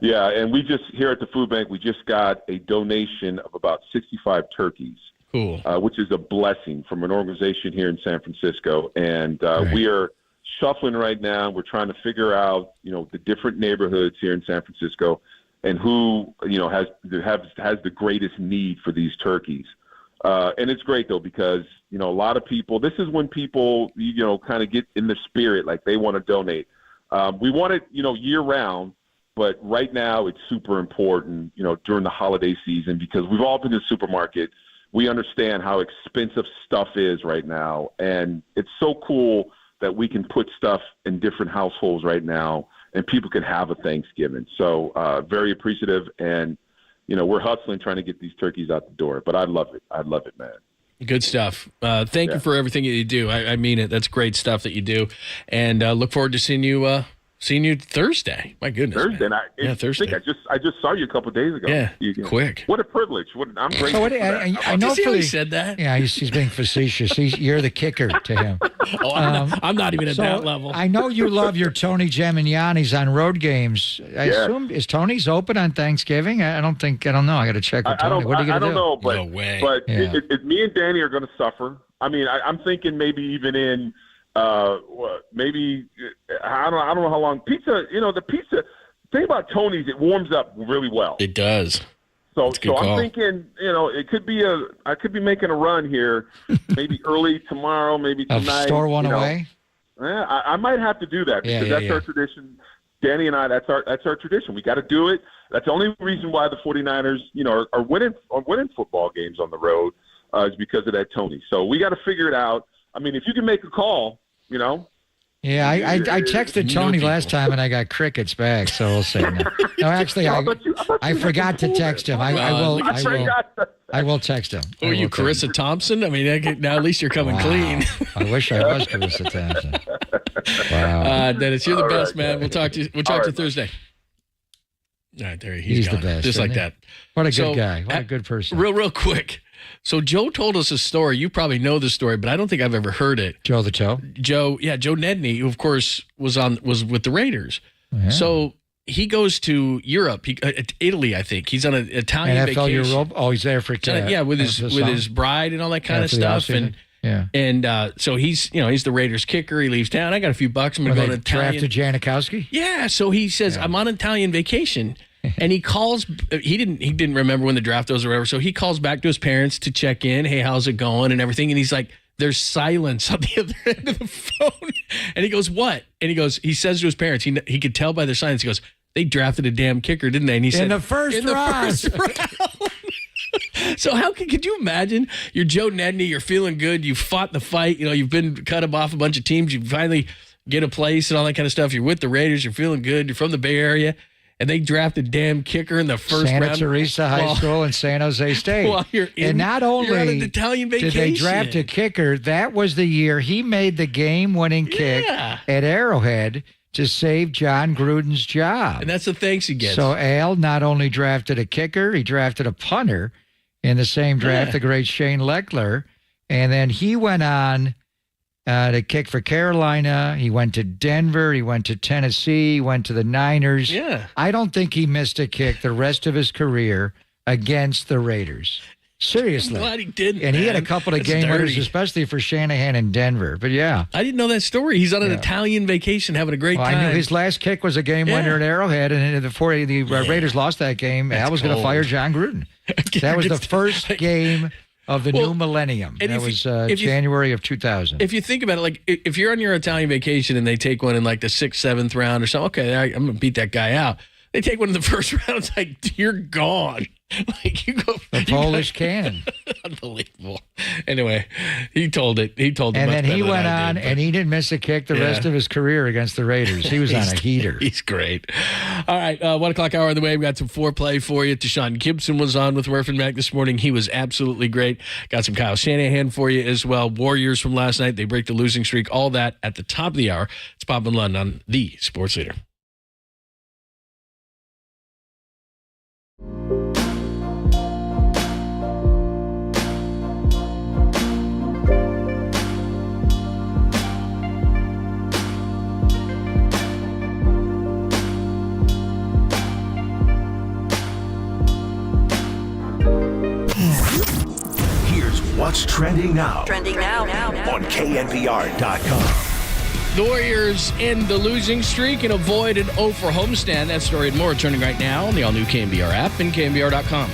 Yeah, and we just, here at the food bank, we just got a donation of about 65 turkeys. Cool. Which is a blessing from an organization here in San Francisco. And we are shuffling right now. We're trying to figure out, the different neighborhoods here in San Francisco and who, has the greatest need for these turkeys. And it's great, though, because, a lot of people, this is when people, kind of get in the spirit, like they want to donate. We want it, year round. But right now it's super important, during the holiday season because we've all been to the supermarket. We understand how expensive stuff is right now. And it's so cool that we can put stuff in different households right now and people can have a Thanksgiving. So very appreciative. And, we're hustling trying to get these turkeys out the door. But I love it. I love it, man. Good stuff. Thank you for everything that you do. I mean it. That's great stuff that you do. And look forward to seeing you Seeing you Thursday. My goodness. Thursday. Thursday. I just saw you a couple days ago. Yeah, quick. What a privilege. I'm grateful. So I know he said that. Yeah, he's being facetious. You're the kicker to him. I'm not even at that level. I know you love your Tony Gemignani's on road games. I assume, is Tony's open on Thanksgiving? I don't know. I got to check with Tony. What are you going to do? I don't know, but, no way. But me and Danny are going to suffer. I mean, I'm thinking maybe even in maybe I don't know how long pizza. The pizza thing about Tony's, it warms up really well. It does. So I'm thinking, it could be I could be making a run here, maybe early tomorrow, maybe tonight. Store one away. Yeah, I might have to do that because that's our tradition. Danny and I, that's our tradition. We got to do it. That's the only reason why the 49ers, are winning football games on the road is because of that Tony. So we got to figure it out. I mean, if you can make a call, Yeah, I texted Tony last time and I got crickets back, so we'll see. No, actually, I forgot to text him. I will text him. Who are you, Carissa Thompson? I mean, now at least you're coming clean. I wish I was Carissa Thompson. Wow. Dennis, you're the best, man. We'll talk to you. We'll talk to you Thursday. All right, there he's the best. Just like that. What a good guy. What a good person. Real quick. So Joe told us a story. You probably know the story, but I don't think I've ever heard it. Joe the Toe? Joe Nedney, who of course was with the Raiders. Yeah. So he goes to Europe, Italy, I think. He's on an Italian NFL vacation. Europe. Oh, he's there for with his bride and all that kind of stuff. So he's the Raiders kicker. He leaves town. I got a few bucks. I'm going to go to Italian. Drafted Janikowski? Yeah. So he says, I'm on Italian vacation. And he calls. He didn't remember when the draft was or whatever. So he calls back to his parents to check in. Hey, how's it going and everything? And he's like, "There's silence on the other end of the phone." And he goes, "What?" And he says to his parents, he could tell by their silence. He goes, "They drafted a damn kicker, didn't they?" And he said, "In the first round." So could you imagine? You're Joe Nedney. You're feeling good. You fought the fight. You've been cut off a bunch of teams. You finally get a place and all that kind of stuff. You're with the Raiders. You're feeling good. You're from the Bay Area. And they drafted damn kicker in the first round. Santa Teresa High School in San Jose State. And not only on an Italian vacation. Did they draft a kicker, that was the year he made the game-winning kick at Arrowhead to save John Gruden's job. And that's the thanks he gets. So Al not only drafted a kicker, he drafted a punter in the same draft, the great Shane Leckler. And then he went on to kick for Carolina. He went to Denver. He went to Tennessee. He went to the Niners. Yeah. I don't think he missed a kick the rest of his career against the Raiders. Seriously. I'm glad he didn't. And he had a couple of game winners, especially for Shanahan in Denver. But yeah. I didn't know that story. He's on an Italian vacation having a great time. I knew his last kick was a game winner at Arrowhead, and before the Raiders lost that game, Al was going to fire John Gruden. That was the first game of the new millennium. That was January of 2000. If you think about it, like if you're on your Italian vacation and they take one in like the 6th, 7th round or something, okay, I'm going to beat that guy out. They take one in the first round, it's like, you're gone. Like you go. The Polish cannon. Unbelievable. Anyway, he told it. And then he went on, and he didn't miss a kick the rest of his career against the Raiders. He was on a heater. He's great. All right, 1 o'clock hour on the way. We got some foreplay for you. Tashan Gibson was on with Murph and Mac this morning. He was absolutely great. Got some Kyle Shanahan for you as well. Warriors from last night. They break the losing streak. All that at the top of the hour. It's Bob and Lund on the Sports Leader. What's trending now? Trending now. On KNBR.com. The Warriors end the losing streak and avoid an 0 for homestand. That story and more turning right now on the all-new KNBR app and KNBR.com.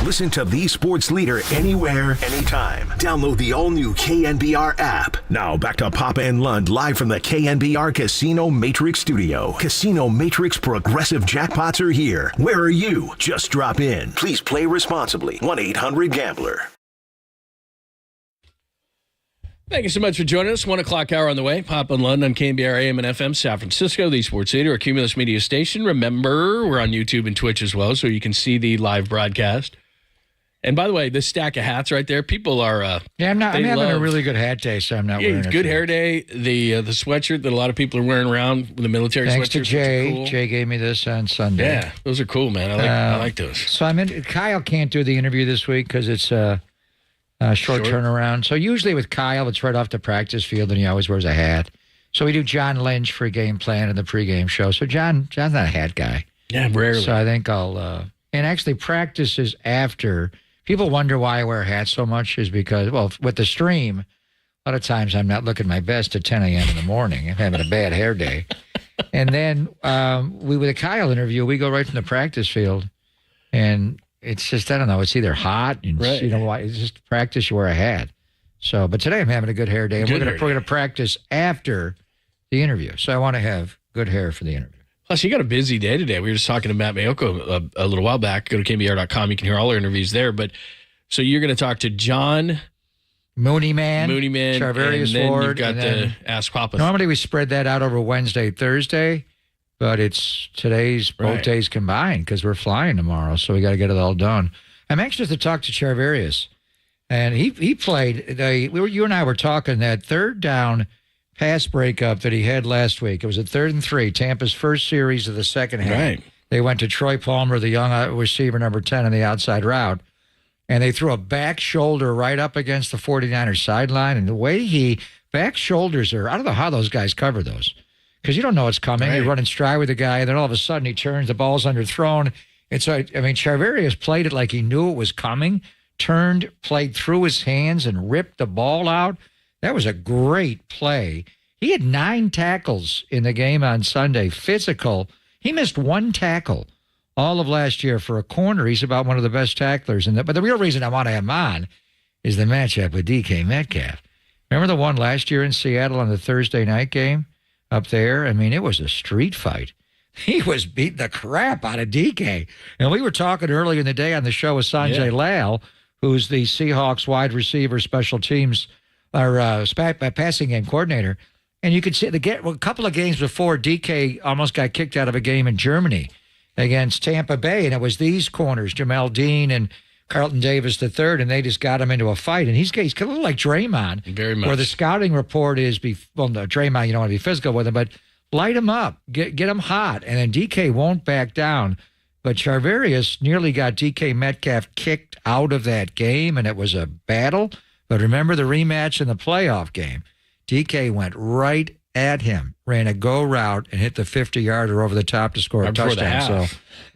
Listen to the sports leader anywhere, anytime. Download the all-new KNBR app. Now back to Papa and Lund live from the KNBR Casino Matrix Studio. Casino Matrix Progressive Jackpots are here. Where are you? Just drop in. Please play responsibly. 1-800-GAMBLER. Thank you so much for joining us. 1 o'clock hour on the way. Pop and Lund on KNBR AM and FM, San Francisco, the sports leader, a Cumulus media station. Remember, we're on YouTube and Twitch as well, so you can see the live broadcast. And by the way, this stack of hats right there, people are. I'm having a really good hat day, so I'm not wearing it. Good hair day. The sweatshirt that a lot of people are wearing around, the military Thanks sweatshirts. to Jay. Cool. Jay gave me this on Sunday. Yeah, those are cool, man. I like those. So Kyle can't do the interview this week because it's a short turnaround. So usually with Kyle, it's right off the practice field, and he always wears a hat. So we do John Lynch for game plan and the pregame show. So John's not a hat guy. Yeah, rarely. So I think I'll and actually practice is after. People wonder why I wear hats so much is because, well, with the stream, a lot of times I'm not looking my best at 10 a.m. in the morning. I'm having a bad hair day. And then with a Kyle interview, we go right from the practice field, and it's just, I don't know, it's either hot, and right. You know why? It's just practice, you wear a hat. So, but today I'm having a good hair day, and we're gonna practice after the interview. So I want to have good hair for the interview. Plus, you got a busy day today. We were just talking to Matt Mayoko a little while back. Go to KNBR.com. You can hear all our interviews there. But so you're going to talk to John Mooney Man, Charvarius and then Ward, you've got and then Ask Papa. Normally we spread that out over Wednesday, Thursday, but it's today's both days combined because we're flying tomorrow, so we got to get it all done. I'm anxious to talk to Charvarius, and he played. You and I were talking that third down pass breakup that he had last week. It was a 3rd and 3, Tampa's first series of the second half. Right. They went to Troy Palmer, the young receiver, number 10 on the outside route, and they threw a back shoulder right up against the 49ers sideline. And the way back shoulders are, I don't know how those guys cover those because you don't know what's coming. Right. You're running stride with the guy, and then all of a sudden he turns, the ball's underthrown. And so, Charvarius played it like he knew it was coming, turned, played through his hands, and ripped the ball out. That was a great play. He had 9 tackles in the game on Sunday, physical. He missed 1 tackle all of last year for a corner. He's about one of the best tacklers. But the real reason I want to have him on is the matchup with DK Metcalf. Remember the one last year in Seattle on the Thursday night game up there? It was a street fight. He was beating the crap out of DK. And we were talking earlier in the day on the show with Sanjay Lal, who's the Seahawks wide receiver special teams or passing game coordinator. And you could see a couple of games before, DK almost got kicked out of a game in Germany against Tampa Bay, and it was these corners, Jamel Dean and Carlton Davis III, and they just got him into a fight. And he's a little like Draymond, very much. Where the scouting report is, Draymond, you don't want to be physical with him, but light him up, get him hot, and then DK won't back down. But Charvarius nearly got DK Metcalf kicked out of that game, and it was a battle. But remember the rematch in the playoff game. DK went right at him, ran a go route, and hit the 50-yarder over the top to score a touchdown.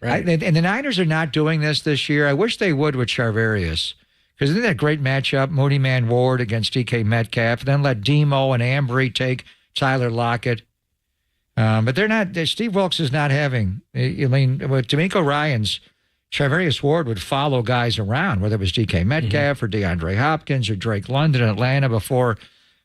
And the Niners are not doing this year. I wish they would with Charvarius, because isn't that a great matchup? Mooney Man Ward against DK Metcalf, and then let Demo and Ambry take Tyler Lockett. But they're not. Steve Wilkes is not having. With D'Amico Ryans, Charvarius Ward would follow guys around, whether it was DK Metcalf or DeAndre Hopkins or Drake London in Atlanta before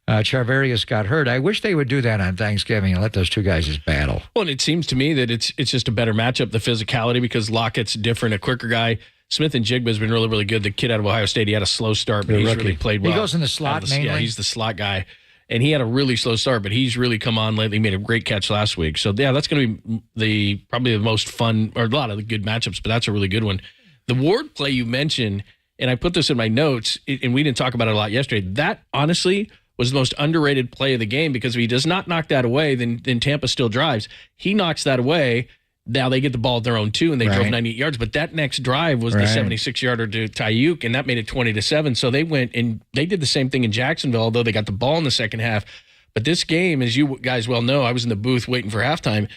Charvarius got hurt. I wish they would do that on Thanksgiving and let those two guys just battle. Well, and it seems to me that it's just a better matchup, the physicality, because Lockett's different, a quicker guy. Smith and Jigba's been really, really good. The kid out of Ohio State, he had a slow start, but he's really played well. He goes in the slot mainly. Yeah, he's the slot guy. And he had a really slow start, but he's really come on lately. He made a great catch last week. So, yeah, that's going to be probably the most fun, or a lot of the good matchups, but that's a really good one. The Ward play you mentioned, and I put this in my notes, and we didn't talk about it a lot yesterday, that honestly was the most underrated play of the game, because if he does not knock that away, then Tampa still drives. He knocks that away. Now they get the ball at their own too, and they drove 98 yards. But that next drive was the 76-yarder to Tyuk, and that made it 20-7. So they went and they did the same thing in Jacksonville, although they got the ball in the second half. But this game, as you guys well know, I was in the booth waiting for halftime.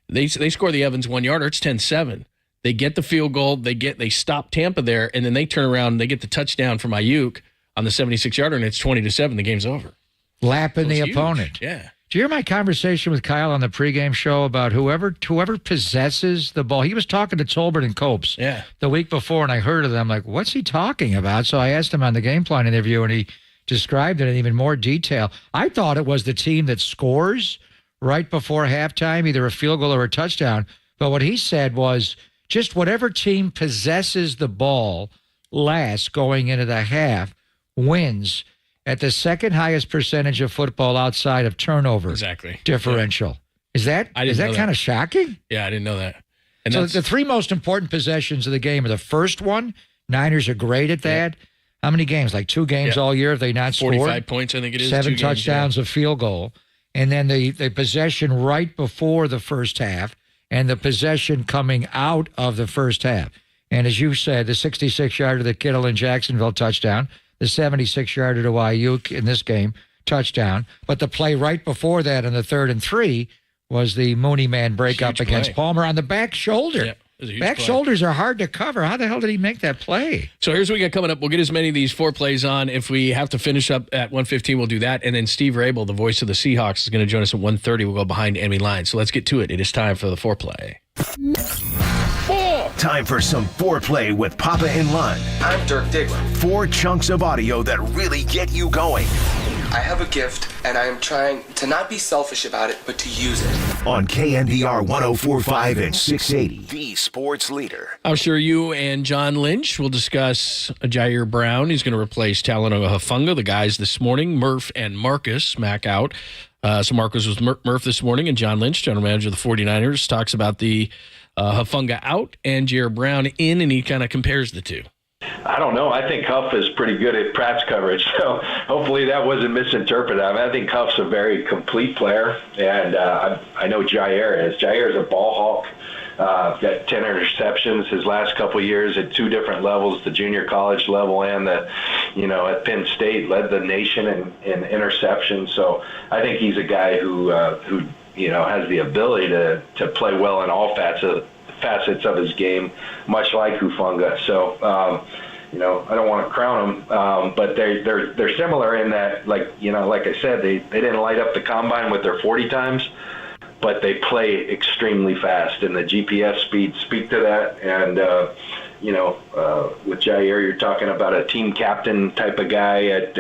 They score the Evans 1-yarder. It's 10-7. They get the field goal. They stop Tampa there, and then they turn around and they get the touchdown from Ayuk on the 76-yarder, and it's 20-7. The game's over. Lapping the opponent. Yeah. Do you hear my conversation with Kyle on the pregame show about whoever possesses the ball? He was talking to Tolbert and Copes the week before, and I heard of them. Like, what's he talking about? So I asked him on the game plan interview, and he described it in even more detail. I thought it was the team that scores right before halftime, either a field goal or a touchdown. But what he said was just whatever team possesses the ball last going into the half wins at the second highest percentage of football outside of turnover differential. Yeah. Is that kind of shocking? Yeah, I didn't know that. And so the three most important possessions of the game are the first one. Niners are great at that. Yeah. How many games? Like 2 games all year have they not scored? 45 points, I think it is. 7 touchdowns, a field goal. And then the possession right before the first half and the possession coming out of the first half. And as you said, the 66-yarder that Kittle in Jacksonville touchdown, the 76-yarder to Ayuk in this game, touchdown. But the play right before that in the 3rd and 3 was the Mooney man breakup against Palmer on the back shoulder. Yeah, back shoulders are hard to cover. How the hell did he make that play? So here's what we got coming up. We'll get as many of these 4 plays on. If we have to finish up at 1:15, we'll do that. And then Steve Rabel, the voice of the Seahawks, is going to join us at 1:30. We'll go behind enemy lines. So let's get to it. It is time for the 4-play. Time for some foreplay with Papa and Lund. I'm Dirk Diggler. 4 chunks of audio that really get you going. I have a gift, and I am trying to not be selfish about it, but to use it. On KNBR 104.5 and 680, the sports leader. I'm sure you and John Lynch will discuss Jer Brown. He's going to replace Talanoa Hufanga. The guys this morning, Murph and Marcus, Mac out. So Marcus was Murph this morning, and John Lynch, general manager of the 49ers, talks about the Hufanga out and Jer Brown in, and he kind of compares the two. I don't know. I think Huff is pretty good at Pratt's coverage, so hopefully that wasn't misinterpreted. I mean, I think Huff's a very complete player, and I know Jair is. Jair is a ball hawk. Got 10 interceptions his last couple of years at 2 different levels, the junior college level and at Penn State, led the nation in interceptions. So I think he's a guy who has the ability to play well in all facets of his game, much like Hufanga. So, I don't want to crown them, but they're similar in that, like I said, they didn't light up the combine with their 40 times, but they play extremely fast, and the GPS speeds speak to that. And with Jair, you're talking about a team captain type of guy at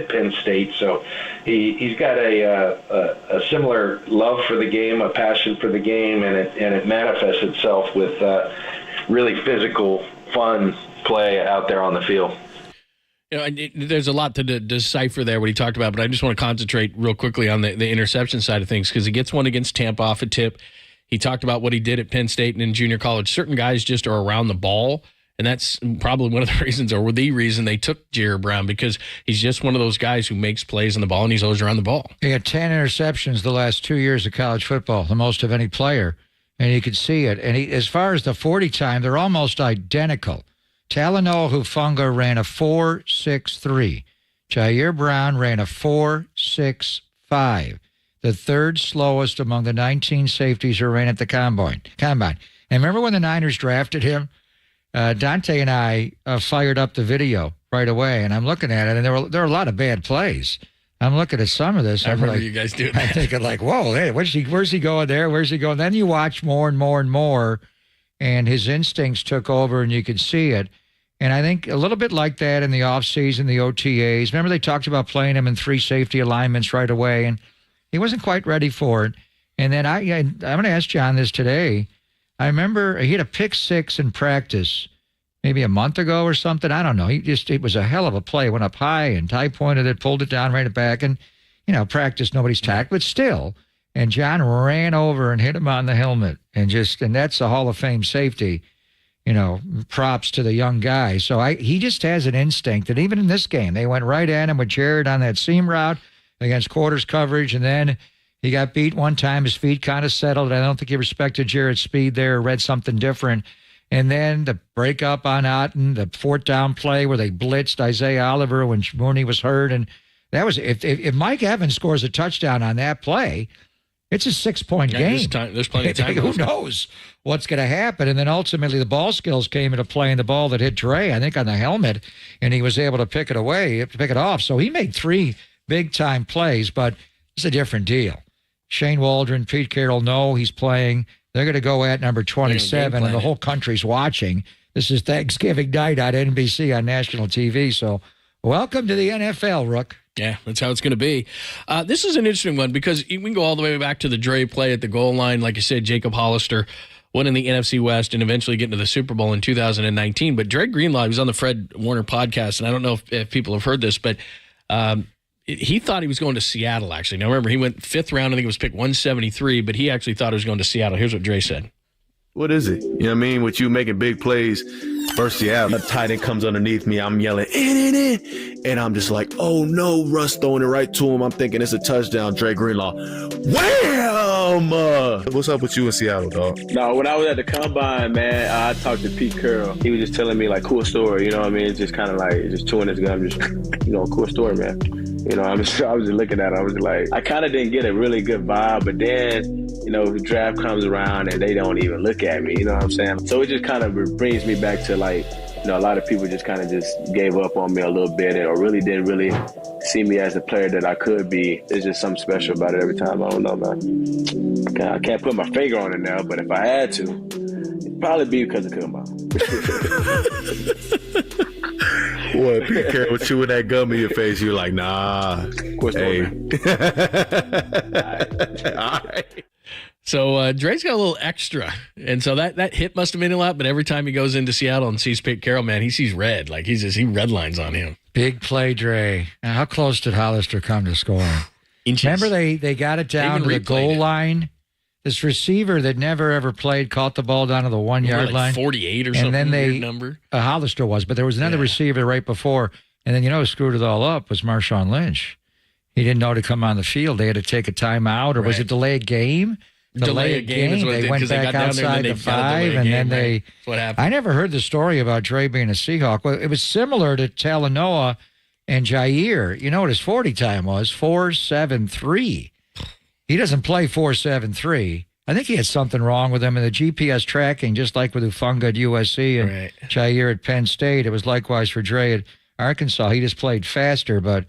Penn State, so he's got a similar love for the game, a passion for the game, and it manifests itself with really physical, fun play out there on the field. There's a lot to decipher there, what he talked about, but I just want to concentrate real quickly on the interception side of things, because he gets one against Tampa off a tip. He talked about what he did at Penn State and in junior college. Certain guys just are around the ball, and that's probably one of the reasons, or the reason they took Jer Brown, because he's just one of those guys who makes plays on the ball, and he's always around the ball. He had 10 interceptions the last 2 years of college football, the most of any player, and you could see it. And as far as the 40 time, they're almost identical. Talanoa Hufanga ran a 4.63. Jair Brown ran a 4.65. The 3rd slowest among the 19 safeties who ran at the combine. And remember when the Niners drafted him? Dante and I fired up the video right away, and I'm looking at it, and there are a lot of bad plays. I'm looking at some of this. I remember you guys doing that. I'm thinking like, whoa, hey, where's he going there? Where's he going? Then you watch more and more and more, and his instincts took over, and you could see it. And I think a little bit like that in the offseason, the OTAs. Remember they talked about playing him in 3 safety alignments right away, and he wasn't quite ready for it. And then I'm going to ask John this today. I remember he had a pick 6 in practice maybe a month ago or something. I don't know. It was a hell of a play. Went up high and Ty pointed it, pulled it down, ran it back, and, practice nobody's tacked, but still. And John ran over and hit him on the helmet, and that's a Hall of Fame safety. Props to the young guy. So he just has an instinct that even in this game, they went right at him with Jared on that seam route against quarters coverage, and then he got beat one time. His feet kind of settled. I don't think he respected Jared's speed there or read something different. And then the breakup on Otten, the 4th down play where they blitzed Isaiah Oliver when Mooney was hurt. And that was, if Mike Evans scores a touchdown on that play, it's a 6-point game. There's plenty of time. Who knows what's going to happen? And then ultimately the ball skills came into play in the ball that hit Dre, I think, on the helmet, and he was able to pick it off. So he made 3 big-time plays, but it's a different deal. Shane Waldron, Pete Carroll know he's playing. They're going to go at number 27, and the whole country's watching. This is Thanksgiving night on NBC on national TV. So welcome to the NFL, Rook. Yeah, that's how it's going to be. This is an interesting one because we can go all the way back to the Dre play at the goal line. Like you said, Jacob Hollister won in the NFC West and eventually getting to the Super Bowl in 2019. But Dre Greenlaw was on the Fred Warner podcast, and I don't know if people have heard this, but he thought he was going to Seattle, actually. Now, remember, he went 5th round. I think it was pick 173, but he actually thought he was going to Seattle. Here's what Dre said. What is it? You know what I mean? With you making big plays versus Seattle. A tight end comes underneath me. I'm yelling, in. And I'm just like, oh, no, Russ throwing it right to him. I'm thinking it's a touchdown, Dre Greenlaw. Wham! What's up with you in Seattle, dog? No, when I was at the Combine, man, I talked to Pete Carroll. He was just telling me, like, cool story. You know what I mean? It's just kind of like, just chewing his gum. Just, cool story, man. You know, I was just looking at it. I was like, I kind of didn't get a really good vibe. But then, the draft comes around and they don't even look at me. You know what I'm saying? So it just kind of brings me back to, like, a lot of people just kind of just gave up on me a little bit or really didn't really see me as the player that I could be. There's just something special about it every time. I don't know, man. I can't put my finger on it now, but if I had to, it'd probably be because of Combine. Boy, Pete Carroll with chewing that gum in your face, you're like, nah. Of course, hey. All right. So Dre's got a little extra, and so that hit must have been a lot. But every time he goes into Seattle and sees Pete Carroll, man, he sees red. Like he red lines on him. Big play, Dre. Now, how close did Hollister come to scoring? Inches. Remember they got it down to the goal line. This receiver that never ever played caught the ball down to the 1 yard line. 48 or something. And then weird number. Hollister was, but there was another receiver right before. And then who screwed it all up was Marshawn Lynch. He didn't know to come on the field. They had to take a timeout, or was it delay a game? Delay a game is what they went back outside the 5, and then they. That's what happened. I never heard the story about Dre being a Seahawk. Well, it was similar to Talanoa and Jair. You know what his 40 time was? 4.73. He doesn't play 4.73. I think he had something wrong with him in the GPS tracking, just like with Hufanga at USC and Jair at Penn State. It was likewise for Dre at Arkansas. He just played faster, but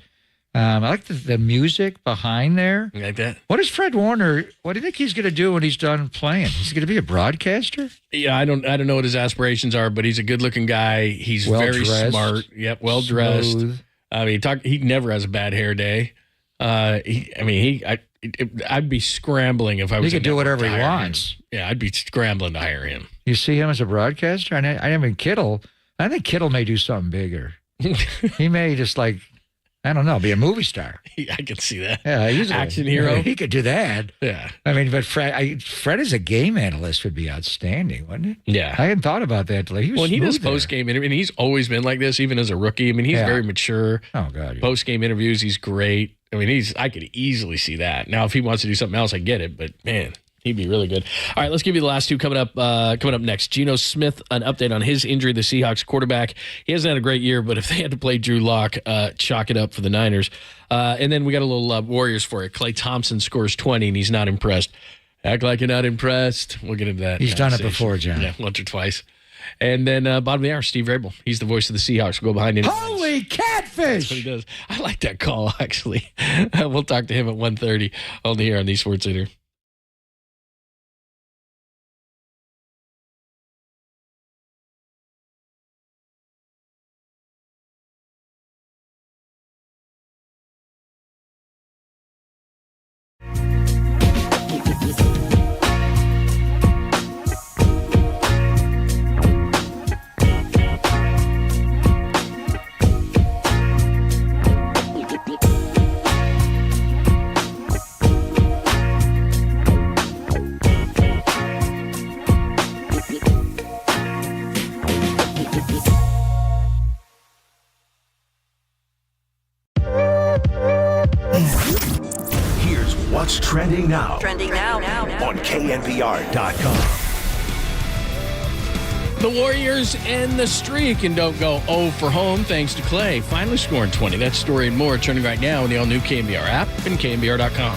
I like the music behind there. You like that? What is Fred Warner? What do you think he's going to do when he's done playing? Is he going to be a broadcaster? Yeah, I don't know what his aspirations are, but he's a good-looking guy. He's very smart. Yep, well-dressed. Smooth. I mean, he never has a bad hair day. I'd be scrambling if I was. He could do whatever he wants. Yeah, I'd be scrambling to hire him. You see him as a broadcaster? I mean, Kittle. I think Kittle may do something bigger. He may just I don't know, be a movie star. I can see that. Yeah, he's an action hero. He could do that. Yeah. I mean, but Fred as a game analyst would be outstanding, wouldn't it? Yeah. I hadn't thought about that. He does post-game interviews, and he's always been like this, even as a rookie. I mean, he's very mature. Oh, God. Yeah. Post-game interviews, he's great. I mean, I could easily see that. Now, if he wants to do something else, I get it, but man, he'd be really good. All right, let's give you the last two coming up next. Geno Smith, an update on his injury, the Seahawks quarterback. He hasn't had a great year, but if they had to play Drew Lock, chalk it up for the Niners. And then we got a little Warriors for you. Klay Thompson scores 20, and he's not impressed. Act like you're not impressed. We'll get into that. He's done it before, John. Yeah, once or twice. And then bottom of the hour, Steve Rabel. He's the voice of the Seahawks. We'll go behind him. Holy catfish! That's what he does. I like that call, actually. We'll talk to him at 1:30 only here on the Sports Leader. What's trending now? Trending now. On KNBR.com. The Warriors end the streak and don't go 0 for home thanks to Klay finally scoring 20. That story and more turning right now on the all-new KNBR app and KNBR.com.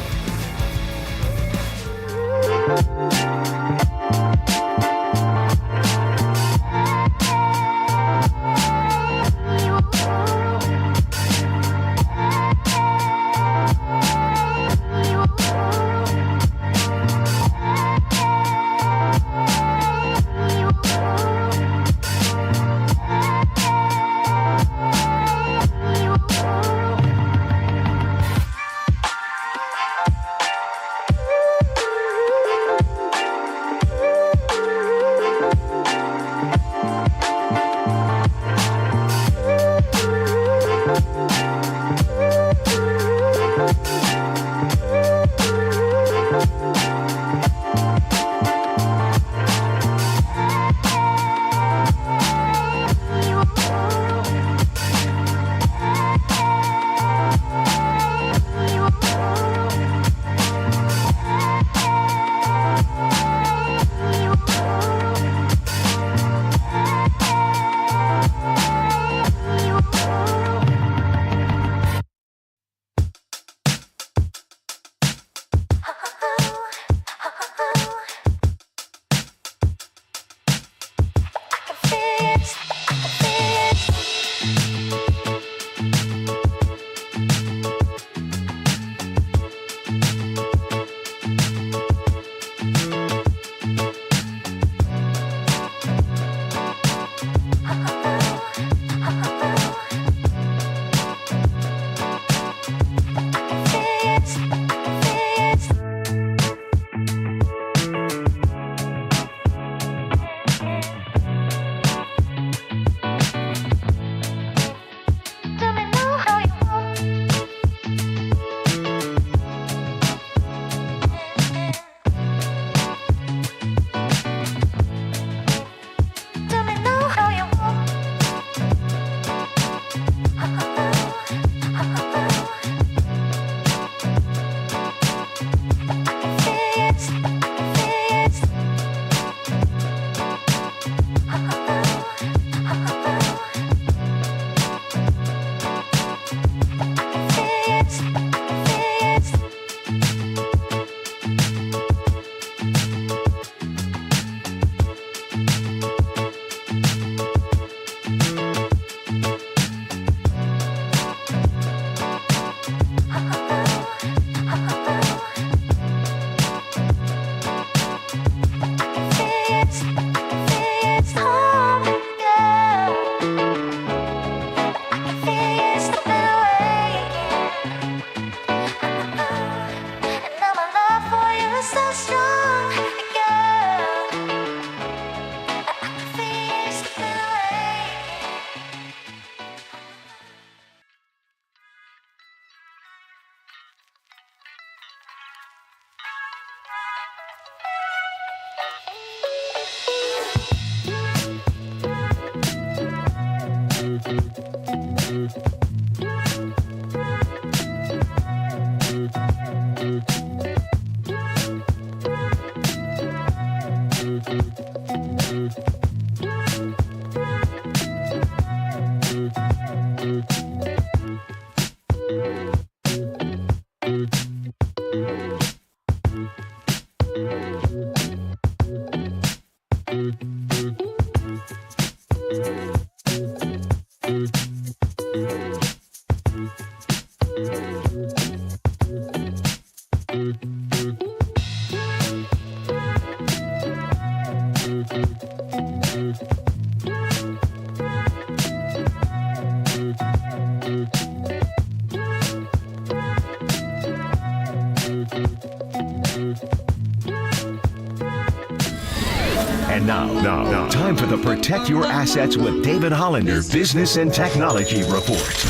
And now, time for the Protect Your Assets with David Hollander Business and Technology Report.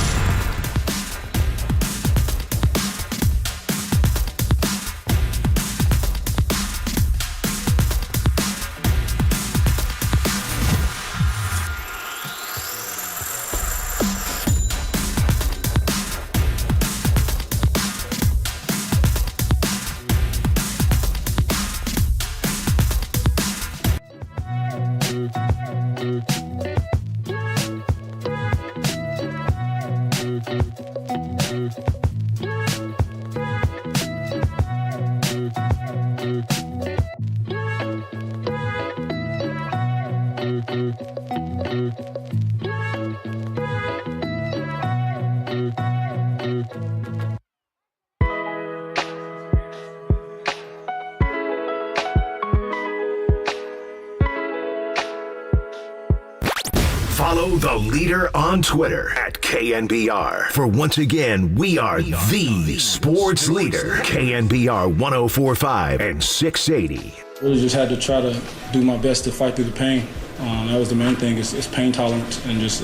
Follow the leader on Twitter at KNBR. For once again, we are the sports leader. KNBR 1045 and 680. Really just had to try to do my best to fight through the pain. That was the main thing, is pain tolerance, and just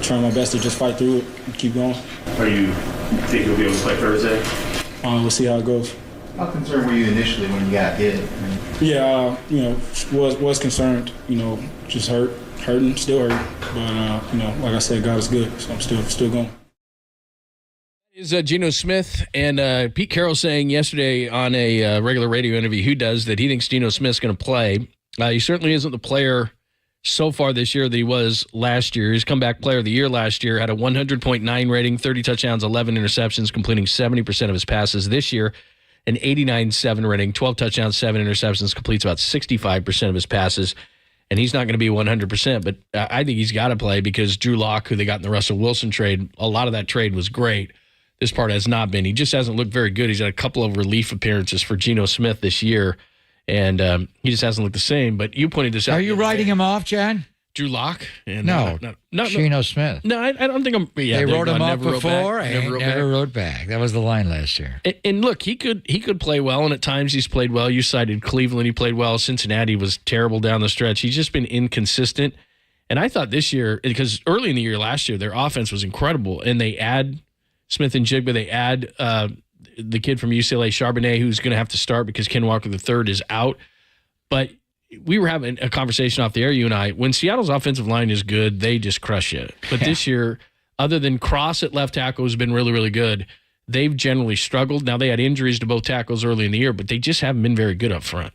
trying my best to just fight through it and keep going. Are you think you'll be able to play Thursday? We'll see how it goes. How concerned were you initially when you got hit? Yeah, was concerned, just hurting, still hurting. But, like I said, God is good, so I'm still going. Is Geno Smith and Pete Carroll saying yesterday on a regular radio interview that he thinks Geno Smith's going to play. He certainly isn't the player so far this year that he was last year. He's comeback player of the year last year, had a 100.9 rating, 30 touchdowns, 11 interceptions, completing 70% of his passes. This year, an 89.7 rating, 12 touchdowns, 7 interceptions, completes about 65% of his passes. And he's not going to be 100%, but I think he's got to play because Drew Lock, who they got in the Russell Wilson trade, a lot of that trade was great. This part has not been. He just hasn't looked very good. He's had a couple of relief appearances for Geno Smith this year, and he just hasn't looked the same. But you pointed this out. Are you writing him off, John? Drew Lock? No, Geno Smith. No, I don't think I'm. Yeah, they wrote him off before and never wrote back. That was the line last year. And look, he could play well, and at times he's played well. You cited Cleveland, he played well. Cincinnati was terrible down the stretch. He's just been inconsistent. And I thought this year, because early in the year last year, their offense was incredible, and they add Smith and Jigba. They add the kid from UCLA, Charbonnet, who's going to have to start because Ken Walker III is out. But we were having a conversation off the air, you and I. When Seattle's offensive line is good, they just crush you. But this year, other than Cross at left tackle, who's been really, really good, they've generally struggled. Now, they had injuries to both tackles early in the year, but they just haven't been very good up front.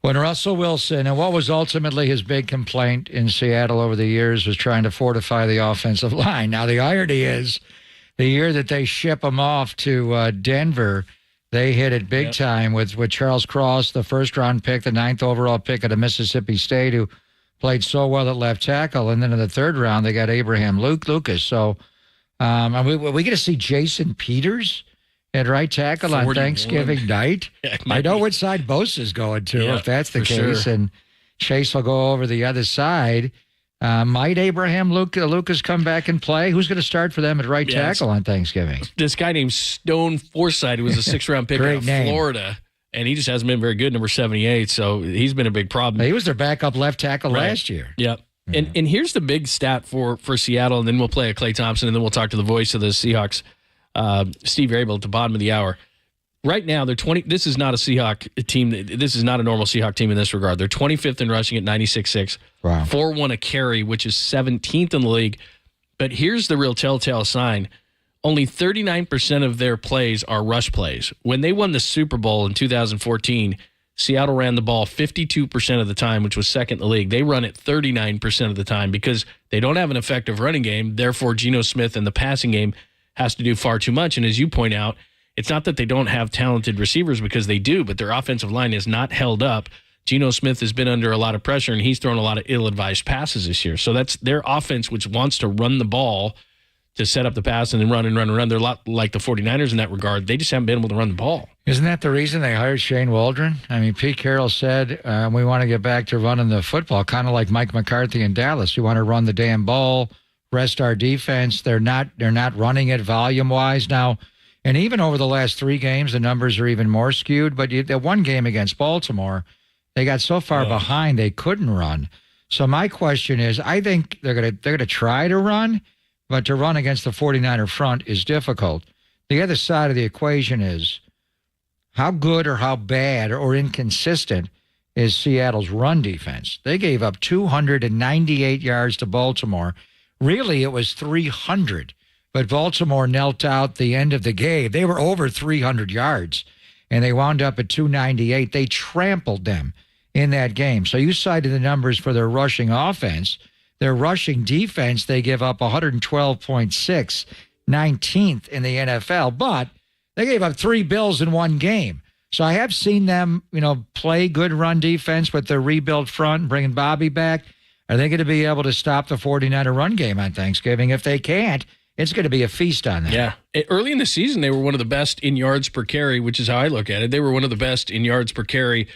When Russell Wilson, and what was ultimately his big complaint in Seattle over the years, was trying to fortify the offensive line. Now, the irony is, the year that they ship him off to Denver, they hit it big time with Charles Cross, the first-round pick, the 9th overall pick at Mississippi State, who played so well at left tackle. And then in the 3rd round, they got Abraham Lucas. So are we going to see Jason Peters at right tackle on Thanksgiving night? Yeah, I know which side Bosa's going to, if that's the case. Sure. And Chase will go over the other side. Might Abraham Lucas come back and play? Who's going to start for them at right tackle on Thanksgiving? This guy named Stone Forsythe, who was a 6th-round pick out of Florida, and he just hasn't been very good, number 78, so he's been a big problem. He was their backup left tackle last year. Yep. Yeah. And here's the big stat for Seattle, and then we'll play a Klay Thompson, and then we'll talk to the voice of the Seahawks, Steve Rabel, at the bottom of the hour. Right now, they're 20. This is not a Seahawk team. This is not a normal Seahawk team in this regard. They're 25th in rushing at 96.6. Wow. 4.1 a carry, which is 17th in the league. But here's the real telltale sign. Only 39% of their plays are rush plays. When they won the Super Bowl in 2014, Seattle ran the ball 52% of the time, which was second in the league. They run it 39% of the time because they don't have an effective running game. Therefore, Geno Smith in the passing game has to do far too much. And as you point out, it's not that they don't have talented receivers, because they do, but their offensive line is not held up. Geno Smith has been under a lot of pressure, and he's thrown a lot of ill-advised passes this year. So that's their offense, which wants to run the ball to set up the pass and then run and run and run. They're a lot like the 49ers in that regard. They just haven't been able to run the ball. Isn't that the reason they hired Shane Waldron? I mean, Pete Carroll said, we want to get back to running the football, kind of like Mike McCarthy in Dallas. We want to run the damn ball, rest our defense. They're not running it volume-wise now. And even over the last 3 games, the numbers are even more skewed. But the one game against Baltimore, they got so far behind they couldn't run. So my question is, I think they're gonna try to run, but to run against the 49er front is difficult. The other side of the equation is how good or how bad or inconsistent is Seattle's run defense. They gave up 298 yards to Baltimore. Really, it was 300, but Baltimore knelt out the end of the game. They were over 300 yards, and they wound up at 298. They trampled them in that game. So you cited the numbers for their rushing offense. Their rushing defense, they give up 112.6, 19th in the NFL, but they gave up 3 Bills in one game. So I have seen them, play good run defense with their rebuilt front and bringing Bobby back. Are they going to be able to stop the 49er run game on Thanksgiving? If they can't, it's going to be a feast on them. Yeah. Early in the season, they were one of the best in yards per carry, which is how I look at it. They were one of the best in yards per carry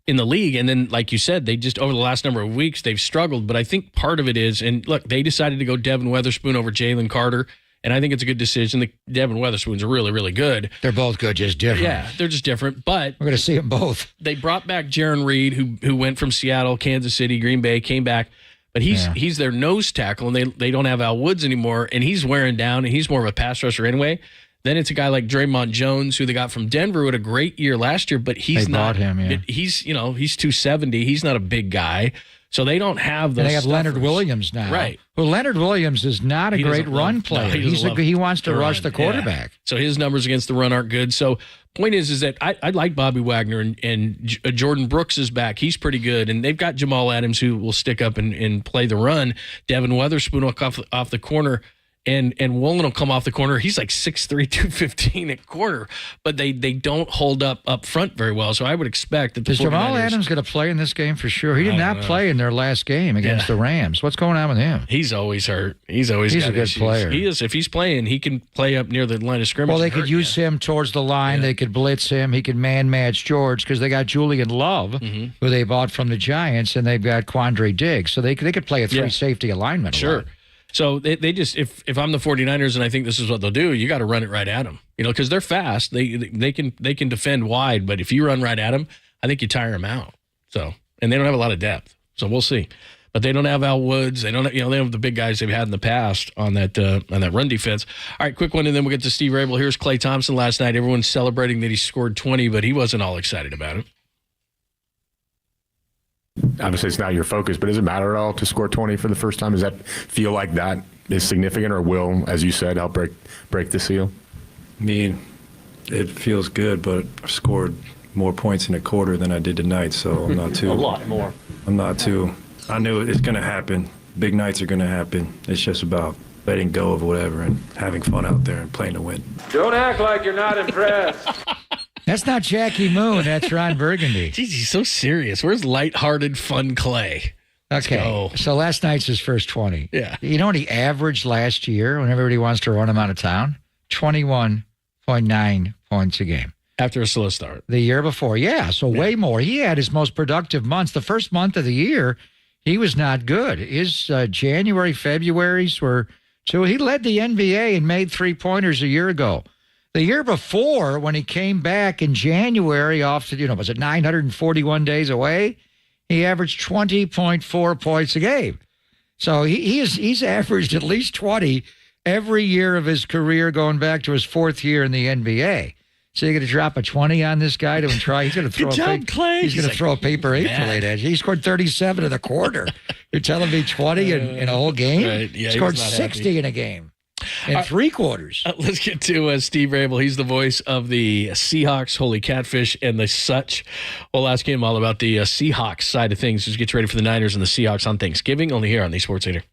in the league. And then, like you said, they just, over the last number of weeks, they've struggled. But I think part of it is, and look, they decided to go Devin Weatherspoon over Jalen Carter. And I think it's a good decision. Devin Weatherspoon's really, really good. They're both good, just different. Yeah, they're just different. But we're going to see them both. They brought back Jaron Reed, who went from Seattle, Kansas City, Green Bay, came back. But he's their nose tackle, and they don't have Al Woods anymore, and he's wearing down, and he's more of a pass rusher anyway. Then it's a guy like Draymond Jones, who they got from Denver, who had a great year last year, but he's not. They bought him, yeah. He's 270. He's not a big guy. So they don't have those. And they have stuffers. Leonard Williams now. Right. Well, Leonard Williams is not a great run player. He wants to rush the quarterback. Yeah. So his numbers against the run aren't good. So point is that I like Bobby Wagner, and Jordan Brooks is back. He's pretty good. And they've got Jamal Adams, who will stick up and play the run. Devin Weatherspoon will off the corner. And Woolen will come off the corner. He's like 6'3", 215 at corner, but they don't hold up front very well. So I would expect that the 49ers... Is Jamal Adams going to play in this game for sure? He did not play in their last game against the Rams. What's going on with him? He's always hurt. He's a good player. He is. If he's playing, he can play up near the line of scrimmage. Well, they could use him towards the line. Yeah. They could blitz him. He could man-match George because they got Julian Love, who they bought from the Giants, and they've got Quandre Diggs. So they could play a three-safety alignment. Sure. So they just, if I'm the 49ers and I think this is what they'll do, you got to run it right at them, because they're fast. They can defend wide, but if you run right at them, I think you tire them out. So, and they don't have a lot of depth, so we'll see. But they don't have Al Woods. They don't, they have the big guys they've had in the past on that run defense. All right, quick one, and then we'll get to Steve Rabel. Here's Klay Thompson last night. Everyone's celebrating that he scored 20, but he wasn't all excited about it. Obviously, it's not your focus, but does it matter at all to score 20 for the first time? Does that feel like that is significant, or will, as you said, help break the seal? I mean, it feels good, but I've scored more points in a quarter than I did tonight, so I'm not too... A lot more. I'm not too... I knew it's going to happen. Big nights are going to happen. It's just about letting go of whatever and having fun out there and playing to win. Don't act like you're not impressed. That's not Jackie Moon. That's Ron Burgundy. Jeez, he's so serious. Where's lighthearted, fun Klay? Okay, so last night's his first 20. Yeah. You know what he averaged last year when everybody wants to run him out of town? 21.9 points a game. After a slow start. The year before, so way more. He had his most productive months. The first month of the year, he was not good. His January, Februaries were two. He led the NBA and made three-pointers a year ago. The year before, when he came back in January off to, was it 941 days away? He averaged 20.4 points a game. So he's averaged at least 20 every year of his career going back to his fourth year in the NBA. So you're going to drop a 20 on this guy to try? He's going to throw He's going to throw a paper 8 plate at you. He scored 37 in the quarter. You're telling me 20 in a whole game? Right. Yeah, he scored 60 in a game. In 3 quarters. Let's get to Steve Rabel. He's the voice of the Seahawks, Holy Catfish, and the such. We'll ask him all about the Seahawks side of things as we get ready for the Niners and the Seahawks on Thanksgiving, only here on the Sports Leader.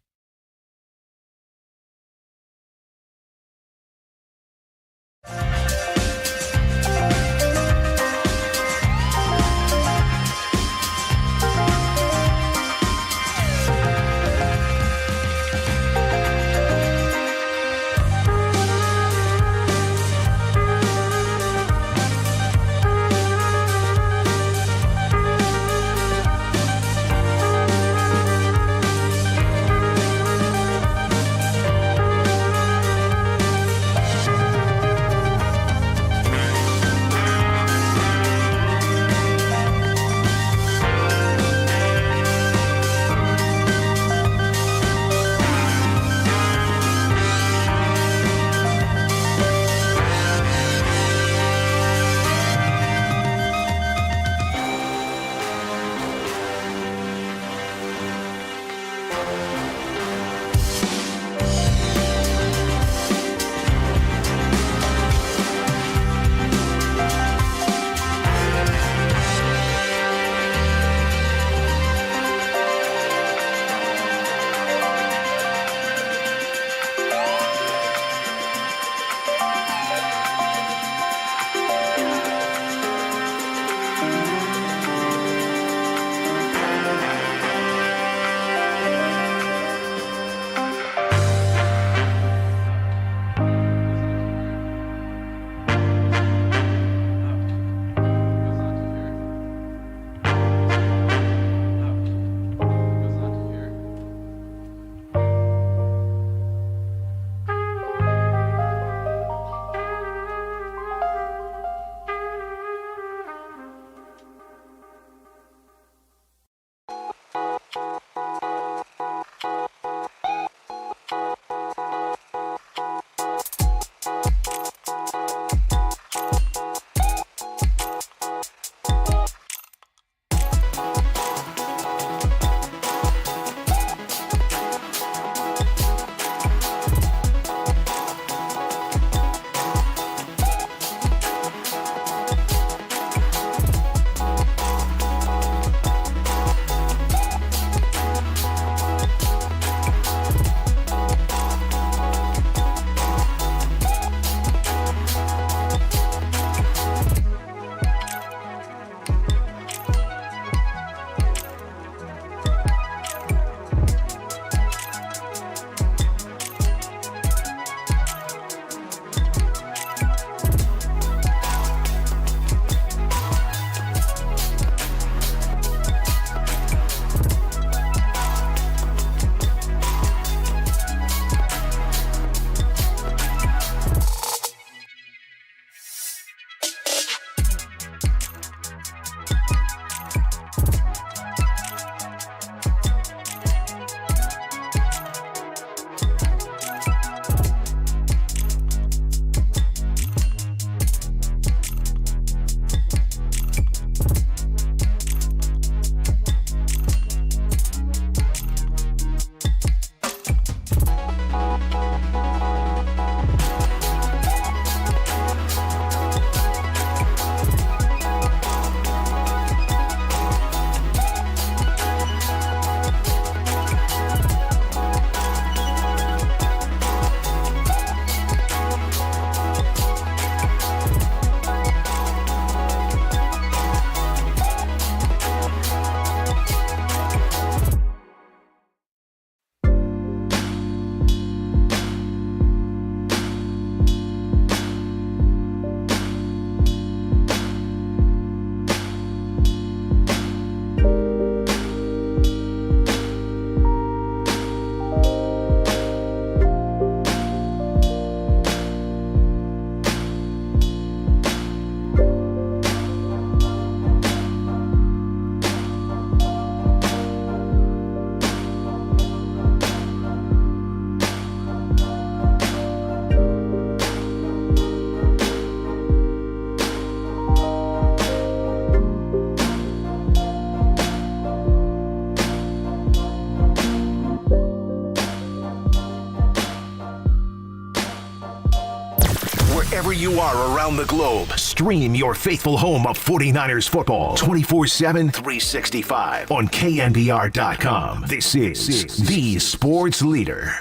wherever you are around the globe. Stream your faithful home of 49ers football 24/7, 365 on KNBR.com. This is the Sports Leader.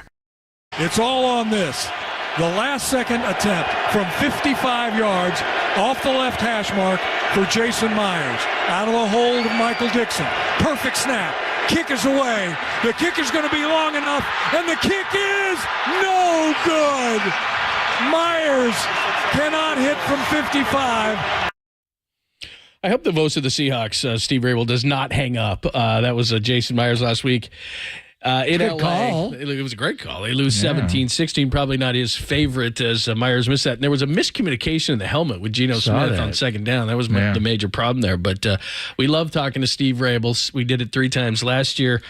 It's all on this. The last-second attempt from 55 yards off the left hash mark for Jason Myers. Out of the hold of Michael Dixon. Perfect snap. Kick is away. The kick is going to be long enough, and the kick is no good. Myers cannot hit from 55. I hope the voice of the Seahawks, Steve Rabel, does not hang up. That was Jason Myers last week. In Good LA, call. it was a great call. They lose 17-16, probably not his favorite as Myers missed that. And there was a miscommunication in the helmet with Geno Smith on second down. That was the major problem there. But we love talking to Steve Rabel. We did it 3 times last year.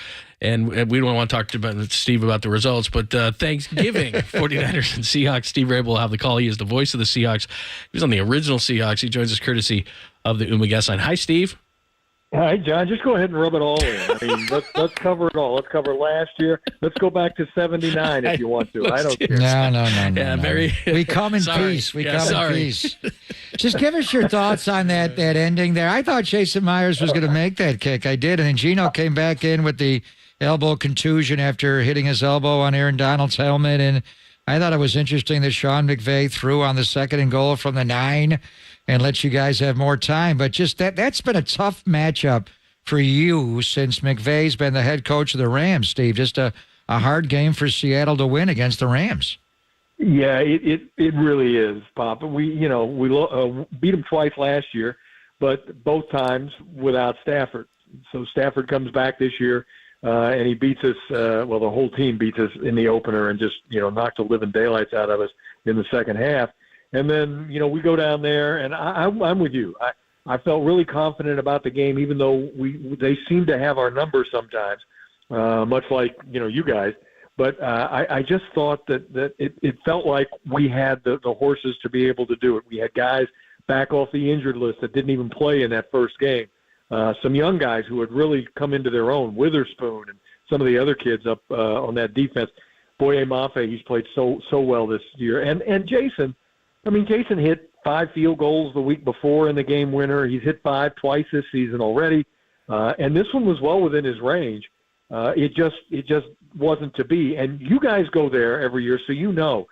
And we don't want to talk to Steve about the results, but Thanksgiving, 49ers and Seahawks. Steve Rabel will have the call. He is the voice of the Seahawks. He was on the original Seahawks. He joins us courtesy of the Uma guest line. Hi, Steve. Hi, John. Just go ahead and rub it all in. I mean, let's cover it all. Let's cover last year. Let's go back to 79 if you want to. I don't care. No. Yeah, very. We come in peace. We come in peace. Just give us your thoughts on that ending there. I thought Jason Myers was going to make that kick. I did, and then Geno came back in with the elbow contusion after hitting his elbow on Aaron Donald's helmet, and I thought it was interesting that Sean McVay threw on the 2nd and goal from the 9 and let you guys have more time. But just that's been a tough matchup for you since McVay's been the head coach of the Rams, Steve. Just a hard game for Seattle to win against the Rams. Yeah, it really is, Pop. We beat them twice last year, but both times without Stafford. So Stafford comes back this year, and he beats us. The whole team beats us in the opener and just knocked the living daylights out of us in the second half. And then, we go down there, and I'm with you. I felt really confident about the game, even though they seem to have our number sometimes, much like, you guys. But I just thought that it felt like we had the horses to be able to do it. We had guys back off the injured list that didn't even play in that first game. Some young guys who had really come into their own, Witherspoon and some of the other kids up on that defense. Boye Mafe, he's played so well this year. And Jason, Jason hit 5 field goals the week before in the game winner. He's hit 5 twice this season already. And this one was well within his range. It just wasn't to be. And you guys go there every year, so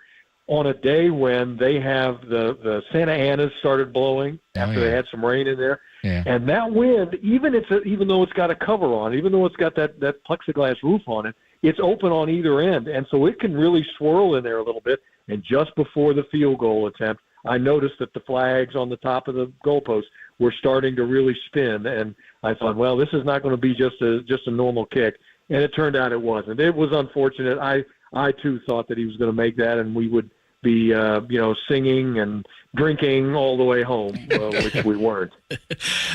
on a day when they have the Santa Anas started blowing after they had some rain in there. Yeah. And that wind, even though it's got a cover on, even though it's got that plexiglass roof on it, it's open on either end. And so it can really swirl in there a little bit. And just before the field goal attempt, I noticed that the flags on the top of the goalpost were starting to really spin. And I thought, well, this is not going to be just a normal kick. And it turned out it wasn't. It was unfortunate. I too thought that he was going to make that, and we would be, singing and drinking all the way home, which we weren't.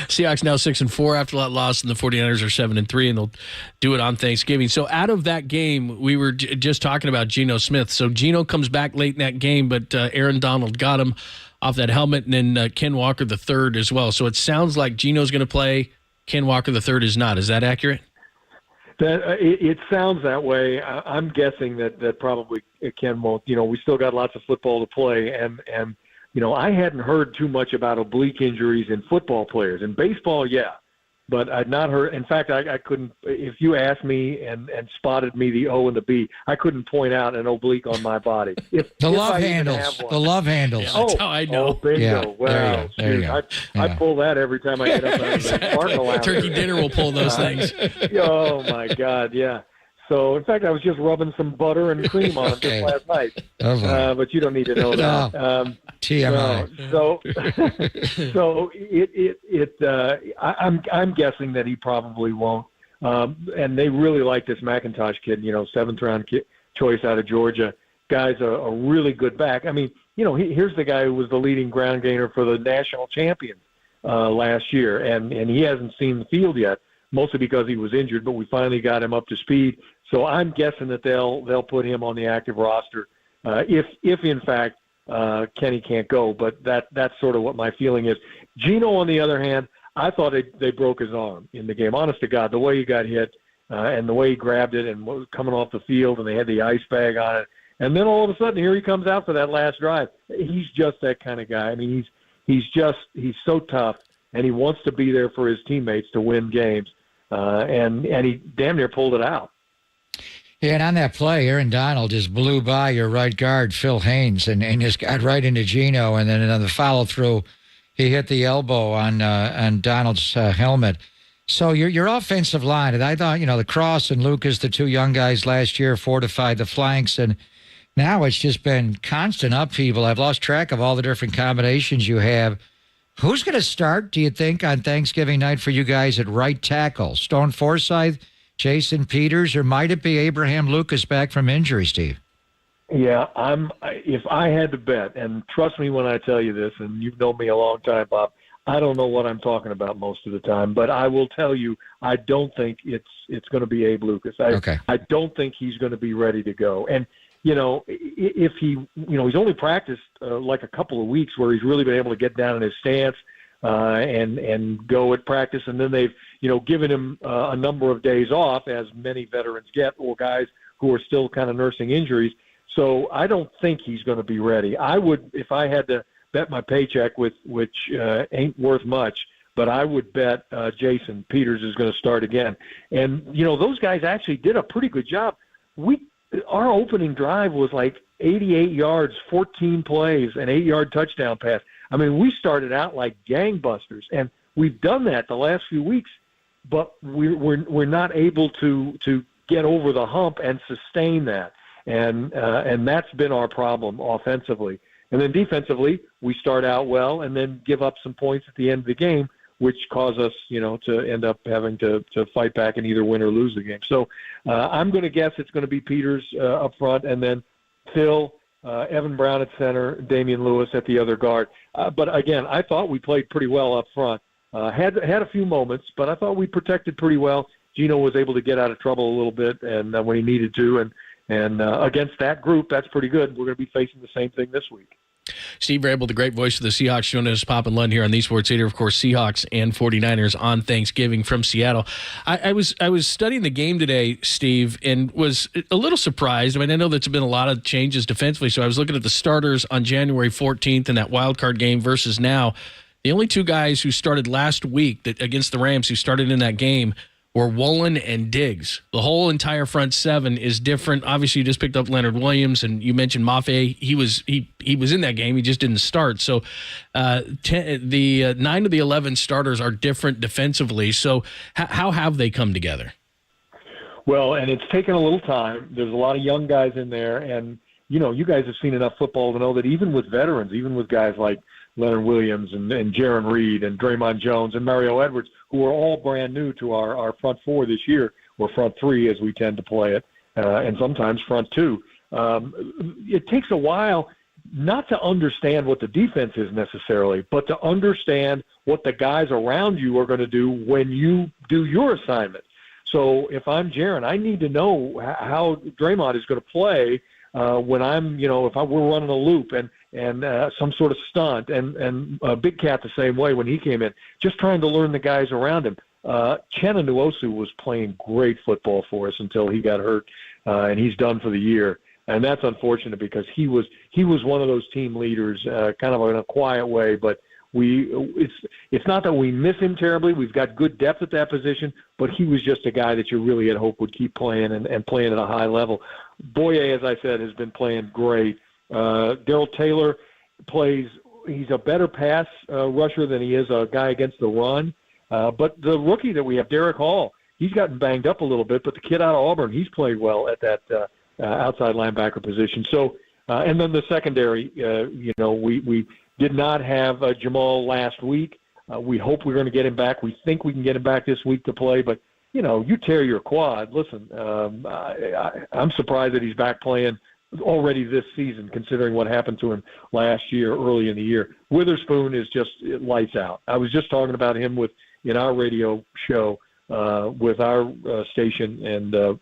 Seahawks now 6-4 after that loss, and the 49ers are 7-3, and they'll do it on Thanksgiving. So out of that game, we were just talking about Geno Smith. So Geno comes back late in that game, but Aaron Donald got him off that helmet, and then Ken Walker III as well. So it sounds like Geno's going to play. Ken Walker III is not. Is that accurate? It sounds that way. I'm guessing that probably Ken won't. We still got lots of football to play, and I hadn't heard too much about oblique injuries in football players. In baseball, yeah, but I'd not heard. In fact, I couldn't. If you asked me and spotted me the O and the B, I couldn't point out an oblique on my barbs. The love handles. Yeah, that's how I know. Oh, bingo. Yeah, Wow. there you go. I pull that every time I get up out of the parking lot. Turkey dinner will pull those things. Oh, my God, yeah. So, in fact, I was just rubbing some butter and cream on it just last night. But you don't need to know that. TMI. I'm guessing that he probably won't. And they really like this McIntosh kid, 7th-round choice out of Georgia. Guy's a really good back. Here's the guy who was the leading ground gainer for the national champions last year, and he hasn't seen the field yet, mostly because he was injured, but we finally got him up to speed. So I'm guessing that they'll put him on the active roster if in fact Kenny can't go. But that's sort of what my feeling is. Geno, on the other hand, I thought they broke his arm in the game. Honest to God, the way he got hit and the way he grabbed it and was coming off the field, and they had the ice bag on it, And then all of a sudden, here he comes out for that last drive. He's just that kind of guy. I mean, he's so tough, and he wants to be there for his teammates to win games. And he damn near pulled it out. Yeah, and on that play, Aaron Donald just blew by your right guard, Phil Haynes, and just got right into Geno. And then on the follow-through, he hit the elbow on Donald's helmet. So your offensive line, and I thought, the Cross and Lucas, the two young guys last year, fortified the flanks, and now it's just been constant upheaval. I've lost track of all the different combinations you have. Who's going to start, do you think, on Thanksgiving night for you guys at right tackle? Stone Forsythe, Jason Peters, or might it be Abraham Lucas back from injury, Steve? Yeah, if I had to bet, and trust me when I tell you this, and you've known me a long time, Bob, I don't know what I'm talking about most of the time, but I will tell you I don't think it's going to be Abe Lucas. I don't think he's going to be ready to go. And, if he, he's only practiced like a couple of weeks where he's really been able to get down in his stance and go at practice, and then they've, given him a number of days off, as many veterans get, or guys who are still kind of nursing injuries. So I don't think he's going to be ready. I would, if I had to bet my paycheck, which ain't worth much, but I would bet Jason Peters is going to start again. And, those guys actually did a pretty good job. Our opening drive was like 88 yards, 14 plays, an 8-yard touchdown pass. I mean, we started out like gangbusters, and we've done that the last few weeks, but we're not able to get over the hump and sustain that. And that's been our problem offensively. And then defensively, we start out well and then give up some points at the end of the game, which cause us, to end up having to fight back and either win or lose the game. So I'm going to guess it's going to be Peters up front, and then Phil, Evan Brown at center, Damian Lewis at the other guard. But again, I thought we played pretty well up front. Had a few moments, but I thought we protected pretty well. Geno was able to get out of trouble a little bit, and when he needed to, and against that group, that's pretty good. We're going to be facing the same thing this week. Steve Rabel, the great voice of the Seahawks, joining us, Pop and Lund here on the Sports Leader. Of course, Seahawks and 49ers on Thanksgiving from Seattle. I was studying the game today, Steve, and was a little surprised. I mean, I know there's been a lot of changes defensively, so I was looking at the starters on January 14th in that wild card game versus now. The only two guys who started last week against the Rams who started in that game were Woolen and Diggs. The whole entire front seven is different. Obviously, you just picked up Leonard Williams, and you mentioned Mafe. He was in that game. He just didn't start. So the 9 of the 11 starters are different defensively. So how have they come together? Well, and it's taken a little time. There's a lot of young guys in there, and you guys have seen enough football to know that even with veterans, even with guys like Leonard Williams and Jaron Reed and Draymond Jones and Mario Edwards, who are all brand new to our front four this year, or front three as we tend to play it, and sometimes front two. It takes a while not to understand what the defense is necessarily, but to understand what the guys around you are going to do when you do your assignment. So if I'm Jaron, I need to know how Draymond is going to play when I'm, we're running a loop and some sort of stunt, and Big Cat the same way when he came in, just trying to learn the guys around him. Chenna Nwosu was playing great football for us until he got hurt, and he's done for the year. And that's unfortunate because he was one of those team leaders, kind of in a quiet way, but it's not that we miss him terribly. We've got good depth at that position, but he was just a guy that you really had hoped would keep playing and playing at a high level. Boye, as I said, has been playing great. Darrell Taylor he's a better pass rusher than he is a guy against the run. But the rookie that we have, Derek Hall, he's gotten banged up a little bit, but the kid out of Auburn, he's played well at that outside linebacker position. So, and then the secondary, we did not have Jamal last week. We hope we're going to get him back. We think we can get him back this week to play, but you tear your quad. Listen, I'm surprised that he's back playing already this season, considering what happened to him last year, early in the year. Witherspoon is just lights out. I was just talking about him in our radio show with our station, and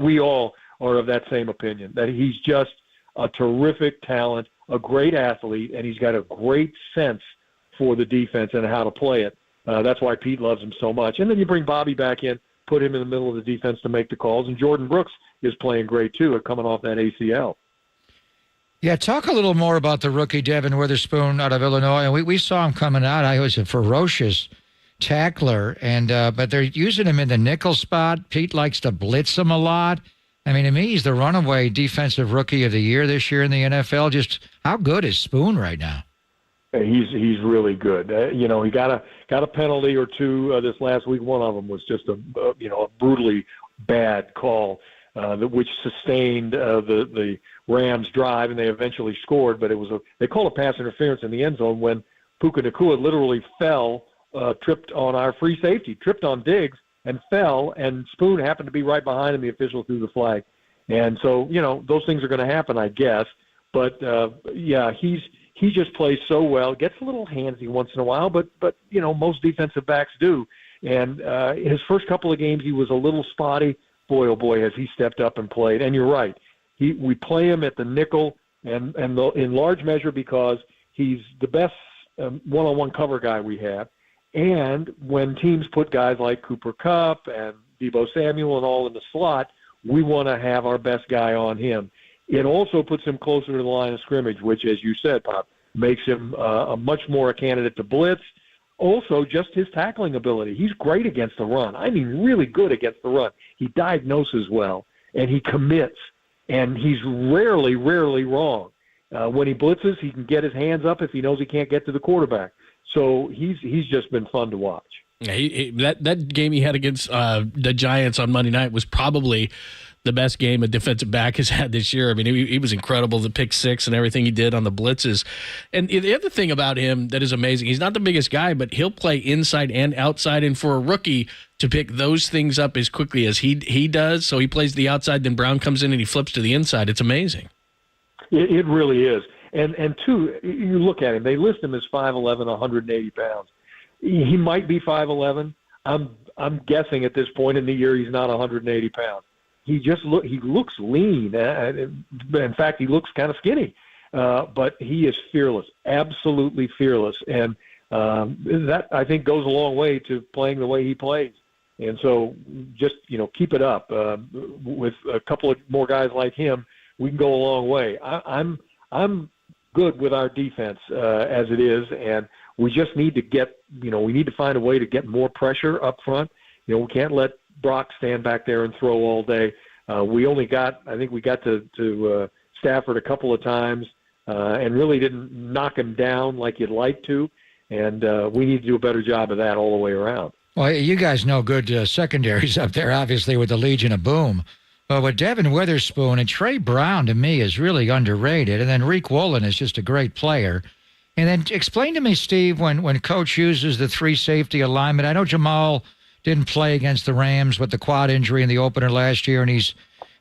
we all are of that same opinion, that he's just a terrific talent, a great athlete, and he's got a great sense for the defense and how to play it. That's why Pete loves him so much. And then you bring Bobby back in, put him in the middle of the defense to make the calls, and Jordan Brooks is playing great too, coming off that ACL. Yeah, talk a little more about the rookie Devin Witherspoon out of Illinois. And we saw him coming out. I was a ferocious tackler, and but they're using him in the nickel spot. Pete likes to blitz him a lot. I mean, to me, he's the runaway defensive rookie of the year this year in the NFL. Just how good is Spoon right now? He's really good. He got a penalty or two this last week. One of them was just a brutally bad call, which sustained the Rams' drive, and they eventually scored. But they called a pass interference in the end zone when Puka Nacua literally fell, tripped on our free safety, tripped on Diggs and fell, and Spoon happened to be right behind him. The official threw the flag, and so those things are going to happen, I guess. But he just plays so well. Gets a little handsy once in a while, but most defensive backs do. And his first couple of games, he was a little spotty. Boy, oh boy, has he stepped up and played. And you're right. We play him at the nickel, and in large measure because he's the best one-on-one cover guy we have. And when teams put guys like Cooper Kupp and Deebo Samuel and all in the slot, we want to have our best guy on him. It also puts him closer to the line of scrimmage, which, as you said, Pop, makes him a much more a candidate to blitz. Also, just his tackling ability. He's great against the run. I mean, really good against the run. He diagnoses well, and he commits, and he's rarely wrong. When he blitzes, he can get his hands up if he knows he can't get to the quarterback. So he's just been fun to watch. Yeah, that game he had against the Giants on Monday night was probably the best game a defensive back has had this year. I mean, he was incredible, the pick six and everything he did on the blitzes. And the other thing about him that is amazing, he's not the biggest guy, but he'll play inside and outside. And for a rookie to pick those things up as quickly as he does, so he plays the outside, then Brown comes in and he flips to the inside. It's amazing. It really is. And two, you look at him, they list him as 5'11", 180 pounds. He might be 5'11". I'm guessing at this point in the year he's not 180 pounds. He looks lean. In fact, he looks kind of skinny. But he is fearless, absolutely fearless. And that, I think, goes a long way to playing the way he plays. And so just, keep it up. With a couple of more guys like him, we can go a long way. I'm good with our defense as it is, and we just need to we need to find a way to get more pressure up front. We can't let Brock stand back there and throw all day. I think we got to Stafford a couple of times and really didn't knock him down like you'd like to, and we need to do a better job of that all the way around. Well, you guys know good secondaries up there, obviously, with the Legion of Boom. But with Devin Witherspoon and Trey Brown, to me, is really underrated. And then Reek Woolen is just a great player. And then explain to me, Steve, when Coach uses the three safety alignment. I know Jamal didn't play against the Rams with the quad injury in the opener last year, and he's,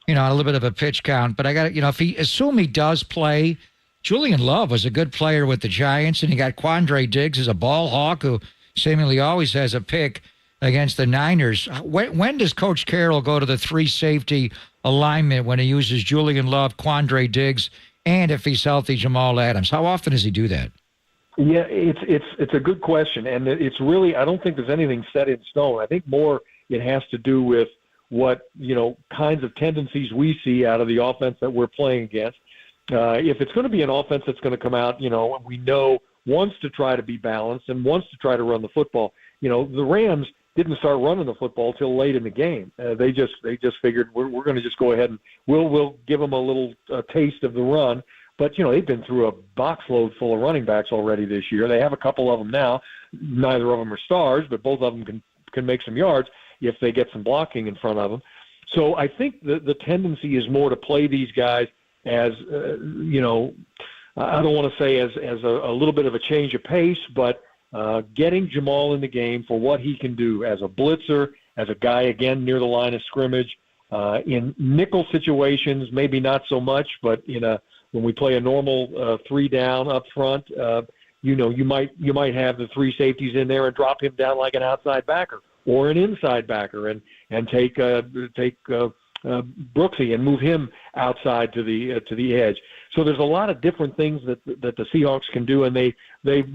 a little bit of a pitch count. But I got to, assume he does play. Julian Love was a good player with the Giants, and you got Quandre Diggs as a ball hawk who seemingly always has a pick against the Niners. When does Coach Carroll go to the three safety alignment when he uses Julian Love, Quandre Diggs, and if he's healthy, Jamal Adams? How often does he do that? Yeah, it's a good question, and it's really, I don't think there's anything set in stone. I think more it has to do with what kinds of tendencies we see out of the offense that we're playing against. If it's going to be an offense that's going to come out, we know wants to try to be balanced and wants to try to run the football. The Rams didn't start running the football till late in the game. They just figured we're going to just go ahead and we'll give them a little taste of the run. But they've been through a box load full of running backs already this year. They have a couple of them now. Neither of them are stars, but both of them can make some yards if they get some blocking in front of them. So I think the tendency is more to play these guys as I don't want to say as a little bit of a change of pace, but getting Jamal in the game for what he can do as a blitzer, as a guy, again, near the line of scrimmage. In nickel situations, maybe not so much, but when we play a normal three down up front, you might have the three safeties in there and drop him down like an outside backer or an inside backer and take Brooksy and move him outside to the edge. So there's a lot of different things that the Seahawks can do, and they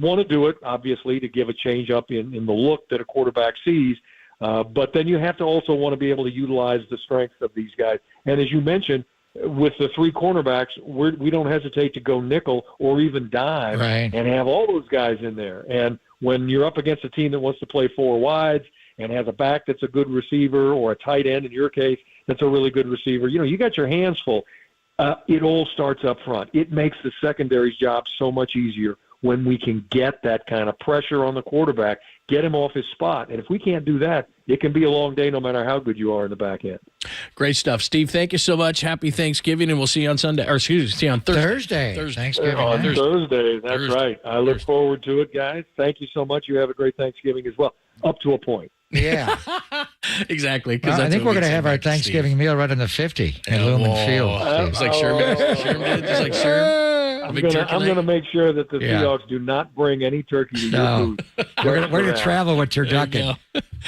want to do it, obviously, to give a change up in the look that a quarterback sees. But then you have to also want to be able to utilize the strengths of these guys. And as you mentioned, with the three cornerbacks, we don't hesitate to go nickel or even dime and have all those guys in there. And when you're up against a team that wants to play four wides and has a back that's a good receiver, or a tight end in your case that's a really good receiver, you got your hands full. It all starts up front. It makes the secondary's job so much easier when we can get that kind of pressure on the quarterback, get him off his spot. And if we can't do that, it can be a long day no matter how good you are in the back end. Great stuff. Steve, thank you so much. Happy Thanksgiving, and we'll see you on Sunday. Or see you on Thursday. Thanksgiving. On Thursday. That's right. I look forward to it, guys. Thank you so much. You have a great Thanksgiving as well, up to a point. Yeah. Exactly. I think we're going to have our Thanksgiving meal right in the 50 in Lumen Field. It's like Sherman did. Just like Sherman. I'm going to make sure that the Seahawks do not bring any turkey to your food. We're going to travel with turducken.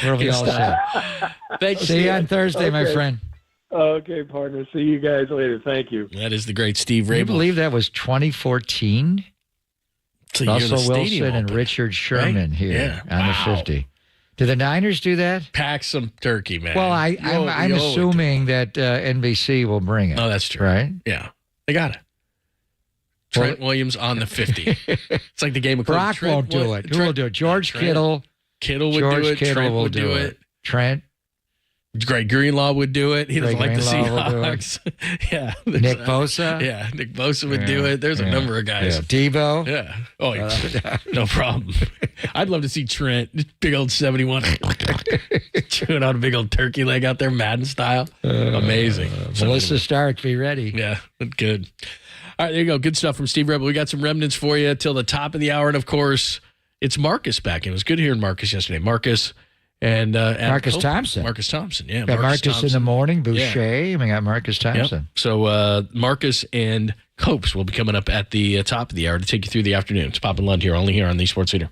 We'll be all set. Thank you. See you on Thursday, my friend. Okay, partner. See you guys later. Thank you. That is the great Steve Rabel. Can you believe that was 2014? Russell Wilson and Richard Sherman here on the 50. Do the Niners do that? Pack some turkey, man. Well, I'm assuming that NBC will bring it. Oh, that's true. Right? Yeah. They got it. Trent Williams on the 50. It's like the game of Brock won't do it. Who will do it? George Kittle. Kittle would do it. Trent would do it. Trent. Greg Greenlaw would do it. He doesn't like the Seahawks. Yeah. Nick Bosa. Yeah. Nick Bosa would do it. There's a number of guys. Yeah. Debo. Yeah. Oh, no problem. I'd love to see Trent, big old 71, chewing out a big old turkey leg out there, Madden style. Amazing. Melissa Stark, be ready. Yeah. Good. All right, there you go. Good stuff from Steve Rebel. We got some remnants for you till the top of the hour. And, of course, it's Marcus back. It was good hearing Marcus yesterday. Marcus Thompson. Marcus Thompson, yeah. Got Marcus Thompson in the morning, Boucher, and we got Marcus Thompson. Yep. So Marcus and Copes will be coming up at the top of the hour to take you through the afternoon. It's Pop and Lund here, only here on the Sports Leader.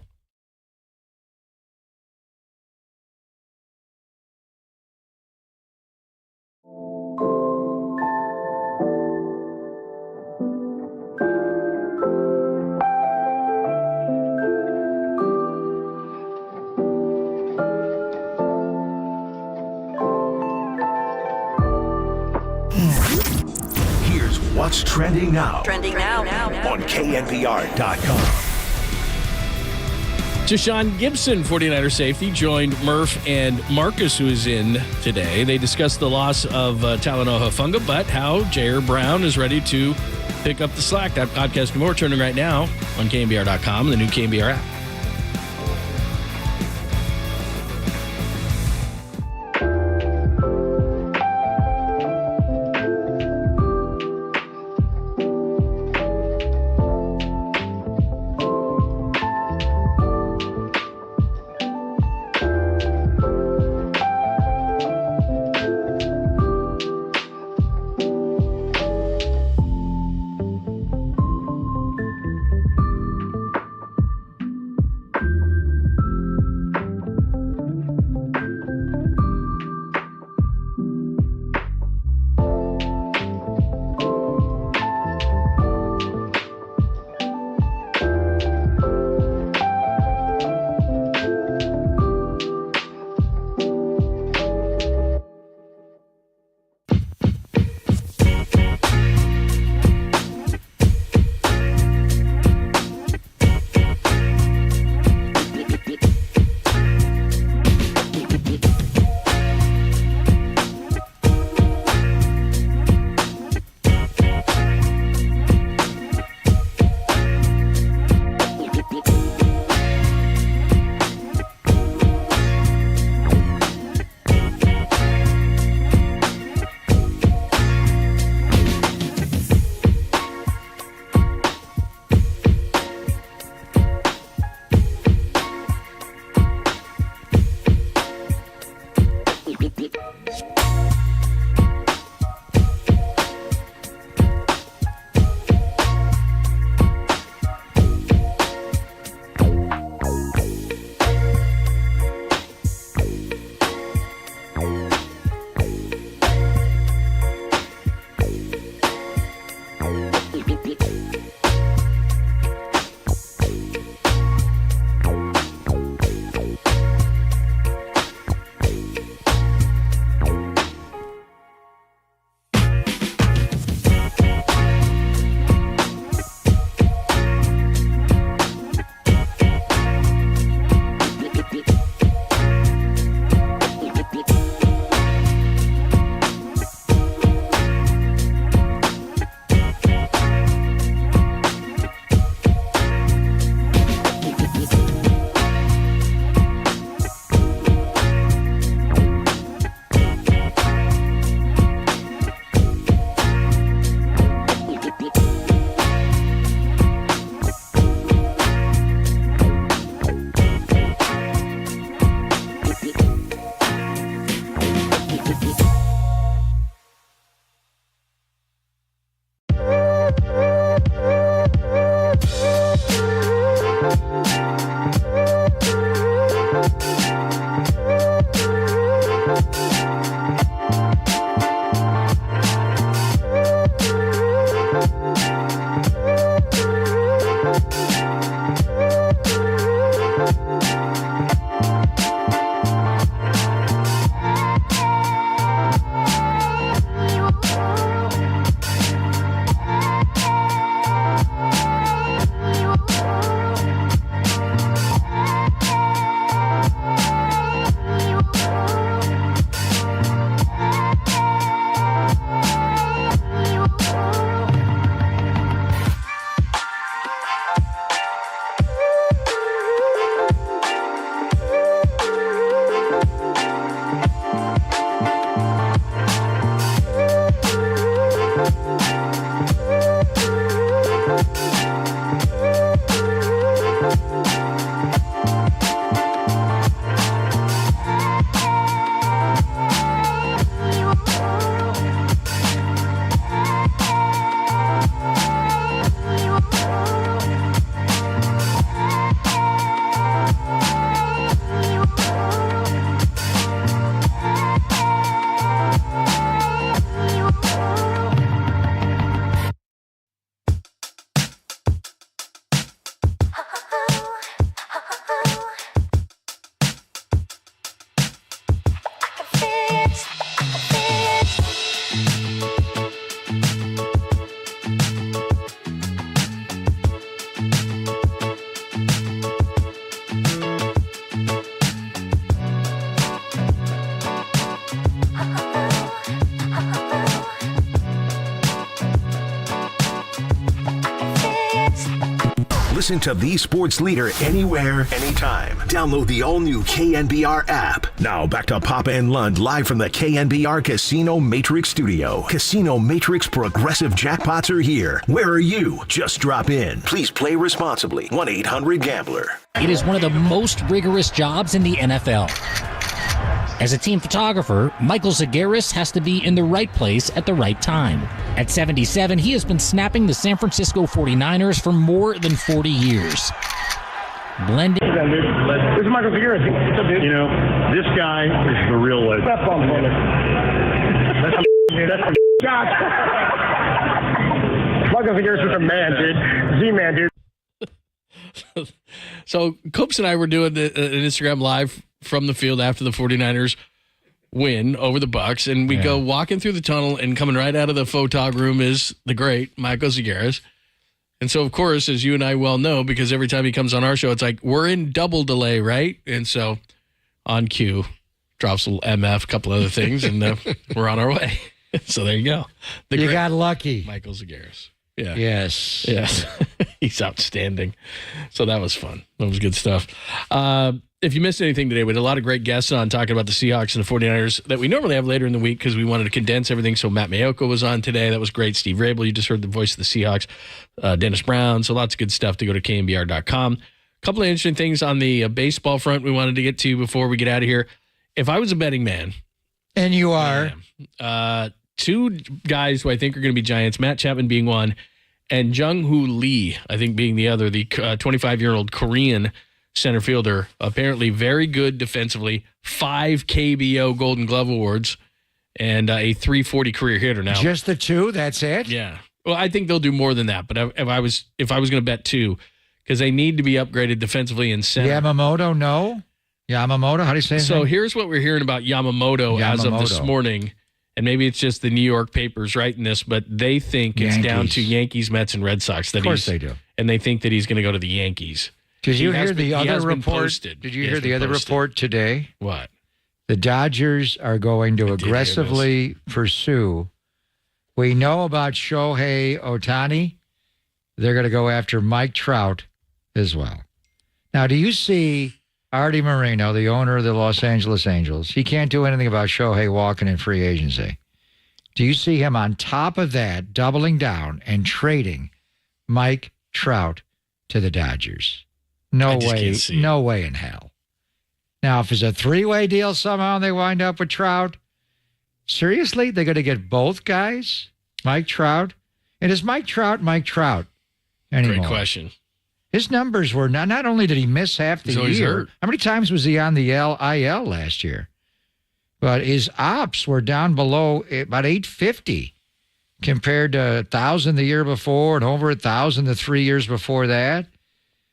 What's trending now? Trending now. On KNBR.com. Tashan Gibson, 49er safety, joined Murph and Marcus, who is in today. They discussed the loss of Talanoa Hufanga, but how Jer Brown is ready to pick up the slack. That podcast and more turning right now on KNBR.com and the new KNBR app. Listen to the sports leader anywhere, anytime. Download the all-new KNBR app. Now back to Papa and Lund live from the KNBR Casino Matrix Studio. Casino Matrix Progressive Jackpots are here. Where are you? Just drop in. Please play responsibly. 1-800-GAMBLER. It is one of the most rigorous jobs in the NFL. As a team photographer, Michael Zagaris has to be in the right place at the right time. At 77, he has been snapping the San Francisco 49ers for more than 40 years. Blending. This is Michael Zagaris. What's up, dude? You know, this guy is the real legend. That's on That's shot. Michael Zagaris is a man, dude. Z-man, dude. So Copes and I were doing an Instagram live from the field after the 49ers win over the Bucs, and we go walking through the tunnel, and coming right out of the photog room is the great Michael Zagaris. And so, of course, as you and I well know, because every time he comes on our show, it's like, we're in double delay, right? And so on cue, drops a little MF, a couple other things, and we're on our way. So there you go. You got lucky. Michael Zagaris. Yeah. Yes. Yes. He's outstanding. So that was fun. That was good stuff. If you missed anything today, we had a lot of great guests on talking about the Seahawks and the 49ers that we normally have later in the week because we wanted to condense everything. So Matt Mayoko was on today. That was great. Steve Rabel, you just heard the voice of the Seahawks. Dennis Brown. So lots of good stuff to go to knbr.com. A couple of interesting things on the baseball front we wanted to get to before we get out of here. If I was a betting man. And you are. Two guys who I think are going to be Giants, Matt Chapman being one, and Jung-Hoo Lee, I think, being the other, the 25-year-old Korean center fielder, apparently very good defensively, 5 KBO Golden Glove Awards, and a .340 career hitter now. Just the two? That's it? Yeah. Well, I think they'll do more than that, but if I was going to bet two, because they need to be upgraded defensively in center. Yamamoto, no? Yamamoto, how do you say his name? So here's what we're hearing about Yamamoto as of this morning. And maybe it's just the New York papers writing this, but they think it's down to Yankees, Mets, and Red Sox. Of course they do. And they think that he's going to go to the Yankees. Did you hear the other report? Did you hear the other report today? What? The Dodgers are going to aggressively pursue. We know about Shohei Ohtani. They're going to go after Mike Trout as well. Now, do you see Artie Moreno, the owner of the Los Angeles Angels? He can't do anything about Shohei walking in free agency. Do you see him on top of that, doubling down and trading Mike Trout to the Dodgers? No way. No way in hell. Now, if it's a 3-way deal somehow and they wind up with Trout, seriously, they're going to get both guys? Mike Trout? And is Mike Trout anymore? Great question. His numbers were not only did he miss half the year. Hurt. How many times was he on the IL last year? But his ops were down below about 850 compared to 1,000 the year before and over 1,000 the 3 years before that.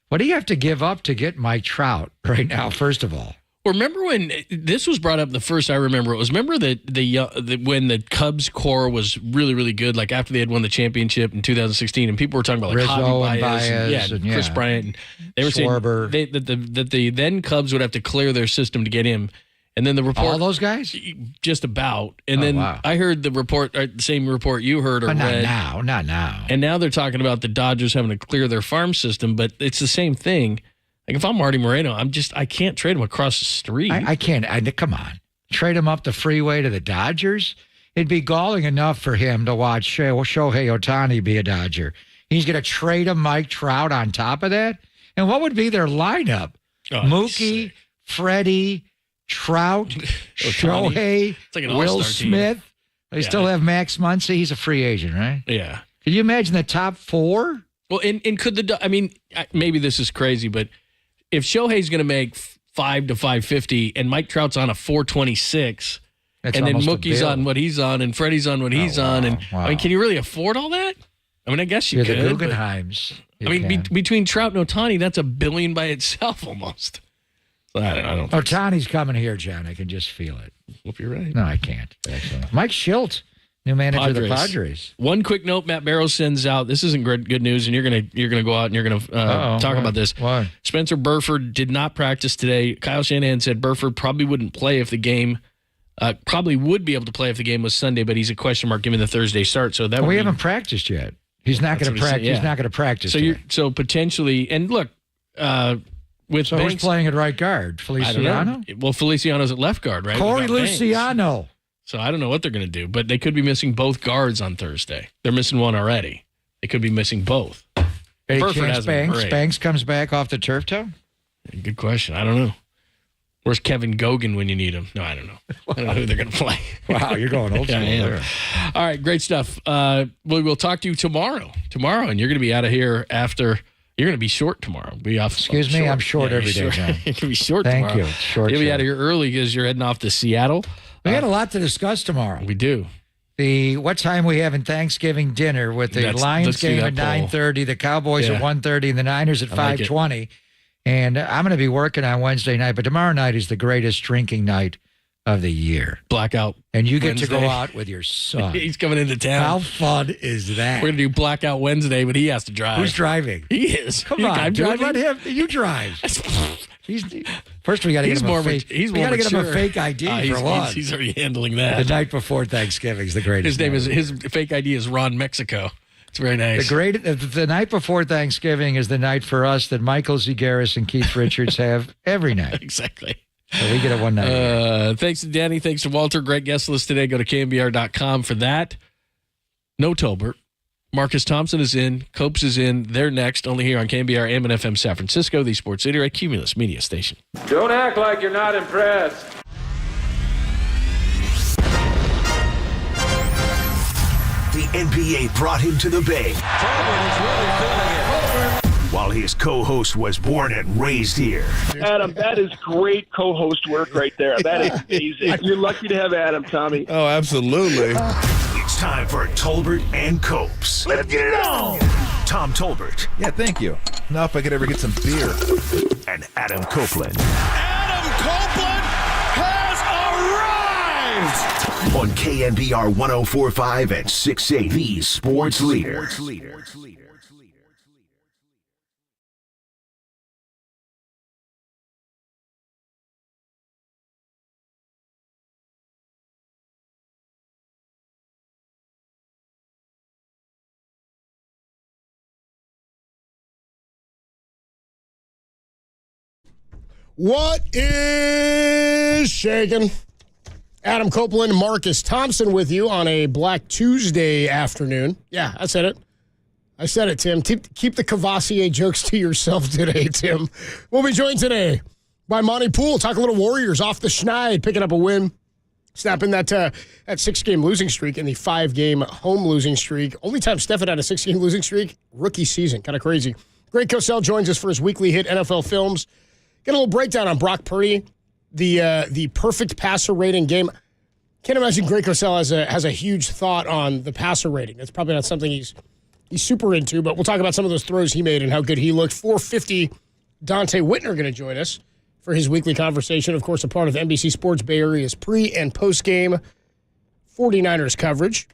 What do you have to give up to get Mike Trout right now, first of all? Remember when this was brought up, the first I remember it was, remember when the Cubs core was really, really good, like after they had won the championship in 2016, and people were talking about like Rizzo Javi Baez and Chris Bryant. And they were Schwarber. saying that the then Cubs would have to clear their system to get him. And then the report. All those guys? Just about. And then I heard the report, the same report you heard or but read. Not now. And now they're talking about the Dodgers having to clear their farm system, but it's the same thing. Like if I'm Marty Moreno, I can't trade him across the street. I can't. Come on. Trade him up the freeway to the Dodgers? It'd be galling enough for him to watch Shohei Ohtani be a Dodger. He's going to trade him Mike Trout on top of that? And what would be their lineup? Mookie, Freddie, Trout, Shohei, like Will Smith. Team. They still have Max Muncy. He's a free agent, right? Yeah. Can you imagine the top 4? Well, and could maybe this is crazy, but if Shohei's going to make 5 to 550 and Mike Trout's on a 426, and then Mookie's on what he's on and Freddie's on what he's on, and I mean, can you really afford all that? I mean, I guess you could. The Guggenheims. Between Trout and Ohtani, that's $1 billion by itself almost. I don't think Ohtani's coming here, John. I can just feel it. Hope you're right. No, I can't. Actually. Mike Schilt, new manager of the Padres. One quick note: Matt Barrows sends out. This isn't good news, and you're gonna go out and you're gonna talk about this. Why? Spencer Burford did not practice today. Kyle Shanahan said Burford probably wouldn't play if the game. Probably would be able to play if the game was Sunday, but he's a question mark given the Thursday start. So that we haven't practiced yet. He's not going to practice. He's not going to practice. So potentially, and look, with Banks, who's playing at right guard? Feliciano? Well, Feliciano's at left guard, right? Corey Luciano. So I don't know what they're going to do, but they could be missing both guards on Thursday. They're missing one already. They could be missing both. Banks comes back off the turf toe? Good question. I don't know. Where's Kevin Gogan when you need him? No, I don't know. I don't know who they're going to play. Wow, you're going old school there. All right, great stuff. We will talk to you tomorrow, and you're going to be out of here after. You're going to be short tomorrow. Be off. Excuse me, I'm short every day, John. You're going to be short Thank tomorrow. you. Short. You'll be out of here early because you're heading off to Seattle. We got a lot to discuss tomorrow. We do. What time we having Thanksgiving dinner with the Lions game at 9:30, the Cowboys at 1:30, and the Niners at 5:20. And I'm going to be working on Wednesday night, but tomorrow night is the greatest drinking night of the year. Blackout. And you get Wednesday. to go out with your son. He's coming into town. How fun is that? We're going to do Blackout Wednesday, but he has to drive. Who's driving? He is. Come on, dude. Let him. You drive. First, we got to get him a fake. We got to get him a fake ID for lunch. He's already handling that. The night before Thanksgiving is the greatest. His fake ID is Ron Mexico. It's very nice. The night before Thanksgiving is the night for us that Michael Zigaris and Keith Richards have every night. Exactly. So we get it one night. Thanks to Danny. Thanks to Walter. Great guest list today. Go to KNBR.com for that. No Tolbert. Marcus Thompson is in. Copes is in. They're next. Only here on KNBR AM and FM San Francisco, the sports leader at Cumulus Media Station. Don't act like you're not impressed. The NBA brought him to the Bay. While his co-host was born and raised here. Adam, that is great co-host work right there. That is amazing. You're lucky to have Adam, Tommy. Oh, absolutely. It's time for Tolbert and Copes. Let's get it on! Tom Tolbert. Yeah, thank you. Now if I could ever get some beer. And Adam Copeland. Adam Copeland has arrived! On KNBR 104.5 and 680, the sports leader. What is shaking? Adam Copeland, Marcus Thompson with you on a Black Tuesday afternoon. Yeah, I said it. I said it, Tim. Keep the Cavassier jokes to yourself today, Tim. We'll be joined today by Monty Poole. Talk a little Warriors off the schneid, picking up a win. Snapping that 6-game losing streak and the 5-game home losing streak. Only time Steph had a 6-game losing streak, rookie season. Kind of crazy. Greg Cosell joins us for his weekly hit NFL Films. Get a little breakdown on Brock Purdy, the perfect passer rating game. Can't imagine Greg Cosell has a huge thought on the passer rating. That's probably not something he's super into, but we'll talk about some of those throws he made and how good he looked. 4:50, Dante Whitner going to join us for his weekly conversation. Of course, a part of NBC Sports Bay Area's pre- and post-game 49ers coverage.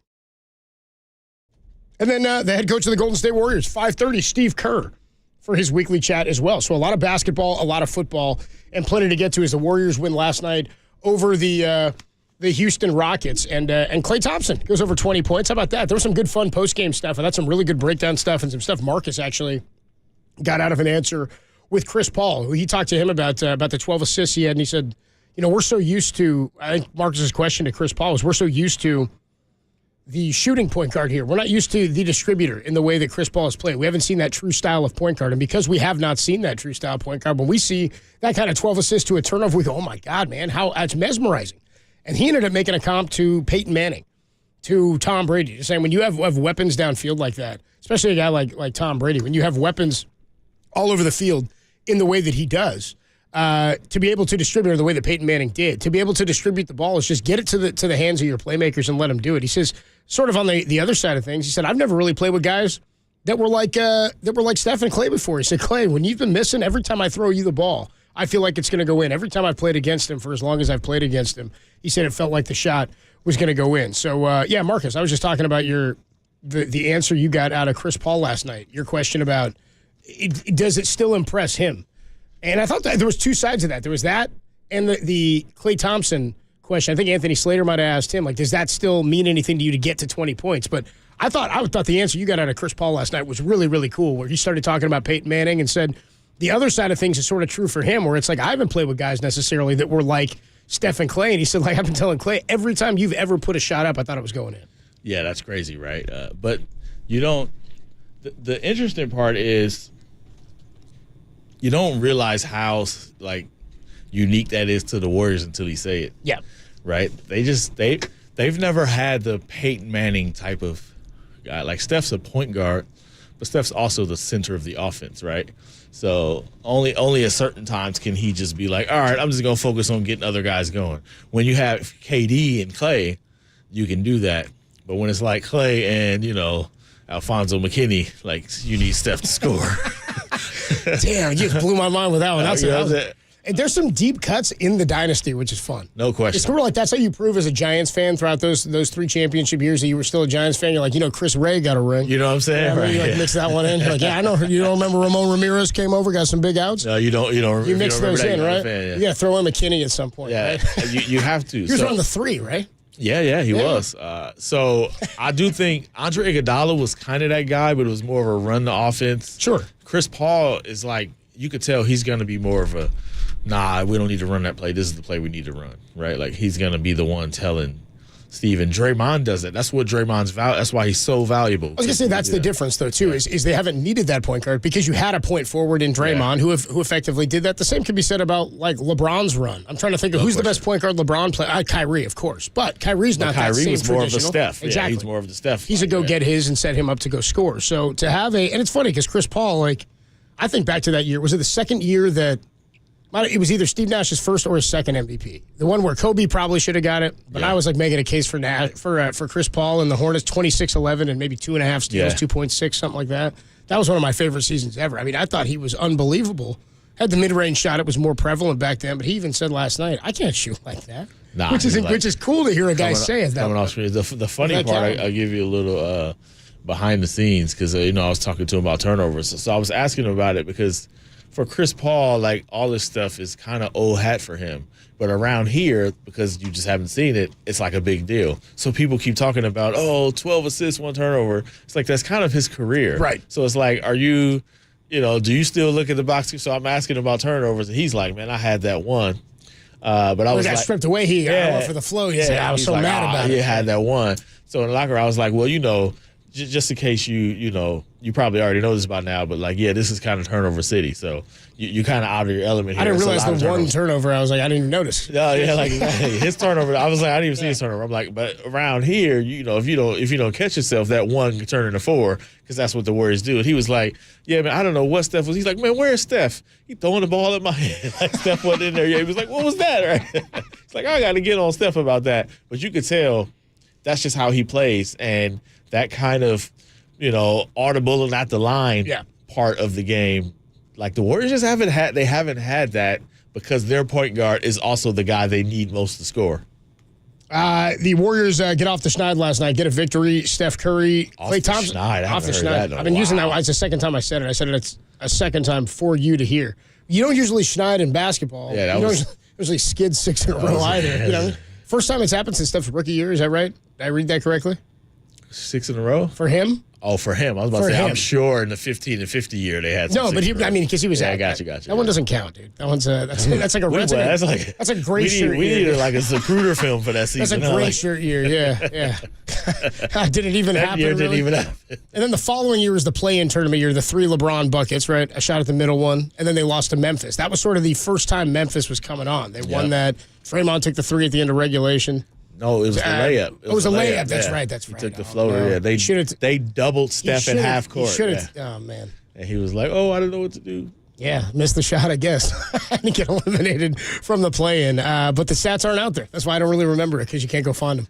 And then the head coach of the Golden State Warriors, 5:30, Steve Kerr, for his weekly chat as well. So a lot of basketball, a lot of football, and plenty to get to as the Warriors win last night over the Houston Rockets. And Klay Thompson goes over 20 points. How about that? There was some good fun post-game stuff, and that's some really good breakdown stuff and some stuff Marcus actually got out of an answer with Chris Paul, who he talked to him about the 12 assists he had, and he said, we're so used to, I think Marcus's question to Chris Paul was, we're so used to the shooting point guard here. We're not used to the distributor in the way that Chris Paul has played. We haven't seen that true style of point guard. And because we have not seen that true style point guard, when we see that kind of 12 assists to a turnover, we go, oh my God, man, how it's mesmerizing. And he ended up making a comp to Peyton Manning, to Tom Brady, just saying when you have weapons downfield like that, especially a guy like Tom Brady, when you have weapons all over the field in the way that he does, to be able to distribute in the way that Peyton Manning did, to be able to distribute the ball is just get it to the hands of your playmakers and let them do it. He says, sort of on the other side of things, he said, I've never really played with guys that were like Steph and Klay before. He said, Klay, when you've been missing, every time I throw you the ball, I feel like it's going to go in. Every time I've played against him for as long as I've played against him, he said it felt like the shot was going to go in. So, yeah, Marcus, I was just talking about the answer you got out of Chris Paul last night, your question about does it still impress him? And I thought that there was two sides of that. There was that and the Klay Thompson question. I think Anthony Slater might have asked him, does that still mean anything to you to get to 20 points? But I thought the answer you got out of Chris Paul last night was really, really cool, where he started talking about Peyton Manning and said the other side of things is sort of true for him, where it's like I haven't played with guys necessarily that were like Steph and Clay. And he said, like, I've been telling Clay, every time you've ever put a shot up, I thought it was going in. Yeah, that's crazy, right? But you don't – the interesting part is you don't realize how, like, unique that is to the Warriors until you say it. Yeah. Right? They've never had the Peyton Manning type of guy. Like, Steph's a point guard, but Steph's also the center of the offense, right? So only at certain times can he just be like, all right, I'm just going to focus on getting other guys going. When you have KD and Clay, you can do that. But when it's like Clay and, Alfonso McKinney, like, you need Steph to score. Damn, you just blew my mind with that one. And there's some deep cuts in the dynasty, which is fun. No question. It's sort of like that's how you prove as a Giants fan throughout those 3 championship years that you were still a Giants fan. You're like, Chris Ray got a ring. You know what I'm saying? Right. You mix that one in. You're like, yeah, I know. You don't remember Ramon Ramirez came over, got some big outs? No, you don't. You mix those in, right? Fan, yeah. You got to throw in McKinney at some point, yeah, right? you have to. He was on the 3, right? Yeah, he was. So I do think Andre Iguodala was kind of that guy, but it was more of a run the offense. Sure. Chris Paul is like, you could tell he's going to be more of a, nah, we don't need to run that play. This is the play we need to run, right? Like, he's going to be the one telling Steven. Draymond does it. That's what Draymond's that's why he's so valuable. I was going to say that's the difference, though, too, is they haven't needed that point guard because you had a point forward in Draymond who effectively did that. The same can be said about, like, LeBron's run. I'm trying to think of who's the best point guard LeBron played. Kyrie, of course. But Kyrie's not that same was more of a traditional. Steph. Exactly. Yeah, he's more of the Steph. He's a go get his and set him up to go score. So to have and it's funny because Chris Paul, like, I think back to that year. Was it the second year that it was either Steve Nash's first or his second MVP? The one where Kobe probably should have got it, but I was like making a case for Chris Paul and the Hornets, 26-11 and maybe 2.5 steals, 2.6, something like that. That was one of my favorite seasons ever. I mean, I thought he was unbelievable. Had the mid-range shot; it was more prevalent back then. But he even said last night, "I can't shoot like that," which is cool to hear a guy say it. The funny part, I'll give you a little behind the scenes because I was talking to him about turnovers, so I was asking him about it because for Chris Paul, like, all this stuff is kind of old hat for him. But around here, because you just haven't seen it, it's like a big deal. So people keep talking about, 12 assists, 1 turnover. It's like that's kind of his career. Right. So it's like, are you, do you still look at the box? So I'm asking about turnovers, and he's like, man, I had that one. But I was got like, stripped away. He got one for the flow. He said, I was so mad about it. He had that one. So in the locker room, I was like, well, just in case you probably already know this by now, but like, this is kind of turnover city. So you kind of out of your element here. I didn't realize the one turnover. I was like, I didn't even notice. No, like his turnover. I was like, I didn't even see his turnover. I'm like, but around here, if you don't catch yourself, that one can turn into 4 because that's what the Warriors do. And he was like, yeah, man, I don't know what Steph was. He's like, man, where's Steph? He throwing the ball at my head. Like, Steph wasn't in there yet. He was like, what was that? Right? It's like, I got to get on Steph about that. But you could tell that's just how he plays, and that kind of audible and at the line part of the game. Like, the Warriors just haven't had that because their point guard is also the guy they need most to score. The Warriors get off the schneid last night, get a victory. Steph Curry, Klay Thompson. Off the schneid. I've been using that. It's the second time I said it. I said it's a second time for you to hear. You don't usually schneid in basketball. Yeah, that was usually skid 6 in a row either. First time it's happened since Steph's rookie year. Is that right? Did I read that correctly? 6 in a row for him. Oh, for him. I was about to say, I'm sure in the 15 and 50 year they had some. No, but because he was I got you. That one doesn't count, dude. That one's that's like a red. That's a great shirt year. We needed like a Zapruder film for that season. That's a great shirt year, yeah. Didn't even happen. Year didn't even happen. And then the following year was the play-in tournament year, the 3 LeBron buckets, right? A shot at the middle one, and then they lost to Memphis. That was sort of the first time Memphis was coming on. They won that. Draymond took the 3 at the end of regulation. No, it was the layup. It was a layup. That's right. He took the floater. Yeah, they doubled Steph in half court. Oh man. And he was like, "Oh, I don't know what to do." Yeah, missed the shot, I guess. And get eliminated from the play-in. But the stats aren't out there. That's why I don't really remember it because you can't go find them.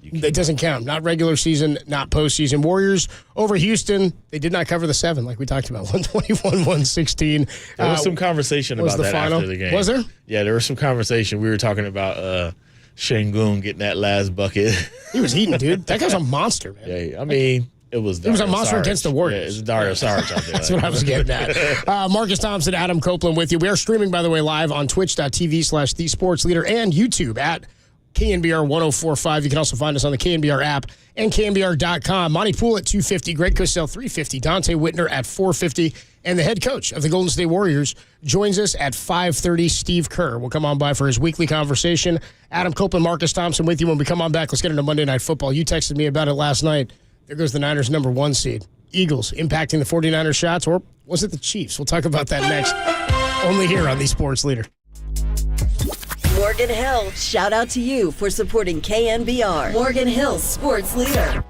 It doesn't count. Not regular season, not postseason. Warriors over Houston. They did not cover the 7 like we talked about. 121-116. There was some conversation about that after the game. Was there? Yeah, there was some conversation. We were talking about Şengün getting that last bucket. He was eating, dude. That guy's a monster, man. Yeah, I mean, it was Dario. He was a monster against the Warriors. Yeah, it's Dario Saric out there. That's what I was getting at. Marcus Thompson, Adam Copeland with you. We are streaming, by the way, live on twitch.tv/thesportsleader and YouTube at KNBR 1045. You can also find us on the KNBR app and KNBR.com. Monty Poole at 250, Greg Cosell 350, Dante Whitner at 450, and the head coach of the Golden State Warriors joins us at 5:30. Steve Kerr will come on by for his weekly conversation. Adam Copeland, Marcus Thompson with you when we come on back. Let's get into Monday Night Football. You texted me about it last night. There goes the Niners' number 1 seed. Eagles impacting the 49ers shots, or was it the Chiefs? We'll talk about that next. Only here on the Sports Leader. Morgan Hill, shout out to you for supporting KNBR. Morgan Hill's Sports Leader.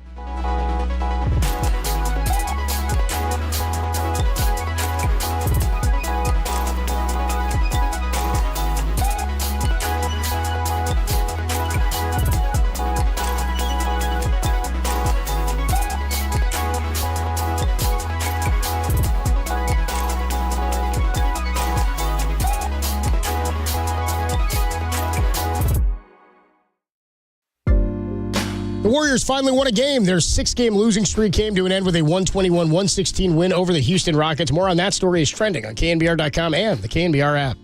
The Warriors finally won a game. Their 6-game losing streak came to an end with a 121-116 win over the Houston Rockets. More on that story is trending on KNBR.com and the KNBR app.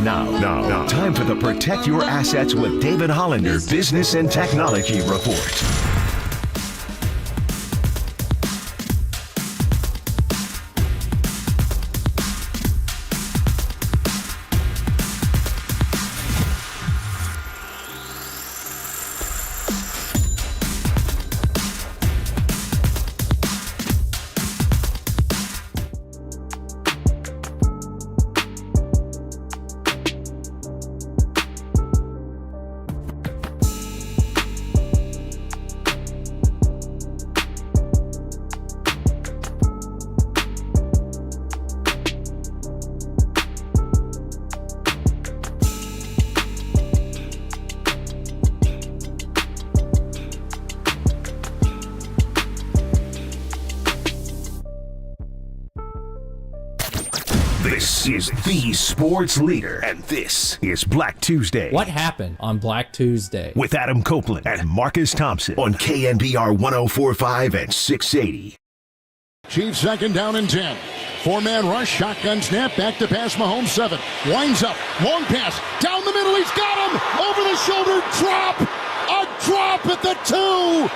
And now, time for the Protect Your Assets with David Hollander Business and Technology Report. This is the sports leader, and this is Black Tuesday. What happened on Black Tuesday? With Adam Copeland and Marcus Thompson on KNBR 104.5 and 680. Chiefs second down and 10. Four-man rush, shotgun snap, back to pass, Mahomes 7. Winds up, long pass, down the middle, he's got him! Over the shoulder, drop! A drop at the 2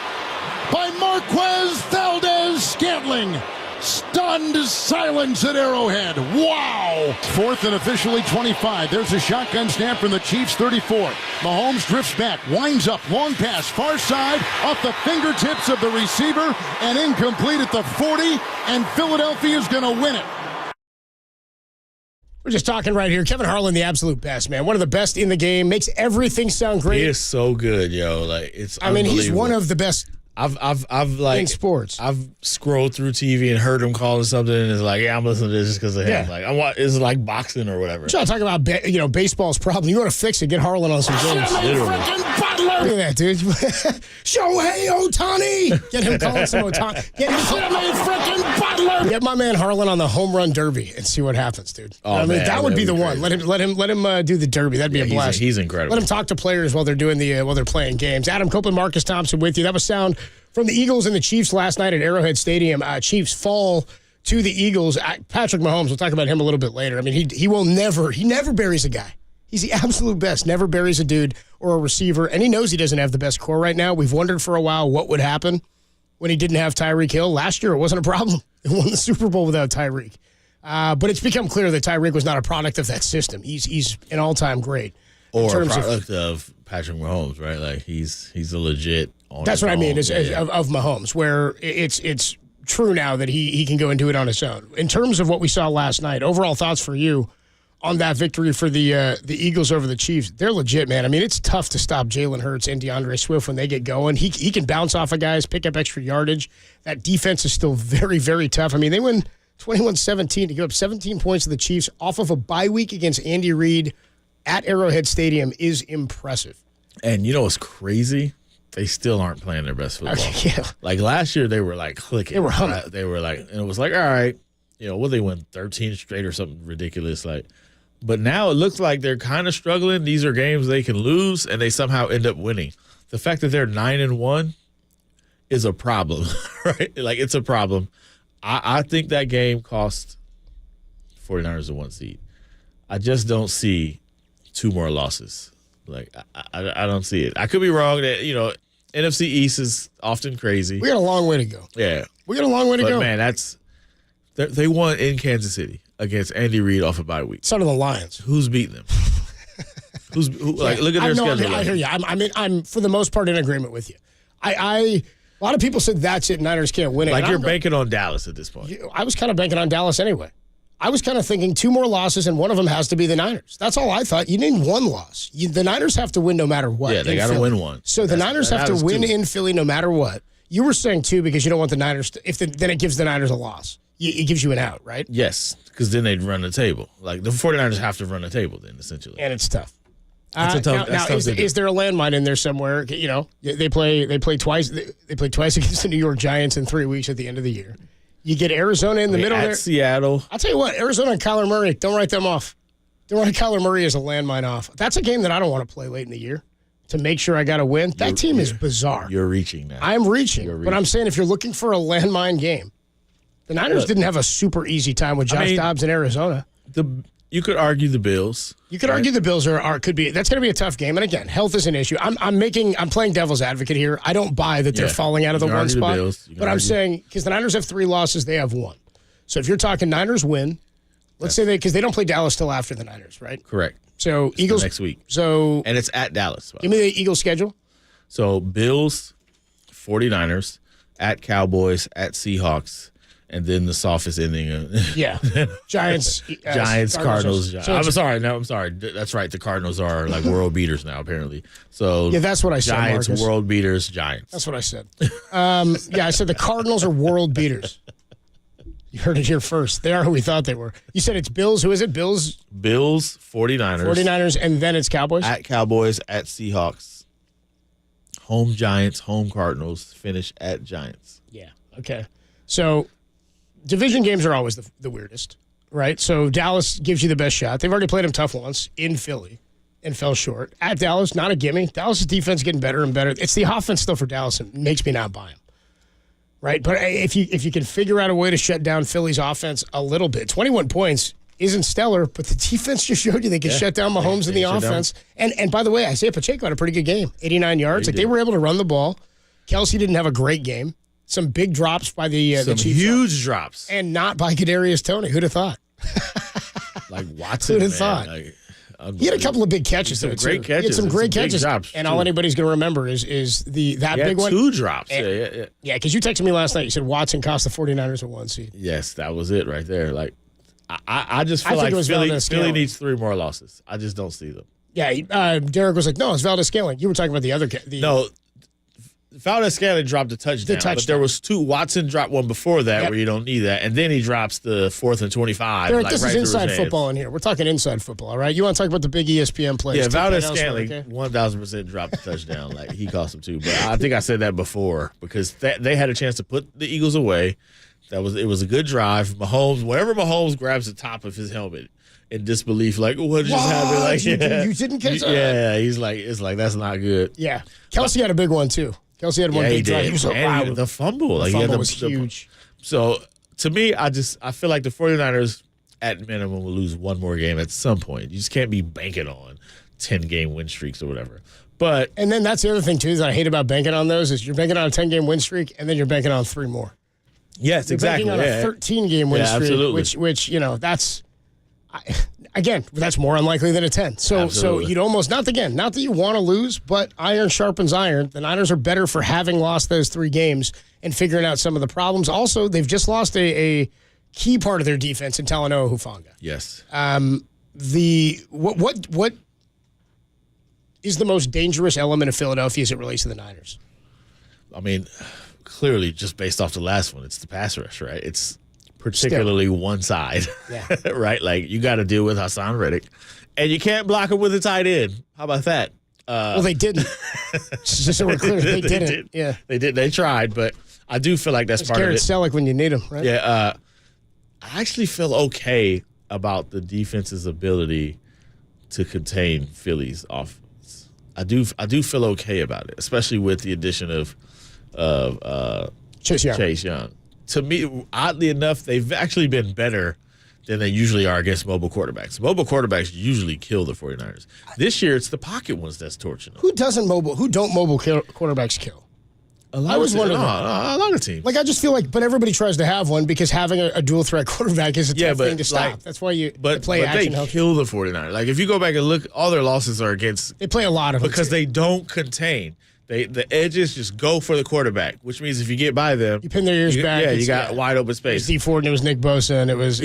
by Marquez Valdez-Scantling. Stunned silence at Arrowhead. Wow! Fourth and officially 25. There's a shotgun snap from the Chiefs 34. Mahomes drifts back, winds up, long pass, far side, off the fingertips of the receiver, and incomplete at the 40, and Philadelphia's going to win it. We're just talking right here. Kevin Harlan, the absolute best, man. One of the best in the game. Makes everything sound great. He is so good, yo. Like, it's I mean, he's one of the best I've like in sports. I've scrolled through TV and heard him calling something, and it's like, yeah, I'm listening to this just because of him. Like, it's like boxing or whatever. Trying to talk about baseball's problem. You want to fix it? Get Harlan on some games. Literally. Look at that, dude. Shohei Ohtani. Get him calling some Ohtani. Get him freaking Butler. Get my man Harlan on the home run derby and see what happens, dude. Oh, man, that would be the one. Let him do the derby. That'd be a blast. He's incredible. Let him talk to players while they're doing while they're playing games. Adam Copeland, Marcus Thompson with you. That was sound from the Eagles and the Chiefs last night at Arrowhead Stadium. Chiefs fall to the Eagles. Patrick Mahomes, we'll talk about him a little bit later. I mean, he never buries a guy. He's the absolute best. Never buries a dude or a receiver, and he knows he doesn't have the best core right now. We've wondered for a while what would happen when he didn't have Tyreek Hill. Last year, it wasn't a problem. They won the Super Bowl without Tyreek. But it's become clear that Tyreek was not a product of that system. He's an all-time great. Or a product of Patrick Mahomes, right? Like, he's a legit on That's what I mean, of Mahomes, where it's true now that he can go and do it on his own. In terms of what we saw last night, overall thoughts for you on that victory for the Eagles over the Chiefs? They're legit, man. I mean, it's tough to stop Jalen Hurts and DeAndre Swift when they get going. He can bounce off of guys, pick up extra yardage. That defense is still very, very tough. I mean, they win 21-17 to give up 17 points to the Chiefs off of a bye week against Andy Reid at Arrowhead Stadium is impressive. And you know what's crazy? They still aren't playing their best football. Yeah. Like, last year, they were like clicking. They were humming. Right? They were like, and it was like, all right, will they win 13 straight or something ridiculous? Like, but now it looks like they're kind of struggling. These are games they can lose, and they somehow end up winning. The fact that they're 9-1 is a problem, right? Like, it's a problem. I think that game cost 49ers a 1 seed. I just don't see 2 more losses. Like, I don't see it. I could be wrong. That NFC East is often crazy. We got a long way to go. Yeah, we got a long way to go. Man, they won in Kansas City against Andy Reid off a bye week. Son of the Lions. Who's beating them? Look at their schedule. I hear you. I'm for the most part in agreement with you. A lot of people said that's it. Niners can't win it. Like, you're banking on Dallas at this point. I was kind of banking on Dallas anyway. I was kind of thinking 2 more losses, and one of them has to be the Niners. That's all I thought. You need 1 loss. The Niners have to win no matter what. Yeah, they got to win one. So the Niners have to win in Philly no matter what. You were saying 2 because you don't want the Niners to, then it gives the Niners a loss. It gives you an out, right? Yes, because then they'd run the table. Like, the 49ers have to run the table then, essentially. And it's tough. Now, is there a landmine in there somewhere? They play twice. They play twice against the New York Giants in 3 weeks at the end of the year. You get Arizona in the middle there. Seattle. I'll tell you what, Arizona and Kyler Murray, don't write them off. Don't write Kyler Murray as a landmine off. That's a game that I don't want to play late in the year to make sure I got to win. That team is bizarre. You're reaching now. I'm reaching. But I'm saying if you're looking for a landmine game, the Niners didn't have a super easy time with Josh Dobbs in Arizona. You could argue the Bills. You could argue the Bills could be. That's going to be a tough game. And again, health is an issue. I'm playing devil's advocate here. I don't buy that they're falling out of the one spot. But I'm saying because the Niners have 3 losses, they have 1. So if you're talking Niners win, let's say because they don't play Dallas till after the Niners, right? Correct. So it's Eagles next week. And it's at Dallas. Give me the Eagles schedule. So Bills, 49ers, at Cowboys, at Seahawks. And then the softest ending. Giants, Cardinals. I'm sorry. That's right. The Cardinals are like world beaters now, apparently. So that's what I said. Giants, Marcus. world beaters, Giants. That's what I said. I said the Cardinals are world beaters. You heard it here first. They are who we thought they were. You said it's Bills. Who is it? Bills, 49ers. 49ers, and then it's Cowboys? At Cowboys, at Seahawks. Home Giants, home Cardinals, finish at Giants. Yeah, okay. So division games are always the weirdest, right? So Dallas gives you the best shot. They've already played them tough once in Philly and fell short. At Dallas, not a gimme. Dallas' defense getting better and better. It's the offense still for Dallas that makes me not buy them. Right? But if you can figure out a way to shut down Philly's offense a little bit, 21 points isn't stellar, but the defense just showed you they can shut down Mahomes and the offense. And by the way, Isaiah Pacheco had a pretty good game, 89 yards. They were able to run the ball. Kelce didn't have a great game. Some big drops by the Chiefs. Huge drops. And not by Kadarius Toney. Who'd have thought? Like Watson, Who'd have thought? He had a couple of big catches. He had some great catches. Drops, and all anybody's going to remember is that big one. 2 drops. Yeah, because you texted me last night. You said Watson cost the 49ers a 1 seed. Yes, that was it right there. Like, I just feel like Philly needs 3 more losses. I just don't see them. Yeah, Derek was like, no, it's Valdez-Scantling. You were talking about the other No, Valdez-Scantling dropped a touchdown, but there was 2. Watson dropped one before that where you don't need that, and then he drops the 4th and 25. Derek, this is inside football in here. We're talking inside football, all right? You want to talk about the big ESPN plays? Yeah, Valdez-Scantling, 1,000% dropped the touchdown. Like, he cost him 2. But I think I said that before because they had a chance to put the Eagles away. It was a good drive. Whenever Mahomes grabs the top of his helmet in disbelief, like, what just happened? Like, you didn't catch that? Yeah, he's like, it's like, that's not good. Yeah. Kelce had a big one, too. Kelce had one big drive. He was like, wow. The fumble. The fumble was huge. So, to me, I feel like the 49ers, at minimum, will lose 1 more game at some point. You just can't be banking on 10-game win streaks or whatever. And then that's the other thing, too, that I hate about banking on those is you're banking on a 10-game win streak, and then you're banking on 3 more. Yes, exactly. You're banking on a 13-game win streak, absolutely. which that's... Again, that's more unlikely than a 10. So you'd almost, not that you want to lose, but iron sharpens iron. The Niners are better for having lost those 3 games and figuring out some of the problems. Also, they've just lost a key part of their defense in Talanoa Hufanga. Yes. What is the most dangerous element of Philadelphia as it relates to the Niners? I mean, clearly, just based off the last one, it's the pass rush, right? It's particularly one side, right? Like, you got to deal with Hassan Reddick, and you can't block him with a tight end. How about that? Well, they didn't. Just so we're clear, they didn't. Yeah, they did. They tried, but I do feel like that's part Garrett of it. Selleck when you need him, right? Yeah, I actually feel okay about the defense's ability to contain Philly's offense. I do feel okay about it, especially with the addition of Chase Young. To me, oddly enough, they've actually been better than they usually are against mobile quarterbacks. Mobile quarterbacks usually kill the 49ers. This year, it's the pocket ones that's torching them. Who don't mobile quarterbacks kill? A lot of teams. Like, I just feel like, but everybody tries to have one because having a dual threat quarterback is a tough thing to stop. That's why you play action. But they kill the 49ers. Like, if you go back and look, all their losses are against. They play a lot of them because they don't contain. The edges just go for the quarterback, which means if you get by them, you pin their ears back. Yeah, you got wide open space. It was D Ford and it was Nick Bosa and it was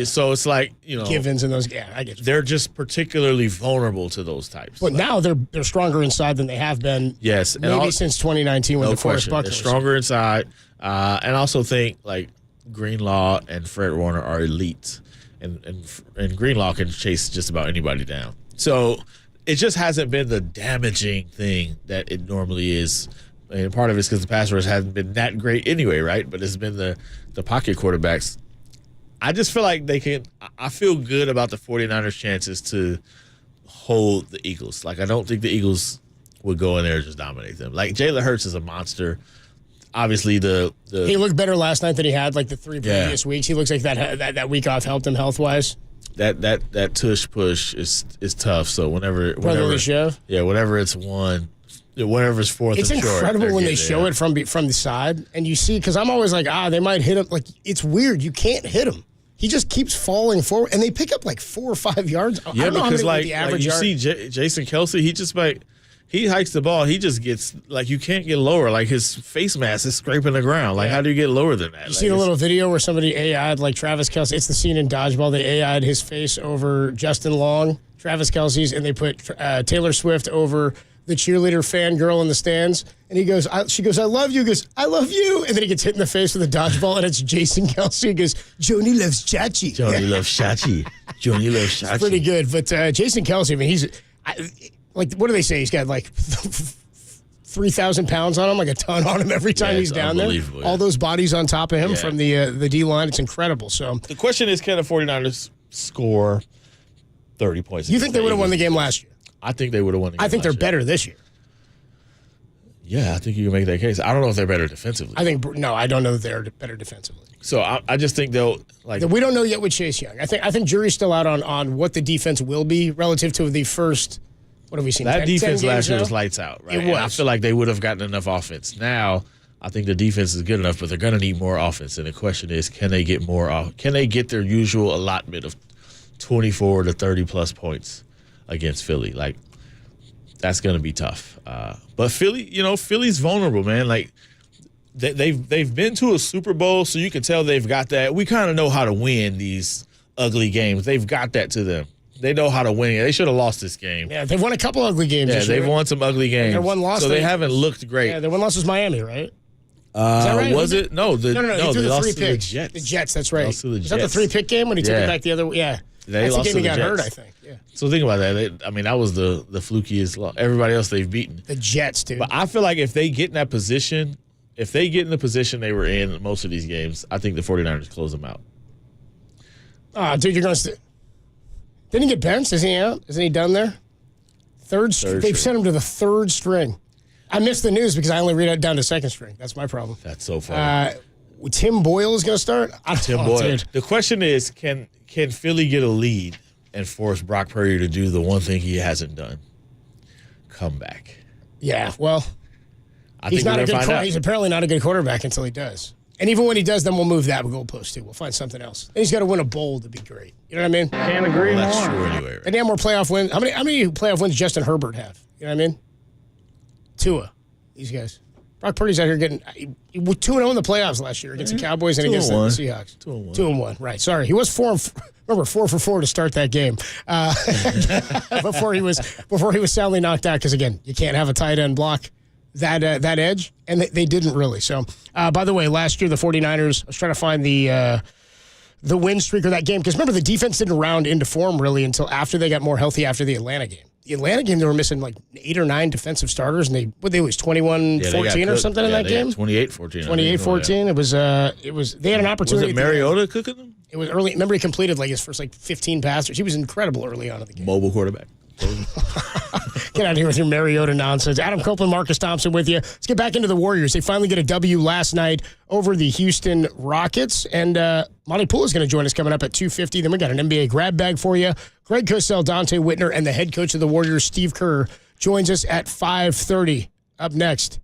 So it's like Givens and those. Yeah, I get you. They're just particularly vulnerable to those types. But now they're stronger inside than they have been. Yes, maybe since 2019 when DeForest Buckner. They're stronger inside, and I also think like Greenlaw and Fred Warner are elite, and Greenlaw can chase just about anybody down. So. It just hasn't been the damaging thing that it normally is. And part of it's because the pass rush hasn't been that great anyway, right? But it's been the pocket quarterbacks. I just feel like I feel good about the 49ers' chances to hold the Eagles. Like, I don't think the Eagles would go in there and just dominate them. Like, Jalen Hurts is a monster. Obviously, he looked better last night than he had like the 3 previous weeks. He looks like that week off helped him health-wise. that tush push is tough. So whenever shove, whenever it's one. Whatever is fourth it's and short. It's incredible when they show it from the side, and you see, because I'm always like, they might hit him. Like, it's weird. You can't hit him. He just keeps falling forward, and they pick up like 4 or 5 yards. Yeah, because the average you see Jason Kelce, he just he hikes the ball. He just gets you can't get lower. Like his face mask is scraping the ground. Like how do you get lower than that? You see the little video where somebody AI'd like Travis Kelce. It's the scene in Dodgeball. They AI'd his face over Justin Long, Travis Kelce's, and they put Taylor Swift over the cheerleader fangirl in the stands, and she goes, I love you. He goes, I love you. And then he gets hit in the face with a dodgeball, and it's Jason Kelce. He goes, Joni loves Chachi. Joni loves Chachi. Joni loves Chachi. It's pretty good. But Jason Kelce, I mean, what do they say? He's got like 3,000 pounds on him, like a ton on him every time he's down there. Yeah. All those bodies on top of him from the D-line. It's incredible. So the question is, can the 49ers score 30 points? You think they would have won the game last year? I think they would have won the game. I think they're better this year. Yeah, I think you can make that case. I don't know if they're better defensively. I don't know that they're better defensively. So I just think they'll we don't know yet with Chase Young. I think jury's still out on what the defense will be relative to the first. What have we seen? That 10 defense last year now? was lights out, right? It was. And I feel like they would have gotten enough offense. Now I think the defense is good enough, but they're going to need more offense. And the question is, can they get more? Can they get their usual allotment of 24 to 30 plus points against Philly? Like. That's going to be tough. But Philly, Philly's vulnerable, man. Like they've been to a Super Bowl, so you can tell they've got that. We kind of know how to win these ugly games. They've got that to them. They know how to win. They should have lost this game. Yeah, they've won a couple ugly games. Yeah, they've won some ugly games. Their one loss, so they haven't looked great. Yeah, their one loss was Miami, right? Is that right? Was it? No, they threw they the lost 3 to picks. the Jets. The Jets, that's right. Lost to the Was that the 3-pick game when he took it back the other way? Yeah. That's the game he got hurt, I think. Yeah. So think about that. That was the flukiest loss. Everybody else they've beaten. The Jets, dude. But I feel like if they get in that position, they were in most of these games, I think the 49ers close them out. Dude, you're going to Didn't he get benched? Isn't he out? Isn't he done there? They've sent him to the 3rd string. I missed the news because I only read it down to 2nd string. That's my problem. That's so funny. Tim Boyle is going to start? Tim Boyle. Dude. The question is, can Philly get a lead and force Brock Purdy to do the one thing he hasn't done? Come back. Yeah, well, he's apparently not a good quarterback until he does. And even when he does, then we'll move that goalpost too. We'll find something else. Then he's got to win a bowl to be great. You know what I mean? Can't agree more. That's true anyway. Right? And they have more playoff wins. How many playoff wins Justin Herbert have? You know what I mean? Tua. These guys. Brock Purdy's out here getting 2-0 in the playoffs last year against the Cowboys and against the Seahawks. 2-1. Right. Sorry. He was 4 for 4 to start that game before he was soundly knocked out. Because again, you can't have a tight end block that edge, and they didn't really. So, by the way, last year the 49ers. I was trying to find the win streak of that game because remember the defense didn't round into form really until after they got more healthy after the Atlanta game. The Atlanta game, they were missing like 8 or 9 defensive starters, and they was 21-14 or something in that game. 28-14. 28-14. It was. They had an opportunity. Was it Mariota cooking them? It was early. Remember, he completed like his first 15 passes. He was incredible early on in the game. Mobile quarterback. Get out of here with your Mariota nonsense. Adam Copeland, Marcus Thompson with you. Let's get back into the Warriors. They finally get a W last night over the Houston Rockets. And Monty Poole is going to join us coming up at 2:50. Then we got an NBA grab bag for you. Greg Cosell, Dante Whitner, and the head coach of the Warriors, Steve Kerr, joins us at 5:30. Up next,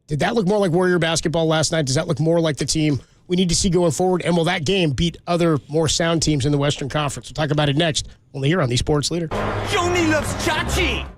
did that look more like Warrior basketball last night? Does that look more like the team we need to see going forward? And will that game beat other more sound teams in the Western Conference? We'll talk about it next, only here on the Sports Leader. Joni loves Chachi.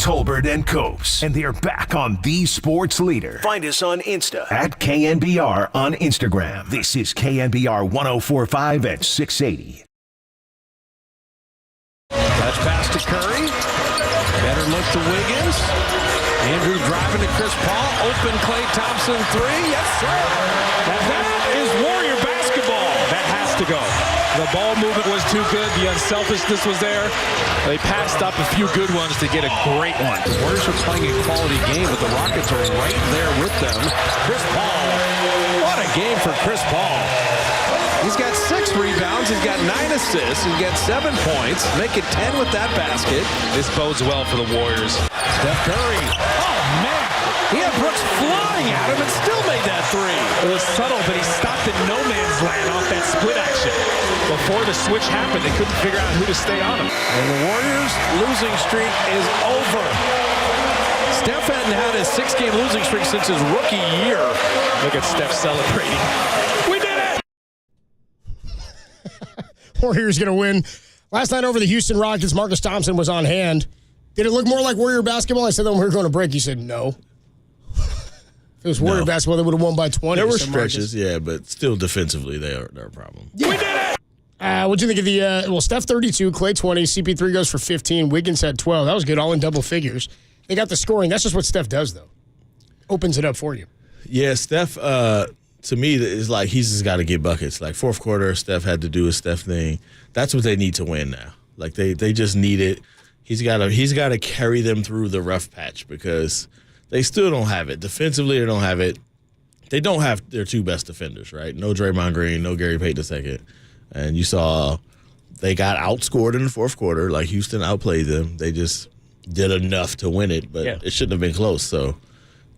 Tolbert and Copes, and they're back on The Sports Leader. Find us on Insta at KNBR on Instagram. This is KNBR 104.5 at 680. Touch pass to Curry. Better look to Wiggins. Andrew driving to Chris Paul. Open Klay Thompson three. Yes, sir. That is Warrior basketball. That has to go. The ball movement was too good. The unselfishness was there. They passed up a few good ones to get a great one. The Warriors are playing a quality game, but the Rockets are right there with them. Chris Paul. What a game for Chris Paul. He's got 6 rebounds. He's got 9 assists. He's got 7 points. Make it 10 with that basket. This bodes well for the Warriors. Steph Curry. Oh, man. He had Brooks flying at him and still made that three. It was subtle, but he stopped in no man's land off that split action. Before the switch happened, they couldn't figure out who to stay on him. And the Warriors' losing streak is over. Steph hadn't had a 6-game losing streak since his rookie year. Look at Steph celebrating. We did it! Warriors going to win. Last night over the Houston Rockets, Marcus Thompson was on hand. Did it look more like Warrior basketball? I said that when we were going to break. He said no. If it was Warrior basketball, they would have won by 20. There were stretches, yeah, but still defensively, they're a problem. Yeah. We did it! What'd you think of the, Steph 32, Klay 20, CP3 goes for 15, Wiggins had 12. That was good, all in double figures. They got the scoring. That's just what Steph does, though. Opens it up for you. Yeah, Steph, to me, is like he's just got to get buckets. Like, fourth quarter, Steph had to do his Steph thing. That's what they need to win now. Like, they just need it. He's got to carry them through the rough patch because they still don't have it. Defensively, they don't have it. They don't have their 2 best defenders, right? No Draymond Green, no Gary Payton II. And you saw they got outscored in the fourth quarter. Like, Houston outplayed them. They just did enough to win it, but it shouldn't have been close. So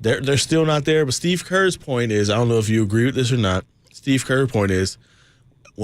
they're still not there. But Steve Kerr's point is, I don't know if you agree with this or not, Steve Kerr's point is,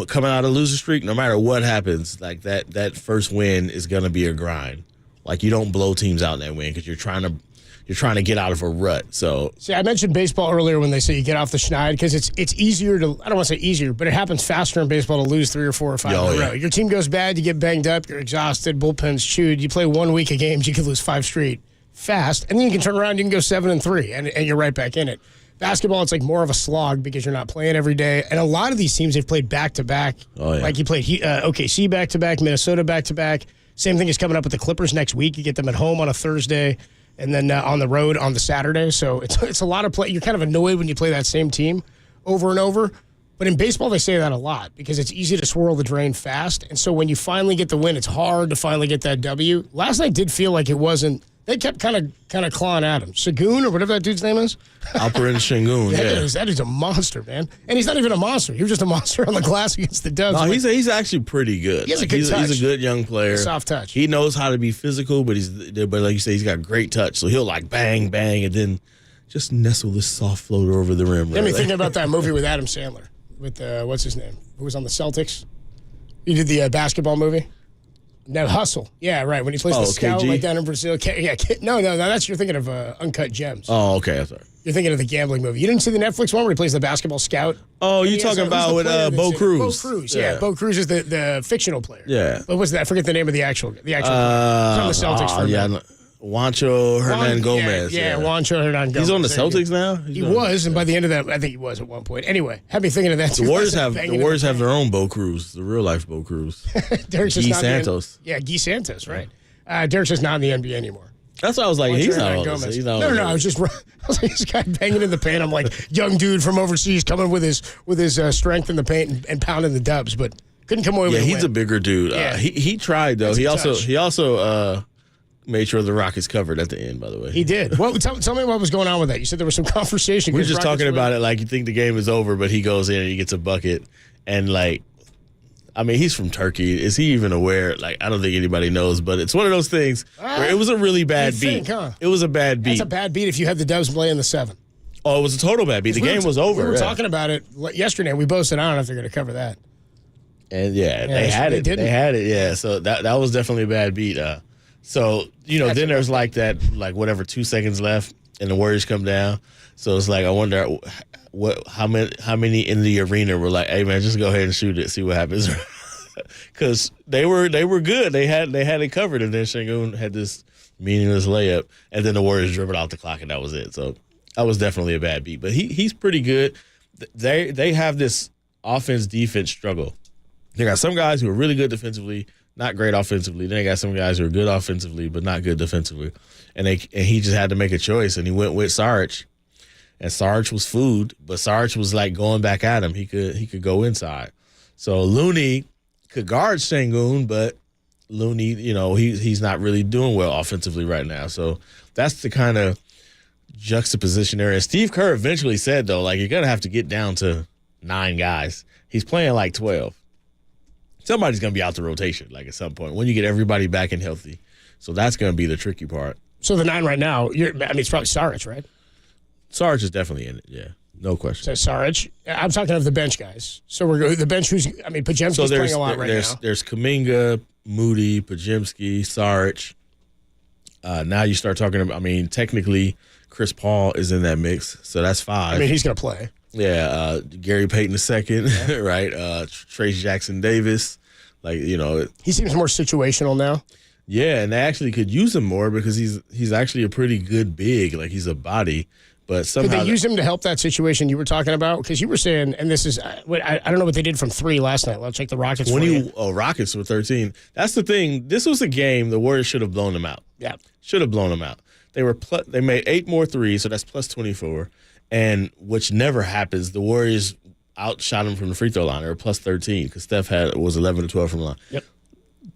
coming out of losing streak, no matter what happens, like that first win is going to be a grind. Like, you don't blow teams out in that win because you're trying to get out of a rut. So, see, I mentioned baseball earlier when they say you get off the schneid because it's easier to, I don't want to say easier, but it happens faster in baseball to lose 3 or 4 or 5 in a row. Your team goes bad, you get banged up, you're exhausted, bullpen's chewed. You play 1 week of games, you could lose 5 straight fast, and then you can turn around, you can go 7-3, and you're right back in it. Basketball, it's like more of a slog because you're not playing every day. And a lot of these teams, they've played back-to-back. Oh, yeah. Like you played OKC back-to-back, Minnesota back-to-back. Same thing is coming up with the Clippers next week. You get them at home on a Thursday and then on the road on the Saturday. So it's a lot of play. You're kind of annoyed when you play that same team over and over. But in baseball, they say that a lot because it's easy to swirl the drain fast. And so when you finally get the win, it's hard to finally get that W. Last night did feel like it wasn't. They kept kind of clawing at him. Sagoon or whatever that dude's name is. Alperen Sengun, That is a monster, man. And he's not even a monster. He was just a monster on the glass against the Dubs. No, he's actually pretty good. He has a good touch. He's a good young player. Soft touch. He knows how to be physical, but like you say, he's got great touch. So he'll like bang, bang, and then just nestle this soft floater over the rim. Get me thinking about that movie with Adam Sandler. With, what's his name? Who was on the Celtics? He did the basketball movie. No, Hustle. Yeah, right. When he plays the scout like down in Brazil. No, you're thinking of Uncut Gems. Oh, okay. I'm sorry. You're thinking of the gambling movie. You didn't see the Netflix one where he plays the basketball scout? Oh, you're talking about with Bo Cruz. Bo Cruz, yeah. Bo Cruz is the fictional player. Yeah. What was that? I forget the name of the actual player. He's on the Celtics for a minute. Juancho Hernan Gomez. Yeah, Juancho Hernan Gomez. He's on the Celtics now? He was, and by the end of that, I think he was at one point. Anyway, had me thinking of that too. The Warriors have their own Bo Cruz, the real life Bo Cruz. Guy Santos. Guy Santos, right. Derek's just not in the NBA anymore. That's why I was like, he's not all this. No, I was like, this guy banging in the paint. I'm like, young dude from overseas coming with his strength in the paint and pounding the dubs, but couldn't come away with a win. He's a bigger dude. Yeah. He tried, though. He also made sure the Rockets covered at the end, by the way. He did. Well, tell me what was going on with that. You said there was some conversation. We were just talking about it like you think the game is over, but he goes in and he gets a bucket. And, like, I mean, he's from Turkey. Is he even aware? Like, I don't think anybody knows, but it's one of those things where it was a really bad beat. It was a bad beat. That's a bad beat if you had the Dubs playing the 7. Oh, it was a total bad beat. The game was over. We were talking about it yesterday, and we both said, I don't know if they're going to cover that. And, they had it. They had it, yeah. So that was definitely a bad beat. So, then there's like that, like, whatever, 2 seconds left, and the Warriors come down. So it's like, I wonder how many in the arena were like, hey, man, just go ahead and shoot it, see what happens. Because they were good. They had it covered, and then Sengun had this meaningless layup, and then the Warriors dribbled out the clock, and that was it. So that was definitely a bad beat. But he's pretty good. They have this offense-defense struggle. They got some guys who are really good defensively, not great offensively. Then they got some guys who are good offensively, but not good defensively. And he just had to make a choice, and he went with Saric. And Saric was food, but Saric was like going back at him. He could go inside. So Looney could guard Sengun, but Looney, he's not really doing well offensively right now. So that's the kind of juxtaposition there. And Steve Kerr eventually said, though, like, you're going to have to get down to 9 guys. He's playing like 12. Somebody's going to be out the rotation, like, at some point, when you get everybody back and healthy. So that's going to be the tricky part. So the 9 right now, it's probably Saric, right? Saric is definitely in it, yeah. No question. So Saric. I'm talking of the bench guys. So we're the bench Pajemski's playing a lot right now. There's Kuminga, Moody, Pajemski, Saric. Now you start talking about, technically Chris Paul is in that mix, so that's 5. He's going to play. Yeah, Gary Payton II, right? Trace Jackson Davis. Like, he seems more situational now. Yeah, and they actually could use him more because he's actually a pretty good big. Like, he's a body. But somehow could they use him to help that situation you were talking about? Because you were saying, and this is, I don't know what they did from 3 last night. Let's check the Rockets. Rockets were 13. That's the thing. This was a game the Warriors should have blown them out. Yeah, should have blown them out. They made 8 more threes, so that's plus 24. And which never happens. The Warriors outshot them from the free throw line. They were plus 13 because Steph was 11 to 12 from the line. Yep.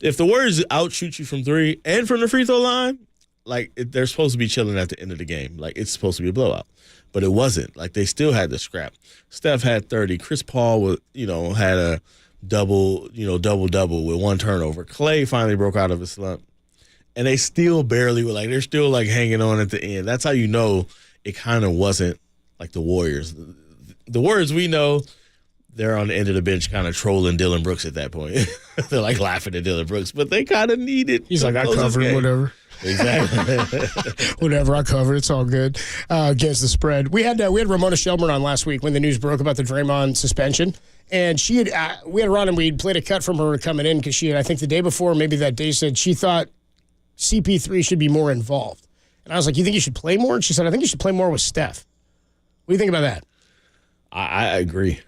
If the Warriors outshoot you from 3 and from the free throw line, they're supposed to be chilling at the end of the game. Like, it's supposed to be a blowout. But it wasn't. Like, they still had to scrap. Steph had 30. Chris Paul had a double with 1 turnover. Clay finally broke out of his slump. And they still barely were they're still hanging on at the end. That's how you know it kind of wasn't like the Warriors. The Warriors we know, they're on the end of the bench kind of trolling Dillon Brooks at that point. They're laughing at Dillon Brooks, but they kind of need it. He's like, I covered whatever. Exactly. Whatever, I covered. It's all good. Against the spread. We had Ramona Shelburne on last week when the news broke about the Draymond suspension. And we had her on and we played a cut from her coming in because she had, I think the day before, maybe that day, said she thought CP3 should be more involved. And I was like, you think you should play more? And she said, I think you should play more with Steph. What do you think about that? I agree.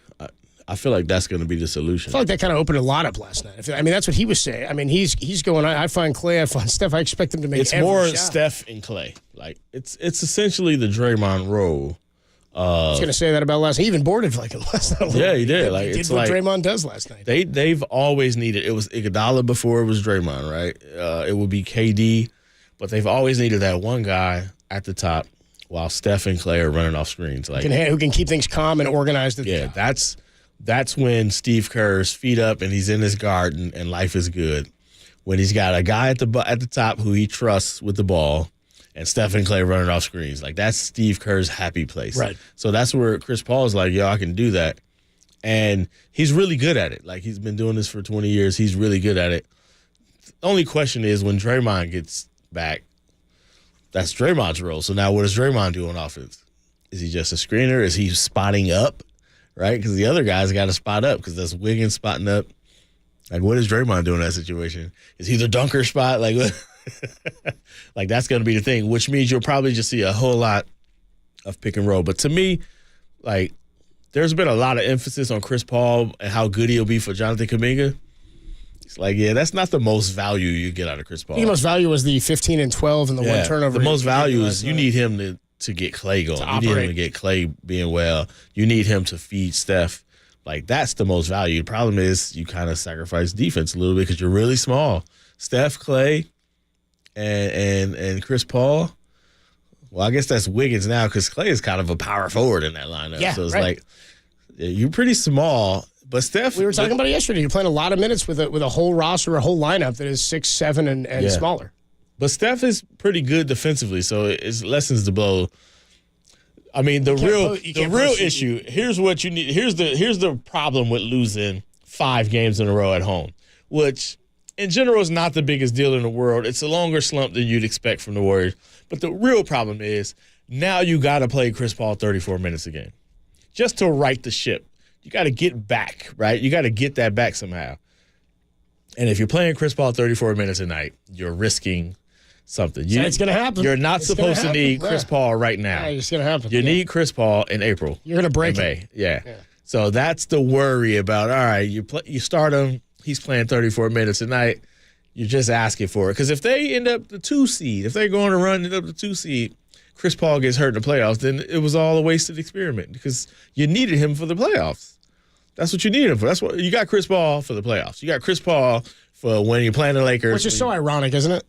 I feel like that's going to be the solution. I feel like that kind of opened a lot up last night. That's what he was saying. He's going, I find Clay, I find Steph, I expect him to make it's every more shot. Steph and Clay. Like, it's essentially the Draymond role. I was going to say that about last night. He even boarded like him last night. Yeah, he did. He did what Draymond does last night. They've always needed, it was Iguodala before it was Draymond, right? It would be KD, but they've always needed that one guy at the top while Steph and Clay are running off screens. Who can keep things calm and organized. That's when Steve Kerr's feet up and he's in his garden and life is good. When he's got a guy at the top who he trusts with the ball and Steph and Clay running off screens. Like, that's Steve Kerr's happy place. Right. So that's where Chris Paul is like, yo, I can do that. And he's really good at it. Like, he's been doing this for 20 years. He's really good at it. The only question is when Draymond gets back, that's Draymond's role. So now what does Draymond do on offense? Is he just a screener? Is he spotting up? Right? Because the other guys got to spot up because that's Wiggins spotting up. Like, what is Draymond doing in that situation? Is he the dunker spot? Like, like, that's going to be the thing, which means you'll probably just see a whole lot of pick and roll. But to me, like, there's been a lot of emphasis on Chris Paul and how good he'll be for Jonathan Kuminga. It's like, yeah, that's not the most value you get out of Chris Paul. The most value was the 15 and 12 and the one turnover. The most value is you need him to get Clay going. You need him to get Clay being well. You need him to feed Steph. Like, that's the most value. The problem is you kind of sacrifice defense a little bit because you're really small. Steph, Clay, and Chris Paul. Well, I guess that's Wiggins now because Clay is kind of a power forward in that lineup. Yeah, so it's like you're pretty small. But Steph, we were talking about it yesterday. You're playing a lot of minutes with a whole roster, a whole lineup that is 6', 7, and smaller. But Steph is pretty good defensively, so it lessens the blow. I mean, the real issue. Here's what you need. Here's the problem with losing 5 games in a row at home, which in general is not the biggest deal in the world. It's a longer slump than you'd expect from the Warriors. But the real problem is now you got to play Chris Paul 34 minutes a game just to right the ship. You got to get back, right? You got to get that back somehow. And if you're playing Chris Paul 34 minutes a night, you're risking something. It's going to happen. You're not supposed to need Chris Paul right now. Yeah, it's going to happen. You need Chris Paul in April. You're going to break May. Yeah. So that's the worry about, all right, you start him, he's playing 34 minutes a night, you're just asking for it. Because if they end up the 2 seed, if they're going to run up the 2 seed, Chris Paul gets hurt in the playoffs, then it was all a wasted experiment because you needed him for the playoffs. That's what you needed him for. That's what you got Chris Paul for the playoffs. You got Chris Paul for when you're playing the Lakers. Which is so ironic, isn't it?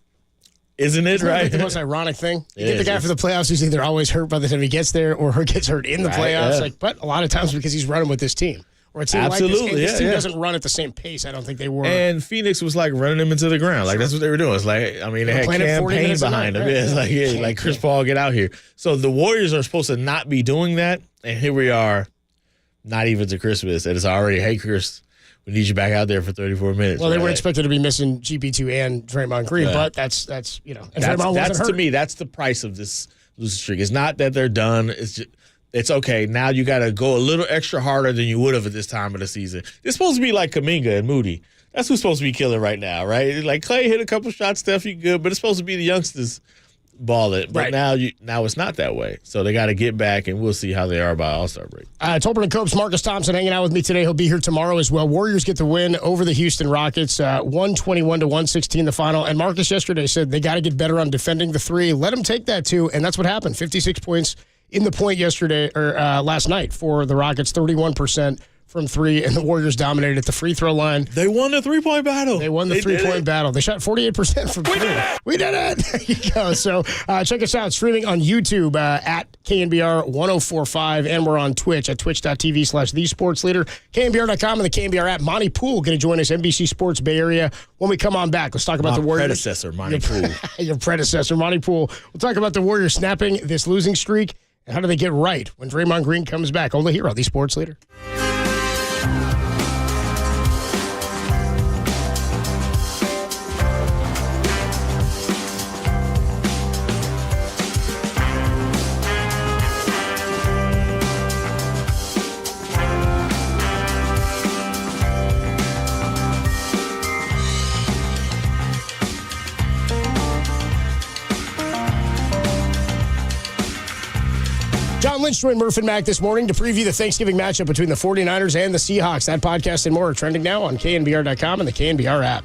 Isn't it, right? Like the most ironic thing? You get the guy for the playoffs who's either always hurt by the time he gets there or gets hurt in the playoffs. Yeah. But a lot of times because he's running with this team. Or a team like this team doesn't run at the same pace. I don't think they were. And Phoenix was like running them into the ground. Like that's what they were doing. It's like, I mean, they had campaign behind them. Right? It's like, like Chris Paul, get out here. So the Warriors are supposed to not be doing that. And here we are, not even to Christmas. And it's already, hey, Chris, we need you back out there for 34 minutes. Well, they were expected to be missing GP2 and Draymond Green, but that's you know. And Draymond wasn't hurt. To me, that's the price of this losing streak. It's not that they're done. It's just, it's okay. Now you got to go a little extra harder than you would have at this time of the season. It's supposed to be like Kuminga and Moody. That's who's supposed to be killing right now, right? Like Clay hit a couple shots, Steph, you good, but it's supposed to be the youngsters balling. But now it's not that way. So they got to get back, and we'll see how they are by All-Star break. Tolbert and Cope's Marcus Thompson hanging out with me today. He'll be here tomorrow as well. Warriors get the win over the Houston Rockets, 121-116 the final. And Marcus yesterday said they got to get better on defending the three. Let them take that too, and that's what happened. 56 points in the point yesterday or last night for the Rockets, 31% from three, and the Warriors dominated at the free throw line. They won the three-point battle. They won the three-point battle. They shot 48% from three. We did it. There you go. So check us out. Streaming on YouTube at KNBR 1045, and we're on Twitch at twitch.tv/thesportsleader, KNBR.com, and the KNBR app. Monty Poole going to join us, NBC Sports Bay Area, when we come on back. Let's talk about the Warriors. Predecessor, Monty Poole. Your predecessor, Monty Poole. We'll talk about the Warriors snapping this losing streak, and how do they get right when Draymond Green comes back? Only here on the Sports Leader. Lynch joined Murph and Mac this morning to preview the Thanksgiving matchup between the 49ers and the Seahawks. That podcast and more are trending now on KNBR.com and the KNBR app.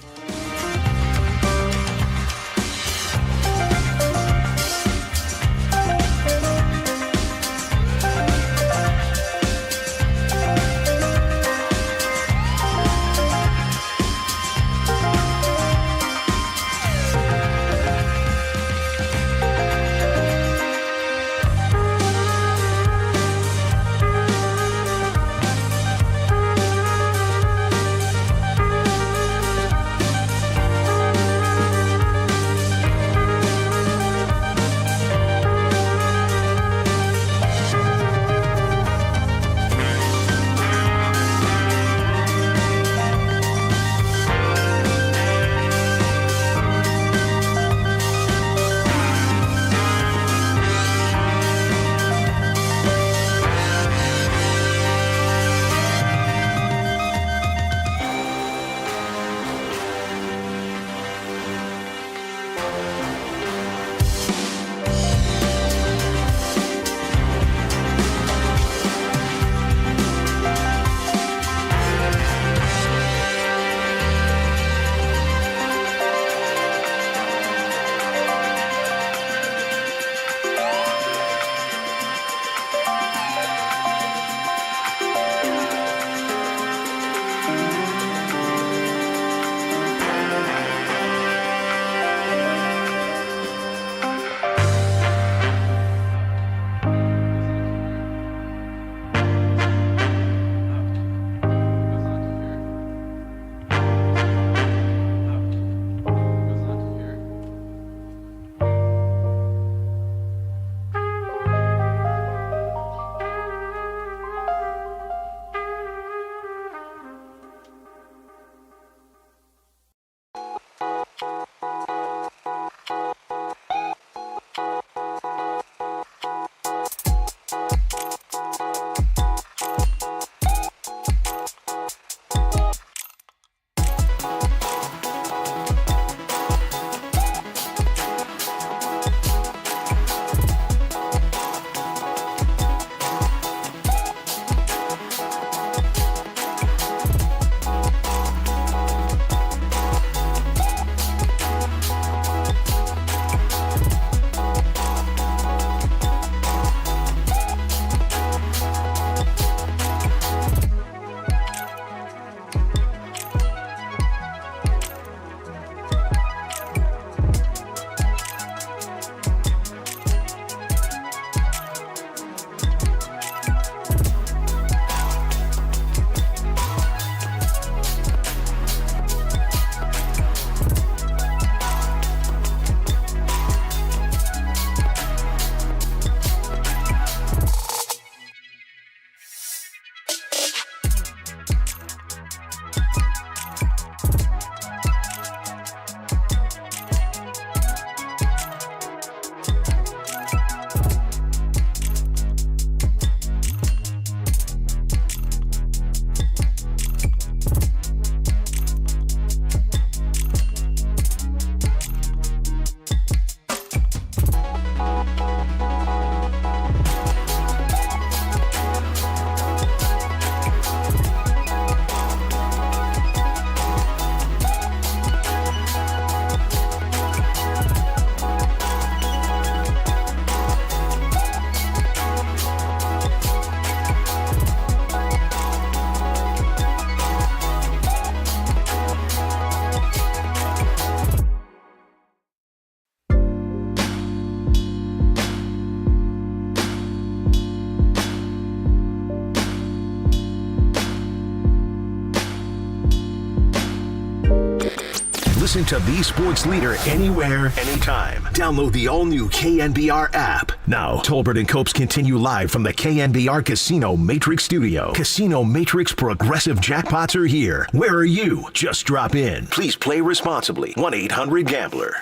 Listen to the sports leader anywhere, anytime. Download the all-new KNBR app. Now, Tolbert and Copes continue live from the KNBR Casino Matrix Studio. Casino Matrix progressive jackpots are here. Where are you? Just drop in. Please play responsibly. 1-800-GAMBLER.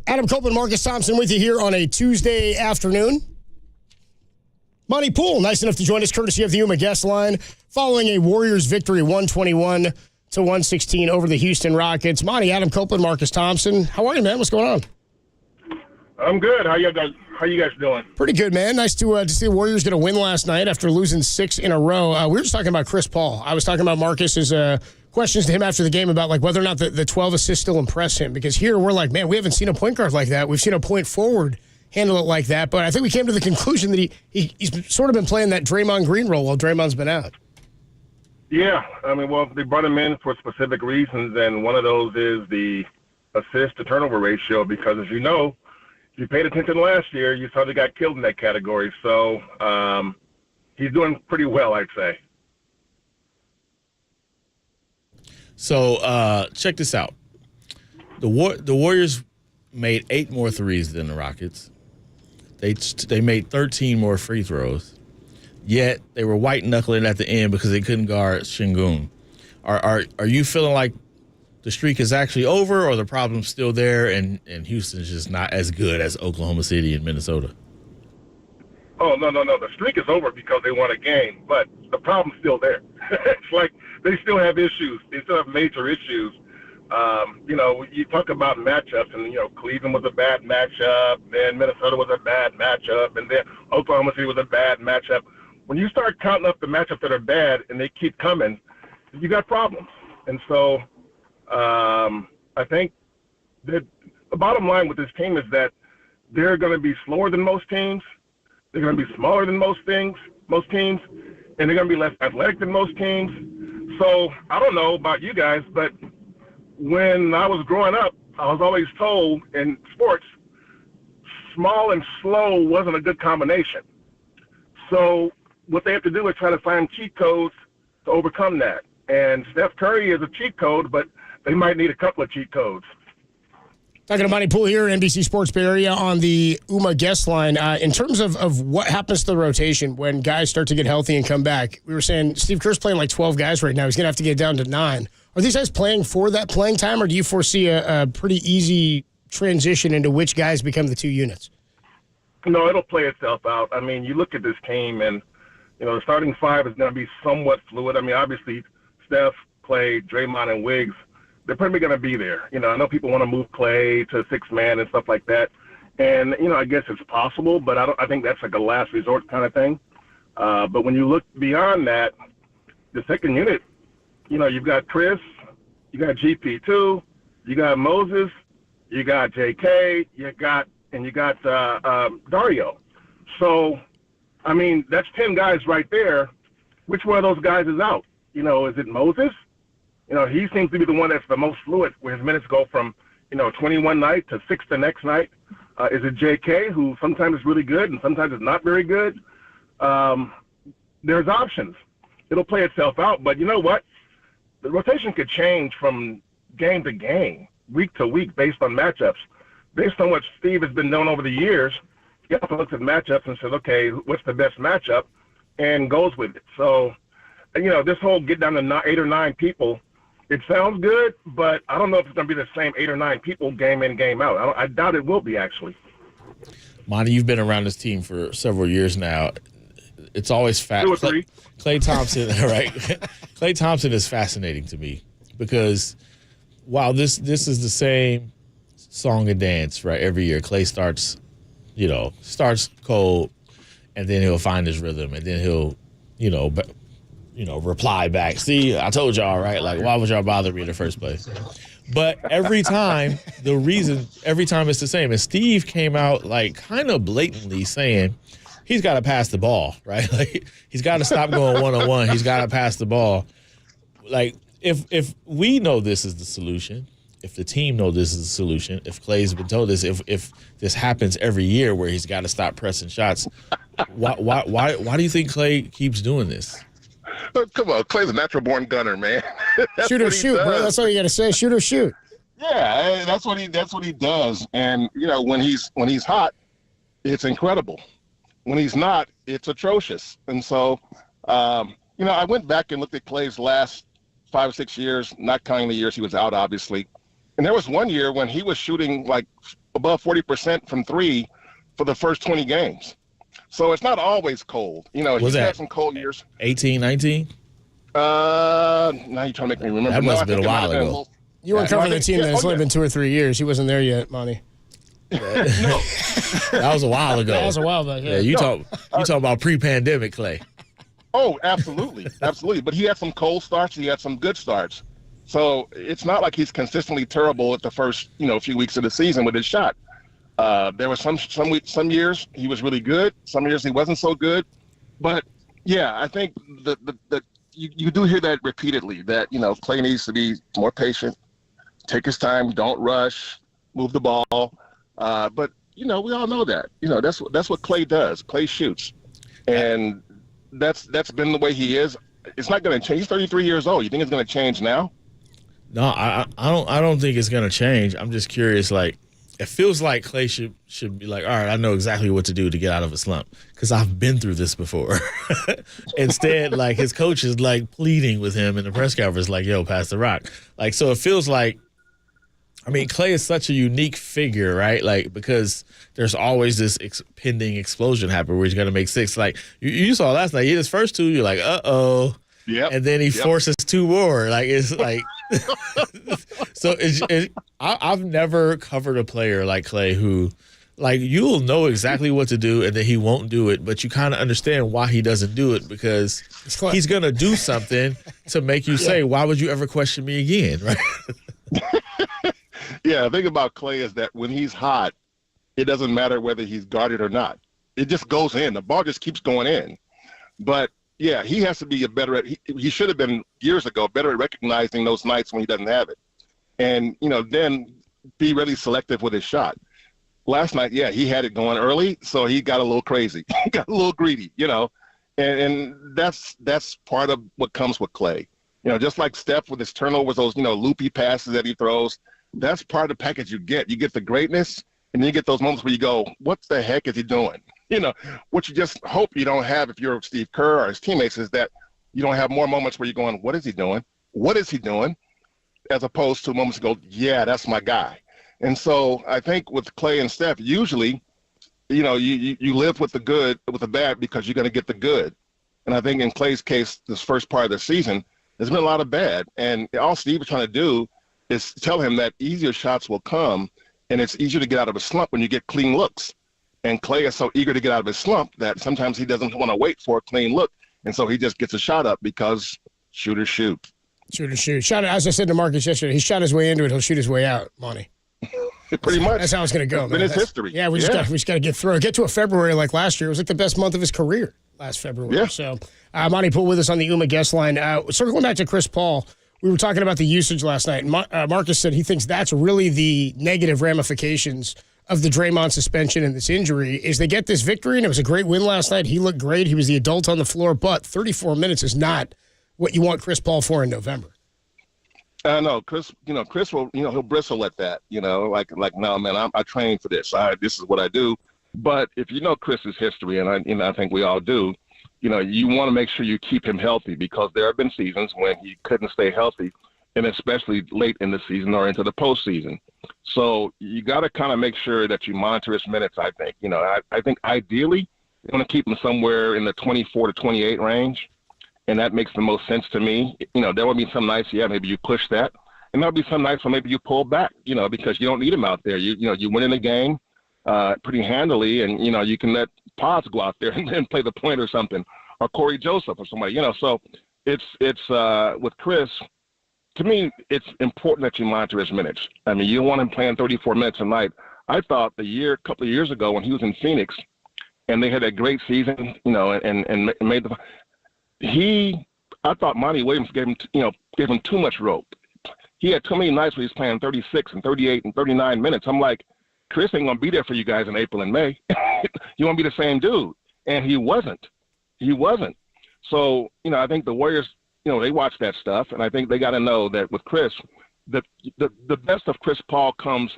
Adam Copeland, Marcus Thompson with you here on a Tuesday afternoon. Monty Poole, nice enough to join us courtesy of the Yuma guest line following a Warriors victory 121-116 over the Houston Rockets. Monty, Adam Copeland, Marcus Thompson. How are you, man? What's going on? I'm good. How you guys doing? Pretty good, man. Nice to see the Warriors get a win last night after losing 6 in a row. We were just talking about Chris Paul. I was talking about Marcus's questions to him after the game about like whether or not the 12 assists still impress him. Because here we're like, man, we haven't seen a point guard like that. We've seen a point forward handle it like that. But I think we came to the conclusion that he's sort of been playing that Draymond Green role while Draymond's been out. Yeah. I mean, well, they brought him in for specific reasons, and one of those is the assist-to-turnover ratio because, as you know, if you paid attention last year, you saw they got killed in that category. So he's doing pretty well, I'd say. So check this out. The Warriors made 8 more threes than the Rockets. They made 13 more free throws. Yet they were white knuckling at the end because they couldn't guard Şengün. Are you feeling like the streak is actually over, or the problem's still there, and Houston's just not as good as Oklahoma City and Minnesota? Oh, no. The streak is over because they won a game, but the problem's still there. It's like they still have issues. They still have major issues. You talk about matchups, and, Cleveland was a bad matchup, then Minnesota was a bad matchup, and then Oklahoma City was a bad matchup. When you start counting up the matchups that are bad and they keep coming, you got problems. And so I think that the bottom line with this team is that they're going to be slower than most teams. They're going to be smaller than most teams, and they're going to be less athletic than most teams. So I don't know about you guys, but when I was growing up, I was always told in sports, small and slow wasn't a good combination. So what they have to do is try to find cheat codes to overcome that. And Steph Curry is a cheat code, but they might need a couple of cheat codes. Talking to Monty Poole here, NBC Sports Bay Area on the UMA guest line. In terms of what happens to the rotation when guys start to get healthy and come back, we were saying Steve Kerr's playing like 12 guys right now. He's going to have to get down to 9. Are these guys playing for that playing time, or do you foresee a pretty easy transition into which guys become the 2 units? No, it'll play itself out. I mean, you look at this team, and, the starting 5 is going to be somewhat fluid. I mean, obviously, Steph, Clay, Draymond, and Wiggs, they're probably going to be there. I know people want to move Clay to 6-man and stuff like that. And, I guess it's possible, but I think that's like a last resort kind of thing. But when you look beyond that, the second unit, you've got Chris, you got GP2, you got Moses, you got JK, you got Dario. So, I mean, that's 10 guys right there. Which one of those guys is out? Is it Moses? He seems to be the one that's the most fluid, where his minutes go from, 21 night to 6 the next night. Is it JK, who sometimes is really good and sometimes is not very good? There's options. It'll play itself out, but you know what? The rotation could change from game to game, week to week, based on matchups. Based on what Steve has been doing over the years, he also looks at matchups and says, okay, what's the best matchup, and goes with it. So, this whole get down to 8 or 9 people, it sounds good, but I don't know if it's going to be the same 8 or 9 people game in, game out. I doubt it will be, actually. Monty, you've been around this team for several years now. It's always Two or three. Klay Thompson, right? Klay Thompson is fascinating to me because while this is the same song and dance, right? Every year, Klay starts cold, and then he'll find his rhythm, and then he'll, reply back. See, I told y'all, right? Like, why would y'all bother me in the first place? But every time it's the same. And Steve came out like kind of blatantly saying he's got to pass the ball, right? Like, he's got to stop going one-on-one. He's got to pass the ball. Like, if we know this is the solution, if the team knows this is the solution, if Clay's been told this, if this happens every year where he's got to stop pressing shots, why do you think Clay keeps doing this? Come on, Clay's a natural-born gunner, man. Shoot or shoot, bro. That's all you got to say. Shoot or shoot. Yeah, that's what he does. And when he's hot, it's incredible. When he's not, it's atrocious. And so, I went back and looked at Clay's last 5 or 6 years, not counting the years he was out, obviously. And there was one year when he was shooting like above 40% from three for the first 20 games. So it's not always cold. He's had some cold years. 18, 19? Now you're trying to make me remember. That must have been a while ago. You weren't covering the team then. It's only been 2 or 3 years. He wasn't there yet, Monty. No. That was a while ago. That was a while back. Yeah, you talk about pre-pandemic Clay. Oh, absolutely. Absolutely. But he had some cold starts. He had some good starts. So it's not like he's consistently terrible at the first, few weeks of the season with his shot. There were some years he was really good. Some years he wasn't so good. But, yeah, I think you do hear that repeatedly, that, Clay needs to be more patient, take his time, don't rush, move the ball. But, we all know that. That's what Clay does. Clay shoots. And that's been the way he is. It's not going to change. He's 33 years old. You think it's going to change now? No, I don't think it's going to change. I'm just curious, like, it feels like Clay should be like, all right, I know exactly what to do to get out of a slump because I've been through this before. Instead, like, his coach is, like, pleading with him in the press conference, like, yo, pass the rock. Like, so it feels like, Clay is such a unique figure, right? Like, because there's always this pending explosion happen where he's going to make 6. Like, you saw last night, he hit his first 2, you're like, uh-oh. Yep. And then he forces 2 more. Like, it's like – so I've never covered a player like Clay who, like, you'll know exactly what to do and then he won't do it, but you kind of understand why he doesn't do it because he's going to do something to make you say, why would you ever question me again, right? Yeah, the thing about Clay is that when he's hot, it doesn't matter whether he's guarded or not. It just goes in. The ball just keeps going in. But, yeah, he has to be he should have been years ago better at recognizing those nights when he doesn't have it. And, then be really selective with his shot. Last night, yeah, he had it going early, so he got a little crazy. He got a little greedy, And that's part of what comes with Clay. Just like Steph with his turnovers, those, loopy passes that he throws, that's part of the package you get. You get the greatness, and then you get those moments where you go, what the heck is he doing? What you just hope you don't have if you're Steve Kerr or his teammates is that you don't have more moments where you're going, what is he doing? What is he doing? As opposed to moments go, yeah, that's my guy. And so I think with Clay and Steph, usually, you live with the good, with the bad because you're going to get the good. And I think in Clay's case, this first part of the season, there's been a lot of bad. And all Steve is trying to do is tell him that easier shots will come, and it's easier to get out of a slump when you get clean looks. And Clay is so eager to get out of his slump that sometimes he doesn't want to wait for a clean look. And so he just gets a shot up because shooters shoot. Shooters shoot. As I said to Marcus yesterday, he shot his way into it. He'll shoot his way out, Monty. Pretty much. That's how it's going to go. In his history. Yeah, we just got to get through it. Get to a February like last year. It was like the best month of his career last February. Yeah. So, Monty Poole with us on the UMA guest line. Circling back to Chris Paul, we were talking about the usage last night. Marcus said he thinks that's really the negative ramifications of the Draymond suspension and this injury is they get this victory, and it was a great win last night. He looked great. He was the adult on the floor, but 34 minutes is not what you want Chris Paul for in November. No, Chris will, he'll bristle at that, like no, man, I trained for this. This is what I do. But if you know Chris's history, and I think we all do, you want to make sure you keep him healthy because there have been seasons when he couldn't stay healthy, and especially late in the season or into the postseason. So you got to kind of make sure that you monitor his minutes, I think. I think ideally you want to keep him somewhere in the 24 to 28 range. And that makes the most sense to me. There will be some nights, maybe you push that. And there'll be some nights where maybe you pull back, because you don't need him out there. You win in the game pretty handily, and, you can let Pods go out there and play the point or something, or Corey Joseph or somebody, So it's with Chris, to me, it's important that you monitor his minutes. I mean, you don't want him playing 34 minutes a night. I thought a couple of years ago when he was in Phoenix and they had a great season, and made the – I thought Monty Williams gave him too much rope. he had too many nights where he's playing 36 and 38 and 39 minutes. I'm like, Chris ain't going to be there for you guys in April and May. You want to be the same dude. And he wasn't. So, I think the Warriors, they watch that stuff, and I think they got to know that with Chris, the best of Chris Paul comes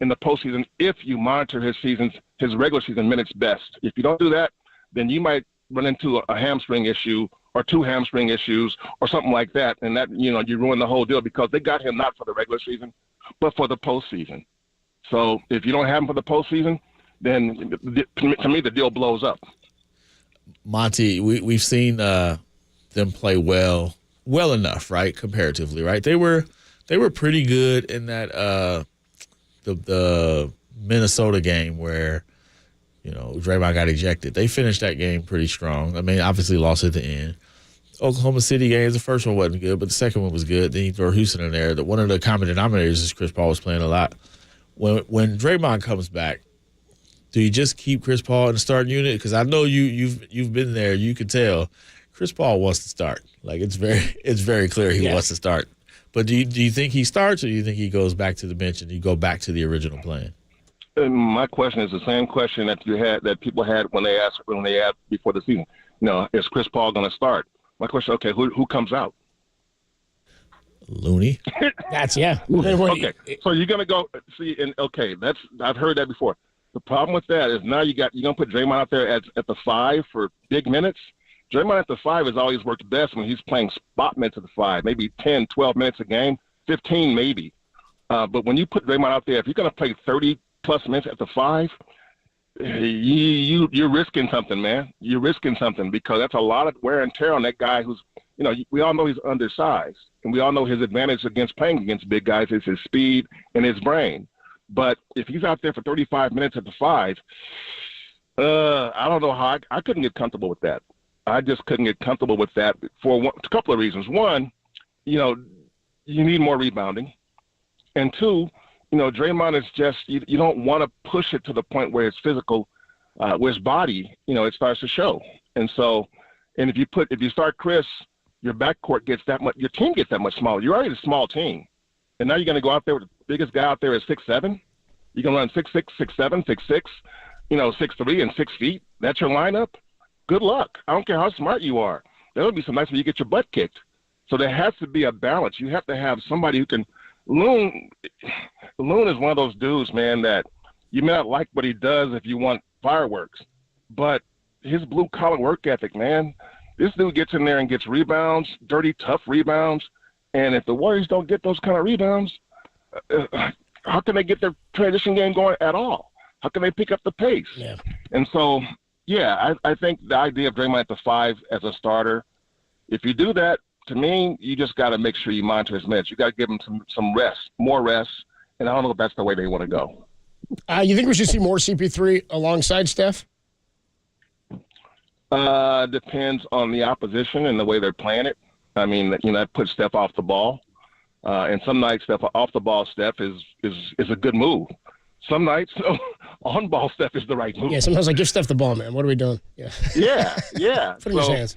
in the postseason if you monitor his regular season minutes best. If you don't do that, then you might run into a hamstring issue or 2 hamstring issues or something like that, and that, you ruin the whole deal because they got him not for the regular season, but for the postseason. So if you don't have him for the postseason, then to me the deal blows up. Monty, we've seen them play well enough, right? Comparatively, right? They were pretty good in that the Minnesota game where Draymond got ejected. They finished that game pretty strong. I mean, obviously lost at the end. Oklahoma City games, the first one wasn't good, but the second one was good. Then you throw Houston in there. One of the common denominators is Chris Paul was playing a lot. When Draymond comes back, do you just keep Chris Paul in the starting unit? Because I know you've been there. You can tell Chris Paul wants to start. Like it's very clear he wants to start. But do you think he starts, or do you think he goes back to the bench and you go back to the original plan? And my question is the same question that people had when they asked before the season. Is Chris Paul going to start? My question, okay, who comes out? Looney. Okay, so you're gonna go see, and I've heard that before. The problem with that is now you're gonna put Draymond out there at the 5 for big minutes. Draymond at the 5 has always worked best when he's playing spot minutes at the 5, maybe 10, 12 minutes a game, 15 maybe. But when you put Draymond out there, if you're gonna play 30 plus minutes at the 5, you're risking something, man. You're risking something because that's a lot of wear and tear on that guy who's, we all know he's undersized. And we all know his advantage against playing against big guys is his speed and his brain. But if he's out there for 35 minutes at the 5, I don't know how I couldn't get comfortable with that. I just couldn't get comfortable with that for a couple of reasons. One, you need more rebounding. And 2, Draymond is just, you don't want to push it to the point where his physical, where his body, it starts to show. And so, and if you start Chris, your backcourt gets that much, your team gets that much smaller. You're already a small team. And now you're going to go out there with the biggest guy out there is 6'7". You can run 6'6", 6'7", 6'6", 6'3", and 6 feet. That's your lineup. Good luck. I don't care how smart you are. There'll be some nights where you get your butt kicked. So there has to be a balance. You have to have somebody who can. Loon is one of those dudes, man, that you may not like what he does if you want fireworks, but his blue collar work ethic, man. This dude gets in there and gets rebounds, dirty, tough rebounds. And if the Warriors don't get those kind of rebounds, how can they get their transition game going at all? How can they pick up the pace? Yeah. And so, I think the idea of Draymond at the 5 as a starter, if you do that, to me, you just got to make sure you monitor his minutes. You got to give him some rest, more rest, and I don't know if that's the way they want to go. You think we should see more CP3 alongside Steph? Depends on the opposition and the way they're playing it. I mean, that puts Steph off the ball. And some nights, Steph off the ball, Steph is a good move. Some nights, on ball Steph is the right move. Yeah, sometimes I give Steph the ball, man. What are we doing? Yeah. Put it in his hands.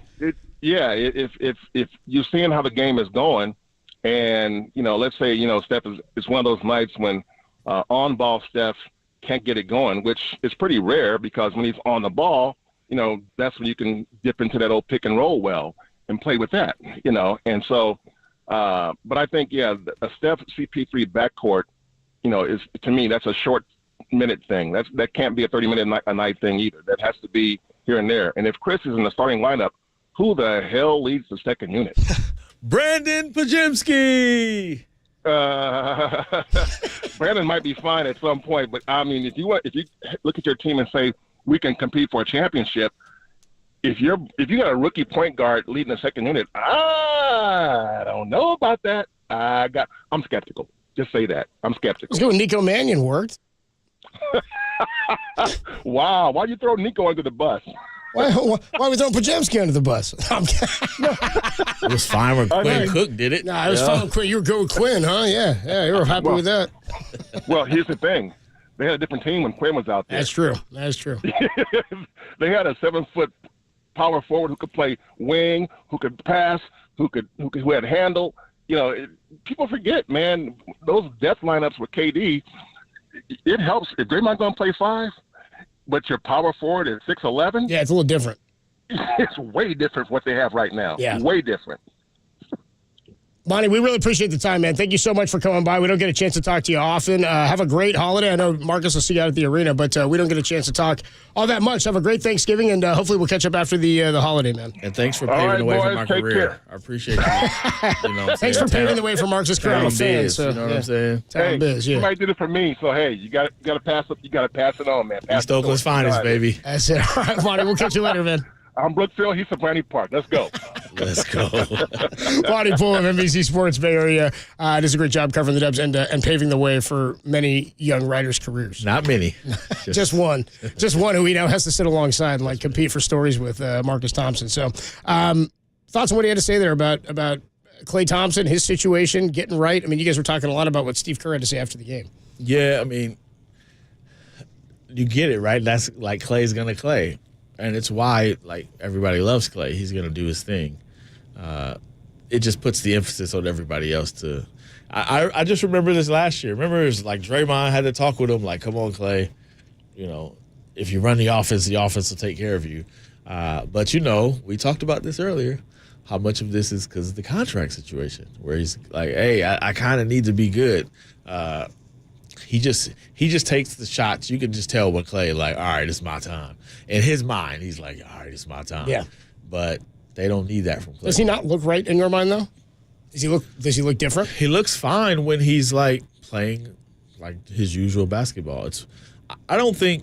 If you're seeing how the game is going, and let's say Steph is one of those nights when on ball Steph can't get it going, which is pretty rare because when he's on the ball, that's when you can dip into that old pick and roll well and play with that, And so, but I think a Steph CP3 backcourt, is, to me, that's a short minute thing. That can't be a 30-minute a night thing either. That has to be here and there. And if Chris is in the starting lineup, who the hell leads the second unit? Brandon Pajemski. Brandon might be fine at some point, but I mean, if you look at your team and say we can compete for a championship, if you got a rookie point guard leading the second unit, I don't know about that. I'm skeptical. Just say that. I'm skeptical. Let's go. Nico Mannion worked. Wow. Why'd you throw Nico under the bus? Why we throwing Pajemski under the bus? It was fine when Quinn Cook did it. Nah, it was fine with Quinn. You were good with Quinn, huh? Yeah, you were happy with that. Well, here's the thing. They had a different team when Quinn was out there. That's true. They had a 7-foot power forward who could play wing, who could pass, who had handle. people forget, man, those death lineups with KD, it helps. If Draymond's going to play 5, but your power forward is 6'11", yeah, it's a little different. It's way different from what they have right now. Yeah. Way different. Monty, we really appreciate the time, man. Thank you so much for coming by. We don't get a chance to talk to you often. Have a great holiday. I know Marcus will see you out at the arena, but we don't get a chance to talk all that much. Have a great Thanksgiving, and hopefully we'll catch up after the holiday, man. And thanks for paving the way for my career. Care. I appreciate you. Thanks for paving the way for Marcus's career. I'm a fan. So, you know what I'm saying? Town biz, yeah. Somebody did it for me, so hey, you got to pass up. You got to pass it on, man. East Oakland's finest, baby. That's it. All right, Monty, we'll catch you later, man. I'm Brookfield. He's Soprani Park. Let's go. Let's go. Monty Poole of NBC Sports Bay Area does a great job covering the Dubs and paving the way for many young writers' careers. Not many. Just one. Just one who he now has to sit alongside and like compete for stories with Marcus Thompson. So thoughts on what he had to say there about Klay Thompson, his situation, getting right? I mean, you guys were talking a lot about what Steve Kerr had to say after the game. Yeah, I mean, you get it, right? That's like Klay's going to Klay. And it's why, like, everybody loves Klay. He's going to do his thing. It just puts the emphasis on everybody else to. I just remember this last year. Remember, it was like Draymond had to talk with him, like, come on, Klay. If you run the offense will take care of you. But, we talked about this earlier, how much of this is because of the contract situation, where he's like, hey, I kind of need to be good. He just takes the shots. You can just tell when Klay, like, all right, it's my time. In his mind, he's like, all right, it's my time. Yeah. But they don't need that from Klay. Does he not look right in your mind, though? Does he look different? He looks fine when he's, like, playing, like, his usual basketball. To me,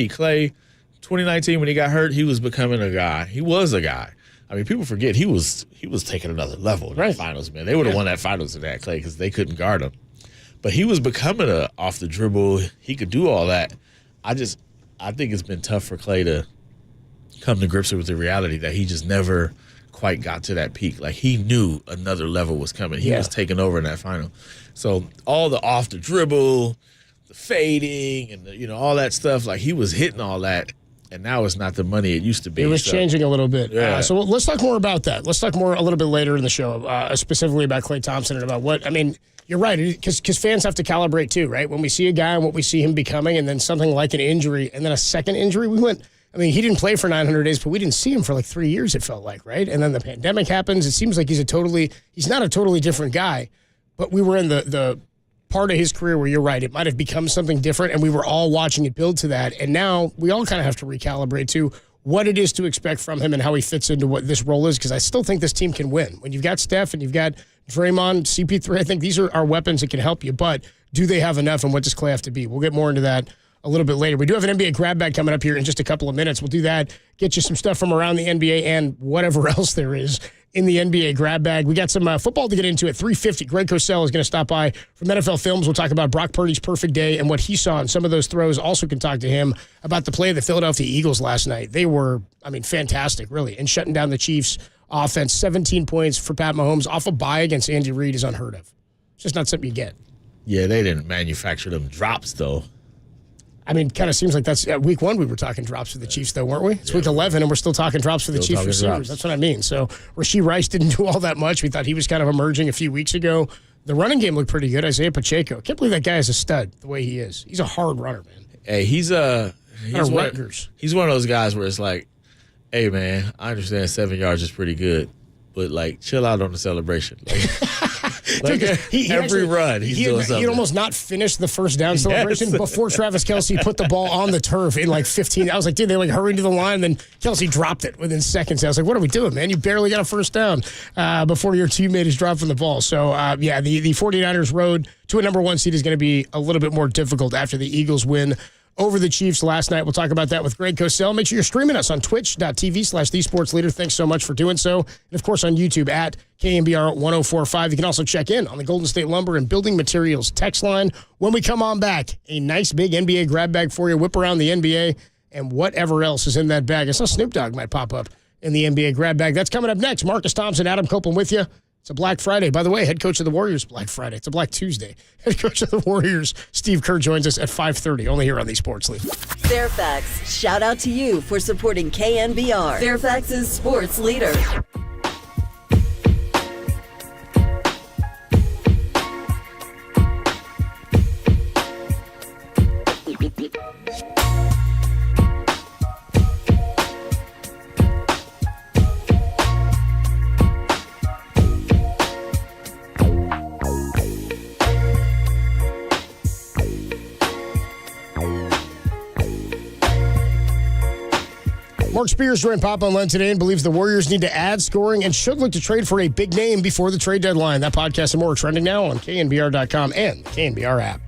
Klay, 2019, when he got hurt, he was becoming a guy. He was a guy. I mean, people forget he was taking another level in the finals, man. They would have won that finals in that, Klay, because they couldn't guard him. But he was becoming a off the dribble. He could do all that. I think it's been tough for Klay to come to grips with the reality that he just never quite got to that peak. Like, he knew another level was coming. He was taking over in that final. So all the off the dribble, the fading, and all that stuff, like, he was hitting all that. And now it's not the money it used to be. It was changing a little bit. Yeah. So let's talk more about that. Let's talk more a little bit later in the show, specifically about Klay Thompson and about what, I mean, you're right, because fans have to calibrate too, right? When we see a guy and what we see him becoming, and then something like an injury, and then a second injury, he didn't play for 900 days, but we didn't see him for like 3 years, it felt like, right? And then the pandemic happens. It seems like he's not a totally different guy, but we were in the part of his career where you're right, it might have become something different, and we were all watching it build to that. And now we all kind of have to recalibrate to what it is to expect from him and how he fits into what this role is, because I still think this team can win. When you've got Steph and you've got Draymond, CP3, I think these are our weapons that can help you, but do they have enough, and what does Klay have to be? We'll get more into that a little bit later. We do have an NBA grab bag coming up here in just a couple of minutes. We'll do that, get you some stuff from around the NBA and whatever else there is in the NBA grab bag. We got some football to get into at 3:50. Greg Cosell is going to stop by from NFL Films. We'll talk about Brock Purdy's perfect day and what he saw in some of those throws. Also can talk to him about the play of the Philadelphia Eagles last night. They were, fantastic, really, and shutting down the Chiefs' offense. 17 points for Pat Mahomes off a bye against Andy Reid is unheard of. It's just not something you get. Yeah, they didn't manufacture them drops, though. Kind of seems like that's week 1 we were talking drops for the Chiefs, though, weren't we? It's week 11, and we're still talking drops for the Chiefs receivers. Drops. That's what I mean. So Rashee Rice didn't do all that much. We thought he was kind of emerging a few weeks ago. The running game looked pretty good. Isaiah Pacheco. Can't believe that guy is a stud the way he is. He's a hard runner, man. Hey, he's one of those guys where it's like, hey, man, I understand 7 yards is pretty good, but, like, chill out on the celebration. Every run, he's doing something. He'd almost not finished the first down celebration before Travis Kelce put the ball on the turf in like 15. I was like, dude, they hurried to the line, and then Kelce dropped it within seconds. I was like, what are we doing, man? You barely got a first down before your teammate is dropping the ball. So, the 49ers road to a number 1 seed is going to be a little bit more difficult after the Eagles win over the Chiefs last night. We'll talk about that with Greg Cosell. Make sure you're streaming us on twitch.tv/thesportsleader. Thanks so much for doing so. And, of course, on YouTube at KNBR 1045. You can also check in on the Golden State Lumber and Building Materials text line. When we come on back, a nice big NBA grab bag for you. Whip around the NBA and whatever else is in that bag. I saw Snoop Dogg might pop up in the NBA grab bag. That's coming up next. Marcus Thompson, Adam Copeland with you. It's a Black Friday. By the way, head coach of the Warriors, Black Friday. It's a Black Tuesday. Head coach of the Warriors, Steve Kerr, joins us at 5:30, only here on the Sports League. Fairfax, shout out to you for supporting KNBR, Fairfax's sports leader. Mark Spears joined Papa and Len today and believes the Warriors need to add scoring and should look to trade for a big name before the trade deadline. That podcast and more trending now on KNBR.com and the KNBR app.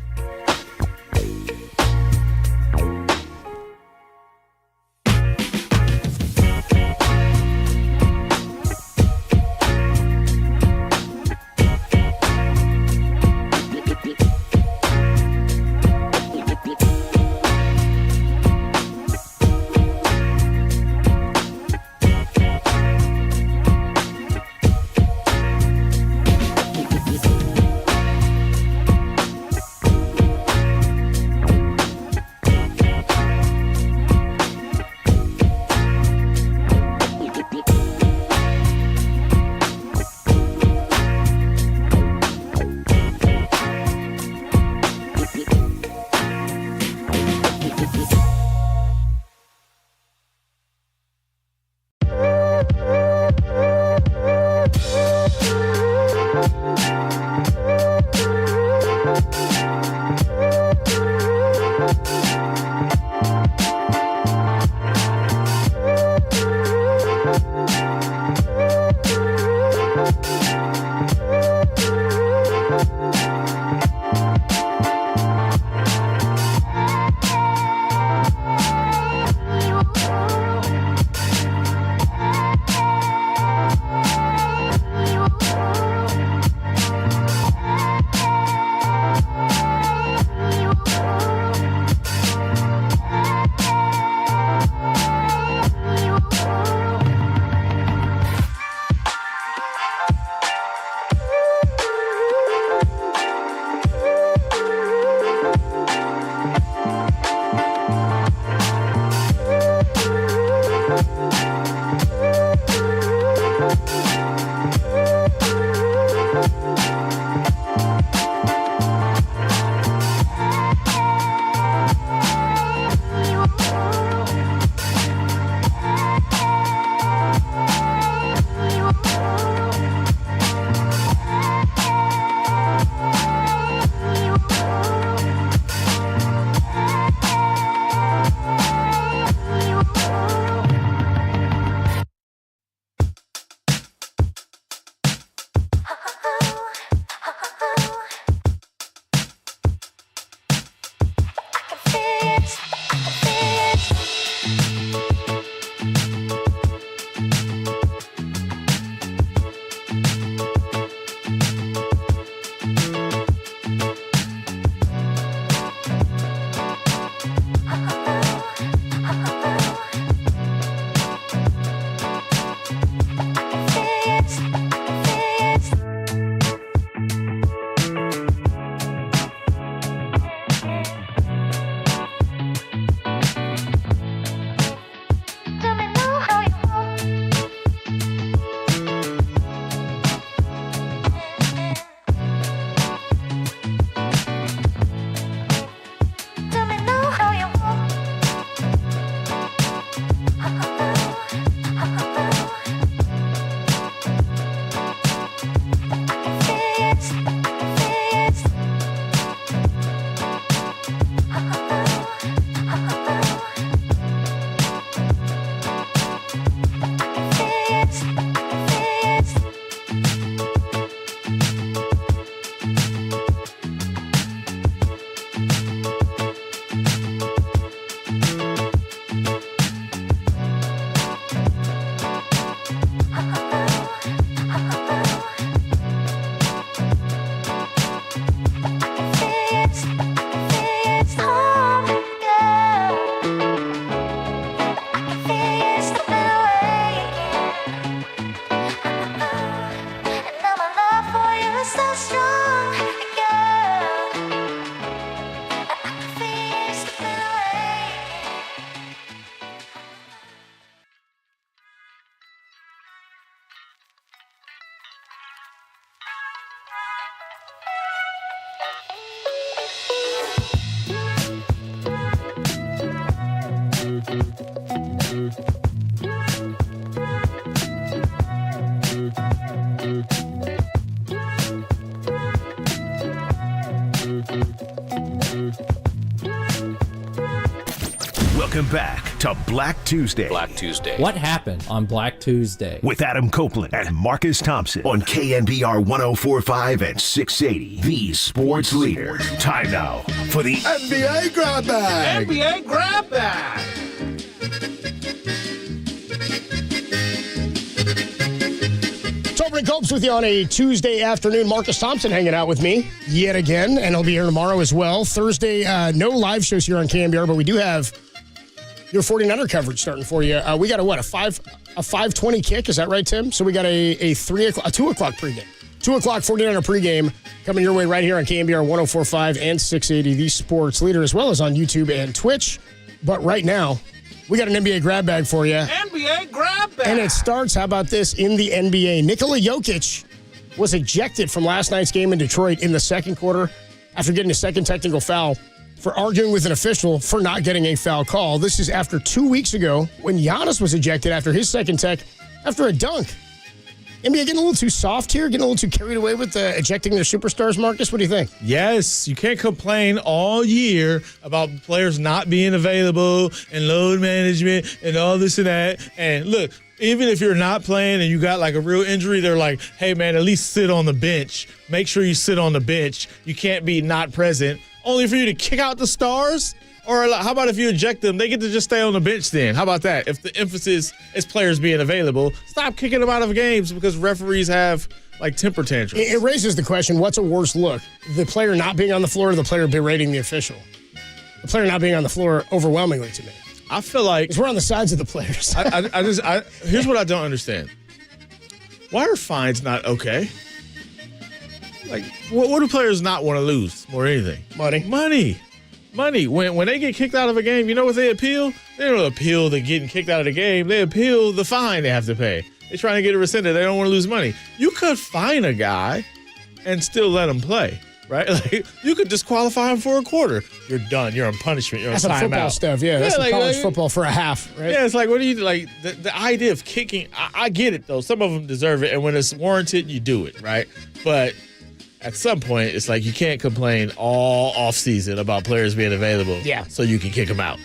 Welcome back to Black Tuesday. Black Tuesday. What happened on Black Tuesday? With Adam Copeland and Marcus Thompson on KNBR 104.5 and 680. The Sports Leader. Time now for the NBA Grab Bag. NBA Grab Bag. Tobin Copes with you on a Tuesday afternoon. Marcus Thompson hanging out with me yet again, and he'll be here tomorrow as well. Thursday, no live shows here on KNBR, but we do have your 49er coverage starting for you. We got a 5:20 kick, is that right, Tim? So we got a 2 o'clock pregame. 2 o'clock 49er pregame coming your way right here on KNBR 104.5 and 680, the Sports Leader, as well as on YouTube and Twitch. But right now, we got an NBA grab bag for you. NBA Grab Bag. And it starts, how about this, in the NBA. Nikola Jokic was ejected from last night's game in Detroit in the second quarter after getting a second technical foul for arguing with an official for not getting a foul call. This is after 2 weeks ago when Giannis was ejected after his second tech after a dunk. NBA getting a little too soft here, getting a little too carried away with ejecting their superstars, Marcus? What do you think? Yes, you can't complain all year about players not being available and load management and all this and that. And look, even if you're not playing and you got like a real injury, they're like, hey, man, at least sit on the bench. Make sure you sit on the bench. You can't be not present. Only for you to kick out the stars? Or how about if you eject them, they get to just stay on the bench then? How about that? If the emphasis is players being available, stop kicking them out of games because referees have, like, temper tantrums. It raises the question, what's a worse look? The player not being on the floor or the player berating the official? The player not being on the floor overwhelmingly to me. I feel like... Because we're on the sides of the players. Here's what I don't understand. Why are fines not okay? Like, what do players not want to lose more than anything? Money. When they get kicked out of a game, you know what they appeal? They don't appeal to getting kicked out of the game. They appeal the fine they have to pay. They're trying to get it rescinded. They don't want to lose money. You could fine a guy and still let him play, right? Like, you could disqualify him for a quarter. You're done. You're on punishment. You're on timeout. That's some football stuff, yeah. That's like, college football for a half, right? Yeah, it's like, what do you do? Like, the idea of kicking, I get it, though. Some of them deserve it, and when it's warranted, you do it, right? But at some point, it's like you can't complain all offseason about players being available so you can kick them out.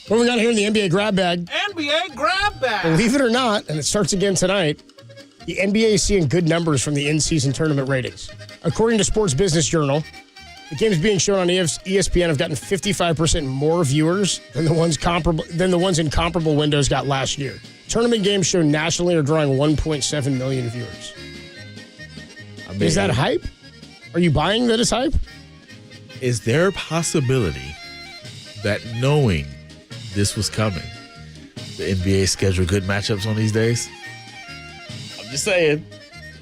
What we got here in the NBA grab bag? NBA Grab Bag. Believe it or not, and it starts again tonight, the NBA is seeing good numbers from the in-season tournament ratings. According to Sports Business Journal, the games being shown on ESPN have gotten 55% more viewers than the ones in comparable windows got last year. Tournament games shown nationally are drawing 1.7 million viewers. Is that hype? Are you buying that it's hype? Is there a possibility that knowing this was coming, the NBA scheduled good matchups on these days?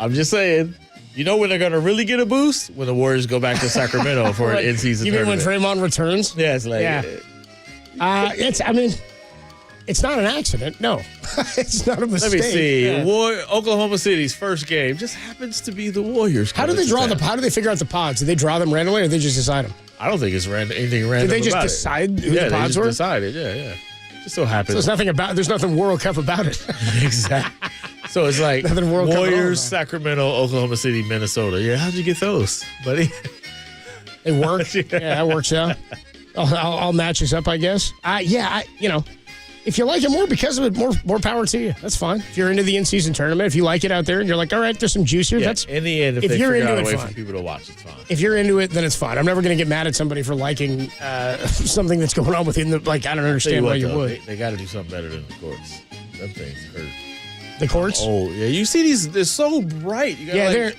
I'm just saying. You know when they're going to really get a boost? When the Warriors go back to Sacramento for an in-season tournament. You mean when Draymond returns? Yeah, it's like... It's not an accident. No. It's not a mistake. Let me see. Yeah. Oklahoma City's first game just happens to be the Warriors. How do they figure out the pods? Do they draw them randomly or do they just decide them? I don't think it's anything random. Did they just decide who the pods were? Decided, yeah. Just so happens. So there's nothing World Cup about it. Exactly. So it's like Warriors, Sacramento, Oklahoma City, Minnesota. Yeah, how'd you get those, buddy? They work. Yeah, that works out. I'll match this up, I guess. If you like it more because of it, more power to you. That's fine. If you're into the in-season tournament, if you like it out there and you're like, all right, there's some juice here. That's in the end, if they figure out a way for people to watch, it's fine. If you're into it, then it's fine. I'm never going to get mad at somebody for liking something that's going on within the, like, I don't understand why you would. They got to do something better than the courts. Them things hurt. The courts? Oh, yeah. You see these, they're so bright. You gotta,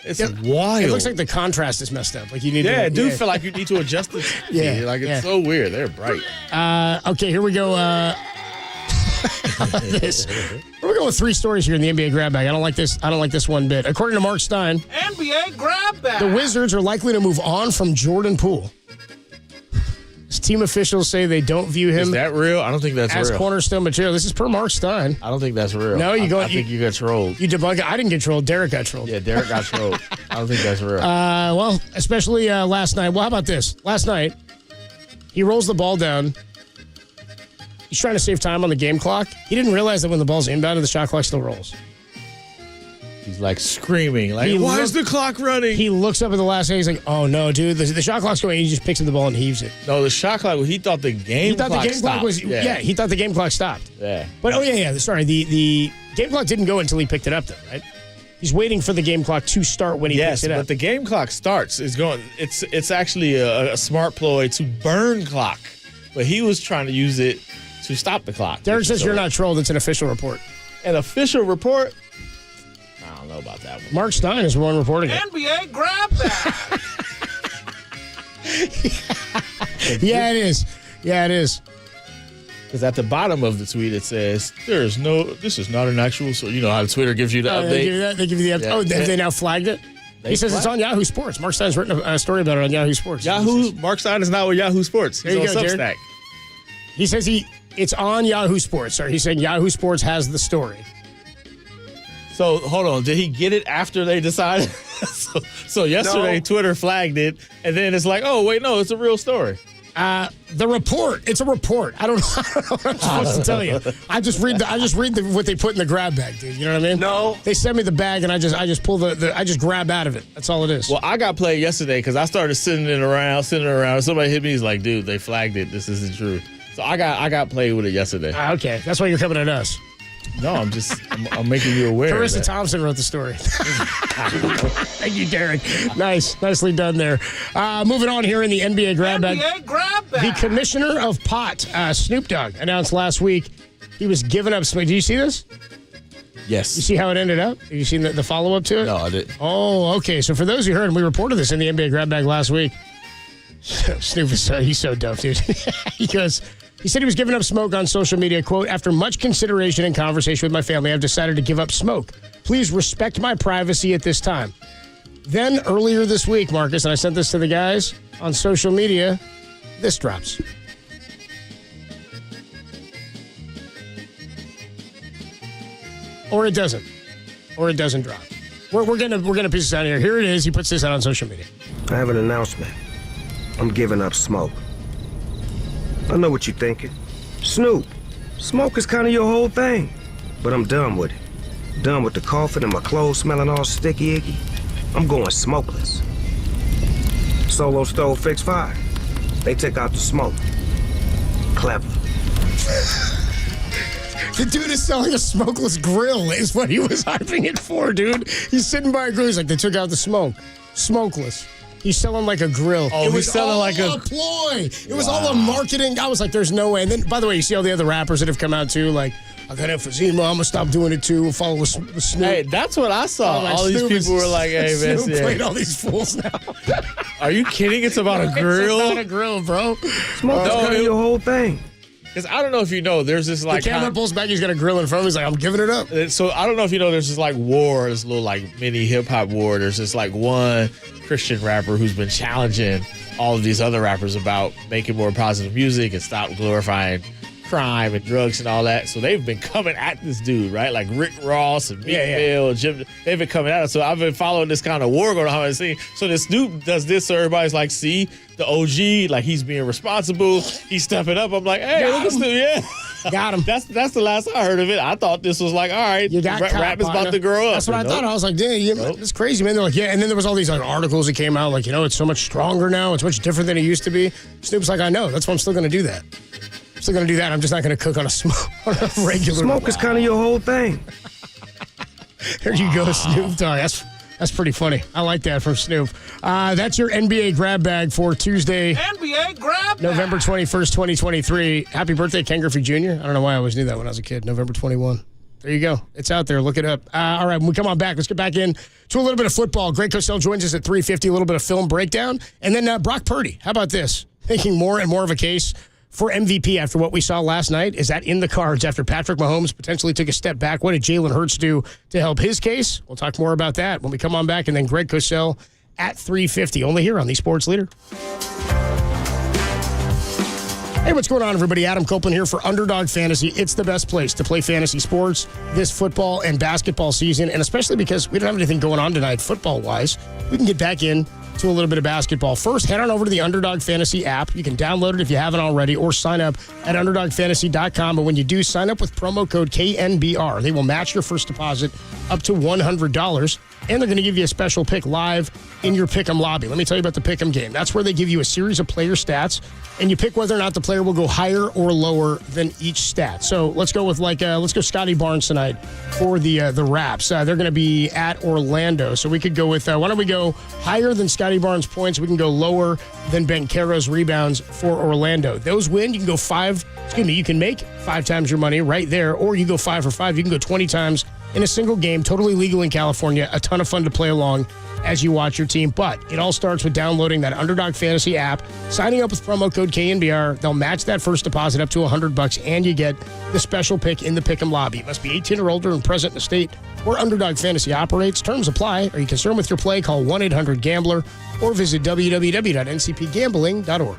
it's wild. It looks like the contrast is messed up. Like you need to. Yeah, I do feel like you need to adjust the TV. It's so weird. They're bright. Okay, here we go. This. We're going with 3 stories here in the NBA grab bag. I don't like this one bit. According to Mark Stein, NBA grab bag. The Wizards are likely to move on from Jordan Poole. His team officials say they don't view him. Is that real? I don't think that's as real. Cornerstone material. This is per Mark Stein. I don't think that's real. No, I think you got trolled. You debunk it. I didn't get trolled. Derek got trolled. Yeah, Derek got trolled. I don't think that's real. Well, especially last night. Well, how about this? Last night, he rolls the ball down. He's trying to save time on the game clock. He didn't realize that when the ball's inbounded, the shot clock still rolls. He's like screaming, like, why is the clock running? He looks up at the last second. He's like, oh no, dude, the shot clock's going. He just picks up the ball and heaves it. No, the shot clock. He thought the game clock stopped. He thought the game clock stopped. Yeah. But sorry, the game clock didn't go until he picked it up, though, right? He's waiting for the game clock to start when he picks it up. Yes, but the game clock starts. It's actually a smart ploy to burn clock, but he was trying to use it to stop the clock. Derek says you're not trolled. It's an official report. An official report? I don't know about that one. Mark Stein is the one reporting it. NBA grab bag. Yeah, it is. Yeah, it is. Because at the bottom of the tweet it says, this is not an actual, so you know how Twitter gives you the update? They give you the update. Yeah. Have they now flagged it? He says it's on Yahoo Sports. Mark Stein's written a story about it on Yahoo Sports. Mark Stein is not with Yahoo Sports. He's on Substack. Jared. He says it's on Yahoo Sports. Sorry, he's saying Yahoo Sports has the story. So, hold on. Did he get it after they decided? so yesterday, Twitter flagged it, and then it's like, oh, wait, no, it's a real story. The report. It's a report. I don't know what I'm supposed to tell you. I just read what they put in the grab bag, dude. You know what I mean? No. They send me the bag and I just pull I just grab out of it. That's all it is. Well, I got played yesterday because I started sitting around. Somebody hit me. He's like, dude, they flagged it. This isn't true. So I got played with it yesterday. Okay, that's why you're coming at us. No, I'm making you aware. Carissa Thompson wrote the story. Thank you, Derek. Nicely done there. Moving on here in the NBA grab bag. The commissioner of pot, Snoop Dogg, announced last week he was giving up smoke. Do you see this? Yes. You see how it ended up? Have you seen the follow-up to it? No, I didn't. Oh, okay. So for those who heard, and we reported this in the NBA grab bag last week. Snoop is he's so dope, dude. He said he was giving up smoke on social media. Quote, after much consideration and conversation with my family, I've decided to give up smoke. Please respect my privacy at this time. Then earlier this week, Marcus, and I sent this to the guys on social media, this drops. Or it doesn't. Or it doesn't drop. We're gonna piece this out here. Here it is. He puts this out on social media. I have an announcement. I'm giving up smoke. I know what you're thinking. Snoop, smoke is kind of your whole thing. But I'm done with it. Done with the coughing and my clothes smelling all sticky icky. I'm going smokeless. Solo Stove Fix 5. They take out the smoke. Clever. The dude is selling a smokeless grill is what he was hyping it for, dude. He's sitting by a grill. He's like, they took out the smoke. Smokeless. He's selling like a grill. Oh, it was he's selling all like a ploy. It was all a marketing. I was like, there's no way. And then, by the way, you see all the other rappers that have come out too, like, I got emphysema, I'm going to stop doing it too. Follow with Snoop. Hey, that's what I saw. All these people were like, hey, man. Snoop played all these fools now. Are you kidding? It's about a grill? It's about a grill, bro. Smoke is kind of your whole thing. Because I don't know if you know, there's this like... The camera pulls back, he's got a grill in front of him. He's like, I'm giving it up. So I don't know if you know, there's this like war, this little like mini hip-hop war. There's this like one Christian rapper who's been challenging all of these other rappers about making more positive music and stop glorifying crime and drugs and all that. So they've been coming at this dude, right? Like Rick Ross and Meek Mill and Jim. They've been coming at him. So I've been following this kind of war going on. So this Snoop does this, so everybody's like, see, the OG, like he's being responsible. He's stepping up. I'm like, hey, look at Snoop, yeah. Got him. That's the last I heard of it. I thought this was like, all right, rap is about to grow up. That's what I thought. I was like, damn, it's crazy, man. They're like, yeah. And then there was all these like articles that came out, like, it's so much stronger now. It's much different than it used to be. Snoop's like, I know. That's why I'm still going to do that. I'm still going to do that. I'm just not going to cook on a regular. Smoke is kind of your whole thing. There you go, Snoop Dogg. That's pretty funny. I like that from Snoop. That's your NBA grab bag for Tuesday. NBA grab bag. November 21st, 2023. Happy birthday, Ken Griffey Jr. I don't know why I always knew that when I was a kid. November 21. There you go. It's out there. Look it up. All right, when we come on back, let's get back in to a little bit of football. Greg Cosell joins us at 3:50, a little bit of film breakdown. And then Brock Purdy. How about this? Making more and more of a case for MVP after what we saw last night. Is that in the cards after Patrick Mahomes potentially took a step back? What did Jalen Hurts do to help his case? We'll talk more about that when we come on back. And then Greg Cosell at 3:50, only here on the Sports Leader. Hey, what's going on, everybody? Adam Copeland here for Underdog Fantasy. It's the best place to play fantasy sports this football and basketball season, and especially because we don't have anything going on tonight football-wise. We can get back in to a little bit of basketball. First, head on over to the Underdog Fantasy app. You can download it if you haven't already, or sign up at UnderdogFantasy.com. And when you do, sign up with promo code KNBR. They will match your first deposit up to $100. And they're going to give you a special pick live in your Pick'em lobby. Let me tell you about the Pick'em game. That's where they give you a series of player stats, and you pick whether or not the player will go higher or lower than each stat. So let's go with let's go Scotty Barnes tonight for the Raps. They're going to be at Orlando, so we could go with why don't we go higher than Scotty Barnes points? We can go lower than Ben Caro's rebounds for Orlando. Those win. You can go you can make 5 times your money right there, or you go 5 for 5. You can go 20 times in a single game, totally legal in California. A ton of fun to play along as you watch your team. But it all starts with downloading that Underdog Fantasy app, signing up with promo code KNBR. They'll match that first deposit up to $100, and you get the special pick in the Pick'em lobby. It must be 18 or older and present in the state where Underdog Fantasy operates. Terms apply. Are you concerned with your play? Call 1-800-GAMBLER or visit www.ncpgambling.org.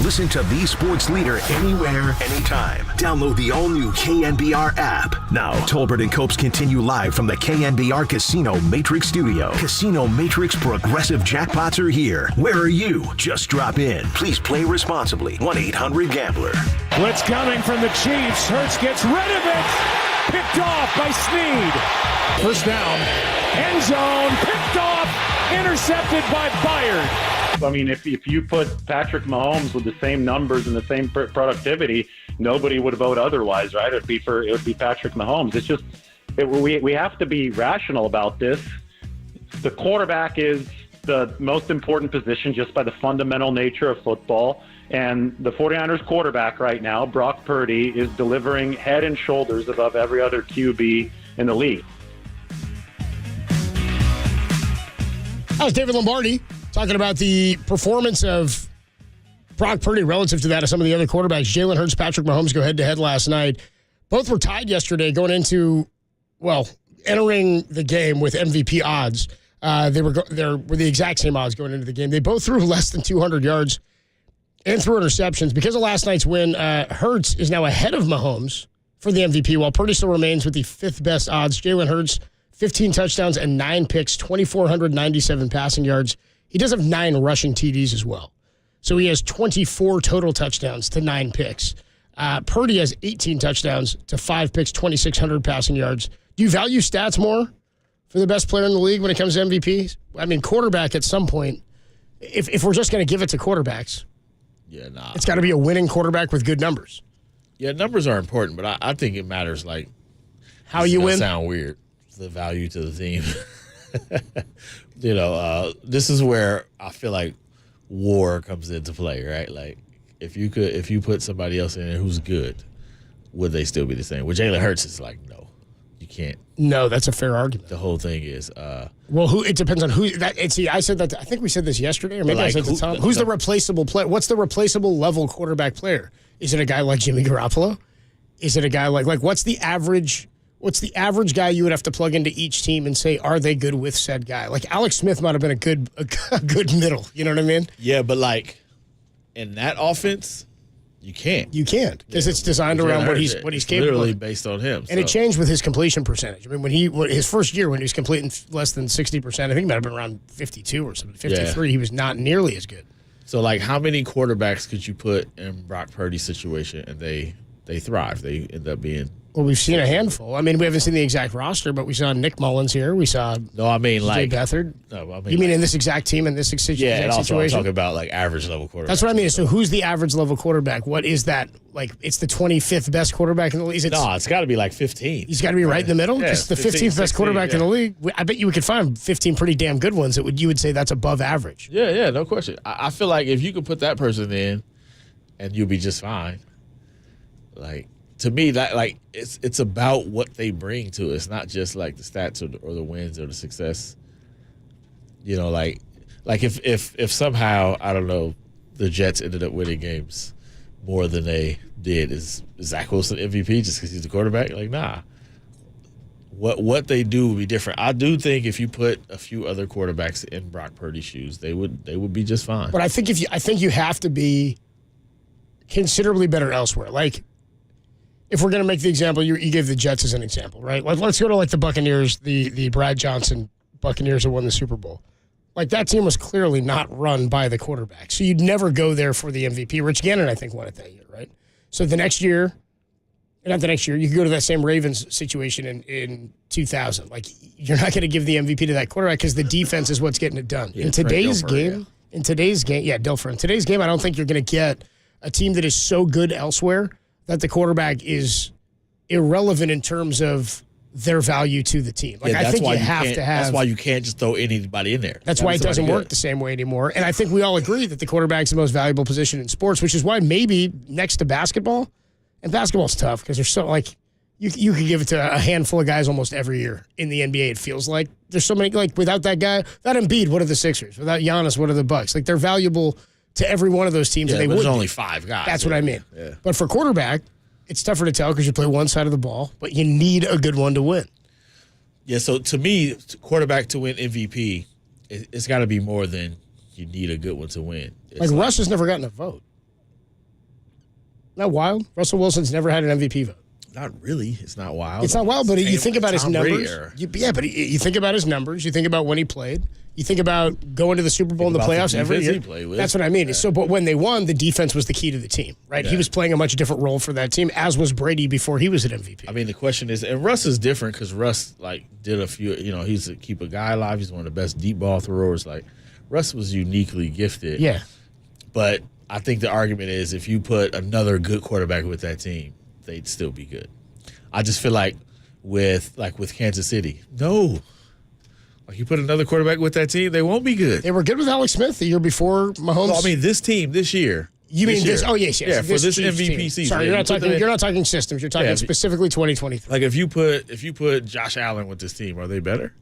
Listen to the sports leader anywhere, anytime. Download the all-new KNBR app. Now, Tolbert and Copes continue live from the KNBR Casino Matrix Studio. Casino Matrix progressive jackpots are here. Where are you? Just drop in. Please play responsibly. 1-800-GAMBLER. Blitz coming from the Chiefs. Hurts gets rid of it. Picked off by Snead. First down. End zone. Picked off. Intercepted by Byard. I mean, if you put Patrick Mahomes with the same numbers and the same productivity, nobody would vote otherwise, right? It would be Patrick Mahomes. It's just we have to be rational about this. The quarterback is the most important position just by the fundamental nature of football. And the 49ers quarterback right now, Brock Purdy, is delivering head and shoulders above every other QB in the league. That was David Lombardi talking about the performance of Brock Purdy relative to that of some of the other quarterbacks. Jalen Hurts, Patrick Mahomes go head-to-head last night. Both were tied yesterday going into, entering the game with MVP odds. They were the exact same odds going into the game. They both threw less than 200 yards and threw interceptions. Because of last night's win, Hurts is now ahead of Mahomes for the MVP, while Purdy still remains with the fifth best odds. Jalen Hurts, 15 touchdowns and 9 picks, 2,497 passing yards. He does have 9 rushing TDs as well. So he has 24 total touchdowns to 9 picks. Purdy has 18 touchdowns to 5 picks, 2,600 passing yards. Do you value stats more for the best player in the league when it comes to MVPs? I mean, quarterback at some point, if we're just going to give it to quarterbacks, it's got to be a winning quarterback with good numbers. Yeah, numbers are important, but I think it matters, like, how you win. Sound weird. The value to the team. This is where I feel like war comes into play, right? Like, if you put somebody else in there who's good, would they still be the same? With Jalen Hurts, it's like, no, you can't. No, that's a fair argument. The whole thing is, it depends on who. I said that. I think we said this yesterday, or maybe I said to Tom. Who's the replaceable player? What's the replaceable level quarterback player? Is it a guy like Jimmy Garoppolo? Is it a guy like what's the average? What's the average guy you would have to plug into each team and say, are they good with said guy? Like Alex Smith might have been a good middle. You know what I mean? Yeah, but like in that offense, you can't. You can't because it's designed around what he's capable. Literally based on him, and it changed with his completion percentage. I mean, his first year when he was completing less than 60%, I think he might have been around 52 or something, 53. Yeah. He was not nearly as good. So, like, how many quarterbacks could you put in Brock Purdy's situation and they thrive? They end up being. Well, we've seen a handful. I mean, we haven't seen the exact roster, but we saw Nick Mullins here. We saw like Beathard. No, I mean, you mean in this exact team in this situation? Yeah, and also I'm talking about like average level quarterback. That's what I mean. So who's the average level quarterback? What is that? Like, it's the 25th best quarterback in the league? It's got to be like 15. He's got to be right in the middle? Yeah, it's the 15th best quarterback in the league. I bet you could find 15 pretty damn good ones that you would say that's above average. Yeah, no question. I feel like if you could put that person in and you'll be just fine. Like, to me, that like it's about what they bring to it. It's not just like the stats or the wins or the success. You know, like if somehow, I don't know, the Jets ended up winning games more than they did, is Zach Wilson MVP just because he's the quarterback? Like, nah. What they do would be different. I do think if you put a few other quarterbacks in Brock Purdy's shoes, they would be just fine. But I think you have to be considerably better elsewhere. Like, if we're going to make the example, you gave the Jets as an example, right? Let's go to like the Buccaneers, the Brad Johnson Buccaneers that won the Super Bowl. Like, that team was clearly not run by the quarterback. So you'd never go there for the MVP. Rich Gannon, I think, won it that year, right? So you could go to that same Ravens situation in 2000. Like, you're not going to give the MVP to that quarterback because the defense is what's getting it done. Yeah, in today's game, Dilfer, in today's game, I don't think you're going to get a team that is so good elsewhere that the quarterback is irrelevant in terms of their value to the team. Like, I think you have to have. That's why you can't just throw anybody in there. That's why it doesn't work the same way anymore. And I think we all agree that the quarterback's the most valuable position in sports, which is why maybe next to basketball, and basketball's tough because there's so, like, you could give it to a handful of guys almost every year in the NBA, it feels like. There's so many, like, without that guy, without Embiid, what are the Sixers? Without Giannis, what are the Bucks? Like, they're valuable to every one of those teams. Yeah, and there's only 5 guys. That's what I mean. Yeah. But for quarterback, it's tougher to tell because you play one side of the ball, but you need a good one to win. Yeah, so to me, quarterback to win MVP, it's got to be more than you need a good one to win. Like, Russ has never gotten a vote. Isn't that wild? Russell Wilson's never had an MVP vote. Not really. It's not wild. It's not wild, but you think about his numbers. You think about his numbers. You think about when he played. You think about going to the Super Bowl in the playoffs every year. That's what I mean. Yeah. So, but when they won, the defense was the key to the team, right? Yeah. He was playing a much different role for that team, as was Brady before he was an MVP. I mean, the question is, and Russ is different because Russ, like, did a few, he's to keep a guy alive. He's one of the best deep ball throwers. Like, Russ was uniquely gifted. Yeah. But I think the argument is if you put another good quarterback with that team, they'd still be good. I just feel like with Kansas City, no. Like, you put another quarterback with that team, they won't be good. They were good with Alex Smith the year before Mahomes. Well, I mean, this team this year. You mean this? Oh, yes. Yeah, for this MVP season. Sorry, you're not talking systems. You're talking specifically 2023. Like, if you put Josh Allen with this team, are they better?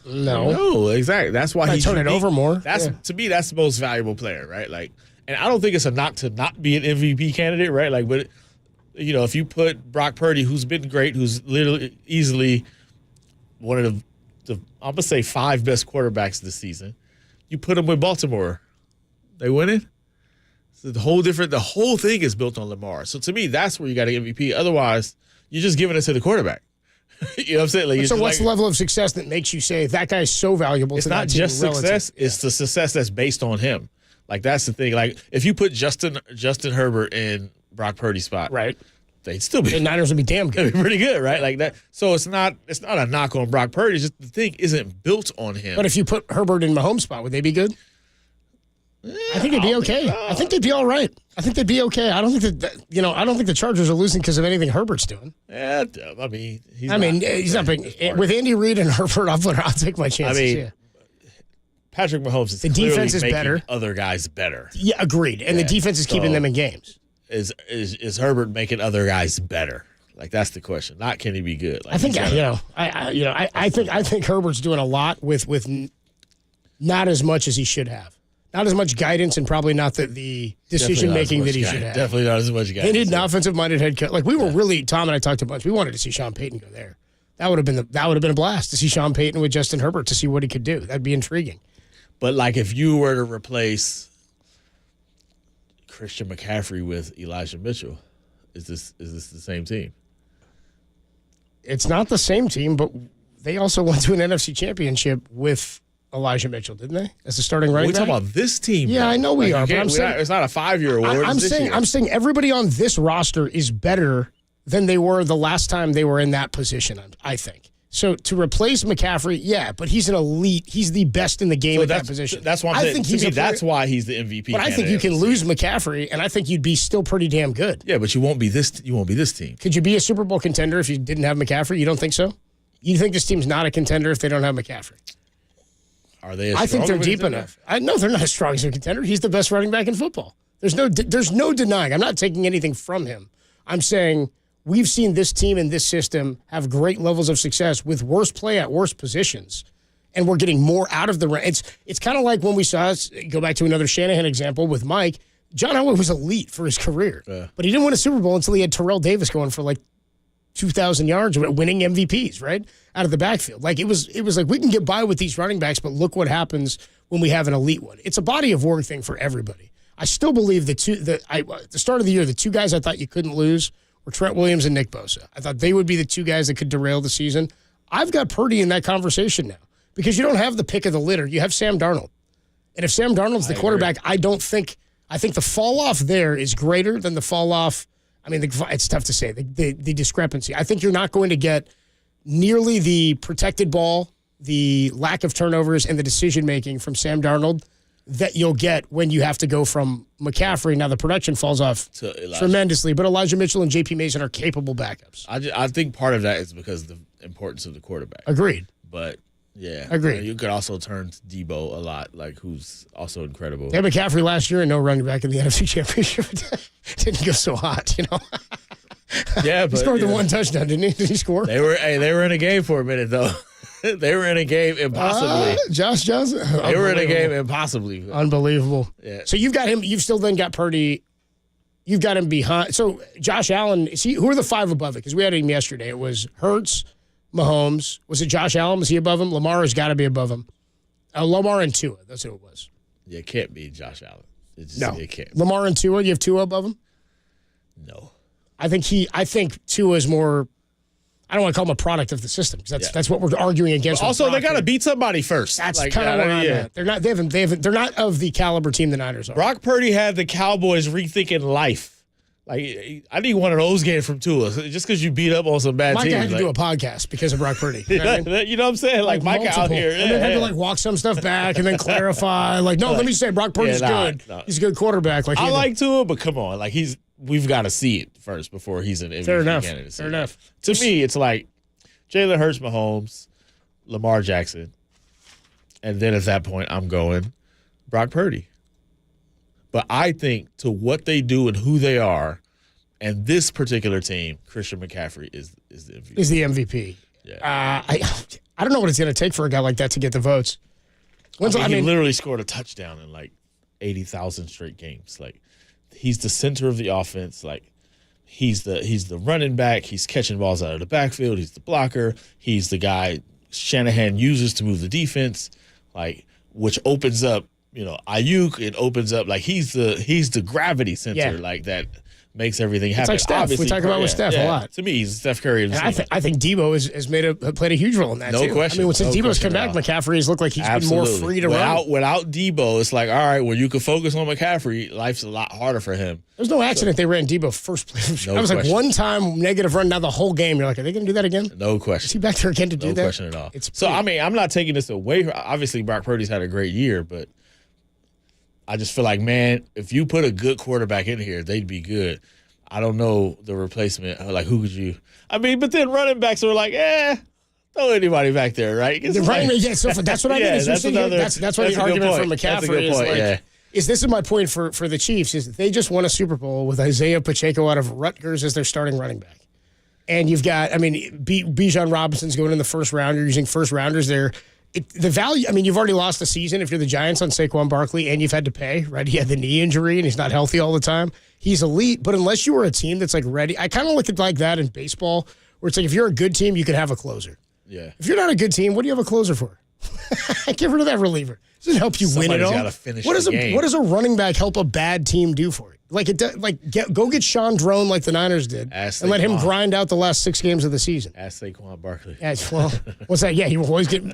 No, exactly. That's why he's turn it over more. To me, that's the most valuable player, right? Like, and I don't think it's a knock to not be an MVP candidate, right? Like, but if you put Brock Purdy, who's been great, who's literally easily one of the I'm gonna say 5 best quarterbacks this season, you put him with Baltimore, they win it. So the whole thing is built on Lamar. So to me, that's where you got an MVP. Otherwise, you're just giving it to the quarterback. You know what I'm saying? Like, so what's the level of success that makes you say that guy's so valuable? It's to not that team just success; it's the success that's based on him. Like that's the thing. Like if you put Justin Herbert in Brock Purdy's spot, right? They'd still be. The Niners would be damn good. They'd be pretty good, right? Like that. So it's not a knock on Brock Purdy. It's just the thing isn't built on him. But if you put Herbert in Mahomes' spot, would they be good? I think they'd be okay. I think they'd be all right. I think they'd be okay. I don't think that I don't think the Chargers are losing because of anything Herbert's doing. Yeah, I mean, he's not big. With Andy Reid and Herbert, I'll take my chances. I mean, Patrick Mahomes is the defense is making better. Other guys better. Yeah, agreed. And the defense is keeping them in games. Is Herbert making other guys better? Like that's the question. Not can he be good? Like, I think I think Herbert's doing a lot with not as much as he should have. Not as much guidance and probably not the decision making that he should have. Definitely not as much guidance. They need an offensive minded head coach. Like we were really, Tom and I talked a bunch. We wanted to see Sean Payton go there. That would have been a blast to see Sean Payton with Justin Herbert to see what he could do. That'd be intriguing. But like if you were to replace Christian McCaffrey with Elijah Mitchell, is this the same team? It's not the same team, but they also went to an NFC championship with Elijah Mitchell, didn't they? As a starting running back? We're talking about this team. Yeah, bro. I know we are. But I'm saying it's not a 5-year award. I'm saying everybody on this roster is better than they were the last time they were in that position, I think. So to replace McCaffrey, yeah, but he's an elite. He's the best in the game at that position. That's why I'm saying. That's why he's the MVP. But I think you can lose McCaffrey, and I think you'd be still pretty damn good. Yeah, but you won't be this. You won't be this team. Could you be a Super Bowl contender if you didn't have McCaffrey? You don't think so? You think this team's not a contender if they don't have McCaffrey? Are they? I think they're deep enough. No, they're not as strong as a contender. He's the best running back in football. There's no denying. I'm not taking anything from him. I'm saying we've seen this team and this system have great levels of success with worse play at worse positions, and we're getting more out of the run. It's kind of like when we saw us go back to another Shanahan example with Mike. John Elway was elite for his career, but he didn't win a Super Bowl until he had Terrell Davis going for like 2,000 yards, winning MVPs, right, out of the backfield. Like it was like we can get by with these running backs, but look what happens when we have an elite one. It's a body of work thing for everybody. I still believe at the start of the year, the two guys I thought you couldn't lose were Trent Williams and Nick Bosa. I thought they would be the two guys that could derail the season. I've got Purdy in that conversation now because you don't have the pick of the litter. You have Sam Darnold. And if Sam Darnold's the quarterback, I think the fall off there is greater than the fall off. I mean, it's tough to say, the discrepancy. I think you're not going to get nearly the protected ball, the lack of turnovers, and the decision-making from Sam Darnold that you'll get when you have to go from McCaffrey. Now, the production falls off tremendously, but Elijah Mitchell and J.P. Mason are capable backups. I think part of that is because of the importance of the quarterback. Agreed. But, yeah. Agreed. You could also turn to Debo a lot, like who's also incredible. They had McCaffrey last year and no running back in the NFC Championship. Didn't go so hot, Yeah, but he scored the one touchdown, didn't he? Did he score? They were in a game for a minute though. They were in a game impossibly. Josh Johnson. They were in a game impossibly. Unbelievable. Yeah. So you've got him. You've still then got Purdy. You've got him behind. So Josh Allen. Who are the five above it? Because we had him yesterday. It was Hurts, Mahomes. Was it Josh Allen? Was he above him? Lamar has got to be above him. Lamar and Tua. That's who it was. Yeah, it can't be Josh Allen. It can't. Lamar and Tua. You have Tua above him? No. I think Tua is more. I don't want to call him a product of the system because that's what we're arguing against. But also, they got to beat somebody first. That's kind of where I'm at. They're not. They're not of the caliber team the Niners are. Brock Purdy had the Cowboys rethinking life. Like I need one of those games from Tua. Just because you beat up on some bad teams. Mike had to do a podcast because of Brock Purdy. You know what I'm saying? Like Mike out here, and then had to walk some stuff back and then clarify. Like, no, let me say Brock Purdy's good. No. He's a good quarterback. Like I like Tua, but come on, like we've got to see it first before he's an MVP candidate. Fair enough. To me, it's like Jalen Hurts, Mahomes, Lamar Jackson, and then at that point, I'm going Brock Purdy. But I think to what they do and who they are, and this particular team, Christian McCaffrey is the MVP. Is the MVP. Yeah. I don't know what it's going to take for a guy like that to get the votes. He literally scored a touchdown in like 80,000 straight games. Like he's the center of the offense. Like he's the running back. He's catching balls out of the backfield. He's the blocker. He's the guy Shanahan uses to move the defense. Like which opens up. Ayuk, it opens up like he's the gravity center like that makes everything happen. It's like Steph. Obviously, We talk about with Steph a lot. To me, Steph Curry. And I think Debo has played a huge role in that, No too. question. I mean, since No Debo's question come at back, all. McCaffrey has looked like he's been more free to run. Without Debo, it's like, all right, well, you can focus on McCaffrey. Life's a lot harder for him. There's no accident they ran Debo first play. No I was question. like, one time negative run, now the whole game. You're like, are they going to do that again? No question. Is he back there again to do that? No question at all. So, I mean, I'm not taking this away. Obviously, Brock Purdy's had a great year, but I just feel like, man, if you put a good quarterback in here, they'd be good. I don't know the replacement. Like, who could you? I mean, but then running backs are like, throw anybody back there, right? The running back, so that's what I mean. That's why the argument for McCaffrey is like, this is my point for the Chiefs, is that they just won a Super Bowl with Isaiah Pacheco out of Rutgers as their starting running back. And you've got, I mean, Bijan Robinson's going in the first round. You're using first rounders there. The value, I mean, you've already lost the season if you're the Giants on Saquon Barkley, and you've had to pay, right? He had the knee injury, and he's not healthy all the time. He's elite, but unless you were a team that's like ready, I kind of look at like that in baseball, where it's like if you're a good team, you can have a closer. Yeah. If you're not a good team, what do you have a closer for? Get rid of that reliever. Does it help you win it all? Gotta finish what the does a running back help a bad team do for it? Like go get Sean Drone like the Niners did, and let him grind out the last 6 games of the season. Ask Saquon Barkley. Yeah, well, what's that? Yeah, he will always get.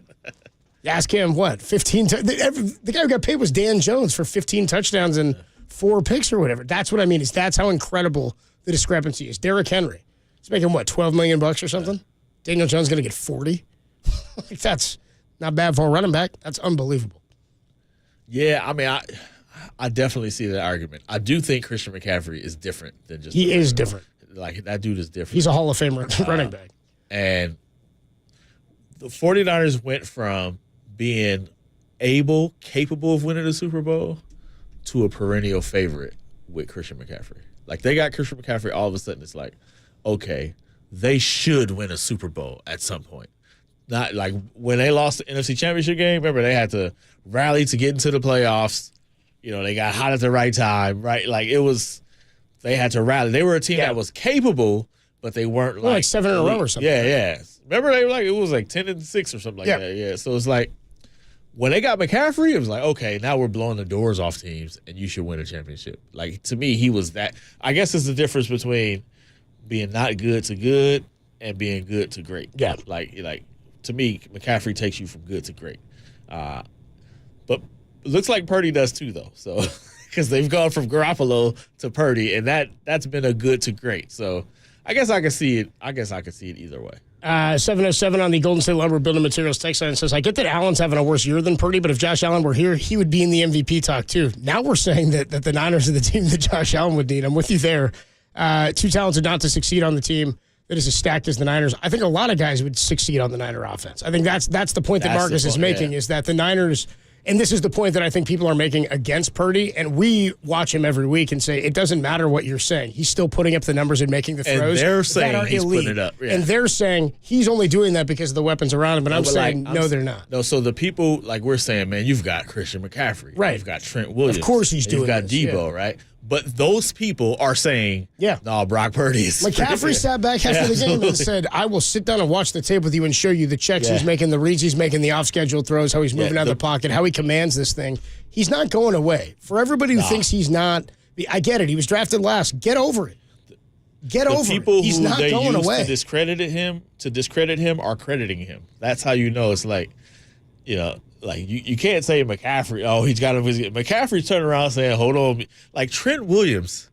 Ask him what 15. The guy who got paid was Dan Jones for 15 touchdowns and 4 picks or whatever. That's what I mean. That's how incredible the discrepancy is. Derrick Henry, he's making what, $12 million or something. Daniel Jones going to get 40. Like, that's not bad for a running back. That's unbelievable. Yeah, I mean, I definitely see that argument. I do think Christian McCaffrey is different than just. He is different. Like, that dude is different. He's a Hall of Fame running back. And the 49ers went from being capable of winning the Super Bowl to a perennial favorite with Christian McCaffrey. Like, they got Christian McCaffrey, all of a sudden it's like, okay, they should win a Super Bowl at some point. Not like when they lost the NFC Championship game, remember they had to rally to get into the playoffs. You know, they got hot at the right time, right? Like, they had to rally. They were a team that was capable, but they weren't like 7 in a row or something. Yeah. Remember they were like, it was like 10-6 or something like that. Yeah. So it's like, when they got McCaffrey, it was like, okay, now we're blowing the doors off teams, and you should win a championship. Like, to me, he was that. I guess it's the difference between being not good to good and being good to great. Yeah. Like to me, McCaffrey takes you from good to great. But it looks like Purdy does too, though. So, because they've gone from Garoppolo to Purdy, and that's been a good to great. So, I guess I could see it. I guess I could see it either way. 707 on the Golden State Lumber Building Materials text line says, I get that Allen's having a worse year than Purdy, but if Josh Allen were here, he would be in the MVP talk too. Now we're saying that the Niners are the team that Josh Allen would need. I'm with you there. Too talented not to succeed on the team that is as stacked as the Niners. I think a lot of guys would succeed on the Niner offense. I think that's the point that Marcus is making, is that the Niners, and this is the point that I think people are making against Purdy, and we watch him every week and say, it doesn't matter what you're saying. He's still putting up the numbers and making the throws. And they're saying that are he's elite. putting it up. Yeah. And they're saying he's only doing that because of the weapons around him, but I'm saying, no, they're not. No, so the people, like we're saying, man, you've got Christian McCaffrey. Right. You've got Trent Williams. Of course he's doing You've got this, Debo, right? But those people are saying, no, Brock Purdy is. McCaffrey sat back after the game and said, I will sit down and watch the tape with you and show you the checks he's making, the reads he's making, the off-schedule throws, how he's moving out of the pocket, how he commands this thing. He's not going away. For everybody who thinks he's not, I get it. He was drafted last. Get over it. Get over it. He's not going away. To discredit him are crediting him. That's how you know it's like, you know, like you can't say McCaffrey, he's got to visit. McCaffrey's turning around saying, hold on. Like Trent Williams.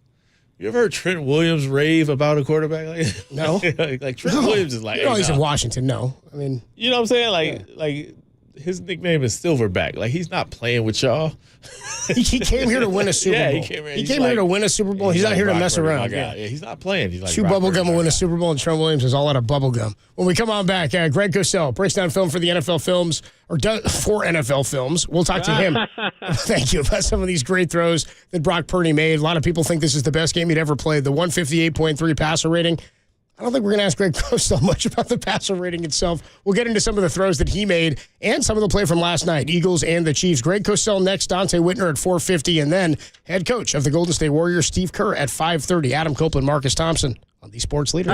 You ever heard Trent Williams rave about a quarterback? Like, no. like Trent Williams is like, he's in Washington. No. I mean, you know what I'm saying? Like his nickname is Silverback. Like, he's not playing with y'all. He came here to win a Super Bowl. He came here to win a Super Bowl. He's not here to mess around. Yeah, he's not playing. He's like chew bubblegum and win a Super Bowl, and Trent Williams is all out of bubblegum. When we come on back, Greg Cosell breaks down film for the NFL films, for NFL films. We'll talk to him. Thank you. About some of these great throws that Brock Purdy made. A lot of people think this is the best game he'd ever played. The 158.3 passer rating. I don't think we're going to ask Greg Cosell much about the passer rating itself. We'll get into some of the throws that he made and some of the play from last night, Eagles and the Chiefs. Greg Cosell next, Dante Whitner at 4:50, and then head coach of the Golden State Warriors, Steve Kerr, at 5:30. Adam Copeland, Marcus Thompson on the Sports Leader.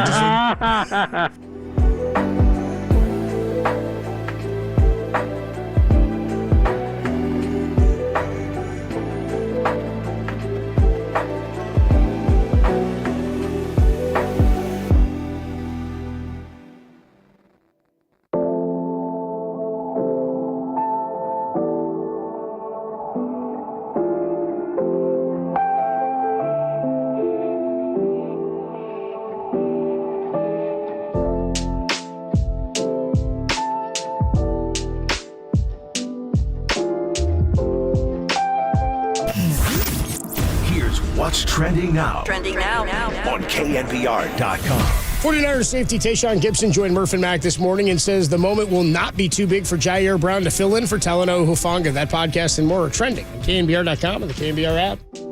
What's trending now? Trending now. On KNBR.com. 49ers safety Tashan Gibson joined Murph and Mac this morning and says the moment will not be too big for Jer Brown to fill in for Talanoa Hufanga. That podcast and more are trending on KNBR.com and the KNBR app.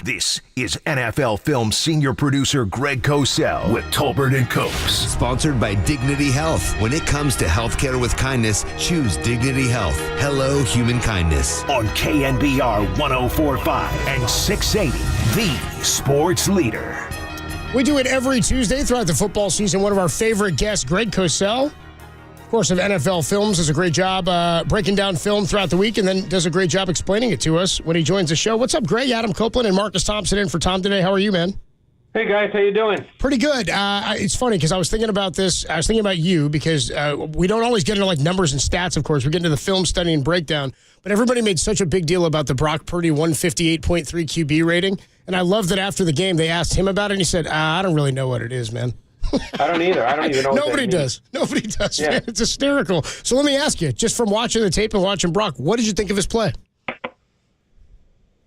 This is NFL Film senior producer Greg Cosell with Tolbert and Copes. Sponsored by Dignity Health. When it comes to healthcare with kindness, choose Dignity Health. Hello, human kindness. On KNBR 104.5 and 680, the sports leader. We do it every Tuesday throughout the football season. One of our favorite guests, Greg Cosell, course, of NFL Films, does a great job breaking down film throughout the week and then does a great job explaining it to us when he joins the show. What's up, Greg? Adam Copeland and Marcus Thompson in for Tom today. How are you, man? Hey, guys. How you doing? Pretty good. It's funny because I was thinking about this. I was thinking about you because we don't always get into like numbers and stats, of course. We get into the film study and breakdown. But everybody made such a big deal about the Brock Purdy 158.3 QB rating. And I love that after the game, they asked him about it, and he said, I don't really know what it is, man. I don't either. I don't even know what Nobody does. Nobody does, man. It's hysterical. So let me ask you, just from watching the tape and watching Brock, what did you think of his play?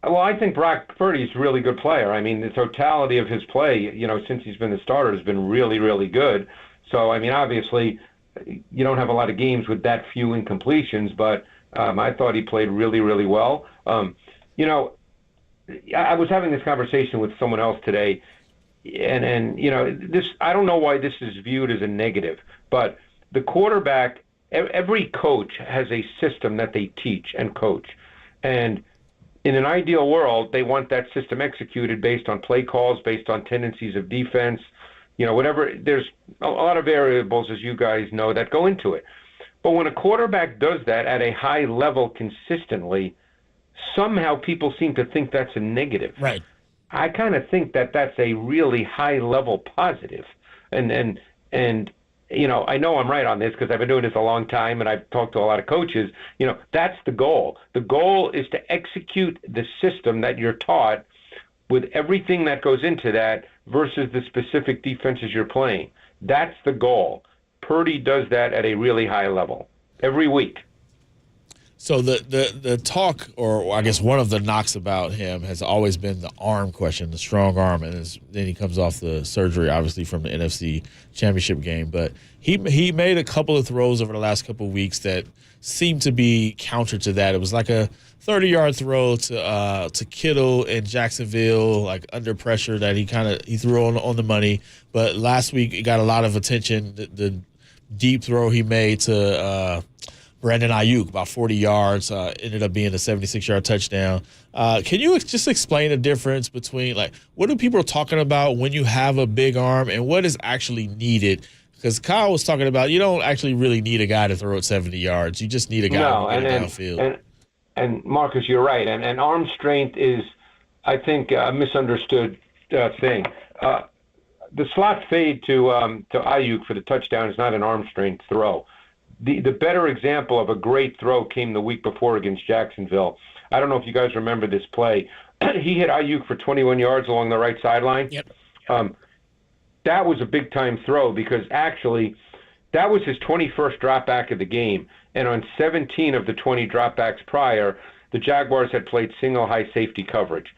Well, I think Brock Purdy's a really good player. I mean, the totality of his play, since he's been the starter, has been really, really good. So, I mean, obviously, you don't have a lot of games with that few incompletions, but I thought he played really, really well. I was having this conversation with someone else today, and this, I don't know why this is viewed as a negative, but the quarterback, every coach has a system that they teach and coach. And in an ideal world, they want that system executed based on play calls, based on tendencies of defense, whatever. There's a lot of variables, as you guys know, that go into it. But when a quarterback does that at a high level consistently, somehow people seem to think that's a negative. Right. I kind of think that that's a really high level positive. And I know I'm right on this because I've been doing this a long time and I've talked to a lot of coaches. That's the goal. The goal is to execute the system that you're taught with everything that goes into that versus the specific defenses you're playing. That's the goal. Purdy does that at a really high level every week. So the talk, or I guess one of the knocks about him has always been the arm question, the strong arm, and then he comes off the surgery, obviously, from the NFC Championship game. But he made a couple of throws over the last couple of weeks that seemed to be counter to that. It was like a 30-yard throw to Kittle in Jacksonville, like under pressure that he threw on the money. But last week it got a lot of attention. The deep throw he made to Brandon Ayuk, about 40 yards, ended up being a 76-yard touchdown. Can you just explain the difference between, like, what are people talking about when you have a big arm and what is actually needed? Because Kyle was talking about you don't actually really need a guy to throw it 70 yards. You just need a guy to get it downfield. And Marcus, you're right. And arm strength is, I think, a misunderstood thing. The slot fade to Ayuk for the touchdown is not an arm strength throw. The better example of a great throw came the week before against Jacksonville. I don't know if you guys remember this play. He hit Ayuk for 21 yards along the right sideline. Yep. That was a big-time throw because actually that was his 21st dropback of the game. And on 17 of the 20 dropbacks prior, the Jaguars had played single high safety coverage.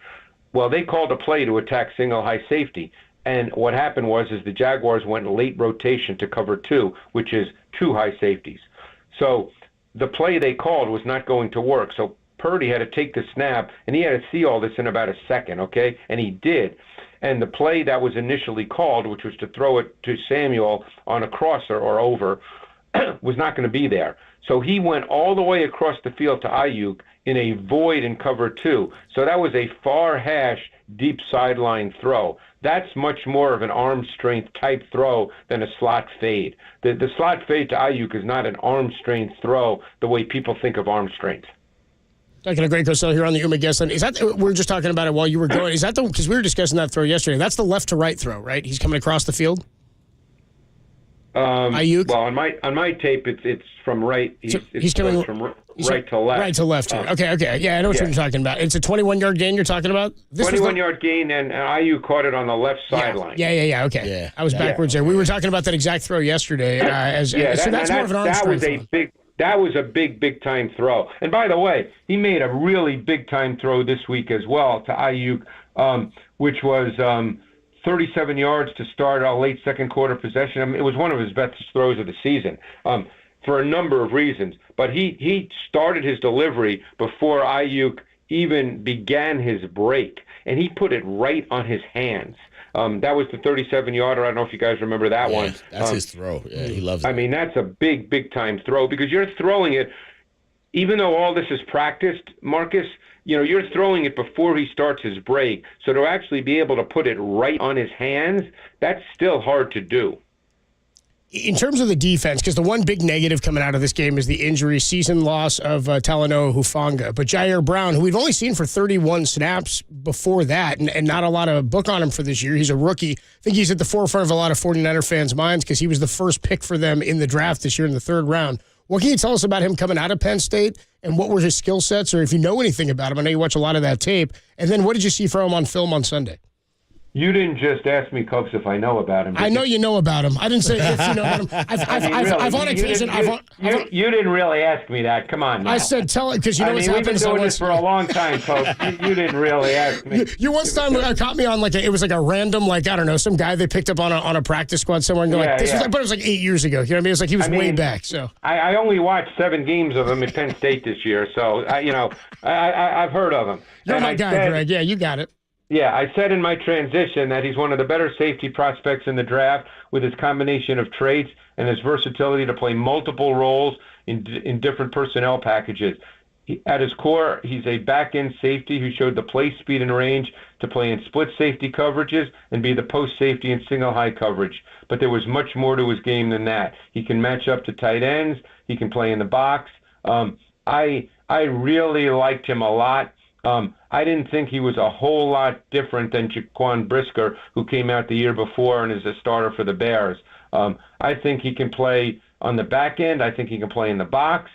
Well, they called a play to attack single high safety. And what happened was the Jaguars went late rotation to cover 2, which is 2 high safeties. So the play they called was not going to work. So Purdy had to take the snap, and he had to see all this in about a second, okay? And he did. And the play that was initially called, which was to throw it to Samuel on a crosser or over, was not going to be there. So he went all the way across the field to Ayuk in a void in cover 2. So that was a far hash, deep sideline throw. That's much more of an arm strength type throw than a slot fade. The slot fade to Ayuk is not an arm strength throw the way people think of arm strength. Talking to Greg Cosell here on the Uma Guest Line. Is that we were just talking about it while you were going? Is that because we were discussing that throw yesterday? That's the left to right throw, right? He's coming across the field. Ayuk. Well, on my tape, it's from right. He's coming from right to left. Right to left. Okay. Yeah, I know what you're talking about. It's a 21-yard gain you're talking about. 21-yard gain, and Ayuk caught it on the left sideline. Yeah. Okay. Yeah. I was backwards there. We were talking about that exact throw yesterday. So that's more of an arm strength. That was a big time throw. And by the way, he made a really big time throw this week as well to Ayuk, which was 37 yards to start a late second quarter possession. I mean, it was one of his best throws of the season for a number of reasons. But he started his delivery before Ayuk even began his break, and he put it right on his hands. That was the 37-yarder. I don't know if you guys remember that one. That's his throw. Yeah, he loves it. I mean, that's a big time throw because you're throwing it, even though all this is practiced, Marcus, you're throwing it before he starts his break. So to actually be able to put it right on his hands, that's still hard to do. In terms of the defense, because the one big negative coming out of this game is the injury season loss of Talanoa Hufanga. But Jer Brown, who we've only seen for 31 snaps before that, and not a lot of book on him for this year. He's a rookie. I think he's at the forefront of a lot of 49er fans' minds because he was the first pick for them in the draft this year in the 3rd round. What can you tell us about him coming out of Penn State, and what were his skill sets, or if you know anything about him? I know you watch a lot of that tape. And then what did you see from him on film on Sunday? You didn't just ask me, Cokes, if I know about him. I know you know about him. I didn't say if you know about him. I've on occasion. You didn't really ask me that. Come on now. I said tell it because you know what's happened. We've been doing this for a long time, Cokes. You didn't really ask me. You once time caught me on it was like a random, I don't know, some guy they picked up on a practice squad somewhere and but it was like 8 years ago. You know what I mean? It was like he was way back. So I only watched 7 games of him at Penn State this year, so I've heard of him. You're my guy, Greg. Yeah, you got it. Yeah, I said in my transition that he's one of the better safety prospects in the draft with his combination of traits and his versatility to play multiple roles in different personnel packages. At his core, he's a back-end safety who showed the play speed and range to play in split safety coverages and be the post safety in single high coverage. But there was much more to his game than that. He can match up to tight ends. He can play in the box. I really liked him a lot. I didn't think he was a whole lot different than Jaquan Brisker, who came out the year before and is a starter for the Bears. I think he can play on the back end. I think he can play in the box.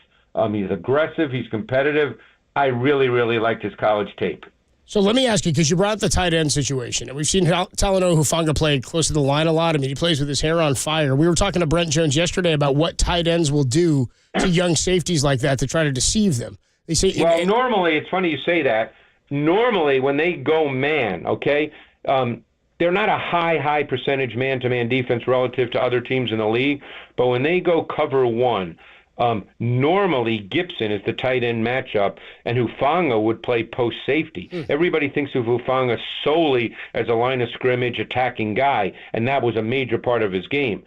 He's aggressive. He's competitive. I really, really liked his college tape. So let me ask you, because you brought up the tight end situation, and we've seen Talanoa Hufanga play close to the line a lot. I mean, he plays with his hair on fire. We were talking to Brent Jones yesterday about what tight ends will do to young safeties like that to try to deceive them. They say, normally, it's funny you say that. Normally, when they go man, okay, they're not a high percentage man-to-man defense relative to other teams in the league. But when they go cover one, normally Gibson is the tight end matchup, and Hufanga would play post safety. Everybody thinks of Hufanga solely as a line of scrimmage attacking guy, and that was a major part of his game.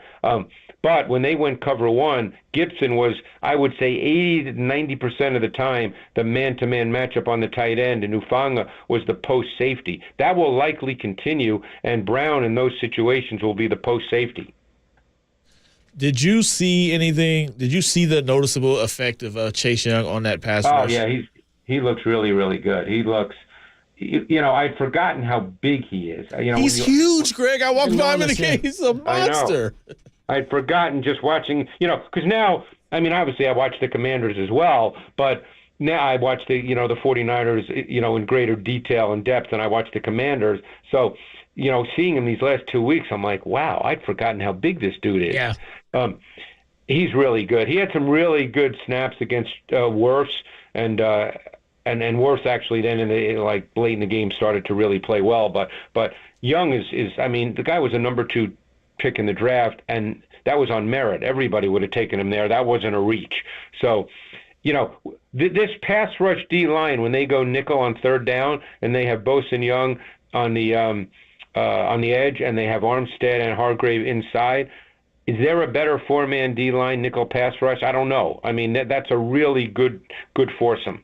But when they went cover one, Gibson was, I would say, 80 to 90% of the time the man-to-man matchup on the tight end, and Hufanga was the post safety. That will likely continue, and Brown in those situations will be the post safety. Did you see anything? Did you see the noticeable effect of Chase Young on that pass rush? Oh, yeah, he looks really, really good. He looks, I'd forgotten how big he is. He's huge, Greg. I walked by him in the game. He's a monster. I'd forgotten just watching, because now, obviously I watch the Commanders as well, but now I watch the 49ers, in greater detail and depth than I watch the Commanders. So, seeing him these last 2 weeks, I'm like, wow, I'd forgotten how big this dude is. Yeah. He's really good. He had some really good snaps against Wirfs, and Wirfs actually then late in the game started to really play well. But Young is the guy was a number 2 pick in the draft, and that was on merit. Everybody would have taken him there. That wasn't a reach. So, this pass rush D line, when they go nickel on third down and they have Bosa and Young on the edge, and they have Armstead and Hargrave inside, is there a better 4-man D line nickel pass rush? I don't know. That's a really good foursome.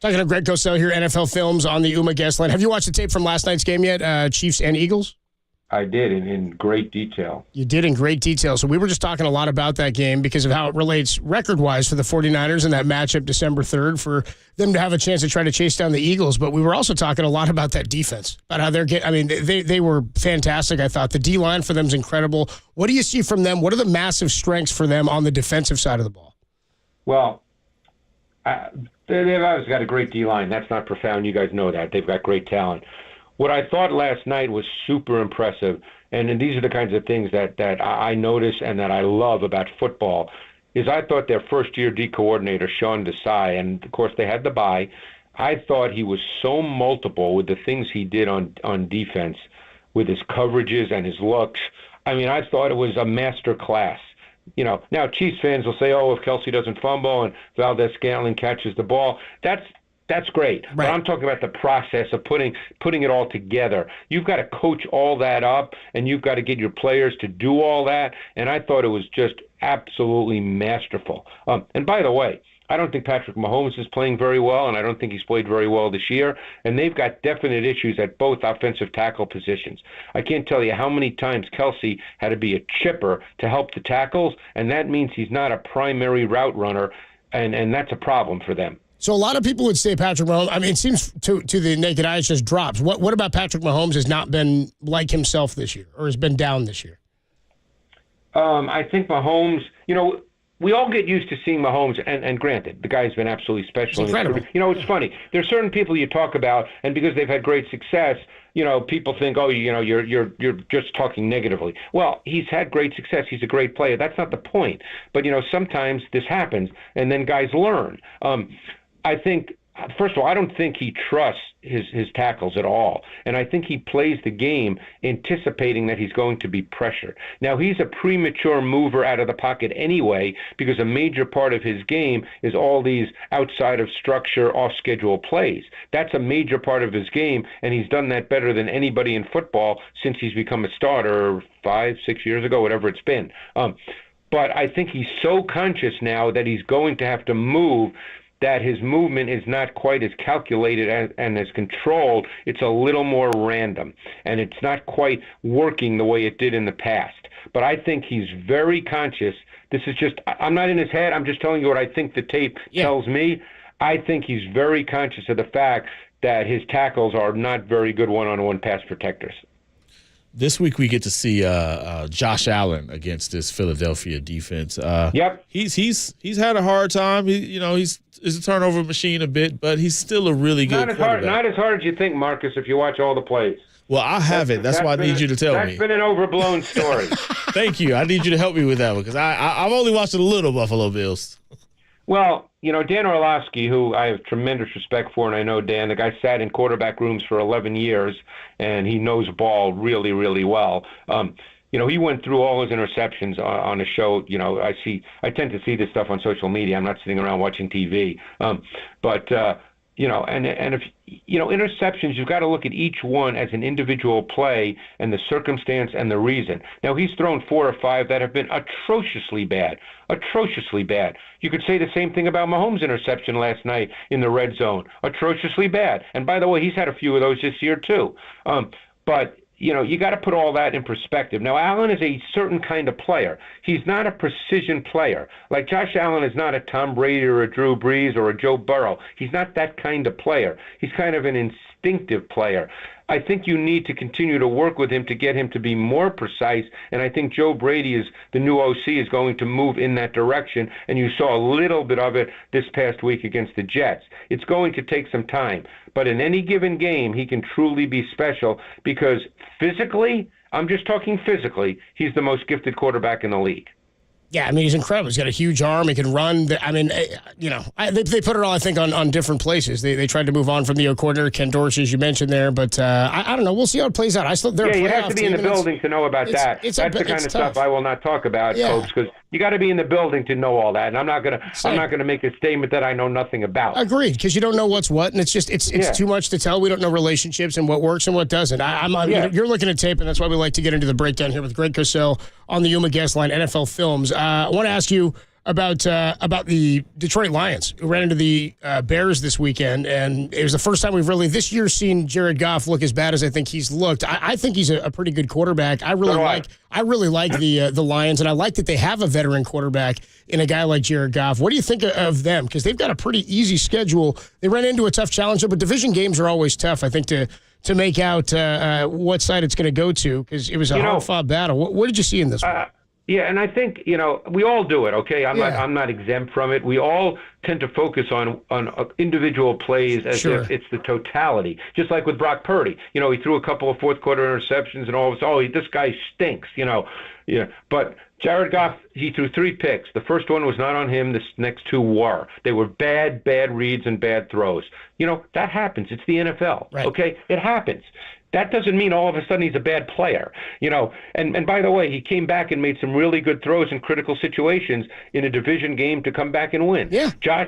Talking to Greg Cosell here, NFL Films on the UMA guest line. Have you watched the tape from last night's game yet, Chiefs and Eagles? I did, in great detail. You did in great detail. So we were just talking a lot about that game because of how it relates record-wise for the 49ers and that matchup December 3rd for them to have a chance to try to chase down the Eagles. But we were also talking a lot about that defense, about how they're getting – they were fantastic, I thought. The D-line for them is incredible. What do you see from them? What are the massive strengths for them on the defensive side of the ball? Well, they've always got a great D-line. That's not profound. You guys know that. They've got great talent. What I thought last night was super impressive, and these are the kinds of things that I notice and that I love about football, is I thought their first-year D coordinator, Sean Desai, and, of course, they had the bye, I thought he was so multiple with the things he did on defense, with his coverages and his looks. I thought it was a master class. Now Chiefs fans will say, oh, if Kelce doesn't fumble and Valdez-Scantling catches the ball, that's great. Right. But I'm talking about the process of putting it all together. You've got to coach all that up, and you've got to get your players to do all that. And I thought it was just absolutely masterful. And by the way, I don't think Patrick Mahomes is playing very well, and I don't think he's played very well this year. And they've got definite issues at both offensive tackle positions. I can't tell you how many times Kelce had to be a chipper to help the tackles, and that means he's not a primary route runner, and that's a problem for them. So a lot of people would say Patrick Mahomes, I mean, it seems to the naked eye, it's just drops. What about Patrick Mahomes has not been like himself this year, or has been down this year? I think Mahomes, we all get used to seeing Mahomes, and granted, the guy's been absolutely special. It's incredible. It's funny. There's certain people you talk about, and because they've had great success, people think, you're just talking negatively. Well, he's had great success. He's a great player. That's not the point. But, sometimes this happens, and then guys learn. I think, first of all, I don't think he trusts his tackles at all. And I think he plays the game anticipating that he's going to be pressured. Now, he's a premature mover out of the pocket anyway, because a major part of his game is all these outside of structure, off-schedule plays. That's a major part of his game, and he's done that better than anybody in football since he's become a starter 5-6 years ago, whatever it's been. But I think he's so conscious now that he's going to have to move, that his movement is not quite as calculated and as controlled. It's a little more random, and it's not quite working the way it did in the past. But I think he's very conscious. This is just, I'm not in his head. I'm just telling you what I think the tape tells me. I think he's very conscious of the fact that his tackles are not very good one-on-one pass protectors. This week we get to see Josh Allen against this Philadelphia defense. Yep, he's had a hard time. He's a turnover machine a bit, but he's still a really good quarterback. Not as hard as you think, Marcus, if you watch all the plays. Well, I haven't. That's why I need you to tell me. That's been an overblown story. Thank you. I need you to help me with that one, because I've only watched a little Buffalo Bills. Well, Dan Orlovsky, who I have tremendous respect for, and I know Dan, the guy sat in quarterback rooms for 11 years, and he knows ball really, really well. He went through all his interceptions on a show. I tend to see this stuff on social media. I'm not sitting around watching TV. And if interceptions, you've got to look at each one as an individual play and the circumstance and the reason. Now, he's thrown 4 or 5 that have been atrociously bad. You could say the same thing about Mahomes' interception last night in the red zone. Atrociously bad. And by the way, he's had a few of those this year too. But you got to put all that in perspective. Now, Allen is a certain kind of player. He's not a precision player. Like Josh Allen is not a Tom Brady or a Drew Brees or a Joe Burrow. He's not that kind of player. He's kind of an instinctive player. I think you need to continue to work with him to get him to be more precise, and I think Joe Brady, the new OC, is going to move in that direction, and you saw a little bit of it this past week against the Jets. It's going to take some time, but in any given game, he can truly be special because physically, I'm just talking physically, he's the most gifted quarterback in the league. Yeah, I mean, he's incredible. He's got a huge arm. He can run. I mean, they put it all, I think, on different places. They tried to move on from the coordinator, Ken Dorsey, as you mentioned there. But I don't know. We'll see how it plays out. You have to be in the building to know about that. That's the kind of stuff I will not talk about, folks, because you got to be in the building to know all that. And I'm not gonna make a statement that I know nothing about. Agreed, because you don't know what's what, and it's too much to tell. We don't know relationships and what works and what doesn't. You're looking at tape, and that's why we like to get into the breakdown here with Greg Cosell on the Yuma Guest Line, NFL Films. I want to ask you about the Detroit Lions, who ran into the Bears this weekend, and it was the first time we've really this year seen Jared Goff look as bad as I think he's looked. I think he's a pretty good quarterback. I really like the Lions, and I like that they have a veteran quarterback in a guy like Jared Goff. What do you think of them? Because they've got a pretty easy schedule. They ran into a tough challenge, but division games are always tough, I think, to make out what side it's going to go to, because it was a hard-fought battle. What did you see in this one? Yeah, and I think, we all do it, okay? I'm not exempt from it. We all tend to focus on individual plays as if it's the totality. Just like with Brock Purdy. He threw a couple of fourth-quarter interceptions and all of a sudden, this guy stinks, Yeah, but Jared Goff, he threw 3 picks. The first one was not on him. The next 2 were. They were bad reads and bad throws. That happens. It's the NFL, okay? It happens. That doesn't mean all of a sudden he's a bad player, And by the way, he came back and made some really good throws in critical situations in a division game to come back and win. Yeah. Goff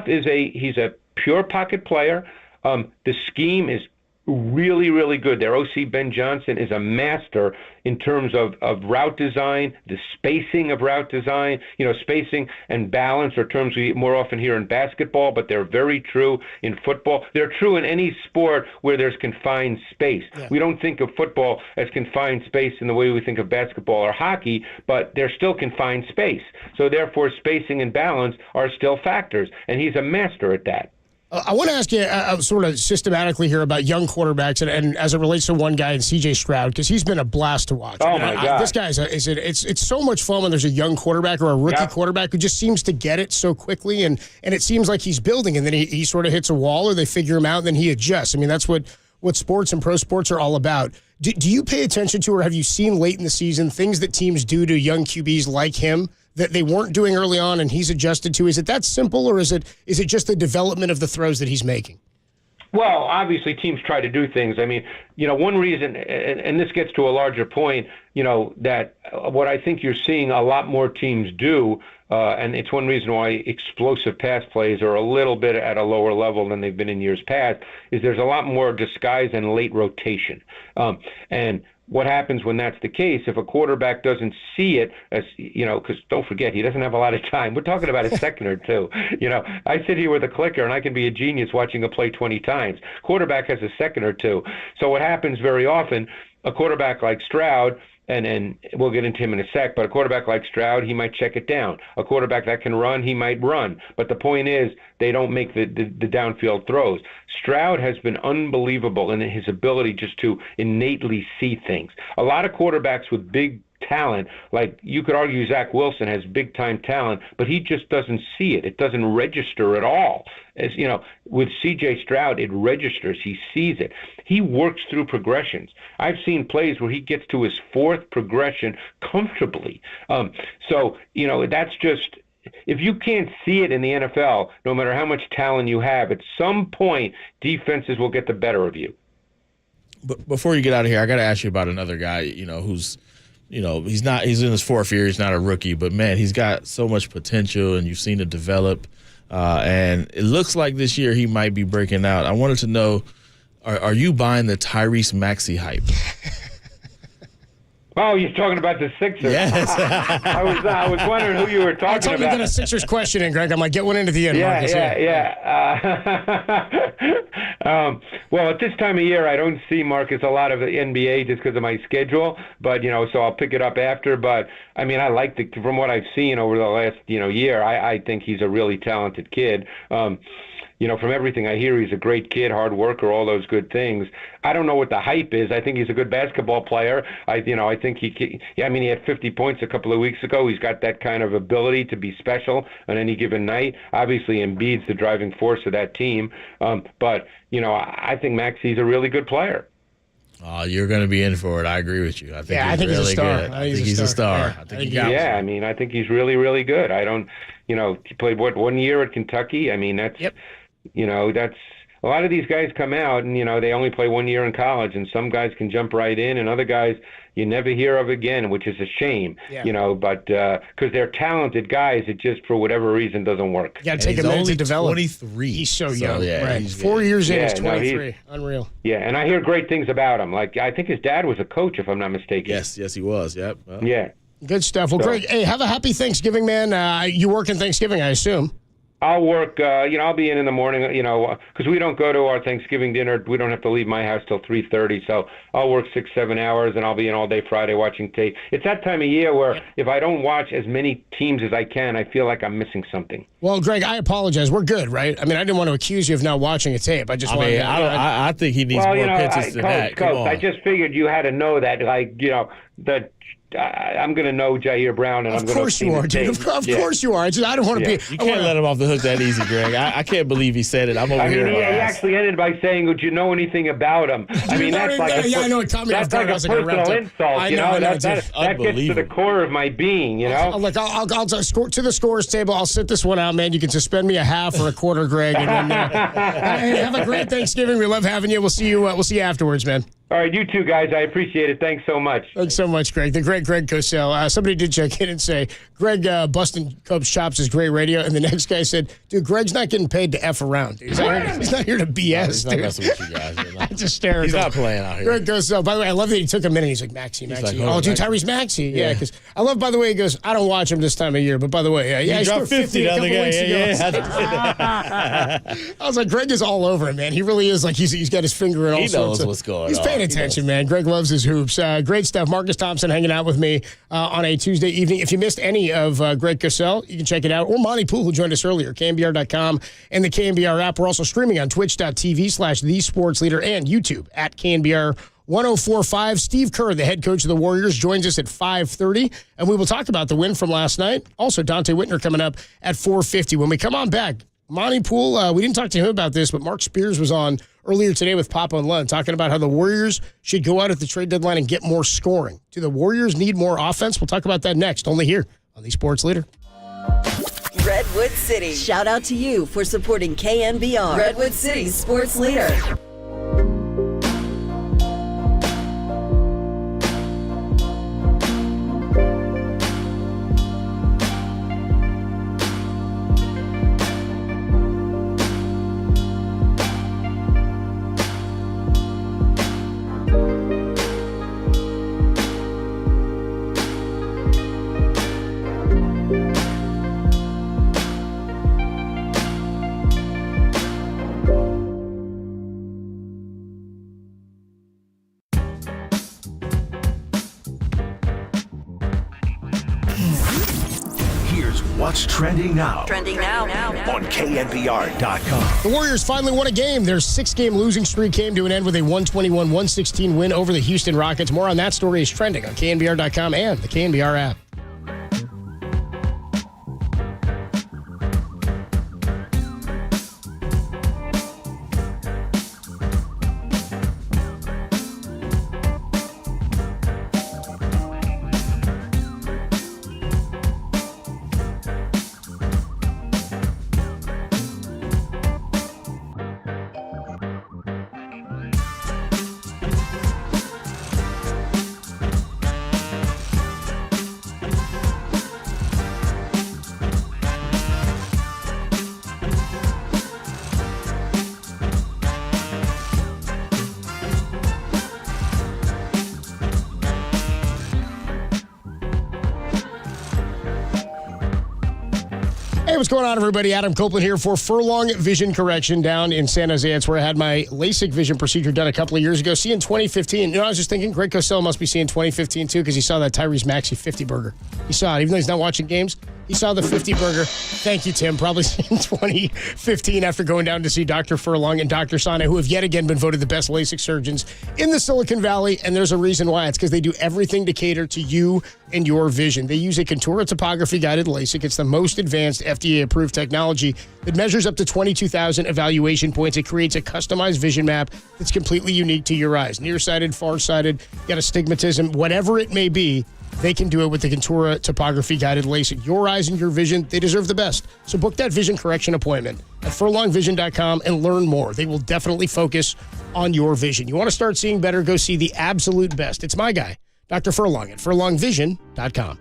he's a pure pocket player. The scheme is really, really good. Their OC, Ben Johnson, is a master in terms of route design, the spacing of route design. Spacing and balance are terms we more often hear in basketball, but they're very true in football. They're true in any sport where there's confined space. Yeah. We don't think of football as confined space in the way we think of basketball or hockey, but they're still confined space. So therefore, spacing and balance are still factors, and he's a master at that. I want to ask you sort of systematically here about young quarterbacks and as it relates to one guy in C.J. Stroud, because he's been a blast to watch. Oh, my God. This guy it's so much fun when there's a young quarterback or a rookie quarterback who just seems to get it so quickly, and it seems like he's building, and then he sort of hits a wall or they figure him out, and then he adjusts. I mean, that's what sports and pro sports are all about. Do you pay attention to, or have you seen late in the season, things that teams do to young QBs like him that they weren't doing early on and he's adjusted to? Is it that simple, or is it just the development of the throws that he's making? Well, obviously teams try to do things. I mean, one reason, and this gets to a larger point, that what I think you're seeing a lot more teams do, and it's one reason why explosive pass plays are a little bit at a lower level than they've been in years past, is there's a lot more disguise and late rotation. And what happens when that's the case, if a quarterback doesn't see it, as because don't forget, he doesn't have a lot of time. We're talking about a second or two. I sit here with a clicker and I can be a genius watching a play 20 times. Quarterback has a second or two. So what happens very often, a quarterback like Stroud, and we'll get into him in a sec, but a quarterback like Stroud, he might check it down. A quarterback that can run, he might run. But the point is, they don't make the downfield throws. Stroud has been unbelievable in his ability just to innately see things. A lot of quarterbacks with big talent, like you could argue Zach Wilson has big-time talent, but he just doesn't see it. It doesn't register at all. As with C.J. Stroud, it registers. He sees it. He works through progressions. I've seen plays where he gets to his fourth progression comfortably. So that's just, if you can't see it in the NFL, no matter how much talent you have, at some point, defenses will get the better of you. But before you get out of here, I got to ask you about another guy, who's, he's in his fourth year. He's not a rookie, but man, he's got so much potential, and you've seen it develop. And it looks like this year he might be breaking out. I wanted to know, are you buying the Tyrese Maxey hype? Oh, you're talking about the Sixers. Yes. I was wondering who you were talking about. I told you to get a Sixers question in, Greg. I'm like, get one into the end. Well, at this time of year, I don't see, Marcus, a lot of the NBA just because of my schedule. But, so I'll pick it up after. But, I mean, I like from what I've seen over the last, year, I think he's a really talented kid. From everything I hear, he's a great kid, hard worker, all those good things. I don't know what the hype is. I think he's a good basketball player. I think he had 50 points a couple of weeks ago. He's got that kind of ability to be special on any given night. Obviously, Embiid's the driving force of that team. But I think Maxey's a really good player. Oh, you're going to be in for it. I agree with you. I think he's really a star. good. I think he's a star. I think he's really, really good. I don't, he played 1 year at Kentucky. I mean, that's, that's a lot of these guys come out and, they only play 1 year in college, and some guys can jump right in, and other guys you never hear of again, which is a shame, but because they're talented guys, it just, for whatever reason, doesn't work. You got to take a minute to develop. 23. He's so young. Yeah, right. 4 years in, he's 23. Unreal. Yeah, and I hear great things about him. Like, I think his dad was a coach, if I'm not mistaken. Yes, he was. Yep. Well. Yeah. Good stuff. Well, Greg, hey, have a happy Thanksgiving, man. You working Thanksgiving, I assume? I'll work, I'll be in the morning, because we don't go to our Thanksgiving dinner. We don't have to leave my house till 3:30, so I'll work 6-7 hours, and I'll be in all day Friday watching tape. It's that time of year where if I don't watch as many teams as I can, I feel like I'm missing something. Well, Greg, I apologize. We're good, right? I mean, I didn't want to accuse you of not watching a tape. I think he needs more pitches than that. Coach, I just figured you had to know that, that I'm going to know Jer Brown, and I'm going to see Of course you are, dude. Of course you are. I don't want to be. You can't let him off the hook that easy, Greg. I can't believe he said it. I'm over here. He actually ended by saying, "Would you know anything about him?" I mean, that's like I know it caught me off guard. That's like a personal insult. That gets to the core of my being. I'll score to the scores table. I'll sit this one out, man. You can suspend me a half or a quarter, Greg. And then, hey, have a great Thanksgiving. We love having you. We'll see you afterwards, man. All right, you too, guys. I appreciate it. Thanks so much. Thanks so much, Greg. The great Greg Cosell. Somebody did check in and say, Greg busting Cubs chops is great radio. And the next guy said, dude, Greg's not getting paid to F around. Dude. He's not here to BS, he's not messing with you guys. It's hysterical. He's not playing out here. Greg Cosell. By the way, I love that he took a minute. He's like, Maxey. Like, dude, Tyrese Maxey. Yeah, because I love, by the way, he goes, I don't watch him this time of year. But by the way, he dropped 50 the other day. I was like, Greg is all over him, man. He really is. Like, he's got his finger in all sorts of. He knows what's going on. He's paying attention, man. Greg loves his hoops. Great stuff. Marcus Thompson hanging out with me on a Tuesday evening. If you missed any of Greg Cosell, you can check it out. Or Monty Poole, who joined us earlier, KNBR.com and the KNBR app. We're also streaming on twitch.tv/thesportsleader and YouTube at KNBR 1045. Steve Kerr, the head coach of the Warriors, joins us at 5:30, and we will talk about the win from last night. Also, Dante Whitner coming up at 4:50. When we come on back, Monty Poole, we didn't talk to him about this, but Mark Spears was on earlier today with Papa and Lund talking about how the Warriors should go out at the trade deadline and get more scoring. Do the Warriors need more offense? We'll talk about that next, only here on the Sports Leader. Redwood City. Shout out to you for supporting KNBR. Redwood City's Sports Leader. What's trending now? Trending now. On KNBR.com. The Warriors finally won a game. Their 6-game losing streak came to an end with a 121-116 win over the Houston Rockets. More on that story is trending on KNBR.com and the KNBR app. Hey, what's going on, everybody? Adam Copeland here for Furlong Vision Correction down in San Jose. It's where I had my LASIK vision procedure done a couple of years ago. See, in 2015, I was just thinking Greg Cosell must be seeing 2015 too because he saw that Tyrese Maxey 50 burger. He saw it, even though he's not watching games. He saw the 50 burger. Thank you, Tim. Probably in 2015 after going down to see Dr. Furlong and Dr. Sane, who have yet again been voted the best LASIK surgeons in the Silicon Valley. And there's a reason why. It's because they do everything to cater to you and your vision. They use a Contoura topography guided LASIK. It's the most advanced FDA-approved technology that measures up to 22,000 evaluation points. It creates a customized vision map that's completely unique to your eyes. Nearsighted, farsighted, got astigmatism, whatever it may be. They can do it with the Contoura topography guided LASIK. Your eyes and your vision, they deserve the best. So book that vision correction appointment at furlongvision.com and learn more. They will definitely focus on your vision. You want to start seeing better, go see the absolute best. It's my guy, Dr. Furlong at furlongvision.com.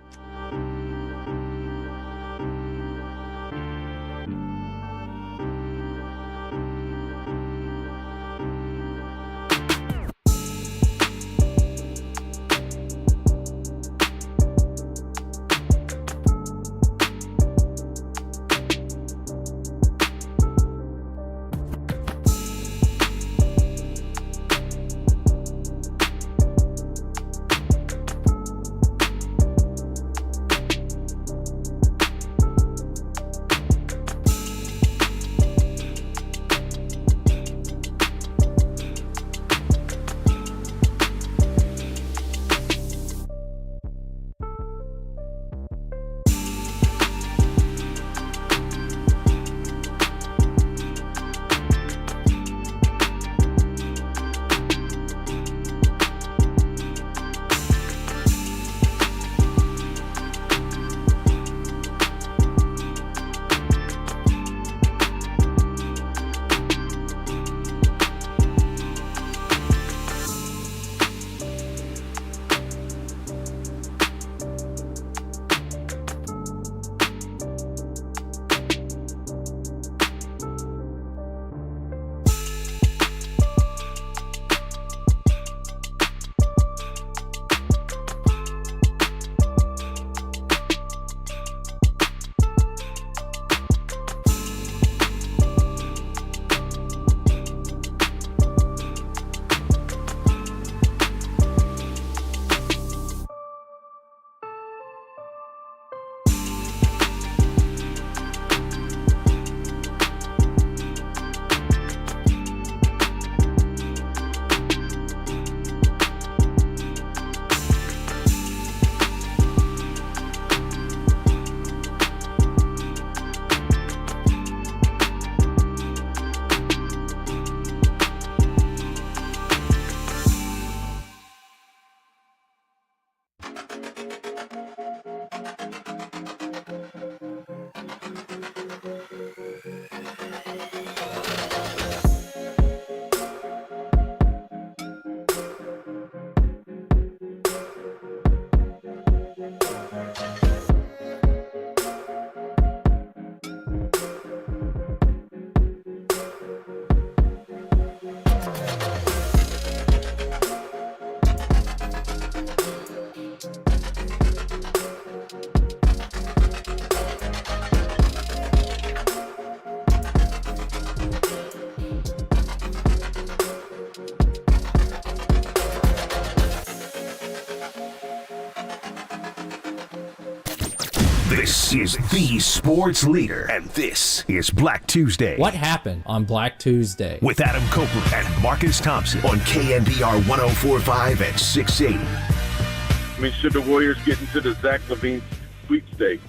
This is the sports leader, and this is Black Tuesday. What happened on Black Tuesday? With Adam Copeland and Marcus Thompson on KNBR 104.5 and 680. I mean, should the Warriors get into the Zach LaVine sweepstakes?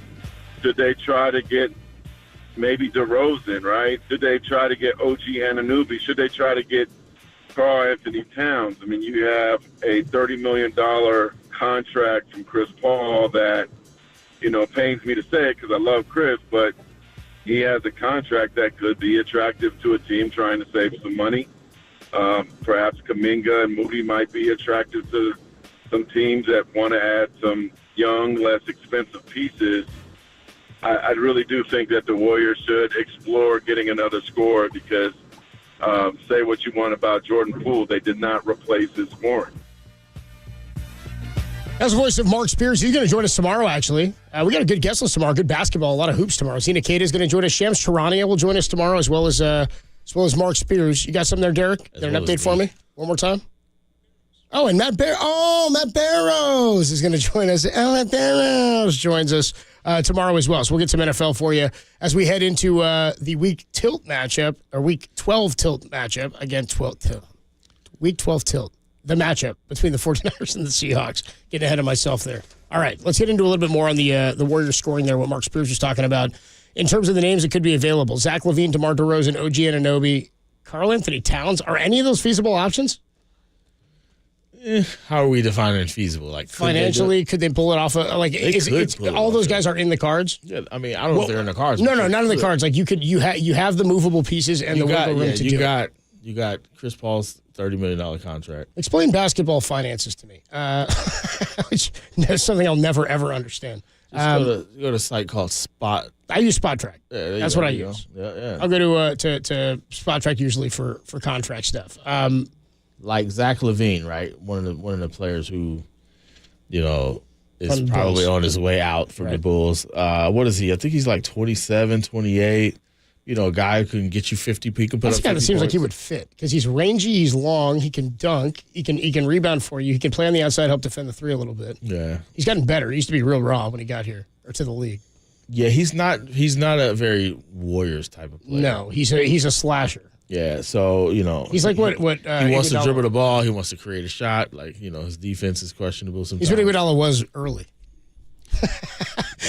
Should they try to get maybe DeRozan, right? Should they try to get OG Anunoby? Should they try to get Karl Anthony Towns? I mean, you have a $30 million contract from Chris Paul that, you know, pains me to say it because I love Chris, but he has a contract that could be attractive to a team trying to save some money. Perhaps Kuminga and Moody might be attractive to some teams that want to add some young, less expensive pieces. I really do think that the Warriors should explore getting another scorer because say what you want about Jordan Poole, they did not replace his scoring. That's the voice of Mark Spears. He's going to join us tomorrow, actually. We got a good guest list tomorrow, good basketball, a lot of hoops tomorrow. Zena Kata is going to join us. Shams Charania will join us tomorrow, as well as Mark Spears. You got something there, Derek? Is there an update for me? One more time? Oh, and Matt Barrows is going to join us. Matt Barrows joins us tomorrow as well. So we'll get some NFL for you as we head into the Week 12 tilt matchup. Again, Week 12 tilt. The matchup between the 49ers and the Seahawks. Getting ahead of myself there. All right, let's get into a little bit more on the Warriors scoring there, what Mark Spears was talking about. In terms of the names that could be available, Zach LaVine, DeMar DeRozan, OG Anunoby, Karl Anthony Towns. Are any of those feasible options? How are we defining feasible? Like financially, could they pull it off? All those guys are in the cards. Yeah, I mean, I don't know if they're in the cards. No, not in the cards. Like you have the movable pieces and the wiggle room to do it. You got Chris Paul's $30 million contract. Explain basketball finances to me. Which is something I'll never ever understand. Go to a site called Spot. I use Spot Track. Yeah, that's what I use. Yeah. I'll go to Spot Track usually for contract stuff. Like Zach LaVine, right? One of the players who, you know, is probably Bulls. on his way out from the Bulls. What is he? I think he's like 27, 28. You know, a guy who can get you 50. He can put That's up 50 a guy that seems points. like he would fit because he's rangy, he's long, he can dunk, he can rebound for you, he can play on the outside, help defend the three a little bit. Yeah, he's gotten better. He used to be real raw when he got here or to the league. Yeah, he's not a very Warriors type of player. No, he's a slasher. Yeah, so you know he's like what he wants to dribble the ball. He wants to create a shot. Like, you know, his defense is questionable sometimes. He's what Iguodala was early.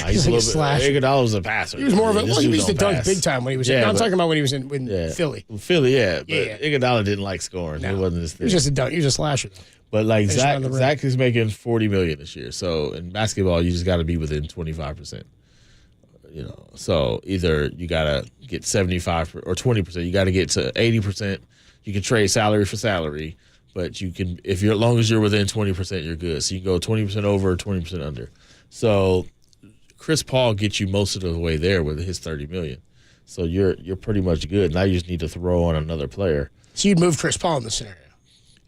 He's a little slasher. Iguodala was a passer. He was more of a. This Well, he dude used to don't dunk pass. big time when he was. I'm talking about when he was in Philly. Philly, yeah. But Yeah. Iguodala didn't like scoring. No. It wasn't his thing. He was just a dunk. He was a slasher. But like Finished around the rim. Zach is making $40 million this year. So in basketball, you just got to be within 25%. You know, so either you got to get 75 or 20%. You got to get to 80%. You can trade salary for salary, but you can as long as you're within 20%, you're good. So you can go 20% over or 20% under. So Chris Paul gets you most of the way there with his $30 million. So you're pretty much good. Now you just need to throw on another player. So you'd move Chris Paul in this scenario.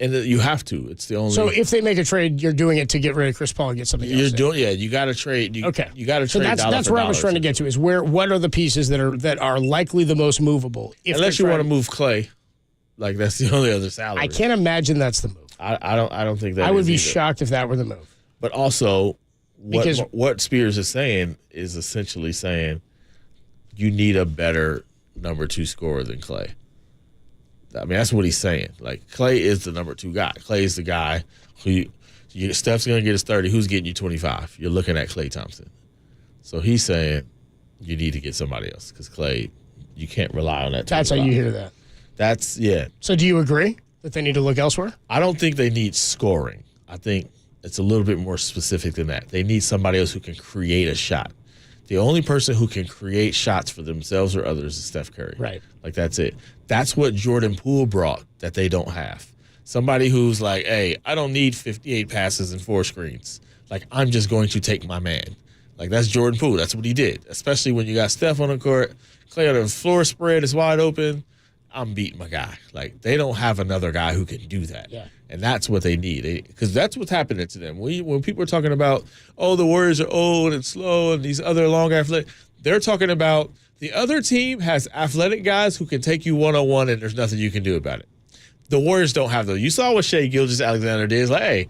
And you have to. It's the only. So if they make a trade, you're doing it to get rid of Chris Paul and get something else. You're doing, yeah. You got to trade. Okay. You got to So trade. that's where I was trying to get to is what are the pieces that are likely the most movable? Unless you want to move Clay, like that's the only other salary. I can't imagine that's the move. I don't think that. I would be either. shocked if that were the move. But also, Because- what Spears is saying is essentially saying you need a better number 2 scorer than Clay. I mean, that's what he's saying. Like, Clay is the number 2 guy. Clay is the guy who Steph's going to get his 30. Who's getting you 25? You're looking at Klay Thompson. So he's saying you need to get somebody else because Clay, you can't rely on that. That's how you hear that. That's, yeah. So do you agree that they need to look elsewhere? I don't think they need scoring. I think it's a little bit more specific than that. They need somebody else who can create a shot. The only person who can create shots for themselves or others is Steph Curry. Right. Like, that's it. That's what Jordan Poole brought that they don't have. Somebody who's like, hey, I don't need 58 passes and 4 screens. Like, I'm just going to take my man. Like, that's Jordan Poole. That's what he did. Especially when you got Steph on the court. Clay on the floor spread is wide open. I'm beating my guy. Like, they don't have another guy who can do that. Yeah. And that's what they need. Because that's what's happening to them. When people are talking about, oh, the Warriors are old and slow and these other long athletic, they're talking about the other team has athletic guys who can take you one-on-one and there's nothing you can do about it. The Warriors don't have those. You saw what Shai Gilgeous-Alexander did. It's like, hey,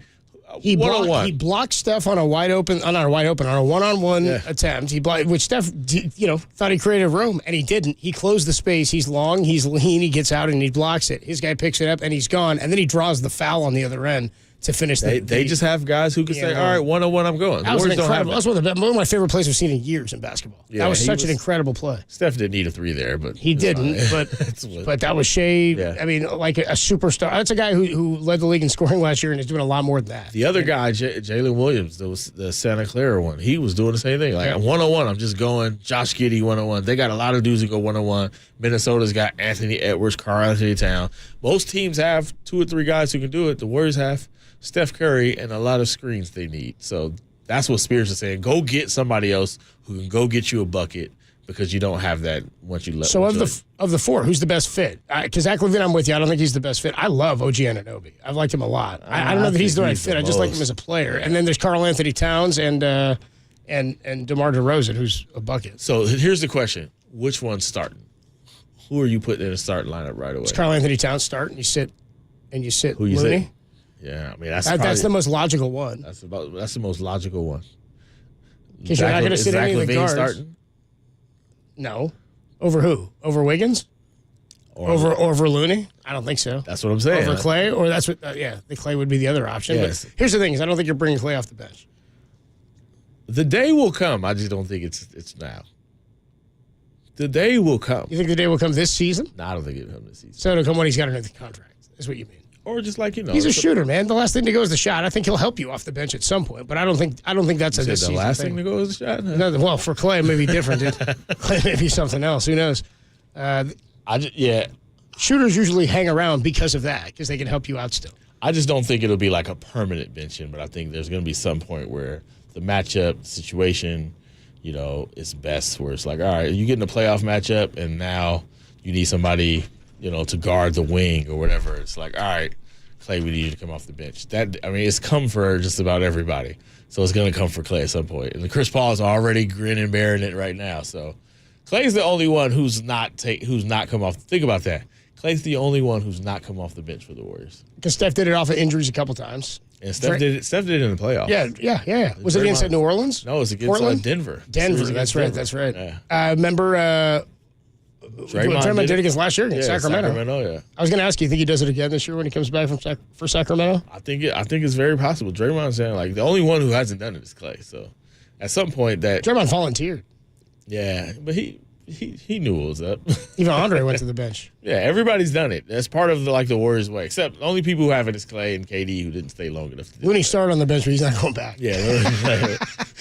He blocked Steph on a one-on-one attempt. He blocked, which Steph, thought he created room, and he didn't. He closed the space. He's long, he's lean, he gets out and he blocks it. His guy picks it up and he's gone, and then he draws the foul on the other end to finish. They just have guys who can say, "All right, one-on-one, I'm going." That was incredible. That's one of my favorite plays we've seen in years in basketball. Yeah, that was such an incredible play. Steph didn't need a 3 there, but he didn't. But that was Shea. Yeah. I mean, like a superstar. That's a guy who led the league in scoring last year and is doing a lot more than that. The other guy, Jalen Williams, the Santa Clara one, he was doing the same thing. Like one-on-one, I'm just going Josh Giddey one-on-one. They got a lot of dudes who go one-on-one. Minnesota's got Anthony Edwards, Karl Anthony Towns. Most teams have 2 or 3 guys who can do it. The Warriors have Steph Curry and a lot of screens they need. So that's what Spears is saying. Go get somebody else who can go get you a bucket because you don't have that once you left. So of the 4, who's the best fit? Because Zach LaVine, I'm with you. I don't think he's the best fit. I love OG Anunoby. I've liked him a lot. I don't know that he's the right fit. I just like him as a player. And then there's Karl Anthony Towns and DeMar DeRozan, who's a bucket. So here's the question: which one's starting? Who are you putting in a starting lineup right away? It's Karl Anthony Towns start, and you sit Who you Looney. Say? Yeah, I mean that's the most logical one. That's the most logical one. Because you're not going to sit any of the guards. Starting? No, over who? Over Wiggins? Over Looney? I don't think so. That's what I'm saying. Over Clay, or that's what? The Clay would be the other option. Yes. But here's the thing: is I don't think you're bringing Clay off the bench. The day will come. I just don't think it's now. The day will come. You think the day will come this season? No, I don't think it'll come this season. So it'll come when he's got another contract. Is what you mean? Or just like he's a shooter, man. The last thing to go is the shot. I think he'll help you off the bench at some point, but I don't think that's a this season thing. The last thing to go is the shot. No, well, for Clay, it may be different. Clay may be something else. Who knows? Shooters usually hang around because of that, because they can help you out still. I just don't think it'll be like a permanent benching, but I think there's going to be some point where the matchup situation, is best. Where it's like, all right, you get in a playoff matchup, and now you need somebody, to guard the wing or whatever. It's like, all right, Clay, we need you to come off the bench. It's come for just about everybody. So it's going to come for Clay at some point. And Chris Paul is already grinning and bearing it right now. So Clay's the only one who's not come off. Think about that. Clay's the only one who's not come off the bench for the Warriors. Because Steph did it off of injuries a couple times. And Steph did it in the playoffs. Yeah. Was it against New Orleans? No, it was against Denver. That's right. Yeah. Remember Draymond did it against last year against Sacramento. Yeah. I was going to ask you think he does it again this year when he comes back for Sacramento? I think it's very possible. Draymond's saying, like, the only one who hasn't done it is Clay. So at some point Draymond volunteered. Yeah, but he knew what was up. Even Andre went to the bench. Yeah, everybody's done it. That's part of the Warriors way. Except the only people who haven't is Clay and KD, who didn't stay long enough to do Looney started on the bench, but he's not going back. Yeah,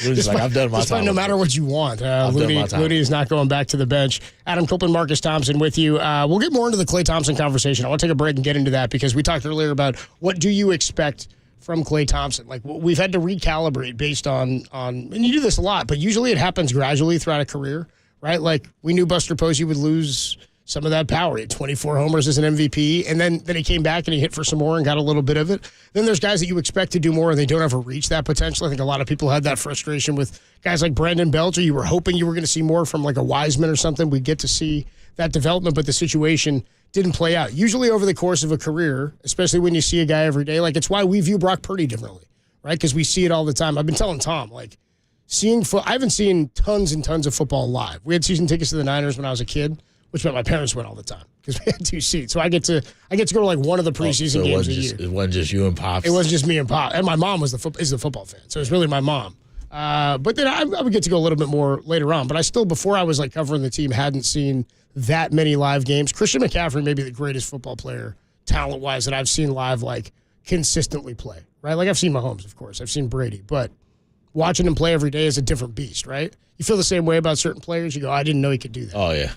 Looney's like, I've done my time. No matter what you want, Looney is not going back to the bench. Adam Copeland, Marcus Thompson with you. We'll get more into the Klay Thompson conversation. I want to take a break and get into that because we talked earlier about what do you expect from Klay Thompson. Like, we've had to recalibrate based on and you do this a lot, but usually it happens gradually throughout a career. Right? Like, we knew Buster Posey would lose some of that power. He had 24 homers as an MVP, and then he came back and he hit for some more and got a little bit of it. Then there's guys that you expect to do more and they don't ever reach that potential. I think a lot of people had that frustration with guys like Brandon Belcher. You were hoping you were going to see more from like a Wiseman or something. We get to see that development, but the situation didn't play out. Usually over the course of a career, especially when you see a guy every day, like, it's why we view Brock Purdy differently, right? Because we see it all the time. I've been telling Tom, like, I haven't seen tons and tons of football live. We had season tickets to the Niners when I was a kid, which meant my parents went all the time because we had 2 seats. So I get to go to like one of the preseason games a year. It wasn't just you and Pops. It wasn't just me and Pop, and my mom is the football fan, so it's really my mom. But then I would get to go a little bit more later on. But I still, before I was like covering the team, hadn't seen that many live games. Christian McCaffrey may be the greatest football player, talent-wise, that I've seen live, like, consistently play. Right? Like, I've seen Mahomes, of course. I've seen Brady, but watching him play every day is a different beast, right? You feel the same way about certain players. You go, I didn't know he could do that. Oh, yeah.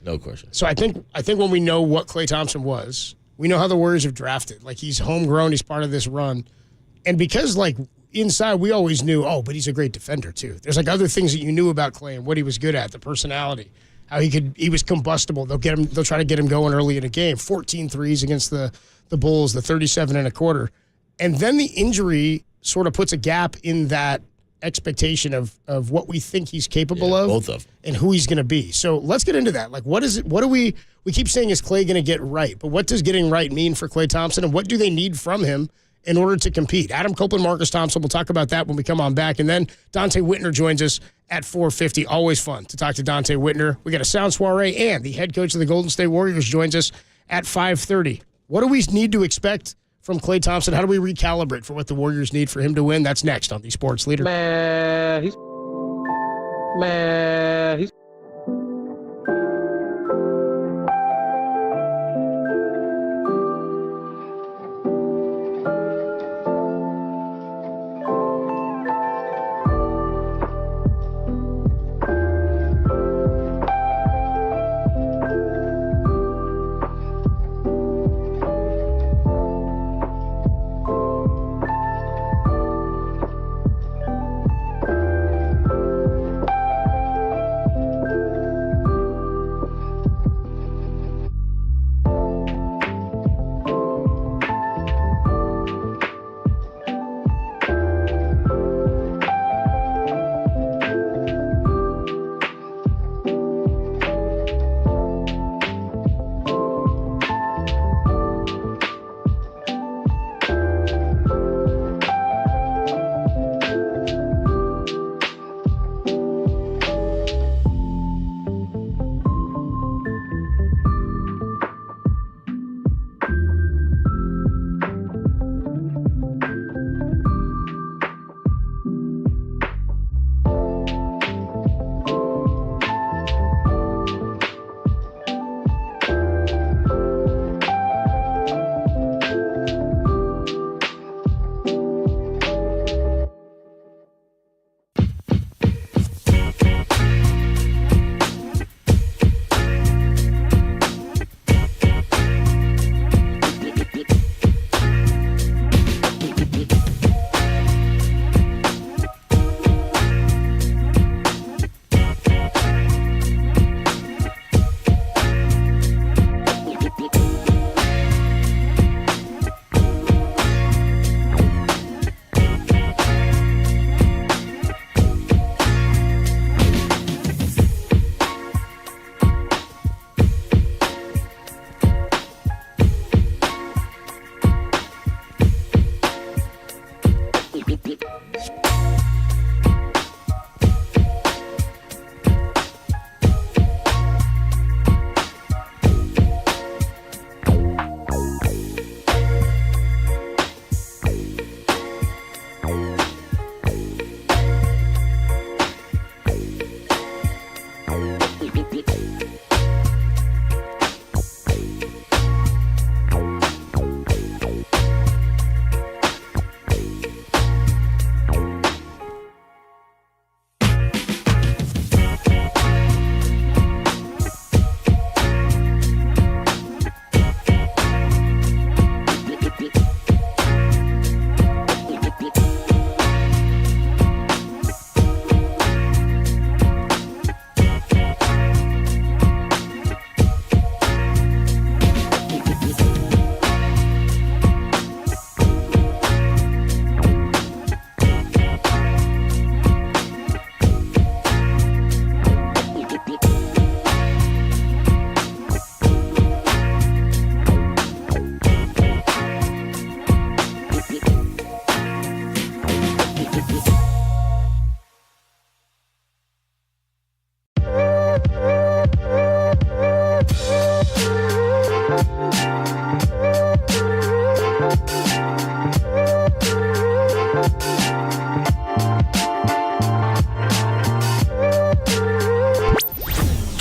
No question. So I think when we know what Klay Thompson was, we know how the Warriors have drafted. Like, he's homegrown. He's part of this run. And because, like, inside we always knew, but he's a great defender, too. There's, like, other things that you knew about Klay and what he was good at, the personality, how he was combustible. They'll try to get him going early in a game. 14 threes against the Bulls, the 37 and a quarter. And then the injury sort of puts a gap in that expectation of what we think he's capable of, both of them, and who he's going to be. So let's get into that. Like, what is it? What do we keep saying is Klay going to get right, but what does getting right mean for Klay Thompson, and what do they need from him? in order to compete. Adam Copeland, Marcus Thompson, we'll talk about that when we come on back. And then Dante Whitner joins us at 4:50. Always fun to talk to Dante Whitner. We got a sound soiree, and the head coach of the Golden State Warriors joins us at 5:30. What do we need to expect from Klay Thompson? How do we recalibrate for what the Warriors need for him to win? That's next on the Sports Leader. Man, he's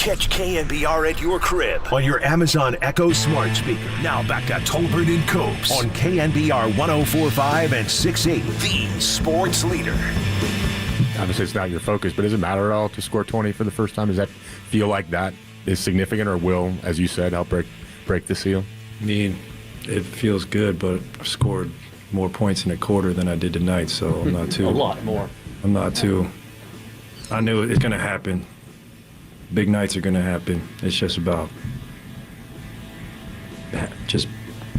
Catch KNBR at your crib on your Amazon Echo smart speaker. Now back to Tolbert and Copes on KNBR 104.5 and 680, the sports leader. Obviously, it's not your focus, but does it matter at all to score 20 for the first time? Does that feel like that is significant or will, as you said, help break the seal? I mean, it feels good, but I've scored more points in a quarter than I did tonight, so I'm not too... A lot more. I'm not too... I knew it's going to happen. Big nights are going to happen. It's just about just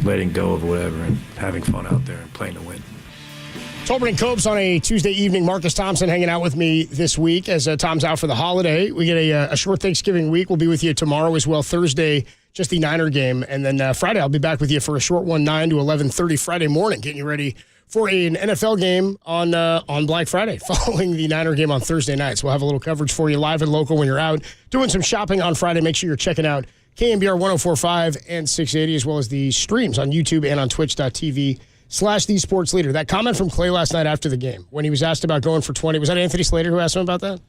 letting go of whatever and having fun out there and playing to win. Tolbert and Copes on a Tuesday evening. Marcus Thompson hanging out with me this week as Tom's out for the holiday. We get a short Thanksgiving week. We'll be with you tomorrow as well. Thursday, just the Niner game. And then Friday, I'll be back with you for a short one, 9 to 11:30 Friday morning, getting you ready for an NFL game on Black Friday, following the Niner game on Thursday night. So we'll have a little coverage for you live and local when you're out doing some shopping on Friday. Make sure you're checking out KNBR 104.5 and 680, as well as the streams on YouTube and on twitch.tv/The Sports Leader. That comment from Clay last night after the game, when he was asked about going for 20, was that Anthony Slater who asked him about that?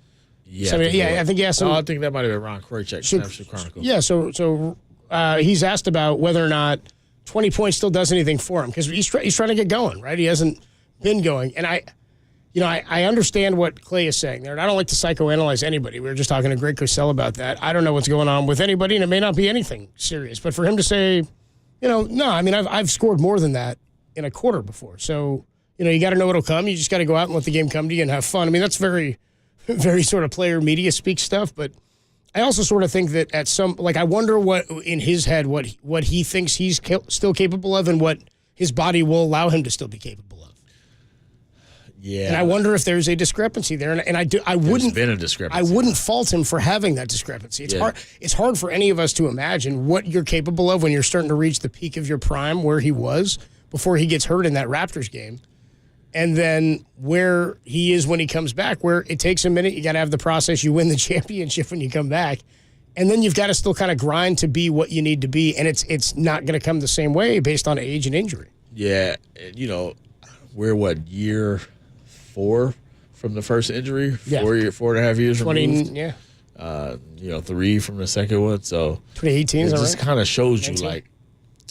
Yeah, I think he asked him. No, I think that might have been Ron Kroichek, Snapshot Chronicle. Yeah, so he's asked about whether or not 20 points still does anything for him, because he's trying to get going, right? He hasn't been going. And I understand what Clay is saying there, and I don't like to psychoanalyze anybody. We were just talking to Greg Cosell about that. I don't know what's going on with anybody, and it may not be anything serious. But for him to say, no, I mean, I've scored more than that in a quarter before. So, you got to know what'll come. You just got to go out and let the game come to you and have fun. I mean, that's very, very sort of player media speak stuff, but I also sort of think that I wonder what in his head, what he thinks he's still capable of and what his body will allow him to still be capable of. Yeah. And I wonder if there's a discrepancy there. And I wouldn't. There's been a discrepancy. I wouldn't fault him for having that discrepancy. It's hard for any of us to imagine what you're capable of when you're starting to reach the peak of your prime, where he was before he gets hurt in that Raptors game. And then where he is when he comes back, where it takes a minute, you got to have the process, you win the championship when you come back, and then you've got to still kind of grind to be what you need to be, and it's not going to come the same way based on age and injury. Yeah, we're year 4 from the first injury? Yeah. 4.5 years 20, removed? yeah. 3 from the second one, so 2018, it is that just right? kind of shows 19? you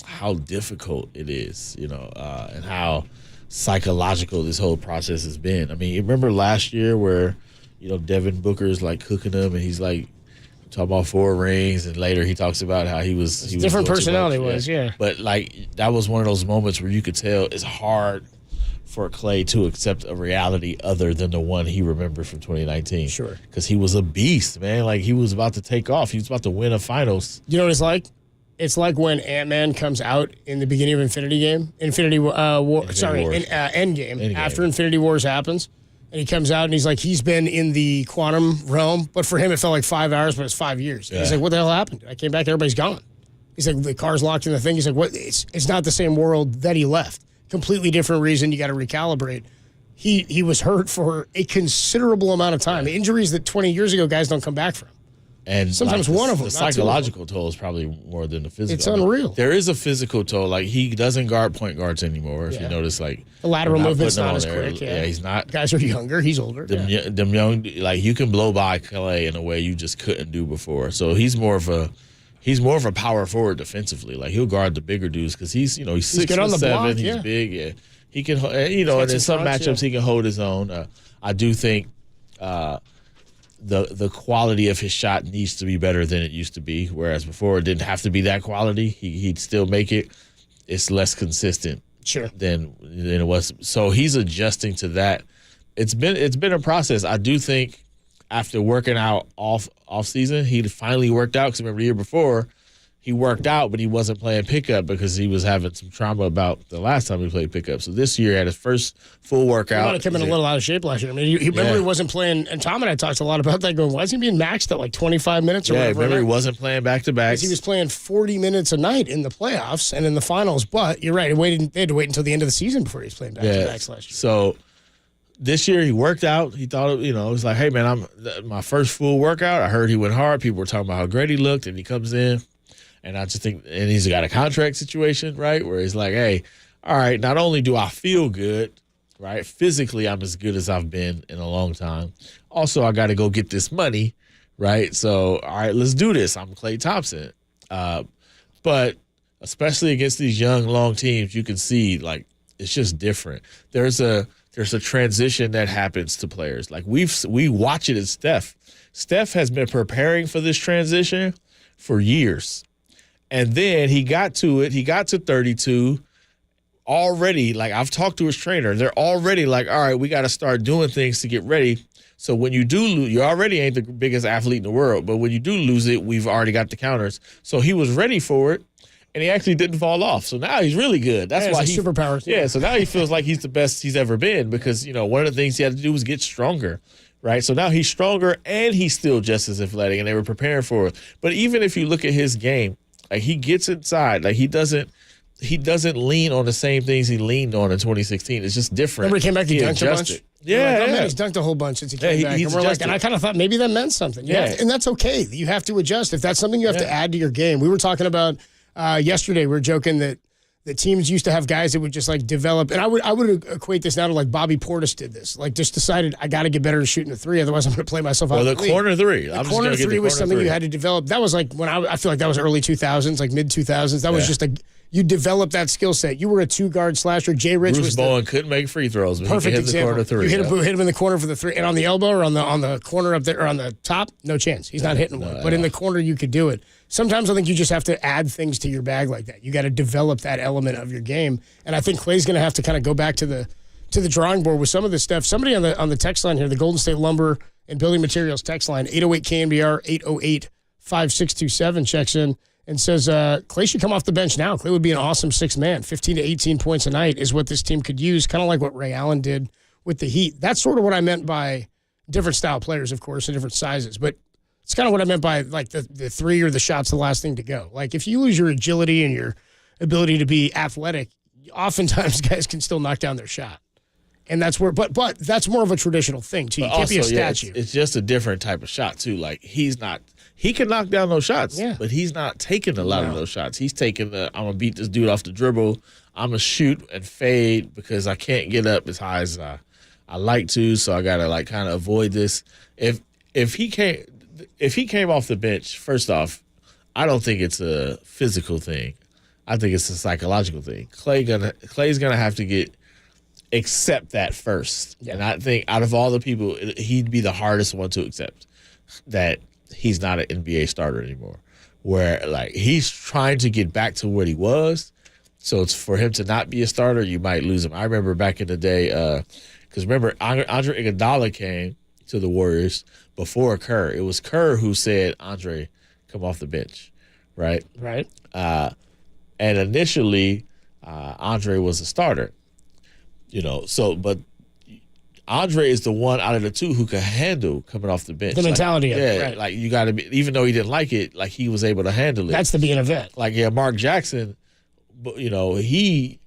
how difficult it is, and how psychological this whole process has been. I mean, you remember last year where, Devin Booker's cooking him, and he's talking about 4 rings, and later he talks about how he was different doing personality too much. was, yeah. But that was one of those moments where you could tell it's hard for Clay to accept a reality other than the one he remembered from 2019. Sure. Because he was a beast, man. He was about to take off. He was about to win a finals. You know what it's like? It's like when Ant-Man comes out in the beginning of Endgame, after Infinity Wars happens, and he comes out and he's been in the quantum realm, but for him it felt like 5 hours, but it's 5 years. Yeah. He's like, what the hell happened? I came back, everybody's gone. He's like, the car's locked in the thing. He's like, what? It's not the same world that he left. Completely different reason. You got to recalibrate. He was hurt for a considerable amount of time. Injuries that 20 years ago guys don't come back from. And sometimes one of them. The psychological toll is probably more than the physical. It's unreal. There is a physical toll. He doesn't guard point guards anymore. If you notice, the lateral movement's not as quick. Yeah, he's not. Guys are younger. He's older. Them young, you can blow by Clay in a way you just couldn't do before. So he's more of a power forward defensively. He'll guard the bigger dudes because he's 6'7". He's big. Yeah, he can. And in some matchups he can hold his own. I do think. The quality of his shot needs to be better than it used to be, whereas before it didn't have to be that quality. He'd still make it. It's less consistent than it was. So he's adjusting to that. It's been a process. I do think after working out off season, he finally worked out, because remember the year before he worked out, but he wasn't playing pickup because he was having some trauma about the last time he played pickup. So this year, at his first full workout. He might have come in a little out of shape last year. I mean, he remember he wasn't playing, and Tom and I talked a lot about that, going, why is he being maxed at 25 minutes or whatever? Yeah, remember he wasn't playing back-to-backs. He was playing 40 minutes a night in the playoffs and in the finals, but you're right, they had to wait until the end of the season before he was playing back-to-backs last year. So this year he worked out. He thought, it was like, hey, man, my first full workout. I heard he went hard. People were talking about how great he looked, and he comes in. And I just think, and he's got a contract situation, right, where he's like, hey, all right, not only do I feel good, right, physically I'm as good as I've been in a long time. Also, I got to go get this money, right? So, all right, let's do this. I'm Klay Thompson. But especially against these young, long teams, you can see, it's just different. There's a transition that happens to players. We watch it in Steph. Steph has been preparing for this transition for years. And then he got to it. He got to 32 already. I've talked to his trainer. They're already all right, we got to start doing things to get ready. So when you do lose, you already ain't the biggest athlete in the world. But when you do lose it, we've already got the counters. So he was ready for it, and he actually didn't fall off. So now he's really good. That's why he's superpowers. Yeah, so now he feels like he's the best he's ever been, because, one of the things he had to do was get stronger. Right? So now he's stronger, and he's still just as athletic, and they were preparing for it. But even if you look at his game, Like he gets inside. Like he doesn't lean on the same things he leaned on in 2016. It's just different. Remember he came back, he dunked a bunch? Yeah, like, man, he's dunked a whole bunch since he came back. And we're like, and I kind of thought maybe that meant something. Yeah. And that's okay. You have to adjust. If that's something you have to add to your game. We were talking about yesterday, we were joking that the teams used to have guys that would just like develop. And I would equate this now to like Bobby Portis did this. Like just decided I got to get better at shooting a three. Otherwise I'm going to play myself out of the league. Corner three. The corner three was something you had to develop. That was like when I feel like that was early 2000s, like mid 2000s. That was just you developed that skill set. You were a two-guard slasher. Jay Rich Bruce was Bowen couldn't make free throws, but perfect he hit example. The corner three. You hit him in the corner for the three, and on the elbow or on the corner up there or on the top, no chance. He's not hitting one. But in the corner, you could do it. Sometimes I think you just have to add things to your bag like that. You got to develop that element of your game, and I think Clay's going to have to kind of go back to the drawing board with some of this stuff. Somebody on the text line here, the Golden State Lumber and Building Materials text line, 808 KNBR 808-5627 checks in. And says, Clay should come off the bench now. Clay would be an awesome sixth man. 15 to 18 points a night is what this team could use, kind of like what Ray Allen did with the Heat. That's sort of what I meant by different style players, of course, and different sizes. But it's kind of what I meant by like the three or the shot's the last thing to go. Like if you lose your agility and your ability to be athletic, oftentimes guys can still knock down their shot. And that's where, but that's more of a traditional thing too. You can't be a statue. It's just a different type of shot too. Like he can knock down those shots, but he's not taking a lot of those shots. He's taking I'm going to beat this dude off the dribble. I'm going to shoot and fade because I can't get up as high as I like to, so I got to like kind of avoid this. If he came off the bench, first off, I don't think it's a physical thing. I think it's a psychological thing. Clay's going to have to accept that first. Yeah. And I think out of all the people, he'd be the hardest one to accept that he's not an NBA starter anymore, where like he's trying to get back to what he was. So it's for him to not be a starter, you might lose him. I remember back in the day, because remember Andre Iguodala came to the Warriors before Kerr. It was Kerr who said, Andre, come off the bench, right? Right. And initially, Andre was a starter, but Andre is the one out of the two who could handle coming off the bench. The mentality of it, right. Like you got to be, even though he didn't like it, like he was able to handle it. That's the being a vet. Like Mark Jackson, he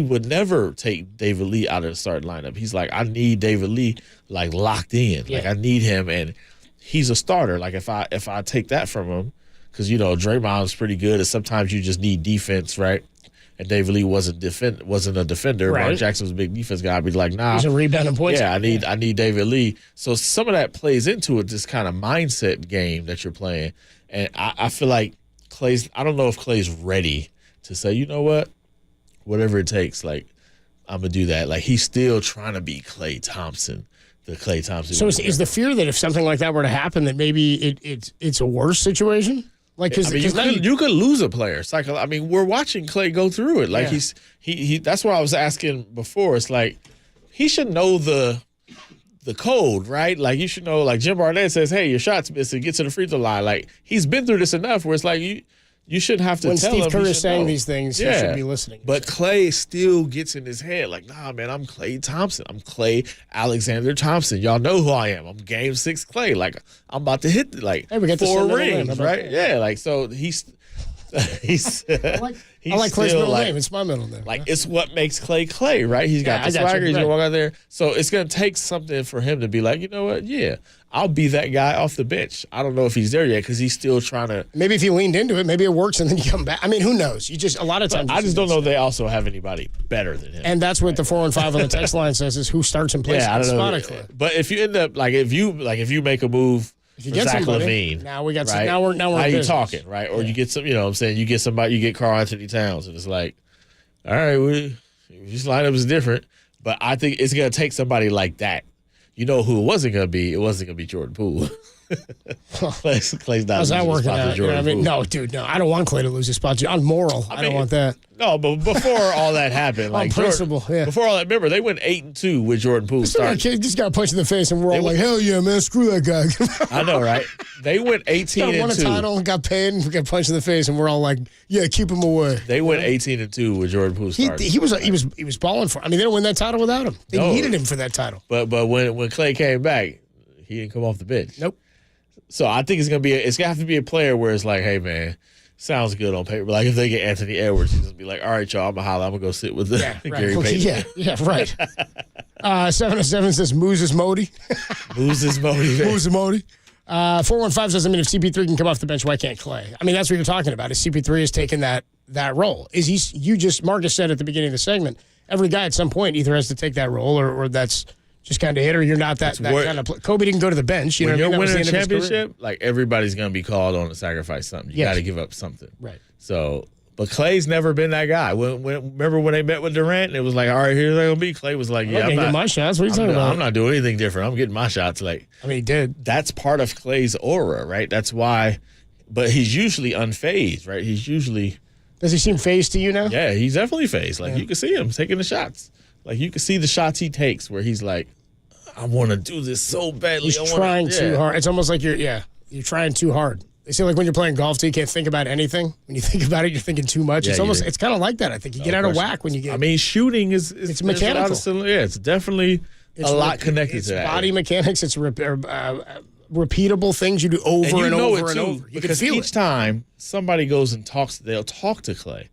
would never take David Lee out of the starting lineup. He's like, I need David Lee like locked in. Yeah. Like I need him, and he's a starter. Like if I take that from him, because Draymond's pretty good, and sometimes you just need defense, right? And David Lee wasn't a defender. Right. Mark Jackson was a big defense guy. I'd be like, nah. He's a rebounding point. Yeah, I need David Lee. So some of that plays into it, this kind of mindset game that you're playing. And I feel like I don't know if Clay's ready to say, you know what? Whatever it takes, like, I'm going to do that. Like, he's still trying to be Klay Thompson, the Klay Thompson. So is the fear that if something like that were to happen, that maybe it's a worse situation? Like, you could lose a player. We're watching Klay go through it. Like he that's why I was asking before. It's like he should know the code, right? Like you should know. Like Jim Barnett says, "Hey, your shot's missing. Get to the free throw line." Like he's been through this enough where it's like you shouldn't have to when tell him. When Steve Kerr is saying know. These things, he should be listening. But Klay still gets in his head like, nah, man, I'm Klay Thompson. I'm Klay Alexander Thompson. Y'all know who I am. I'm Game 6 Klay. Like, I'm about to hit, we got 4 rings, right? Yeah, like, so he's I like Clay's middle name. It's my middle name. Like, it's what makes Klay, right? He's got the swagger. He's going to walk out there. So it's going to take something for him to be like, you know what? Yeah, I'll be that guy off the bench. I don't know if he's there yet because he's still trying to. Maybe if he leaned into it, maybe it works and then you come back. I mean, who knows? A lot of times. I just don't know if they also have anybody better than him. And that's what the 415 on the text line says is who starts and plays. Yeah, I don't know. But if you end up, if you make a move, if you get Zach LaVine, now we got right? now we're now you talking, right? Or you get some, what I'm saying, you get somebody, you get Karl Anthony Towns, and it's like, all right, this lineup is different, but I think it's gonna take somebody like that. You know who it wasn't gonna be? It wasn't gonna be Jordan Poole. Clay's not. How's that working out? No, dude, no. I don't want Clay to lose his spot. On moral, I don't want that. No, but before all that happened, on principle, Jordan, before all that, remember they went 8-2 with Jordan Poole starting. Just got punched in the face, and we're all like, "Hell yeah, man! Screw that guy." I know, right? They went 18-2. Won a title, got paid, and got punched in the face, and we're all like, "Yeah, keep him away." They went 18-2 with Jordan Poole starting. He was balling for. I mean, they didn't win that title without him. They needed him for that title. But when Clay came back, he didn't come off the bench. Nope. So I think it's gonna have to be a player where it's like, hey man, sounds good on paper. Like if they get Anthony Edwards, you just be like, all right, y'all, I'm gonna holler. I'm gonna go sit with the Gary Payton. Yeah, right. 707 says Moose is Modi. Moose is Modi. Moose is Modi. 415 says, I mean, if CP3 can come off the bench, why can't Clay? I mean, that's what you're talking about. Is CP3 has taken that role? Marcus said at the beginning of the segment, every guy at some point either has to take that role or that's just kind of it, or you're not that kind of player. Kobe didn't go to the bench. You know, when you're winning a championship, like everybody's gonna be called on to sacrifice something. You got to give up something. Right. So, but Clay's never been that guy. Remember when they met with Durant, and it was like, all right, here's they're gonna be. Clay was like, yeah, I'm not getting my shots. What are you talking about? I'm not doing anything different. I'm getting my shots. Like, I mean, he did. That's part of Clay's aura, right? That's why. But he's usually unfazed, right? He's usually. Does he seem phased to you now? Yeah, he's definitely phased. Like you can see him taking the shots. Like you can see the shots he takes where he's like, I want to do this so badly. He's trying too hard. It's almost like you're trying too hard. They say like when you're playing golf, too, you can't think about anything. When you think about it, you're thinking too much. Yeah, it's kind of like that. I think you get out of whack when you get. I mean, shooting is it's mechanical. It's definitely a lot connected to that. Body mechanics. It's repeatable things you do over and over and over. You because can feel each time somebody goes and they'll talk to Clay.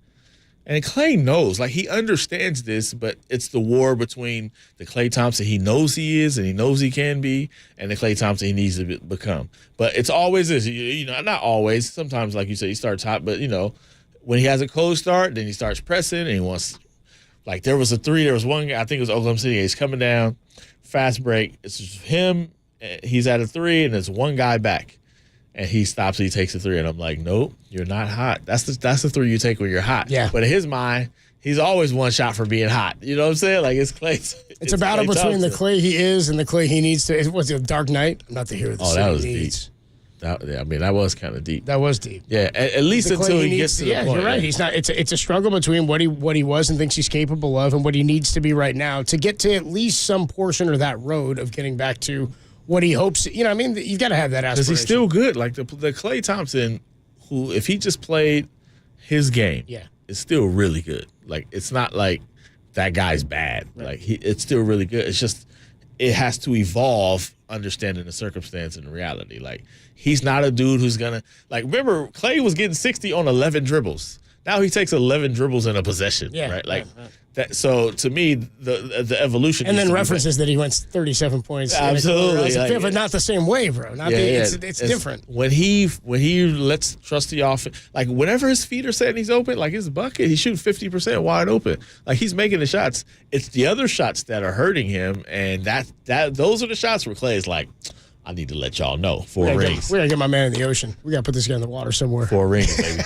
And Clay knows, like he understands this, but it's the war between the Klay Thompson he knows he is and he knows he can be, and the Klay Thompson he needs to become. But it's always this, you know, not always. Sometimes, like you said, he starts hot, but you know, when he has a cold start, then he starts pressing and he wants. Like there was one guy, I think it was Oklahoma City. He's coming down, fast break. It's just him. He's at a three, and there's one guy back. And he stops and he takes a three. And I'm like, nope, you're not hot. That's the three you take when you're hot. Yeah. But in his mind, he's always one shot for being hot. You know what I'm saying? Like it's Clay. It's a battle between the Clay he is and the Clay he needs to. What's it, Dark Knight? I'm not the hero of the city. That was needs. deep. That was kind of deep. That was deep. Yeah, at least until he gets to the point. Yeah, you're right. He's not. It's a struggle between what he was and thinks he's capable of and what he needs to be right now to get to at least some portion of that road of getting back to what he hopes. You know, I mean, you've got to have that aspiration. Because he's still good. Like the Klay Thompson, who if he just played his game, is still really good. Like it's not like that guy's bad. Right. Like it's still really good. It's just it has to evolve, understanding the circumstance and the reality. Like he's not a dude who's gonna remember Clay was getting 60 on 11 dribbles. Now he takes 11 dribbles in a possession, right? Like that. So to me, the evolution. And then references that he went 37 points. Absolutely, but not the same way, bro. It's different. When he lets trust the offense, like whenever his feet are set and he's open, like his bucket, he shoots 50% wide open. Like he's making the shots. It's the other shots that are hurting him, and those are the shots where Clay is like, I need to let y'all know. 4 rings. We gotta get my man in the ocean. We gotta put this guy in the water somewhere. 4 rings, baby.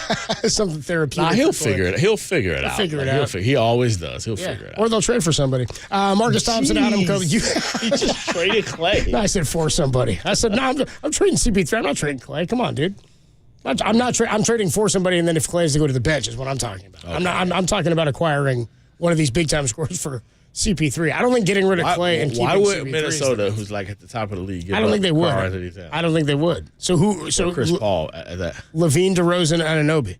Something therapeutic. Nah, he'll figure it out. He'll figure it out. He always does. He'll figure it out. Or they'll trade for somebody. Marcus Thompson, Adam Kobe. He just traded Clay. No, I said for somebody. I said, no, I'm trading CP3. I'm not trading Clay. Come on, dude. I'm trading for somebody, and then if Clay has to go to the bench is what I'm talking about. Okay. I'm talking about acquiring one of these big-time scorers for CP3. I don't think getting rid of Clay and keeping CP3. Why would Minnesota, who's like at the top of the league, I don't think they would. I don't think they would. So who? So Chris Paul at that. Levine, DeRozan, Anunoby.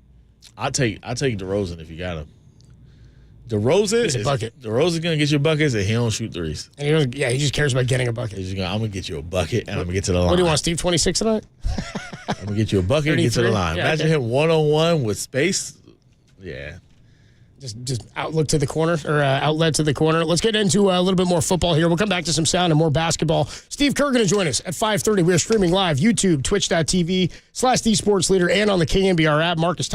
I'll take DeRozan if you got him. DeRozan is a bucket. DeRozan's gonna get you buckets, and he don't shoot threes. And he just cares about getting a bucket. I'm gonna get you a bucket, and I'm gonna get to the line. What do you want, Steve? 26 tonight? I'm gonna get you a bucket and get to the line. Imagine him 1-on-1 with space. Yeah. Just outlet to the corner. Let's get into a little bit more football here. We'll come back to some sound and more basketball. Steve Kerr going to join us at 5:30. We are streaming live, YouTube, twitch.tv/thesportsleader, and on the KNBR app. Marcus